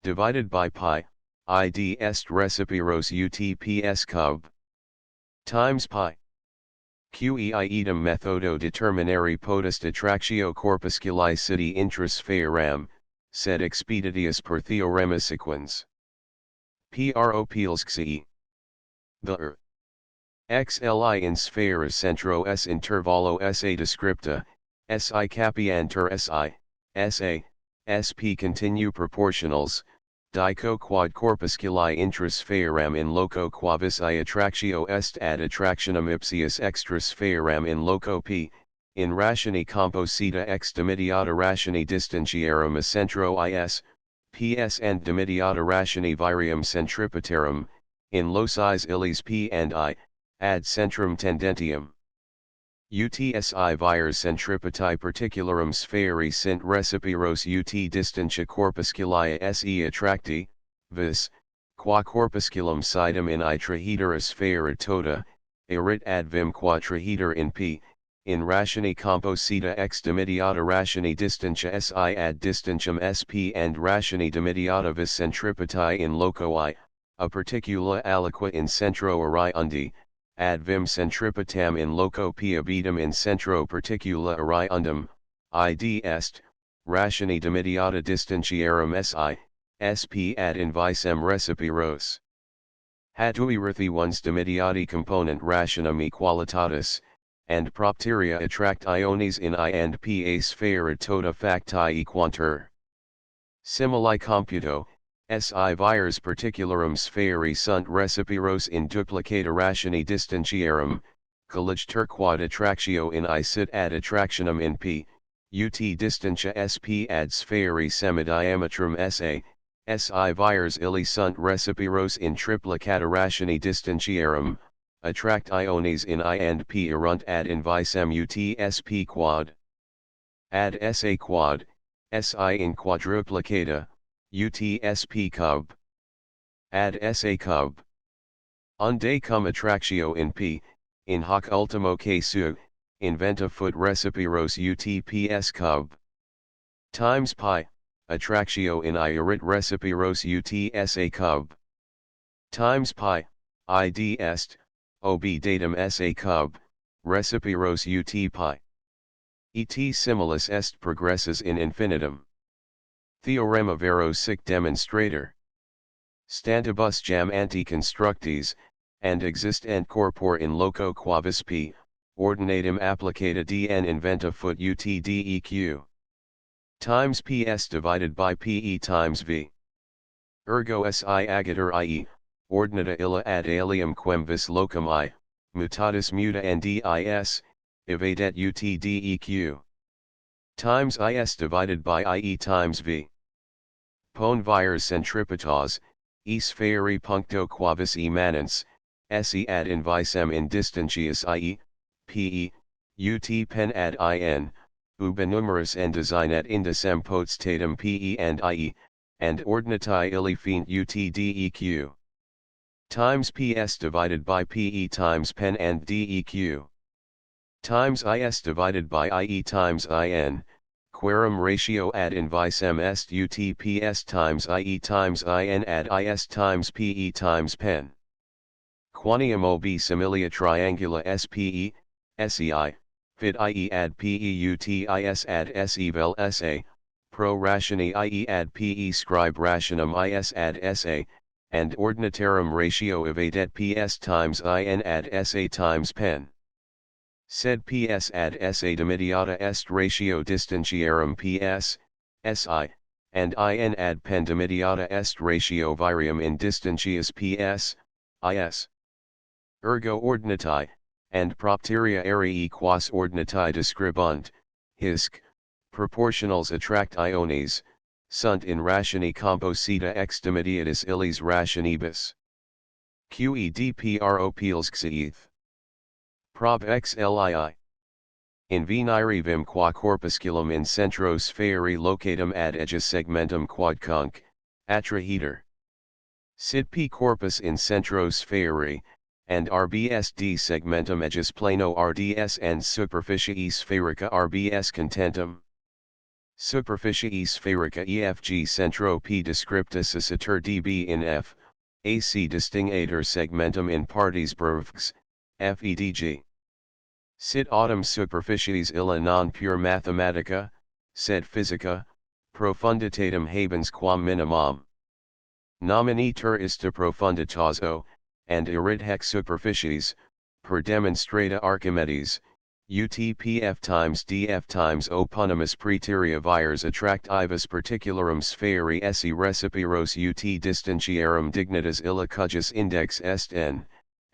Divided by pi, id est recipiros utps cub. Times pi. Qei idem methodo determinari potest attractio corpusculi citi intra sphaeram, sed expeditius per theorema sequens. Pro Pielsxi. The xli in sphaera centro s intervallo sa descripta, si capiantur si, sa, sp continue proportionals, dico quad corpusculi intra sphaeram in loco quavis I attractio est ad attractionem ipsius extra sphaeram in loco p, in rationi composita ex dimidiata rationi distentiarum a centro is, ps and dimidiata rationi virium centripetarum, in locis illis p and I, ad centrum tendentium. UTSI vires centripetae particularum sphaeri sint recipiros ut distentia corpusculi se attracti, vis, qua corpusculum sidem in I trahiter a sphaera tota, erit ad vim qua trahiter in p, in rationi composita ex dimidiata rationi distentia si ad distentium sp and rationi dimidiata vis centripetae in loco I, a particula aliqua in centro arai undi, ad vim centripetam in loco p abedum in centro particula arai undum, id est, rationi dimidiata distentiarum si, sp ad invisem recipiros. Hatui rethi one's dimidiati component rationum equalitatis, and propteria attract iones in I and p a sphaera tota facti equantur. Simili computo, si vires particularum sphaeri sunt recipiros in duplicata rationi distentiarum, colligiter quad attractio in I sit ad attractionem in p, ut distentia sp ad sphaeri semidiametrum sa, si vires illi sunt recipiros in triplicata rationi distentiarum, attract iones in I and p erunt ad invisem ut sp quad. Ad sa quad, si in quadruplicata, UTSP cub. Ad sa cub. Unde cum attractio in p, in hoc ultimo casu, inventa foot recipiros UTPS cub. Times pi, attractio in I erit recipiros UTSA cub. Times pi, id est, ob datum sa cub, recipiros ut pi. Et similis est progressus in infinitum. Theorema vero sic demonstrator. Stantibus jam anti constructis, and existent corpor in loco quavis p, ordinatum applicata dn inventa foot ut deq. Times ps divided by pe times v. Ergo si agator ie, ordinata illa ad alium quem vis locum I, mutatis muta and dis, evadet ut deq. Times is divided by ie times v. Pon vires centripetas, e sphaeri puncto quavis e manens, se ad invisem in distentius ie, pe, ut pen ad in, ubi numerus and design at indicem potestatum pe and ie, and ordinatae illi fint ut deq. Times ps divided by pe times pen and deq. Times is divided by ie times in, quorum ratio ad invisem est utps times ie times in ad is times pe times pen. Quanium ob similia triangula spe, sei, fit ie ad pe utis ad se vel sa, pro rationi ie ad pe scribe rationum is ad sa, and ordinatarum ratio evadet ps times in ad sa times pen. Sed ps ad sa dimidiata est ratio distentiarum ps, si, and in ad pen dimidiata est ratio virium in distentius ps, is. Ergo ordinatae, and propteria arii quas ordinatae describunt, hisc, proportionals attract iones, sunt in rationi composita ex dimidiatis illis rationibus. Quedpropielsxieth. Prob xlii. In venirevim qua corpusculum in centro sphaeri locatum ad aegis segmentum quodcunc, atrahiter. Sit p corpus in centro sphaeri, and rbsd segmentum aegis plano rds and superficie spherica rbs contentum. Superficie spherica efg centro p descriptus acitur db in f, ac distingator segmentum in partes brevs, fedg. Sit autem superficies illa non pure mathematica, sed physica, profunditatem habens quam minimum. Nomini ter ista profunditas o, and irid hec superficies, per demonstrata Archimedes, UTPF times DF times oponimus praeterea vires attractivus particularum sphaeri esse recipiros ut distentiarum dignitas illa cujus index est n,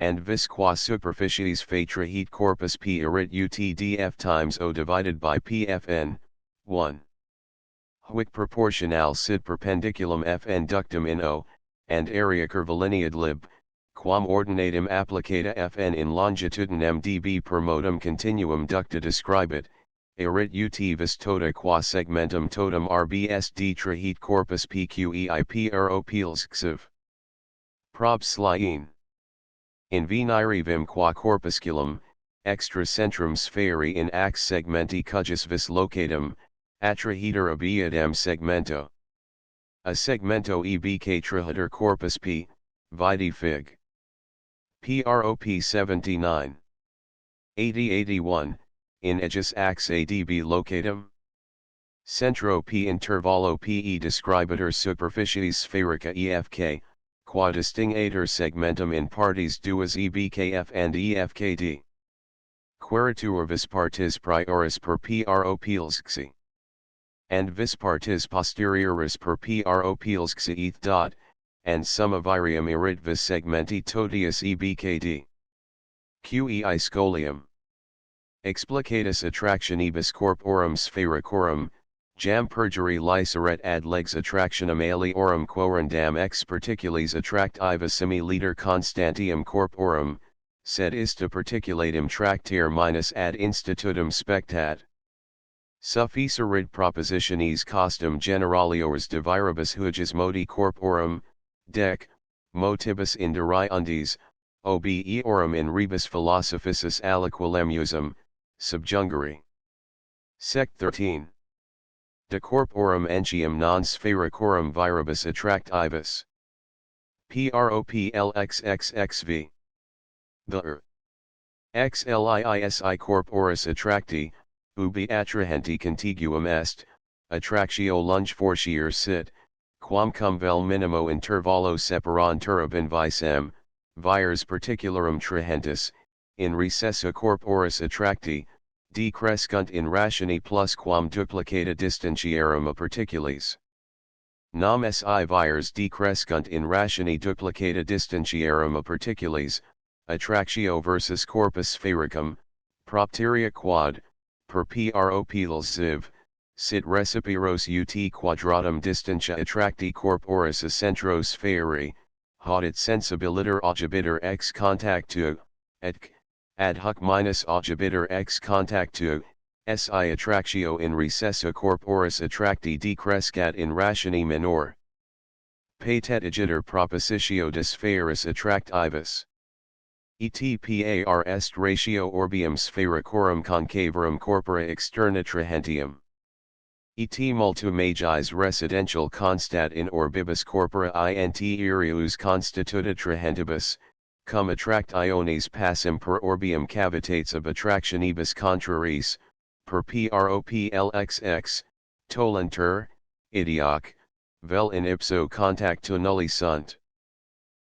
and vis qua superficies fatra heat corpus p irit ut df times o divided by pfn, 1. Hic proportional sit perpendiculum fn ductum in o, and area curvilinead lib, quam ordinatum applicata fn in longitudinem db per modum continuum ducta describit, erit ut vis tota qua segmentum totum rbsd trahete corpus pqei propiels xiv. Prob slien. In venirevim qua corpusculum, extra centrum sphaeri in ax segmenti cujus vis locatum, atrahiter abiadem segmento. A segmento ebk trahiter corpus p, vide fig. Prop 79. 80-81, in aegis ax adb locatum. Centro p intervallo pe describitur superficies spherica efk, qua distingator segmentum in partes duas ebkf and efkd. Queritur vis partis prioris per propielsxi. And vis partis posterioris per propielsxieth dot, and summa virium irit vis segmenti totius ebkd. Qei scolium. Explicatus attractionibus corporum sphericorum, jam perjuri liceret ad legs attractionem aliorum quorundam ex particules attractiva simi-liter constantium corporum, sed ista particulatum tractare minus ad institutum spectat. Sufficerit propositiones costum generaliores de viribus hujus modi corporum, dec, motibus inderi undis, obeorum in rebus philosophicis aliquilemusum, subjungere. Sect 13. De corporum entium non sphericorum viribus attractivus. Proplxxxv. The xliisi corporis attracti, ubi attrahenti contiguum est, attractio lunge fortior sit, quam cum vel minimo intervallo separantur ab invisem, vires particularum trahentis, in recessa corporis attracti, decrescunt in ratione plus quam duplicata distentiarum a particules. Nam si vires decrescunt in ratione duplicata distentiarum a particules, attractio versus corpus sphericum, propteria quad, per propiels ziv, sit recipiros ut quadratum distentia attracti corporis a centro sphaeri, haudit sensibiliter ogibiter ex contactu, et ad hoc minus ogibiter ex contactu, si attractio in recessa corporis attracti decrescat in ratione minor. Patet agiter propositio de sphaeris attractivus. Etpar est ratio orbium sphericorum concaverum corpora externa trahentium. Et multum magis residential constat in orbibus corpora int irius constituta trahentibus, cum attractiones passum per orbium cavitates ab attractionibus contraris, per proplxx, tollenter, idioc, vel in ipso contactu nulli sunt.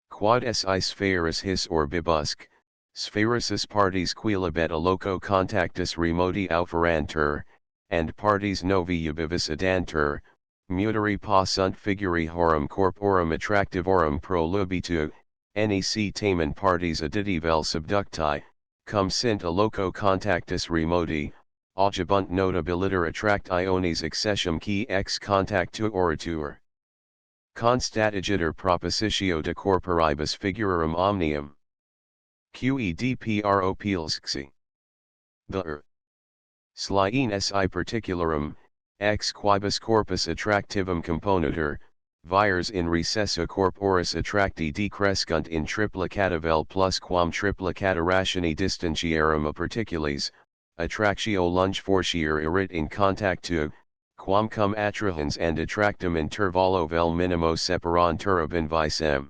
Quod si sphaeris his orbibusque, sphaericis partes quilibet a loco contactus remoti aufferantur, and partes novi ubivis adantur, muteri possunt figuri horum corporum attractivorum prolubitu, nec tamen partes additi vel subducti, cum sint a loco contactus remoti, augibunt notabiliter attractiones accessium qui ex contactu oritur. Constatagitur propositio de corporibus figurarum omnium. Quedpropilsxi. The Slien si particularum, ex quibus corpus attractivum componetur, vires in recessa corporis attracti decrescunt in triplicata vel plus quam triplicata rationi distentiarum a particules, attractio lunge fortior erit in contactu, quam cum attrahens and attractum intervallo vel minimo separantur ab invisem.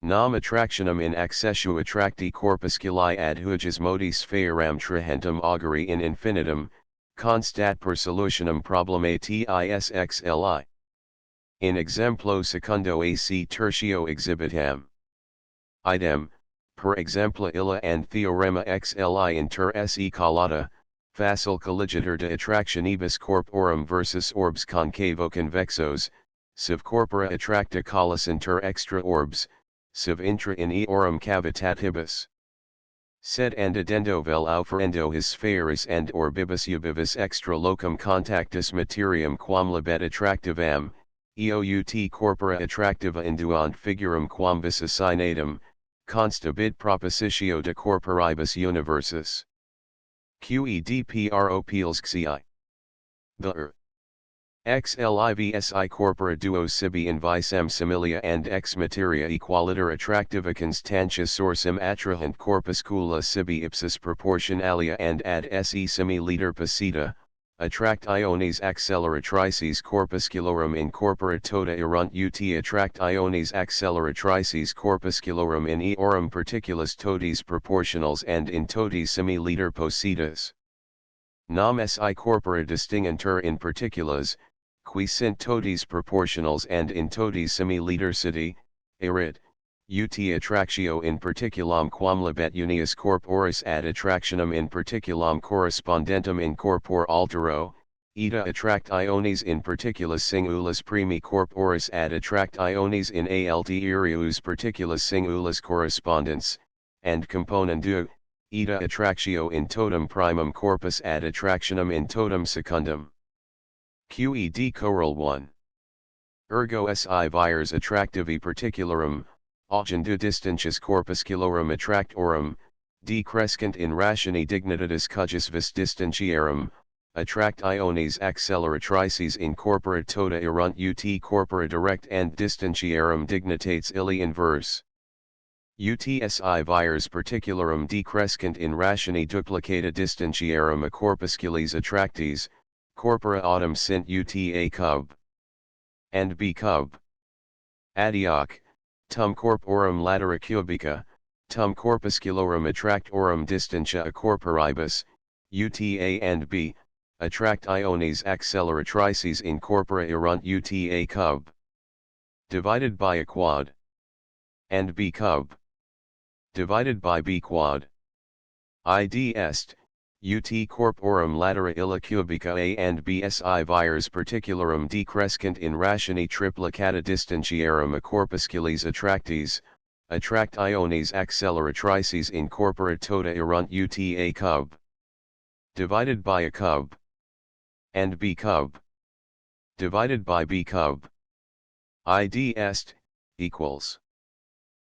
Nam attractionem in accessu attracti corpusculi ad huges modis sphaeram trahentum auguri in infinitum, constat per solutionem problemae tisxli. In exemplo secundo ac tertio exhibitam. Idem, per exempla illa and theorema xli inter se collata, facile colligator de attractionibus corporum versus orbs concavo convexos, sive corpora attracta collis inter extra orbs, sive intra in eorum cavitatibus. Sed and addendo vel auferendo his sphaeris and orbibus ubibus extra locum contactus materiam quam labet attractivam, eout corpora attractiva induant figuram quam vis assignatum, consta bid propositio de corporibus universus. Quedpropilsxi. The xlivsi corpora duo sibi invisem similia and ex materia equaliter attractiva constantia sourcem attrahent corpuscula sibi ipsis proportionalia and ad se simi-liter posita, attract iones acceleratrices corpusculorum in corpora tota erunt ut attract iones acceleratrices corpusculorum in eorum particulis totis proportionals and in totis simi-liter positas. Nam si corpora distingentur in particulas, qui sint totis proportionals and in totis simi-liter citi, erit, ut attractio in particulam quam labet unius corporis ad attractionem in particulam correspondentum in corpore altero, ita attract iones in particulis singulis primi corporis ad attract iones in alterius particulis singulis correspondens, and componendu, ita attractio in totem primum corpus ad attractionem in totem secundum. Qed Choral 1. Ergo si vires attractivi particularum, agendu distentius corpusculorum attractorum, decrescent in rationi dignitatis cujus vis distentiarum, attract iones acceleratrices in corpora tota erunt ut corpora direct and distentiarum dignitates illi inverse. UTSI vires particularum decrescent in rationi duplicata distentiarum a corpuscules attractis, corpora autem sint UTA cub. And B cub. Adioc, tum corporum latera cubica, tum corpusculorum attractorum distentia a corporibus, UTA and B, attract iones acceleratrices in corpora erunt UTA cub. Divided by a quad. And B cub. Divided by B quad. Id est, ut corporum latera illa cubica A and B si vires particularum decrescent in rationi triplicata distentiarum a corpuscules attractis, attract iones acceleratrices in corpora tota erunt UTA cub. Divided by a cub. And B cub. Divided by B cub. Id est, equals.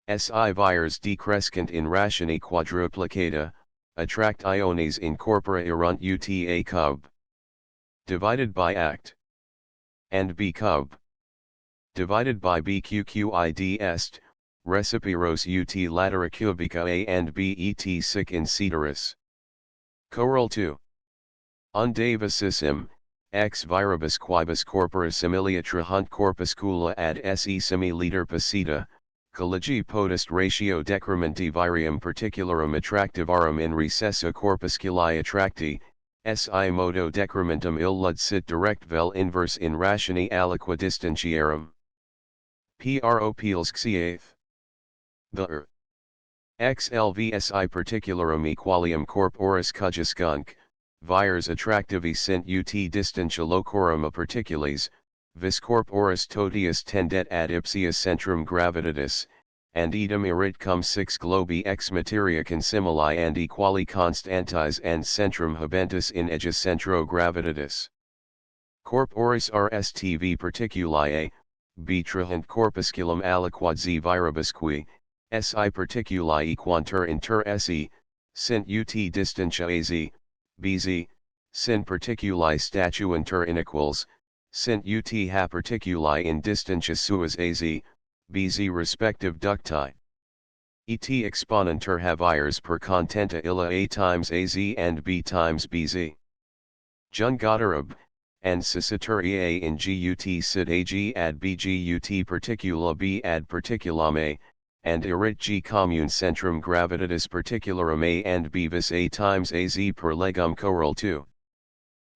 Si vires decrescent in rationi quadruplicata, attract iones in corpora erunt UTA cub. Divided by act. And B cub. Divided by BQQID est, recipiros ut latera cubica A and B et sic in ceteris. Choral 2. Unde vicissim, ex viribus quibus corpora similia trahunt corpuscula ad se simi-liter posita, collegi potest ratio decrementi virium particularum attractivarum in recessa corpusculi attracti, si modo decrementum illud sit direct vel inverse in rationi aliqua distentiarum. Propilsxiath. The xlvsi particularum equalium corporis cujuscunc, vires attractivi sint ut distentia locorum a particules, vis corporis totius tendet ad ipsia centrum gravitatis, and idem erit cum six globi ex materia consimili and equali constantis and centrum habentus in ejus centro gravitatis. Corporis rstv particuli b trahent corpusculum aliquod z viribusque, si particuli equantur inter se, sint ut distantia az, bz, sin particuli statuantur inequals, sint ut ha particuli in distantia suas az, bz respective ducti. Et exponentur havires per contenta illa a times az and b times bz. Jungatorab, and cicitur ea in gut sit ag ad b gut particula b ad particulam a, and erit g commune centrum gravitatis particularum a and b vis a times az per legum coral 2.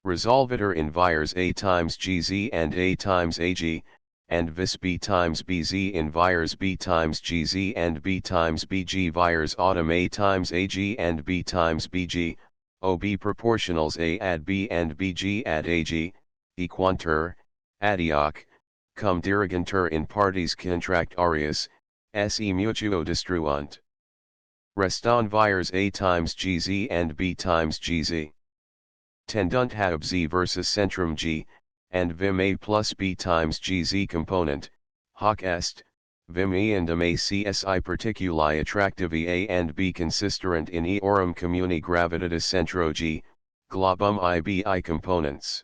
Resolvitur in vires a times gz and a times ag, and vis b times bz in vires b times gz and b times bg vires autumn a times ag and b times bg, ob proportionals a ad b and bg ad ag, equantur, adioc, cum dirigantur in partes contractarius, se mutuo destruunt. Restan vires a times gz and b times gz. Tendunt hab z versus centrum g, and vim a plus b times gz component, hoc est, vim eandum a csi particuli attractivi a and b consisterant in eorum communi gravitatis centro g, globum ibi components.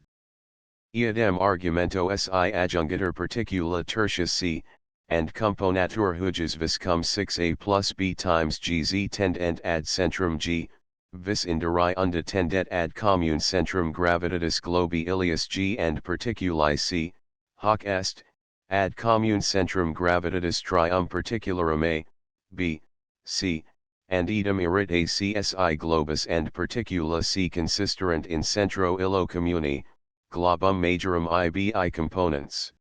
Eadem argumento si adjungator particula tertius c, and componatur huges vis cum 6a plus b times gz tendent ad centrum g, vis inderi unda tendet ad commune centrum gravitatis globi ilius g and particuli c, hoc est, ad commune centrum gravitatis trium particularum a, b, c, and idem erit a csi globus and particula c consisterant in centro illo communi, globum majorum ibi components.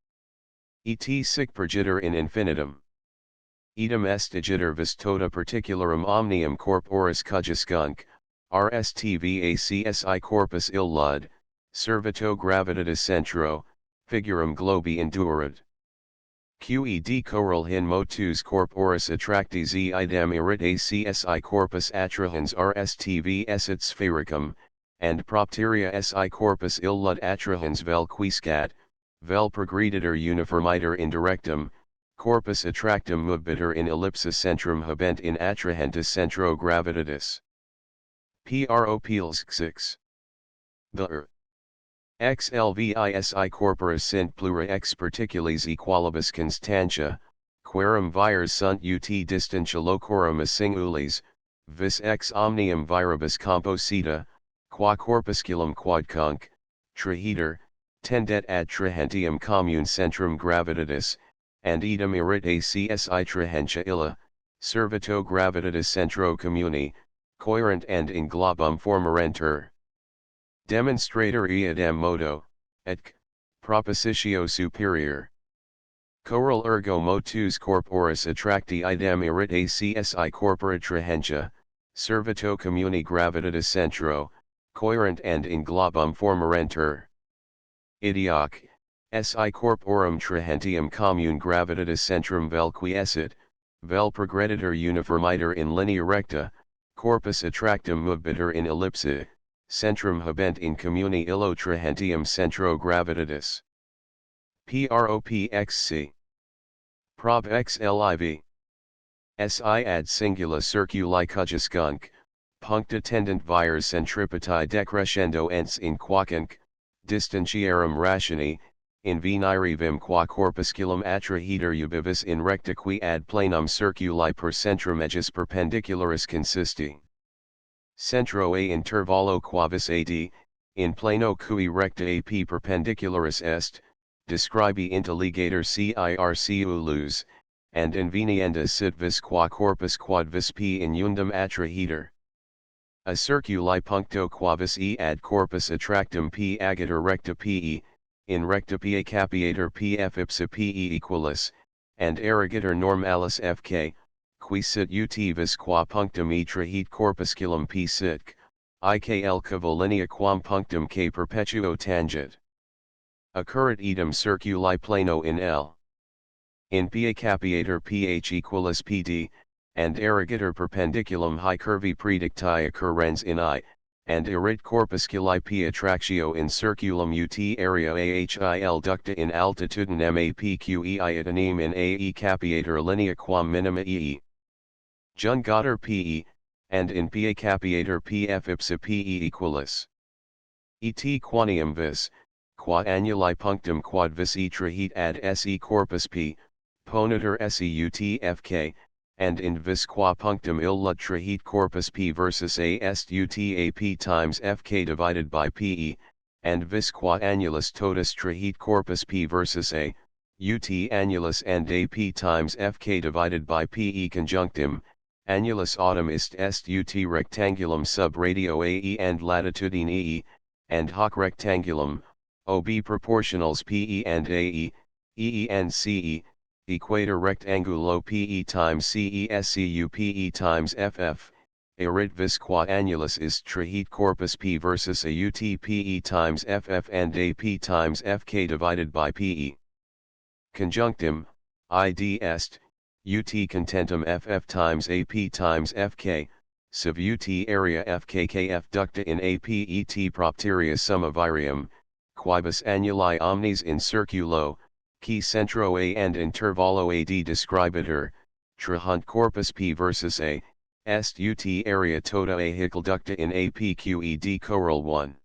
Et sic pergitter in infinitum. Idem est igitter vis tota particularum omnium corporis cujuscunc, rstv a csi corpus illud, servito gravitatis centro, figurum globi induerit. Qed coral hin motus corporis attracti z idem erit a csi corpus attrahens rstv esit sphericum, and propteria si corpus illud attrahens vel quiscat, vel progreditor uniformiter indirectum, corpus attractum movebitur in ellipsis centrum habent in attrahentis centro gravitatis. Propils 6. The xlvisi corporis sint plura ex particulis equalibus constantia, quarum vires sunt ut distantia locorum a singulis, vis ex omnium viribus composita, qua corpusculum quodcunc, traheter, tendet ad trahentium commune centrum gravitatis, and idem erit a csi trahentia illa, servito gravitatis centro communi, coerent and in globum formarentur. Demonstrator eadem modo, etc. Propositio superior. Coral ergo motus corporis attracti idem erit a csi corpora trahentia, servito communi gravitatis centro, coerent and in globum formarentur. Idioc, si corporum trahentium commune gravitatis centrum vel quiescit, vel progreditor uniformiter in linea recta, corpus attractum movebitur in ellipsi, centrum habent in communi illo trahentium centro gravitatis. Propxc. Prob xliv. Si ad singula circuli cujuscunc, puncta tendent vires centripetae decrescendo ens in quaquunc, distantiarum rationi, in venire vim qua corpusculum attraheter ubivis in recta qui ad planum circuli per centrum ejus perpendicularis consisti. Centro a intervallo quavis ad, in plano cui recta ap perpendicularis est, describi intelligator circulus, and invenienda sit vis qua corpus quod vis p in undum attraheter. A circuli puncto quavis e ad corpus attractum p agator recta pe, in recta pa capiator pf ipsa pe equalis, and arrogator normalis fk, qui sit ut vis qua punctum e trahete corpusculum p sitc, ikl cavolinea quam punctum k perpetuo tangit. Occurrit idem circuli plano in L. In pa capiator ph equalis pd, and arrogator perpendiculum high curvi predicti occurrens in I, and erit corpusculi p attractio in circulum ut area ahil ducta in altitudinem apqei itanem in ae capiator linea quam minima ee. Jungator pe, and in pa capiator pf ipsa pe equalis. Et quanium vis, qua annuli punctum quad vis e trahit ad se corpus p, ponator seut fk, and in vis qua punctum illa trahit corpus p versus a est ut ap times fk divided by pe, and vis qua annulus totus trahit corpus p versus a, ut annulus and ap times fk divided by pe conjunctim, annulus autumn est ut rectangulum sub radio ae and latitudine ee, and hoc rectangulum, ob proportionals pe and ae, ee and ce, equator rectangulo pe times cescu pe times ff, erit vis qua annulus is trahit corpus p versus a ut pe times ff and ap times fk divided by pe. Conjunctim, id est, ut contentum ff times ap times fk, sub ut area fkkf ducta in ap et propteria summa virium, quibus annuli omnes in circulo, qui centro a and intervallo ad describitur, trahunt corpus p versus a, est ut area tota a hicle ducta in apqed coral 1.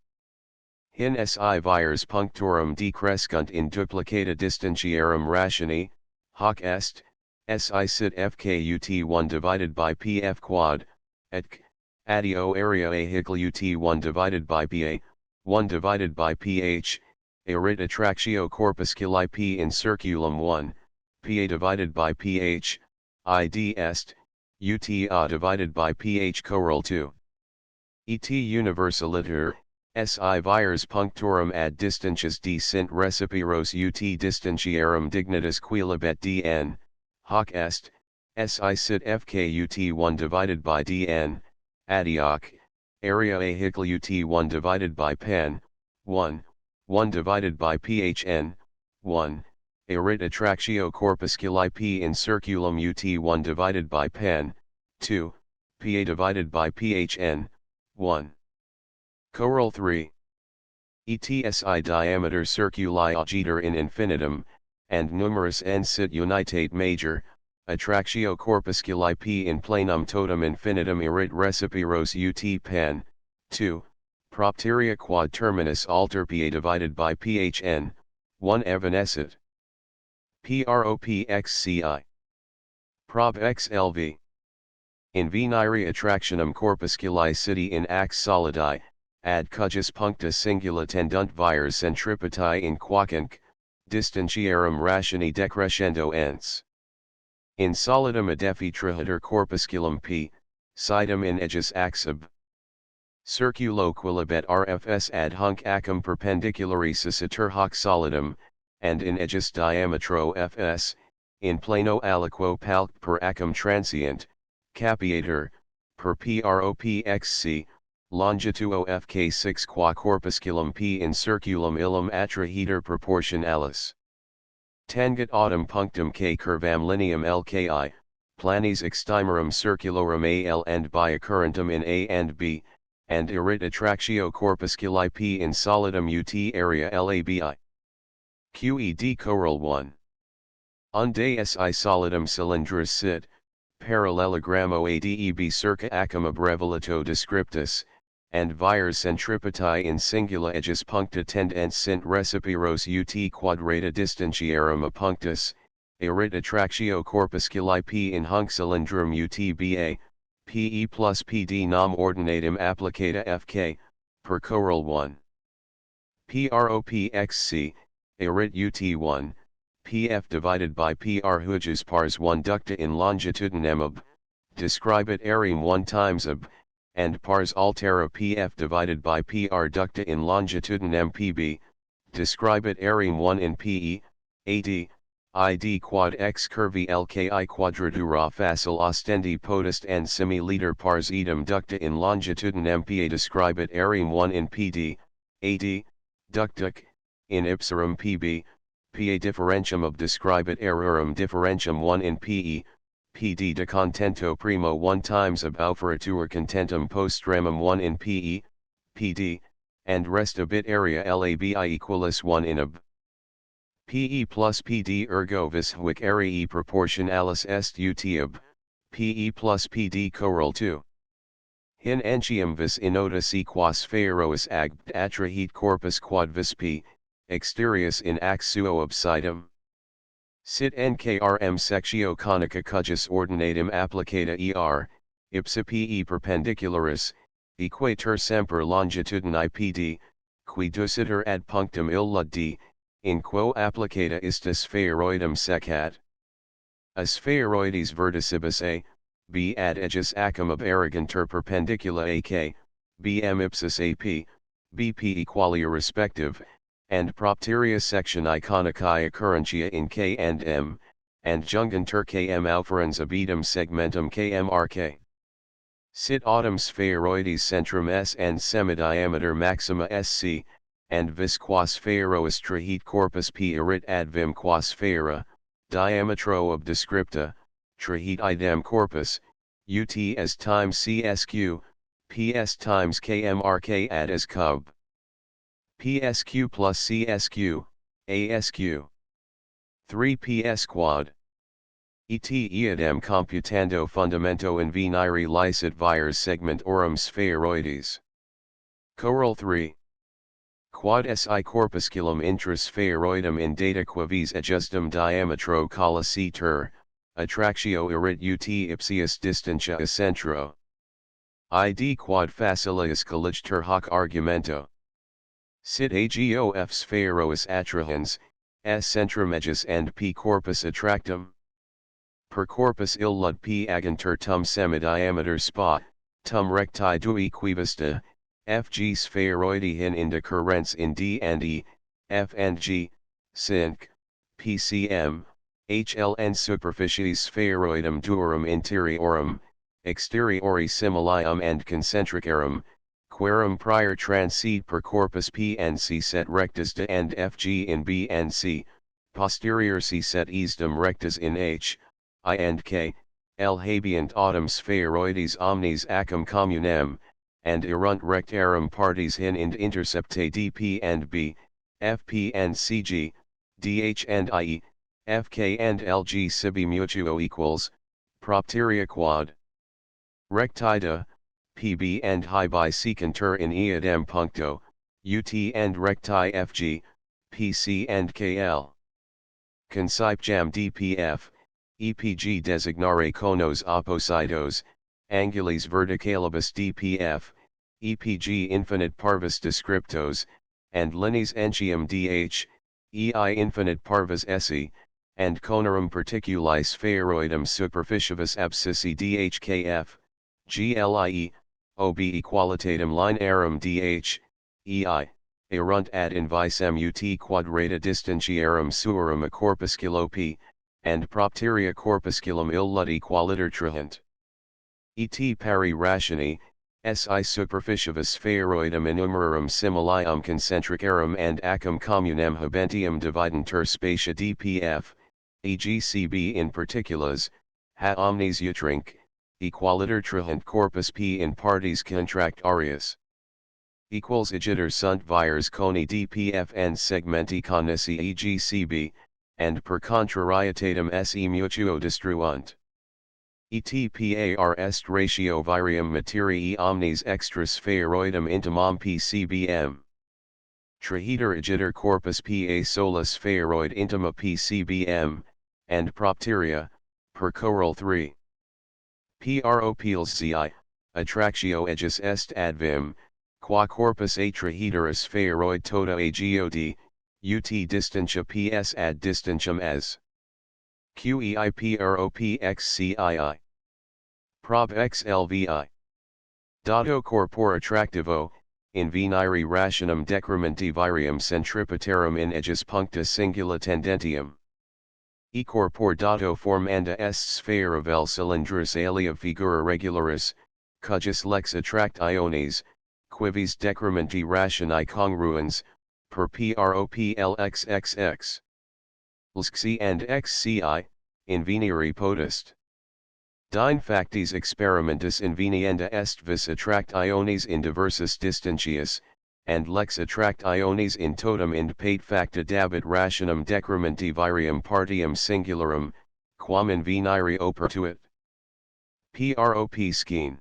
Hin si vires punctorum decrescunt in duplicata distentiarum rationi, hoc est, si sit fkut 1 divided by pf quad, etc, adio area a hicle ut 1 divided by pa, 1 divided by ph, erit attractio corpusculi p in circulum 1, pa divided by ph, id est, ut a divided by ph coral 2. Et universaliter, si vires punctorum ad distentias d sint recipiros ut distentiarum dignitas quilibet dn, hoc est, si sit fkut 1 divided by dn, adioc, area a hicle ut 1 divided by pen, 1, 1 divided by phn, 1, erit attractio corpusculi p in circulum ut 1 divided by pen, 2, pa divided by phn, 1. Coral 3. ETSI diameter circuli agiter in infinitum, and numerus n sit unitate major, attractio corpusculi p in planum totum infinitum erit recipiros ut pen, 2, propteria quad terminus alter pa divided by phn, 1 evanescit. Propxci. Prop xlv. In venire attractionem corpusculi citi in ax solidi, ad cujus puncta singula tendunt vires centripetae in quacinc, distentiarum rationi decrescendo ens. In solidum adefi trahitur corpusculum p, sidum in aegis axib. Circulo quilibet rfs ad hunc acum perpendiculari sussitur hoc solidum, and in aegis diametro fs, in plano aliquo palc per acum transient, capiator, per propxc, longitudo fk6 qua corpusculum p in circulum illum attrahitur proportionalis. Tanget autumn punctum k curvam lineam lki, planis extimerum circulorum al and biocurrentum in a and b, and erit attractio corpusculi p in solidum ut area labi. Qed coral 1. Unde si solidum cylindrus sit, parallelogrammo adeb circa acum abrevolato descriptus, and vires centripetae in singula aegis puncta tendens sint recipiros ut quadrata distentiarum a punctus, erit attractio corpusculi p in hunc cylindrum utba, pe plus pd nam ordinatum applicata fk, per coral 1. Propxc, erit ut1, pf divided by pr hujus pars 1 ducta in longitudinem ab, describet areum 1 times ab, and pars altera pf divided by pr ducta in longitudinem pb, describet areum 1 in pe, ad, id quad x curvi lki quadradura facile ostendi potest and semi-liter pars edum ducta in longitudinem pa describet areum 1 in pd, ad, ductic, in ipsarum pb, pa differentium ob describet areum differentium 1 in pe, pd de contento primo 1 times ob auferatur contentum postramum 1 in pe, PD, and rest a bit area labi equalis 1 in a b. PE plus PD ergo vis huic areae proportionalis est ut ab, PE plus PD correl 2. Hin entium vis inotus e quas ferois agt atrahit corpus quad vis P, exterius in ac suo obsidum. Sit nkrm sectio conica cujus ordinatum applicata ipsa PE perpendicularis, equator semper longitudini PD, qui duciter ad punctum illa D, in quo applicata ist spheroidum secat. A spheroides verticibus A, B ad aegis acum ab arrogantur perpendicula AK, BM ipsis AP, BP equalia respective, and propteria sectionae conicae occurrentia in K and M, and jungantur KM auferens abedum segmentum KMRK. Sit autumn spheroides centrum S and semidiameter maxima SC, and vis quas spherois trahit corpus P erit ad vim quas sphera, diametro of descripta, trahit idem corpus, ut as times CSQ, PS times KMRK ad as cub. PSQ plus CSQ, ASQ. 3 PS quad. Et eadem computando fundamento in venire licet vires segment orum spheroides. Correl 3. Quad si corpusculum intra spheroidum in data quavis adjustum diametro collici ter, attractio erit ut ipsius distantia centro. Id quad facilis colligter hoc argumento. Sit agof spherois attrahens, s centrum aegis and p corpus attractum. Per corpus illud p agantur tum semidiameter spa, tum recti dui quivista, fg spheroidi hin indicurrens in D and E, F and G, Sync, PCM, HLN superficies spheroidum duorum interiorum, exteriori similium and concentricarum, querum prior transcede per corpus P and C set rectus de and FG in B and C, posterior C set easdem rectus in H, I and K, L habient autumn spheroides omnes acum communem, and erunt rectarum partes hin ind interceptae dP and B, FP and CG, DH and IE, FK and LG sibi mutuo equals, propteria quad. Rectida, PB and high bisecantur in eadem puncto, UT and recti FG, PC and KL. Concipe jam DPF, EPG designare conos oppositos, angulis verticalibus DPF, EPG infinite parvis descriptos, and lineas entium DH, EI infinite parvis SE, and conarum particuli spheroidum superficivis abscissi DHKF, GLIE, OB equalitatem linearum DH, EI, erunt ad invisem UT quadrata distantiarum suorum a corpusculo P, and propteria corpusculum illud equaliter trahent. Et pari rationi, si superficivis spheroidum innumerarum similium concentricarum and acum communem habentium dividentur spatia dpf, egcb in particulars, ha omnes utrinc, equaliter trahent corpus P in partes contract arius. Equals igiter sunt vires coni dpf and segmenti connisi egcb, and per contrarietatem se mutuo destruunt. Et par est ratio virium materii omnes extra spheroidum intimum PCBM. Trahiter igiter corpus Pa sola spheroid intima PCBM, and propteria, per correl 3. Propils ci, attractio aegis est ad vim, qua corpus a trahiter spheroid tota agod, ut distantia ps ad distantium es. QEIPROPXCII. Prob XLVI. Dato corpore attractivo, in venire rationem decrementi virium centripetarum in aegis puncta singula tendentium. E corpore dato formanda est sphaera vel cylindris alia figura regularis, cujus lex attract iones, quivis decrementi rationae congruens, per PROPLXXX. LXC and XCI, in venire potest. Dine factis experimentus invenienda est vis attractionis in diversus distentiis, and lex attractionis in totem ind pate facta dabit rationem decrementi virium partium singularum, quam invenire opertuit. Prop scheme.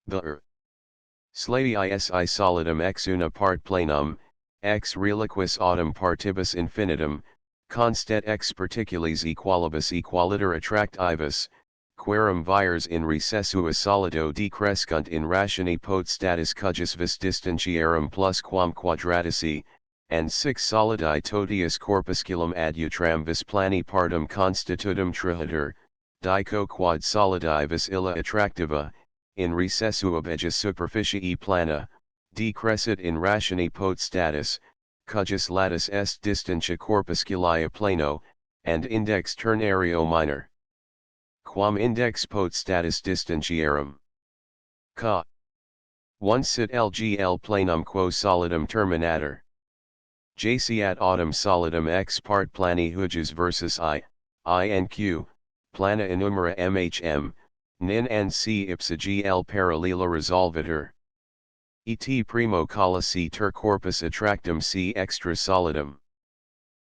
The Slaei solidum ex una part planum, ex reliquis autem partibus infinitum, constet ex particulis equalibus equaliter attractivus, querum vires in recessua solido decrescunt in ratione pot status cujus vis distentiarum plus quam quadratici, and six solidi totius corpusculum adutram vis plani partum constitutum trihater, dico quad solidi vis illa attractiva, in recessua begus superficie plana, decrescit in ratione pot status, cujus latus est distentia corpusculi a plano, and index ternario minor. Quam index pot status distentiarum. Ca. 1 sit LGL planum quo solidum terminator. Jaceat autumn solidum ex part plani hujus versus I and Q, plana enumera MHM, nin and C ipsa GL paralela resolvitur. Et primo collici ter corpus attractum C extra solidum.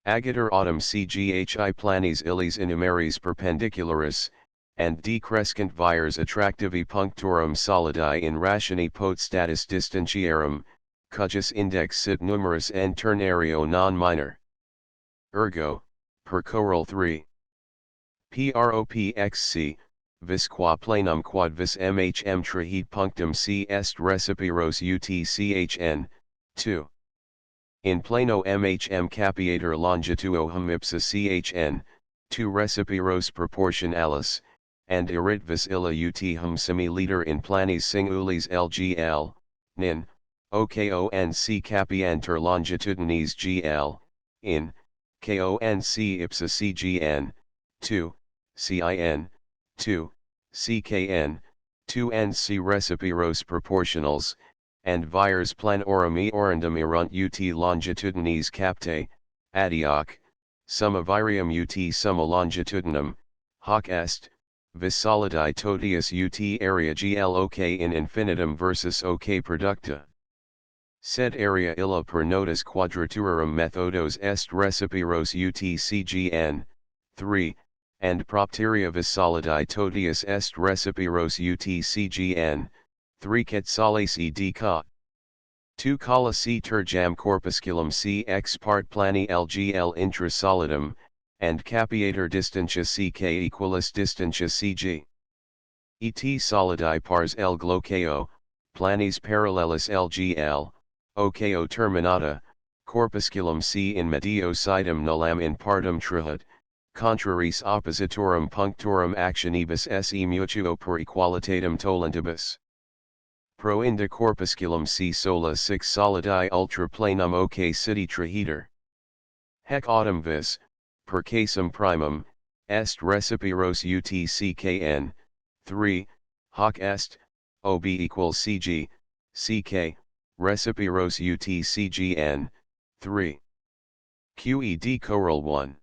Agator autumn CGHI planis illis enumeris perpendicularis, and decrescent vires attractivi punctorum solidi in ratione pot status distentiarum, cujus index sit numerus n ternario non minor. Ergo, per choral 3. Propxc, vis qua planum quad vis MHM trahit punctum C est recipiros UTCHN, 2. In plano MHM capiator longitudo hum ipsa CHN, 2 recipiros proportionalis, and irit vis illa ut hum semi-liter in planis singulis LGL, nin, OKONC capianter longitudines GL, in, KONC ipsa CGN, 2, CIN, 2, CKN, 2 NC recipiros proportionals, and vires planorum eorundum erunt ut longitudines captae, adioc, summa virium ut summa longitudinum, hoc est, vis solidi totius ut area glok in infinitum versus ok producta. Sed area illa per notus quadraturarum methodos est recipiros ut cgn, 3, and propteria vis solidi totius est recipiros ut cgn, 3 quetzales ed ca. 2 collici ter jam corpusculum C ex part plani LGL intra solidum, and capiator distentia CK equalis distentia CG. Et solidi pars L glocao, planis parallelis LGL, OKO terminata, corpusculum C in medio sidum nullam in partum trihut, contraris oppositorum punctorum actionibus se mutuo per equalitatem tollentibus. Proinda corpusculum C sola 6 solidi ultra planum OK city trahiter. Hec autem vis, per casum primum, est recipiros UTCKN, 3, hoc est, OB equals CG, CK, recipiros UTCGN, 3. QED choral 1.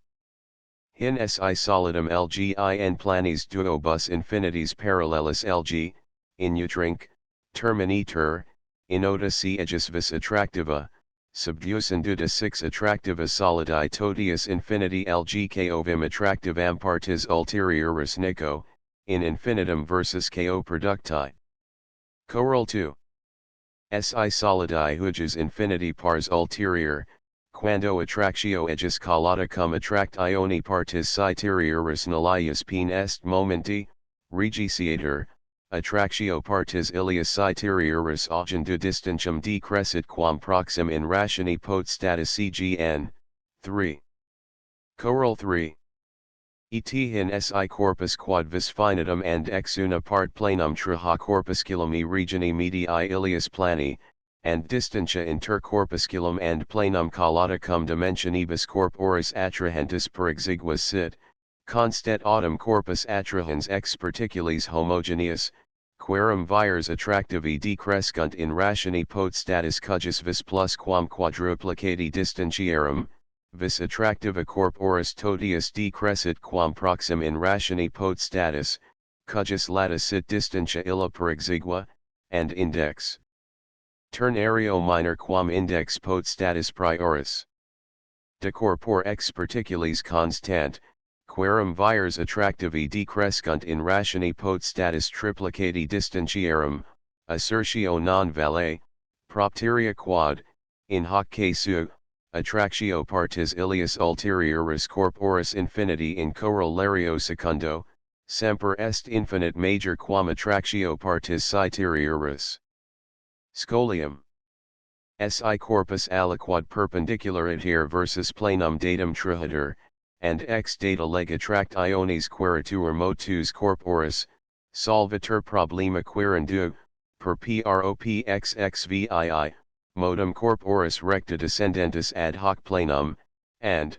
Hin SI solidum LGIN planis duo bus infinities parallelis LG, in utrinc, terminator, inota C aegis vis attractiva, subducenduta 6 attractiva solidi totius infinity LG ovim attractivam partis ulterioris nico, in infinitum versus ko producti. Choral 2. Si solidi hujus infinity pars ulterior, quando attractio aegis collata cum attractione partis citeriorus nullius pene est momenti, regiciator, attractio partis ilius citeriorus agendu distentium decrescit quam proxim in ratione pot status cgn, 3. Choral 3. Et hin si corpus quad vis finitum and ex una part planum traha corpusculum e regione medii ilius plani, and distentia inter corpusculum and planum collata cum dimensionibus corporis attrahentis per exiguus sit, constet autem corpus attrahens ex particulis homogeneous, querum vires attractivi decrescunt in ratione pot status cujus vis plus quam quadruplicati distentiarum, vis attractiva corporis totius decrescit quam proxim in ratione pot status, cujus lata sit distantia illa per exigua, and index. Ternario minor quam index pot status prioris. De corpore ex particulis constant, querum vires attractivi decrescunt in ratione pot status triplicati distantiarum, assertio non valet, propteria quod, in hoc casu, attractio partis ilius ulterioris corporis infiniti in corollario secundo, semper est infinite major quam attractio partis saeterioris. Scholium. Si corpus aliquod perpendicular adhere versus planum datum trihater, and ex data leg attractionis queritur motus corporis, solvitur problema querendu, per propxxvii, modum corporis recta descendentis ad hoc planum, and,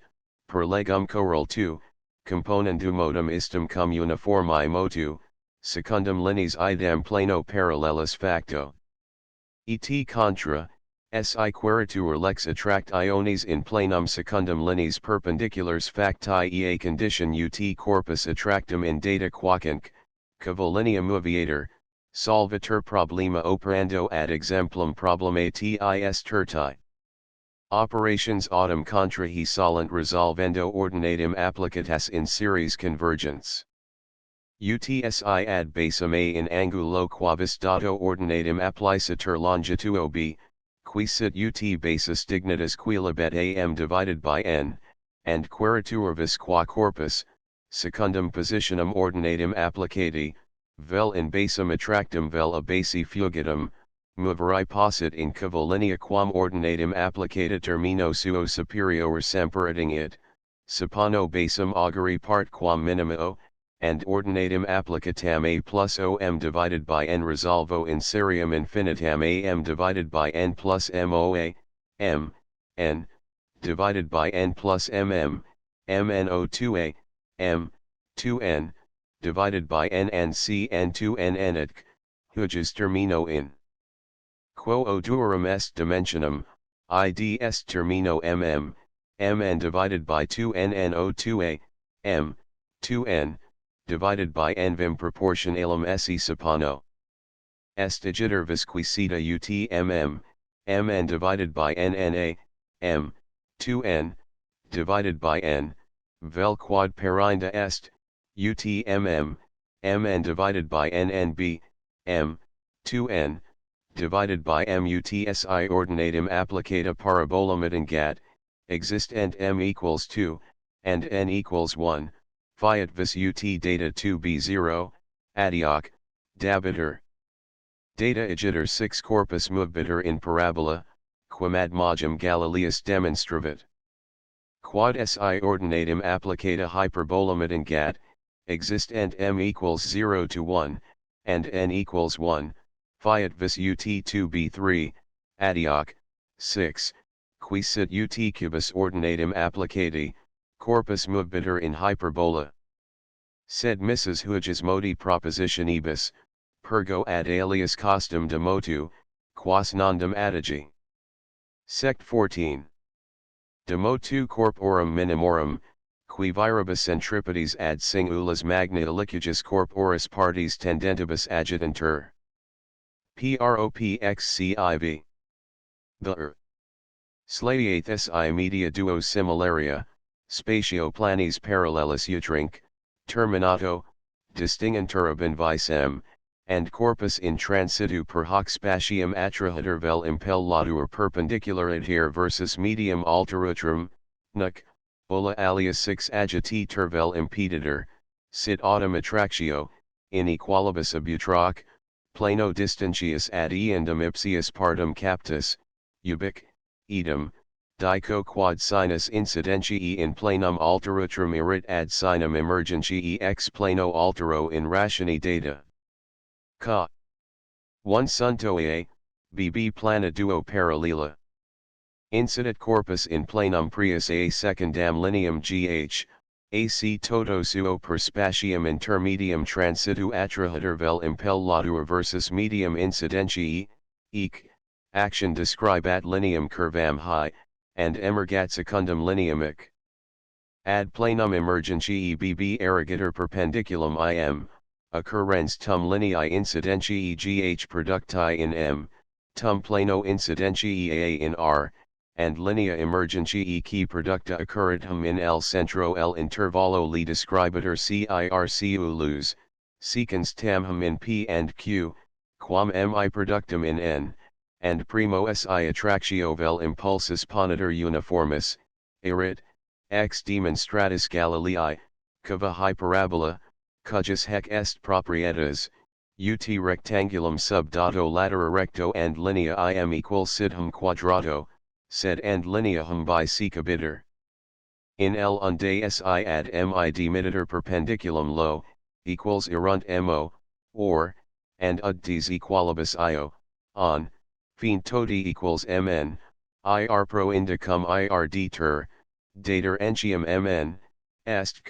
per legum corol 2, componendu modum istum cum uniformi motu, secundum lineis idem plano parallelis facto. Et contra, si queritur lex attractionis in planum secundum lineis perpendiculars facti ea condition ut corpus attractum in data quaquinc, cavolineum moviator, solvitur problema operando ad exemplum problematis tertii. Operations autem contra he solent resolvendo ordinatum applicatas in series convergence. UTSI ad basum A in angulo quavis dato ordinatum applicatur longitudo B, qui sit ut basis dignitas quilibet am divided by n, and queritur vis qua corpus, secundum positionum ordinatum applicati, vel in basum attractum vel a basi fugitum, moveri possit in cavolinea quam ordinatum applicata termino suo superior semperating it, supano basum auguri part quam minimo, and ordinatum applicatam a plus om divided by n resolvo in serium infinitam am divided by n plus moa, m, n, divided by n plus mn o2a, m, 2n, divided by n and cn 2n et hujus termino in. Quo odurum est dimensionum, id est termino mn divided by 2n o2a, m, 2n, divided by n vim proportionalum esse supano. Est digiter visquicita ut mn divided by nna, m, 2n, divided by n, vel quad perinda est, ut mn divided by nnb, m, 2n, divided by mutsi ordinatum applicata parabola mitingat, exist and m equals 2, and n equals 1, fiat vis ut data 2b0, adioc, dabiter. Data igiter 6 corpus movebiter in parabola, quam ad magem Galileus demonstravit. Quad si ordinatum applicata hyperbola mitingat, exist and m equals 0 to 1, and n equals 1, fiat vis ut 2b3, adioc, 6, qui sit ut cubus ordinatum applicati, corpus movebiter in hyperbola. Sed missus hujus modi propositionibus, pergo ad alias costum de motu, quas nondum adigi. Sect 14. De motu corporum minimorum, qui viribus centripetes ad singulas magna licugus corporis partes tendentibus agitantur. Propxciv. The Slatiath si media duo similaria, spatio planis parallelis utrinc, terminato, distingentur ab invisem, and corpus in transitu per hoc spatium attrahatur vel impellatur perpendicular adhere versus medium alterutrum, nuc, ulla alias 6 agititur vel impeditor, sit autem attractio, in equalibus abutrac, plano distantius ad eandum ipsius partum captus, ubic, edum, dico quad sinus incidentii in planum alterutrum erit ad sinum emergentii ex plano altero in ratione data. Ca. 1 suntoe, bb plana duo parallela. Incidit corpus in planum prius a secundam lineam gh, ac toto suo per spatium intermedium transitu attrahatur vel impellatur versus medium incidentii, ec, action describat lineam curvam high, and emergat secundum lineamic. Ad planum emergentii bb erigator perpendiculum im, occurrens tum linei incidentiae gh producti in M, tum plano incidentiae A in R, and linea emergentiae qui producta occurritum in L centro L intervallo li describitur circulus, secans tamhum in P and Q, quam mi productum in N, and primo si attractio vel impulsus ponitor uniformis, erit, ex demonstratis Galilei, cava hyperabola, cujus hec est proprietas, ut rectangulum sub dato latera recto and linea im equal sidhum quadrato, sed and lineahum bisecabiter. In L unde si ad mi demititur perpendiculum lo, equals erunt mo, or, and ud tes equalibus io, on, fin toti equals mn, ir pro indicum ir deter, dater entium mn, est,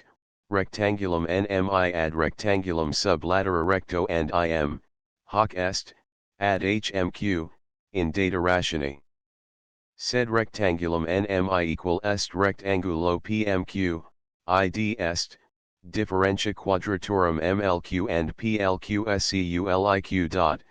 rectangulum nmi ad rectangulum sub latera recto and im, hoc est, ad hmq, in data ratione. Sed rectangulum nmi equal est rectangulo pmq, id est, differentia quadratorum mlq and plq seuliq dot,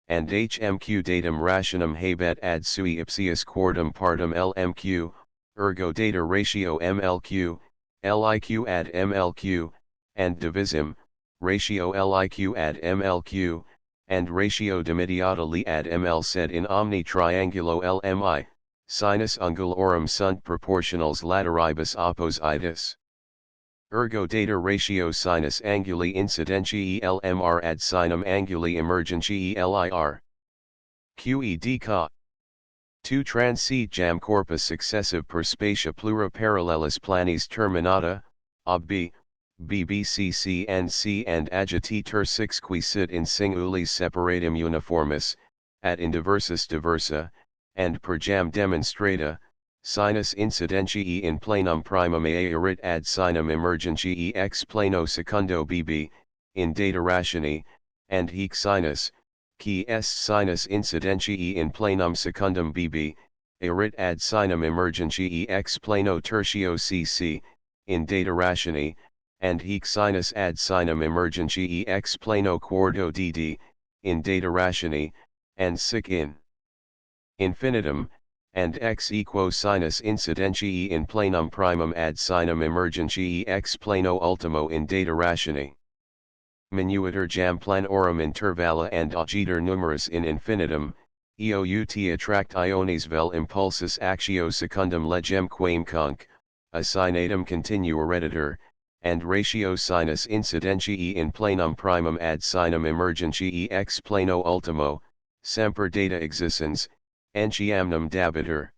and hmq datum rationum habet ad sui ipsius quartum partum lmq, ergo data ratio mlq, liq ad mlq, and divisim, ratio liq ad mlq, and ratio dimidiatali ad ml sed in omni triangulo lmi, sinus angulorum sunt proportionals lateribus oppositus. Ergo data ratio sinus anguli incidentiae lmr ad sinum anguli emergentiae lir. Qed ca. 2 transit jam corpus successive per spatia plura parallelis planis terminata, ob b, bbcc and c and agitator 6 qui sit in singulis separatum uniformis, at indiversus diversa, and per jam demonstrata, sinus incidentiae in planum primum aerit ad sinum emergentiae ex plano secundo bb, in data ratione, and hic sinus, qui est sinus incidentiae in planum secundum bb, erit ad sinum emergentiae ex plano tertio cc, in data ratione, and hic sinus ad sinum emergentiae ex plano quarto dd, in data ratione, and sic in infinitum, and ex equo sinus incidentiae in planum primum ad sinum emergentiae ex plano ultimo in data ratione. Minuiter jam planorum intervalla and ageter numerus in infinitum, eout attract iones vel impulsus actio secundum legem quam conc, assignatum continua redditor, and ratio sinus incidentiae in planum primum ad sinum emergentiae ex plano ultimo, semper data existens, entiamnum dabitur.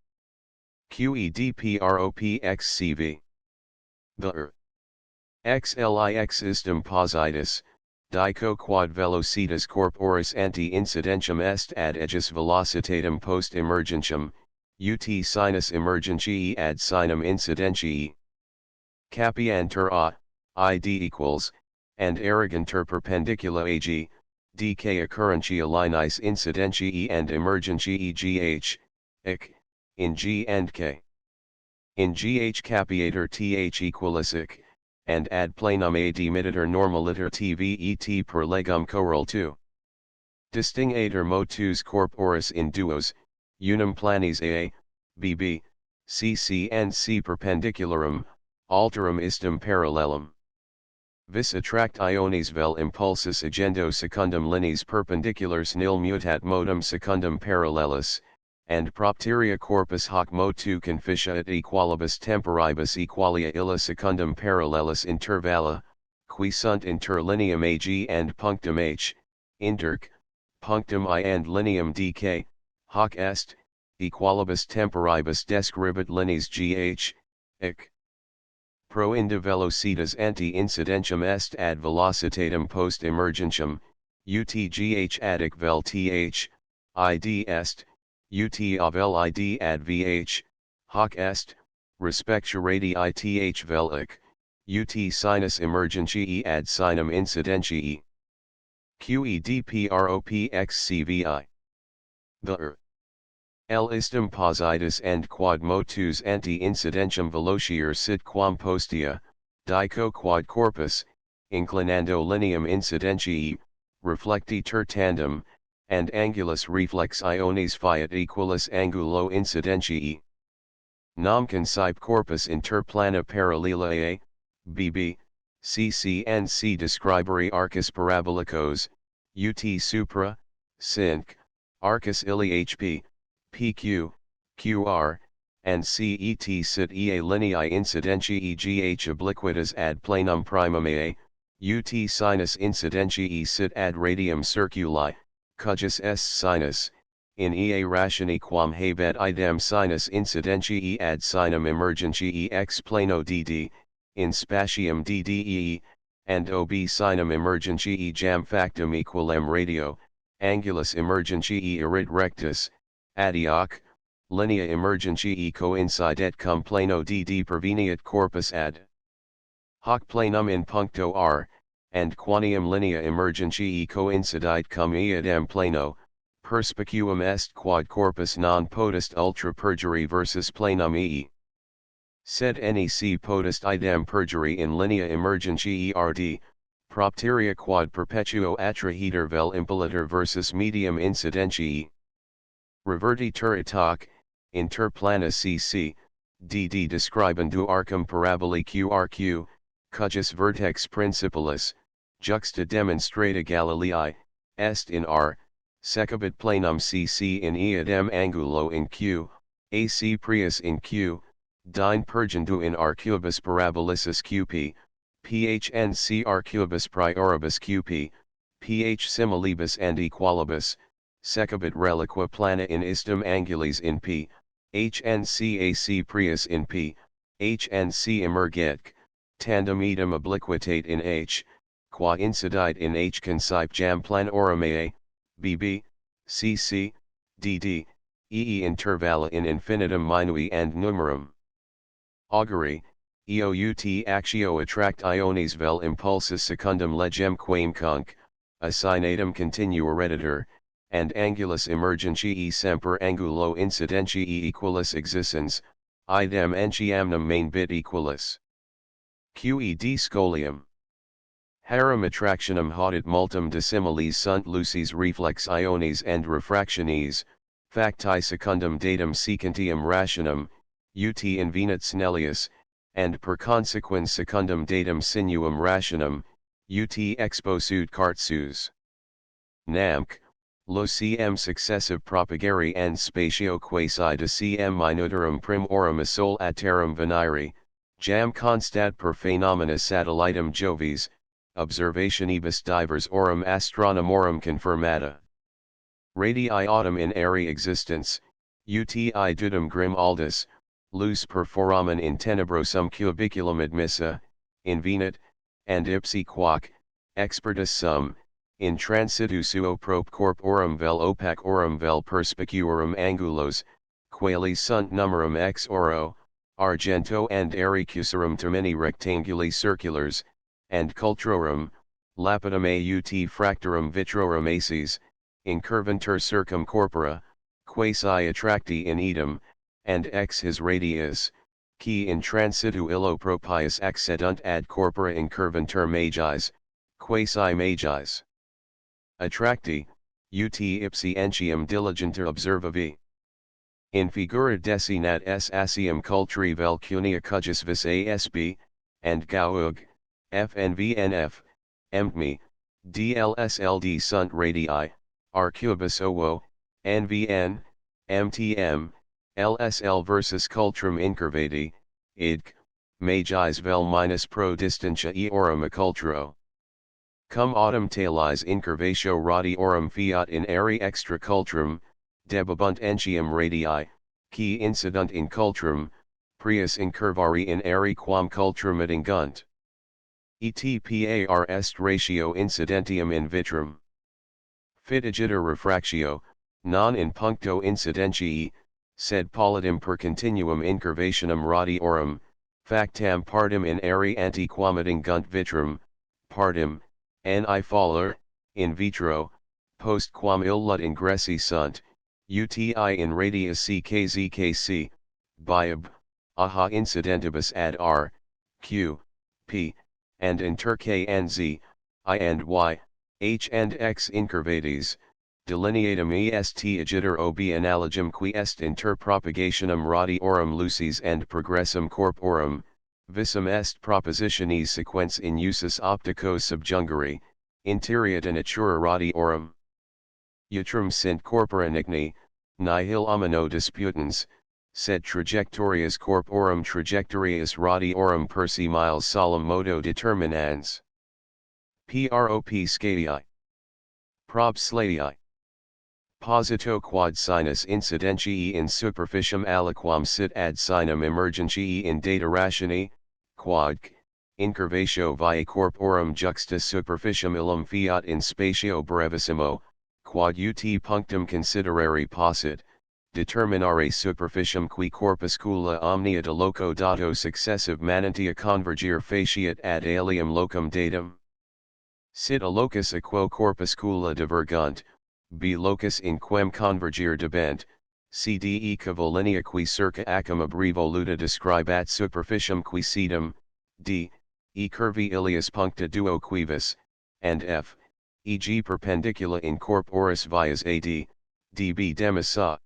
Qedpropxcv. The xlix istum positus, dico quod velocitas corporis ante incidentium est ad aegis velocitatem post emergentium, ut sinus emergentiae ad sinum incidentiae. Capiantur a, id equals, and arrogantur perpendicula ag, dk occurrentia linis incidentiae and emergentiae gh, ic, in g and k. In gh capiator th equalis ic, and ad planum a demititor normaliter tvet per legum coral 2. Distingator motus corporis in duos, unum planis a, bb, cc and c perpendicularum, alterum istum parallelum. Vis attract iones vel impulsus agendo secundum lineis perpendiculars nil mutat modum secundum parallelis, and propteria corpus hoc motu conficia et equalibus temporibus equalia illa secundum parallelis intervalla, qui sunt inter lineam ag and punctum h, interc, punctum I and lineam dk, hoc est, equalibus temporibus describit lineis gh, ic. Pro inde velocitas ante incidentium est ad velocitatem post emergentium, utgh adic vel th, id est, ut vel id ad vh, hoc est, respecta radii ith vel ic, ut sinus emergentiae ad sinum incidentiae. Qedpropxcvi. The L istum positus and quad motus ante incidentium velocior sit quam postea, dico quad corpus, inclinando lineam incidentiae, reflecti ter tandem, and angulus reflexiones fiat equalis angulo incidentiae. Nam concipe corpus inter plana parallelae, bb, cc and c describere arcus parabolicos, ut supra, sinc, arcus ili hp, pq, qr, and cet sit ea lineae incidentiae gh obliquitas ad planum primum ut sinus incidentiae sit ad radium circuli, cujus est sinus, in ea ratione quam habet idem sinus incidentiae ad sinum emergentiae ex plano dd, in spatium ddee, and ob sinum emergentiae jam factum equilem radio, angulus emergentiae erit rectus, adioc, linea emergentiae coincidet cum plano dd perveniat corpus ad hoc planum in puncto r, and quanium linea emergentiae coincidit cum eadem plano, perspicuum est quod corpus non potest ultra perjuri versus planum ii. Sed nec potest idem perjuri in linea emergentiae rd, propteria quod perpetuo attrahiter vel impellitor versus medium incidentiae. Reverti ter itac, inter plana cc, dd describendu arcum paraboli qrq, cujus vertex principalis, juxta demonstrata Galileae, est in r, secabit planum cc in eadem angulo in q, ac prius in q, dine pergendu in r cubus parabolicis qp, phnc r cubus prioribus qp, ph similibus and equalibus, secabit reliqua plana in istum angulis in p, hnc ac prius in p, hnc emerget, tandem idem obliquitate in h, qua incidite in h concipe jam planorum bb, cc, dd, intervalla in infinitum minui and numerum. Augury, eout actio attract iones vel impulsus secundum legem quam conc, assignatum continua redditor, and angulus emergentiae semper angulo incidentiae equalis existens, idem entiamnum main bit equalis. Qed scolium. Harum attractionem haudit multum dissimiles sunt lucis reflexiones and refractiones, facti secundum datum sequentium rationum, ut invenit snellius, and per consequens secundum datum sinuum rationum, ut exposud cartsus. Namc, lo cm successive propagare and spatio quasi de cm minutorum prim orum isol ad terram venire, jam constat per phenomena satellitum Jovis, observationibus divers orum astronomorum confirmata. Radii autumn in aere existence, uti dudum grim aldus, lus per foramen in tenebrosum cubiculum admissa, invenit, and ipsi quac, expertus sum, in transitu suo prop corporum vel opacorum vel perspicuorum angulos, qualis sunt numerum ex oro, argento and aericusarum termini rectanguli circulars, and cultrorum, lapidum aut fractorum vitrorum aces, incurvantur circum corpora, quasi attracti in idem, and ex his radius, qui in transitu illo propius accedunt ad corpora incurvantur magis, quasi magis. Attracti, ut ipsi entium diligenter observavi. In figura desinat s asium culturi vel cunia cujus vis asb, and gaug, fnvnf, mgmi, dlsld sunt radii, r cubus owo, nvn, mtm, lsl versus cultrum incurvati, idc, magis vel minus pro distantia eorum occulturo. Cum autumn talis incurvatio radiorum fiat in aere extra cultrum, debubunt entium radii, qui incidunt in cultrum, prius incurvari in aere quam cultrum adingunt. Etpar est ratio incidentium in vitrum. Fitigitur refractio, non in puncto incidentiae, sed pallidum per continuum incurvationum radiorum, factam partum in aere antiquam adingunt vitrum, partum, ani faller, in vitro, post quam illut ingressi sunt, uti in radius ckzkc, biab, aha incidentibus ad r, q, p, and inter K and Z, I and Y, H and X incurvates, delineatum est agiter ob analogum qui est inter propagationum radiorum lucis and progressum corporum, visum est propositionis sequens in usus opticos subjungere, interiata natura radiorum. Utrum sint corpora nigni, nihil omino disputans, sed trajectorias corporum trajectorias radiorum per si miles solum modo determinans. Prop scadii. Prob sladii. Posito quod sinus incidentii in superficium aliquam sit ad sinum emergentii in data rationi, quod, incurvatio via corporum juxta superficium illum fiat in spatio brevissimo, quod ut punctum considerare possit, determinare superficium qui corpuscula omnia de loco dato successive manentia convergere faciat ad alium locum datum. Sit a locus a quo corpuscula divergunt, b locus in quem convergere debent, cde cavolinea qui circa acum abrevoluta describat superficium qui sedum, d, e curvi ilius puncta duo quibus, and f, e.g. perpendicula in corporis vias ad, db demissa.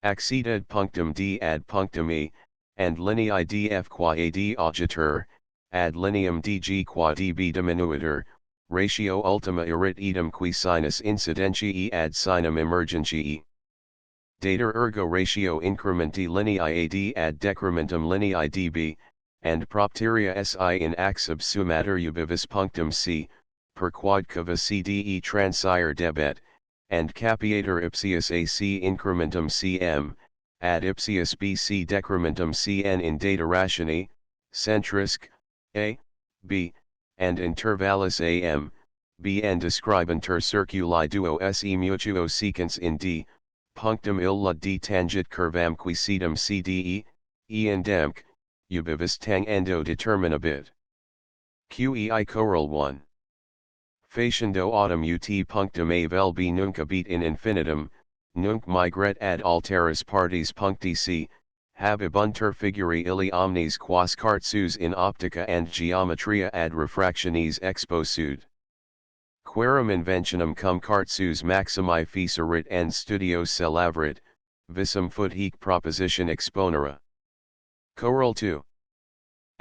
Acceded punctum d ad punctum e, and lineae df qua ad augitur, ad lineam dg qua db diminuitur, ratio ultima erit idem qui sinus incidentii ad sinum emergentii. Data ergo ratio incrementi lineae ad ad decrementum lineae db, and propteria si in ac subsumatur ubivis punctum c, per quod cava cde transire debet, and capiator ipsius ac incrementum cm, ad ipsius bc decrementum cn in data rationi, centrisc, a, b, and intervallus am, b and describantur circuli duo se mutuo secants in d, punctum illa d tangit curvam qui sedum cde, e endemc, ubivis tang endo determinabit. Qei choral 1. Faciendo autem ut punctum a vel b nunc abit in infinitum, nunc migret ad alteris partes puncti c, habebuntur figuri illi omnes quas cartsus in optica and geometria ad refractionis exposud. Querum inventionem cum cartsus maximi fecerit and studios celavrit, visum fut hic proposition exponera. Choral 2.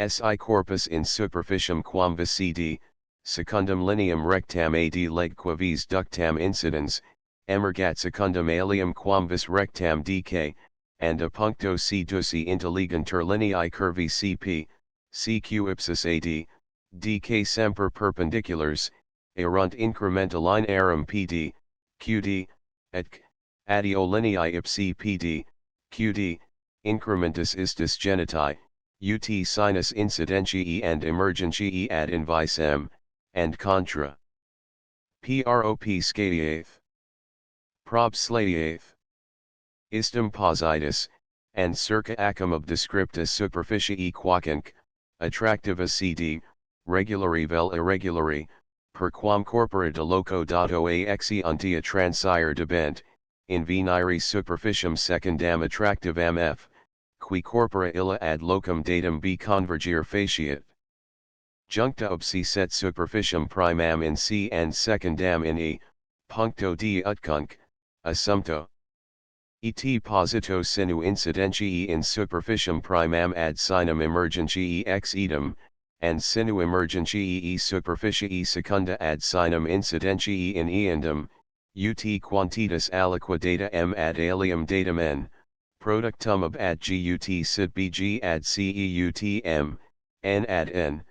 Si corpus in superficium quam vis cd, secundum lineam rectam ad leg quavis ductam incidens, emergat secundum alium quam vis rectam dk, and a puncto c duci intelligentur lineae curvi cp, cq ipsis ad, dk semper perpendiculars, erunt incrementa linearum pd, qd, et adio lineae ipsi pd, qd, incrementus istis geniti, ut sinus incidentii and emergentii ad invisem, and contra. Prop scadiath. Prob sladiath. Istum positus, and circa acum ob descripta superficie quacinc, attractiva cd, regulari vel irregulari, per quam corpora de loco dato axi untia transire debent, in venire superficium secundam attractivam f, qui corpora illa ad locum datum b convergere faciat. Juncta ob c set superficium primam in c and secundam in e, puncto d utcunc, assumpto. Et posito sinu incidentii in superficium primam ad sinum emergentii ex idem, and sinu emergentii superficii secunda ad sinum incidentii in eandem, ut quantitas aliqua data m ad alium datum n, productum ab ad gut sit bg ad ceut m, n ad n,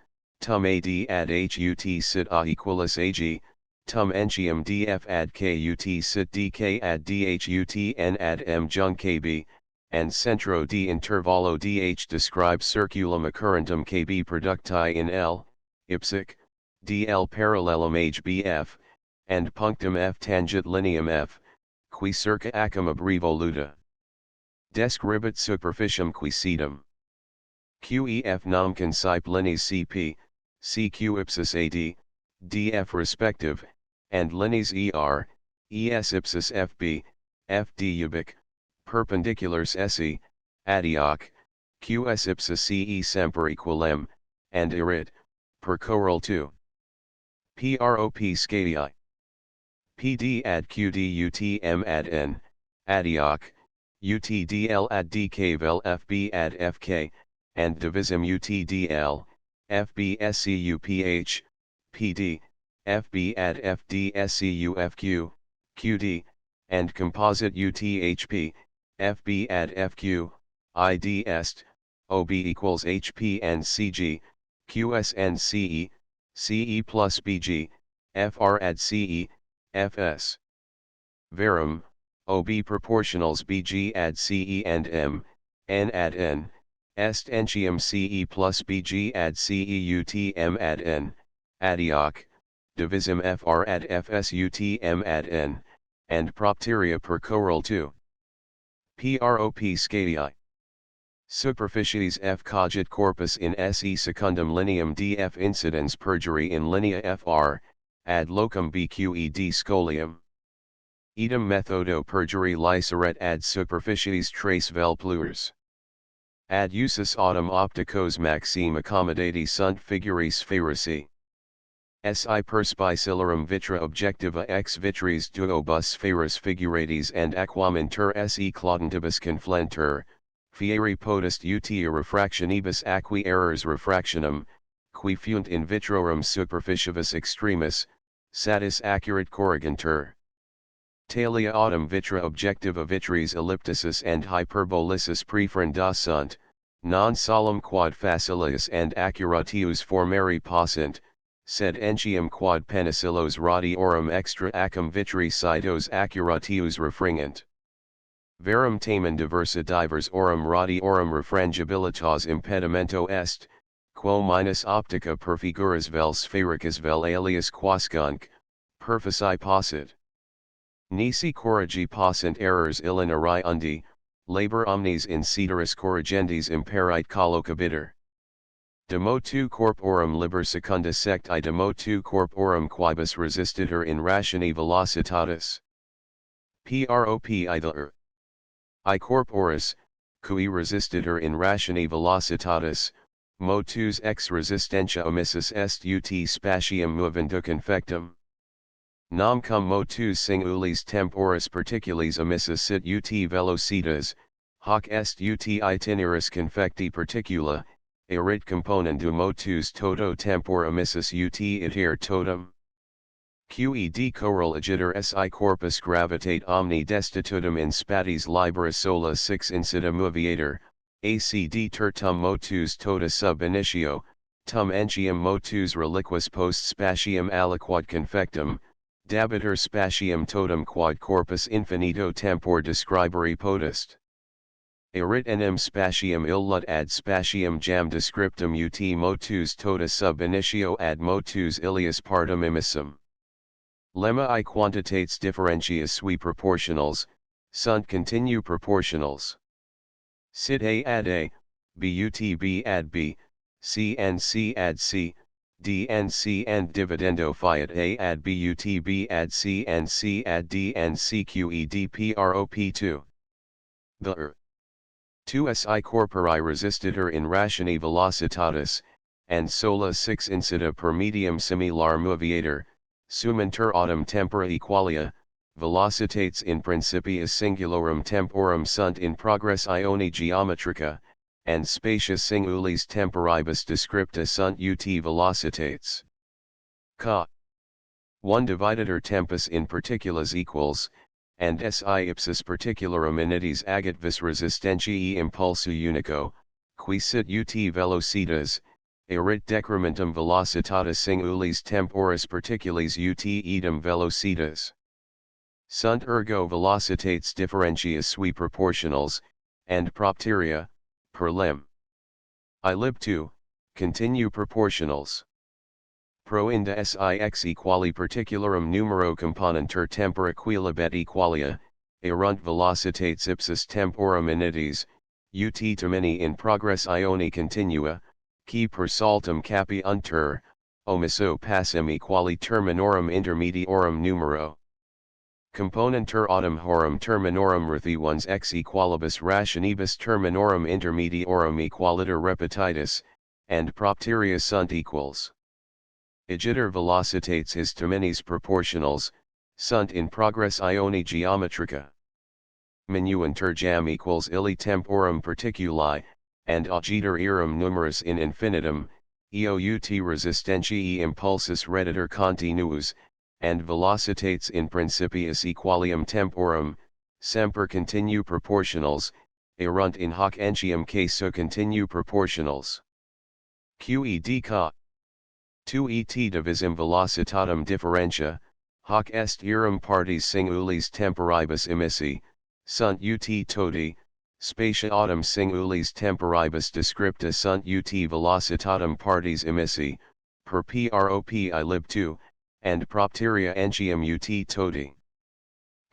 tum ad ad hut sit a equalis ag, tum entium df ad kut sit dk ad dhut n ad m junc kb, and centro d intervallo dh describes circulum occurrentum kb producti in L, ipsic, dl parallelum hbf, and punctum f tangent lineam f, qui circa acum abrevoluta. Describit superficium qui sedum. Qef nam concipe lineas cp, cq ipsis ad, df respective, and lineas es ipsis fb, fd ubic, perpendiculars se, adioc, qs ipsis ce semper equalem, and erit, Percoral 2. Prop scii. PD ad QD UTM ad N, adioc, UTDL ad DKvel FB ad FK, and divisum UTDL, FB SCUPH, PD, FB ad FD SCUFQ, QD, and composite UTHP, FB ad FQ, ID est, OB equals HP and CG, QS and CE, CE plus BG, FR ad CE, FS. Verum, OB proportionals BG ad CE and M, N ad N, est entium CE plus BG ad CE UTM ad N, adioc, divisum FR ad FS UTM ad N, and propteria percoral 2. Prop scii. Superficies F cogit corpus in se secundum lineam df incidens perjury in linea fr, ad locum bqed scolium. Idem methodo perjury liceret ad superficies trace vel plures. Ad usus autem opticos maxime accommodati sunt figuri sphaerici. Si perspicillarum vitra objectiva ex vitris duobus sphaeris figuratis and aquaminter se claudentibus conflentur, fieri potest utia refractionibus aqui errors refractionum, qui funt in vitrorum superficivis extremis, satis accurate corrigantur. Talia autem vitra objectiva vitris ellipticis and hyperbolicis preferenda sunt, non solum quad facilis and accuratius formeri possint, sed entium quad penicillos radiorum extra acum vitri cytos accuratius refringent. Verum tamen diversa divers orum radiorum refrangibilitas impedimento est, quo minus optica per figuras vel sphaericus vel alias quascunc, perfici possit. Nisi corrigi possint errors illinarii undi, labor omnes in ceteris corrigendis imperite collocabiter. De motu corporum liber secunda secti de motu corporum quibus resistitur in ratione velocitatis. Prop idler. I corporis, cui resistitur in ratione velocitatis, motus ex resistentia omissus est ut spatium movendo confectum. Nam cum motus singulis temporis particulis omissus sit ut velocitas, hoc est ut itineris confecti particula, erit componendu motus toto tempor omissus ut iter totum. Quid coral agiter si corpus gravitate omni destitutum in spatis libera sola six incida moviator, acd tertum motus tota sub initio, tum entium motus reliquis post spatium aliquod confectum, dabiter spatium totum quod corpus infinito tempor describere potest. Erit enim spatium illut ad spatium jam descriptum ut motus tota sub initio ad motus ilius partum emissum. Lemma I quantitates differentius sui proportionals, sunt continu proportionals. Sit A ad A, but B ad B, C and C ad C, D and C and dividendo fiat A ad but B ad C and C ad D and CQED prop2. The 2 si corpori resistitur in ratione velocitatis, and sola 6 incida per medium similar moviator, suminter autem tempora equalia, velocitates in principia singulorum temporum sunt in progressione geometrica, and spacious singulis temporibus descripta sunt ut velocitates. Ca. 1 dividetur tempus in particulas equals, and si ipsis particularum initis agat vis resistentiae impulsu unico, qui sit ut velocitas, erit decrementum velocitatis singulis temporis particulis ut idem velocitas. Sunt ergo velocitates differentius sui proportionals, and propteria, per lim. I lib 2, continue proportionals. Pro inda six equali particularum numero componenter tempora quilibet equalia, erunt velocitates ipsis temporum initis, ut termini in progressione continua, qui per saltum capi unter, omisso passem equali terminorum intermediorum numero. Componenter autem horum terminorum rethi ones ex equalibus rationibus terminorum intermediorum equaliter repetitus, and propteria sunt equals. Igiter velocitates his terminis proportionals, sunt in progress ioni geometrica. Minuenter jam equals illi temporum particuli, and agiter eram numerus in infinitum, eout resistentiae impulsus redditor continuus, and velocitates in principiis equalium temporum, semper continu proportionals, erunt in hoc entium caso continu proportionals. Qed ca 2 et divisum velocitatem differentia, hoc est eram partes singulis temporibus emissi, sunt ut toti, spatia autem singulis temporibus descripta sunt ut velocitatem partes emissi, per prop I lib 2, and propteria entium ut toti.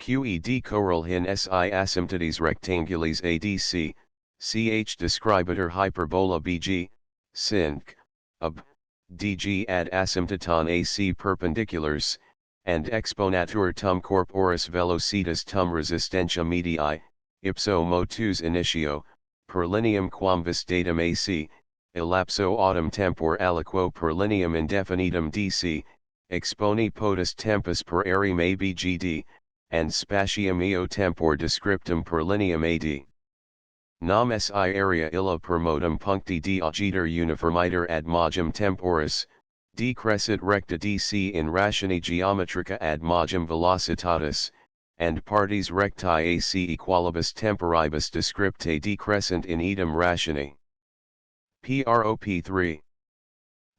Qed coral hin si asymptotes rectangulis adc, ch describator hyperbola bg, sinc, ab, dg ad asymptoton ac perpendiculars, and exponatur tum corporis velocitas tum resistentia medii, ipso motus initio, per lineam quam vis datum ac, elapso autem tempor aliquo per lineam indefinitum dc, exponi potus tempus per arim abgd, and spatium eo tempor descriptum per lineam ad. Nam si area illa per modum puncti d agiter uniformiter ad majum temporis, decrescit recta dc in ratione geometrica ad majum velocitatis, and partes rectae ac equalibus temporibus descriptae decrescent in idem ratione. Prop 3.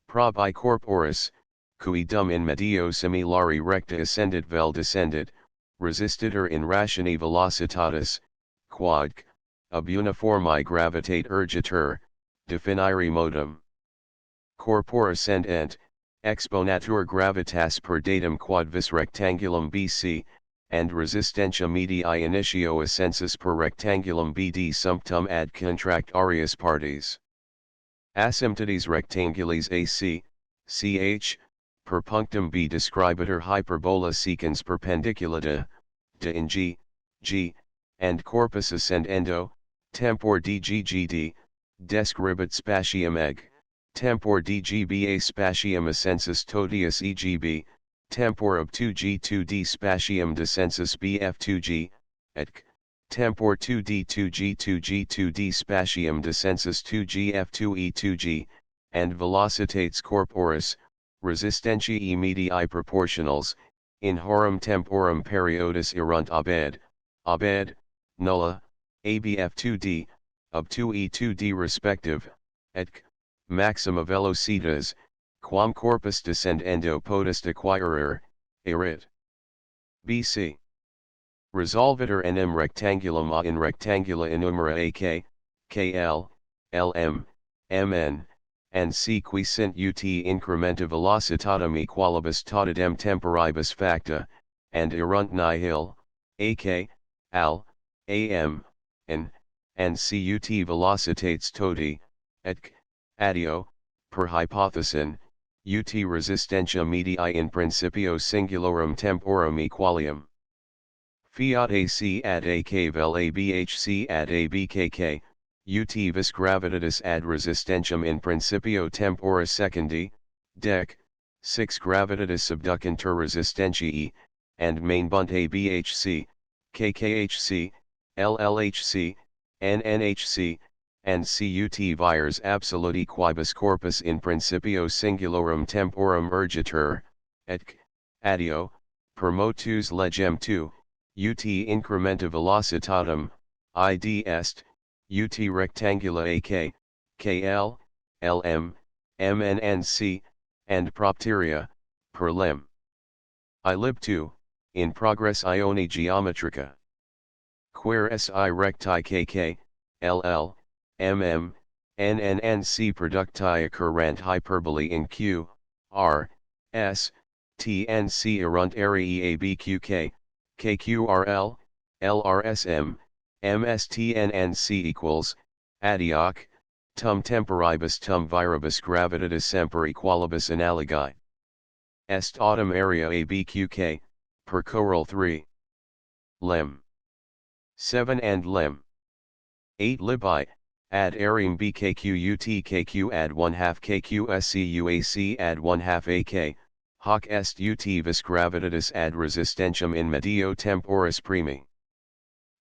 Prob I corporis, cui dum in medio similari recta ascendit vel descendit, resistitur in ratione velocitatis, quodc, ab uniformi gravitate urgitur, definiri modum. Corpora ascendent, exponatur gravitas per datum quod vis rectangulum bc, and resistentia medii initio ascensus per rectangulum bd sumptum ad contractarius partes. Asymptotes rectangulis ac, ch, per punctum b describator hyperbola secans perpendiculata, de in g, and corpus ascendendo, tempor dggd, describit spatium eg, tempor dgba spatium ascensus totius egb, tempor ob 2g2d spatium descensus bf2g, etc, tempor 2d2g2g2d spatium descensus 2gf2e2g, and velocitates corporis, resistentiae medii proportionals, in horum temporum periodis erunt abed, nulla, abf2d, ob 2e2d respective, etc, maxima velocitas, quam corpus descendendo potest acquirer, erit. bc. Resolvitur enim rectangulum a in rectangula innumera ak, kl, lm, mn, and c qui sint ut incrementa velocitatem equalibus totidem temporibus facta, and erunt nihil, ak, al, am, and c ut velocitates toti, etc, adio, per hypothesin, ut resistentia medii in principio singulorum temporum equalium. Fiat ac ad ak vel abhc ad abkk, ut vis gravitatis ad resistentiam in principio tempora secundi, dec, 6 gravitatis subducuntur resistentiae, and mainbunt abhc, kkhc, llhc, nnhc, and cut vires absoluti quibus corpus in principio singulorum temporum urgitur, etc, adio, per motus legem 2, ut incrementa velocitatem, id est, ut rectangula ak, kl, lm, mnnc, and propteria, per lem. I lib 2, in progress ioni geometrica. Quer si recti kk, ll, nnc producti occurrent hyperbole in q, r, s, tnc erunt arii abqk, kqrl, lrsm, mstnnc equals, adioc, tum temporibus tum viribus gravitatis semper equalibus analogii. Est autem area abqk, per choral 3. Lem. 7 and lem. 8 lib I, Add arim bkq utkq add 1/2 kq scuac add 1/2 ak, hoc est ut vis gravitatis ad resistentiam in medio temporis primi.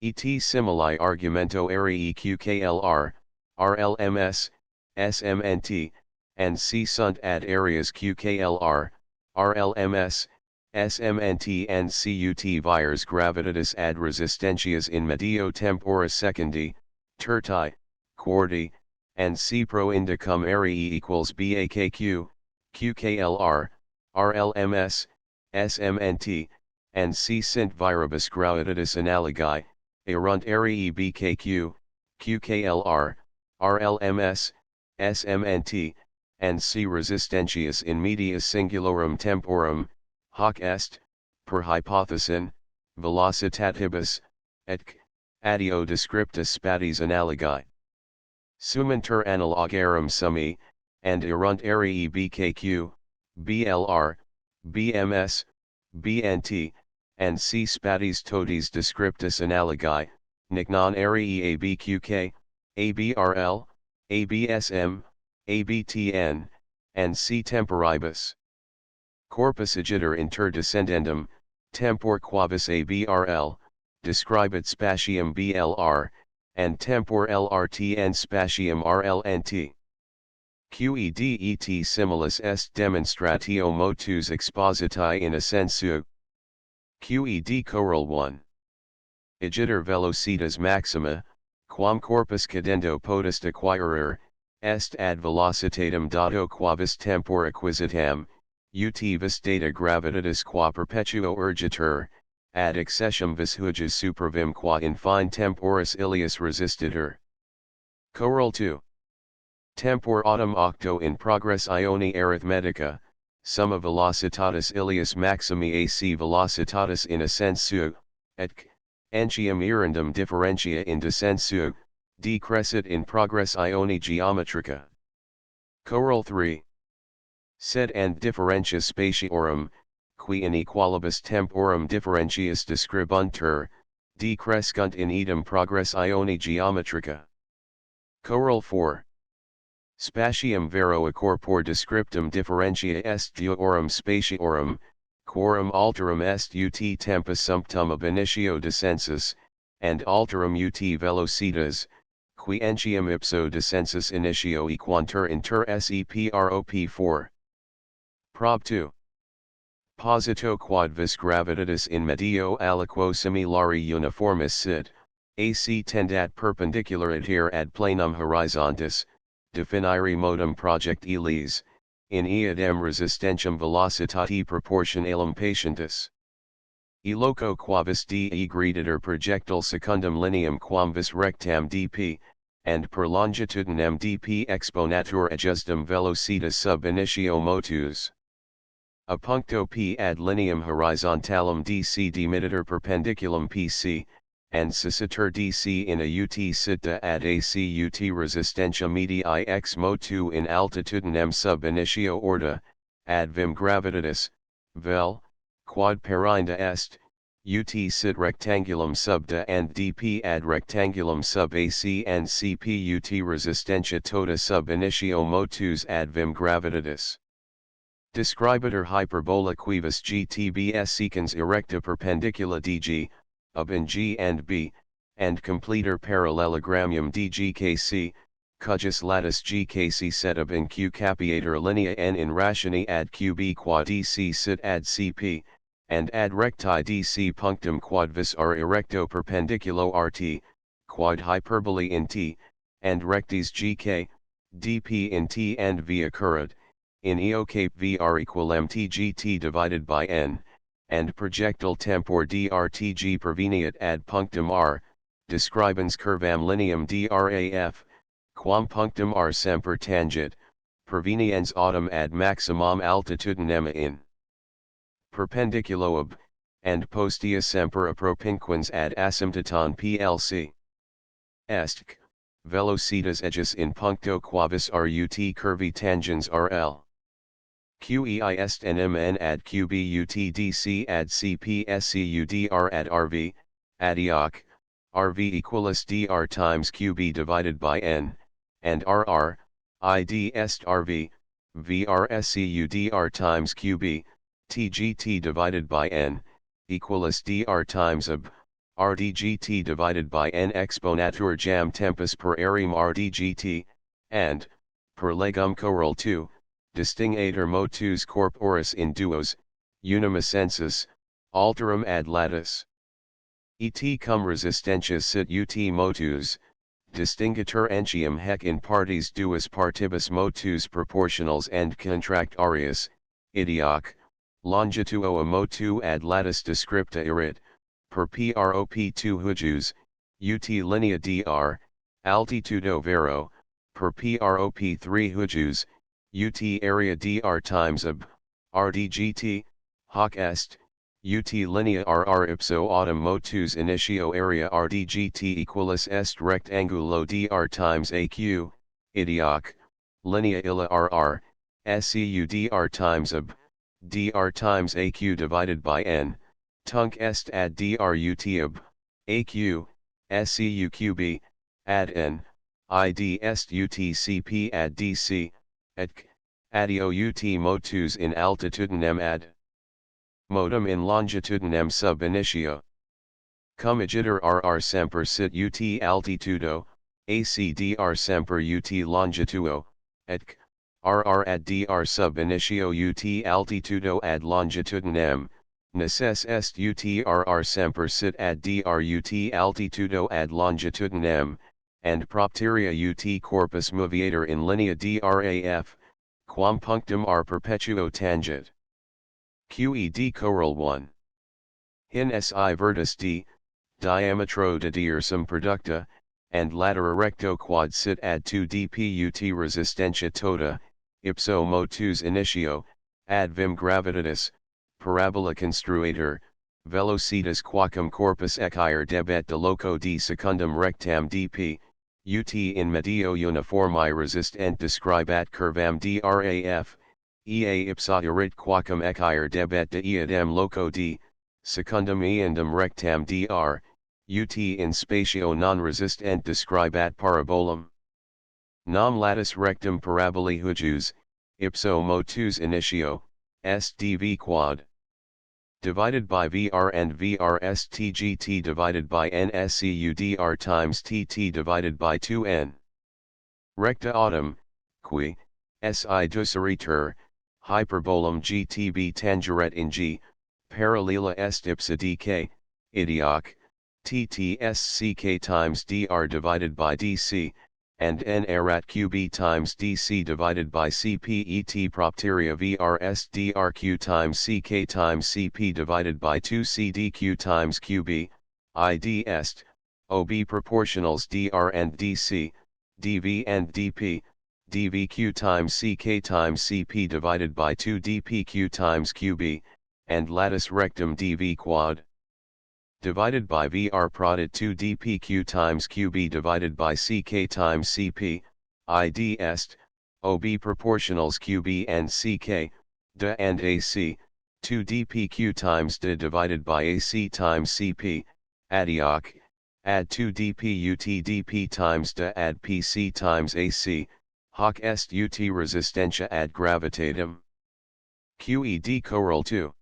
Et simili argumento arii qklr, rlms, smnt, and c sunt ad areas qklr, rlms, smnt and cut vires gravitatis ad resistentias in medio temporis secundi, tertii, quarti, and c pro indicum arii equals bakq, qklr, rlms, smnt, and c sint viribus gravitatis analogii, erunt arii bkq, qklr, rlms, smnt, and c resistentias in media singularum temporum, hoc est, per hypothesin, velocitatibus, etc. Addio descriptus spatis analogii. Suminter analogarum summi, and erunt arii bkq, blr, bms, bnt, and c spatis totis descriptus analogii, nic non arii abqk, abrl, absm, abtn, and c temporibus. Corpus agiter inter descendendum, tempor quavis abrl, describit spatium blr, and tempor lrtn spatium rlnt. Quedet similis est demonstratio motus expositae in assensu. Qed Choral 1. Agiter velocitas maxima, quam corpus cadendo potest acquirer, est ad velocitatem dato quavis tempor acquisitam, ut vis data gravitatis qua perpetuo urgitur, ad accessium vis hujas supervim qua in fine temporis ilius resistitur. Choral 2. Tempor autem octo in progress Ioni arithmetica, summa velocitatis ilius maximi ac velocitatis in ascensu, etc. Entium irundum differentia in descensu, decrescit in progress Ioni geometrica. Choral 3. Sed and differentia spatiorum, qui in equalibus temporum differentius describuntur, decrescunt in idem progress Ioni geometrica. Choral 4. Spatium vero a corpor descriptum differentia est deorum spatiorum, quorum alterum est ut tempus sumptum ab initio descensus, and alterum ut velocitas, qui entium ipso descensus initio equantur inter seprop 4. Prob 2. Posito quod vis gravitatis in medio aliquo similari uniformis sit, ac tendat perpendicular adhere ad planum horizontis, definiri modum project elis, in eadem resistentiam velocitati proportionalem patientis. E loco quavis de greditor projectile secundum lineam quam vis rectam dp, and per longitudinem dp exponatur adjustum velocitas sub initio motus. A puncto p ad lineam horizontalem dc demititur perpendiculum pc, and sicitur dc in a ut sitta ad ac ut resistentia medii ex motu in altitudinem sub initio orta, ad vim gravitatis, vel, quad perinda est, ut sit rectangulum sub da and dp ad rectangulum sub ac and cp ut resistentia tota sub initio motus ad vim gravitatis. Describitur hyperbola quibus gtbs secans erecta perpendicula dg, ab in G and B, and completer parallelogrammium dgkc, cujus latus gkc set ab in q capiator linea n in ratione ad qb quad dc sit ad cp, and ad recti dc punctum quad vis r erecto perpendiculo rt, quad hyperbole in t, and rectis gk, dp in t and v occurred, in eo cape vr equal mtgt divided by n, and projectile tempor drtg perveniat ad punctum r, describens curvam lineam draf, quam punctum r semper tangit, perveniens autem ad maximum altitudinem in perpendiculo ab, and postea semper a propinquens ad asymptoton plc. Est, velocitas ejus in puncto quavis rut curvi tangens rl. Qei est nmn ad qb ut dc ad cp scudr ad rv, adioc, rv equalis dr times qb divided by n, and RR, ID est RV, VRSCU times QB, TGT divided by N, equals dr times AB, RDGT divided by N exponatur jam tempus per aream RDGT, and, per legum choral 2, distingator motus corporis in duos, unimiscensus, alterum ad latus. Et cum resistentias sit ut motus, distingatur entium hec in partes duas partibus motus proportionals and contractarius, idioc, longituo a motu ad latus descripta erit, per prop2 hujus, ut linea dr, altitudo vero, per prop3 hujus, ut area dr times ab, rdgt, hoc est, ut linea rr ipso autumn motus initio area rdgt equalis est rectangulo dr times aq, idioc, linea illa rr, scu dr times ab, dr times aq divided by n, tunc est ad dr ut ab, aq, scu qb, ad n, id est ut cp ad dc, etc, adio ut motus in altitudinem ad modum in longitudinem sub initio. Cum igitur rr semper sit ut altitudo, ac dr semper ut longitudo, etc, rr ad dr sub initio ut altitudo ad longitudinem, necess est ut rr semper sit ad dr ut altitudo ad longitudinem, and propteria ut corpus moviator in linea draf, quam punctum r perpetuo tangit. QED choral 1. Hin si vertus d, diametro de diersum producta, and latera recto quad sit ad 2 dp ut resistentia tota, ipso motus initio, ad vim gravitatis, parabola construator, velocitas quacum corpus ecire debet de loco d secundum rectam dp, ut in medio uniformi resistent describat curvam draf, ea ipsa erit quacum ecire debet de eadem loco d, secundum eandem rectam dr, ut in spatio non resistent describat parabolum. Nam latus rectum paraboli hujus, ipso motus initio, est dv quad. Divided by Vr and Vrs tgt divided by nscu dr times tt divided by 2n. Recta autumn, qui, si duceritur, hyperbolum gtb tangeret in g, parallela est ipsa dk, idioc, ttsck times dr divided by dc, and n erat qb times dc divided by cp et propteria vrs drq times ck times cp divided by 2 cdq times qb, id est, ob proportionals dr and dc, dv and dp, dvq times ck times cp divided by 2 dpq times qb, and latus rectum dv quad. Divided by Vr prodded 2 dpq times qb divided by ck times cp, id est, ob proportionals qb and ck, d and ac, 2 dpq times d divided by ac times cp, adioc, add 2 dp ut dp times d add pc times ac, hoc est ut resistentia ad gravitatem. QED choral 2.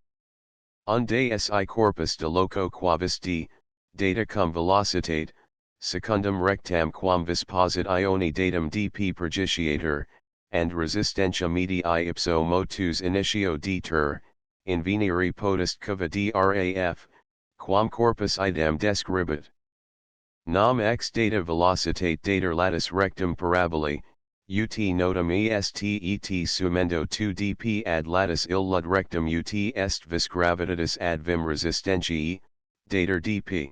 Unde si corpus de loco quavis d, data cum velocitate, secundum rectam quam vis posit ioni datum dp pergitiator, and resistentia medii ipso motus initio deter, inveniri potest cava draf, quam corpus idem describit. Nam ex data velocitate dater latus rectum paraboli, ut notum est et sumendo 2 dp ad latus illud rectum ut est vis gravitatis ad vim resistentiae, dater dp.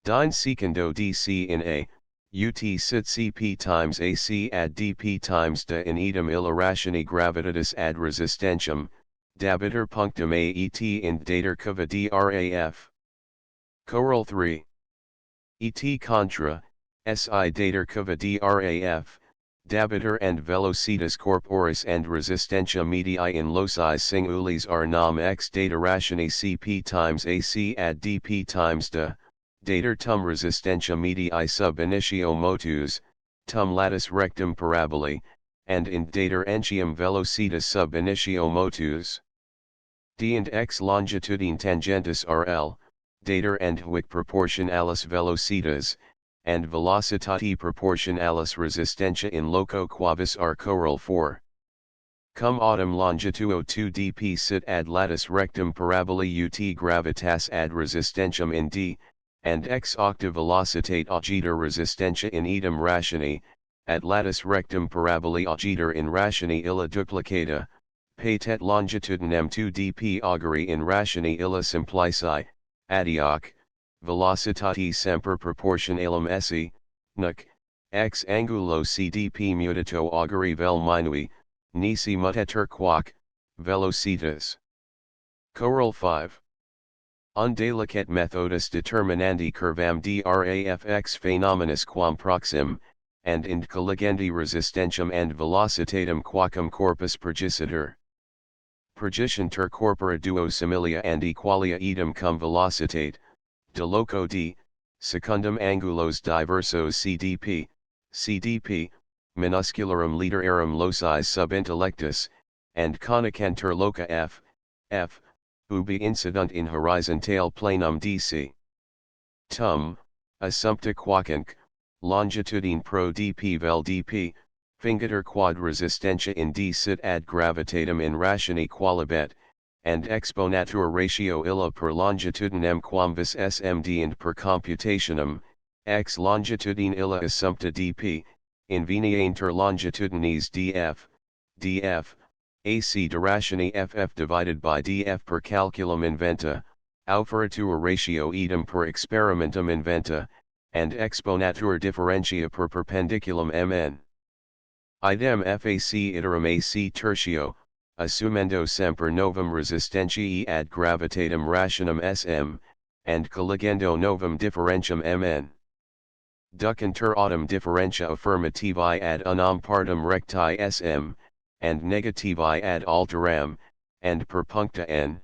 Dine secundo dc in a, ut sit cp times ac ad dp times de in idem illa rationi gravitatis ad resistentiam, dabiter punctum aet in dater cava draf. Choral 3. Et contra, si dater cava draf, dabiter and velocitas corporis and resistentia medii in loci singulis are nam ex data rationi cp times ac ad dp times de, dater tum resistentia medii sub initio motus, tum latus rectum parabolae, and in dater entium velocitas sub initio motus. D and x longitudine tangentis RL, dater and hic proportionalis velocitas, and velocitati proportionalis resistentia in loco quavis are choral 4. Cum autem longitudo 2 dp sit ad latus rectum parabolae ut gravitas ad resistentiam in D, and x octa velocitate agiter resistentia in idem rationi, at latus rectum parabolae agiter in rationi illa duplicata, patet longitudinem 2 dp auguri in rationi illa simplici, adioc, velocitati semper proportionalem esse, nuc, ex angulo cdp mutato auguri vel minui, nisi mutetur quoc, velocitas. Choral 5. Undelicat methodus determinandi curvam drafx phenomenis quam proxim, and inde colligendi resistentiam and velocitatem quacum corpus pergicitur. Pergicentur corpora duo similia and equalia idem cum velocitate, de loco d, secundum angulos diversos cdp, minuscularum literarum loci sub intellectus, and conicantur loca f, ubi incidunt in horizontale planum dc. Tum, assumpta quoquunc, longitudine pro dp vel dp, fingitur quad resistentia in D sit ad gravitatem in rationi qualibet, and exponatur ratio illa per longitudinem quam vis smd and per computationem, ex longitudine illa assumpta dp, inveniantur longitudines df, ac de rationi ff divided by df per calculum inventa, auferatur ratio idem per experimentum inventa, and exponatur differentia per perpendiculum mn. Idem fac iterum ac tertio, assumendo semper novum resistentiae ad gravitatem rationem sm, and colligendo novum differentium mn. Ducentur autem differentia affirmativae ad unam partem recti sm, and negativae ad alteram, and per puncta n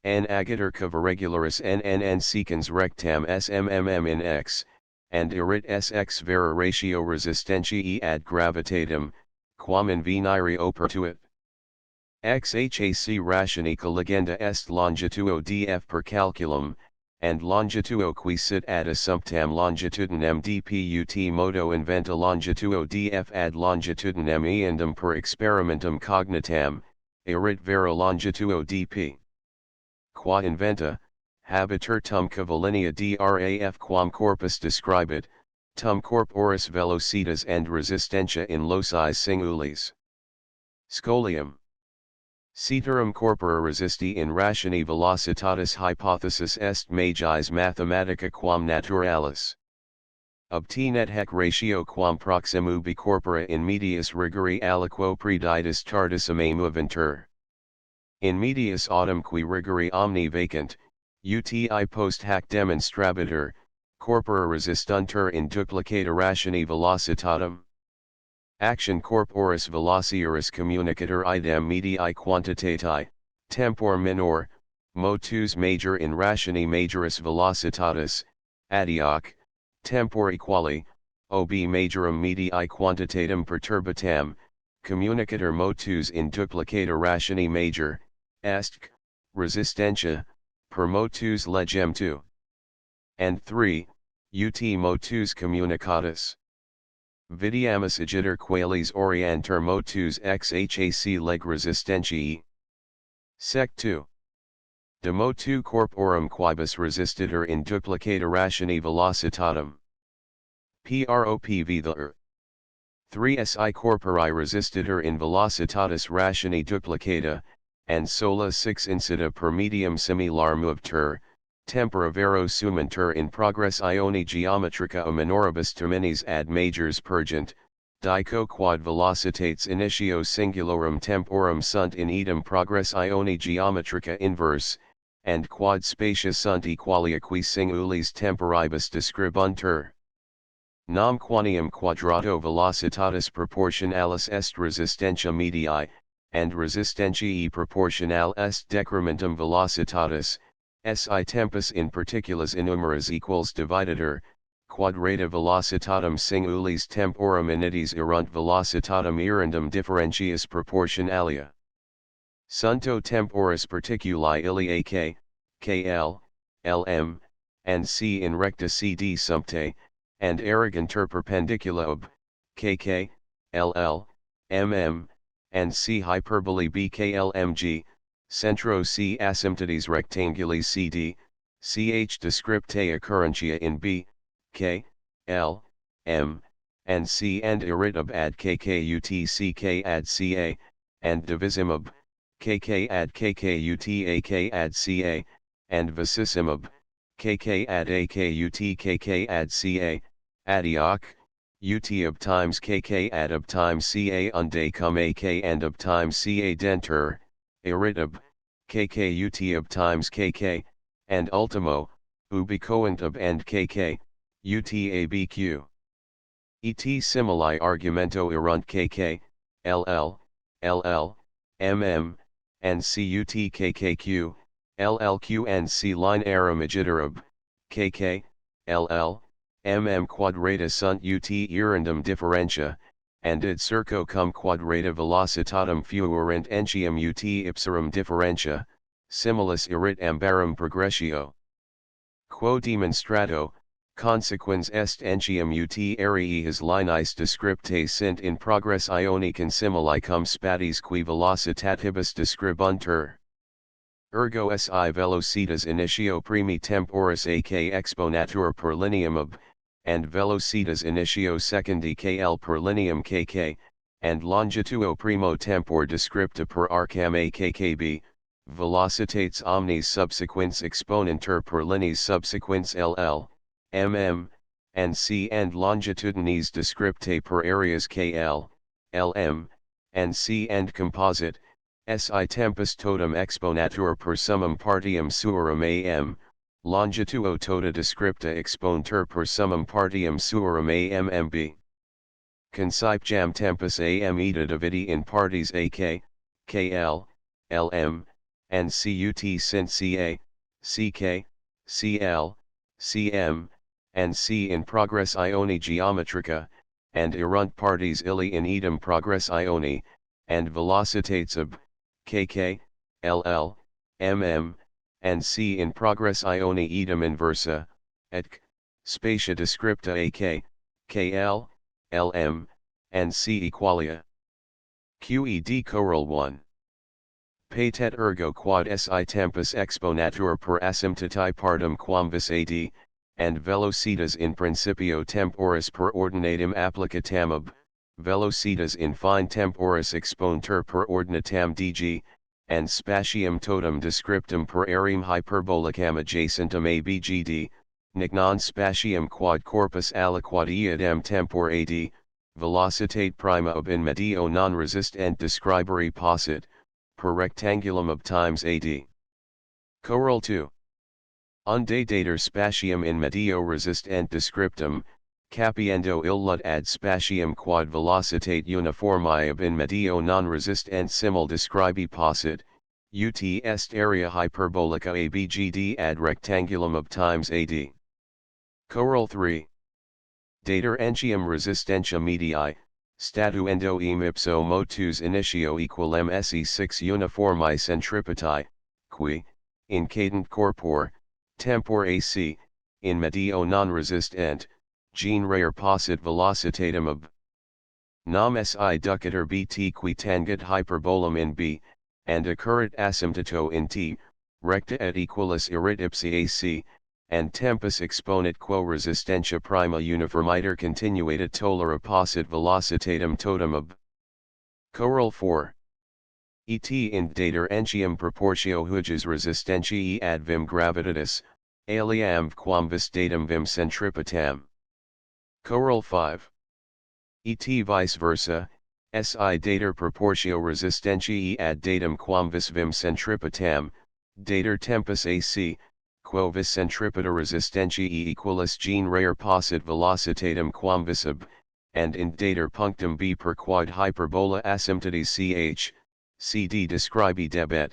agiter cava regularis n secans rectam smm in x, and erit sx vera ratio resistentiae ad gravitatem, quam in venire opertuit. X hac rationi colligenda est longitudo df per calculum, and longitudo qui sit ad assumptam longitudinem dp ut modo inventa longitudo df ad longitudinem eandem per experimentum cognitam, erit vera longitudo dp. Qua inventa, habitur tum cavalinea draf quam corpus describit, tum corporis velocitas and resistentia in loci singulis. Scholium. Ceterum corpora resisti in rationi velocitatis hypothesis est magis mathematica quam naturalis. Obtinet hac ratio quam proxim ubi corpora in medias rigori aliquo preditus tardissime moventur. In medias autem qui rigori omni vacant, uti post hac demonstrabitur, corpora resistuntur in duplicata rationi velocitatem. Action corporis velociuris communicator idem medii quantitati, tempor minor, motus major in rationi majoris velocitatis, adioc, tempori quali, ob majorum medii quantitatem perturbatam, communicator motus in duplicata rationi major, est, resistentia, per motus legem 2. And 3, ut motus communicatus. Vidiamus agiter qualis orientur motus ex hac leg resistentiae. Sec 2. De motu corporum quibus resistitur in duplicata rationi velocitatem. Propv the 3 si corpori resistitur in velocitatis rationi duplicata, and sola 6 incida per medium similar movetur, tempora vero sumentur in progress ioni geometrica o minoribus terminis ad majors purgent, dico quad velocitates initio singularum temporum sunt in idem progress ioni geometrica inverse, and quad spatia sunt equalia qui singulis temporibus describuntur. Nam quanium quadrato velocitatis proportionalis est resistentia medii, and resistentiae proportional est decrementum velocitatis, si tempus in particulas innumeras equals dividitur, quadrata velocitatem singulis temporum initis erunt velocitatem irundum differentius proportionalia. Sunto temporis particuli iliae kl, lm, and c in recta cd sumpte, and arrogantur perpendicula ob, kk, ll, mm, and c hyperbole bklmg, centro c asymptotes rectangulis cd, ch descripta occurrentia in b, k, l, m, and c and irritub ad kkutck ad ca, and divisimub, kk ad kkut ad ca, and vicissimub, kk ad akut ad ca, adioc, ut ob times kk ad ob times ca unde cum ak and ob times ca dentur, irritub, kkut ob times kk, and ultimo, ubiquent ob and kk, utabq. Et simili argumento erunt kk, ll, mm, and cutkkq, llq and c line aramagiterub, kk, ll, quadrata sunt ut irundum differentia, and id circo cum quadrata velocitatem fuerint entium ut ipserum differentia, similis irit ambarum progressio. Quo demonstrato, consequens est entium ut aeriis lineis descriptae sint in progress ioni consimili cum spatis qui velocitatibus describuntur. Ergo si velocitas initio primi temporis ac exponatur per lineam ob, and velocitas initio secundi kl per lineam kk, and longitudo primo tempor descripta per arcam akkb, velocitates omnes subsequens exponentur per lineas subsequens ll, mm, and c and longitudines descriptae per areas kl, lm, and c and composite, si tempus totum exponatur per summum partium suorum am, longitudo tota descripta expontur per summum partium suorum ammb. Concipe jam tempus am eta dividi in partes ak, kl, lm, and cut sint ca, ck, cl, cm, and c in progress ioni geometrica, and erunt partes illi in idem progress ioni, and velocitates ob, kk, ll, mm, and c in progress ioni idem inversa, et spatia descripta ak, kl, lm, and c equalia. Qed choral 1. Patet ergo quod si tempus exponatur per asymptotae partum quamvis ad, and velocitas in principio temporis per ordinatum applicatam ob, velocitas in fine temporis expontur per ordinatam dg, and spatium totum descriptum per aream hyperbolicam adjacentem abgd, nec non spatium quad corpus aliquad iadem tempor ad, velocitate prima ob in medio non resistent describere possit, per rectangulum ob times ad. Choral 2. Unde dater spatium in medio resistent descriptum, capiendo illud ad spatium quad velocitate uniformi ob in medio non resistent simul describi possit, ut est area hyperbolica abgd ad rectangulum ob times ad. Choral 3. Dater entium resistentia medii, statuendo ipso motus initio equalem se6 uniformi centripetae, qui, in cadent corpor, tempor ac, in medio non resistent, genere possit velocitatem ob. Nam si ducator bt qui tangit hyperbolum in b, and occurrit asymptoto in t, recta et equalis irit ipsi ac, and tempus exponit quo resistentia prima uniformiter continuatit tolera possit velocitatem totum ob. Choral 4. Et in dater entium proportio huges resistentiae ad vim gravitatis, aliam quamvis datum vim centripetam. Choral 5. Et vice versa, si dater proportio resistentiae ad datum quamvis vim centripetam, dater tempus ac, quo vis centripeta resistentiae equalis genere possit velocitatem quamvis ob, and in dater punctum b per quad hyperbola asymptotes ch, cd describi debet,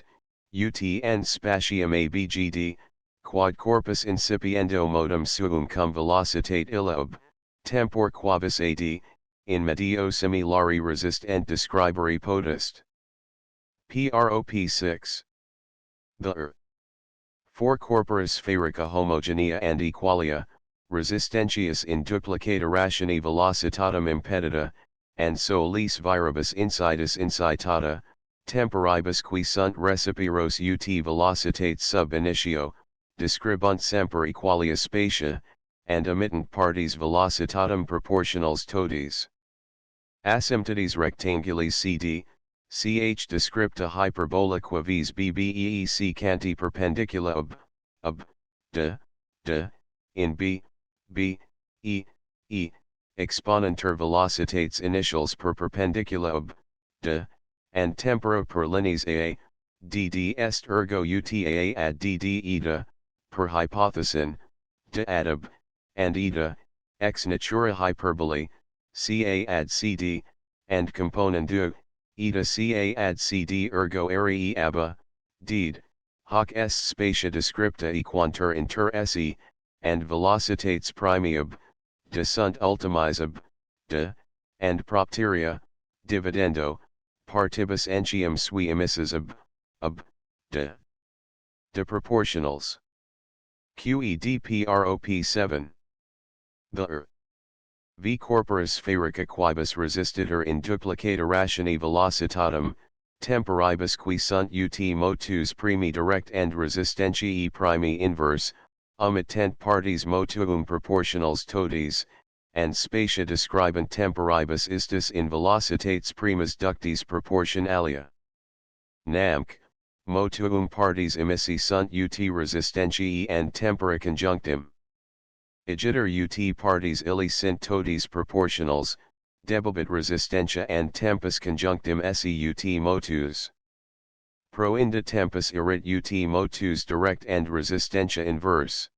ut n spatium abgd, quod corpus incipiendo modum suum cum velocitate illa ob, tempor quavis ad, in medio similari resistent describere potest. Prop 6. The earth. For corpora spherica homogenea and equalia, resistentius in duplicata rationi velocitatem impedita, and solis viribus insidus incitata, temporibus qui sunt recipiros ut velocitates sub initio, describunt semper equalia spatia, and emittent partes velocitatem proportionals toties. Asymptotes rectangulis CD, ch descripta hyperbola vis bbeec canti perpendicula ob, de, in b, e, exponenter velocitates initials per perpendicula ob, de, and tempora per lineas a, dd est ergo utaa ad dd eta, per hypothesin, de ad ob, and eta, ex natura hyperbole, ca ad cd, and component du, eta ca ad cd ergo arii abba, deed, hoc est spatia descripta equantur inter esse, and velocitates primi ob, de sunt ultimis ob, de, and propteria, dividendo, partibus entium sui emissus ob, de proportionals. QED prop 7. The V corpora spherica quibus resistitur in duplicata rationi velocitatem, temporibus qui sunt ut motus primi direct and resistentiae primi inverse, omittent partes motuum proportionals toties, and spatia describant temporibus istis in velocitates primas ductis proportionalia. Namc, motuum partes emissi sunt ut resistentiae and tempora conjunctim. Igiter ut partes illi sint toties proportionals, debobit resistentia and tempus conjunctim esse ut motus. Proinda tempus erit ut motus direct and resistentia inverse.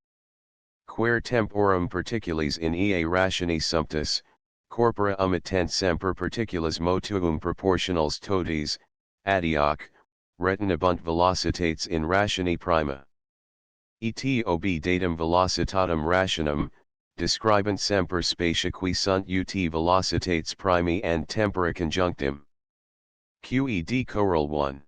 Quer temporum particulis in ea rationi sumptus, corpora omittent semper particulas motuum proportionals toties, adioc, retinabunt velocitates in rationi prima. Et ob datum velocitatem rationem, describant semper spatia qui sunt ut velocitates primi and tempora conjunctim. QED Choral 1.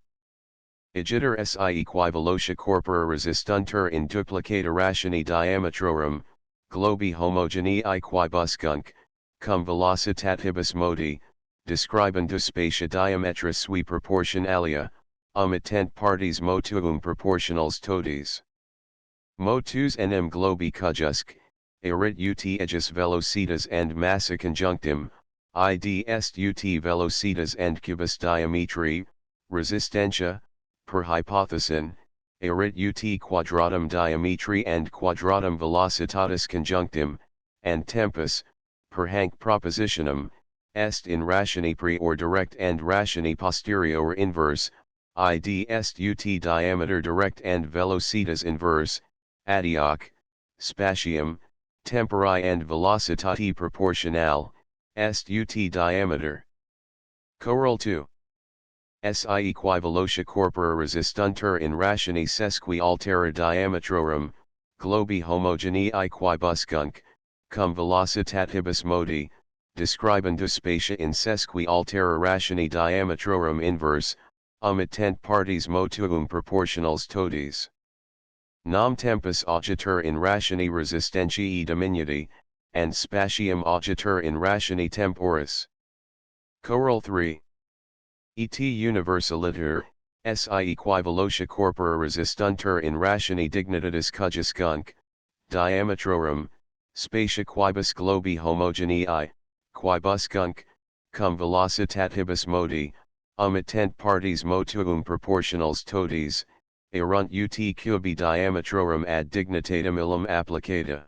Igiter si equivelotia corpora resistuntur in duplicata rationi diametrorum, globi homogeneae quibuscunc, cum velocitatibus modi, describandus spatia diametra sui proportionalia, omittent partes motuum proportionals toties. Motus enim globi cujusc, erit ut aegis velocitas and massa conjunctim, id est ut velocitas and cubus diametri, resistentia, per hypothesin, erit ut quadratum diametri and quadratum velocitatis conjunctim, and tempus, per hanc propositionem, est in rationi pre or direct and rationi posterior inverse, id est ut diameter direct and velocitas inverse, adioc, spatium, tempori and velocitati proportional, est ut diameter. Choral 2. Si equivelotia corpora resistuntur in rationi sesqui altera diametrorum, globi homogeneae quibuscunc, cum velocitatibus modi, describandus spatia in sesqui altera rationi diametrorum inverse, omittent partes motuum proportionals toties. Nam tempus augitur in rationi resistentiae diminuti, and spatium augitur in rationi temporis. Choral 3. Et universalitur, si equivelotia corpora resistuntur in rationi dignitatis cujuscunc, diametrorum, spatia quibus globi homogeneae, quibuscunc, cum velocitatibus modi, omittent partes motuum proportionals toties, erunt ut cubi diametrorum ad dignitatem illum applicata.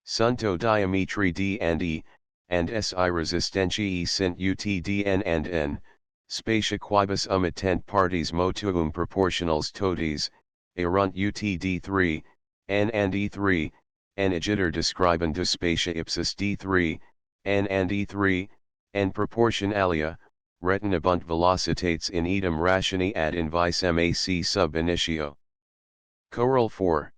Sunto diametri d and e, and si resistentiae sint ut dn and n, spatia quibus omittent partes motuum proportionals toties, erunt ut d3, n and e3, n igiter describandus spatia ipsis d3, n and e3, n proportionalia, retinabunt velocitates in idem rationi ad invice mac sub initio. Choral 4.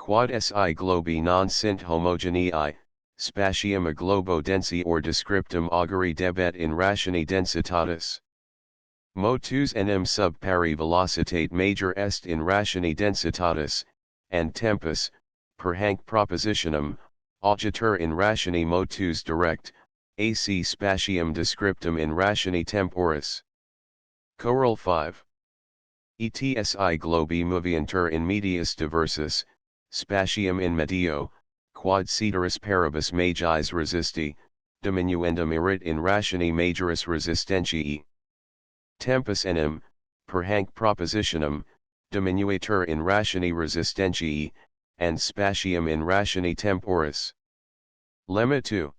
quod si globi non sint homogenei, spatium a globo densi or descriptum auguri debet in ratione densitatis. Motus enim sub pari velocitate major est in ratione densitatis, and tempus, per hanc propositionem, augitur in ratione motus direct, ac spatium descriptum in ratione temporis. Choral 5. Etsi globi moviantur in medias diversus, spatium in medio, quod ceteris paribus magis resisti, diminuendum erit in ratione majoris resistentiae. Tempus enim, per hanc propositionem, diminuatur in ratione resistentiae, and spatium in ratione temporis. Lemma 2.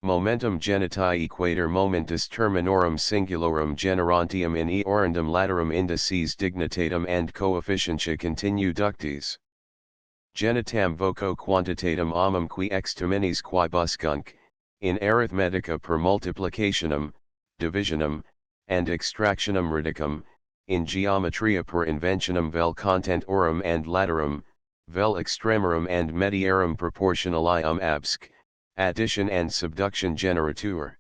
Momentum geniti equator momentus terminorum singularum generantium in eorundum laterum indices dignitatum and coefficientia continu ductis. Genitam voco quantitatem amum qui exterminis quibuscunc, in arithmetica per multiplicationem, divisionem, and extractionem radicum, in geometria per inventionem vel contentorum and laterum, vel extremorum and medierum proportionalium absc, addition and subduction generatur.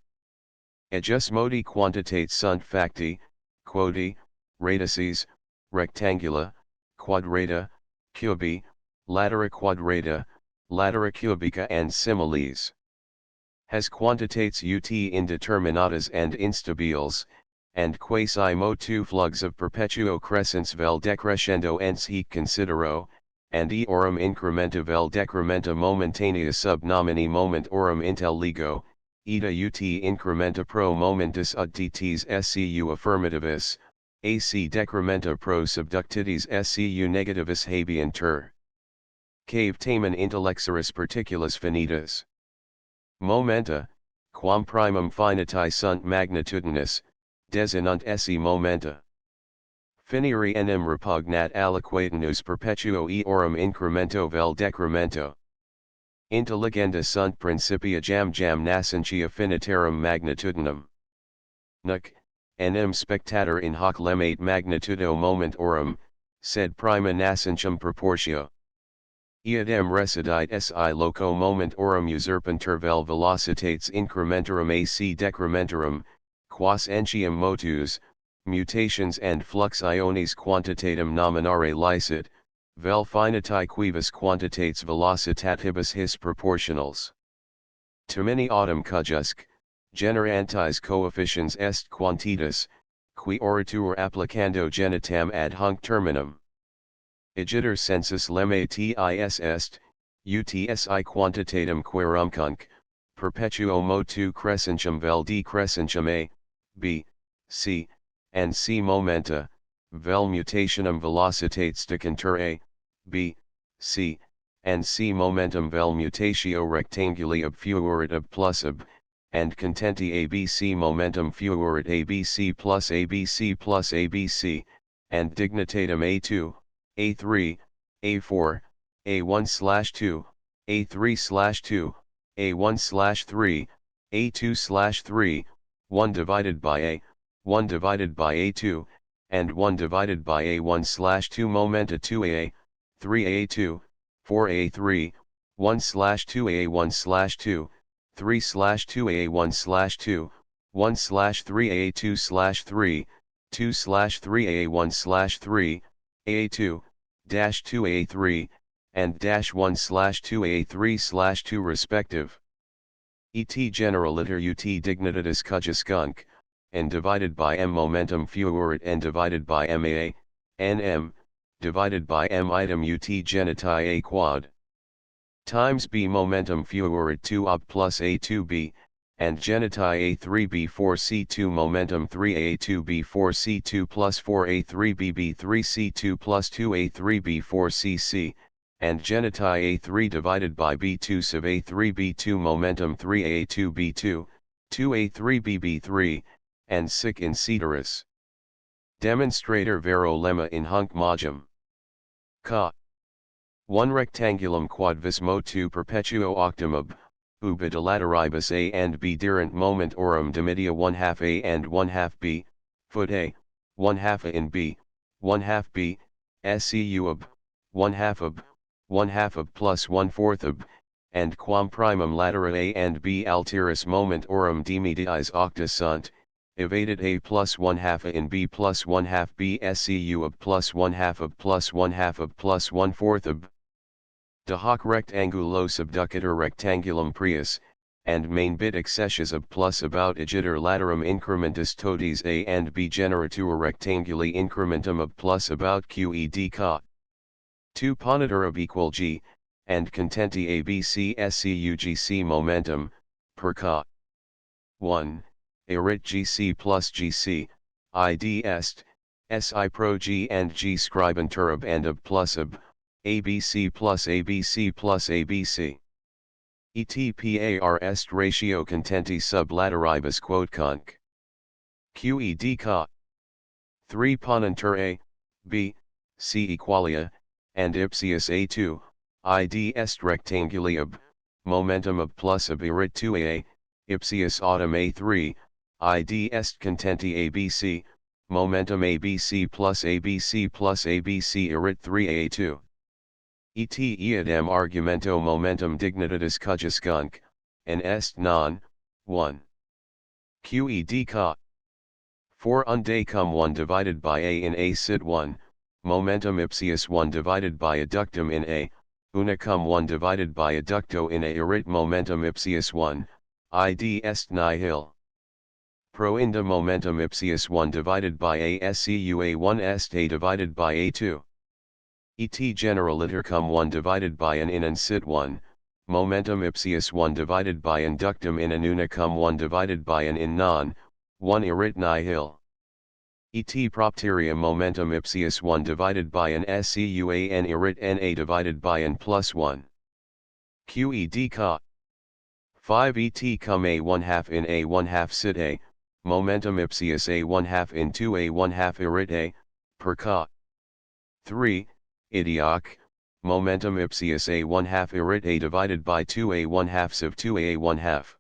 Ejus modi quantitate sunt facti, quodi, radices, rectangula, quadrata, cubi, latera quadrata, latera cubica and similes. Has quantitates ut indeterminatas and instabiles, and quasi motu flugs of perpetuo crescens vel decrescendo ens hic considero, and eorum incrementa vel decrementa momentanea sub nomini momentorum intel ligo, eta ut incrementa pro momentus udtitis scu affirmativis, ac decrementa pro subductitis scu negativis habeantur. Cave tamen intellexeris particulas finitas. Momenta, quam primum finitae sunt magnitudinis, desinunt esse momenta. Finiri enim repugnat aliquatinus perpetuo eorum incremento vel decremento. Intelligenda sunt principia jam nascentia finitarum magnitudinum. Nunc, enim spectator in hoc lemate magnitudo momentorum, sed prima nascentium proportio. Iadem residit si loco momentorum usurpantur vel velocitates incrementorum ac decrementorum, quas entium motus, mutations and flux ionis quantitatem nominare licet, vel finitae quibus quantitates velocitatibus his proportionals. Termini autem cujusc, generantis coefficiens est quantitas, qui oritur applicando genitam ad hunc terminum. Igiter sensus lemma tis est, utsi quantitatem querumcunc, perpetuo motu crescentium vel decrescentium a, b, c, and c momenta, vel mutationem velocitates decantur a, b, c, and c momentum vel mutatio rectanguli ab fuerit ab plus ab, and contenti abc momentum fuerit abc plus abc plus abc, and dignitatem a2, a3, a4, a1/2, a3/2, a1/3, a2/3, 1 divided by a, 1 divided by a2, and 1 divided by a1/2 momenta 2a, 3a2, 4a3, 1/2a1/2, 3/2a1/2, 1/3a2/3, 2/3a1/3, a2, -2a3, and -1/2a3/2 respective. Et generaliter ut dignitatis cujuscunc, and divided by m momentum fuerit and divided by ma, nm, divided by m item ut geniti a quad. Times b momentum fuerit 2 ob plus a2b, and geniti a3b4c2 momentum 3a2b4c2 plus 4a3bb3c2 plus 2a3b4cc, and geniti a3 divided by b2 sub a3b2 momentum 3a2b2, 2a3bb3, and sic in ceteris. Demonstrator vero lemma in hunc majum. Ca. 1 rectangulum quad vis motu perpetuo octum ob, ubi de lateribus a and b dirent momentorum dimidia 1/2 a and 1/2 b, foot a, 1/2 a in b, 1/2 b, scu ob, 1/2 ob, 1/2 of plus 1/4 of, and quam primum latera A and B alteris momentorum demediis octa sunt, evaded A plus 1/2 A in B plus 1/2 B SCU of plus 1/2 of plus 1/2 of plus 1/4 of. De hoc rectangulo subducator rectangulum prius, and main bit accessus of plus about igiter laterum incrementus toties A and B generatur rectanguli incrementum of plus about QED ca. 2 ponitor of equal G, and contenti ABC SCUGC momentum, per ca. 1, erit GC plus GC, ID est, SI pro G and G scribentur of and of plus of, ABC plus ABC plus ABC. ETPAR est ratio contenti sub lateribus quod conc. QED ca. 3 ponentur A, B, C equalia, and ipsius A2, ID est rectanguli ob, momentum of plus of erit 2A, ipsius autumn A3, ID est contenti ABC, momentum ABC plus ABC plus ABC erit 3A2. Et eadem argumento momentum dignitatis cujuscunc, and est non, 1. QED ca. 4 unde cum 1 divided by A in A sit 1, momentum ipsius 1 divided by adductum in A, una cum 1 divided by adducto in A erit momentum ipsius 1, id est nihil. Proinda momentum ipsius 1 divided by A SCU A1 est A divided by A2. Et generaliter cum 1 divided by an in and sit 1, momentum ipsius 1 divided by inductum in an una cum 1 divided by an in non, 1 erit nihil. Et propteria momentum ipsius 1 divided by an SCU an erit na divided by an plus 1. QED ca. 5 et cum A 1/2 in A 1/2 sit A, momentum ipsius A 1/2 in 2 A 1/2 erit A, per ca. 3. Idioc, momentum ipsius A 1/2 erit A divided by 2 A 1/2 of 2 A 1/2.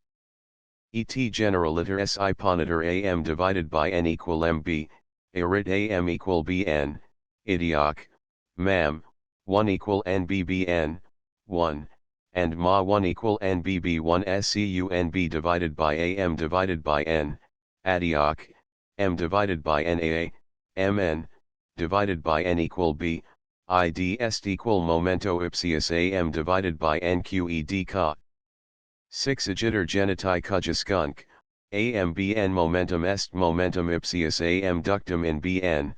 Et generaliter SI ponitor AM divided by N equal MB, erit AM equal BN, idioc, mam, 1 equal NBBN, 1, and ma 1 equal NBB1 SCU NB divided by AM divided by N, adioc, M divided by NA, MN, divided by N equal B, ID est equal momento ipsius AM divided by NQED ca. 6 agiter geniti cujuscunc, AMBN momentum est momentum ipsius AM ductum in BN,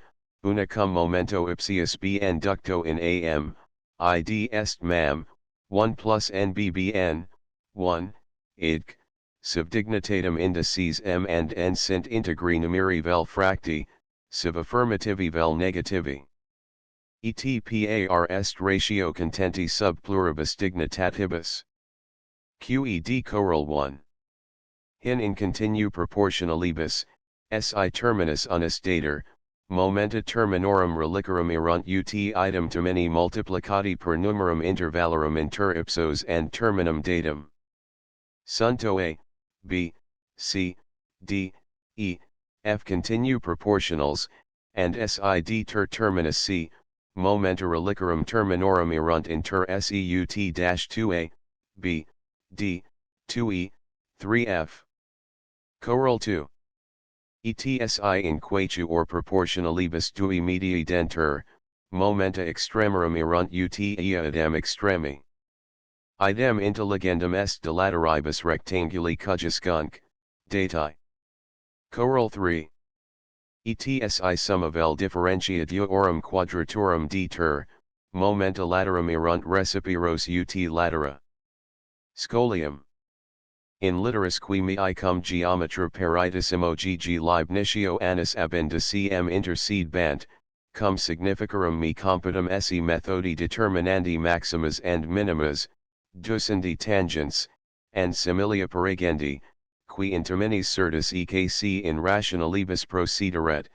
una cum momento ipsius BN ducto in AM, ID est mam, 1 plus NBBN, 1, idc, subdignitatem indices M and N sint integri numeri vel fracti, sub affirmativi vel negativi. ETPAR est ratio contenti sub pluribus dignitatibus. QED choral 1. Hin in continu proportionalibus, SI terminus unus dater, momenta terminorum reliquorum erunt ut idem termini multiplicati per numerum intervalorum inter ipsos and terminum datum. Sunto A, B, C, D, E, F continue proportionals, and SID ter terminus C, momenta reliquorum terminorum erunt inter SEUT-2A, B, D, 2E, 3F. Choral 2. ETSI in quatu or proportionalibus dui medii denter, momenta extremorum erunt ut eadem extremi. Idem intelligendum est de lateribus rectanguli cujuscunc, dati. Choral 3. ETSI summa vel differentiatiorum quadraturum dter, momenta laterum erunt recipiros ut latera. Scholium. In literis qui mihi cum geometra peritissimo gg Leibnitio annus ab indicem intercede bant, cum significarum me competum esse methodi determinandi maximas and minimas, ducendi tangents, and similia perigendi, qui interminis certus EKC in rationalibus procederet,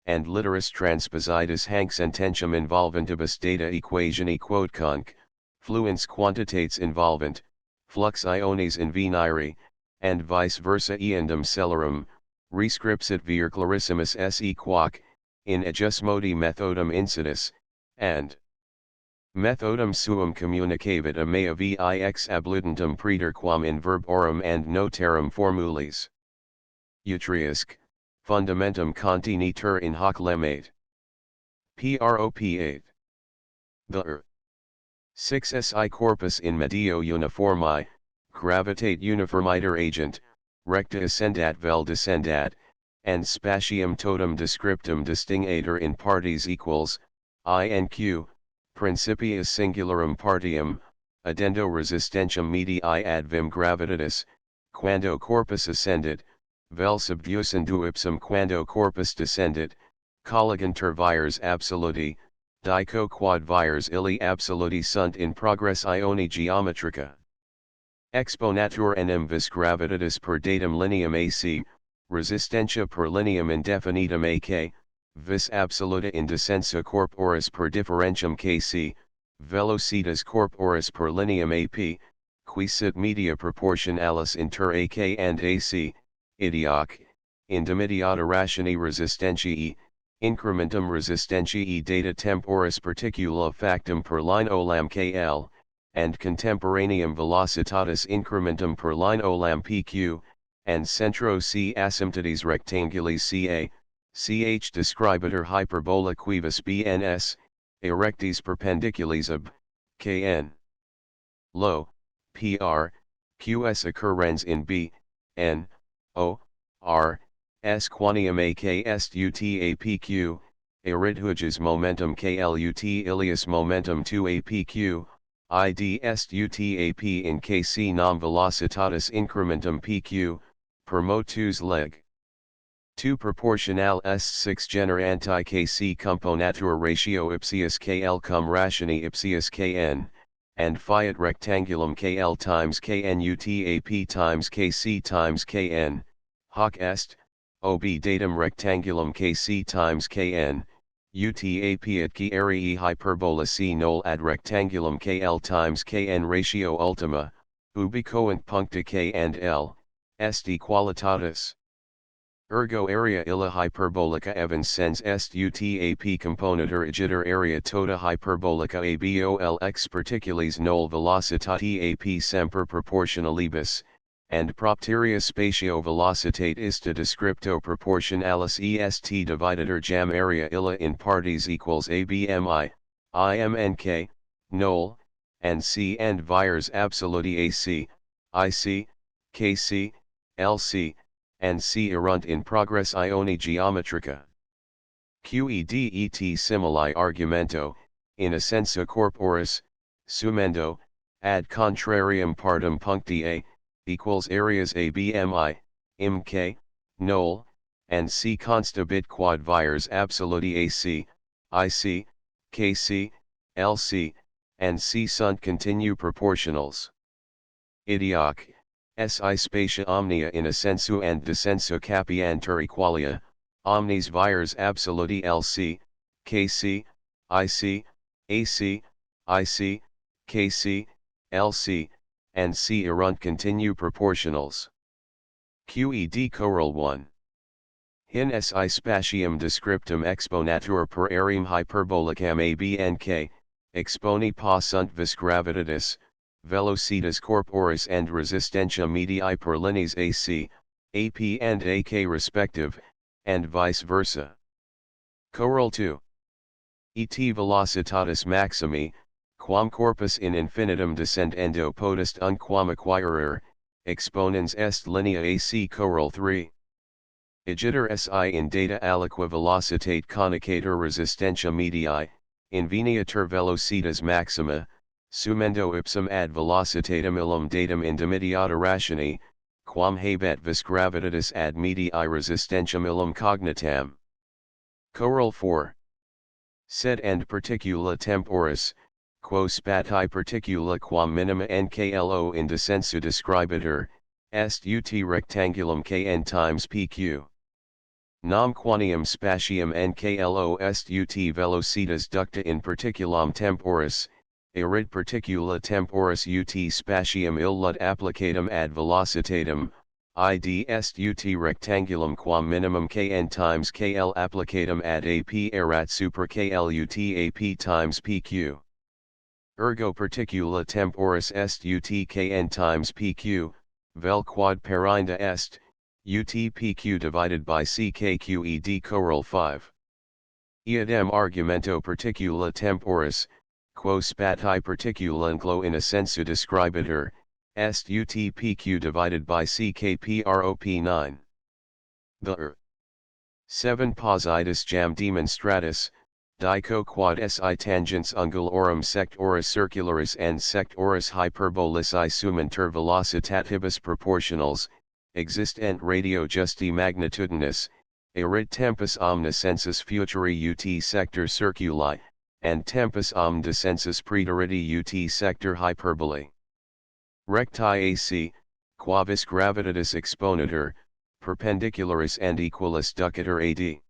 and literis transpositus hanc sententiam involventibus data equationi quodconc, fluens quantitates involvent, flux iones in venire, and vice versa eandum cellarum, rescripsit vir clarissimus se quoc, in ejus modi methodum incidus, and Methodum suum communicavit a mea vix abludentum praeter quam in verborum and notarum formulis. Utriusque, fundamentum continitur in hoc lemate. Prop 8. The 6 si corpus in medio uniformi, gravitate uniformiter agent, recta ascendat vel descendat, and spatium totum descriptum distingator in partes equals, I and Q, principia singularum partium, addendo resistentiam medii ad vim gravitatis, quando corpus ascendit, vel subducendu ipsum quando corpus descendit, colligantur vires absoluti, dico quod vires illi absoluti sunt in progressione geometrica. Exponatur enim vis gravitatis per datum lineam AC, resistentia per lineam indefinitum AK, vis absoluta in descenso corporis per differentium KC, velocitas corporis per lineam AP, qui sit media proportionalis inter AK and AC, idioc, indimitiata rationi resistentiae, incrementum resistentiae data temporis particula factum per line olam KL, and contemporaneum velocitatis incrementum per line olam PQ, and centro C asymptotes rectangulis CA, ch describator hyperbola quibus BNS, erectis perpendiculis ab, KN. Lo, PR, QS occurrens in B, N, O, R, S quanium AK est UTAPQ, eridhuges momentum KLUT ilius momentum 2APQ, ID est UTAP in KC nam velocitatis incrementum PQ, per motus leg. 2 proportional est 6 gener anti-KC componatur ratio ipsius KL cum rationi ipsius KN, and fiat rectangulum KL times KN UTAP times KC times KN, hoc est, ob datum rectangulum KC times KN, UTAP at ki arii hyperbola C null ad rectangulum KL times KN ratio ultima, ubi coent puncta K and L, est equalitatis. Ergo area illa hyperbolica evans sens est UTAP componatur igiter area tota hyperbolica ABOL x particules null velocitati AP semper proportionalibus, and propteria spatio velocitate ista descripto proportionalis est dividiter jam area illa in partes equals ABMI, IMNK, null, and C and vires absoluti AC, IC, KC, LC, and C erunt in progressione geometrica. Quedet simili argumento, in ascenso corporis, sumendo, ad contrarium partum puncti A, equals areas ABMI, IMK, null, and C constabit quad vires absoluti AC, IC, KC, LC, and C sunt continue proportionals. Idioc, SI spatia omnia in ascensu and descensu capiantur equalia, omnes vires absoluti LC, KC, IC, AC, IC, KC, LC, and C erunt continue proportionals. Qued choral 1. Hin SI spatium descriptum exponatur per aream hyperbolicam ABNK, exponi pa sunt vis gravitatis, velocitas corporis and resistentia medii per lineas AC, AP and AK respective, and vice versa. Choral 2. Et velocitatis maximi, quam corpus in infinitum descendendo potest unquam acquirer, exponens est linea AC. Choral 3. Igiter SI in data aliqua velocitate conicator resistentia medii, inveniatur velocitas maxima, sumendo ipsum ad velocitatem illum datum indimitiata rationi, quam habet vis gravitatis ad medii resistentiam illum cognitam. Choral 4. Sed and particula temporis, quo spati particula quam minima nklo in descensu describatur, est ut rectangulum kn times pq. Nam quanium spatium nklo est ut velocitas ducta in particulam temporis, erid particula temporis ut spatium illud applicatum ad velocitatem, id est ut rectangulum quam minimum kn times kl applicatum ad ap erat super kl ut ap times pq. Ergo particula temporis est utkn times pq, vel quad perinda est, utpq divided by ckqed choral 5. Iadem argumento particula temporis, quo spati particula inclo in assensu describitur, est utpq divided by ckprop 9. The 7 Positus jam demonstratus, dico quad si tangents angulorum sectoris circularis and sectoris hyperbolici suminter velocitatibus proportionals, existent radio justi magnitudinis, erit tempus omni sensus futuri ut sector circuli, and tempus omni sensus praeteriti ut sector hyperbolae. Recti ac, quavis gravitatis exponetur, perpendicularis and equalis ducitur ad.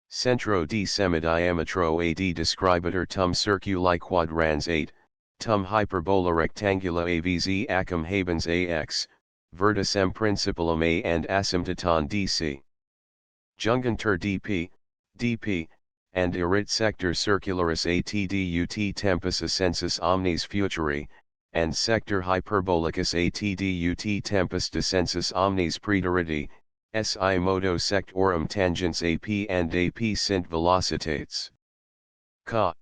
Centro d semidiametro ad describitur tum circuli quadrans 8, tum hyperbola rectangula avz acum habens ax, verticem principalum a and asymptoton dc. Jungantur dp, and erit sector circularis atd ut tempus ascensus omnes futuri, and sector hyperbolicus atd ut tempus descensus omnes praeteriti, si modo sectorum tangents ap and ap sint velocitates. Ca.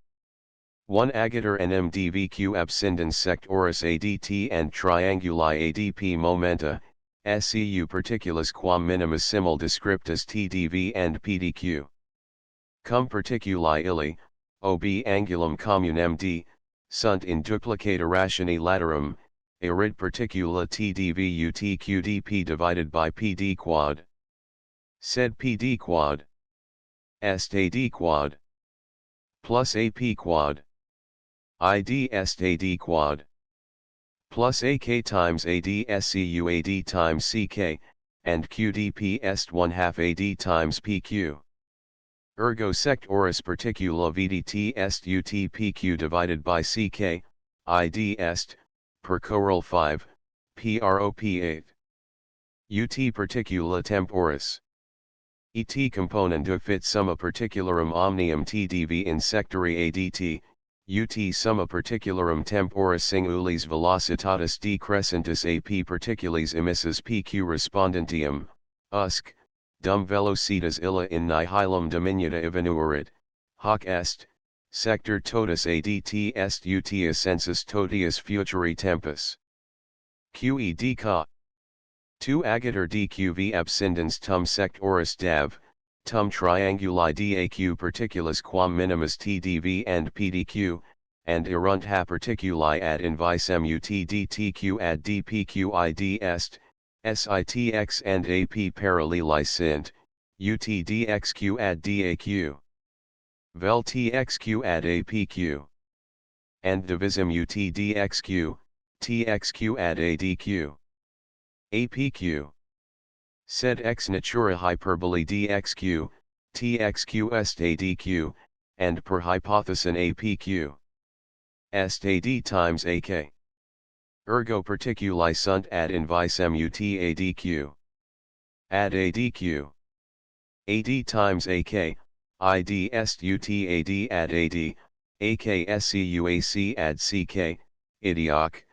1 agator nm dvq abscindens sectoris adt and trianguli adp momenta, SCU particulus quam minimus simul descriptus TDV and PDQ. Cum particuli illi, ob angulum communem D, sunt in duplicata rationi laterum, erit particula TDV UTQDP divided by PD quad. Sed PD quad est AD quad plus AP quad. ID est AD quad plus AK times AD SCU AD times CK, and QDP est 1/2 AD times PQ. Ergo sectoris particula VDT est UTPQ divided by CK, ID est, per choral 5, PROP 8. UT particula temporis. Et componendu fit summa particularum omnium TDV in sectori ADT, ut summa particularum temporis singulis velocitatis decrescentis ap particulis emissus pq respondentium, usc, dum velocitas illa in nihilum diminuta evenuerit, hoc est, sector totus adt est ut ascensus totius futuri tempus. Qed ca. 2 agator dqv abscindens tum sectoris dav, tum trianguli daq particulus quam minimus tdv and pdq, and erunt ha particuli ad invisem ut dtq ad dpq id est, sitx and ap paralleli sint, ut dxq ad daq. Vel txq ad apq. And divisem ut dxq, txq ad adq. APQ. Sed ex natura hyperbole dxq, txq est adq, and per hypothesin apq. Est ad times ak. Ergo particuli sunt ad invisem ut adq. Ad adq. Ad times ak, id est ut ad ad ad, ak scuac ad ck, idioc.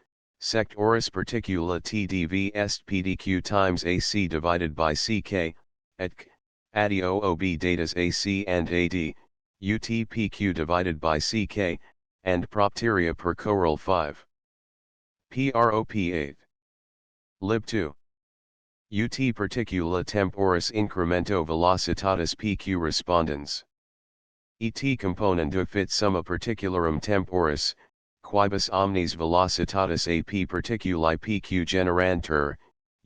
Sectoris particula TDV est PDQ times AC divided by CK, et c, adio ob datas AC and AD, UTPQ divided by CK, and propteria per choral 5. PROP 8. Lib 2. Ut particula temporis incremento velocitatis PQ respondens. Et componendu fit summa particularum temporis, quibus omnes velocitatis ap particuli pq generantur,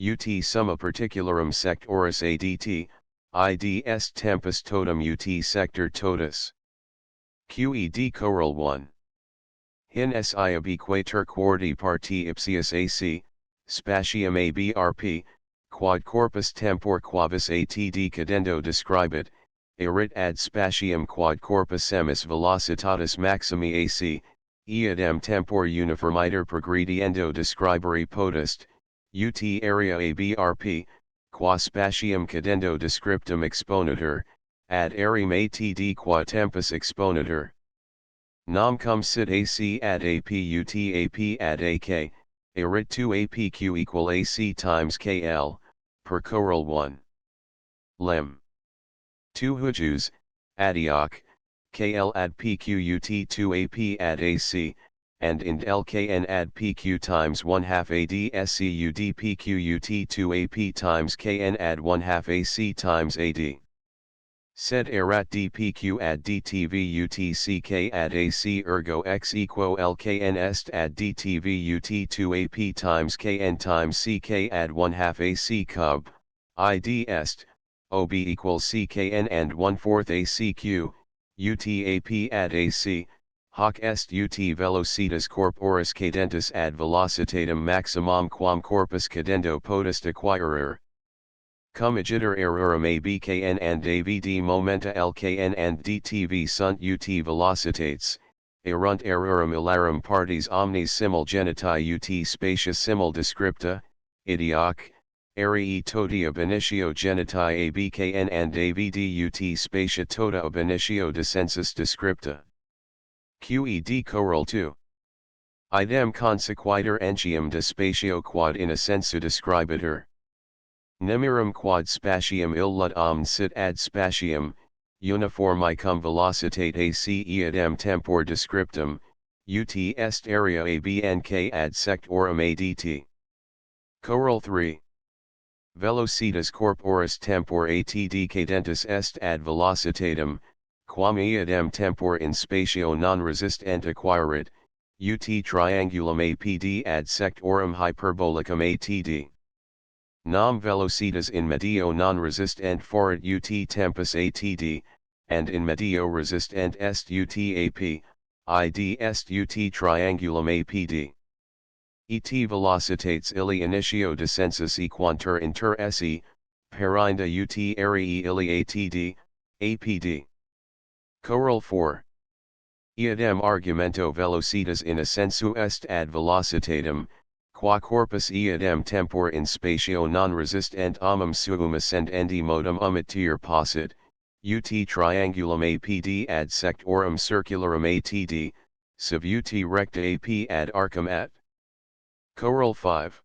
ut summa particularum sectoris adt, id est tempus totum ut sector totus. Qed choral 1. Hin si ab equator quarti parti ipsius ac, spatium abrp, quad corpus tempor quavis atd cadendo describit, erit ad spatium quad corpus emis velocitatis maximi ac, Iadem tempor uniformiter progrediendo describere potest, ut area abrp, qua spatium cadendo descriptum exponetur, ad arim atd qua tempus exponetur. Nam cum sit AC ad APUT AP ad AK, arit 2 APQ equal AC times KL, per choral 1. Lem. 2 hujus, adioc, KL ad PQUT 2 AP ad AC, and int LKN ad PQ times 1 half AD SCUD PQUT 2 AP times KN ad 1 half AC times AD. Sed erat dpq ad dtvutck ad ac ergo x equo lkn est ad dtvut 2 ap times kn times ck ad 1 half ac cub, id est, ob equals ckn and 1/4 acq, utap ad ac, hoc est ut velocitas corporis cadentis ad velocitatem maximum quam corpus cadendo potest acquirer. Cum igitur errorum abkn and avd momenta lkn and dtv sunt ut velocitates, erunt errorum ilarum partes omnes simul geniti ut spatia simul descripta, idioc, arii toti ab initio geniti abkn and avd ut spatia tota ab initio descensus descripta. Qed choral 2. Idem consequiter entium de spatio quod in assensu describitur. Nemirum quad spatium illud omn sit ad spatium, uniformi cum velocitate ac eadem tempor descriptum, ut est area abnk ad sectorum adt. Choral 3. Velocitas corporis tempor atd cadentis est ad velocitatem, quam eadem tempor in spatio non resistent acquirit, ut triangulum apd ad sectorum hyperbolicum atd. Nam velocitas in medio non resistent foret ut tempus atd, and in medio resistent est ut ap, id est ut triangulum apd. Et velocitates illi initio descensus equantur inter esse, perinda ut arii illi atd, apd. Choral 4. Eadem argumento velocitas in ascensu est ad velocitatem, qua corpus eadem tempor in spatio non resistent omum suum ascendendi modum omittir possit, ut triangulum apd ad sectorum circularum atd, sub ut recta ap ad arcum et. Choral 5.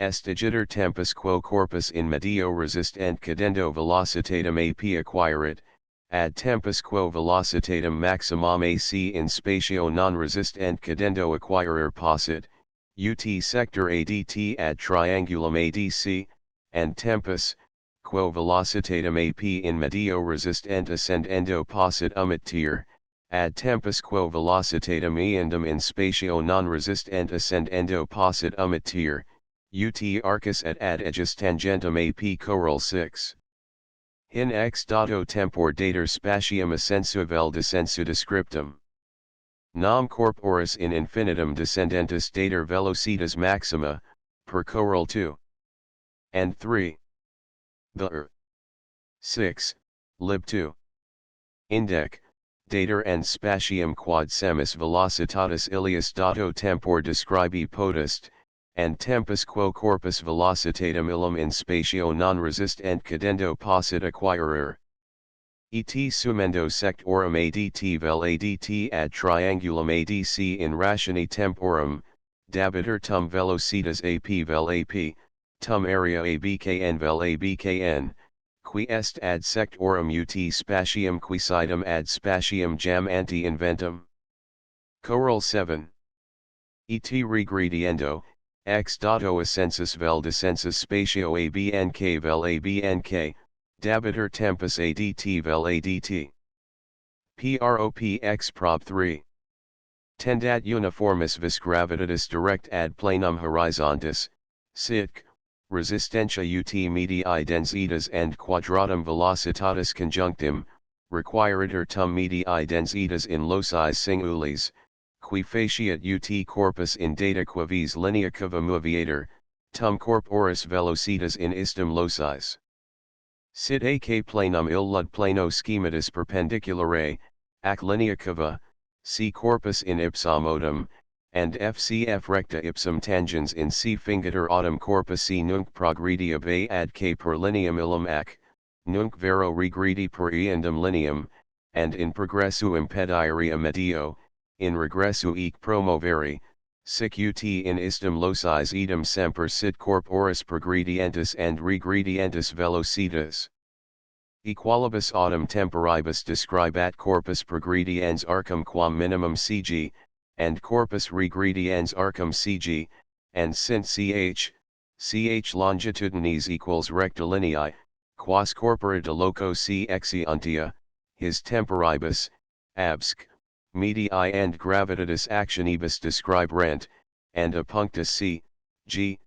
Est igitur tempus quo corpus in medio resistent cadendo velocitatem ap acquirit, ad tempus quo velocitatem maximum ac in spatio non resistent cadendo acquirer possit, ut sector adt ad triangulum adc, and tempus, quo velocitatem ap in medio resistent ascendendo possit omittir, ad tempus quo velocitatem eandem in spatio non resistent ascendendo possit omittir, ut arcus et ad aegis tangentum ap. Choral 6. In ex dato tempor dater spatium ascensu vel descensu descriptum. Nam corporis in infinitum descendentis dater velocitas maxima, per choral 2. And 3. The 6, lib 2. Indec, dater and spatium quad semis velocitatis ilius dato tempor describi potest, and tempus quo corpus velocitatem illum in spatio non resistent cadendo possit acquirer. Et sumendo sectorum adt vel adt ad triangulum adc in ratione temporum, dabiter tum velocitas ap vel ap, tum area abkn vel abkn, qui est ad sectorum ut spatium quisidum ad spatium jam anti inventum. Choral 7. Et regrediendo, ex dato ascensus vel descensus spatio abnk vel abnk, dabiter tempus adt vel adt. Prop x prop 3. Tendat uniformis vis gravitatis direct ad planum horizontis, sitc, resistentia ut medii densitas and quadratum velocitatis conjunctim, requiritur tum medii densitas in loci singulis, qui faciat ut corpus in data quavis linea cava moviator, tum corporis velocitas in istum locis. Sit ac planum illud plano schematis perpendiculare, ac linea cava, c corpus in ipsa modum, and fcf recta ipsum tangens in c fingitur autumn corpusi nunc progredi ab a ad k per lineam illum ac, nunc vero regredi per eandum lineam, and in progressu impedire medio, in regressu ec promovere, sic ut in istum locis idem semper sit corporis progredientis and regredientis velocitas. Equalibus autem temporibus describat corpus progrediens arcum quam minimum cg, and corpus regrediens arcum cg, and sint ch longitudines equals rectilinei, quas corpora de loco c exeuntia, his temporibus, absc, medii and gravitatis actionibus describe rent, and a punctus c, g,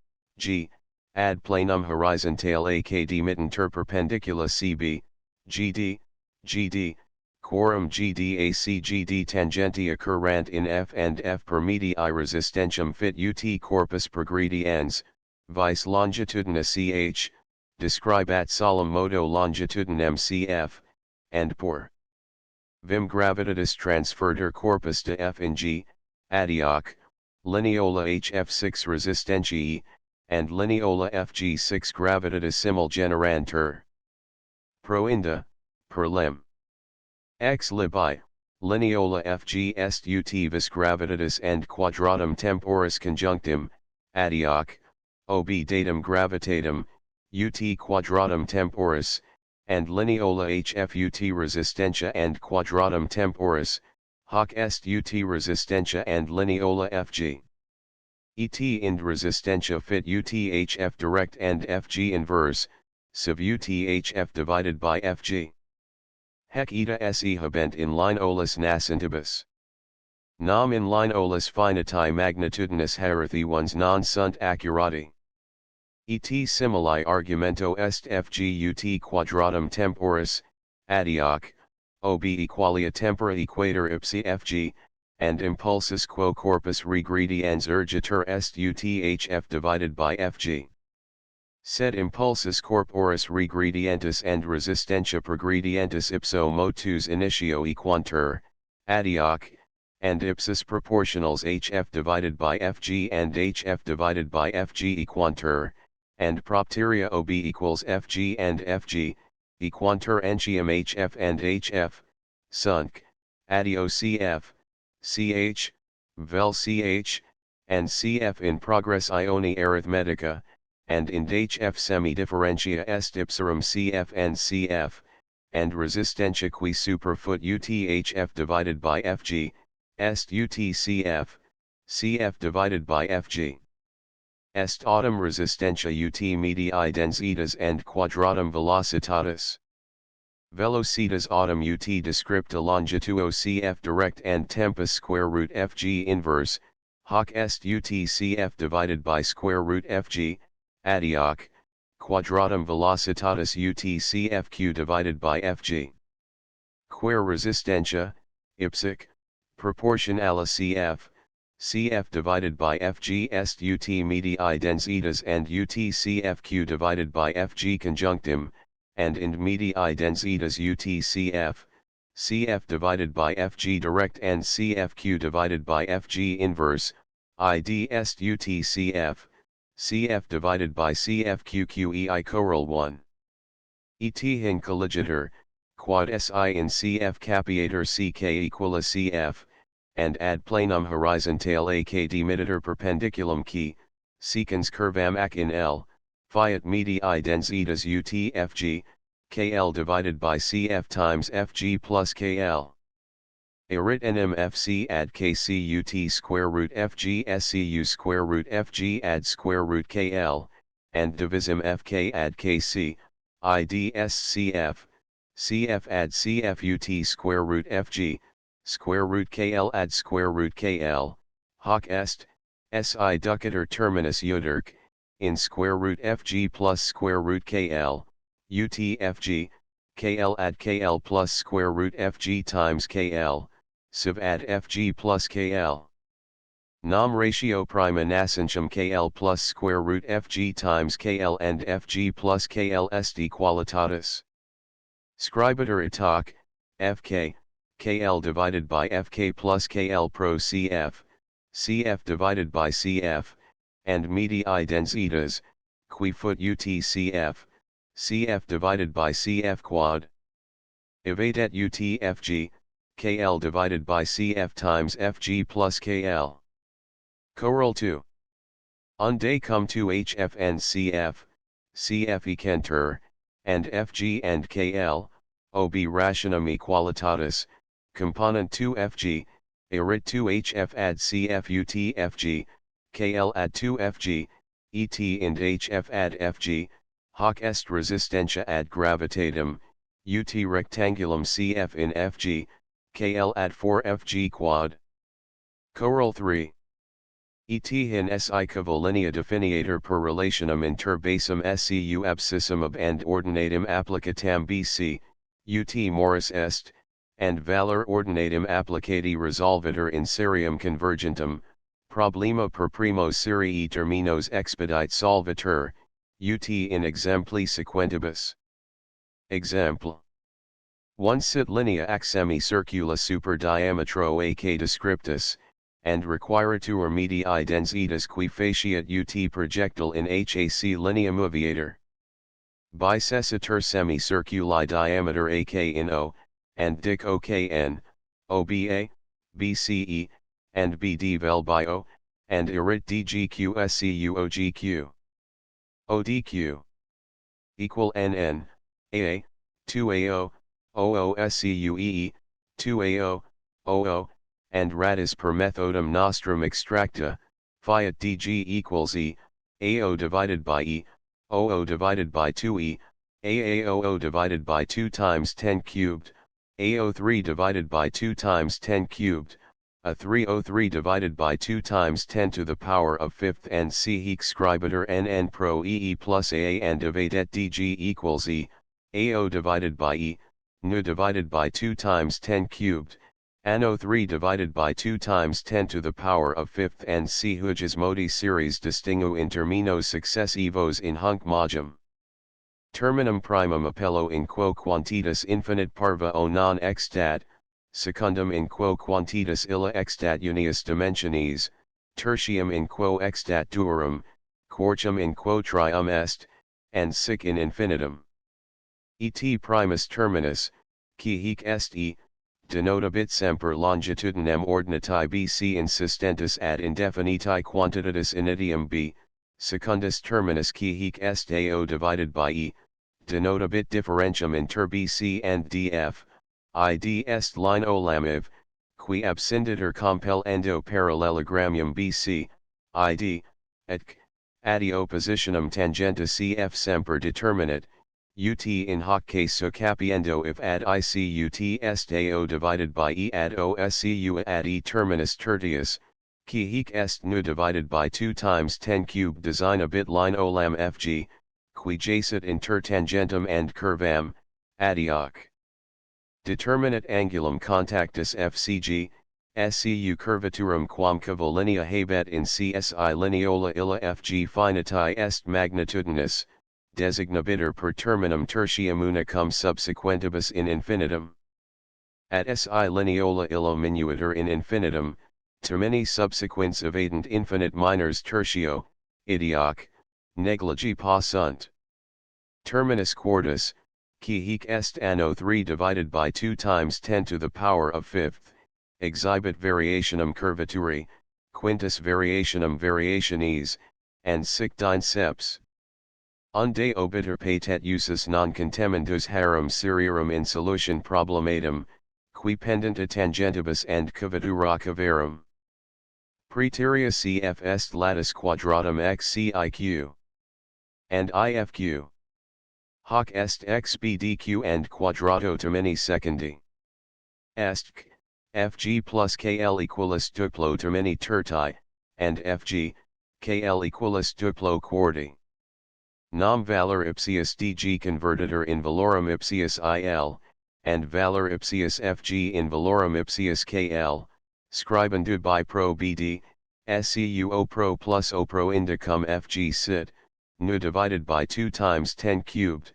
ad planum horizontale ac dimittenter perpendicula cb, gd, quorum gd tangentia currant in f and f per medii resistentium fit ut corpus progrediens, vice longitudina ch, describat solemn modo longitudinem cf, and por vim gravitatis transferter corpus de f in g, adioc, lineola hf6 resistentiae, and lineola fg6 gravitatis simul generantur. Proinda, per lem. Ex libi, lineola fg est ut vis gravitatis and quadratum temporis conjunctim, adioc, ob datum gravitatum, ut quadratum temporis, and lineola hf ut resistentia and quadratum temporis, hoc est ut resistentia and lineola fg. Et ind resistentia fit ut hf direct and fg inverse, sub ut hf divided by fg. Hec ita se habent in lineolus nascentibus. Nam in lineolus finitae magnitudinus herathi ones non sunt accurati. Et simili argumento est fg ut quadratum temporis, adioc, ob equalia tempora equator ipsi fg, and impulsus quo corpus regrediens urgitur est ut hf divided by fg. Sed impulsus corporis regredientis and resistentia progredientis ipso motus initio equantur, adioc, and ipsis proportionals hf divided by fg and hf divided by fg equantur, and propteria ob equals fg and fg, equantur entium hf and hf, sunc, adio cf, ch, vel ch, and cf in progress ioni arithmetica, and in hf semi-differentia est ipserum cf and cf, and resistentia qui superfut ut hf divided by fg, est ut cf divided by fg. Est autem resistentia ut medii densitas and quadratum velocitatis. Velocitas autem ut descripta longitudo cf direct and tempus square root fg inverse, hoc est ut cf divided by square root fg, adioc, quadratum velocitatis ut cfq divided by fg. Quare resistentia, ipsic, proportionala cf divided by fg est ut medii densitas and ut cfq divided by fg conjunctim, and ind medii densitas ut cf divided by fg direct and cfq divided by fg inverse, id est ut cf divided by cfqqei choral 1. Et hin colligator, quad si in cf capiator ck equala cf, and ad planum horizontale ac dimitter perpendiculum qui, secans curvam ac in L, fiat medii densitas ut fg, kl divided by cf times fg plus kl. Erit nm fc ad kc ut square root fg scu square root fg ad square root kl, and divisim fk ad kc, ids cf ad cf ut square root fg, square root kl ad square root kl, hoc est, si ducator terminus uterc, in square root fg plus square root kl, ut fg, kl ad kl plus square root fg times kl, sub ad fg plus kl. Nam ratio prima nascentium kl plus square root fg times kl and fg plus kl est equalitatis. Scribator itac, fk, kl divided by fk plus kl pro cf divided by cf, and medii densitas, qui fut ut cf divided by cf quad. Evadet UTFG, KL divided by CF times FG plus KL. Corel 2. Unde cum 2 HF and CF, CF equenter, and FG and KL, ob rationum equalitatis, component 2 FG, erit 2 HF add CF UTFG, KL add 2 FG, ET and HF add FG, hoc est resistentia ad gravitatem, UT rectangulum CF in FG, KL add 4 FG quad. Corel 3. Et hin si cavolinea definiator per relationem inter basum scu abscissum ab and ordinatum applicatam BC, ut moris est, and valor ordinatum applicati resolvitur in serium convergentum, problema per primo serii terminos expedite solvitur, ut in exempli sequentibus. Example. 1 sit linea ac semicircula super diametro ac descriptus, and requiritur medii densitas qui faciat ut projectile in HAC linea moviator. Bicessitur semicirculi diameter ak in O, and dic okn, OBA, BCE, and BD vel by O, and erit DGQ SCU OGQ. ODQ equal NN, AA, 2AO, OOSCUEE, 2AO, OO, and radis per methodum nostrum extracta, fiat dg equals E, AO divided by E, OO divided by 2E, AAOO divided by 2 times 10 cubed, AO3 divided by 2 times 10 cubed, A303 divided by 2 times 10 to the power of 5th and C hic scribetur NN pro EE plus AA and evadet dg equals E, AO divided by E, nu divided by 2 times 10 cubed, ANO3 divided by 2 times 10 to the power of 5th and C huges modi series distingu in terminos successivos in hunc majum. Terminum primum appello in quo quantitas infinite parva o non extat, secundum in quo quantitas illa extat unius dimensiones, tertium in quo extat duorum, quartum in quo trium est, and sic in infinitum. Et primus terminus, qui hic est E, denotabit semper longitudinem ordinati BC insistentis ad indefiniti quantitatis initium B, secundus terminus qui hic est AO divided by E, denotabit differentium inter BC and DF, id est line olamiv, qui abscenditur compellendo parallelogrammium BC, id, et c, adi oppositionem tangenta CF semper determinate, ut in hoc caso capiendo if ad ICUT est AO divided by E ad OSCU ad E terminus tertius, qui hic est nu divided by 2 times 10 cubed design a bit line olam FG, qui jacet inter tangentum and curvam, adioc. Determinate angulum contactus FCG, SCU curvaturum quam cavolinea habet in CSI lineola illa FG finiti est magnitudinus, designabitur per terminum tertium unicum subsequentibus in infinitum. At SI lineola illa minuitur in infinitum, termini subsequens evadent infinite minors tertio, idioc, negligi possunt. Terminus quartus, qui hic est ANO3 divided by 2 times 10 to the power of 5th, exhibit variationem curvaturi, quintus variationem variationis, and sic dinceps. Unde obiter patet usus non contemendus harum serierum in solution problematum, qui pendenta tangentibus and curvatura cavarum. Praeterea CF est latus quadratum XCIQ. And IFQ. Hoc est XBDQ and quadrato termini secundi. Est c, FG plus KL equalis duplo termini tertii, and FG, KL equalis duplo quarti. Nam valor ipsius DG convertitur in valorum ipsius IL, and valor ipsius FG in valorum ipsius KL, scribendu by pro BD, SCU O pro plus O pro indicum FG sit, nu divided by 2 times 10 cubed,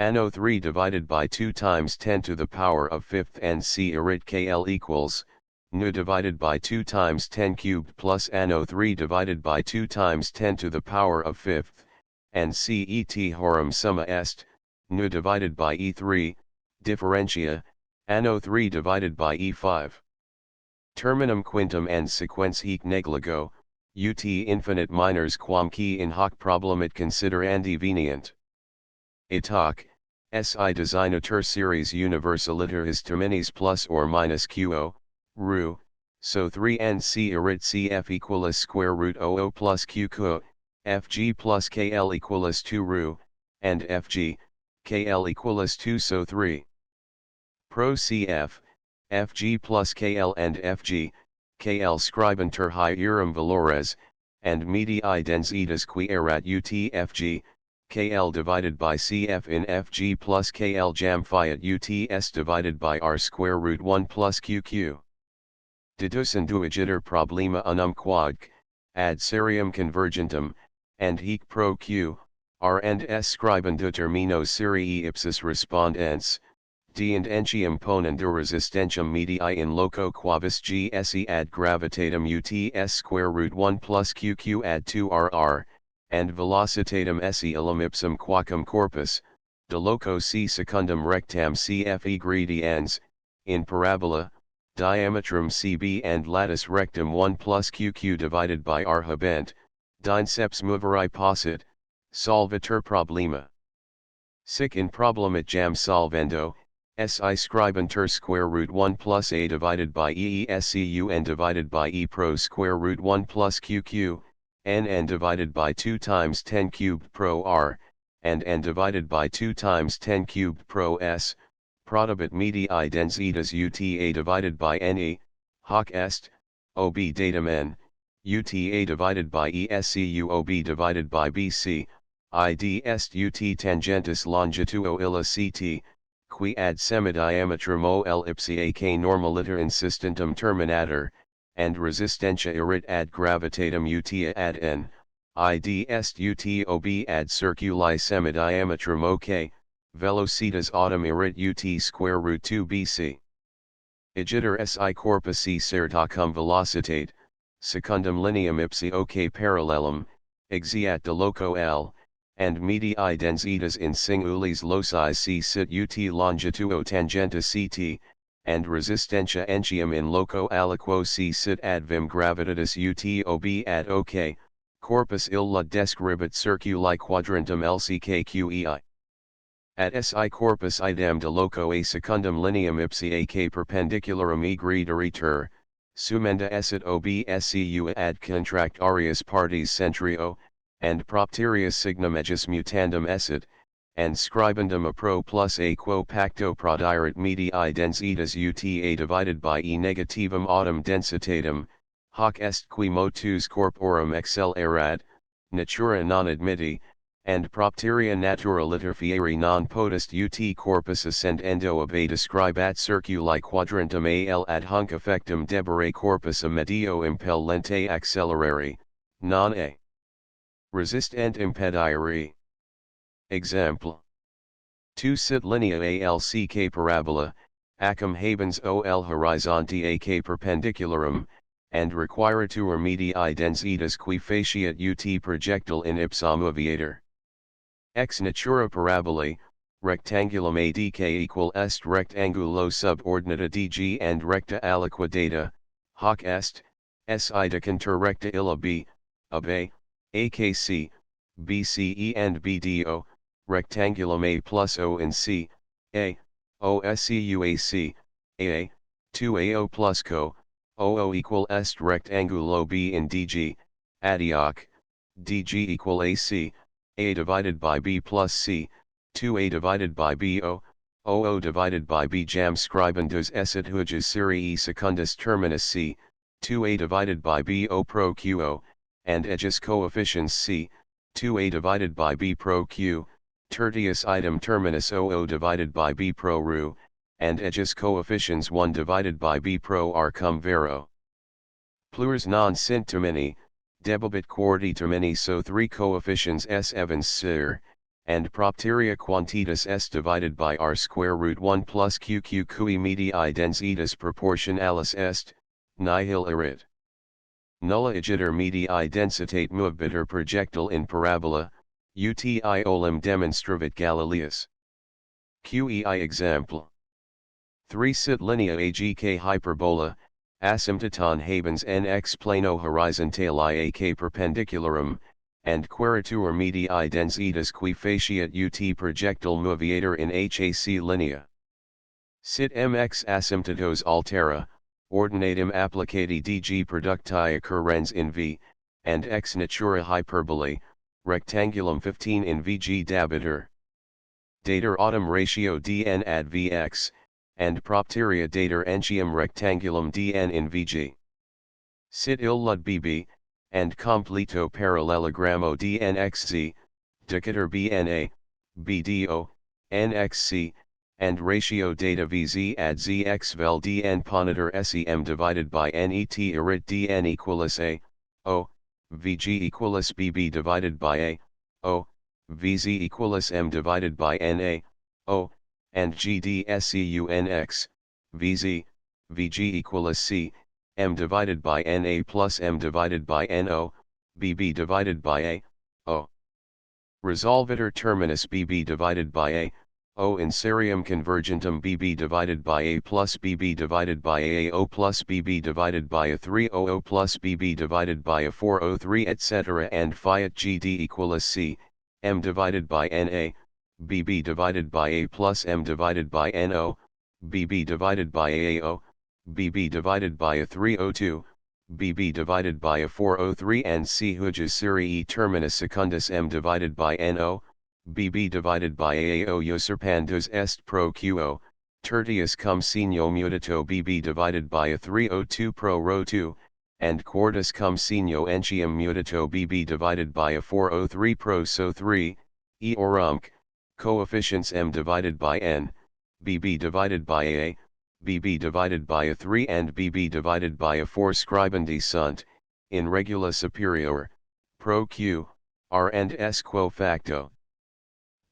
ANO3 divided by 2 times 10 to the power of 5th and C erit KL equals, nu divided by 2 times 10 cubed plus ANO3 divided by 2 times 10 to the power of 5th, and C et horum summa est, nu divided by E3, differentia, Anno 3 divided by E5. Terminum quintum and sequens hic negligo, ut infinite minors quam qui in hoc problemit consider andivenient. Itac, si designatur series universaliter his terminis plus or minus qo, ru, so 3 and c erit cf equalis square root 00 plus q co, fg plus kl equalis 2 ru, and fg, kl equalis 2 so 3. Pro cf, fg plus kl and fg, kl scribenter hierum valores, and medii densitas qui erat ut fg, kl divided by cf in fg plus kl jam fiat uts divided by r square root 1 plus qq. Deducenduigitur problema unum quodq, ad serium convergentum, and hic pro q, r and s scribenduter minos serii ipsis respondens, d and entium ponendur resistentium medii in loco quavis gse ad gravitatum uts square root 1 plus qq ad 2 rr, and velocitatum esse illum ipsum quacum corpus, de loco c secundum rectam cf ingrediens, in parabola, diametrum cb and latus rectum 1 plus qq divided by r habent, dinceps moveri possit, solvitur problema. Sic in problemit jam solvendo, si scribentur square root 1 plus a divided by eescu and divided by e pro square root 1 plus qq, n divided by 2 times 10 cubed pro r, and n divided by 2 times 10 cubed pro s, prodabit medii densitas uta divided by ne, hoc est, ob datum n, uta divided by escu ob divided by bc, id est ut tangentis longitudo illa ct, qui ad semidiametrum ol ipsi ak normaliter insistentum terminator, and resistentia erit ad gravitatum utia ad n, id est ut ob ad circuli semidiametrum ok, velocitas autumn erit ut square root 2 bc. Igitur si corpus c certacum velocitate, secundum lineam ipsi ok parallelum, exiat de loco l, and medii densitas in singulis loci c sit ut longitudo tangenta ct, and resistentia entium in loco aliquo c sit ad vim gravitatis ut ob ad ok, corpus illa describit circuli quadrantum lckqei. At si corpus idem de loco a secundum lineam ipsi ak perpendicularum egrederitur, sumenda esset ob scu ad contract arias partes centrio, and propterius signum ejus mutandum esset, and scribendum a pro plus a quo pacto prodirat medii densitas uta divided by e negativum autumn densitatum, hoc est qui motus corporum excel erat, natura non admitti, and propteria naturaliter fieri non potest ut corpus ascendendo ab a describat circuli quadrantum al ad hunc effectum debere corpus a medio impellente accelerare, non a resistent impedire. Example. 2 sit linea alck parabola, acum habens ol horizonte ak perpendicularum, and requiritur medii densitas qui faciat ut projectile in ipsa moviator. Ex natura parabolae, rectangulum adk equal est rectangulo subordinata dg and recta aliqua data, hoc est, si decanter recta illa b, ab a, akc, bce and bdo, rectangulum a plus o in c, a, oscuac, a, 2ao plus co, oo equal est rectangulo b in dg, adioc, dg equal ac, a divided by b plus c, 2a divided by bo, oo divided by b jam scribendus esset hujas serii secundus terminus c, 2a divided by bo pro qo, and ejus coefficients c, 2a divided by b pro q, tertius item terminus oo divided by b pro ru, and ejus coefficients 1 divided by b pro r cum vero. Plurs non sint termini, debobit quarti termini so 3 coefficients s evans ser, and propteria quantitas s divided by r square root 1 plus qq cui medii densitas proportionalis est, nihil erit. Nulla igitur medii densitate movebitur projectile in parabola, uti olim demonstravit Galileus. Qei example. 3 sit linea agk hyperbola, asymptoton habens nx plano horizontali ak perpendicularum, and quaeritur medii dens etus qui faciat ut projectile moviator in hac linea. Sit mx asymptotos altera, ordinatum applicati dg producti occurrens in v, and ex natura hyperbolae, rectangulum 15 in vg dabiter. Dater autumn ratio dn ad vx, and propteria dater entium rectangulum dn in vg. Sit illud bb, and completo parallelogrammo dnxz, decatur bna, bdo, nxc, and ratio data vz ad zx vel dn ponitor sem divided by net erit dn equalis a, o, vg equalis bb divided by a, o, vz equalis m divided by na, o, and gdscunx, vz, vg equalis c, m divided by na plus m divided by no, bb divided by a, o. Resolvitor terminus bb divided by a, o in serium convergentum bb divided by a plus bb divided by a o plus bb divided by a 300 plus bb divided by a 403 etc. and fiat gd equalis c, m divided by na, bb divided by a plus m divided by no, bb divided by a o, bb divided by a 302, bb divided by a 403 and c hujas serii terminus secundus m divided by no, bb divided by ao usurpandos est pro quo, tertius cum signo mutato bb divided by a 302 pro rho 2, and quartus cum signo entium mutato bb divided by a 403 pro so 3, e orumc, coefficients m divided by n, bb divided by a, bb divided by a 3 and bb divided by a 4 scribendi sunt, in regula superior, pro q, r and s quo facto.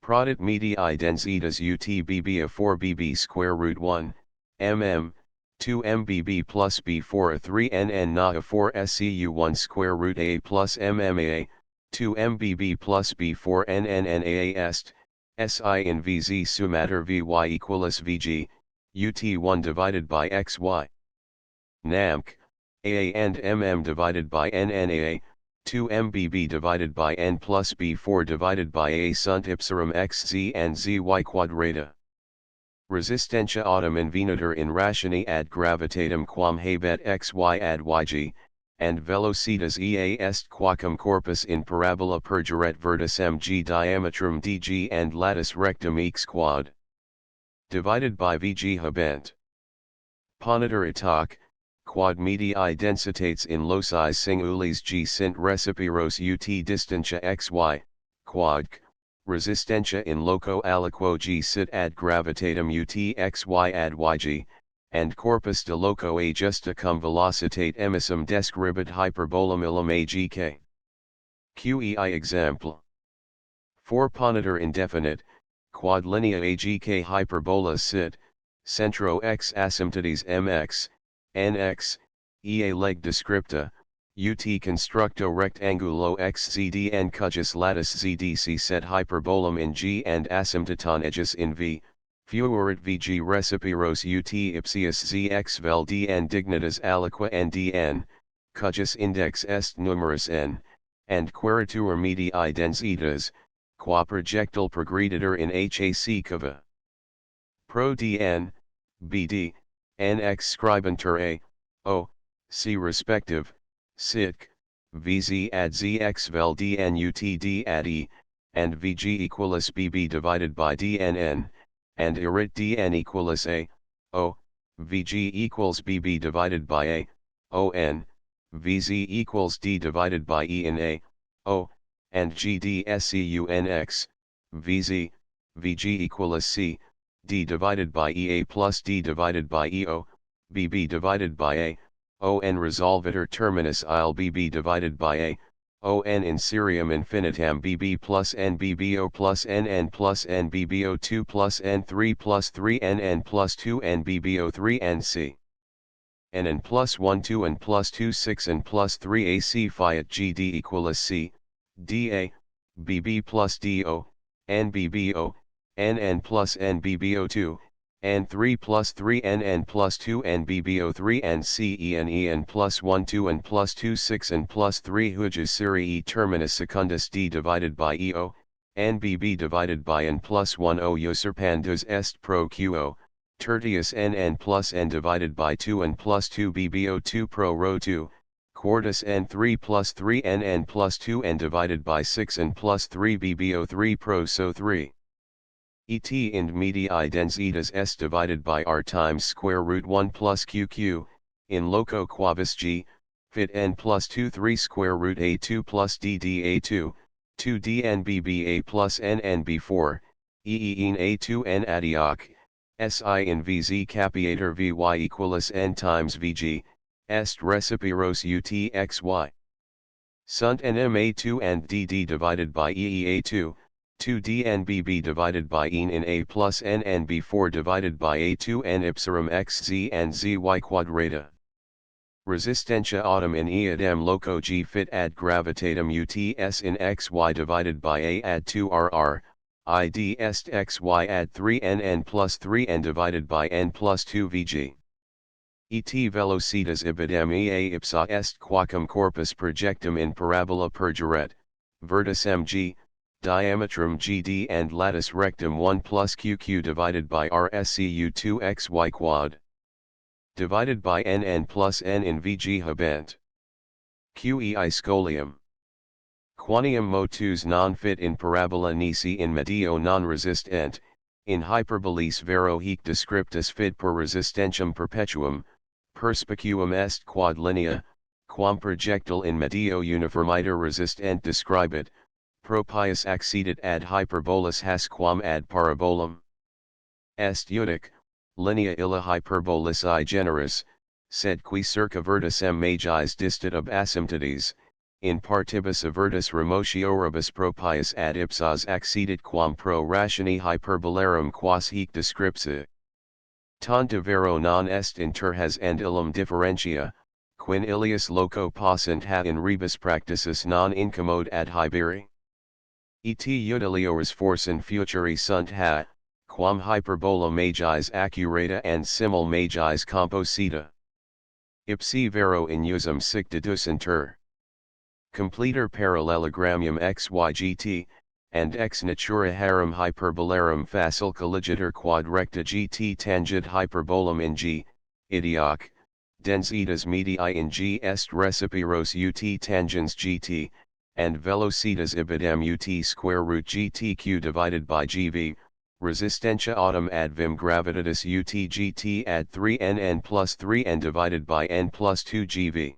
Prodit medii dens etas ut bb a 4 bb square root 1, mm, 2 mbb plus b4 a 3 nn na a 4 scu 1 square root a plus mma, 2 mbb plus b4 nnna est, si in vz sumater vy equalis vg, ut1 divided by xy. Namc, aa and mm divided by nnaa, 2 mbb divided by n plus b4 divided by a sunt ipsirum xz and zy quadrata. Resistentia autem invenatur in ratione ad gravitatem quam habet xy ad yg, and velocitas ea est quacum corpus in parabola pergeret verticem g diametrum dg and latus rectum x quad. Divided by vg habent. Ponitor itac, quad medii densitates in loci singulis g sint recipiros ut distantia xy, quadq, resistentia in loco aliquo g sit ad gravitatem ut xy ad yg, and corpus de loco a justa cum velocitate emissum describit hyperbolam illum agk. Qei example. 4 ponitor indefinite, quad linea agk hyperbola sit, centro x asymptotes mx, nx, ea leg descripta, ut constructo rectangulo xzd and cujus latus zdc set hyperbolum in g and asymptoton edges in v, fuerit vg recipiros ut ipsius zx vel dn dignitas aliqua n dn, cujus index est numerus n, and quaeritur medii dens etas, qua projectile progreditor in hac cava. Pro dn, bd, nx scribentur a, o, c respective, sitc, vz ad zx vel dn utd ad e, and vg equalis bb divided by dnn, and erit dn equalis a, o, vg equals bb divided by a, o n, vz equals d divided by e in a, o, and gdscunx, vz, vg equalis c, d divided by ea plus d divided by eo, bb divided by a, o n resolvitor terminus il bb divided by a, o n in serium infinitam bb plus n bbo plus nn plus n bbo2 plus n3 plus 3 nn plus 2 n bbo3 and c. nn plus 1 2 and plus 2 6 and plus 3 ac fiat gd equalis c, da, bb plus do, n bbo, nn plus n bbo2, N3 plus 3 N plus 2 N BBO3 N CEN plus 1 2 N plus 2 6 N plus 3 Huges serii terminus secundus D divided by EO, NBB divided by N plus 1 O usurpandus est pro QO, tertius N plus N divided by 2 N plus 2 BBO2 pro rho 2, quartus N3 plus 3 N plus 2 N divided by 6 N plus 3 BBO3 pro so 3. Et int medii dens etas s divided by r times square root 1 plus qq, in loco quavis g, fit n plus 2 3 square root a2 plus dda2, 2 dnbba plus nnb4, in a2 n adioc, si in vz capiator vy equalis n times vg, est recipiros utxy. Sunt nma2 and dd divided by eea2, 2 dnbb divided by in a plus nnb4 divided by a2 n ipsilon xz and zy quadrata. Resistentia autem in eadem loco g fit ad gravitatem uts in xy divided by a ad 2 rr, id est xy ad 3 nn plus 3 n divided by n plus 2 vg. Et velocitas ibidem ea ipsa est quacum corpus projectum in parabola pergeret, vertis mg, diametrum gd and latus rectum 1 plus qq divided by rscu 2 xy quad. Divided by nn plus n in vg habent. Qei scolium. Quanium motus non fit in parabola nisi in medio non resistent, in hyperbolis vero hic descriptus fit per resistentium perpetuum, perspicuum est quad linea, quam projectile in medio uniformiter resistent describit, propius accedit ad hyperbolus has quam ad parabolum. Est utic, linea illa hyperbolis I generis, sed qui circa verticem magis distat ab asymptotes, in partibus avertus remotioribus propius ad ipsas accedit quam pro ratione hyperbolarum quas hic descripsi. Tanta vero non est inter has and illum differentia, quin ilius loco passant ha in rebus practicis non incommode ad hiberi. Et utiliores forsan futuri sunt ha, quam hyperbola magis accurata and simul magis composita. Ipsi vero in usum sic deducentur. Completer parallelogrammium xygt, and ex natura harum hyperbolarum facil colligator quad recta gt tangent hyperbolum in g, idioc, dens etas medii in g est recipiros ut tangens gt, and velocitas ibidem ut square root gtq divided by gv, resistentia autem ad vim gravitatis ut gt ad 3 nn plus 3 n divided by n plus 2 gv.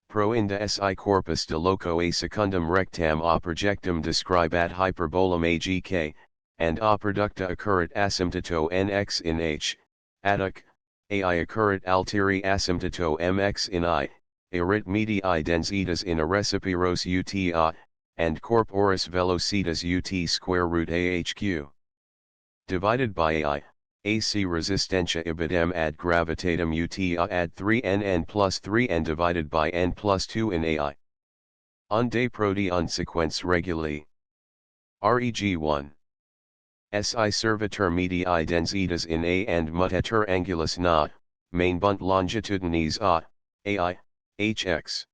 Pro inda si corpus de loco a secundum rectam a projectum describe ad hyperbolum agk, and a producta occurrit asymptoto nx in h, adduc, ai occurrit alteri asymptoto mx in I, erit medii dens etas in a recipiros uti a, and corporis velocitas ut square root ahq. Divided by ai, AC resistentia ibidem ad gravitatem uti ad 3 nn plus 3 n divided by n plus 2 in ai. Unde prodi unsequens reguli. Reg 1. Si servitor medii dens etas in a and mutetur angulus na, main bunt longitudines ai, hx.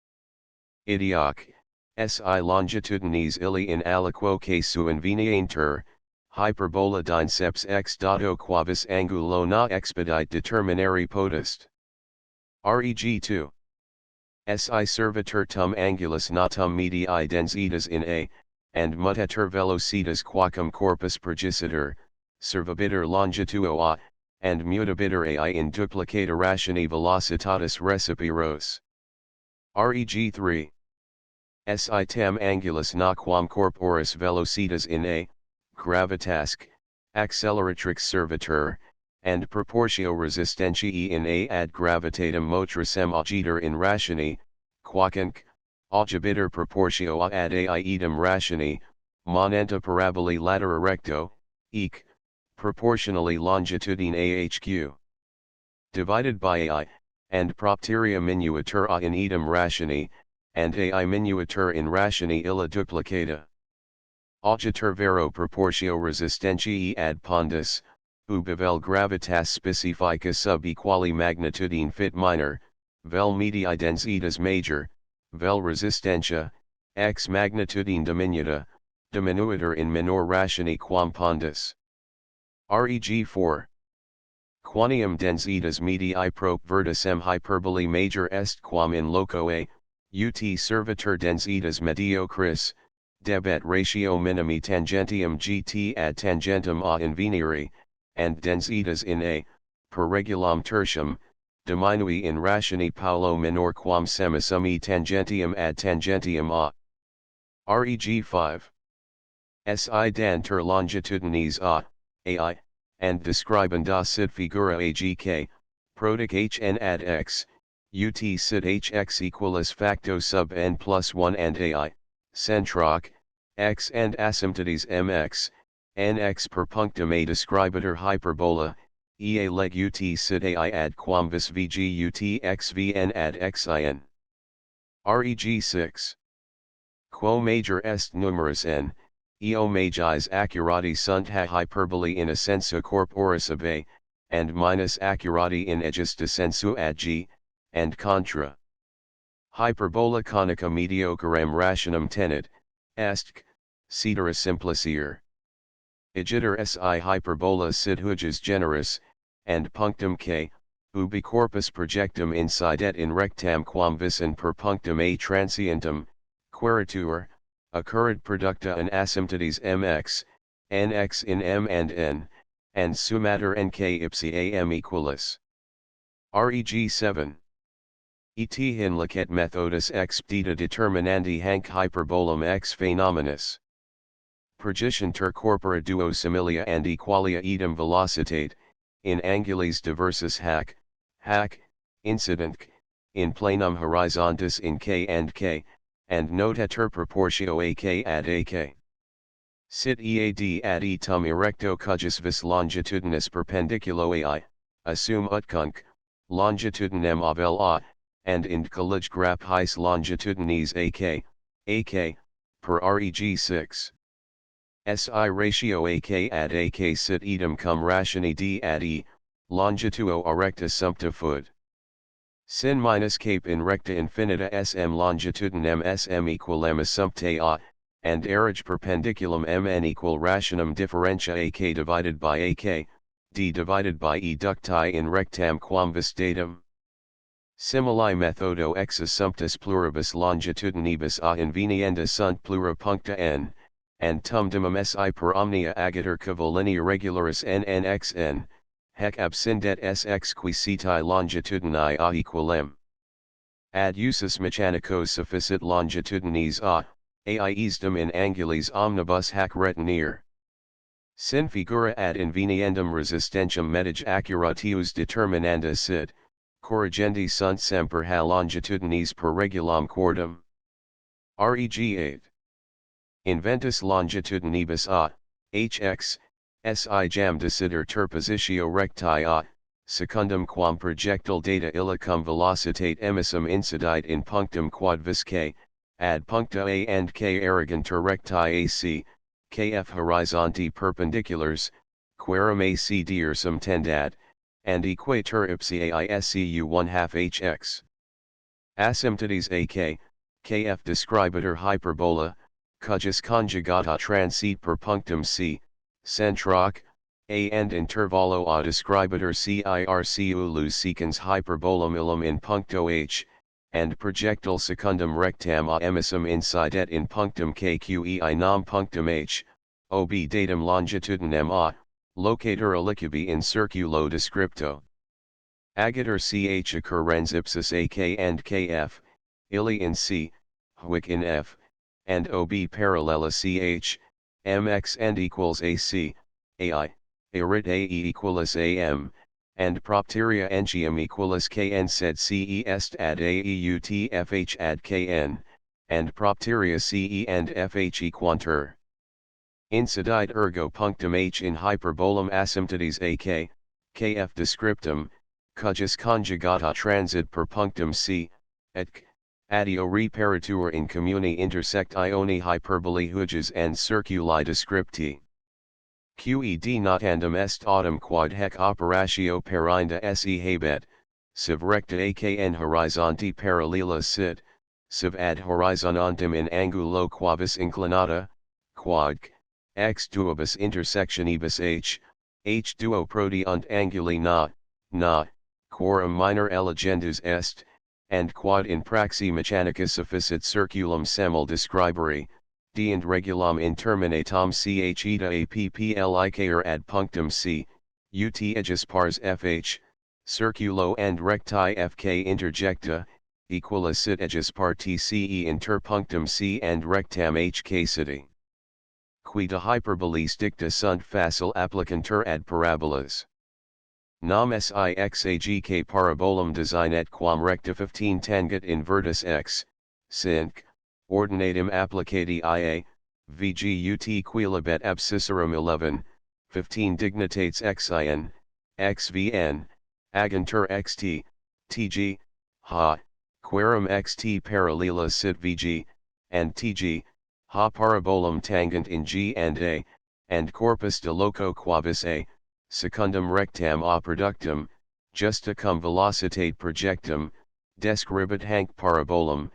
Idioc, si longitudines illi in aliquo casu invenienter, hyperbola dinceps x dato quavis angulo na expedite determinari potest. Reg 2. Si servitor tum angulus natum medii dens etas in a, and mutetur velocitas quacum corpus progicitor, servabiter longituo a, and mutabiter ai in duplicata ratione velocitatis recipiros. Reg 3. Si tam angulus na quam corporis velocitas in a, gravitasque, acceleratrix servitor, and proportio resistentiae in a ad gravitatem motricem agiter in ratione, quacinc, augibiter proportio ad ai idem ratione, monenta paraboli latera recto, ec, proportionally longitudine ahq. Divided by ai, and propteria minuatur a in idem ratione, and ai minuatur in ratione illa duplicata. Augitur vero proportio resistentiae ad pondus, ubi vel gravitas specifica sub equali magnitudine fit minor, vel medii densitas major, vel resistentia, ex magnitudine diminuta, diminuiter in minor ratione quam pondus. Reg 4. Quanium densitas medii proc verticem hyperbole major est quam in loco a, ut servitur densitas mediocris, debet ratio minimi tangentium gt ad tangentum a invenire, and densitas in a, per regulam tertium, diminui in ratione paulo minor quam semisum tangentium ad tangentium a. Reg 5. Si danter longitudines a, ai, and describenda sit figura agk, protic hn ad x, ut sit hx equalis facto sub n plus 1 and ai, centroc, x and asymptotes mx, nx per punctum a describator hyperbola, ea leg ut sit ai ad quam vis vg ut xvn ad xin. Reg 6. Quo major est numerus n, eo magis accurati sunt ha hyperbole in assensu corporis ab a, and minus accurati in ejus descensu ad g, and contra. Hyperbola conica mediocriem rationem tenet, est, caetera simplicior. Igiter si hyperbola sit huges generis, and punctum k, ubi corpus projectum incidet in rectam quam visin per punctum a transientum, queritur, occurred producta an asymptotes mx, nx in m and n, and summater nk ipsi am equalis. Reg 7. Et hin licet methodus ex dita determinandi hanc hyperbolum ex phenomenis. Pergitionter corpora duo similia and equalia idem velocitate, in angulis diversus hac, incident c, in planum horizontis in k, and notatur proportio ak ad ak. Sit ead ad etum erecto cujus vis longitudinis perpendiculo ai, assum utcunc, longitudinem avel a, and int collige grap his longitudines ak, per reg 6. Si ratio ak ad ak sit idem cum ratione d ad e, longituo erecta sumpta fud. Sin minus cape in recta infinita sm longitudinem sm equalem assumpte a, and erige perpendiculum mn equal rationem differentia ak divided by ak, d divided by e ducti in rectam quam vis datum. Simili methodo ex assumptus pluribus longitudinibus a invenienda sunt plura puncta n, and tum dimum si per omnia agatur cavolinia regularis nnxn, hec abscindet sx qui setae longitudinae a equalem. Ad usus mechanicos sufficit longitudines a, ai easdem in angulis omnibus hac retinere. Sin figura ad inveniendum resistentiam medige accuratius determinanda sit, corrigendi sunt semper ha longitudines per regulam quordum. Reg 8. Inventus longitudinibus a, hx, si jam desider ter positio recti a, secundum quam projectile data illicum velocitate emissum incidite in punctum quod vis k, ad puncta a and k arroganter recti ac, kf horizonti perpendiculars, querum ac diersum tendat, and equator ipsi aiscu 1/2 hx. Asymptotes ak, kf describator hyperbola, cujus conjugata transit per punctum c, centroc, a and intervallo a describator circu lus secans hyperbolum illum in puncto h, and projectile secundum rectam a emissum incidet in punctum kqei nam punctum h, ob datum longitudinem a, locator alicubi in circulo descripto. Agator ch occurrens ipsus ak and kf, illi in c, huic in f, and ob parallela ch, mx and equals ac, ai, arit ae equalis am, and propteria entium equalis kn sed ce est ad ae ut fh ad kn, and propteria ce and fh equantur. Incidite ergo punctum h in hyperbolum asymptotes ak, kf descriptum, cujus conjugata transit per punctum c, et c, adio reparatur in communi intersect ioni hyperbole huges and circuli descripti. Quid notandum est autem quod hec operatio perinda se habet, siv recta akn horizonti paralela sit, siv ad horizontantem in angulo quavis inclinata, quodc, ex duobus intersectionibus h duo prodeunt anguli na, quorum minor elegendus est, and quod in praxi mechanica sufficit circulum semel describere, deint regulam interminatam ch eta applicer ad punctum c, ut ejus pars fh, circulo and recti fk interjecta, equalis sit ejus parti ce inter punctum c and rectam hk sitting. Qui de hyperboles dicta sunt facile applicantur ad parabolas. Nam sixagk parabolum designet quam recta 15 tangit in vertis x, sinc, ordinatum applicati ia, vgut quilibet ab Cicerum 11, 15 dignitates xin, xvn, agantur xt, tg, ha, querum xt paralela sit vg, and tg, ha parabolum tangent in g and a, and corpus de loco quavis a, secundum rectam a productum, justa cum velocitate projectum, describit hanc parabolum,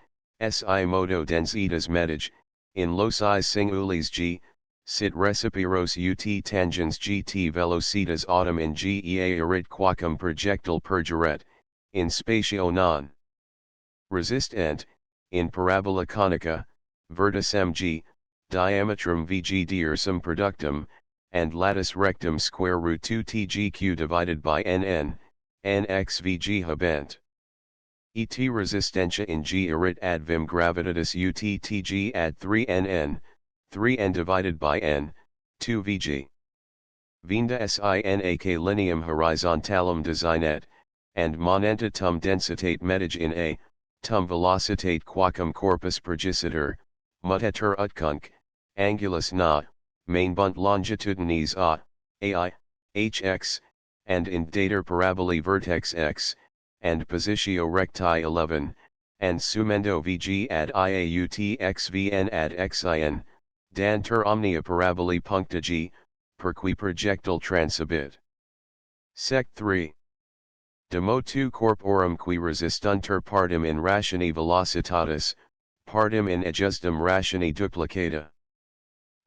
si modo densitas medige, in loci singulis g, sit recipiros ut tangens gt velocitas autem in gea erit quacum projectile pergeret, in spatio non resistent, in parabola conica, verticem g, diametrum vg diersum productum, and latus rectum square root 2 tgq divided by nn, nx vg habent. Et resistentia in g erit ad vim gravitatis ut tg ad 3 nn, 3n divided by n, 2 vg. Vinda sinak lineum horizontalum designet, and monenta tum densitate medige in a, tum velocitate quacum corpus pergicitur, mutetur utcunc, angulus na, mainbunt longitudines ai, hx, and in dater parabolae vertex x, and positio recti 11, and sumendo vg ad iaut xvn ad xin, dantur omnia parabolae puncta g, per qui projectile transibit. Sect 3. De motu corporum qui resistuntur partem in ratione velocitatis, partem in ejusdem ratione duplicata.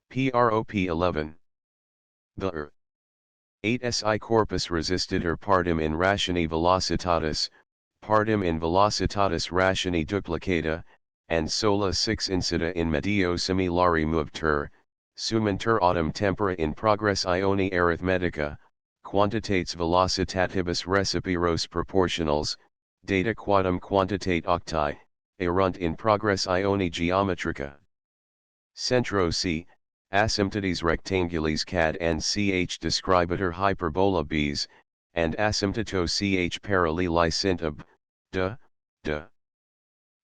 Prop 11. The earth. 8 si corpus resistitur partem in ratione velocitatis, partem in velocitatis ratione duplicata, and sola 6 incida in medio similari movetur, sumentur autem tempora in progressione arithmetica, quantitates velocitatibus recipiros proportionals, data quadam quantitate octi, erunt in progressione geometrica. Centro c, asymptotes rectangulis cad and ch describitur hyperbola b's, and asymptoto ch paralleli sint ab, de.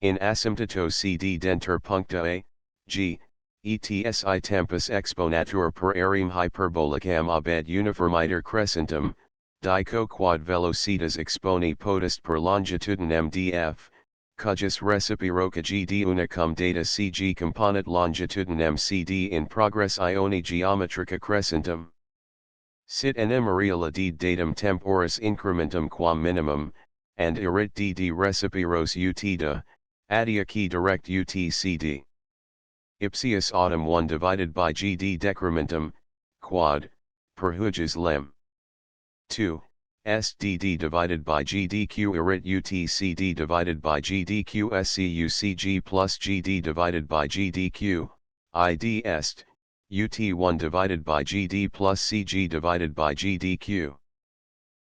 In asymptoto cd dentur puncta a, g, etsi tempus exponatur per arim hyperbolicam abed uniformiter crescentum, dico quad velocitas exponi potest per longitudinem df, cujus recipiroca gd unicum data cg component longitudinem cd in progressione geometrica crescentum. Sit enumerila datum temporis incrementum quam minimum, and erit dd recipiros ut adia key direct ut cd. Ipsius autem 1 divided by gd decrementum, quad, per huges lem. 2. SDD divided by GDQ erit UTCD divided by GDQ SCUCG plus GD divided by GDQ, ID est, UT1 divided by GD plus CG divided by GDQ.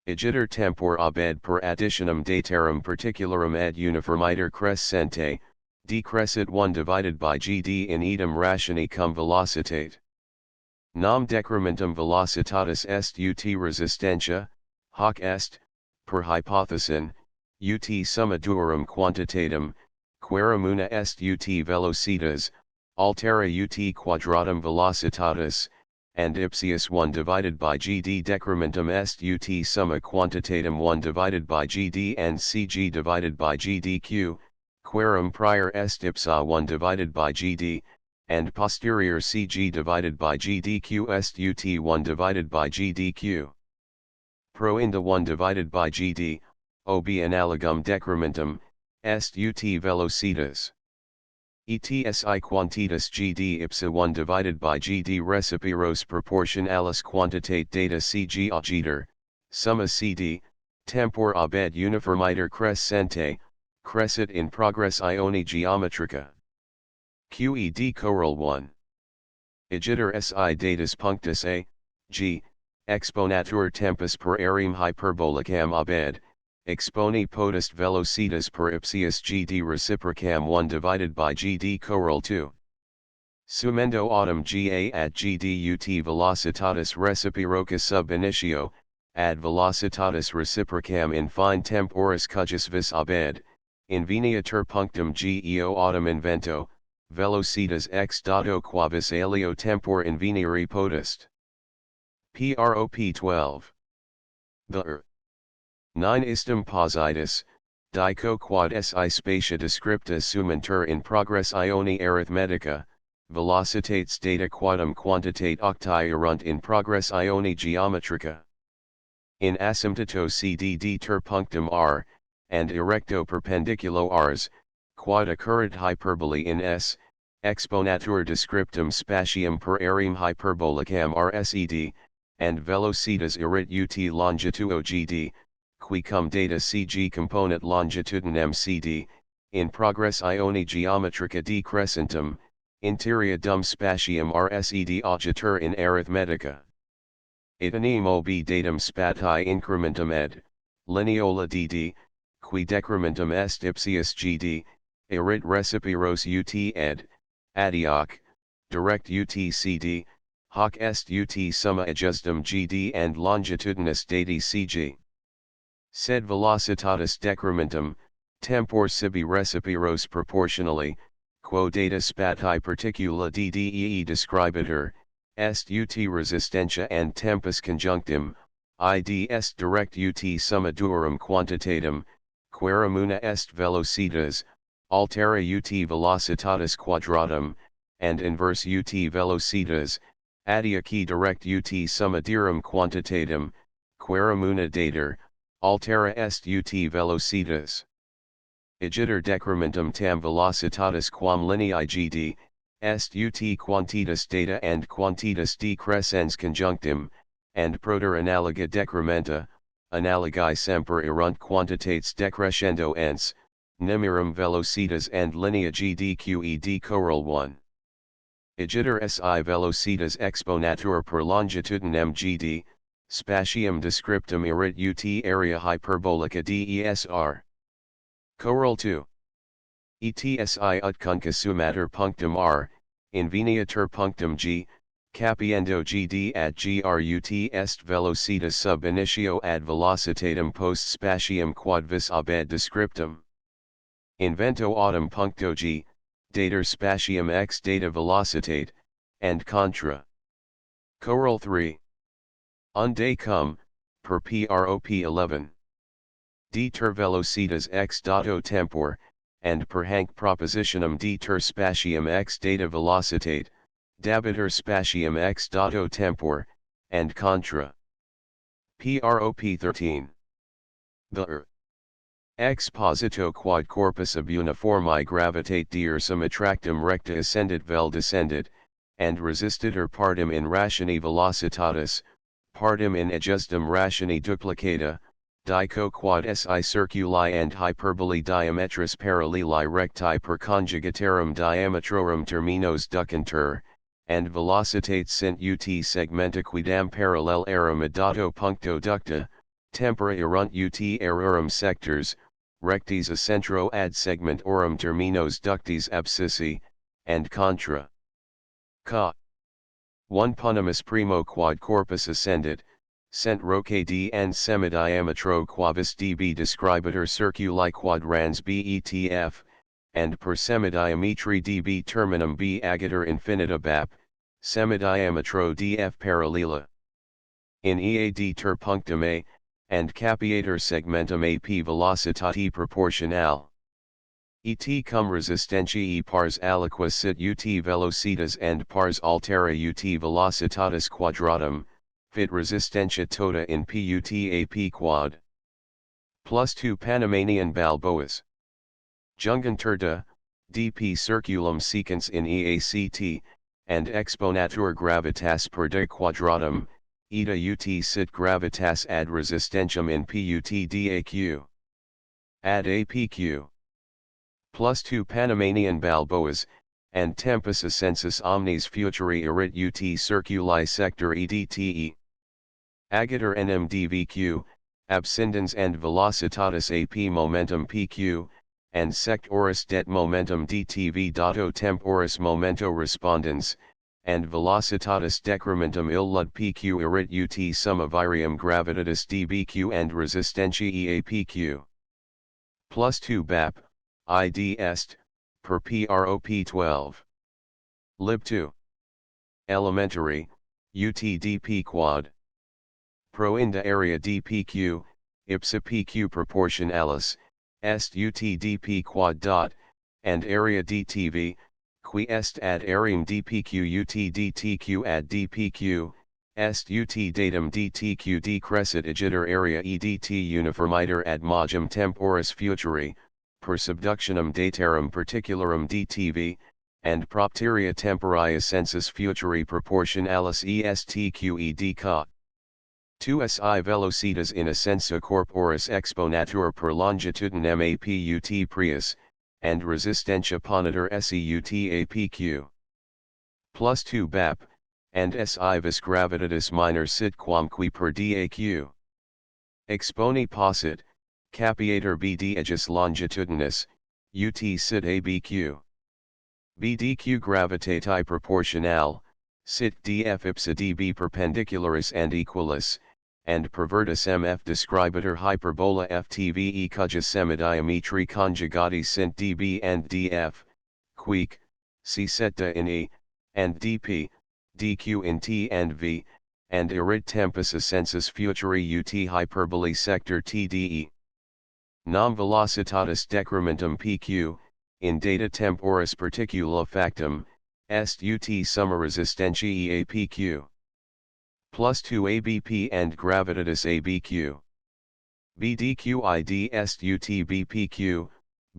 Igiter tempor abed per additionem datarum particularum ad uniformiter crescente, decrescit 1 divided by GD in idem ratione cum velocitate. Nam decrementum velocitatis est ut resistentia, hoc est, per hypothesin, ut summa duorum quantitatem, querum una est ut velocitas, altera ut quadratum velocitatis, and ipsius 1 divided by gd decrementum est ut summa quantitatem 1 divided by gd and cg divided by gdq, querum prior est ipsa 1 divided by gd, and posterior CG divided by GDQ est UT1 divided by GDQ. Pro inda 1 divided by GD, ob analogum decrementum, est UT velocitas. ETSI quantitas GD ipsa 1 divided by GD recipiros proportionalis quantitate data CG agiter, summa CD, tempor abed uniformiter crescente, crescit in progress ioni geometrica. QED Choral 1. Igiter SI datus punctus A, G, exponatur tempus per arim hyperbolicam abed, exponi potest velocitas per ipsius GD reciprocam 1 divided by GD Choral 2. Sumendo autumn GA at GD UT velocitatis reciproca sub initio, ad velocitatis reciprocam in fine temporis cujus vis abed, inveniatur punctum geo autumn invento, velocitas ex dato quavis alio tempor inveniri potest. Prop 12. The 9 istum positus, dico quad si spatia descripta sumentur in progress ioni arithmetica, velocitates data quadum quantitate octi erunt in progress ioni geometrica. In asymptoto CDD ter punctum R, and erecto perpendiculo Rs, quad occurrit hyperbole in S, exponatur descriptum spatium per arim hyperbolicam RSED, and velocitas erit UT longitudo GD, qui cum data CG component longitudinem CD, in progress ioni geometrica decrescentum, interia dum spatium RSED augitur in arithmetica. Itanem ob datum spati incrementum ed, lineola DD, qui decrementum est ipsius GD, erit recipiros UT ed, adioc, direct UT CD, hoc est UT summa adjustum GD and longitudinus dati CG. Sed velocitatis decrementum, tempor sibi recipiros proportionally, quo data spati particula DDEE describitur, est UT resistentia and tempus conjunctim, id est direct UT summa duorum quantitatem, querum una est velocitas, altera UT velocitatis quadratum, and inverse UT velocitas, adiaci direct UT summa dirum quantitatem, querum una dater, altera est UT velocitas. Igiter decrementum tam velocitatis quam linei GD, est UT quantitas data and quantitas decrescens conjunctim, and proter analoga decrementa, analogii semper erunt quantitates decrescendo ens, nimirum velocitas and linea GDQED Choral 1. Igiter SI velocitas exponatur per longitudinem GD, spatium descriptum erit UT area hyperbolica DESR. Choral 2. ETSI utcunca sumater punctum R, inveniatur punctum G, capiendo GD at GRUT est velocitas sub initio ad velocitatem post spatium quad vis abed descriptum. Invento autumn puncto G, dater spatium ex data velocitate, and contra. Choral 3. Unde cum, per Prop 11. Deter velocitas ex dato tempor, and per hanc propositionem deter spatium ex data velocitate, dabiter spatium ex dato tempor, and contra. Prop 13. The exposito quad corpus ab uniformi gravitate diursum attractum recta ascendit vel descendit, and resistiter partem in ratione velocitatis, partem in adjustum ratione duplicata, dico quad si circuli and hyperbole diametris paralleli recti per conjugaterum diametrorum terminos ducuntur, and velocitate sint ut segmenta quidam parallel eram dato puncto ducta, tempora erunt ut erurum sectors, rectis a centro ad segmentorum terminos ductis abscissi, and contra. Ca. 1 Punimus primo quad corpus ascendit, cent roque d and semidiametro quavis db describitur circuli quadrans betf, and per semidiametri db terminum b agator infinita bap, semidiametro df parallela. In ead ter punctum a, and capiator segmentum ap velocitati proportional. Et cum resistentiae pars aliquas sit ut velocitas and pars altera ut velocitatis quadratum, fit resistentia tota in put ap quad. Plus 2 Panamanian Balboas. Jungenterta, dp circulum secans in EACT, and exponatur gravitas per de quadratum, eta ut sit gravitas ad resistentiam in put daq. Ad apq. Plus 2 Panamanian Balboas, and tempus ascensus omnes futuri erit ut circuli sector edte. Agator nmdvq, abscindens and velocitatis ap momentum pq, and sect oris det momentum dtv dato temporis momento respondens, and velocitatis decrementum illud pq erit ut summa virium gravitatis dbq and resistentiae apq. Plus 2 bap, id est, per prop 12. Lib 2. Elementary, ut dp quad. Pro inda area dpq, ipsa pq proportionalis, est ut dp quad dot, and area dtv, qui est ad aream dpq ut dtq ad dpq, est ut datum dtq decrescit igiter area edt uniformiter ad majum temporis futuri, per subductionem datarum particularum dtv, and propteria temporii ascensus futuri proportionalis estqed ca. 2 si velocitas in ascensa corporis exponatur per longitudinem aput prius, and resistentia ponitor seut apq. Plus 2 bap, and si vis gravitatis minor sit quamqui per daq. Exponi possit, capiator bd aegis longitudinus, ut sit abq. Bdq gravitati proportional, sit df ipsa db perpendicularis and equalis, and pervertus mf describator hyperbola ftve cujas semidiametri conjugati sint db and df, quique, c setta in e, and dp, dq in t and v, and erit tempus ascensus futuri ut hyperbole sector tde. Nam velocitatis decrementum pq, in data temporis particula factum, est ut summa resistentiae apq. Plus 2 abp and gravitatis abq. Bdq id est ut bpq,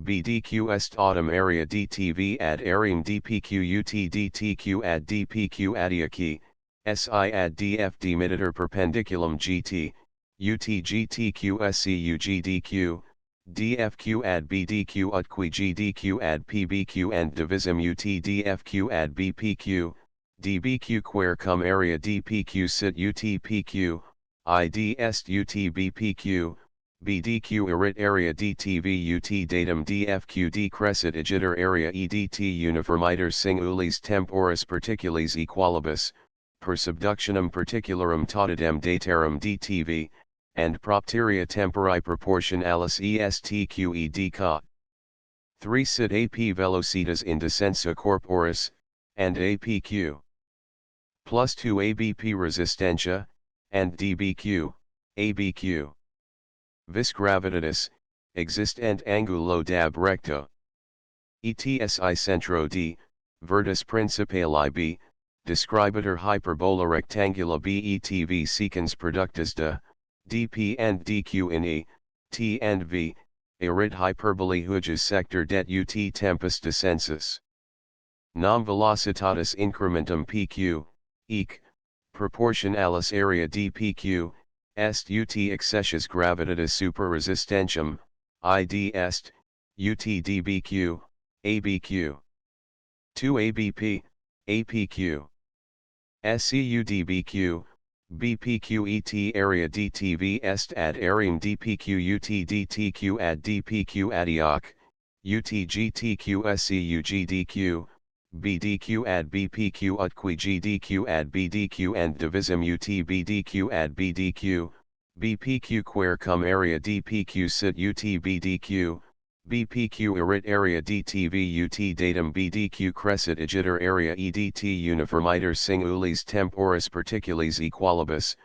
bdq est autum area dtv ad aream dpq ut dtq ad dpq adiaci, si ad df dimitter perpendiculum gt, ut gtq scu gdq, dfq ad bdq utqui gdq ad pbq and divisum ut dfq ad bpq, dbq quare cum area dpq sit utpq, id est ut bpq, bdq erit area dtv ut datum dfq decrescit igiter area edt uniformiter singulis temporis particulis equalibus, per subductionem particularum tautidem datarum dtv, and propteria temporii proportionalis estqed ca. 3 sit ap velocitas in descensa corporis, and apq. Plus 2 abp resistentia, and dbq, abq. Vis gravitatis, existent angulo dab recto. Etsi centro d, vertus principali b, describator hyperbola rectangula betv secans productus de, dp and dq in e, t and v, erit hyperbole hujas sector det ut tempus descensus. Nam velocitatis incrementum pq, eq, proportionalis area dpq, est ut excessus gravitatis super resistentiam, id est, ut dbq, abq. 2 abp, apq. Scu dbq, bpq et area dtv est ad aream dpq ut dtq ad dpq adioc, ut gtq scu gdq, bdq ad bpq utqui gdq ad bdq and divisum ut bdq ad bdq, bpq quare cum area dpq sit ut bdq, bpq erit area dtv ut datum bdq crescit igiter area edt uniformiter singulis temporis particulis equalibus,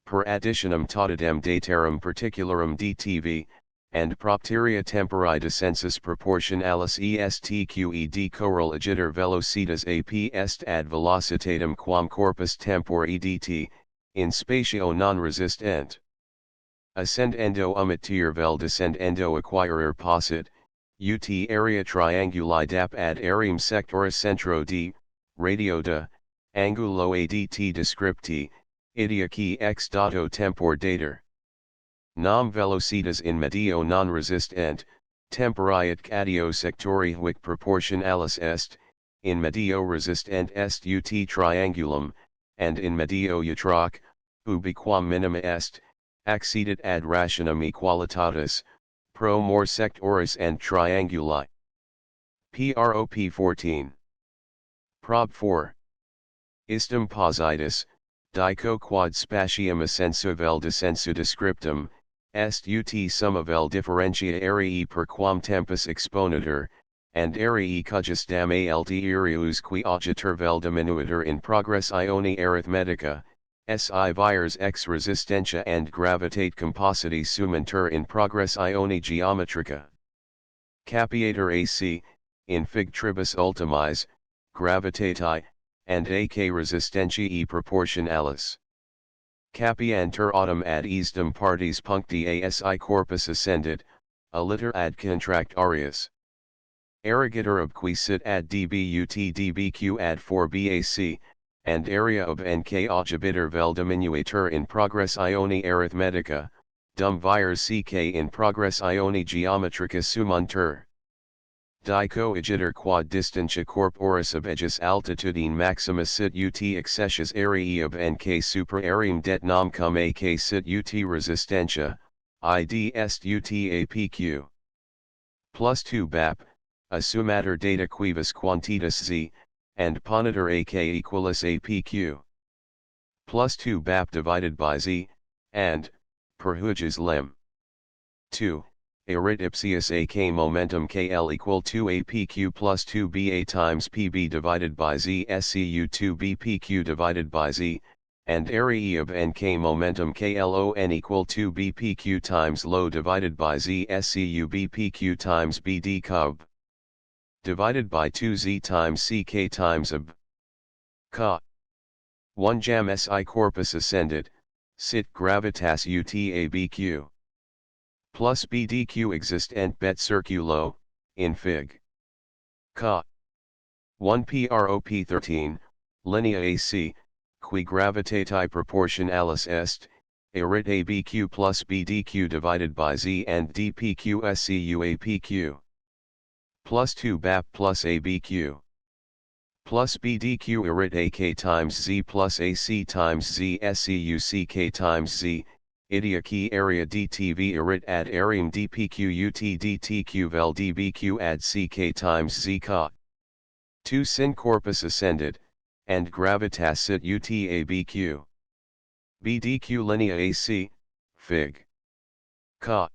per additionem tautidem datarum particularum dtv, and propteria tempori descensus proportionalis estqed coral agiter velocitas ap est ad velocitatem quam corpus tempori dt, in spatio non resistent. Ascend endo umitir vel descend endo acquirer possit, ut area trianguli dap ad areum sectoris centro d, radiota, angulo adt descripti, idiaci ex dato tempor dater. Nam velocitas in medio non resistent, temporiat catio sectori hic proportionalis est, in medio resistent est ut triangulum, and in medio utraque, ubiquam minima est, accedat ad rationem equalitatis, pro more sectoris and trianguli. Prop 14. Prob 4. Istum positus, dico quad spatium ascensu vel descensu descriptum, est ut summa vel differentia arii per quam tempus exponatur, and arii cujus dam alt irius qui agiter vel diminuiter in progress ioni arithmetica, si vires ex resistentia and gravitate compositi sumentur in progress ioni geometrica. Capiator ac, in fig tribus ultimis, gravitati, and ac resistentiae proportionalis. Capiantur autumn ad easdem partes puncti asi corpus ascendit, aliter ad contract arius. Arrogator ob qui sit ad dbut dbq ad 4 bac, and area ob nk ogibiter vel diminuatur in progress ioni arithmetica, dum vires ck in progress ioni geometrica sumuntur. Dico igiter quad distantia corporis ob aegis altitudine maxima sit ut accessus arii ob nk super areum det nam cum ak sit ut resistentia, id est ut apq. Plus 2 bap, assumater data quibus quantitas z, and ponitor ak equalis apq. Plus 2 bap divided by z, and, per huges lem. 2. Erit ipsius ak momentum kl equal to apq plus 2ba times pb divided by z scu 2bpq divided by z, and area of nk momentum klon equal to bpq times low divided by z scu bpq times bd cub divided by 2z times ck times ab. Ca. 1 jam si corpus ascended, sit gravitas ut abq. Plus bdq existent bet circulo, in fig. Ca. 1 prop 13, linea ac, qui gravitati proportionalis est, erit abq plus bdq divided by z and dpq scu apq. Plus 2 bap plus abq. Plus bdq erit ak times z plus ac times z scu ck times z, idiaci area dtv erit ad areum dpq ut dtq vel dbq ad ck times z ca. 2 sin corpus ascended, and gravitas sit ut abq. bdq linea ac, fig. Ca.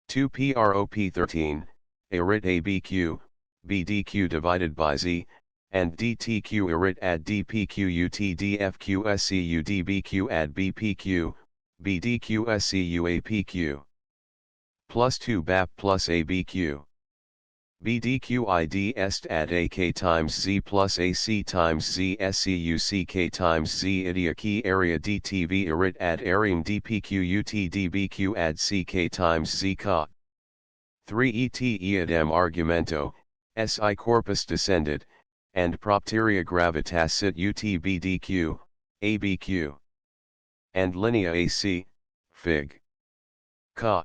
2 prop 13, erit abq, bdq divided by z, and dtq erit ad dpq ut dfq scu dbq ad bpq, bdq scu apq. Plus 2 bap plus abq. bdq id est ad ak times z plus ac times z scu ck times z idiaci area dtv erit ad areum dpq ut dbq ad ck times z ca. 3 et eadem argumento, si corpus descended, and propteria gravitas sit ut bdq, abq. And linea ac, fig. Ca.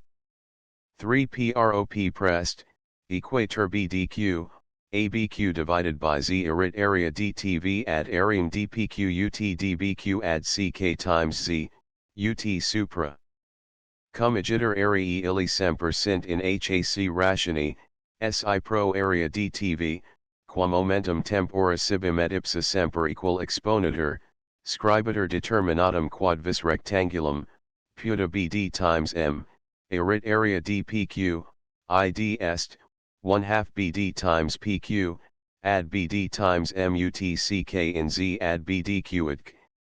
3 prop prest, equator bdq, abq divided by z erit area dtv ad areum dpq ut dbq ad ck times z, ut supra. Cum agiter arii illi semper sint in hac rationi, si pro area dtv, qua momentum tempora sibim et ipsa semper equal exponatur, scribatur determinatum quad vis rectangulum, puta bd times m, erit area dpq, id est, 1/2 bd times pq, ad bd times mutck in z ad bdq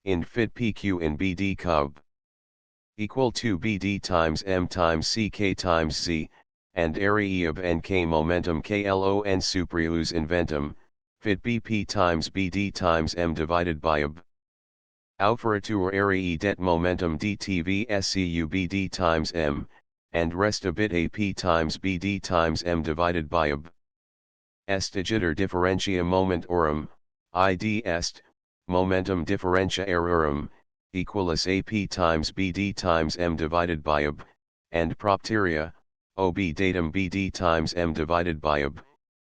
in fit pq in bd cub. equal to BD times M times CK times Z, and area of NK momentum KLON suprius inventum, fit BP times BD times M divided by AB. Auferatur area det momentum DTV SCU BD times M, and rest a bit AP times BD times M divided by AB. Est digiter differentia momentorum, id est, momentum differentia errorum, equalis AP times BD times M divided by AB, and propteria, OB datum BD times M divided by AB,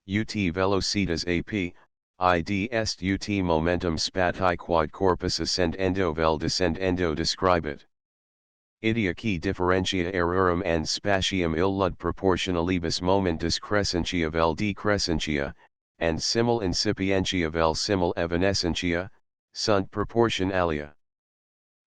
ut velocitas AP, id est ut momentum spati quod corpus ascend endo vel descend endo describit. Idea qui differentia errorum and spatium illud proportionalibus momentus crescentia vel decrescentia, and simul incipientia vel simul evanescentia, sunt proportionalia.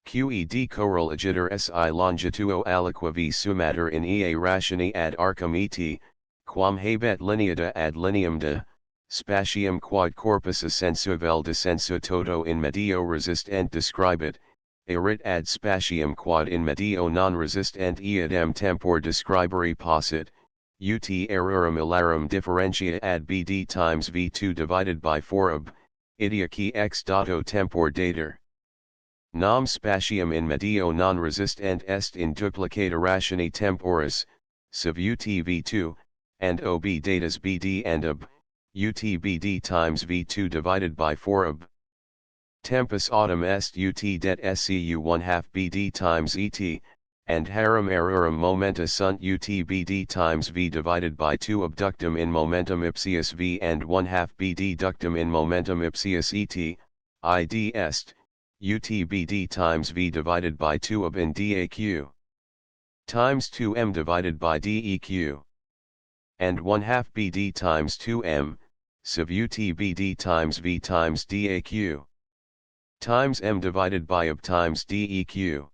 Quid correlagitur si longitudo aliquavi sumater in ea rationi ad arcum et, quam habet lineata ad lineam de, spatium quod corpus ascensu vel descensu toto in medio resistent describit, erit ad spatium quod in medio non resistent eadem tempor describere possit, ut errorum ilarum differentia ad BD times V2 divided by 4 ab, idea qui ex dato tempor dater. Nam spatium in medio non resistent est in duplicata rationi temporis, sub ut V2, and ob datas BD and ab, ut BD times V2 divided by 4 ab. Tempus autem est ut det scu 1/2 BD times et, and harum errorum momenta sunt ut BD times V divided by 2 abductum in momentum ipsius V and 1/2 BD ductum in momentum ipsius et, id est, ut BD times V divided by 2 ab in daq, times 2m divided by deq, and 1/2 BD times 2m, sub ut BD times V times daq, times m divided by ab times deq,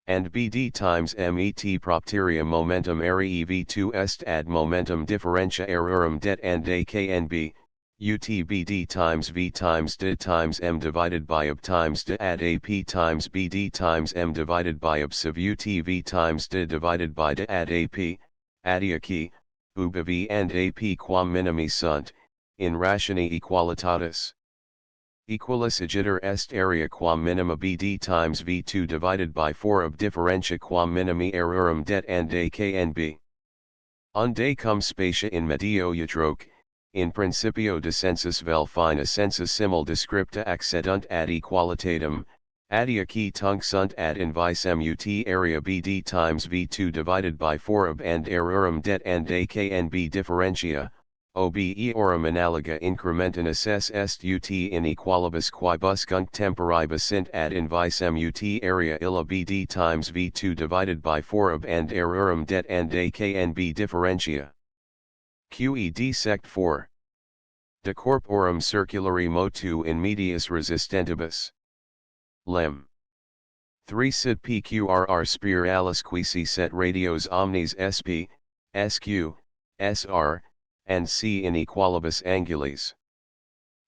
and BD times met propteria momentum area V2 est ad momentum differentia errorum det and aknb, ut BD times V times d times m divided by ab times d ad ap times BD times m divided by ab sub ut V times d divided by d ad ap, adiaci, uba V and ap quam minimi sunt, in rationi equalitatis. Equalis agiter est area quam minima BD times V2 divided by 4 of differentia quam minimi errorum det and aknb. Unde cum spatia in medio utroque, in principio descensus vel fina sensus simul descripta accedunt ad equalitatem, adiaci tunc sunt ad invisem ut area BD times V2 divided by 4 of and errorum det and aknb differentia, ob eorum analoga incrementinus est ut in equalibus quibuscunt temporibus sint ad invisem ut area illa BD times V2 divided by 4 of and errorum det and aknb differentia. Qed sect 4. De corporum circulari motu in medias resistentibus. Lem. 3 Sid PQRR spiralis qui si set radios omnes SP, SQ, SR, and C in equalibus angulis.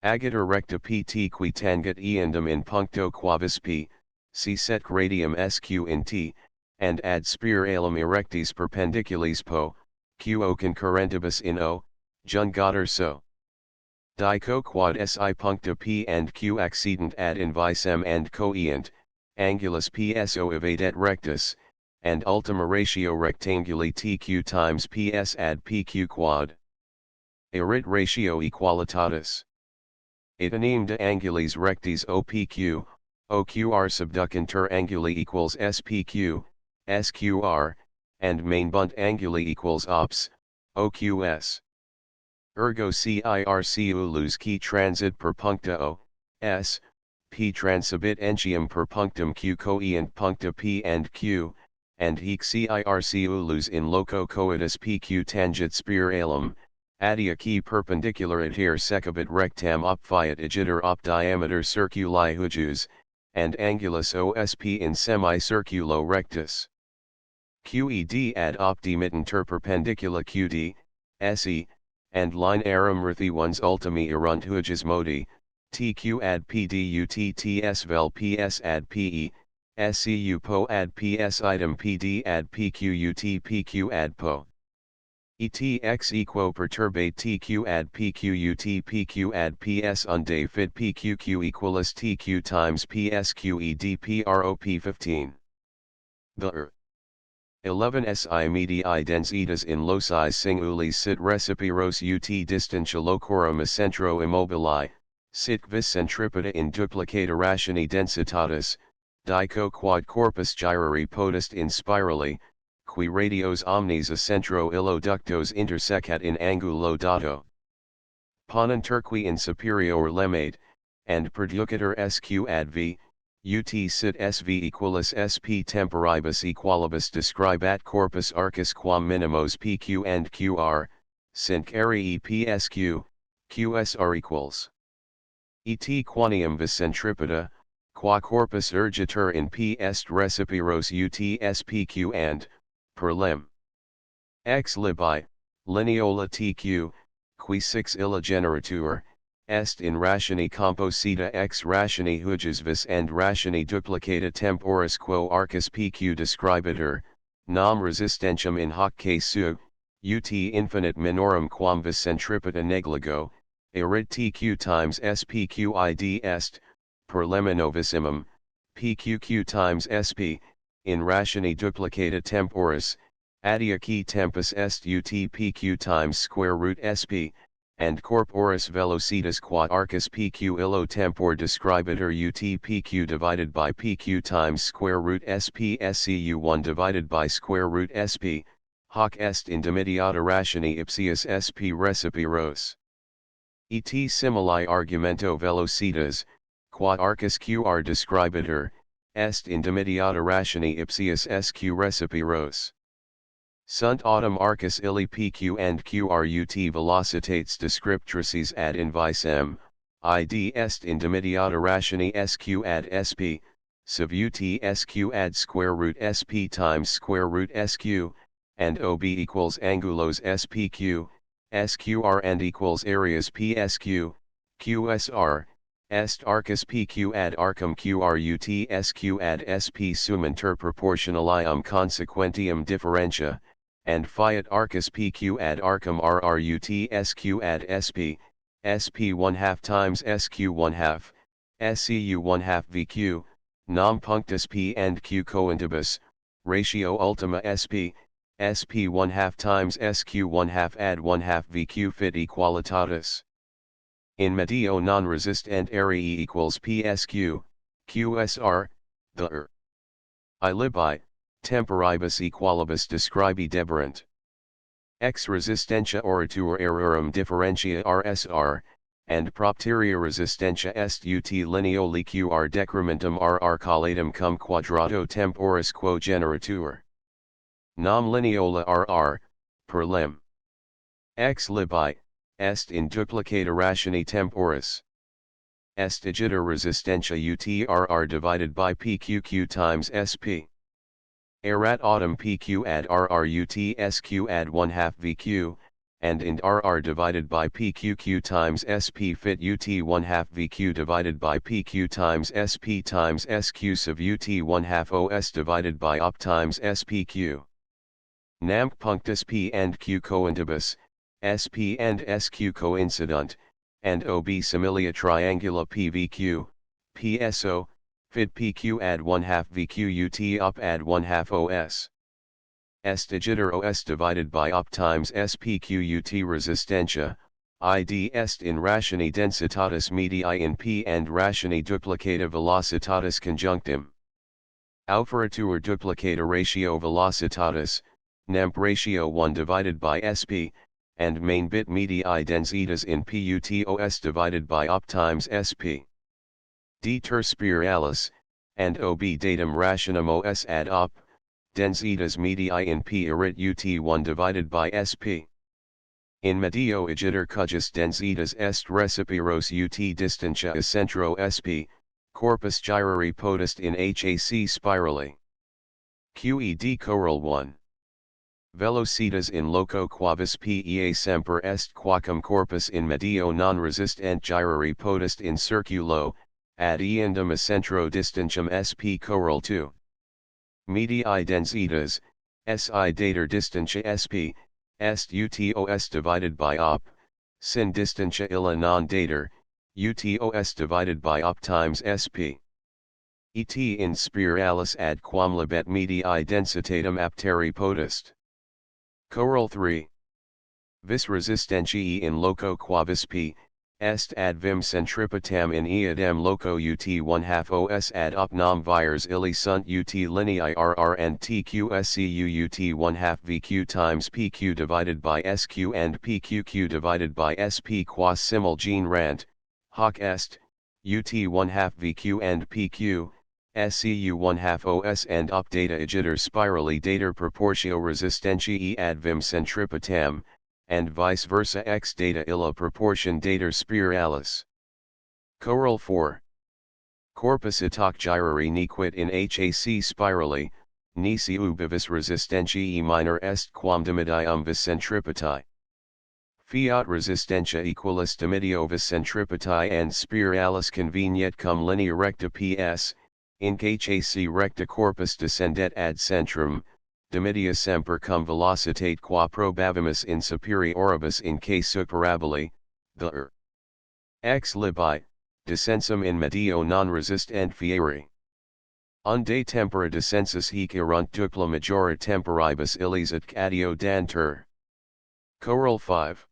Agiter recta PT qui tanget eandem in puncto quavis P, si set gradium SQ in T, and ad spiralum erectis perpendiculis Po, QO concurrentibus in O, jungater so. Dico quad SI puncta P and Q accedent ad invisem and coeant, angulus PSO evadet rectus, and ultima ratio rectanguli TQ times PS ad PQ quad. Erit ratio equalitatis. Itanem de angulis rectis OPQ, OQR subducuntur anguli equals SPQ, SQR, and main bunt anguli equals OPS, OQS. Ergo circulus qui transit per puncta O, S, P transibit entium per punctum Q coeant puncta P and Q, and hic circulus in loco coitus PQ tangit spiralum, adia qui perpendicular adhere secabit rectam op fiat igiter op diameter circuli hujus, and angulus OSP in semicirculo rectus. QED ad op dimittentur perpendicula QD, SE, and line arum rethi ones ultimi erunt hujus modi, TQ ad PDUTTS vel PS ad PE, SCU po ad PS item PD ad PQUT PQ ad po. ETX equo perturbate TQ ad PQUT PQ ad PS unday fit PQQ equalis TQ times PSQED PROP 15. The 11 SI medii densitas in loci singuli sit recipiros ut distantia locorum centro immobili, sit vis centripeta in duplicata rationi densitatis, dico quad corpus gyrari potest in spirali, qui radios omnes a centro illo ductos intersecat in angulo dato. Ponenturqui in superior lemade, and perducator SQ ad V, ut sit SV equalis SP temporibus equalibus describat corpus arcus quam minimos PQ and QR, sinc arii PSQ, QSR equals. Et quanium vis centripeta, qua corpus urgitur in P est recipiros ut SPQ and, per lem. Ex libi, lineola TQ, qui 6 illa generatur, est in rationi composita ex rationi huges vis and rationi duplicata temporis quo arcus PQ describitur, nam resistentiam in hoc casu, ut infinite minorum quam vis centripeta negligo, erit TQ times SPQID est, per leminovissimum, PQQ times SP, in rationi duplicata temporis, adiaci tempus est ut PQ times square root SP, and corporis velocitas quad arcus PQ illo tempor describitur ut PQ divided by PQ times square root SP SCU1 divided by square root SP, hoc est in dimidiata rationi ipsius SP recipiros. Et simili argumento velocitas, quad arcus QR describitur, est in dimidiata rationi ipsius SQ recipiros. Sunt autem arcus illi PQ and QRUT velocitates descriptrices ad invice M, id est in dimidiata rationi SQ ad SP, sub ut SQ ad square root SP times square root SQ, and OB equals angulos SPQ, SQR and equals areas PSQ, QSR, est arcus PQ ad arcum QRUT SQ ad SP suminter proportionalium consequentium differentia, and fiat arcus PQ ad arcum RRUT SQ ad SP, SP 1/2 times SQ 1/2, SCU 1/2 VQ, nam punctus P and Q cointibus, ratio ultima SP, SP 1/2 times SQ 1/2 ad 1/2 VQ fit equalitatis. In medio non resistent arii equals PSQ, QSR, the I libi, temporibus equalibus describi deberant. Ex resistentia oritur errorum differentia RSR, and propteria resistentia est ut lineoli QR decrementum RR collatum cum quadrato temporis quo generatur. Nam lineola RR, per lem. Ex libi, est in duplicata rationi temporis. Est digita resistentia UTRR divided by PQQ times SP. Erat autem PQ ad RRUT SQ ad 1/2 VQ, and int RR divided by PQQ times SP fit UT 1/2 VQ divided by PQ times SP times SQ sub UT 1/2 OS divided by op times SPQ. Namc punctus P and Q cointibus, SP and SQ coincident, and OB similia triangula PVQ, PSO, fit PQ ad 1/2 VQ UT op ad 1/2 OS. Est digiter OS divided by op times SPQ UT resistentia, id est in rationi densitatis medii in P and rationi duplicata velocitatis conjunctim. Auferatur duplicata ratio velocitatis, nemp ratio 1 divided by SP, and main bit medii densitas in PUTOS divided by op times SP. D ter spiralis, and OB datum rationum OS ad op, densitas medii in P erit UT1 divided by SP. In medio igiter cujus densitas est recipiros UT distantia centro SP, corpus gyrari potest in HAC spirally. QED choral 1. Velocitas in loco quavis PEA semper est quacum corpus in medio non resistent gyrari potest in circulo, ad eundum centro distantium sp coral 2. Medii densitas, si dater distantia sp, est utos divided by op, sin distantia illa non dater, utos divided by op times sp. Et in spiralis ad quam labet medii densitatem apteri potest. Coral 3. Vis resistentiae in loco quavis p, est ad vim centripetam in eadem loco ut 1/2 os ad op nam vires illi sunt ut linei rr and tqscu ut 1/2 vq times pq divided by sq and pqq divided by sp quas simul gene rant, hoc est, ut 1/2 vq and pq, scu 1/2 os and op data igiter spirally dater proportio resistentiae ad vim centripetam, and vice versa x data illa proportion dater spiralis. Coral 4. Corpus itac gyrari nequit in hac spirally, nisi ubivis resistentiae minor est quam dimidium vis centripetae. Fiat resistentia equalis dimidio vis centripetae and spiralis conveniet cum linea recta ps, inc hac recta corpus descendet ad centrum, dimidia semper cum velocitate qua probavimus in superioribus in que superabili, the ex libi, descensum in medio non resistent fieri. Unde tempora descensus hic erunt dupla majora temporibus illis at cadio dantur. Coral 5.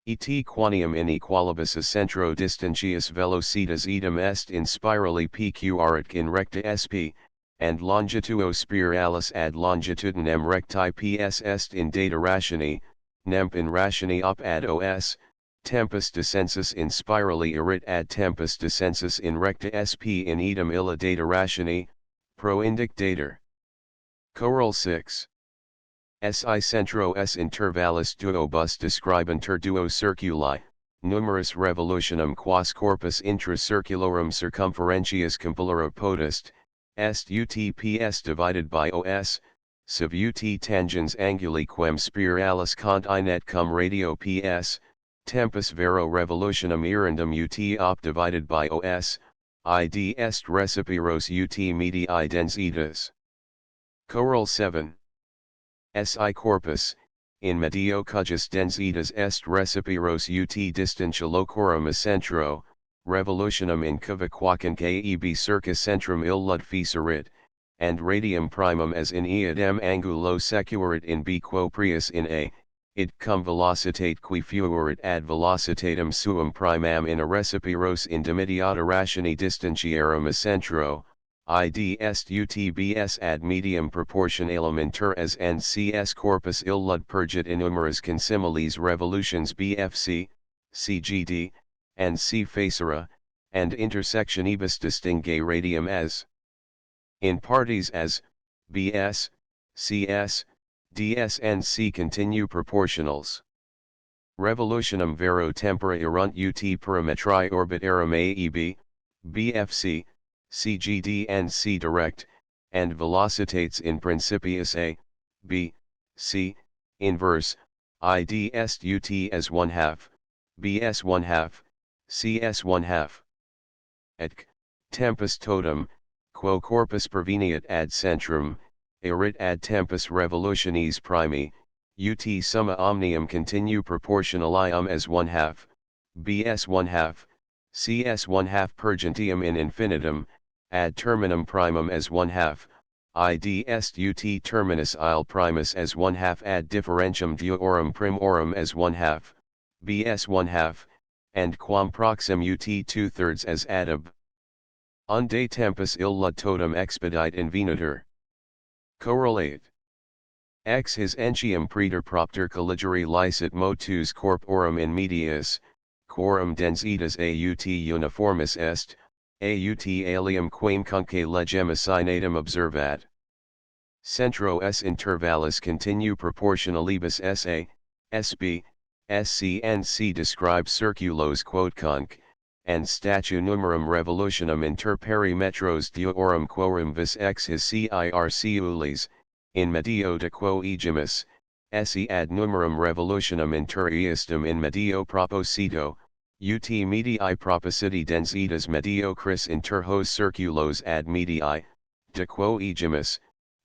Et quanium inequalibus a centro distantius velocitas idem est in spirali pqrit in recta sp, and longitudo spiralis ad longitudinem recti ps est in data rationi, nemp in rationi op ad os, tempus descensus in spirali erit ad tempus descensus in recta sp in idem illa data rationi, pro indic dater. Coral 6. Si centro s intervallis duo bus describantur duo circuli, numerus revolutionum quas corpus intracirculorum circumferentius compellere potest, est utps divided by os, sub ut tangens anguli quem spiralis cont inet cum radio ps, tempus vero revolutionum irundum ut op divided by os, id est recipiros ut medii densitas. Coral 7. Si corpus, in medio cujus densitas est recipiros ut distantia locorum a centro, revolutionum in cava quacen keb circa centrum illud fecerit, and radium primum as in eadem angulo securit in b quo prius in a, id cum velocitate qui fuerit ad velocitatem suum primam in a recipiros in dimidiata rationi distantiarum a centro, id est utbs ad medium proportionalum inter as and cs corpus illud purgit innumerous consimiles revolutions bfc, cgd, and c facera, and intersectionibus distingue radium as in parties as bs, cs, ds and c continue proportionals. Revolutionum vero tempora erunt ut perimetri orbitarum aeb, bfc, cgd and c direct, and velocitates in principiis a, b, c, inverse, id est ut as 1/2, bs 1/2, cs 1/2. Etc. Tempus totum, quo corpus perveniat ad centrum, erit ad tempus revolutionis primi, ut summa omnium continue proportionalium as 1/2, bs 1/2, cs 1/2 purgentium in infinitum, ad terminum primum as 1/2, id est ut terminus il primus as 1/2 ad differentium duorum primorum as 1/2, bs 1/2, and quam proxim ut 2/3 as adab. Unde tempus illud totum expedite invenitur. Coral 8. Ex his entium praeter propter colligere licet motus corporum in medias, quorum densitas aut uniformis est, aut alium quam cunque legem assignatum observat. Centro s intervallis continue proportionalibus sa, sb, sc and c describe circulos quod cunc, and statu numerum revolutionum inter perimetros duorum quorum vis ex his circulis, in medio de quo egimus, se ad numerum revolutionum inter eistum in medio proposito, ut medii propositi densitas mediocris inter hos circulos ad medii, de quo egimus,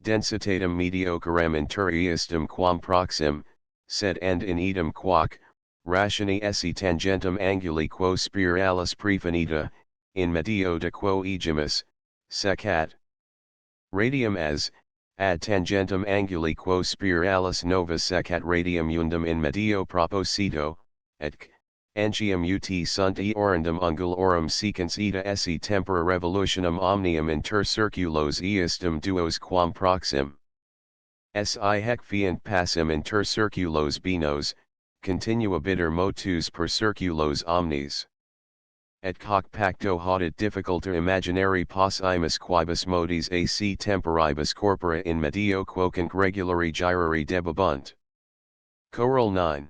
densitatem mediocriem inter eistem quam proxim, sed and in idem quoc, rationi esse tangentem anguli quo spiralis prefinita, in medio de quo egimus, secat. Radium as, ad tangentem anguli quo spiralis nova secat radium undum in medio proposito, etc. Entium ut sunt eorundum angulorum secans ita esse tempora revolutionum omnium inter circulos eistem duos quam proxim. Si hec fiant passim inter circulos binos, continuabiter motus per circulos omnes. Et hoc pacto haudet difficulter imaginari possimus quibus modis ac temporibus corpora in medio quocunc regulari girari debabunt. Choral 9.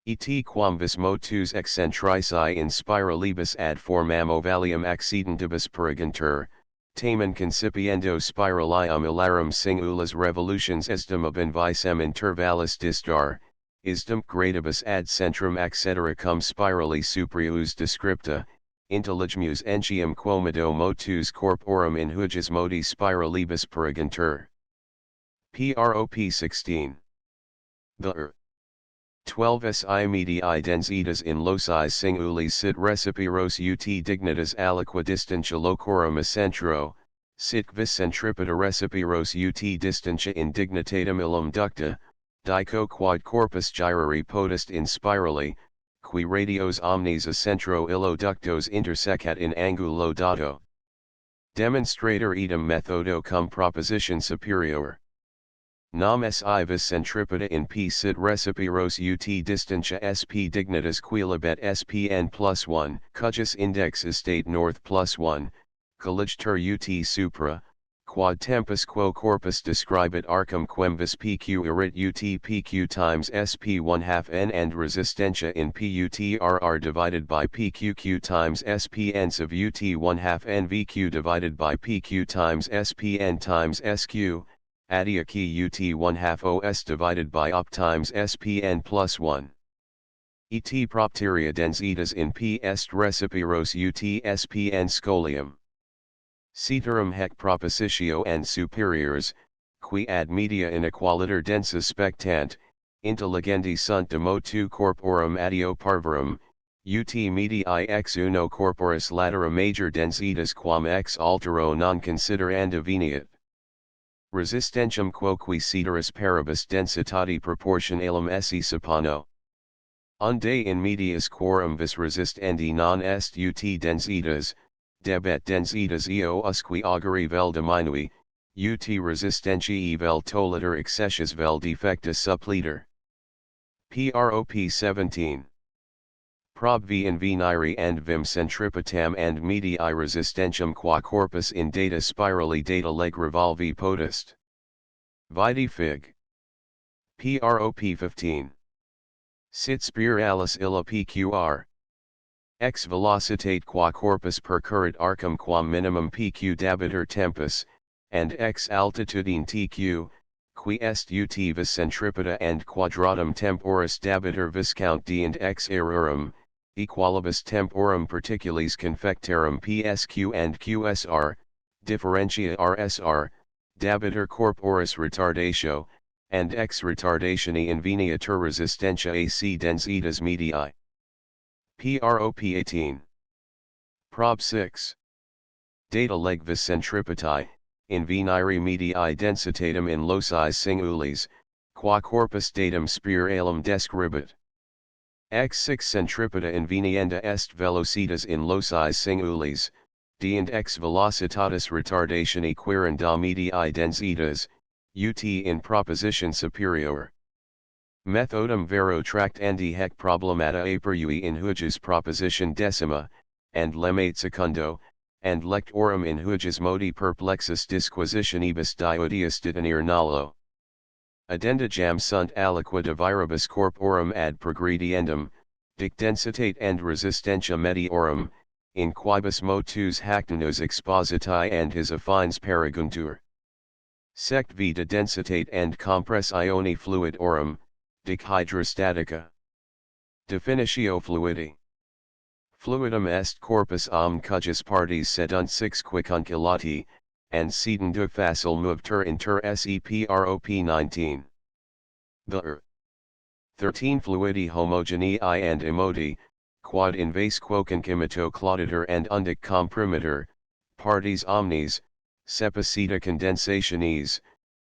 Et quam vis motus excentrici in spiralibus ad formam ovalium accidentibus perigantur, tamen concipiendo spiralium ilarum singulas revolutions estum ab invisem intervallis distar, isdem gradibus ad centrum accedere cum spirali suprius descripta, intelligimus entium quomodo motus corporum in hujus modi spiralibus perigantur. Prop 16. The 12 si medii densitas in loci singulis sit recipiros ut dignitas aliqua distantia locorum essentro, sit vis centripeta recipiros ut distantia in dignitatem illum ducta, dico quod corpus girari potest in spirali, qui radios omnes essentro illo ductos intersecat in angulo dato. Demonstrator idem methodo cum proposition superior. Nam si vis centripeta in p sit recipiros ut distantia sp dignitas quilibet spn plus 1, cujus index estate north plus 1, colligatur ut supra, quod tempus quo corpus describet arcum quem vis pq erit ut pq times sp 1/2 n and resistentia in putrr divided by pqq times spn sub ut 1/2 n vq divided by pq times spn times sq, adia key ut 1/2 os divided by op times spn plus 1. Et propteria densitas in p est recipiros ut spn scolium. Ceterum hec propositio and superiors, qui ad media inequaliter densa spectant, intelligendi sunt de motu corporum adio parverum, ut medii ex uno corporis latera major densitas quam ex altero non consideranda veniet. Resistentium quoque ceteris paribus densitati proportionalum esse sapano. Unde in medias quorum vis resistendi non est ut densitas, debet densitas eo usque auguri vel diminui, ut resistentiae vel toliter excessus vel defectus suppleter. Prop 17. Prob v in veniri and vim centripetam and medii resistentium qua corpus in data spirali data leg revolvi potest. Vide fig. Prop 15. Sit spiralis illa pqr. Ex velocitate qua corpus percurrit arcum quam minimum pq dabiter tempus, and ex altitudine tq, qui est ut vis centripeta and quadratum temporis dabiter viscount d and ex aerorum, equalibus temporum particulis confectarum psq and qsr, differentia rsr, dabiter corporis retardatio, and ex retardatione inveniatur resistentia ac densitas medii. Prop 18. Prob 6. Data leg vis centripetae, in veniri medii densitatem in loci singulis, qua corpus datum spiralum describit. X6 centripeta invenienda est velocitas in loci singulis, d and x velocitatis retardatione quirenda medii densitas, ut in proposition superior. Methodum vero tractandi hec problemata aperui in hujus proposition decima, and lemate secundo, and lectorum in hujus modi perplexus disquisitionibus diodius ditinere nullo. Addenda jam sunt aliqua de viribus corporum ad progrediendum, dic densitate and resistentia mediorum, in quibus motus hactinus expositae and his affines paraguntur. Sect v de densitate and compressione fluidorum, dic hydrostatica. Definitio fluidi. Fluidum est corpus omne cujus partes sedunt sixque unculati, and sedum de facile movter inter seprop 19. The 13 fluidi homogenei and immodi, quod invase quocunc imito clauditor and undic comprimator, partes omnes, sepicita condensationis,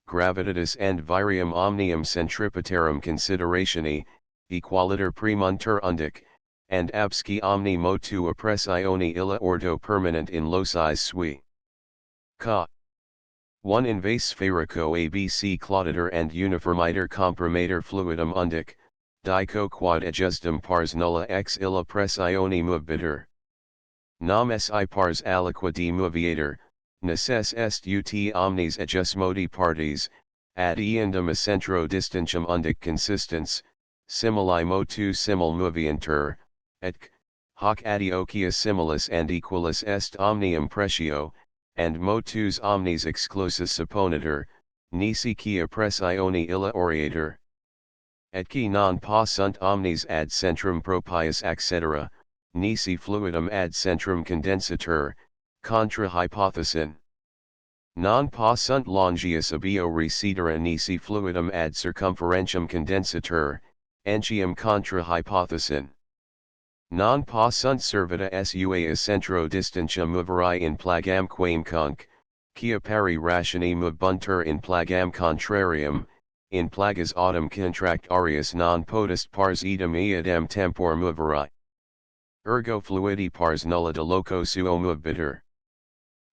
gravitatis and virium omnium centripetarum considerationi, equaliter premunter undic, and absci omni motu oppressioni illa ordo permanent in locis sui. Ca. 1 invase spherico abc clauditor and uniformiter comprimator fluidum undic, dico quod adjustum pars nulla ex illa pressioni movebitur. Nam si pars aliqua de moviator, necess est ut omnes adjustmodi partes, ad eundum a centro distintium undic consistens, simili motu simul moviantur, et hoc adiocia similis and equalis est omnium pressio, and motus omnes exclusus supponitor, nisi quia pressioni illa oriator. Et qui non possunt omnes ad centrum propius etc., nisi fluidum ad centrum condensatur, contra hypothesin. Non possunt longius abio recedere nisi fluidum ad circumferentium condensatur, entium contra hypothesin. Non possunt servita sua a centro distintia moveri in plagam quam cunc, quia pari rationi movebuntur in plagam contrarium, in plagas autumn contract aureus non potest pars idem eadem tempor moveri. Ergo fluidi pars nulla de loco suo movebitur.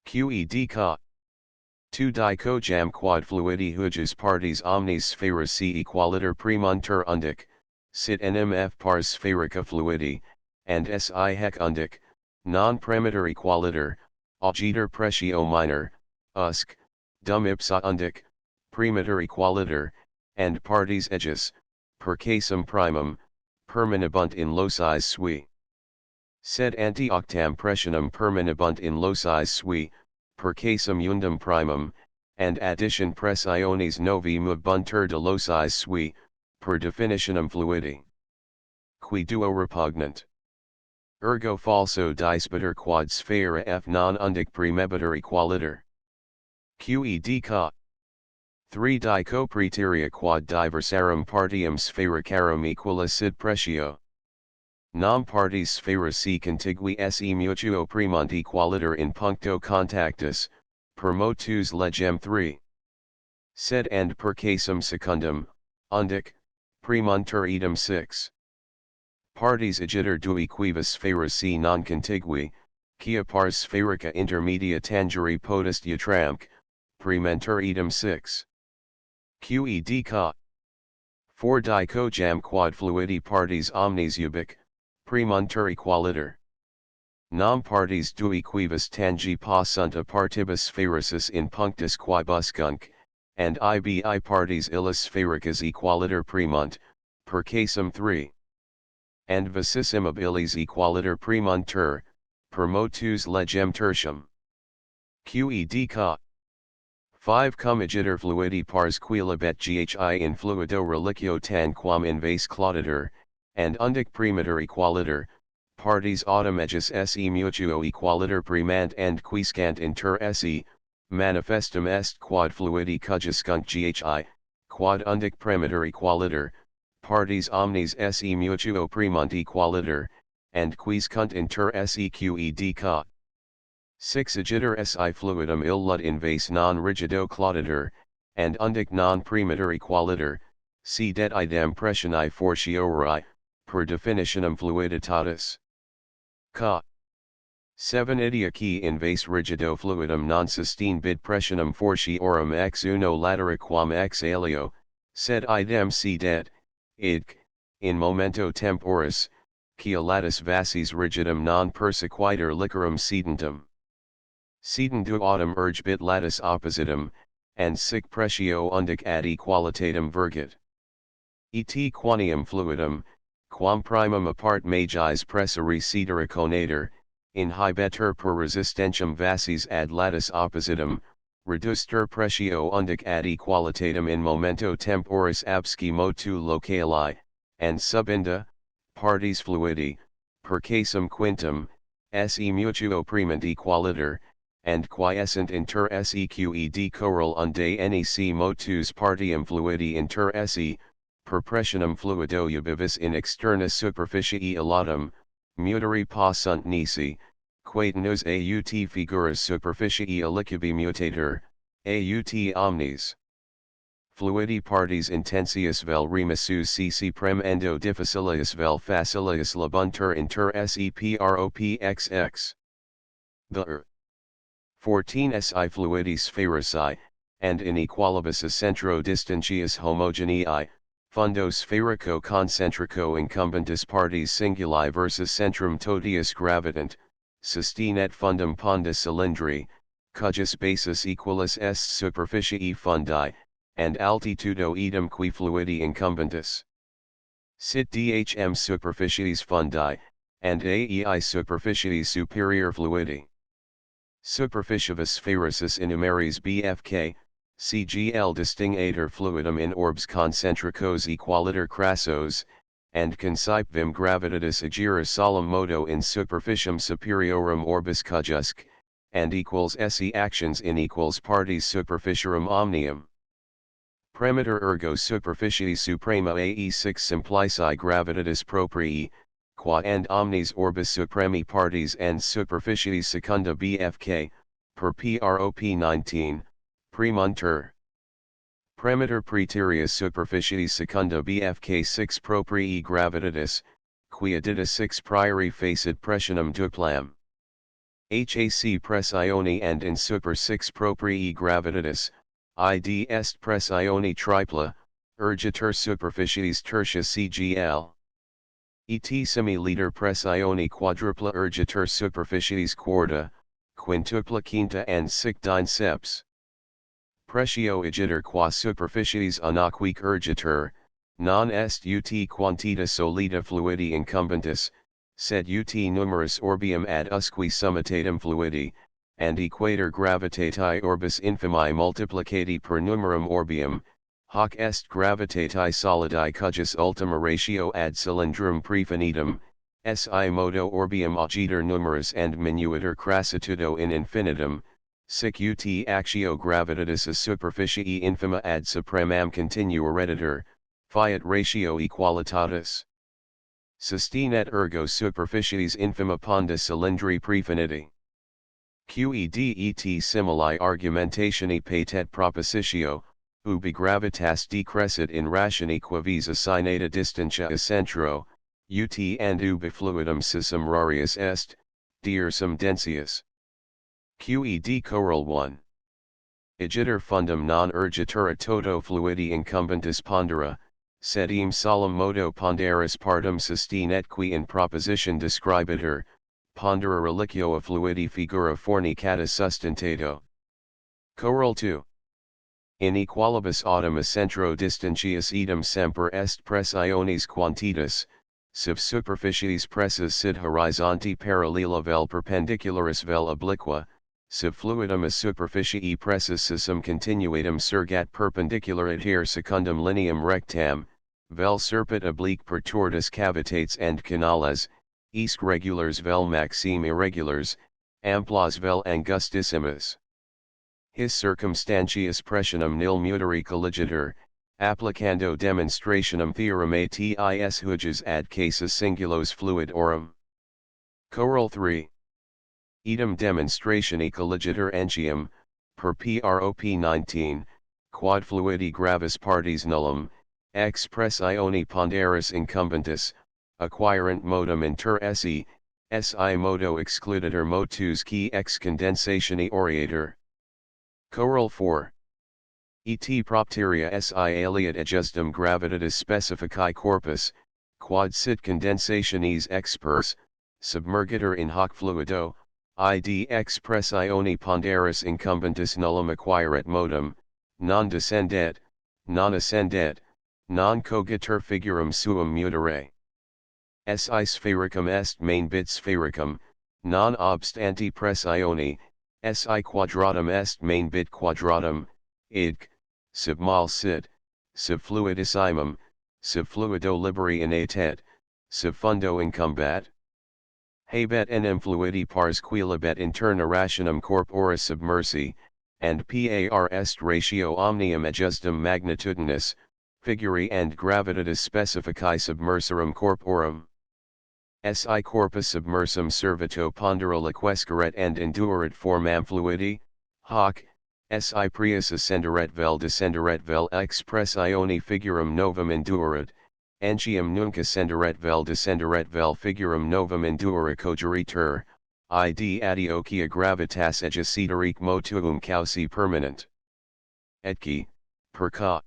Qed ca. 2 dico jam quad fluidi hujus partes omnes spherici equaliter premunter undic, sit nmf pars spherica fluidi, and si hec undic, non premiter equaliter, augeter pressio minor, usc, dum ipsa undic, premiter equaliter, and partes ejus, per casum primum, permanibunt in locis sui. Sed ante octam pressionum permanibunt in locis sui, per casum undum primum, and addition pressiones novi movebuntur de locis sui, per definitionem fluidi. Qui duo repugnant. Ergo falso dispiter quad sphera f non undic premebitur equaliter. Qed ca. 3 dico praeteria quad diversarum partium sphericarum equala sid pressio. Nam partes spherici contigui se mutuo premunt equaliter in puncto contactus, per motus legem 3. Sed and per casum secundum, undic, premuntur idem 6. Partes agiter dui quibus spherici non contigui, quia pars spherica intermedia tangere potest utramque, prementur idem 6. Qed ca. 4 dico jam quad fluidi partes omnes ubic, premuntur equaliter. Nam partes dui quibus tangi possunt a partibus sphericis in punctus quibuscunc, and ibi partes illis sphericas equaliter premunt, per casum 3. And vicissima illis equaliter premuntur, per motus legem tertium. Qed ca. 5 cum agiter fluidi pars quilibet ghi in fluido reliquio tanquam invase clauditor, and undic premiter equaliter, partes autem ejus se mutuo equaliter premant and quiscant inter se, manifestum est quad fluidi cujuscunc ghi, quad undic premiter equaliter, partes omnes se mutuo premunt equaliter, and quiscunt inter se qed ca. 6 agiter si fluidum illud invase non rigido clauditor, and undic non premiter equaliter, si det idem pressioni fortiori, per definitionem fluiditatis. Ca. 7 idia qui invase rigido fluidum non sustine bid pressionum fortiorum ex uno latera quam ex alio, sed idem si det, idc, in momento temporis, quia latus vasis rigidum non persequiter liquorum sedentum. Sedent autem urge bit latus oppositum, and sic pressio undic ad equalitatem vergit. Et quanium fluidum, quam primum apart magis pressa recedere conator, in hibetur per resistentium vasis ad latus oppositum, reducter pressio undic ad equalitatem in momento temporis absci motu locali, and subinda, partes fluidi, per casum quintum, se mutuo prement equaliter, and quiescent inter sequed coral unde nec motus partium fluidi inter se, per pressionum fluido ubivis in externa superficie elatum, muteri possunt nisi, quae nos aut figuras superficie alicubi mutator, aut omnes. Fluidi partes intensius vel remissus cc prem endo difficilius vel facilius labuntur inter sepropxx. The 14 si fluidi sphaerici, and inequalibus centro distentius homogenei, fundo spherico concentrico incumbentus partes singuli versus centrum totius gravitant, sustine et fundum ponda cylindri, cujus basis equalis est superficie fundi, and altitudo idem qui fluidi incumbentus. Sit dhm superficies fundi, and aei superficies superior fluidi. Superficivis sphaericis innumeris bfk, cgl distingator fluidum in orbs concentricos equaliter crassos, and concipvim gravitatis agere solum modo in superficium superiorum orbis cujusque, and equals se actions in equals partes superficium omnium. Premiter ergo superficie suprema ae6 simplici gravitatis proprii, qua and omnes orbis supremi partes and superficies secunda bfk, per prop 19, premunter. Premiter praeterea superficies secunda bfk 6 proprii gravitatis, quia dita 6 priori facit pressionum duplam. Hac pressione and in super 6 proprii gravitatis, id est pressione tripla, urgitur superficies tertia cgl. Et semi-liter pressione quadrupla urgitur superficies quarta, quintupla quinta and sixtine seps. Pressio igitur qua superficies anaquique urgitur, non est ut quantita solida fluidi incumbentus, sed ut numerus orbium ad usque summitatum fluidi, and equator gravitati orbis infimi multiplicati per numerum orbium, hoc est gravitati solidi cujus ultima ratio ad cylindrum prefinitum, si modo orbium agitur numerus and minuiter crassitudo in infinitum, sic ut actio gravitatis a superficie infima ad supremam continuereditur, fiat ratio equalitatis. Sustinet ergo superficies infima ponda cylindri prefiniti. Quedet simili argumentatione patet propositio, ubi gravitas decrescit in ratione qua vis assignata distantia a centro, ut and ubi fluidum sisum rarius est, dearsum densius. Qed choral 1. Igitur fundum non urgitura toto fluidi incumbentus pondera, sed eam solum modo ponderus partum sustinet qui in proposition describitur, pondera reliquio a fluidi figura fornicata sustentato. Choral 2. In equalibus autem centro distentius idem semper est pressiones quantitas, sub superficies presses sid horizonti parallela vel perpendicularis vel obliqua, sub fluidum a superficie presses sisum continuatum surgat perpendicular adhere secundum lineam rectam, vel serpit oblique per tortus cavitates and canales, isc regulars vel maxime irregulars, amplas vel angustissimas. His circumstantius pressionum nil muteri colligitur, applicando demonstrationem theorem atis huges ad casus singulos fluid orum. Choral 3. Idem demonstratione colligitur entium, per prop 19, quad fluidi gravis partes nullum, ex pressione ponderus incumbentus, acquirent modum inter si modo excluditur motus qui ex condensatione oriator. Choral 4. Et propteria si aliat adjustum gravitatis specificae corpus, quad sit condensationes expers, submergitur in hoc fluido, id ex pressione ponderus incumbentus nullum acquiret modum, non descendet, non ascendet, non cogitur figurum suum mutere. Si sphericum est main bit sphericum, non obstanti pressione, si quadratum est main bit quadratum, idc, sub mal sit, sub fluidissimum, sub fluido liberi inatet, sub fundo incumbat. habet enim fluidi pars quilibet interna rationem corpora submersi, and par est ratio omnium adjustum magnitudinus, figuri and gravitatis specifici submersorum corporum. Si corpus submersum servito pondera liquesceret and indueret formam fluidi, hoc, si prius ascenderet vel expressione figurum novum indueret, entium nunc ascenderet vel figurum novum induere cogeritur, id adiocia gravitas ejacetarique motuum causi permanent. Etci, per ca.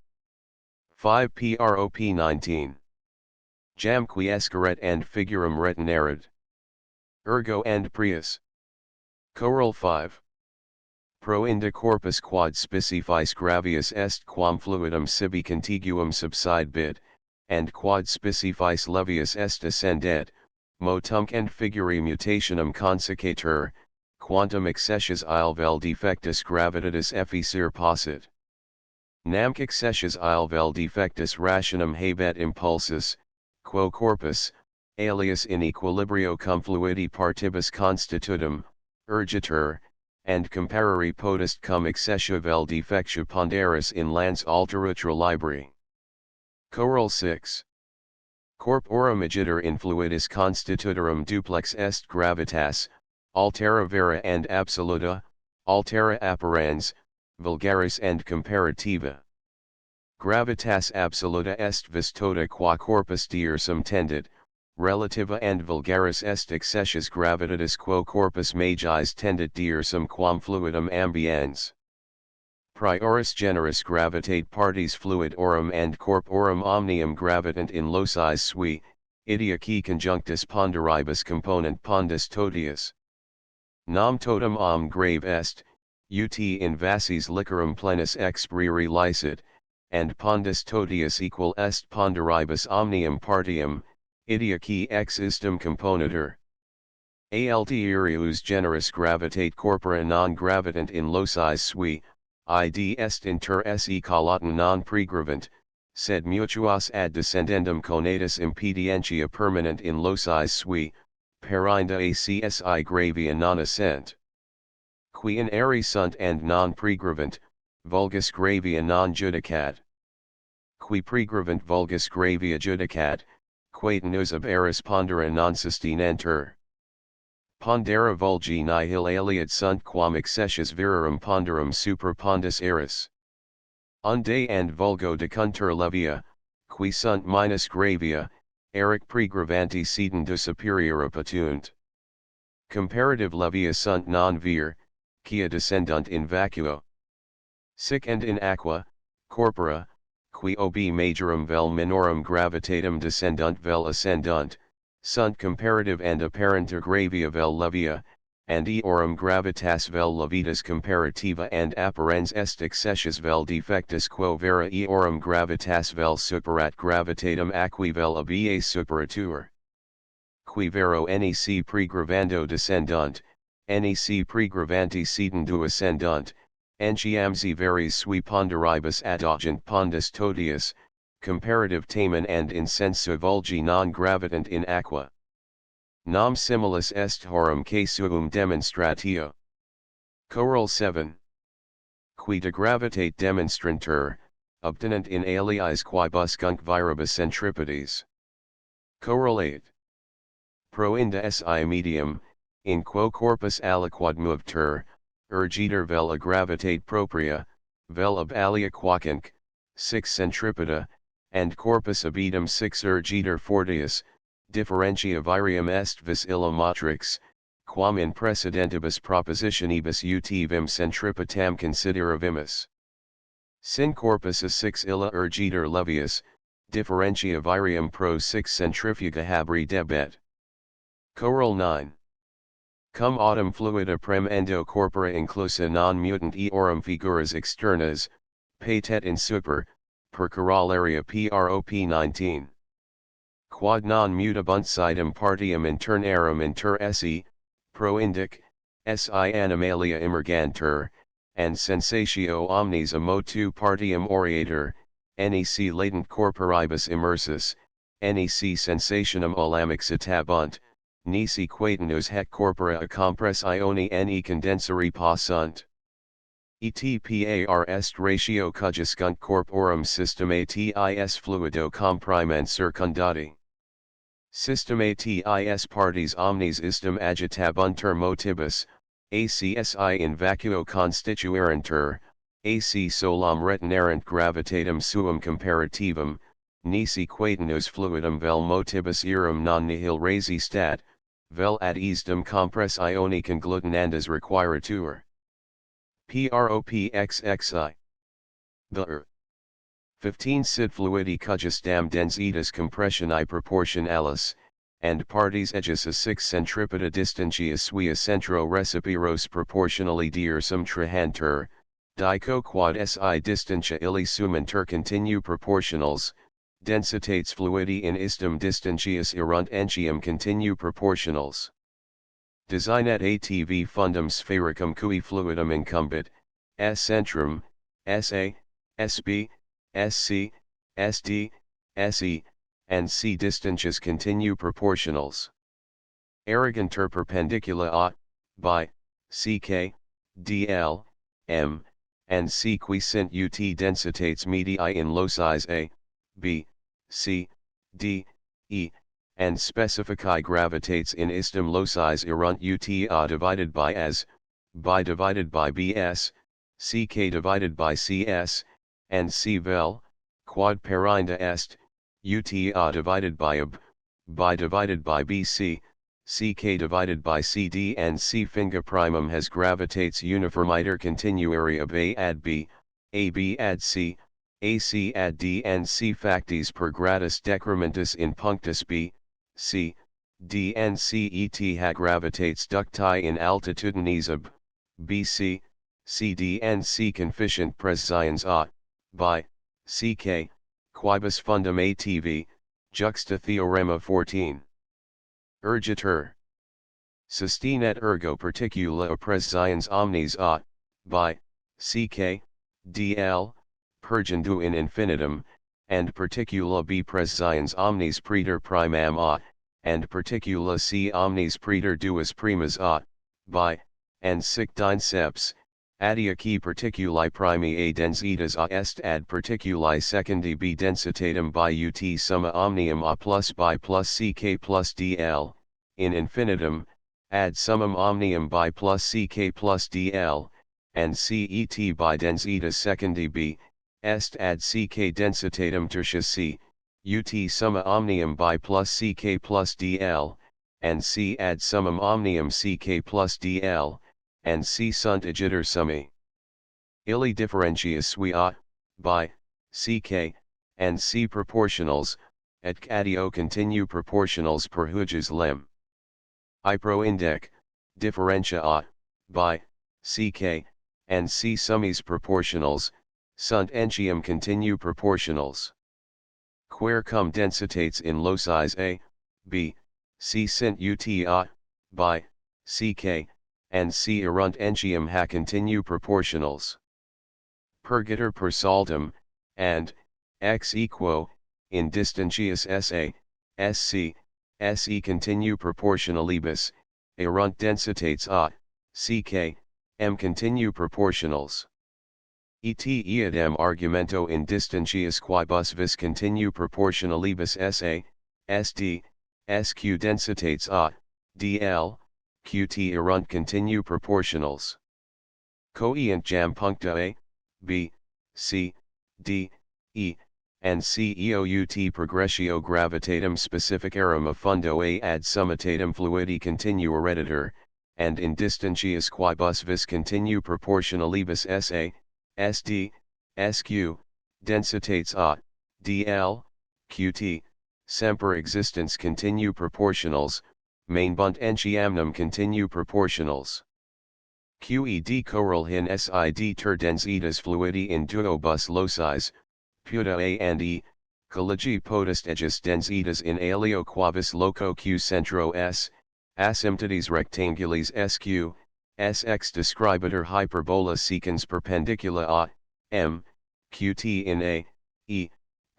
5 Prop 19. Jam quiesceret and figurum retinerit. Ergo and prius. Choral 5. Proinde corpus quod specifice gravius est quam fluidum sibi contiguum subside bit, and quod specifice levius est ascendet, motumc and figuri mutationum consecatur, quantum accessius il vel defectus gravitatis efficere possit. Namc accessius il vel defectus rationem habet impulsus, quo corpus, alias in equilibrio cum fluidi partibus constitutum, urgitur, and comparari potest cum accessio vel defectio ponderus in lans alterutra libri. Choral 6. Corporum agiter in fluidis constitutorum duplex est gravitas, altera vera and absoluta, altera apparens, vulgaris and comparativa. Gravitas absoluta est vis tota qua corpus diursum tendit, relativa and vulgaris est accessius gravitatis quo corpus magis tendit diursum quam fluidum ambiens. Prioris generis gravitate partes fluidorum and corporum omnium gravitant in locis sui, idea qui conjunctus ponderibus component pondus totius. Nam totum om grave est, ut in vassis liquorum plenus expriri licit, and pondus totius equal est ponderibus omnium partium, idea qui ex istum componetur. Alterius generis gravitate corpora non gravitant in locis sui, id est inter se colatum non pregravant, sed mutuas ad descendendum conatus impedientia permanent in locis sui, perinda acsi gravia non ascent. Qui in aere sunt and non pregravant, vulgus gravia non judicat. Qui pregravant vulgus gravia judicat, quatenus ab aris pondera non sustinentur. Pondera vulgi nihil aliat sunt quam accessius virarum ponderum super pondus aris. Unde and vulgo decuntur levia, qui sunt minus gravia, eric pregravanti sedenda superiora patunt. Comparative levia sunt non vir, quia descendunt in vacuo. Sic and in aqua, corpora, qui ob majorum vel minorum gravitatum descendunt vel ascendunt, sunt comparative and apparenter gravia vel levia, and eorum gravitas vel levitas comparativa and apparens est accessius vel defectus quo vera eorum gravitas vel superat gravitatum aqui vel abae superatur. Qui vero nec pregravando descendunt, nec pregravanti sedendu ascendunt, entiamsi veris sui ponderibus adogent pondus totius, comparative tamen and in sensu vulgi non gravitant in aqua. Nam similis est horum casuum demonstratio. Choral 7. Qui de gravitate demonstrantur, obtenent in aliis quibuscunc viribus centripetes. Choral 8. Proinda si medium, in quo corpus aliquod movtur, urgitur vel a gravitate propria, vel ab alia quacinc, 6 centripeta, and corpus abedum 6 urgitur fortius, differentia virium est vis illa matrix, quam in precedentibus propositionibus ut vim centripetam consideravimus. Sin corpus a 6 illa urgitur levius, differentia virium pro 6 centrifuga haberi debet. Choral 9. Cum autem fluida prem endo corpora inclusa non mutant eorum figuras externas, patet in super, per corollaria prop 19. Quod non mutabunt sidem partium internarum inter se, proindic, si animalia emergantur, and sensatio omnes a motu partium oriator, nec latent corporibus immersus, nec sensationum olam exitabunt, nisi quaternos hec corpora a compressione ne condensari possunt. ETPAR est ratio cujuscunt corporum systematis fluido comprimens circundati. Systematis partes omnes istum agitabuntur motibus, ACSI in vacuo constituerentur, AC solam retenerent gravitatem suum comparativum, nisi quaternos fluidum vel motibus erum non nihil resi stat, vel ad easdem compressione conglutinandas requiratur. Propxxi. The 15 Sid fluidi cujusdam densitas compressioni proportionalis, and partes ejus a 6 centripeta distantia sui centro recipiros proportionally diersum trahantur, dico quad si distantia illi sumantur continu proportionals, densitates fluidi in istum distantius erunt entium continu proportionals. Designet ATV fundum sphericum cui fluidum incumbit, S centrum, SA, SB, SC, SD, SE, and C distantius continu proportionals. Arrogantur perpendicula A, by, CK, DL, M, and C qui sint ut densitates medii in locis A, B, C, D, E, and specifici gravitates in istum locis erunt ut A divided by as, by divided by BS, CK divided by CS, and C vel, quad perinda est, ut A divided by AB, by divided by BC, CK divided by CD and C finga primum has gravitates uniformiter continuari of A ad B, AB ad C, AC ad D and C factis per gradus decrementus in punctus B, C, D and C et ha gravitates ducti in altitudines ab, BC, CD and C conficient presciens A, by, CK, quibus fundum ATV, juxta theorema 14. Urgitur. Sustinet ergo particula presciens omnes A, by, CK, DL, pergendu in infinitum, and particula B presciens omnes praeter primam A, and particula C omnes praeter duas primas A, by, and sic dinceps, adiaci particuli primi A densitas A est ad particuli secundi B densitatem by ut summa omnium A plus by plus CK plus DL, in infinitum, ad summum omnium by plus CK plus DL, and CET by densitas secundi B, est ad CK densitatem tertia C, ut summa omnium by plus CK plus DL, and C ad summum omnium CK plus DL, and C sunt igitur summi. Illi differentius sui A, by, CK, and C proportionals, et catio continu proportionals per huges lem. Ipro indec, differentia A, by, CK, and C summis proportionals, sunt entium continu proportionals. Quare cum densitates in locis A, B, C sint ut A, by, CK, and C erunt entium ha continu proportionals. Purgator per saltum, and, ex equo, in distantius SA, SC, SE continu proportionalibus, erunt densitates A, CK, M continu proportionals. Et eadem argumento in distantius quibus vis continu proportionalibus SA, SD, SQ densitates A, DL, QT erunt continu proportionals. Coeant jam puncta A, B, C, D, E, and C eout progressio gravitatum specificarum a fundo A ad summitatum fluidi continu hereditor, and in distantius quibus vis continu proportionalibus SA, SD, SQ, densitates A, DL, QT, semper existence continu proportionals, mainbunt entiamnum continu proportionals. Qed coral hin sid ter densitas fluidi in duobus locis, puta A and E, collegi potest ejus densitas in alio quavis loco Q centro S, asymptotes rectangulis SQ, SX describator hyperbola secans perpendicula A, M, QT in A, E,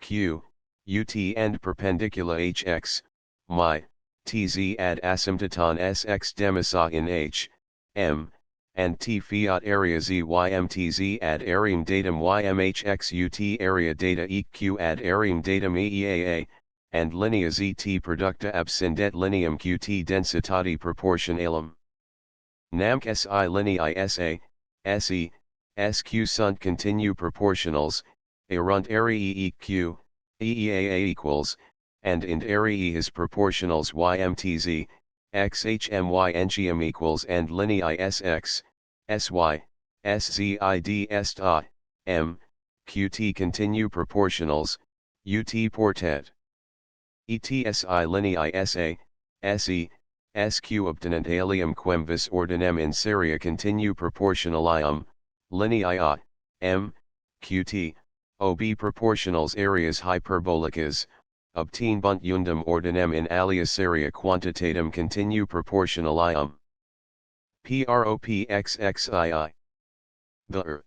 Q, UT and perpendicula HX, my, tz ad asymptoton sx demisa in h, m, and t fiat area zymtz ad areum datum ymhxut area data eq ad areum datum eeaa, and linea zt producta abscendet lineam qt densitati proportionalum. Namc si lineae sa, se, sq sunt continue proportionals, erunt areae eq, eeaa equals, and int areae his proportionals ymtz, xhmy ngm equals and lineae sx, sy, szid st, m, qt continue proportionals, ut portet. Etsi lineae sa, se, sq obtenent alium quem vis ordinem in seria continue proportionalium, lineae a, m, qt, ob proportionals areas hyperbolicas, obtinebunt undum ordinem in alia seria quantitatem continue proportionalium. Propxxii. The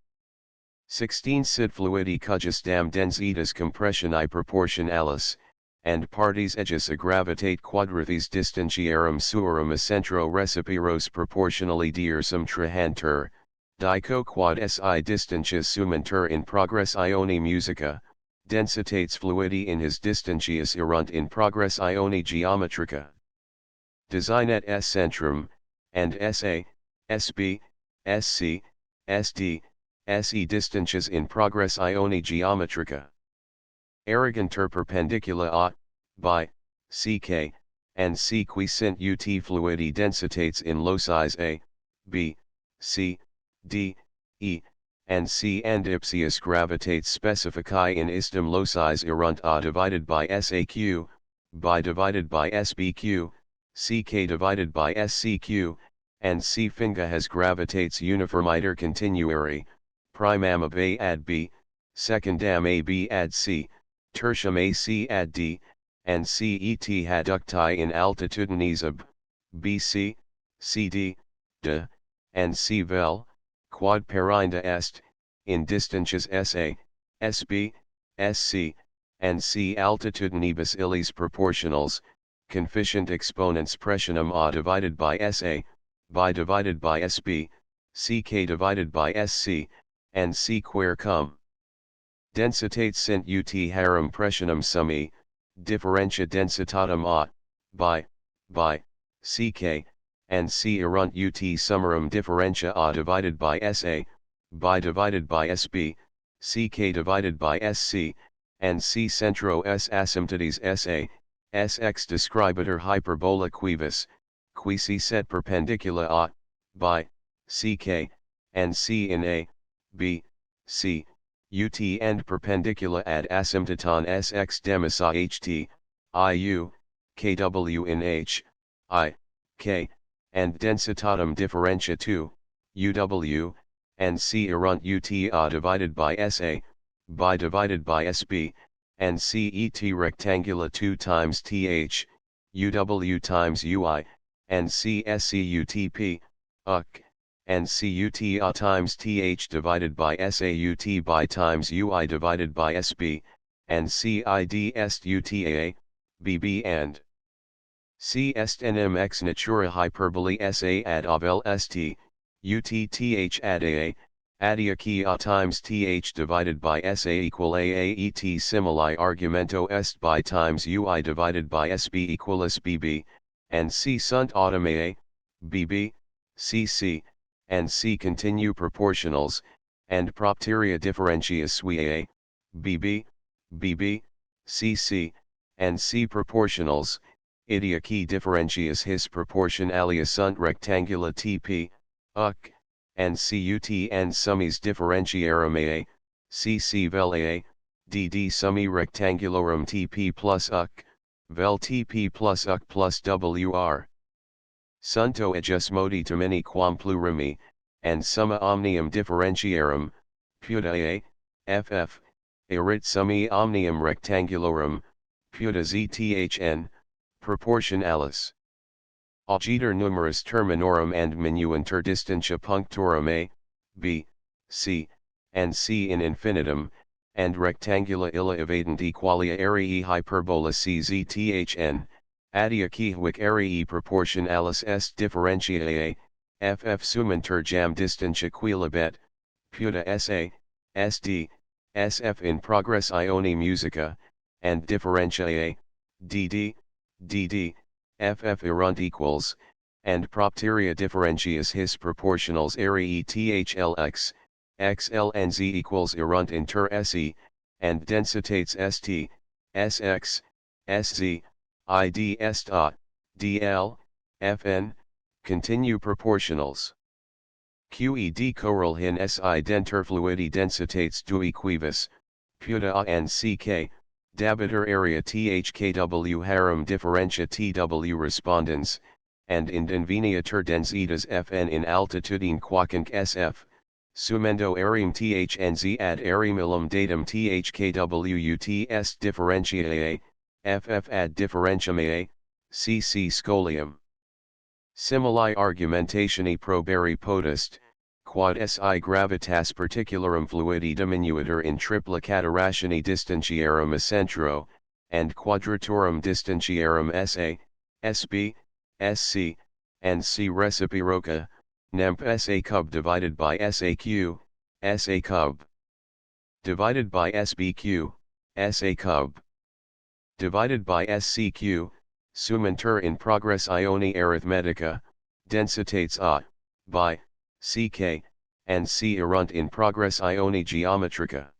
16 sid fluidi cujus dam densitas compressioni proportionalis, and partes ejus aggravitate quadrities distentiarum suorum accentro recipiros proportionally diersum trahantur, dico quad si distentius sumentur in progress ioni musica, densitates fluidi in his distentius erunt in progress ioni geometrica. Designet s centrum, and sa, sb, sc, sd, se distentius in progress ioni geometrica. Arrogantur perpendicula a, by, ck, and c qui sint ut fluidi densitates in locis a, b, c, d, e, and c and ipsius gravitates specificae in istum locis erunt a divided by saq, by divided by sbq, ck divided by sqq, and c finga has gravitates uniformiter continuari, primam ab a ad b, secundam ab ad c, tertium ac ad d, and cet hadducti in altitudines ab, bc, cd, d, and c vel, quad perinda est, in distentias sa, sb, sc, and c altitudinibus illis proportionals, conficient exponents pressionum a divided by sa, by divided by sb, ck divided by sc, and c quare cum. Densitates sint ut harum pressionum summi, differentia densitatum a, by, ck, and c erunt ut summarum differentia a divided by sa, by divided by sb, ck divided by sc, and c centro s asymptotes sa, sx describator hyperbola cuivis, qui c set perpendicula a, by, ck, and c in a, b, c, ut and perpendicula ad asymptoton sx demisa ht, iu, kw in h, I, k, and densitatum differentia 2, uw, and c erunt ut a divided by sa, by divided by sb, and cet rectangula 2 times th, uw times ui, and c scutp, uc, and cut a times th divided by saut by times ui divided by sb, and cid est utaa, bb and c est nmx natura hyperbole sa ad avel st, utth ad aa, adia ki a times th divided by sa equal aaet simili argumento est by times ui divided by sb equalis bb, and c sunt autem aa, bb, cc, and c continue proportionals, and propteria differentia sui aa, bb, cc, and c proportionals, idia qui differentias his proportionalia sunt rectangula tp, uc, and cut and summis differentiarum aa, cc vel aa, dd summi rectangulorum tp plus uc, vel tp plus uc plus wr. Sunto ejus modi termini quam plurimi, and summa omnium differentiarum, puta a, ff, erit summi omnium rectangulorum, puta zthn, proportionalis. Agiter numerus terminorum and minuenter distantia punctorum a, b, c, and c in infinitum, and rectangula illa evadent equalia areae hyperbola czthn, Adia Kihwick arii proportionalis est differentiae, ff suminter jam distantia quilibet, puta sa, sd, sf in progress ioni musica, and differentiae, dd, dd, ff erunt equals, and propteria differentius his proportionals arii thlx, xlnz equals erunt inter se, and densitates st, sx, sz, id est a, dl, fn, continue proportionals. Qed coral hin si denter fluidi densitates dui quibus, puta a and ck, dabiter area thkw harum differentia tw respondens, and indinveniatur densitas fn in altitudine quaquinc sf, sumendo arim thnz ad arim illum datum thkw ut est differentiae, ff ad differentiamae, cc scolium. Simili argumentationi proberi potest, quod si gravitas particularum fluidi diminuitur in triplicata rationi distentiarum essentro, and quadratorum distentiarum sa, sb, sc, and c reciproca, nemp sa cub divided by saq, sa cub, divided by sbq, sa cub, divided by sqq, suminter in progress ioni arithmetica, densitates a, by, ck, and c erunt in progress ioni geometrica.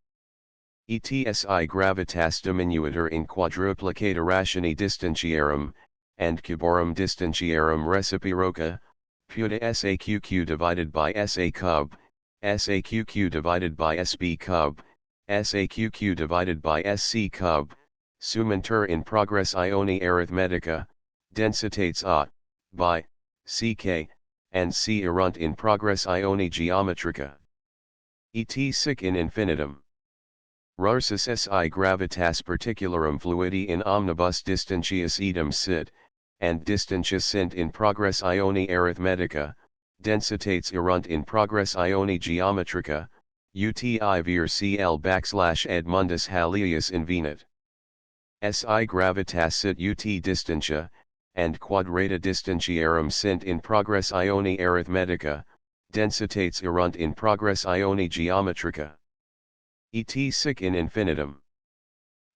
Etsi gravitas diminuitur in quadruplicata rationi distentiarum, and cuborum distentiarum reciproca, puta saqq divided by sa cub, saqq divided by sb cub, saqq divided by sc cub, suminter in progress ioni arithmetica, densitates a, by, ck, and c erunt in progress ioni geometrica. Et sic in infinitum. Rarsus si gravitas particularum fluidi in omnibus distentius idem sit, and distantia sint in progress ioni arithmetica, densitates erunt in progress ioni geometrica, uti vir cl /Edmundus Halius invenit. Si gravitas sit ut distantia, and quadrata distentiarum sint in progress ioni arithmetica, densitates erunt in progress ioni geometrica. Et sic in infinitum.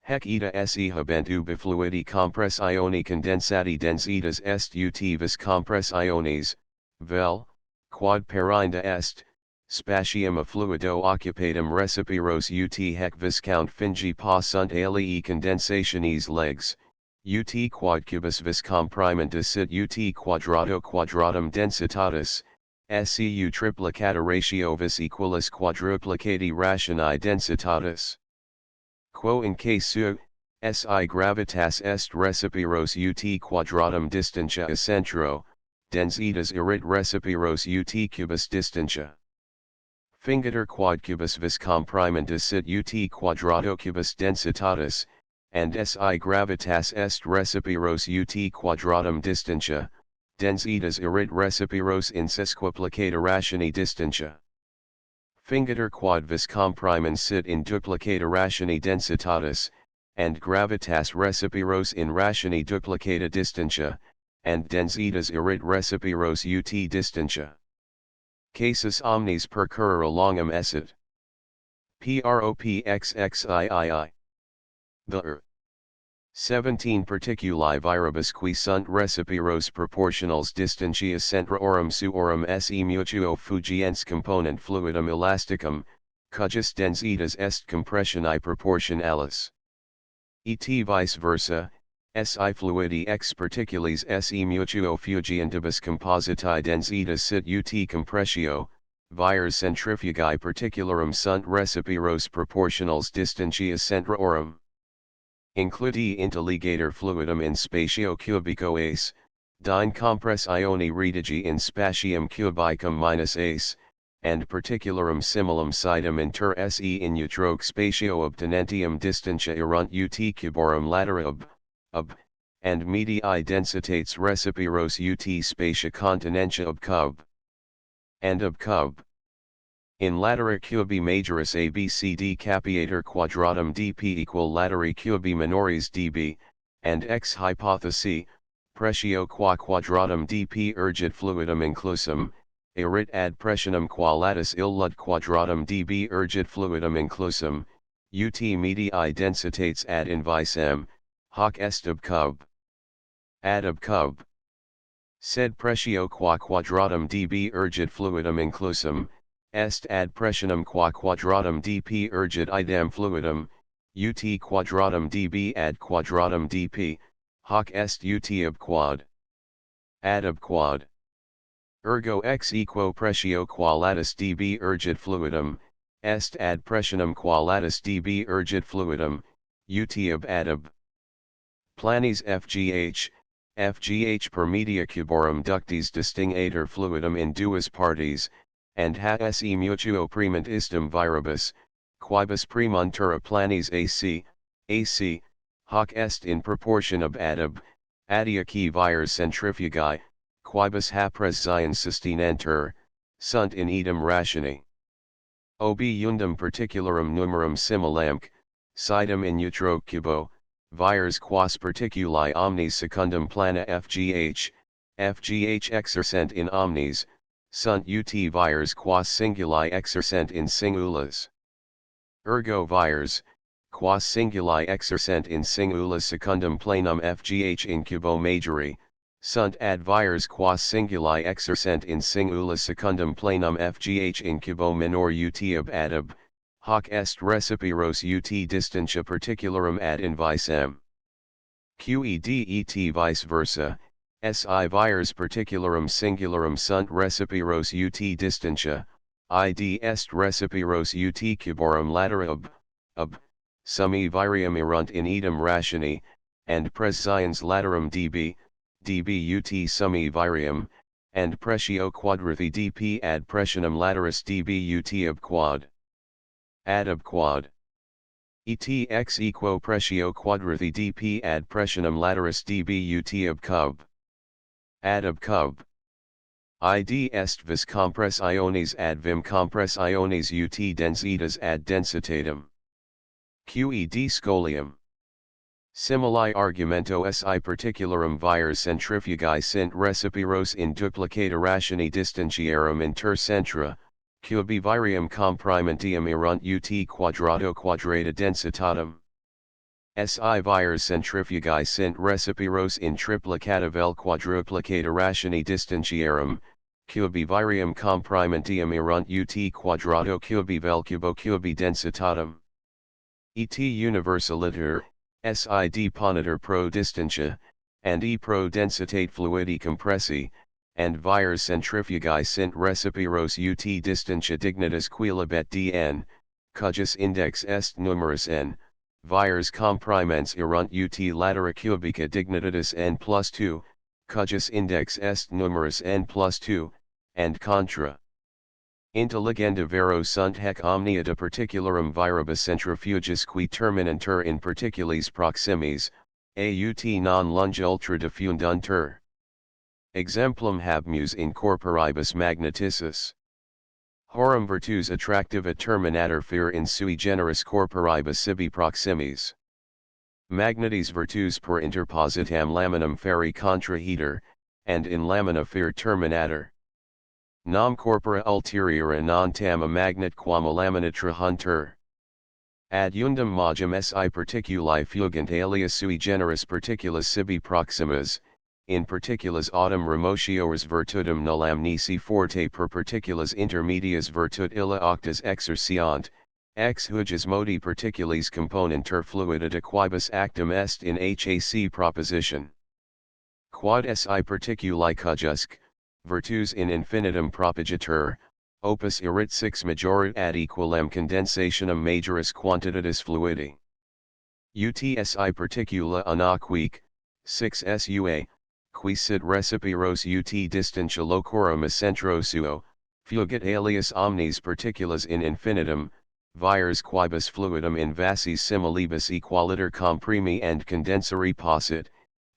Hec ita se habent ubi fluidi compress ioni condensati densitas est ut vis compress iones, vel, quad perinda est, spatium a fluido occupatum recipiros ut hec viscount fingi possunt alii condensationis legs, ut quadcubus vis comprimenta sit ut quadrato quadratum densitatis, SCU triplicata ratio vis equalis quadruplicati rationae densitatis. Quo in casu, si gravitas est recipiros ut quadratum distantia essentro, densitas erit recipiros ut cubus distantia. Fingitur quadcubus vis comprimenta sit ut quadrato cubus densitatis, and si gravitas est recipiros ut quadratum distantia, densitas erit recipiros in sesquiplicata rationi distantia. Fingitur quad vis comprimens sit in duplicata rationi densitatis, and gravitas recipiros in rationi duplicata distantia, and densitas erit recipiros ut distantia. Casus omnes percurrere longum esset. Propxxii. The earth. 17 Particuli viribus qui sunt recipiros proportionals distantia centra orum suorum se mutuo fugiens component fluidum elasticum, cujus densitas est compressioni proportionalis. Et vice versa, si fluidi ex particulis se mutuo fugientibus compositae densitas sit ut compressio, vires centrifugae particularum sunt recipiros proportionals distantia centra orum. Includi intelligator fluidum in spatio cubico ace, dine compress ioni redigi in spatium cubicum minus ace, and particularum similum sidum inter se in utroque spatio obtenentium distantia erunt ut cuborum latera ob, and medii densitates recipiros ut spatia continentia ob cub. And ob cub. In latera cubi majoris ABCD capiator quadratum dp equal lateri cubi minoris db, and ex hypothesi, pressio qua quadratum dp urgit fluidum inclusum, erit ad pressionum qua latus illud quadratum db urgit fluidum inclusum, ut medii densitates ad invisem, hoc est ob cub. Ad ob cub. Sed pressio qua quadratum db urgit fluidum inclusum, est ad pressionum qua quadratum dp urgit idem fluidum, ut quadratum db ad quadratum dp, hoc est ut ob quad. Ad ob quad. Ergo ex equo pressio qua latus db urgit fluidum, est ad pressionum qua latus db urgit fluidum, ut ob ad ob. Planis FGH per media cuborum ductis distingator fluidum in duas partes, and ha se mutuo prement istum viribus, quibus premuntura planis AC, hoc est in proportion ob ad ob, adiaci vires centrifugae, quibus ha pres zion sustinentur, sunt in idem ratione. Obi undum particularum numerum similamque, sidum in utro cubo, vires quas particuli omnes secundum plana FGH exercent in omnes, sunt ut vires quas singuli exercent in singulas. Ergo vires, quas singuli exercent in singulas secundum planum FGH in cubo majori, sunt ad vires quas singuli exercent in singulas secundum planum FGH in cubo minor ut ob ad ob, hoc est recipiros ut distantia particularum ad invisem. Quedet vice versa, si vires particularum singularum sunt recipiros ut distantia, id est recipiros ut cuborum latera ob, summi virium erunt in idem ratione, and pres zions laterum db ut summi virium, and pressio quadrati dp ad pressionum lateris db ut ob quad. Ad ob quad. Et ex equo pressio quadrati dp ad pressionum lateris db ut ob cub. Ad ob cub. Id est vis compressiones ad vim compressiones ut densitas ad densitatem. Qed scolium. Simili argumento si particularum vires centrifugae sint recipiros in duplicata ratione distantiarum inter centra, cubi virium comprimentium erunt ut quadrato quadrata densitatem. Si vires centrifugae sint recipiros in triplicata vel quadruplicata ratione distantiarum, cubi virium comprimentium erunt ut quadrato cubi vel cubo cubi densitatem. Et universaliter, si deponitor pro distantia, and e pro densitate fluidi compressi, and vires centrifugae sint recipiros ut distantia dignitas quilibet dn, cujus index est numerus n, vires comprimens erunt ut latera cubica dignitatis n plus 2, cujus index est numerus n plus 2, and contra. Intelligenda vero sunt hec omnia de particularum viribus centrifugus qui terminantur in particulis proximis, aut non lunge ultra diffunduntur. Exemplum habmus in corporibus magneticis. Horum virtus attractiva terminator fer in sui generis corporibus sibi proximis. Magnetis virtus per interpositam laminam feri contraheater, and in lamina fer terminator. Nam corpora ulteriora non tam a magnet quam a laminatra hunter. Ad undum magum si particuli fugant alias sui generis particulas sibi proximas, in particulas autem remotiores virtutum nullam nisi forte per particulas intermedias virtut illa octas exerciant, ex hujus modi particulis componenter fluida de quibus actum est in hac proposition. Quod si particuli cujusque, virtus in infinitum propagatur, opus erit 6 majorit ad equalem condensationem majoris quantitatis fluidi. Ut si particula anaquique, 6 sua, qui sit recipiros ut distantia locorum centro suo, fugit alias omnes particulas in infinitum, vires quibus fluidum in vassis similibus equaliter comprimi and condensari possit,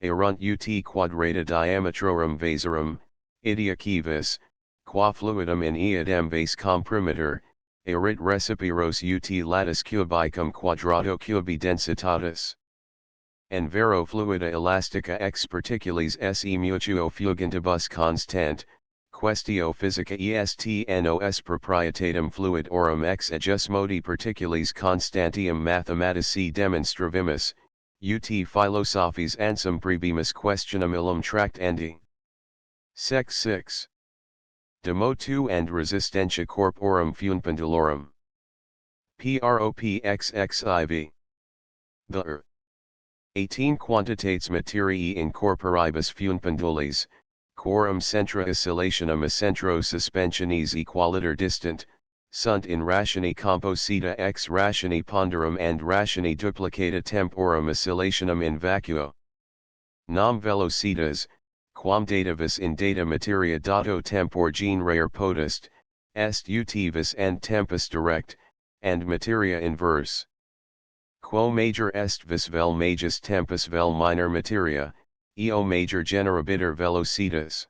erunt ut quadrata diametrorum vasorum, idiaci vis, qua fluidum in iadem vase comprimatur, erit recipiros ut latus cubicum quadrato cubi densitatis. en vero fluida elastica ex particulis se mutuo fugentibus constant, quaestio physica est nos proprietatem fluid aurum ex ejus modi particulis constantium mathematici demonstravimus, ut philosophes ansum prebimus questionum illum tractandi. Sec 6. De motu and resistentia corporum funpendulorum. Propxxiv. The 18 Quantitates materiae in corporibus funpendulis, quorum centra oscillationum accentro suspensionis equaliter distant, sunt in ratione composita ex ratione ponderum and ratione duplicata temporum oscillationum in vacuo. Nam velocitas, quam dativus in data materia dato tempor genere potest, est utivus and tempus direct, and materia inverse. Quo major est vis vel majus tempus vel minor materia, eo major generabiter velocitas.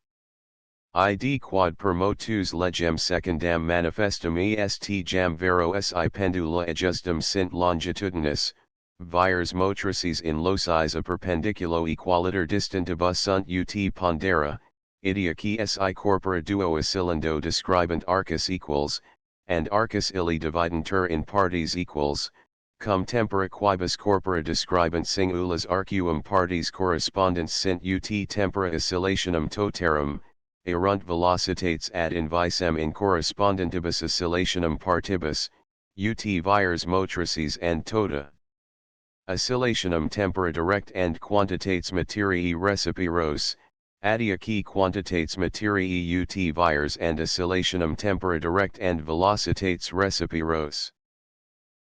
Id quod per motus legem secundam manifestum est jam vero si pendula ejustum sint longitudinus, vires motrices in locis a perpendiculo equaliter distantibus sunt ut pondera, idiaci si corpora duo oscillando describent arcus equals, and arcus illi dividentur in partes equals, cum tempora quibus corpora describent singulas arcuum partes correspondens sint ut tempora oscillationum totarum, erunt velocitates ad invisem in correspondentibus oscillationum partibus, ut vires motrices and tota. Oscillationum tempora direct and quantitates materiae recipiros, adiaci quantitates materiae ut vires and oscillationum tempora direct and velocitates recipiros.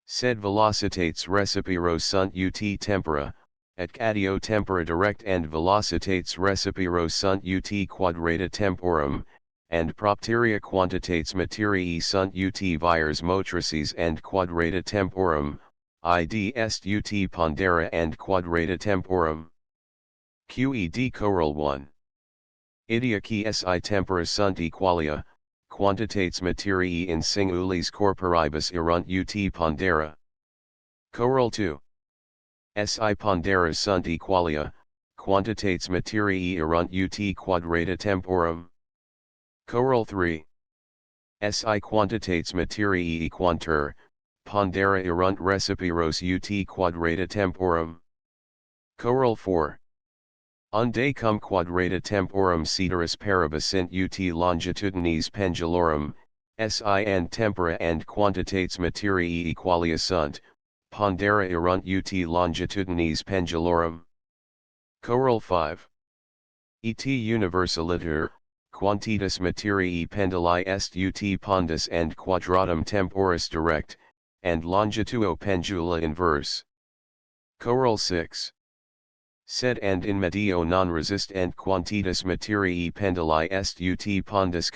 Sed velocitates recipiros sunt ut tempora, at cadio tempora direct and velocitates recipiros sunt ut quadrata temporum, and propteria quantitates materiae sunt ut vires motrices and quadrata temporum, id est ut pondera and quadrata temporum. Qed Choral 1. Idiaci si tempora sunt equalia, quantitates materiae in singulis corporibus erunt ut pondera. Choral 2. Si pondera sunt equalia, quantitates materiae erunt ut quadrata temporum. Choral 3. Si quantitates materiae equantur, pondera erunt recipiros ut quadrata temporum. Choral 4. Unde cum quadrata temporum ceteris paribus sint ut longitudines pendulorum, si and tempora and quantitates materiae equalia sunt, pondera erunt ut longitudines pendulorum. Choral 5. Et universaliter, quantitas materiae penduli est ut pondus and quadratum temporis direct, and longitudo pendula inverse. Choral 6. Sed and in medio non resistent quantitas materiae penduli est ut pondus